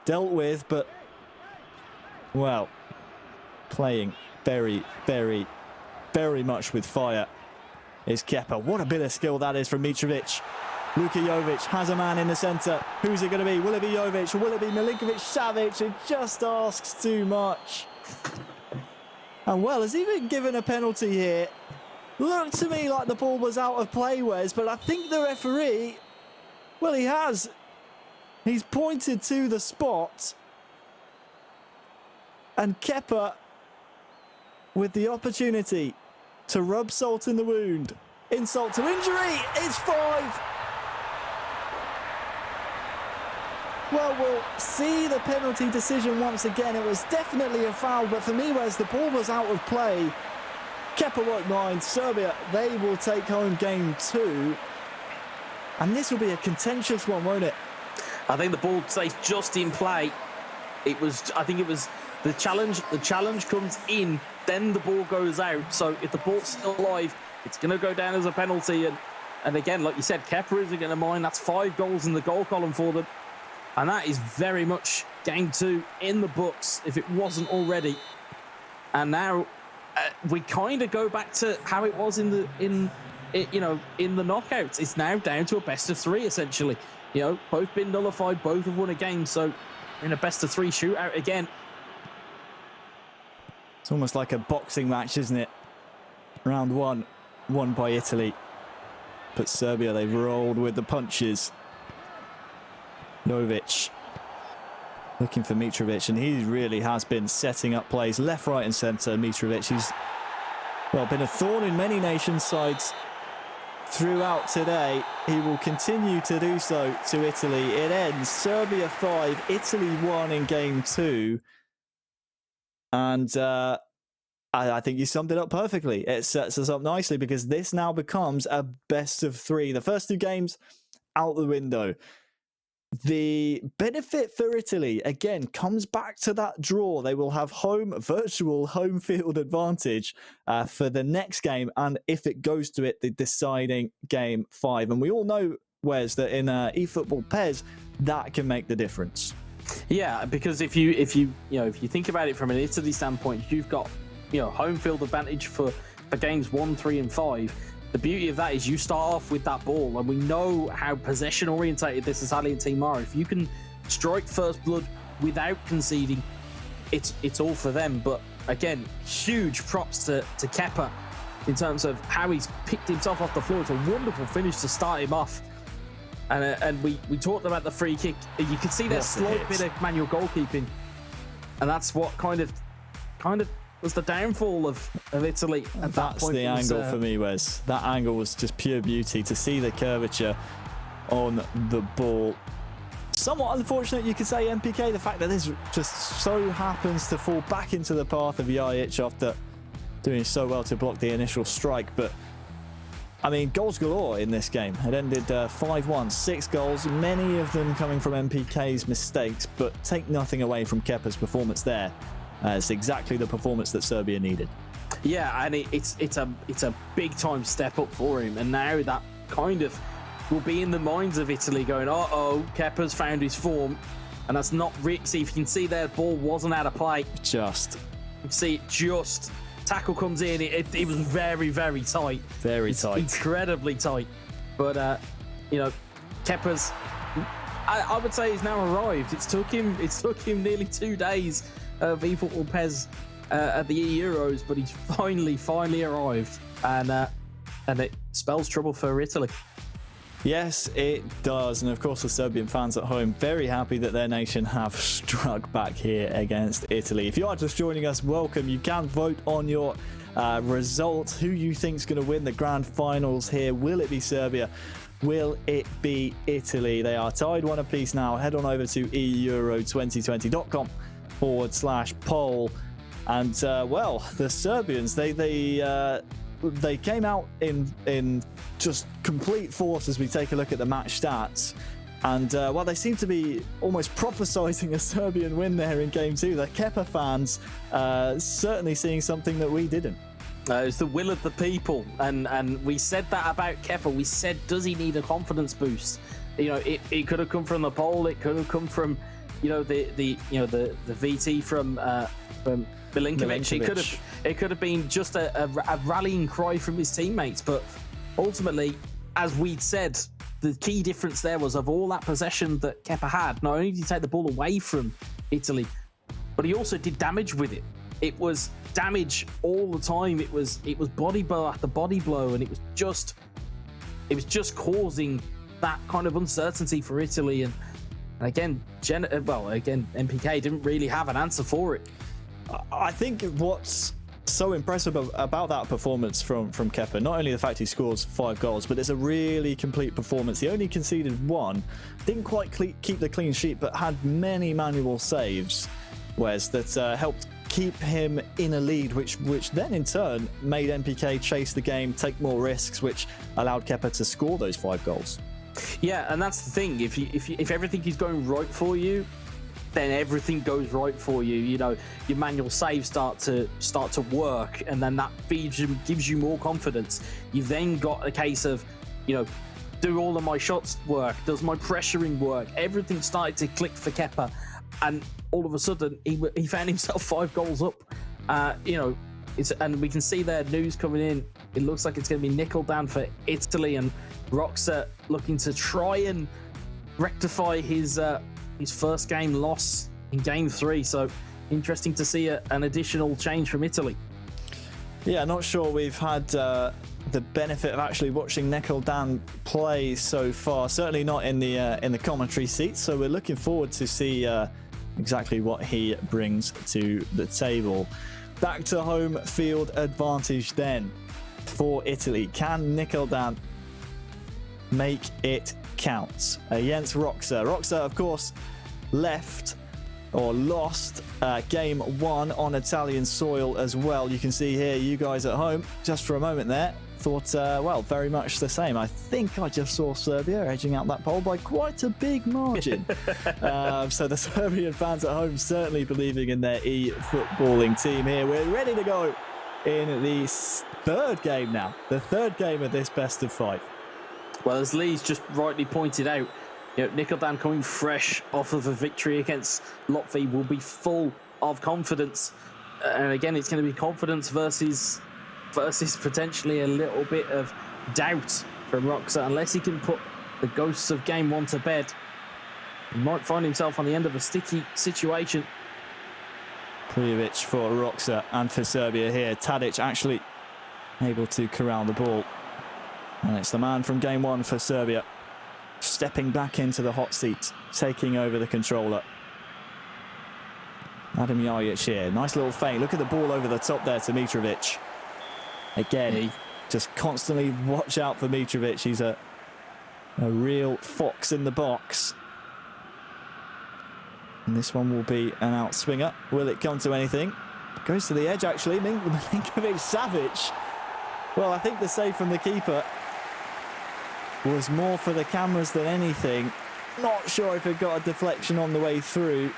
Dealt with, but, well, playing very, very, very much with fire is Kepa. What a bit of skill that is from Mitrovic. Luka Jovic has a man in the centre. Who's it going to be? Will it be Jovic or will it be Milinkovic-Savic? It just asks too much. And, well, has he been given a penalty here? Looked to me like the ball was out of play, Wes, but I think the referee, well, he has. He's pointed to the spot. And Kepa with the opportunity to rub salt in the wound. Insult to injury. It's 5. Well, we'll see the penalty decision once again. It was definitely a foul, but for me, Wes, the ball was out of play. Kepa won't mind. Serbia, they will take home game 2. And this will be a contentious one, won't it? I think the ball stays just in play. I think it was the challenge. The challenge comes in, then the ball goes out. So if the ball's still alive, it's going to go down as a penalty. And again, like you said, Kepa isn't going to mind. That's 5 goals in the goal column for them. And that is very much game 2 in the books, if it wasn't already. And now we kind of go back to how it was in the knockouts. It's now down to a best of 3 essentially. You know, both been nullified, both have won a game, so in a best of 3 shootout again. It's almost like a boxing match, isn't it? Round 1, won by Italy. But Serbia, they've rolled with the punches. Jovic looking for Mitrovic, and he really has been setting up plays left, right and centre. Mitrovic, he's, well, been a thorn in many nations' sides throughout today. he will continue to do so to Italy. It ends Serbia 5, Italy 1 in game 2. And I think you summed it up perfectly. It sets us up nicely because this now becomes a best of 3. The first 2 games out the window. The benefit for Italy, again, comes back to that draw. They will have virtual home field advantage for the next game. And if it goes to it, the deciding game 5. And we all know, Wes, that in eFootball PES, that can make the difference. Yeah, because if you think about it from an Italy standpoint, you've got home field advantage for games 1, 3, and 5. The beauty of that is you start off with that ball, and we know how possession orientated this Italian team are. If you can strike first blood without conceding, it's all for them. But again, huge props to Kepa in terms of how he's picked himself off the floor. It's a wonderful finish to start him off. And we talked about the free kick. You could see there's slight bit of manual goalkeeping, and that's what kind of was the downfall of Italy at that That's point. the angle for me, Wes. That angle was just pure beauty to see the curvature on the ball. Somewhat unfortunate, you could say, MPK, the fact that this just so happens to fall back into the path of Jajic after doing so well to block the initial strike. But I mean, goals galore in this game. It ended 5-1, 6 goals, many of them coming from MPK's mistakes, but take nothing away from Kepa's performance there. It's exactly the performance that Serbia needed. Yeah, and it's a big time step up for him, and now that kind of will be in the minds of Italy, going, uh-oh, Kepa's found his form, and that's not Rick. See, if you can see their ball wasn't out of play. Tackle comes in, it was very, very tight. Very tight. Incredibly tight. But, Kepa's, I would say he's now arrived. It took him nearly 2 days of eFootball PES at the eEUROs, but he's finally arrived. And it spells trouble for Italy. Yes, it does. And of course, the Serbian fans at home, very happy that their nation have struck back here against Italy. If you are just joining us, welcome. You can vote on your result. Who you think is going to win the grand finals here? Will it be Serbia? Will it be Italy? They are tied 1 apiece now. Head on over to eEURO2020.com/poll. And, the Serbians, they came out in just complete force as we take a look at the match stats. And, they seem to be almost prophesizing a Serbian win there in Game 2. The Kepa fans certainly seeing something that we didn't. It's the will of the people. And we said that about Kepa. We said, does he need a confidence boost? It could have come from the poll. It could have come from, the VT from Milinkovic. It could have been just a rallying cry from his teammates, but ultimately, as we'd said, the key difference there was of all that possession that Kepa had. Not only did he take the ball away from Italy, but he also did damage with it. It was damage all the time. It was body blow after body blow, and it was just causing that kind of uncertainty for Italy. And again, MPK didn't really have an answer for it. I think what's so impressive about that performance from Kepa, not only the fact he scores 5 goals, but it's a really complete performance. He only conceded 1, didn't quite keep the clean sheet, but had many manual saves, Wes, that helped keep him in a lead, which then in turn made MPK chase the game, take more risks, which allowed Kepa to score those 5 goals. Yeah, and that's the thing. If everything is going right for you, then everything goes right for you. Your manual saves start to work, and then that gives you more confidence. You've then got a case of, do all of my shots work? Does my pressuring work? Everything started to click for Kepa, and all of a sudden he found himself 5 goals up. And we can see their news coming in. It looks like it's going to be nickel down for Italy, and Roxa looking to try and rectify his first game loss in Game 3. So interesting to see an additional change from Italy. Yeah, not sure we've had the benefit of actually watching Nekeldan play so far. Certainly not in the commentary seat. So we're looking forward to see exactly what he brings to the table. Back to home field advantage then for Italy. Can Nekeldan make it count against Roxa. Roxa, of course, lost game 1 on Italian soil as well. You can see here, you guys at home, just for a moment there, thought, well, very much the same. I think I just saw Serbia edging out that poll by quite a big margin. So the Serbian fans at home certainly believing in their e-footballing team here. We're ready to go in the third game now, the third game of this best of 5. Well, as Lee's just rightly pointed out, Nicholdan coming fresh off of a victory against Latvia will be full of confidence. And again, it's going to be confidence versus potentially a little bit of doubt from Roxa. Unless he can put the ghosts of game 1 to bed, he might find himself on the end of a sticky situation. Prijovic for Roxa and for Serbia here. Tadic actually able to corral the ball. And it's the man from game 1 for Serbia, stepping back into the hot seat, taking over the controller. Adam Jajic here. Nice little feint. Look at the ball over the top there to Mitrovic. Again, just constantly watch out for Mitrovic. He's a real fox in the box. And this one will be an outswinger. Will it come to anything? Goes to the edge, actually. Milinkovic-Savic. Well, I think the save from the keeper was more for the cameras than anything. Not sure if it got a deflection on the way through.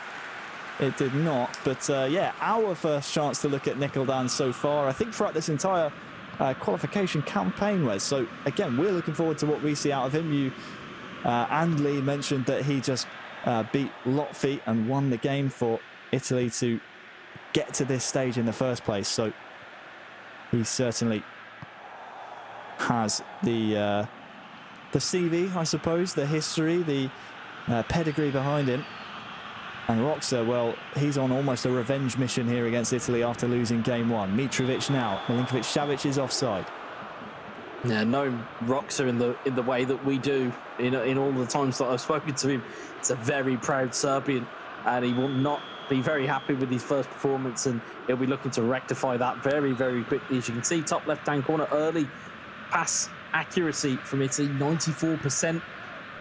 It did not. But, yeah, our first chance to look at Nicholdan so far, I think, throughout this entire qualification campaign, Wes. So, again, we're looking forward to what we see out of him. You and Lee mentioned that he just beat Latvia and won the game for Italy to get to this stage in the first place. So, he certainly has the CV, I suppose, the history, the pedigree behind him. And Roxa, well, he's on almost a revenge mission here against Italy after losing game 1. Mitrovic now. Milinkovic-Savic is offside. Yeah, knowing Roxa in the way that we do, in all the times that I've spoken to him, it's a very proud Serbian, and he will not be very happy with his first performance, and he'll be looking to rectify that very, very quickly. As you can see, top left-hand corner, early pass accuracy from Italy, 94%.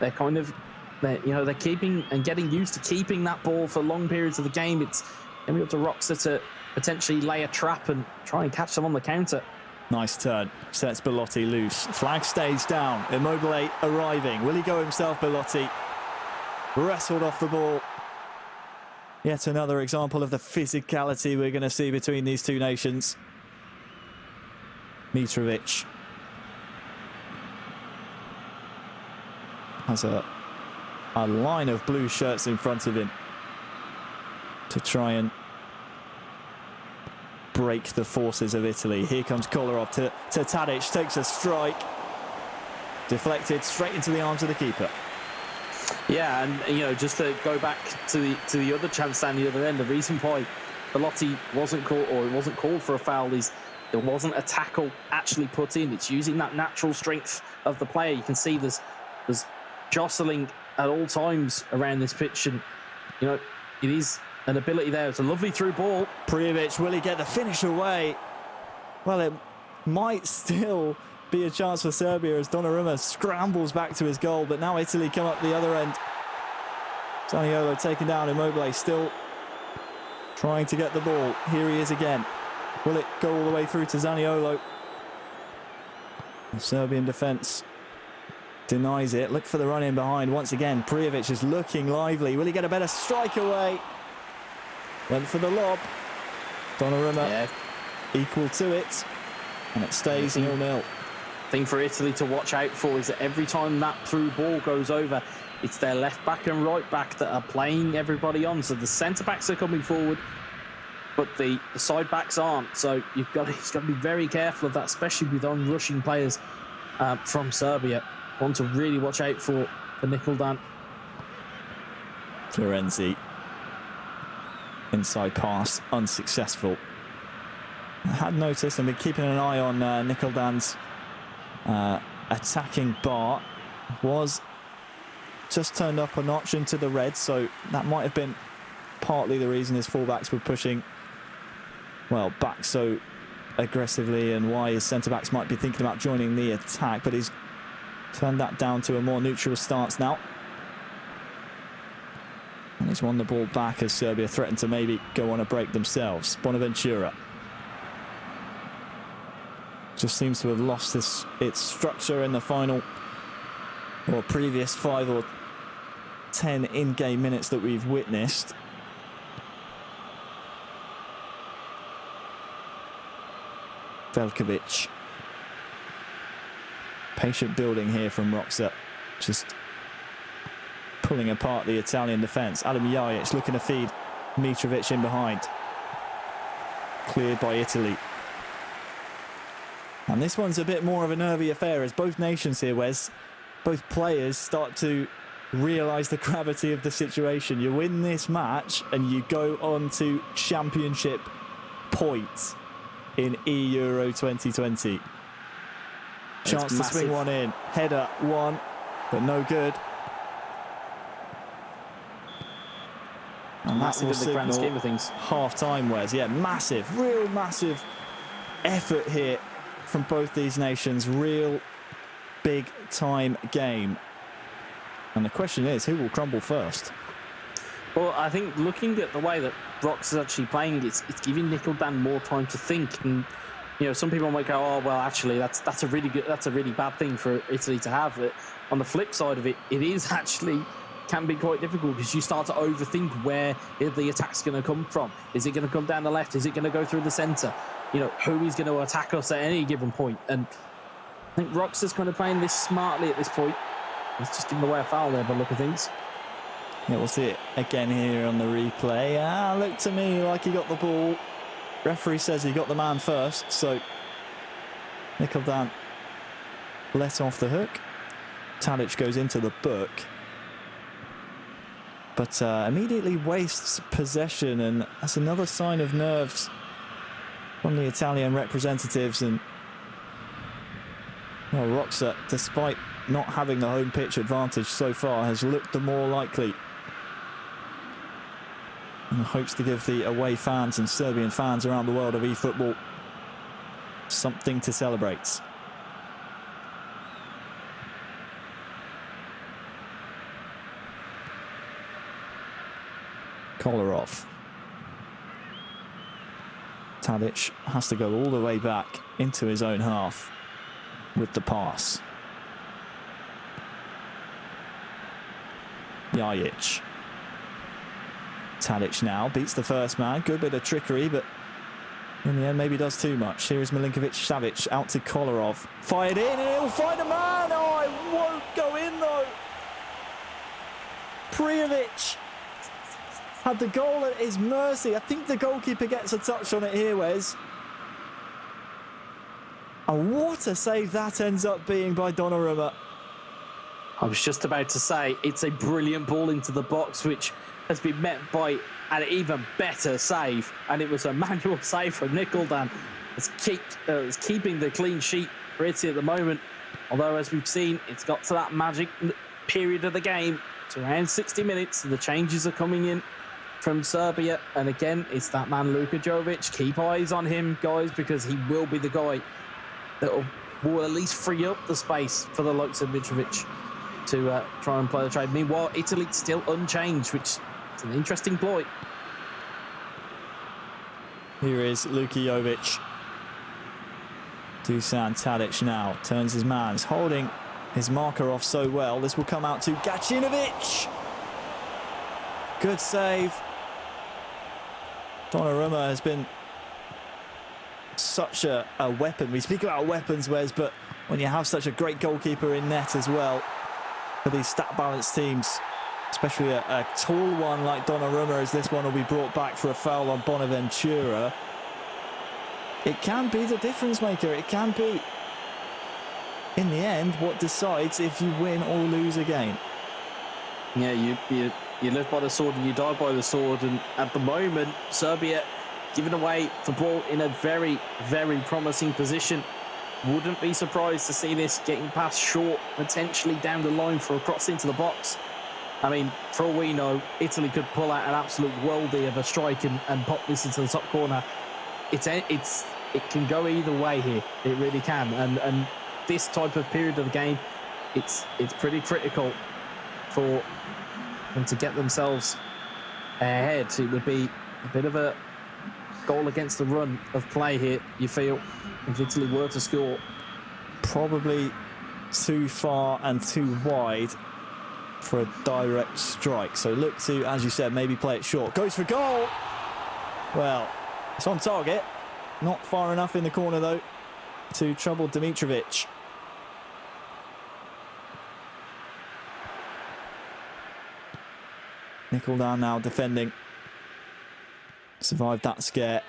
They're keeping and getting used to keeping that ball for long periods of the game. It's going to be up to Roxa to potentially lay a trap and try and catch them on the counter. Nice turn. Sets Belotti loose. Flag stays down. Immobile arriving. Will he go himself, Belotti? Wrestled off the ball. Yet another example of the physicality we're going to see between these two nations. Mitrovic has a line of blue shirts in front of him to try and break the forces of Italy. Here comes Kolarov to Tadic, takes a strike, deflected straight into the arms of the keeper. Yeah, and just to go back to the other chance down the other end, the reason why Belotti wasn't called for a foul is there wasn't a tackle actually put in. It's using that natural strength of the player. You can see there's jostling at all times around this pitch, and it is an ability there. It's a lovely through ball. Prijovic, will he get the finish away? Well, it might still be a chance for Serbia as Donnarumma scrambles back to his goal, but now Italy come up the other end. Zaniolo taken down, Immobile still trying to get the ball. Here he is again. Will it go all the way through to Zaniolo? The Serbian defence denies it. Look for the run in behind once again. Prijovic is looking lively. Will he get a better strike away? Went for the lob. Donnarumma equal to it, and it stays 0-0. Thing for Italy to watch out for is that every time that through ball goes over, it's their left back and right back that are playing everybody on. So the centre backs are coming forward, but the side backs aren't. So he's got to be very careful of that, especially with on-rushing players from Serbia. Want to really watch out for Nicholdan. Florenzi. Inside pass, unsuccessful. I had noticed and been keeping an eye on Nicholdan's attacking bar. Was just turned up a notch into the red, so that might have been partly the reason his fullbacks were pushing, well, back so aggressively, and why his centre-backs might be thinking about joining the attack. But he's Turn that down to a more neutral stance now. And he's won the ball back as Serbia threatened to maybe go on a break themselves. Bonaventura just seems to have lost its structure in the final or previous 5 or 10 in-game minutes that we've witnessed. Veljkovic. Patient building here from Roxa. Just pulling apart the Italian defence. Adam Jajic looking to feed Mitrovic in behind. Cleared by Italy. And this one's a bit more of a nervy affair as both nations here, Wes, both players start to realise the gravity of the situation. You win this match and you go on to championship points in eEURO 2020. Chance to swing one in. Header, one, but no good. And massive in the grand scheme of things. Half-time, Wes. Yeah, massive, real massive effort here from both these nations. Real big-time game. And the question is, who will crumble first? Well, I think looking at the way that Rox is actually playing, it's giving Nickeldan more time to think. And you know, some people might go, "Oh, well, actually, that's a really bad thing for Italy to have." But on the flip side of it, it is actually can be quite difficult because you start to overthink where the attack's going to come from. Is it going to come down the left? Is it going to go through the centre? You know, who is going to attack us at any given point? And I think Rox is kind of playing this smartly at this point. He's just giving away a foul there by the look of things. Yeah, we'll see it again here on the replay. Looked to me like he got the ball. Referee says he got the man first, so Nickeldan let off the hook. Tadic goes into the book, but immediately wastes possession, and that's another sign of nerves from the Italian representatives. And well, Roxa, despite not having the home pitch advantage so far, has looked the more likely and hopes to give the away fans and Serbian fans around the world of eFootball something to celebrate. Kolarov. Tadic has to go all the way back into his own half with the pass. Jajic. Tadic now beats the first man. Good bit of trickery, but in the end maybe does too much. Here is Milinkovic-Savic out to Kolarov. Fired in, and he'll find a man. Oh, it won't go in though. Prijovic had the goal at his mercy. I think the goalkeeper gets a touch on it here, Wes. And what a save that ends up being by Donnarumma. I was just about to say, it's a brilliant ball into the box, which has been met by an even better save. And it was a manual save from Nickeldan. It's keeping the clean sheet for Italy at the moment. Although, as we've seen, it's got to that magic period of the game. It's around 60 minutes, and the changes are coming in from Serbia. And again, it's that man, Luka Jovic. Keep eyes on him, guys, because he will be the guy that will at least free up the space for the likes of Mitrovic to try and play the trade. Meanwhile, Italy still unchanged, which is an interesting ploy. Here is Luka Jovic. Dusan Tadic now turns his man. He's holding his marker off so well. This will come out to Gacinovic. Good save. Donnarumma has been such a weapon. We speak about weapons, Wes, but when you have such a great goalkeeper in net as well, for these stat-balanced teams, especially a tall one like Donnarumma, as this one will be brought back for a foul on Bonaventura, it can be the difference maker. It can be, in the end, what decides if you win or lose a game. Yeah, you live by the sword and you die by the sword, and at the moment, Serbia giving away the ball in a very, very promising position. Wouldn't be surprised to see this getting passed short, potentially down the line for a cross into the box. I mean, for all we know, Italy could pull out an absolute worldie of a strike and pop this into the top corner. It can go either way here. It really can. And this type of period of the game, it's pretty critical for them to get themselves ahead. It would be a bit of a goal against the run of play here, you feel, if Italy were to score. Probably too far and too wide for a direct strike. So look to, as you said, maybe play it short. Goes for goal. Well, it's on target. Not far enough in the corner, though, to trouble Dimitrovic. Nickel now defending. Survived that scare.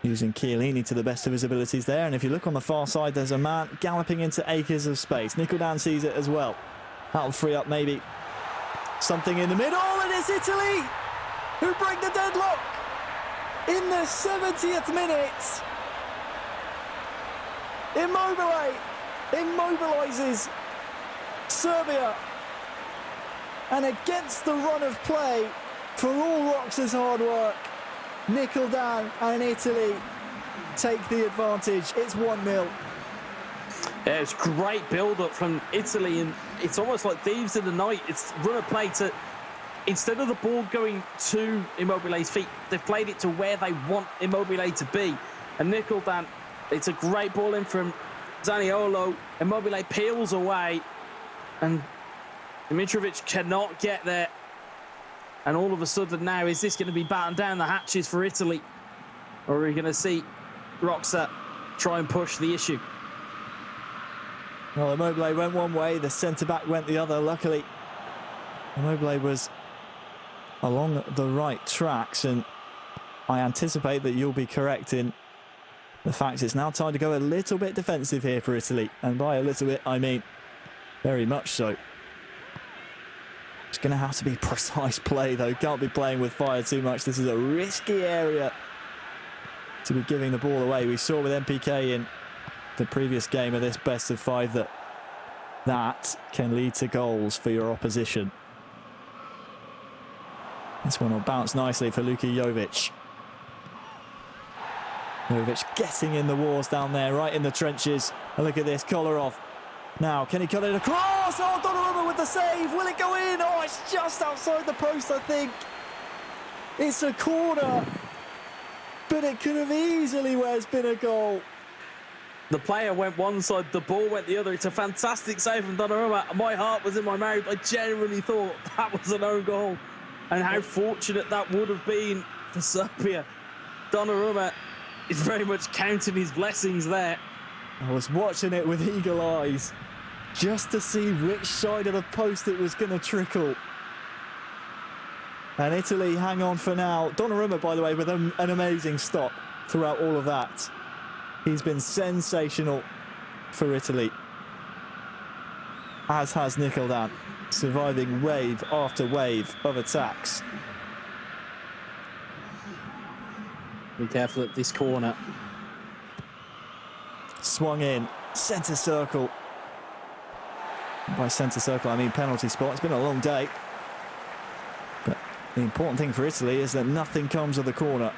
Using Chiellini to the best of his abilities there. And if you look on the far side, there's a man galloping into acres of space. Nickel sees it as well. That'll free up maybe something in the middle. And it's Italy who break the deadlock in the 70th minute. Immobile immobilises Serbia. And against the run of play, for all Roxa's hard work, Nickel and Italy take the advantage. It's 1-0. Yeah, it's great build-up from Italy, and it's almost like thieves in the night. It's run of play to, instead of the ball going to Immobile's feet, they've played it to where they want Immobile to be. And Nickel, it's a great ball in from Zaniolo. Immobile peels away, and Dimitrovic cannot get there. And all of a sudden now, is this going to be battened down the hatches for Italy? Or are we going to see Roxa try and push the issue? Well, Immobile went one way, the centre-back went the other. Luckily, Immobile was along the right tracks, and I anticipate that you'll be correct in the fact it's now time to go a little bit defensive here for Italy. And by a little bit, I mean very much so. It's going to have to be precise play, though. Can't be playing with fire too much. This is a risky area to be giving the ball away. We saw with MPK in the previous game of this best of 5 that can lead to goals for your opposition. This one will bounce nicely for Luka Jovic. Jovic getting in the wars down there, right in the trenches. And look at this, Kolarov. Now, can he cut it across? Oh, Donnarumma with the save. Will it go in? Oh, it's just outside the post, I think. It's a corner. But it could have easily been a goal. The player went one side, the ball went the other. It's a fantastic save from Donnarumma. My heart was in my mouth. I genuinely thought that was an own goal. And how fortunate that would have been for Serbia. Donnarumma is very much counting his blessings there. I was watching it with eagle eyes just to see which side of the post it was going to trickle. And Italy hang on for now. Donnarumma, by the way, with an amazing stop throughout all of that. He's been sensational for Italy, as has Nickel, surviving wave after wave of attacks. Be careful at this corner. Swung in, centre circle. By centre circle, I mean penalty spot. It's been a long day. But the important thing for Italy is that nothing comes of the corner.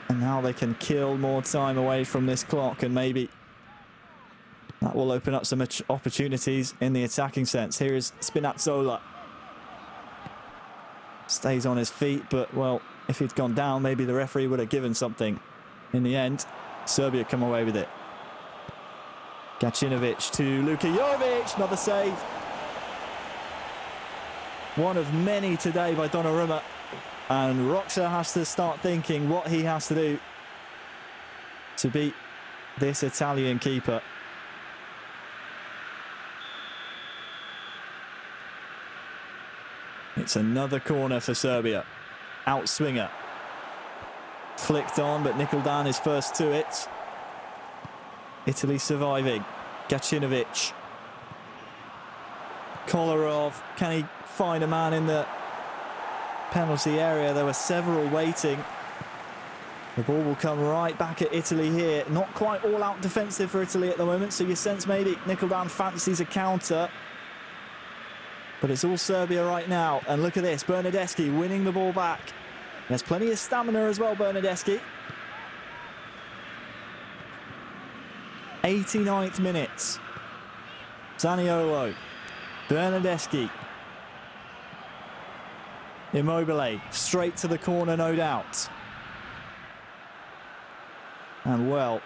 And now they can kill more time away from this clock, and maybe that will open up some opportunities in the attacking sense. Here is Spinazzola. Stays on his feet, but, well, if he'd gone down, maybe the referee would have given something. In the end, Serbia come away with it. Gacinovic to Luka Jovic, another save. One of many today by Donnarumma. And Roxa has to start thinking what he has to do to beat this Italian keeper. It's another corner for Serbia. Outswinger. Flicked on, but Nickel is first to it. Italy surviving. Gacinovic. Kolarov. Can he find a man in the penalty area? There were several waiting. The ball will come right back at Italy here. Not quite all out defensive for Italy at the moment, so you sense maybe Nickel fancies a counter. But it's all Serbia right now. And look at this, Bernardeschi winning the ball back. There's plenty of stamina as well, Bernardeschi. 89th minute. Zaniolo, Bernardeschi, Immobile, straight to the corner, no doubt. And well,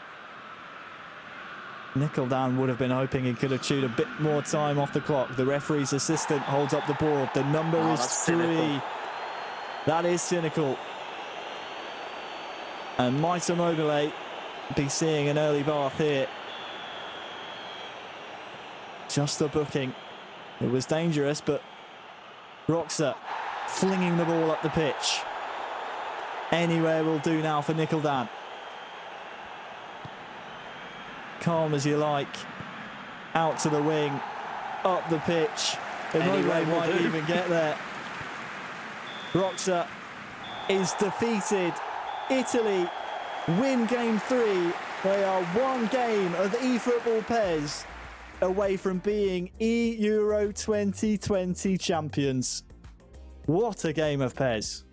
Nicholdan would have been hoping he could have chewed a bit more time off the clock. The referee's assistant holds up the board. The number is 3. Cynical. That is cynical. And might Immobile be seeing an early bath here. Just a booking. It was dangerous, but Roxa flinging the ball up the pitch. Anywhere will do now for Nicholdan. Calm as you like. Out to the wing. Up the pitch. Immobile might even get there. Roxa is defeated. Italy win game 3. They are one game of eFootball PES away from being eEURO 2020 champions. What a game of PES.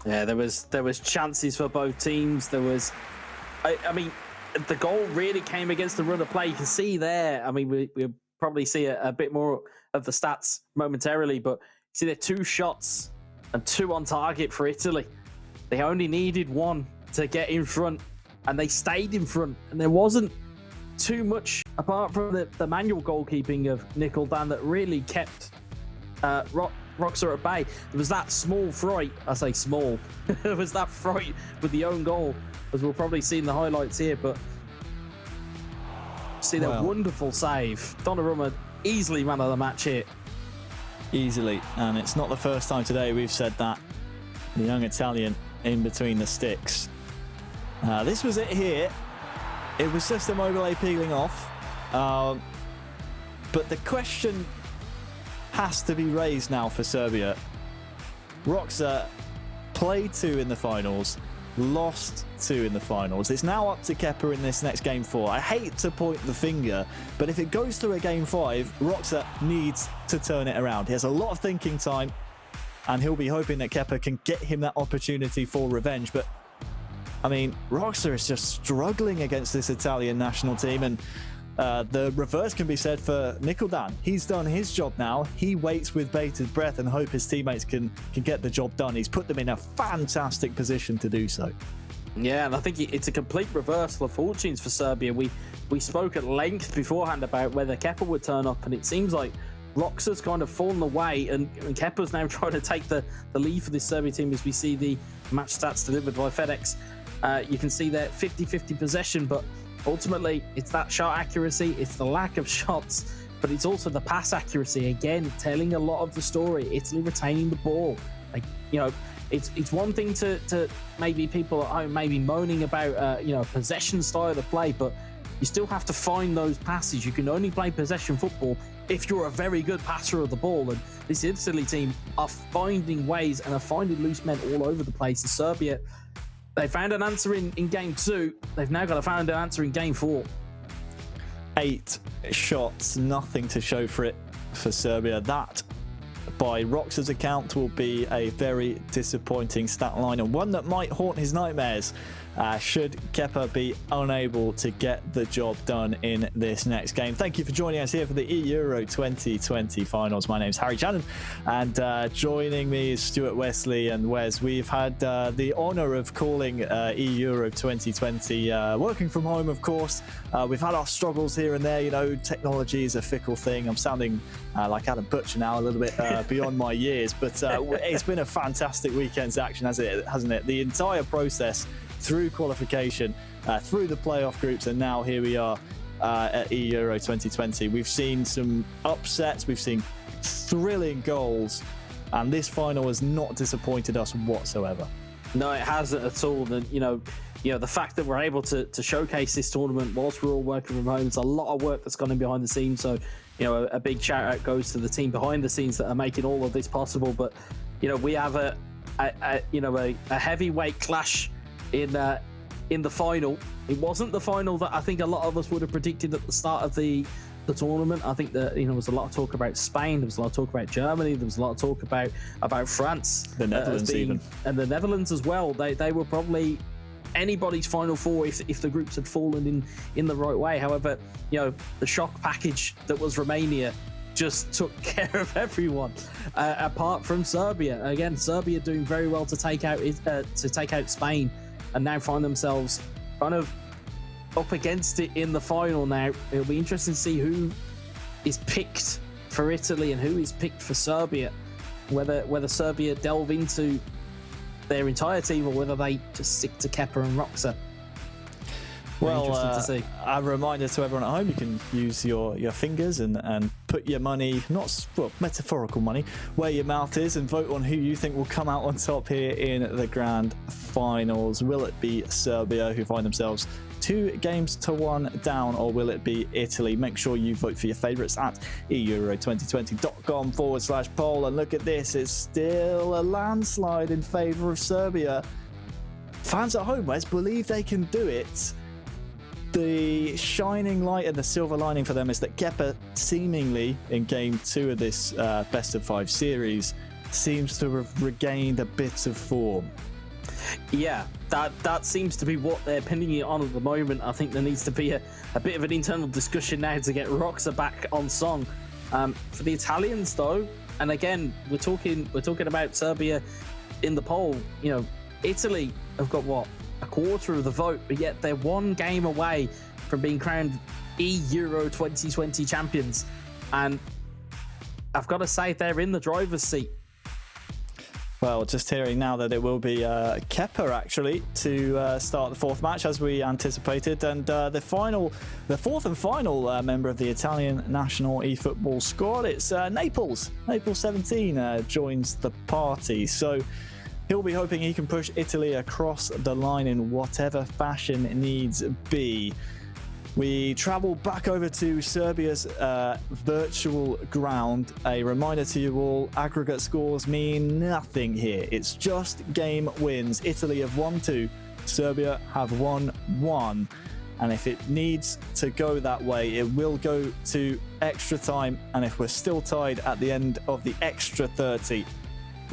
Yeah, there was chances for both teams. There was, I mean, the goal really came against the run of play. You can see there. I mean, we'll probably see a bit more of the stats momentarily, but see there 2 shots and 2 on target for Italy. They only needed 1 to get in front, and they stayed in front, and there wasn't too much apart from the manual goalkeeping of Nicholdan that really kept Roxa at bay. There was that small fright, I say small, there was that fright with the own goal, as we'll probably see in the highlights here, but see that wonderful save. Donnarumma easily man of the match here. Easily, and it's not the first time today we've said that. The young Italian in between the sticks. This was it here. It was just Immobile peeling off. But the question has to be raised now for Serbia. Roxa played 2 in the finals, lost 2 in the finals. It's now up to Kepa in this next game 4. I hate to point the finger, but if it goes to a game 5, Roxa needs to turn it around. He has a lot of thinking time, and he'll be hoping that Kepa can get him that opportunity for revenge. But I mean, Roxa is just struggling against this Italian national team, and the reverse can be said for Nicholdan. He's done his job now. He waits with bated breath and hope his teammates can get the job done. He's put them in a fantastic position to do so. Yeah, and I think it's a complete reversal of fortunes for Serbia. We spoke at length beforehand about whether Kepa would turn up, and it seems like Roxa's kind of fallen away, and Kepa's now trying to take the lead for this Serbia team as we see the match stats delivered by FedEx. You can see that 50-50 possession, but ultimately it's that shot accuracy, it's the lack of shots, but it's also the pass accuracy, again, telling a lot of the story. Italy retaining the ball. Like, you know, it's one thing to maybe people at home maybe moaning about, you know, possession style of play, but you still have to find those passes. You can only play possession football if you're a very good passer of the ball, and this Italy team are finding ways and are finding loose men all over the place. And Serbia, they found an answer in game 2. They've now got to find an answer in game 4. 8 shots, nothing to show for it for Serbia. That, by Roxa's account, will be a very disappointing stat line, and one that might haunt his nightmares should Kepa be unable to get the job done in this next game. Thank you for joining us here for the eEURO 2020 finals. My name's Harry Channon, and joining me is Stuart Wesley and Wes. We've had the honour of calling eEURO 2020 working from home, of course. We've had our struggles here and there. You know, technology is a fickle thing. I'm sounding like Adam Butcher now, a little bit beyond my years, but it's been a fantastic weekend's action, hasn't it? The entire process through qualification, through the playoff groups, and now here we are at eEURO 2020. We've seen some upsets, we've seen thrilling goals, and this final has not disappointed us whatsoever. No, it hasn't at all. And you know, the fact that we're able to showcase this tournament whilst we're all working from home, it's a lot of work that's gone in behind the scenes. So, you know, a big shout out goes to the team behind the scenes that are making all of this possible. But, you know, we have a heavyweight clash in the final. It wasn't the final that I think a lot of us would have predicted at the start of the tournament. I think that, you know, there was a lot of talk about Spain, there was a lot of talk about Germany, there was a lot of talk about France, the Netherlands even, and the Netherlands as well. They were probably anybody's Final Four if the groups had fallen in the right way. However, the shock package that was Romania just took care of everyone, apart from Serbia. Again, Serbia doing very well to take out Spain, and now find themselves kind of up against it in the final. Now it'll be interesting to see who is picked for Italy and who is picked for Serbia. Whether Serbia delve into their entire team or whether they just stick to Kepa and Roxa. Well, interesting to see. A reminder to everyone at home: you can use your fingers and put your money, metaphorical money, where your mouth is, and vote on who you think will come out on top here in the grand finals. Will it be Serbia, who find themselves 2-1 down, or will it be Italy? Make sure you vote for your favourites at eEURO2020.com/poll. And look at this, it's still a landslide in favour of Serbia. Fans at home, Wes, believe they can do it. The shining light and the silver lining for them is that Kepa, seemingly in game 2 of this best of 5 series, seems to have regained a bit of form. Yeah, that seems to be what they're pinning it on at the moment. I think there needs to be a bit of an internal discussion now to get Roxa back on song. For the Italians, though, and again, we're talking about Serbia in the poll. Italy have got a quarter of the vote, but yet they're one game away from being crowned eEURO 2020 champions. And I've got to say, they're in the driver's seat. Well, just hearing now that it will be Kepa actually to start the fourth match as we anticipated, and the fourth and final member of the Italian national eFootball squad, it's Naples 17 joins the party. So he'll be hoping he can push Italy across the line in whatever fashion it needs be. We travel back over to Serbia's virtual ground. A reminder to you all, aggregate scores mean nothing here. It's just game wins. Italy have won 2, Serbia have won 1. And if it needs to go that way, it will go to extra time. And if we're still tied at the end of the extra 30,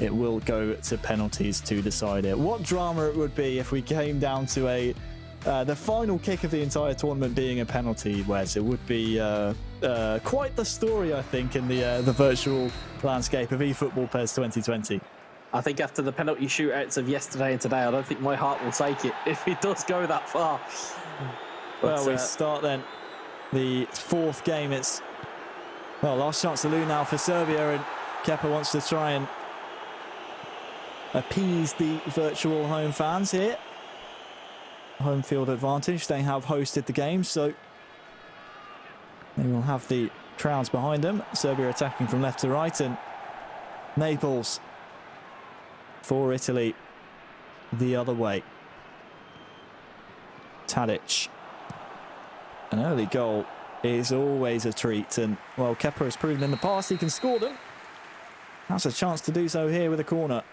it will go to penalties to decide it. What drama it would be if we came down to the final kick of the entire tournament being a penalty, Wes. It would be quite the story, I think, in the virtual landscape of eFootball PES 2020. I think after the penalty shootouts of yesterday and today, I don't think my heart will take it if it does go that far. Well, we start then the fourth game. It's, last chance to lose now for Serbia, and Kepa wants to try and appease the virtual home fans here. Home field advantage. They have hosted the game, so they will have the crowds behind them. Serbia attacking from left to right, and Naples for Italy the other way. Tadic. An early goal is always a treat, and Kepa has proven in the past he can score them. That's a chance to do so here with a corner.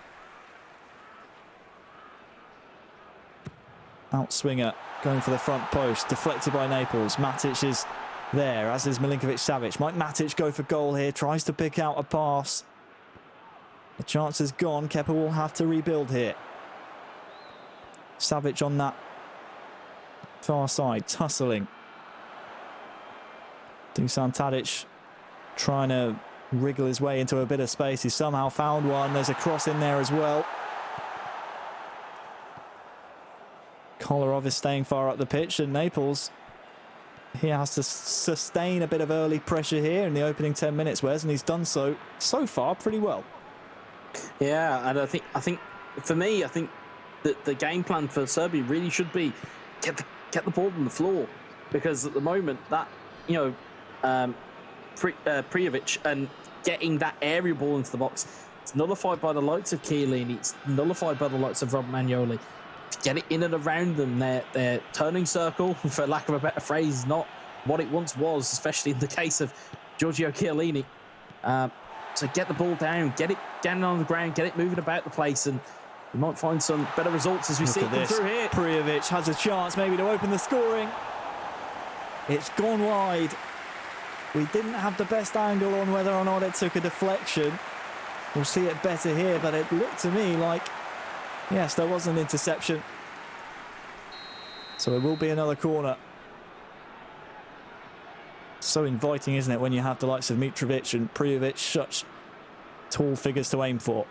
Outswinger going for the front post, deflected by Naples. Matic is there, as is Milinkovic-Savic. Might Matic go for goal here, tries to pick out a pass. The chance is gone. Kepa will have to rebuild here. Savic on that far side, tussling. Dusan Tadic trying to wriggle his way into a bit of space. He's somehow found one. There's a cross in there as well. Kolarov is staying far up the pitch, and Naples, he has to sustain a bit of early pressure here in the opening 10 minutes, Wes, and he's done so far pretty well. Yeah, and I think for me, I think that the game plan for Serbia really should be get the ball on the floor, because at the moment that Prijovic and getting that area ball into the box, it's nullified by the likes of Chiellini, it's nullified by the likes of Romagnoli. Get it in and around them. Their turning circle, for lack of a better phrase, is not what it once was, especially in the case of Giorgio Chiellini. So get the ball down, get it down on the ground, get it moving about the place, and you might find some better results as we see them through here. Prijovic has a chance maybe to open the scoring. It's gone wide. We didn't have the best angle on whether or not it took a deflection. We'll see it better here, but it looked to me like, yes, there was an interception. So it will be another corner. So inviting, isn't it, when you have the likes of Mitrovic and Prijovic, such tall figures to aim for.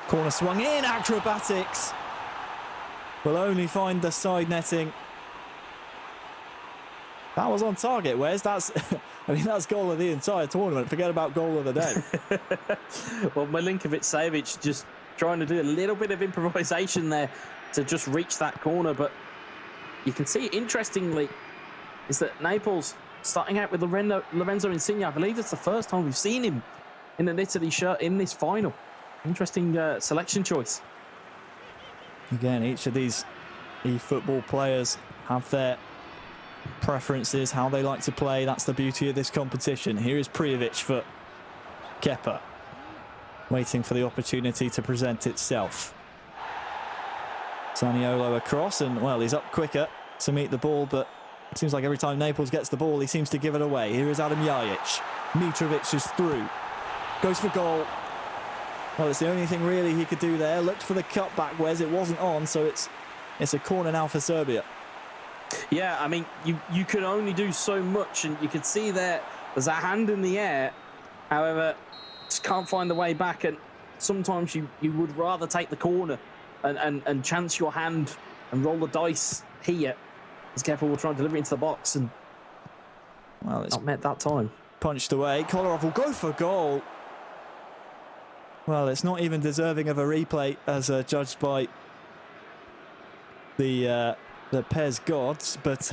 Corner swung in, acrobatics. Will only find the side netting. That was on target, Wes. That's, I mean, that's goal of the entire tournament. Forget about goal of the day. Well, Milinkovic-Savic just trying to do a little bit of improvisation there to just reach that corner. But you can see, interestingly, is that Naples starting out with Lorenzo Insigne. I believe it's the first time we've seen him in an Italy shirt in this final. Interesting selection choice. Again, each of these eFootball players have their preferences, how they like to play. That's the beauty of this competition. Here is Prijovic for Kepa, waiting for the opportunity to present itself. Zaniolo across, and well, he's up quicker to meet the ball, but it seems like every time Naples gets the ball, he seems to give it away. Here is Adam Ljajic. Mitrovic is through. Goes for goal. Well, it's the only thing really he could do there. Looked for the cutback, Wes. It wasn't on, so it's a corner now for Serbia. Yeah, I mean, you can only do so much, and you can see there's a hand in the air. However, just can't find the way back, and sometimes you would rather take the corner and chance your hand and roll the dice here. As Kepa will try and deliver into the box, and well, it's not met that time. Punched away. Kolarov will go for goal. Well, it's not even deserving of a replay as judged by the Pez gods, but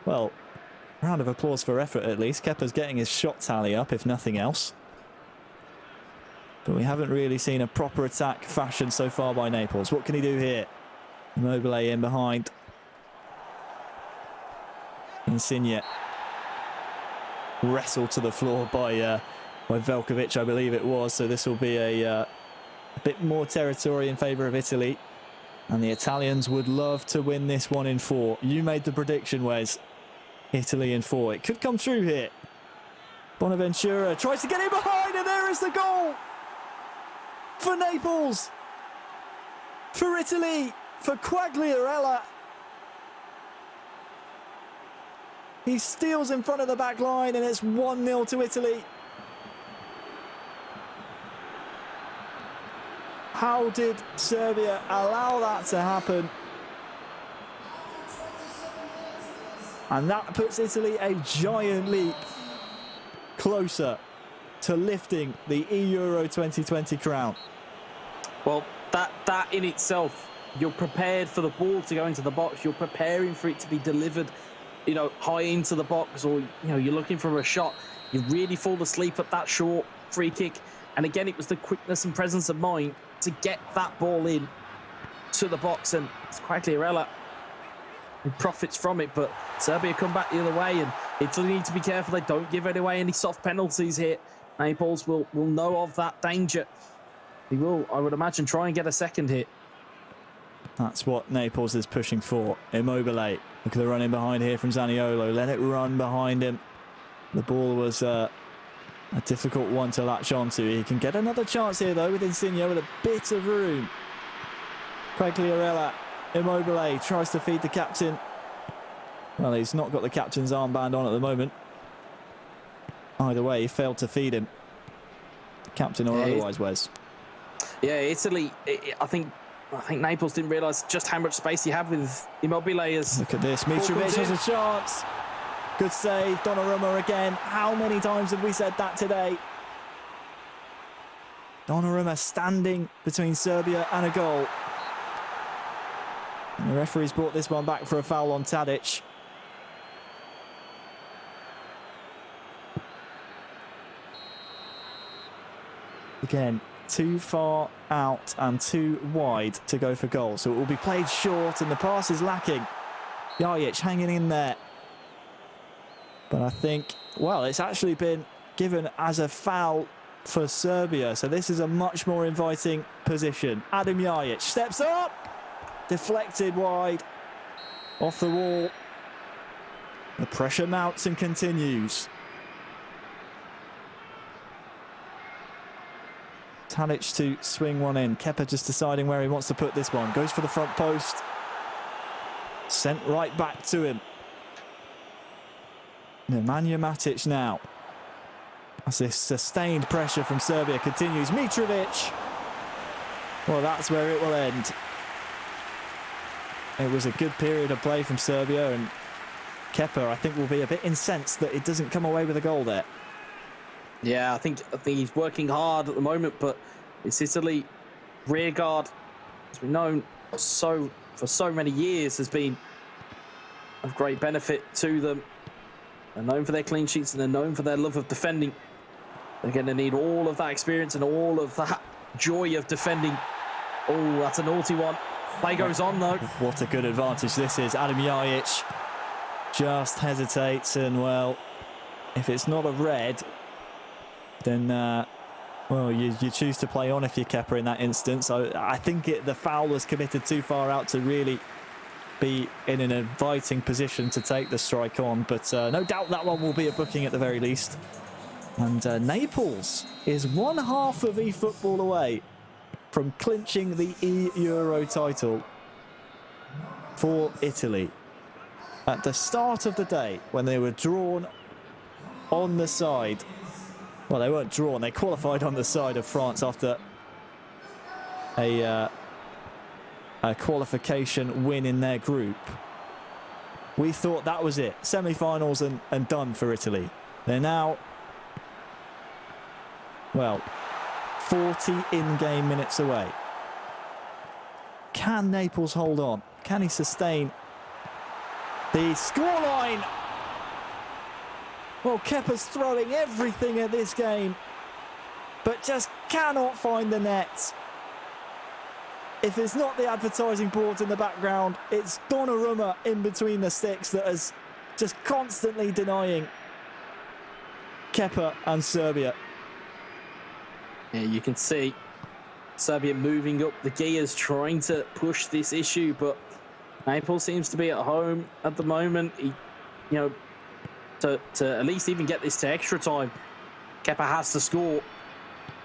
well, round of applause for effort at least. Kepa's getting his shot tally up, if nothing else. But we haven't really seen a proper attack fashioned so far by Naples. What can he do here? Immobile in behind. Insigne wrestled to the floor by Veljkovic, I believe it was. So this will be a bit more territory in favour of Italy. And the Italians would love to win this one in 4. You made the prediction, Wes. Italy in 4. It could come true here. Bonaventura tries to get in behind, and there is the goal! For Naples! For Italy! For Quagliarella! He steals in front of the back line, and it's 1-0 to Italy. How did Serbia allow that to happen? And that puts Italy a giant leap closer to lifting the eEURO 2020 crown. Well, that in itself, you're prepared for the ball to go into the box. You're preparing for it to be delivered, you know, high into the box, or, you know, you're looking for a shot. You really fall asleep at that short free kick. And again, it was the quickness and presence of mind to get that ball in to the box, and it's Quagliarella who profits from it. But Serbia come back the other way, and Italy need to be careful they don't give it away any soft penalties here. Naples will know of that danger. He will, I would imagine, try and get a second hit. That's what Naples is pushing for. Immobile. Look at the run in behind here from Zaniolo. Let it run behind him. The ball was a difficult one to latch onto. He can get another chance here, though, with Insigne with a bit of room. Quagliarella. Immobile tries to feed the captain. Well, he's not got the captain's armband on at the moment. Either way, he failed to feed him. Captain or otherwise, Wes. Yeah, Italy, I think Naples didn't realise just how much space he had with Immobile. As look at this. Mitrovic has a chance. Good save. Donnarumma again. How many times have we said that today? Donnarumma standing between Serbia and a goal. And the referee's brought this one back for a foul on Tadic. Again, too far out and too wide to go for goal. So it will be played short, and the pass is lacking. Ljajic hanging in there. But I think, well, it's actually been given as a foul for Serbia. So this is a much more inviting position. Adam Ljajic steps up. Deflected wide. Off the wall. The pressure mounts and continues. Tadic to swing one in. Kepa just deciding where he wants to put this one. Goes for the front post. Sent right back to him. Nemanja Matic now. As this sustained pressure from Serbia continues. Mitrovic. Well, that's where it will end. It was a good period of play from Serbia, and Kepa, I think, will be a bit incensed that it doesn't come away with a goal there. Yeah, I think he's working hard at the moment, but it's Italy. Rearguard, as we know, for so many years has been of great benefit to them. They're known for their clean sheets and they're known for their love of defending. They're going to need all of that experience and all of that joy of defending. Oh, that's a naughty one. Play goes on, though. What a good advantage this is. Adam Ljajic just hesitates, and, well, if it's not a red, then, well, you choose to play on if you're Kepa in that instance. So I think the foul was committed too far out to really be in an inviting position to take the strike on. But no doubt that one will be a booking at the very least. And Naples is one half of eFootball away from clinching the eEURO title for Italy. At the start of the day, when they were drawn on the side, well, they weren't drawn, they qualified on the side of France after a qualification win in their group. We thought that was it, semi-finals and done for Italy. They're now, well, 40 in-game minutes away. Can Naples hold on? Can he sustain the scoreline? Well, Kepa's throwing everything at this game, but just cannot find the net. If it's not the advertising boards in the background, it's Donnarumma in between the sticks that is just constantly denying Kepa and Serbia. Yeah, you can see Serbia moving up the gears, trying to push this issue, but Naples seems to be at home at the moment. To at least even get this to extra time, Kepa has to score,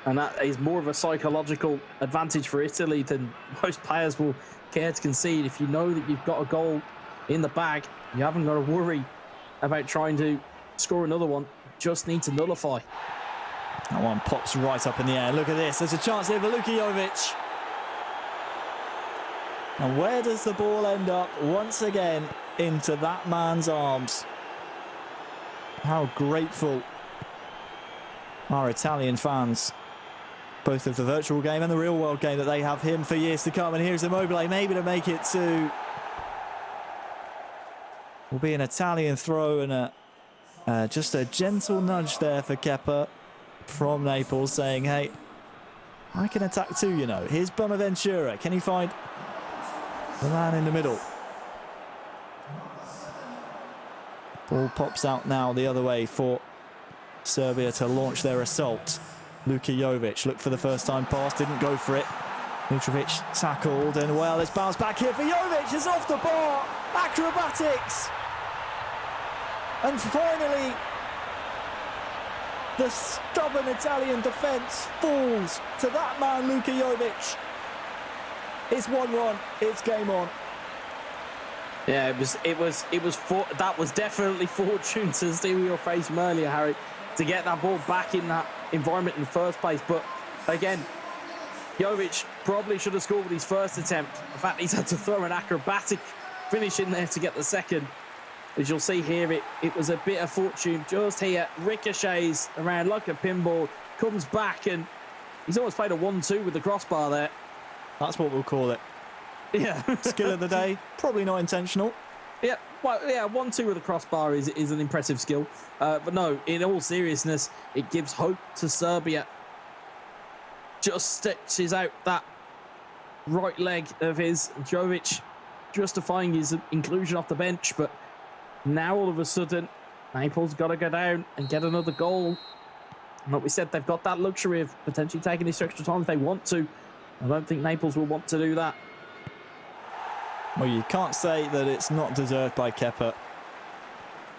and that is more of a psychological advantage for Italy than most players will care to concede. If you know that you've got a goal in the bag, you haven't got to worry about trying to score another one. You just need to nullify. That one pops right up in the air. Look at this. There's a chance here for Jovic. And where does the ball end up? Once again, into that man's arms. How grateful are Italian fans, both of the virtual game and the real world game, that they have him for years to come. And here's Immobile, maybe to make it two. Will be an Italian throw and just a gentle nudge there for Kepa from Naples, saying, hey, I can attack too, you know. Here's Bonaventura. Can he find the man in the middle? Ball pops out now the other way for Serbia to launch their assault. Jovic looked for the first time pass, didn't go for it. Mitrovic tackled, and, well, it's bounced back here for Jovic. It's off the bar. Acrobatics. And finally, the stubborn Italian defence falls to that man, Jovic. It's 1-1. It's game on. Yeah, that was definitely fortune, to steal your phrase from earlier, Harry, to get that ball back in that environment in the first place. But again, Jovic probably should have scored with his first attempt. In fact, he's had to throw an acrobatic finish in there to get the second. As you'll see here, it was a bit of fortune just here. Ricochets around like a pinball, comes back, and he's almost played a 1-2 with the crossbar there. That's what we'll call it. Yeah. Skill of the day, probably not intentional. Yeah, well, yeah, 1-2 with a crossbar is an impressive skill. But no, in all seriousness, it gives hope to Serbia. Just stretches out that right leg of his, Jovic, justifying his inclusion off the bench. But now all of a sudden, Naples got to go down and get another goal. And like we said, they've got that luxury of potentially taking this extra time if they want to. I don't think Naples will want to do that. Well, you can't say that it's not deserved by Kepa.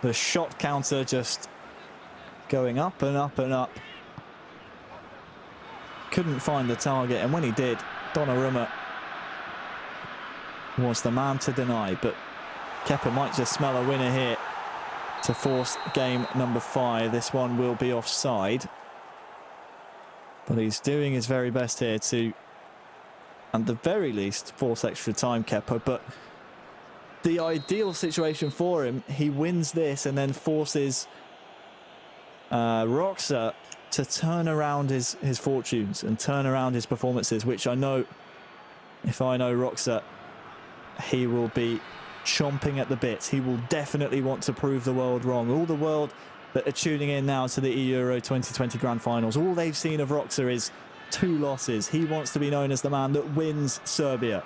The shot counter just going up and up and up. Couldn't find the target, and when he did, Donnarumma was the man to deny. But Kepa might just smell a winner here to force game number 5. This one will be offside. But he's doing his very best here to, at the very least, force extra time, Kepa. But the ideal situation for him, he wins this and then forces Roxa to turn around his fortunes and turn around his performances, which I know, if I know Roxa, he will be chomping at the bits. He will definitely want to prove the world wrong. All the world that are tuning in now to the eEURO 2020 Grand Finals, all they've seen of Roxa is 2 losses. He wants to be known as the man that wins Serbia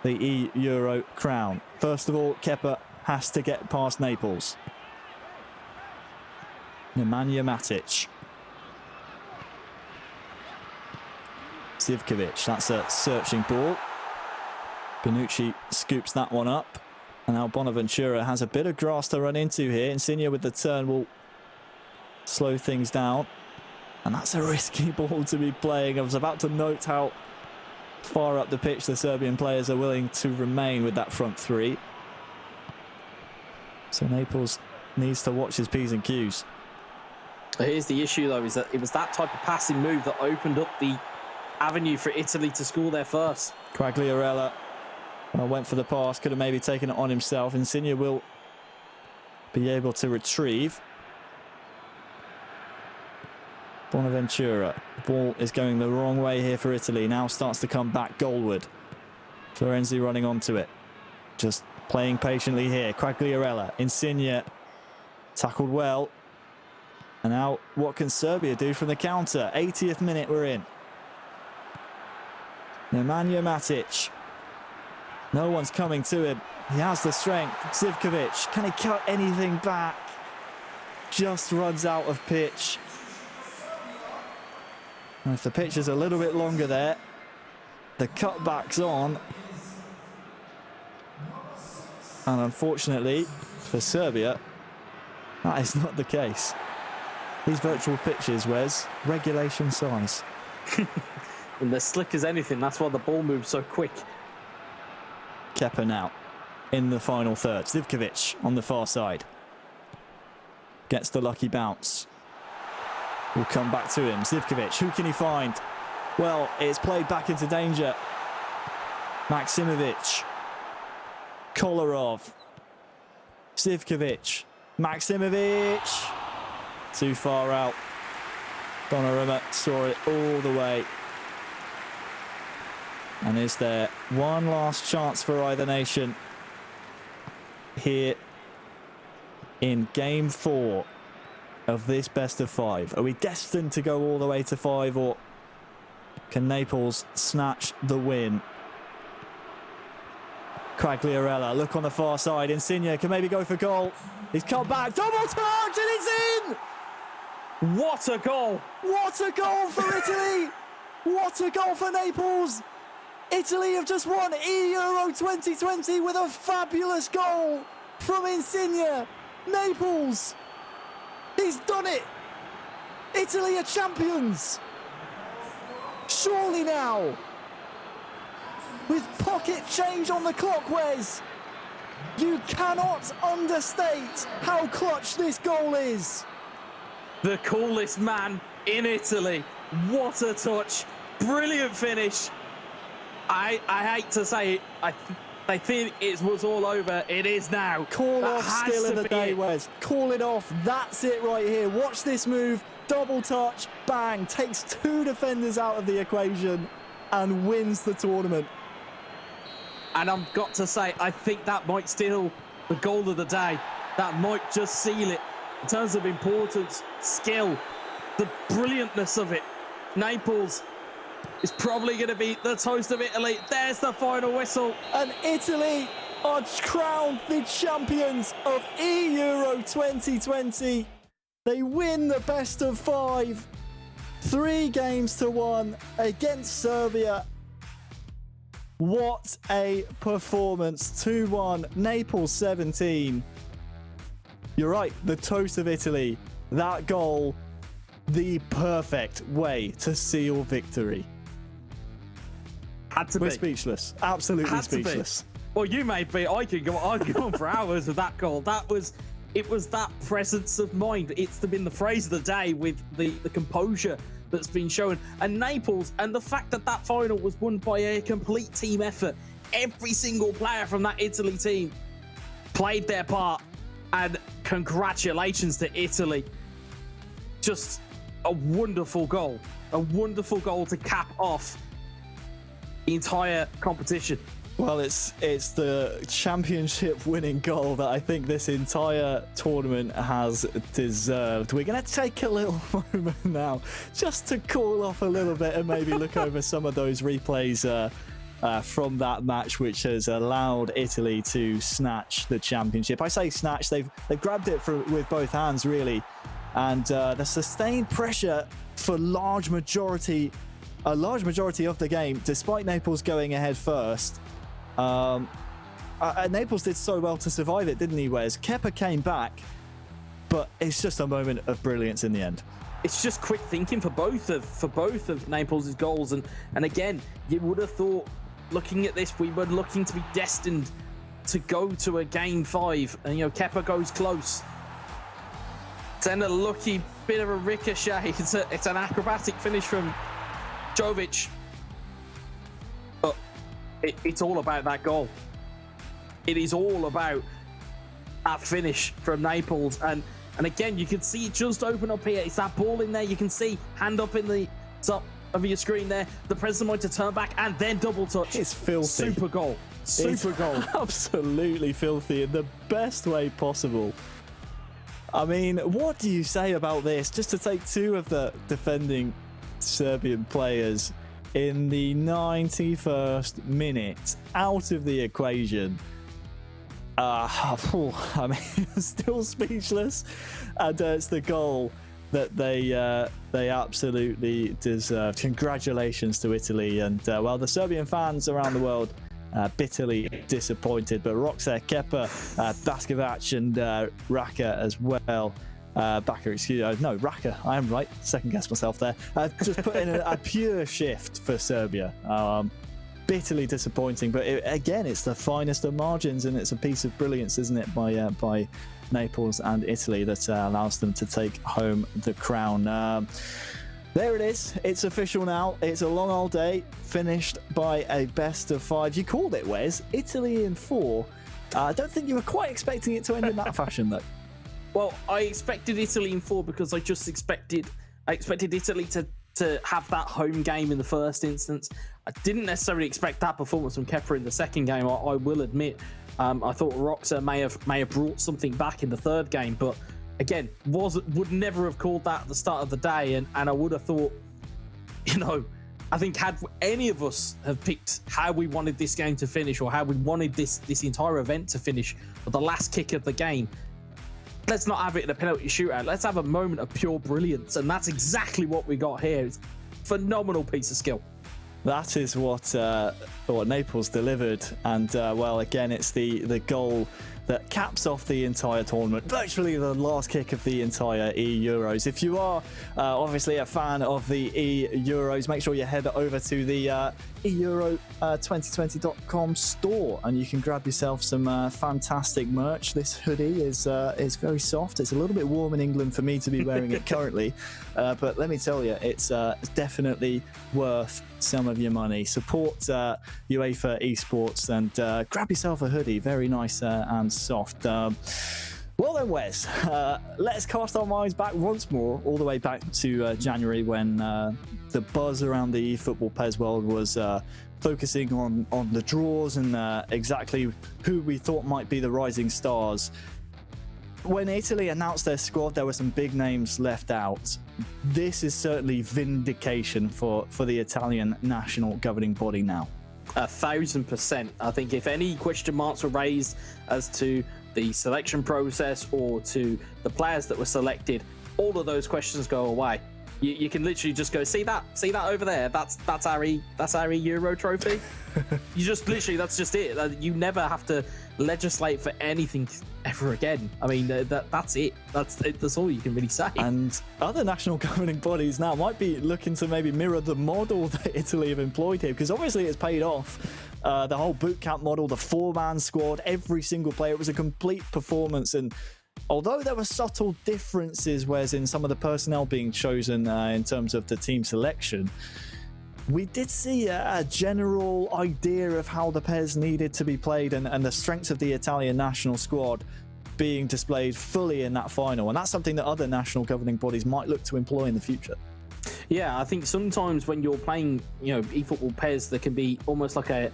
the eEURO crown. First of all, Kepa has to get past Naples. Nemanja Matic. Zivkovic, that's a searching ball. Bonucci scoops that one up. And now Bonaventura has a bit of grass to run into here. Insigne with the turn will slow things down. And that's a risky ball to be playing. I was about to note how far up the pitch the Serbian players are willing to remain with that front 3. So Naples needs to watch his P's and Q's. Here's the issue, though, is that it was that type of passing move that opened up the avenue for Italy to score their first. Quagliarella went for the pass, could have maybe taken it on himself. Insigne will be able to retrieve. Bonaventura. The ball is going the wrong way here for Italy. Now starts to come back goalward. Florenzi running onto it. Just playing patiently here. Quagliarella. Insigne tackled well. And now what can Serbia do from the counter? 80th minute we're in. Nemanja Matic. No one's coming to him. He has the strength. Zivkovic. Can he cut anything back? Just runs out of pitch. And if the pitch is a little bit longer there, the cutback's on. And unfortunately for Serbia, that is not the case. These virtual pitches, Wes, regulation size. And they're slick as anything. That's why the ball moves so quick. Kepa now in the final third. Zivkovic on the far side. Gets the lucky bounce. We'll come back to him. Zivkovic, who can he find? Well, it's played back into danger. Maksimovic. Kolarov. Zivkovic. Maksimovic. Too far out. Donnarumma saw it all the way. And is there one last chance for either nation here in game 4 of this best of 5? Are we destined to go all the way to 5, or can Naples snatch the win? Quagliarella, look on the far side. Insigne can maybe go for goal. He's come back, double touch, and it's in! What a goal! What a goal for Italy! What a goal for Naples! Italy have just won eEURO 2020 with a fabulous goal from Insigne. Naples, he's done it! Italy are champions! Surely now, with pocket change on the clock, Wes, you cannot understate how clutch this goal is. The coolest man in Italy. What a touch. Brilliant finish. I hate to say it. I think it was all over. It is now. Call off skill of the day, Wes. Call it off. That's it right here. Watch this move. Double touch. Bang. Takes 2 defenders out of the equation and wins the tournament. And I've got to say, I think that might steal the goal of the day. That might just seal it. In terms of importance, skill, the brilliantness of it. Naples is probably going to be the toast of Italy. There's the final whistle. And Italy are crowned the champions of eEURO 2020. They win the best of 5. 3-1 against Serbia. What a performance. 2-1, Naples 17. You're right, the toast of Italy. That goal, the perfect way to seal victory. Had to We're be. speechless. Absolutely Had to be. speechless. Well, you may be. I could go on for hours with that goal. It was that presence of mind. It's been the phrase of the day with the composure that's been shown. And Naples, and the fact that that final was won by a complete team effort. Every single player from that Italy team played their part. And congratulations to Italy. Just a wonderful goal. A wonderful goal to cap off the entire competition. Well, it's the championship winning goal that I think this entire tournament has deserved. We're going to take a little moment now just to cool off a little bit and maybe look over some of those replays from that match, which has allowed Italy to snatch the championship. I say snatch, they've grabbed it with both hands, really. And the sustained pressure for a large majority of the game, despite Naples going ahead first. Naples did so well to survive it, didn't he, Wes? Kepa came back, but it's just a moment of brilliance in the end. It's just quick thinking for both of Naples' goals, and again, you would have thought, looking at this, we were looking to be destined to go to a game 5, and Kepa goes close. Then a lucky bit of a ricochet. It's an acrobatic finish from Jovic. But it's all about that goal. It is all about that finish from Naples. And again, you can see it just open up here. It's that ball in there. You can see hand up in the top of your screen there. The president wanted to turn back and then double touch. It's filthy. Super goal. Super goal. Absolutely filthy in the best way possible. I mean, what do you say about this? Just to take two of the defending Serbian players in the 91st minute out of the equation. I mean, still speechless. And it's the goal that they absolutely deserve. Congratulations to Italy. And, well, the Serbian fans around the world bitterly disappointed, but Roxer, Kepa, Baskovac and Raka as well. Raka, I am right, second guess myself there. Just put in a pure shift for Serbia. Bitterly disappointing, but again, it's the finest of margins, and it's a piece of brilliance, isn't it, by Naples and Italy that allows them to take home the crown. There it is. It's official now. It's a long old day, finished by a best of 5. You called it, Wes. Italy in 4. I don't think you were quite expecting it to end in that fashion, though. Well, I expected Italy in 4 because I expected Italy to have that home game in the first instance. I didn't necessarily expect that performance from Kepa in the second game. I will admit. I thought Roxer may have brought something back in the third game, but again, would never have called that at the start of the day, and I would have thought, I think had any of us have picked how we wanted this game to finish, or how we wanted this entire event to finish, or the last kick of the game, let's not have it in a penalty shootout. Let's have a moment of pure brilliance, and that's exactly what we got here. It's a phenomenal piece of skill. That is what Naples delivered, and well, again, it's the goal that caps off the entire tournament, virtually the last kick of the entire eEUROs. If you are obviously a fan of the eEUROs, make sure you head over to the eEURO2020.com store, and you can grab yourself some fantastic merch. This hoodie is very soft. It's a little bit warm in England for me to be wearing it currently, but let me tell you, it's definitely worth some of your money. Support UEFA esports and grab yourself a hoodie. Very nice and soft. Well then, Wes, let's cast our minds back once more, all the way back to January, when the buzz around the eFootball PES world was focusing on the draws and exactly who we thought might be the rising stars. When Italy announced their squad, there were some big names left out. This is certainly vindication for the Italian national governing body now. 1,000%. I think if any question marks were raised as to the selection process or to the players that were selected, all of those questions go away. You can literally just go, see that over there. That's our eEURO trophy. You just literally, that's just it. You never have to legislate for anything ever again. I mean, that's it. That's all you can really say. And other national governing bodies now might be looking to maybe mirror the model that Italy have employed here, because obviously it's paid off. The whole boot camp model, the 4-man squad, every single player, it was a complete performance. And although there were subtle differences, whereas in some of the personnel being chosen in terms of the team selection, we did see a general idea of how the pairs needed to be played and the strengths of the Italian national squad being displayed fully in that final. And that's something that other national governing bodies might look to employ in the future. Yeah, I think sometimes when you're playing, eFootball pairs, there can be almost like a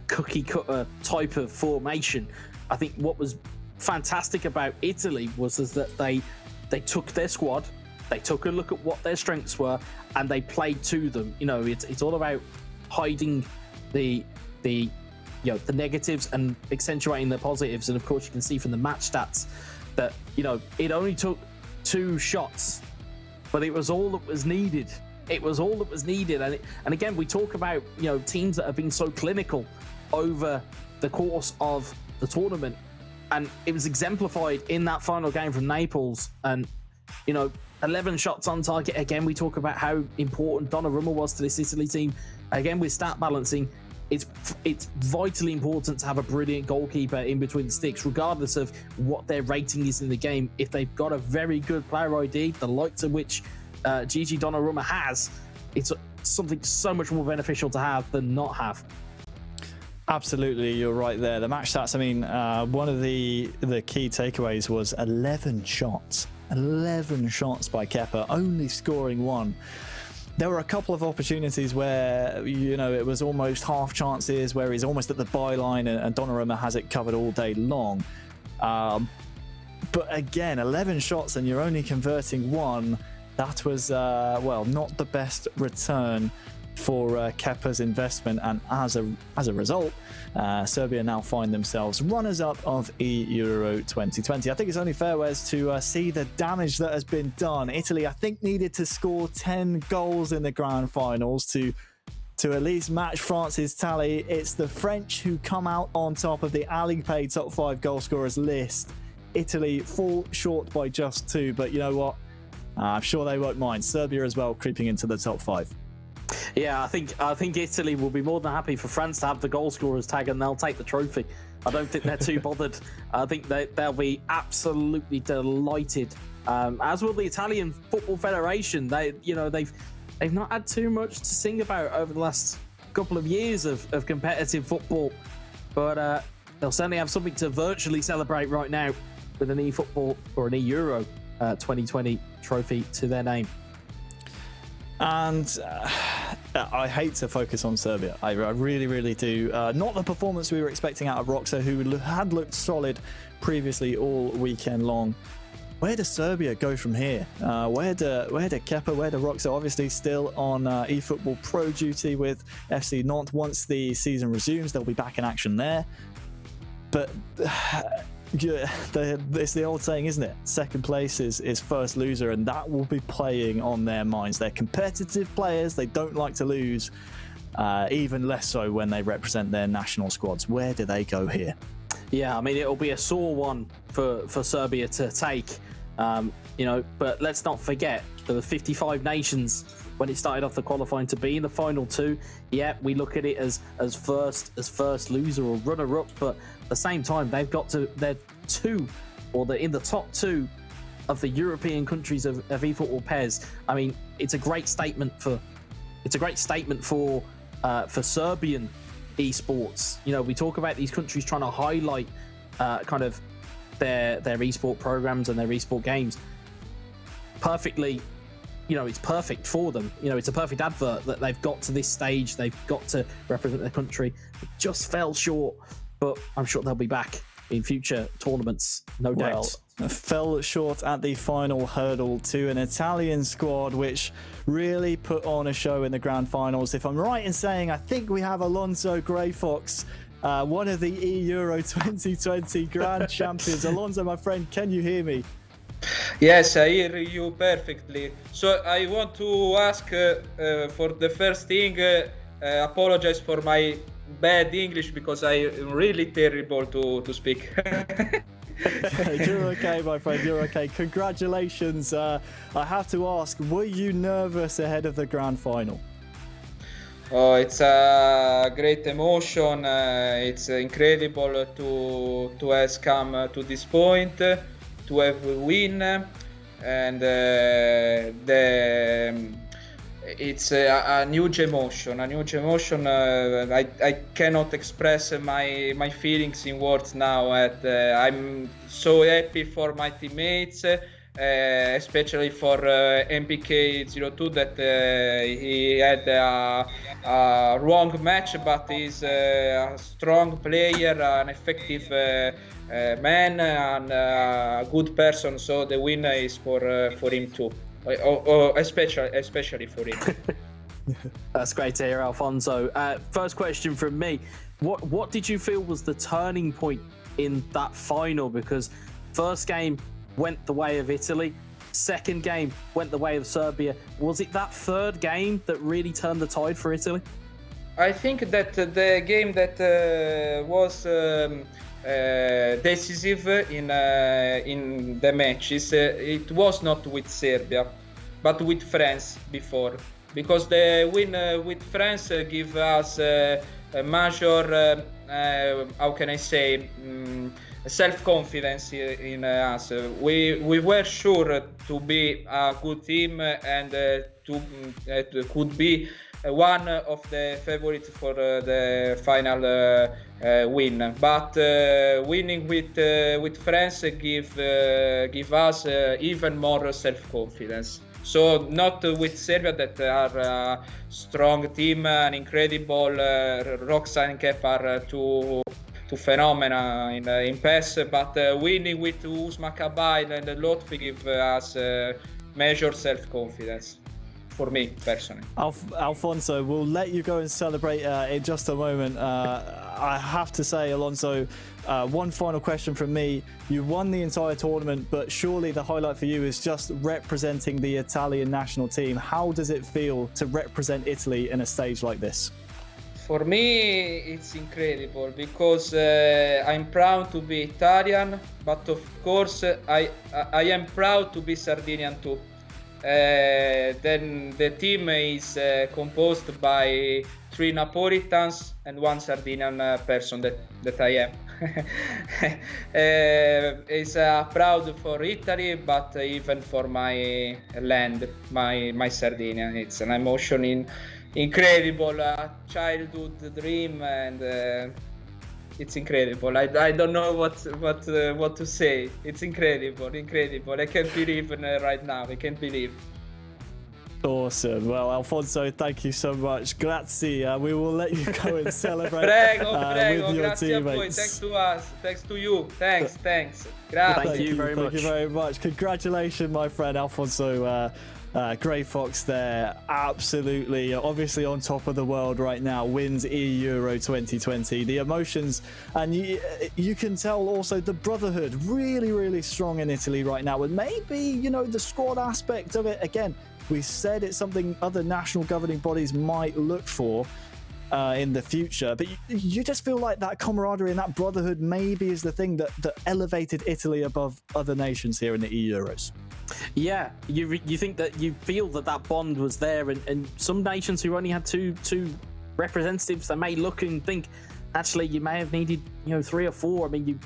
cookie cutter type of formation. I think what was fantastic about Italy was that they took their squad, they took a look at what their strengths were, and they played to them. It's all about hiding the negatives and accentuating the positives. And of course, you can see from the match stats that it only took 2 shots, but it was all that was needed. It was all that was needed. And again, we talk about teams that have been so clinical over the course of the tournament, and it was exemplified in that final game from Naples. And 11 shots on target. Again, we talk about how important Donnarumma was to this Italy team. Again, with stat balancing, it's vitally important to have a brilliant goalkeeper in between the sticks, regardless of what their rating is in the game. If they've got a very good player ID, the likes of which Gigi Donnarumma has, it's something so much more beneficial to have than not have. Absolutely, you're right there. The match stats, I mean, one of the key takeaways was 11 shots. 11 shots by Kepa, only scoring 1. There were a couple of opportunities where, it was almost half chances, where he's almost at the byline and Donnarumma has it covered all day long. But again, 11 shots and you're only converting 1. That was, not the best return for Kepa's investment, and as a result, Serbia now find themselves runners-up of eEURO 2020. I think it's only fair, Wes, to see the damage that has been done. Italy, I think, needed to score 10 goals in the grand finals to at least match France's tally. It's the French who come out on top of the Alipay top 5 goal scorers list. Italy fall short by just 2, but you know what? I'm sure they won't mind. Serbia as well creeping into the top 5. Yeah, I think Italy will be more than happy for France to have the goal scorers tag, and they'll take the trophy. I don't think they're too bothered. I think they'll be absolutely delighted, as will the Italian Football Federation. They've not had too much to sing about over the last couple of years of competitive football, but they'll certainly have something to virtually celebrate right now with an eFootball or an eEURO 2020 trophy to their name. And I hate to focus on Serbia. I really, really do. Not the performance we were expecting out of Roxa, who had looked solid previously all weekend long. Where does Serbia go from here? Where do Kepa, where do Roxa? Obviously still on eFootball Pro duty with FC Nantes. Once the season resumes, they'll be back in action there. But it's the old saying, isn't it? Second place is first loser, and that will be playing on their minds. They're competitive players. They don't like to lose, even less so when they represent their national squads. Where do they go here? Yeah, I mean, it'll be a sore one for Serbia to take, but let's not forget there were 55 nations when it started off the qualifying to be in the final 2. Yeah, we look at it as first loser or runner-up, but at the same time, they're in the top 2 of the European countries of eFootball pairs. I mean, it's a great statement for Serbian esports. We talk about these countries trying to highlight kind of their esport programs and their esport games perfectly. It's perfect for them. It's a perfect advert that they've got to this stage. They've got to represent their country. It just fell short, but I'm sure they'll be back in future tournaments, no doubt. Fell short at the final hurdle to an Italian squad which really put on a show in the grand finals. If I'm right in saying, I think we have Alonso Greyfox, one of the eEURO 2020 grand champions. Alonso, my friend, can you hear me? Yes, I hear you perfectly. So I want to ask for the first thing, Apologize for my bad English because I'm really terrible to speak. You're okay, my friend. You're okay. Congratulations. I have to ask, were you nervous ahead of the grand final? Oh, it's a great emotion. It's incredible to have come to this point, to have win, and it's a huge emotion. I cannot express my feelings in words now. I'm so happy for my teammates. Especially for MPK02 that he had a wrong match, but he's a strong player, an effective man, and a good person. So the win is for him too, especially for him. That's great to hear, Alfonso. First question from me: what did you feel was the turning point in that final? Because first game went the way of Italy, second game went the way of Serbia. Was it that third game that really turned the tide for Italy? I think that the game that was decisive in the matches, it was not with Serbia, but with France before, because the win with France give us a major, how can I say, self-confidence in us. We were sure to be a good team and could be one of the favorites for the final win. But winning with France give us even more self-confidence. So not with Serbia, that are a strong team, an incredible Roxanne and Kep are two phenomena in PES, but winning with Usman Kabail and Lotfi give us measured self-confidence, for me personally. Alfonso, we'll let you go and celebrate in just a moment. I have to say, Alonso, one final question from me. You won the entire tournament, but surely the highlight for you is just representing the Italian national team. How does it feel to represent Italy in a stage like this? For me, it's incredible because I'm proud to be Italian, but of course I am proud to be Sardinian too. Then the team is composed by 3 Napolitans and 1 Sardinian person that I am. It's proud for Italy, but even for my land, my Sardinia. It's an emotion incredible, childhood dream, and it's incredible. I don't know what to say. It's incredible. I can't believe right now. I can't believe. Awesome. Well, Alfonso, thank you so much. Grazie. We will let you go and celebrate prego, with your grazie teammates. a voi. Thanks to us. Thanks to you. Thanks. Grazie. Thank you very much. Thank you very much. Congratulations, my friend Alfonso. Grey Fox there, absolutely, obviously on top of the world right now, wins eEURO 2020. The emotions, and you can tell also the brotherhood really, really strong in Italy right now. And maybe, the squad aspect of it, again, we said it's something other national governing bodies might look for in the future. But you just feel like that camaraderie and that brotherhood maybe is the thing that elevated Italy above other nations here in the eEuros. Yeah, you think that you feel that bond was there, and some nations who only had two representatives, they may look and think, actually, you may have needed 3 or 4. I mean,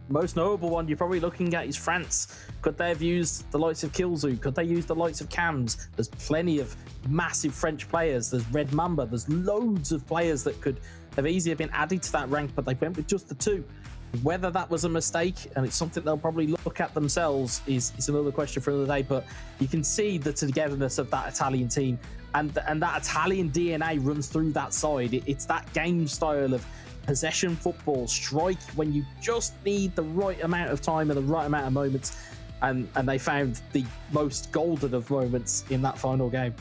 most notable one you're probably looking at is France. Could they have used the likes of Kilzu? Could they use the likes of Cams? There's plenty of massive French players. There's Red Mamba. There's loads of players that could have easily been added to that rank, but they went with just the 2. Whether that was a mistake, and it's something they'll probably look at themselves, is another question for another day. But you can see the togetherness of that Italian team, and that Italian DNA runs through that side. It's that game style of possession football, strike when you just need the right amount of time and the right amount of moments, and they found the most golden of moments in that final game.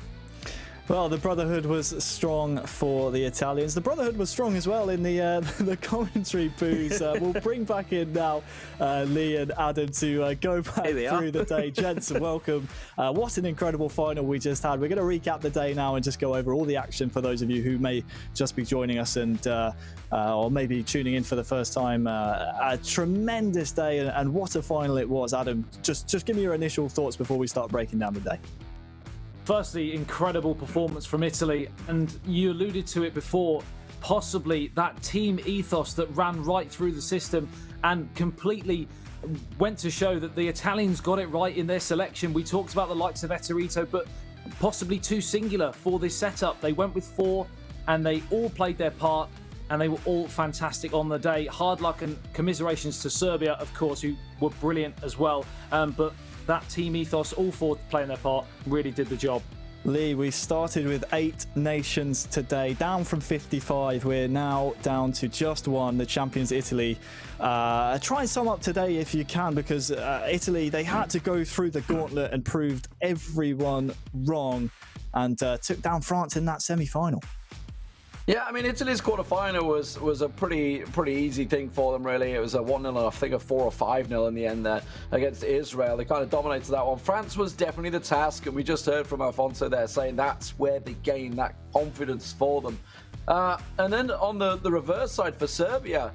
Well, the Brotherhood was strong for the Italians. The Brotherhood was strong as well in the commentary booths. We'll bring back in now Lee and Adam to go back through the day. Gents, welcome. What an incredible final we just had. We're going to recap the day now and just go over all the action for those of you who may just be joining us and or maybe tuning in for the first time. A tremendous day and what a final it was. Adam, just give me your initial thoughts before we start breaking down the day. Firstly, incredible performance from Italy, and you alluded to it before, possibly that team ethos that ran right through the system and completely went to show that the Italians got it right in their selection. We talked about the likes of Eteruito, but possibly too singular for this setup. They went with 4 and they all played their part and they were all fantastic on the day. Hard luck and commiserations to Serbia, of course, who were brilliant as well. But that team ethos, all 4 playing their part, really did the job. Lee, we started with 8 nations today, down from 55. We're now down to just 1, the champions Italy. Try and sum up today if you can, because Italy, they had to go through the gauntlet and proved everyone wrong and took down France in that semi-final. Yeah, I mean, Italy's quarterfinal was a pretty easy thing for them, really. It was a 1-0 and I think a 4 or 5-0 in the end there against Israel. They kind of dominated that one. France was definitely the task, and we just heard from Alfonso there saying that's where they gained that confidence for them. And then on the reverse side for Serbia,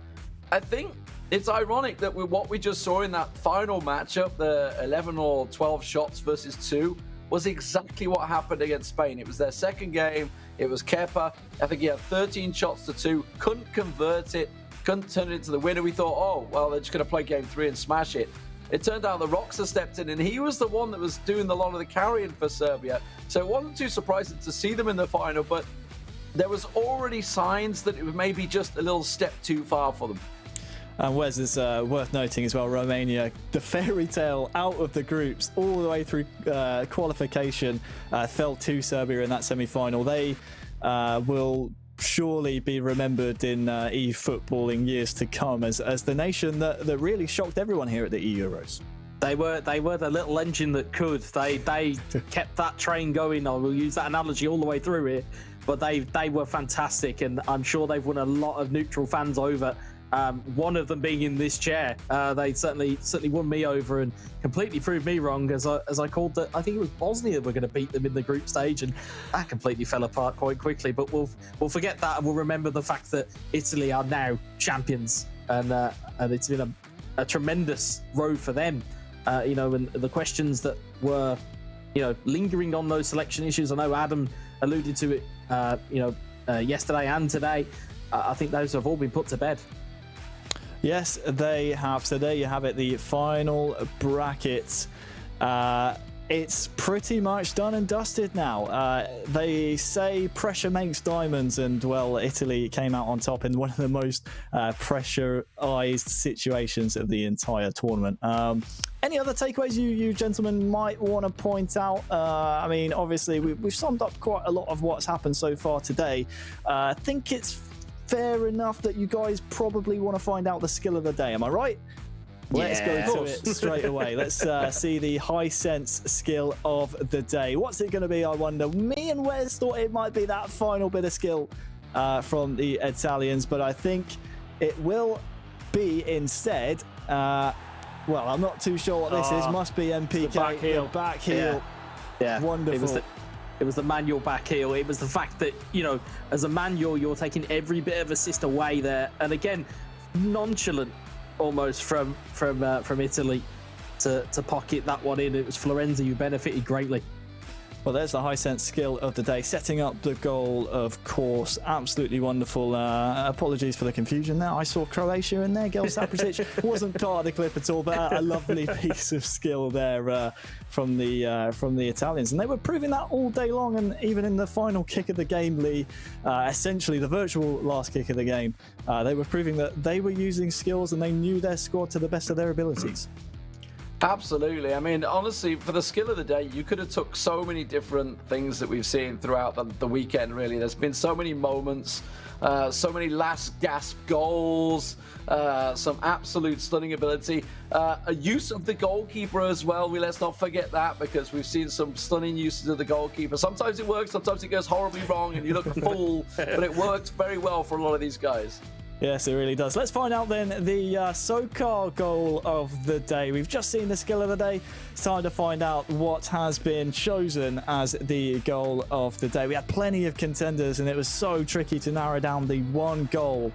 I think it's ironic that what we just saw in that final matchup, the 11 or 12 shots versus 2, was exactly what happened against Spain. It was their second game. It was Kepa. I think he had 13 shots to 2. Couldn't convert it. Couldn't turn it into the winner. We thought, oh, well, they're just going to play game 3 and smash it. It turned out the Roxa stepped in, and he was the one that was doing a lot of the carrying for Serbia. So it wasn't too surprising to see them in the final, but there was already signs that it was maybe just a little step too far for them. And Wes, is worth noting as well, Romania, the fairy tale out of the groups all the way through qualification, fell to Serbia in that semi-final. They will surely be remembered in e-footballing years to come as the nation that really shocked everyone here at the eEUROs. They were the little engine that could. They kept that train going. I will use that analogy all the way through here. But they were fantastic, and I'm sure they've won a lot of neutral fans over. One of them being in this chair. They certainly won me over and completely proved me wrong as I called that. I think it was Bosnia were going to beat them in the group stage, and that completely fell apart quite quickly. But we'll forget that, and we'll remember the fact that Italy are now champions, and it's been a tremendous road for them. And the questions that were lingering on those selection issues. I know Adam alluded to it yesterday and today. I think those have all been put to bed. Yes, they have. So there you have it, the final bracket. It's pretty much done and dusted now. They say pressure makes diamonds, and well, Italy came out on top in one of the most pressurized situations of the entire tournament. Any other takeaways you gentlemen might want to point out? I mean, obviously, we've summed up quite a lot of what's happened so far today. I think it's fair enough that you guys probably want to find out the skill of the day. Am I right? Let's go to it straight away. Let's see the high sense skill of the day. What's it going to be, I wonder? Me and Wes thought it might be that final bit of skill from the Italians, but I think it will be instead... well, I'm not too sure what this is. Must be MPK. The back heel. Yeah. Wonderful. It was the manual back heel. It was the fact that, as a manual, you're taking every bit of assist away there. And again, nonchalant almost from Italy to pocket that one in. It was Florenzi who benefited greatly. Well, there's the high sense skill of the day. Setting up the goal, of course. Absolutely wonderful. Apologies for the confusion there. I saw Croatia in there. Gel Sapricic wasn't part of the clip at all, but a lovely piece of skill there from the Italians. And they were proving that all day long, and even in the final kick of the game, Lee, essentially the virtual last kick of the game, they were proving that they were using skills and they knew their squad to the best of their abilities. Absolutely. I mean, honestly, for the skill of the day, you could have took so many different things that we've seen throughout the weekend, really. There's been so many moments, so many last gasp goals, some absolute stunning ability. A use of the goalkeeper as well. Let's not forget that, because we've seen some stunning uses of the goalkeeper. Sometimes it works, sometimes it goes horribly wrong and you look a fool, but it works very well for a lot of these guys. Yes, it really does. Let's find out then the Sokar goal of the day. We've just seen the skill of the day. It's time to find out what has been chosen as the goal of the day. We had plenty of contenders and it was so tricky to narrow down the one goal.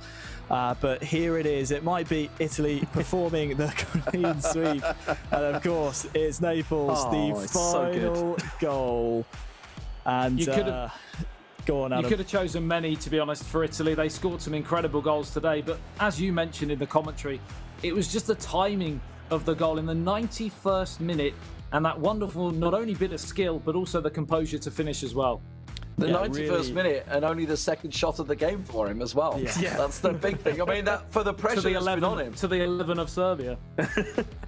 But here it is. It might be Italy performing the clean sweep. And of course, it's Naples, the final goal. And you could have... Go on, Adam. You could have chosen many, to be honest, for Italy. They scored some incredible goals today, but as you mentioned in the commentary, it was just the timing of the goal in the 91st minute and that wonderful, not only bit of skill, but also the composure to finish as well. The 91st minute and only the second shot of the game for him as well. Yeah. That's the big thing. I mean, that for the pressure that's been on him. To the 11 of Serbia.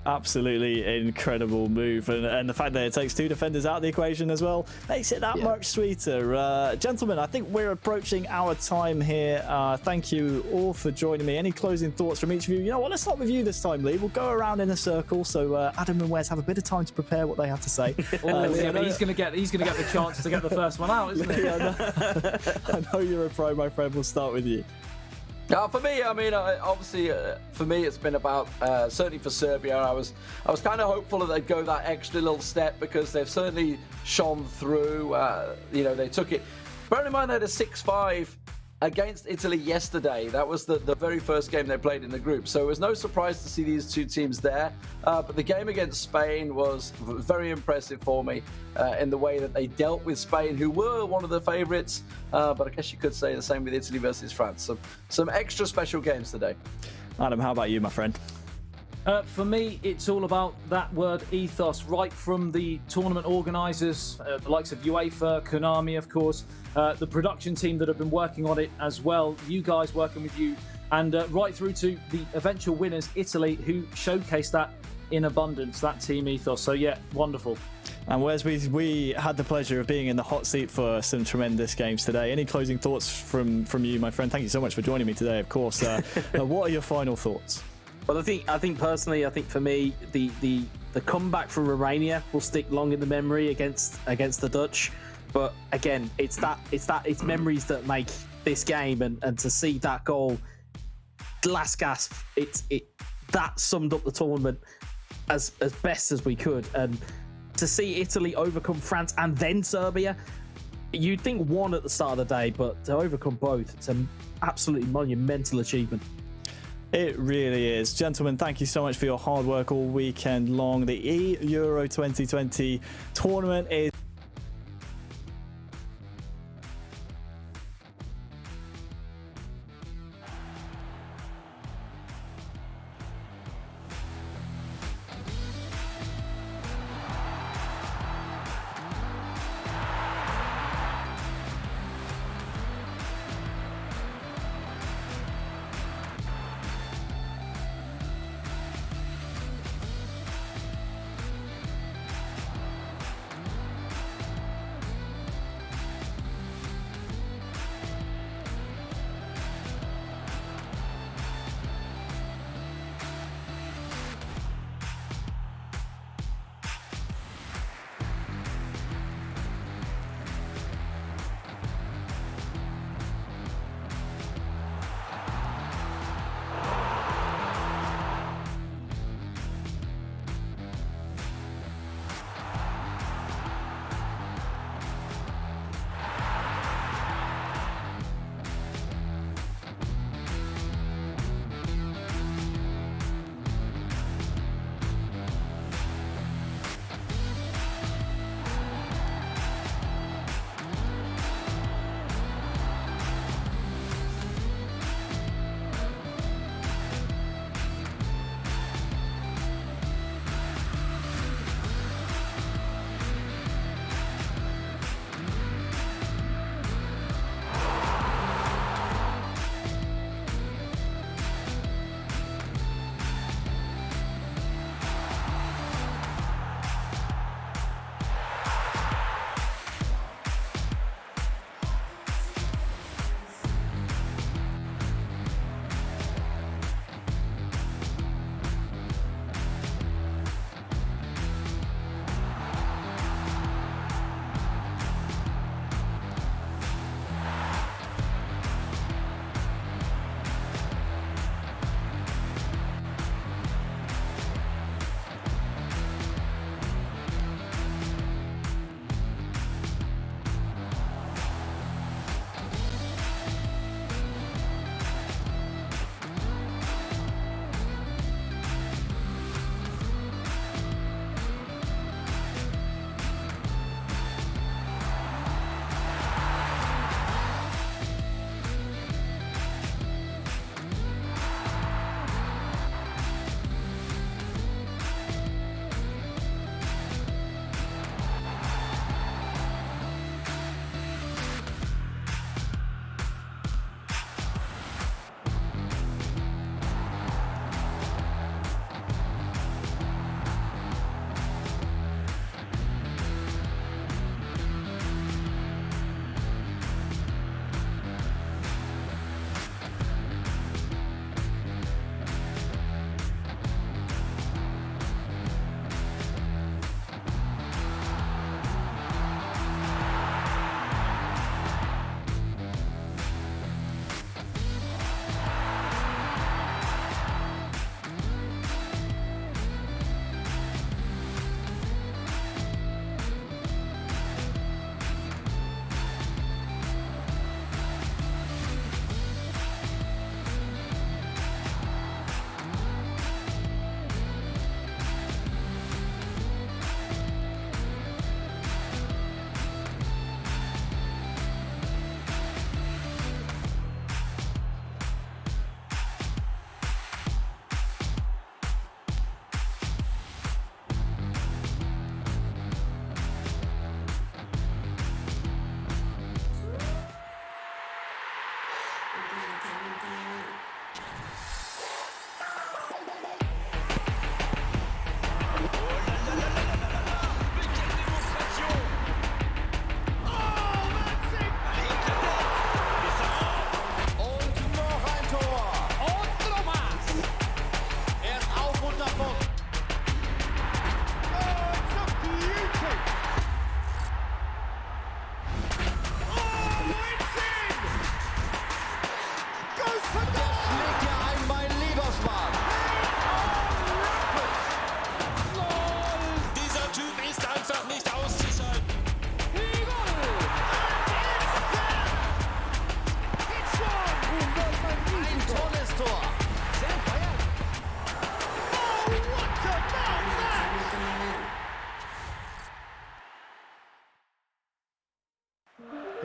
Absolutely incredible move. And the fact that it takes two defenders out of the equation as well makes it that much sweeter. Gentlemen, I think we're approaching our time here. Thank you all for joining me. Any closing thoughts from each of you? You know what? Let's start with you this time, Lee. We'll go around in a circle so Adam and Wes have a bit of time to prepare what they have to say. But he's going to get the chance to get the first one out, isn't he? I know you're a pro, my friend. We'll start with you. For me, I mean, obviously, for me, it's been about certainly for Serbia. I was kind of hopeful that they'd go that extra little step because they've certainly shone through. You know, they took it. Bearing in mind they had a 6-5 against Italy yesterday. That was the very first game they played in the group. So it was no surprise to see these two teams there. But the game against Spain was very impressive for me in the way that they dealt with Spain, who were one of the favourites. But I guess you could say the same with Italy versus France. So some extra special games today. Adam, how about you, my friend? For me, it's all about that word ethos, right from the tournament organisers, the likes of UEFA, Konami, of course, the production team that have been working on it as well, you guys working with you, and right through to the eventual winners, Italy, who showcased that in abundance, that team ethos. So yeah, wonderful. And Wes, we had the pleasure of being in the hot seat for some tremendous games today. Any closing thoughts from you, my friend? Thank you so much for joining me today, of course. What are your final thoughts? Well, I think personally, for me, the comeback from Romania will stick long in the memory against the Dutch. But again, it's memories that make this game, and to see that goal, last gasp, that summed up the tournament as best as we could. And to see Italy overcome France and then Serbia, you'd think one at the start of the day, but to overcome both, it's an absolutely monumental achievement. It really is. Gentlemen, thank you so much for your hard work all weekend long. The eEURO 2020 tournament is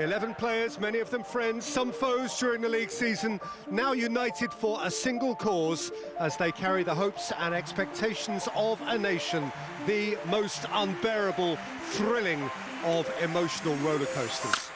11 players, many of them friends, some foes during the league season, now united for a single cause as they carry the hopes and expectations of a nation, the most unbearable, thrilling of emotional roller coasters.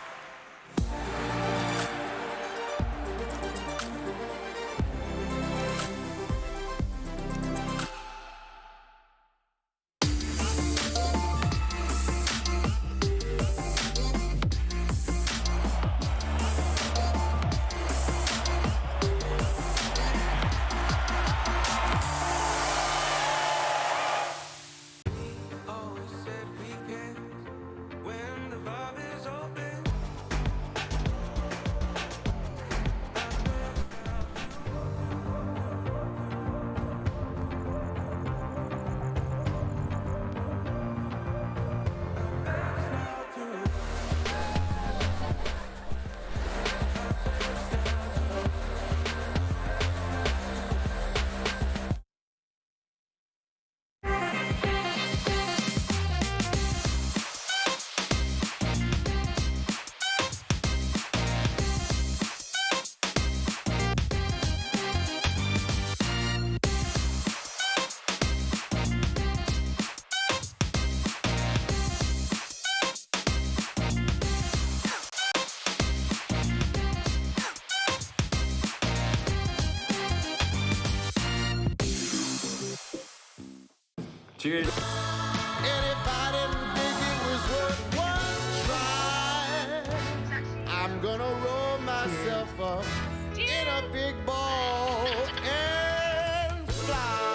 Cheers. And if I didn't think it was worth one try, I'm gonna roll myself up in a big ball and fly.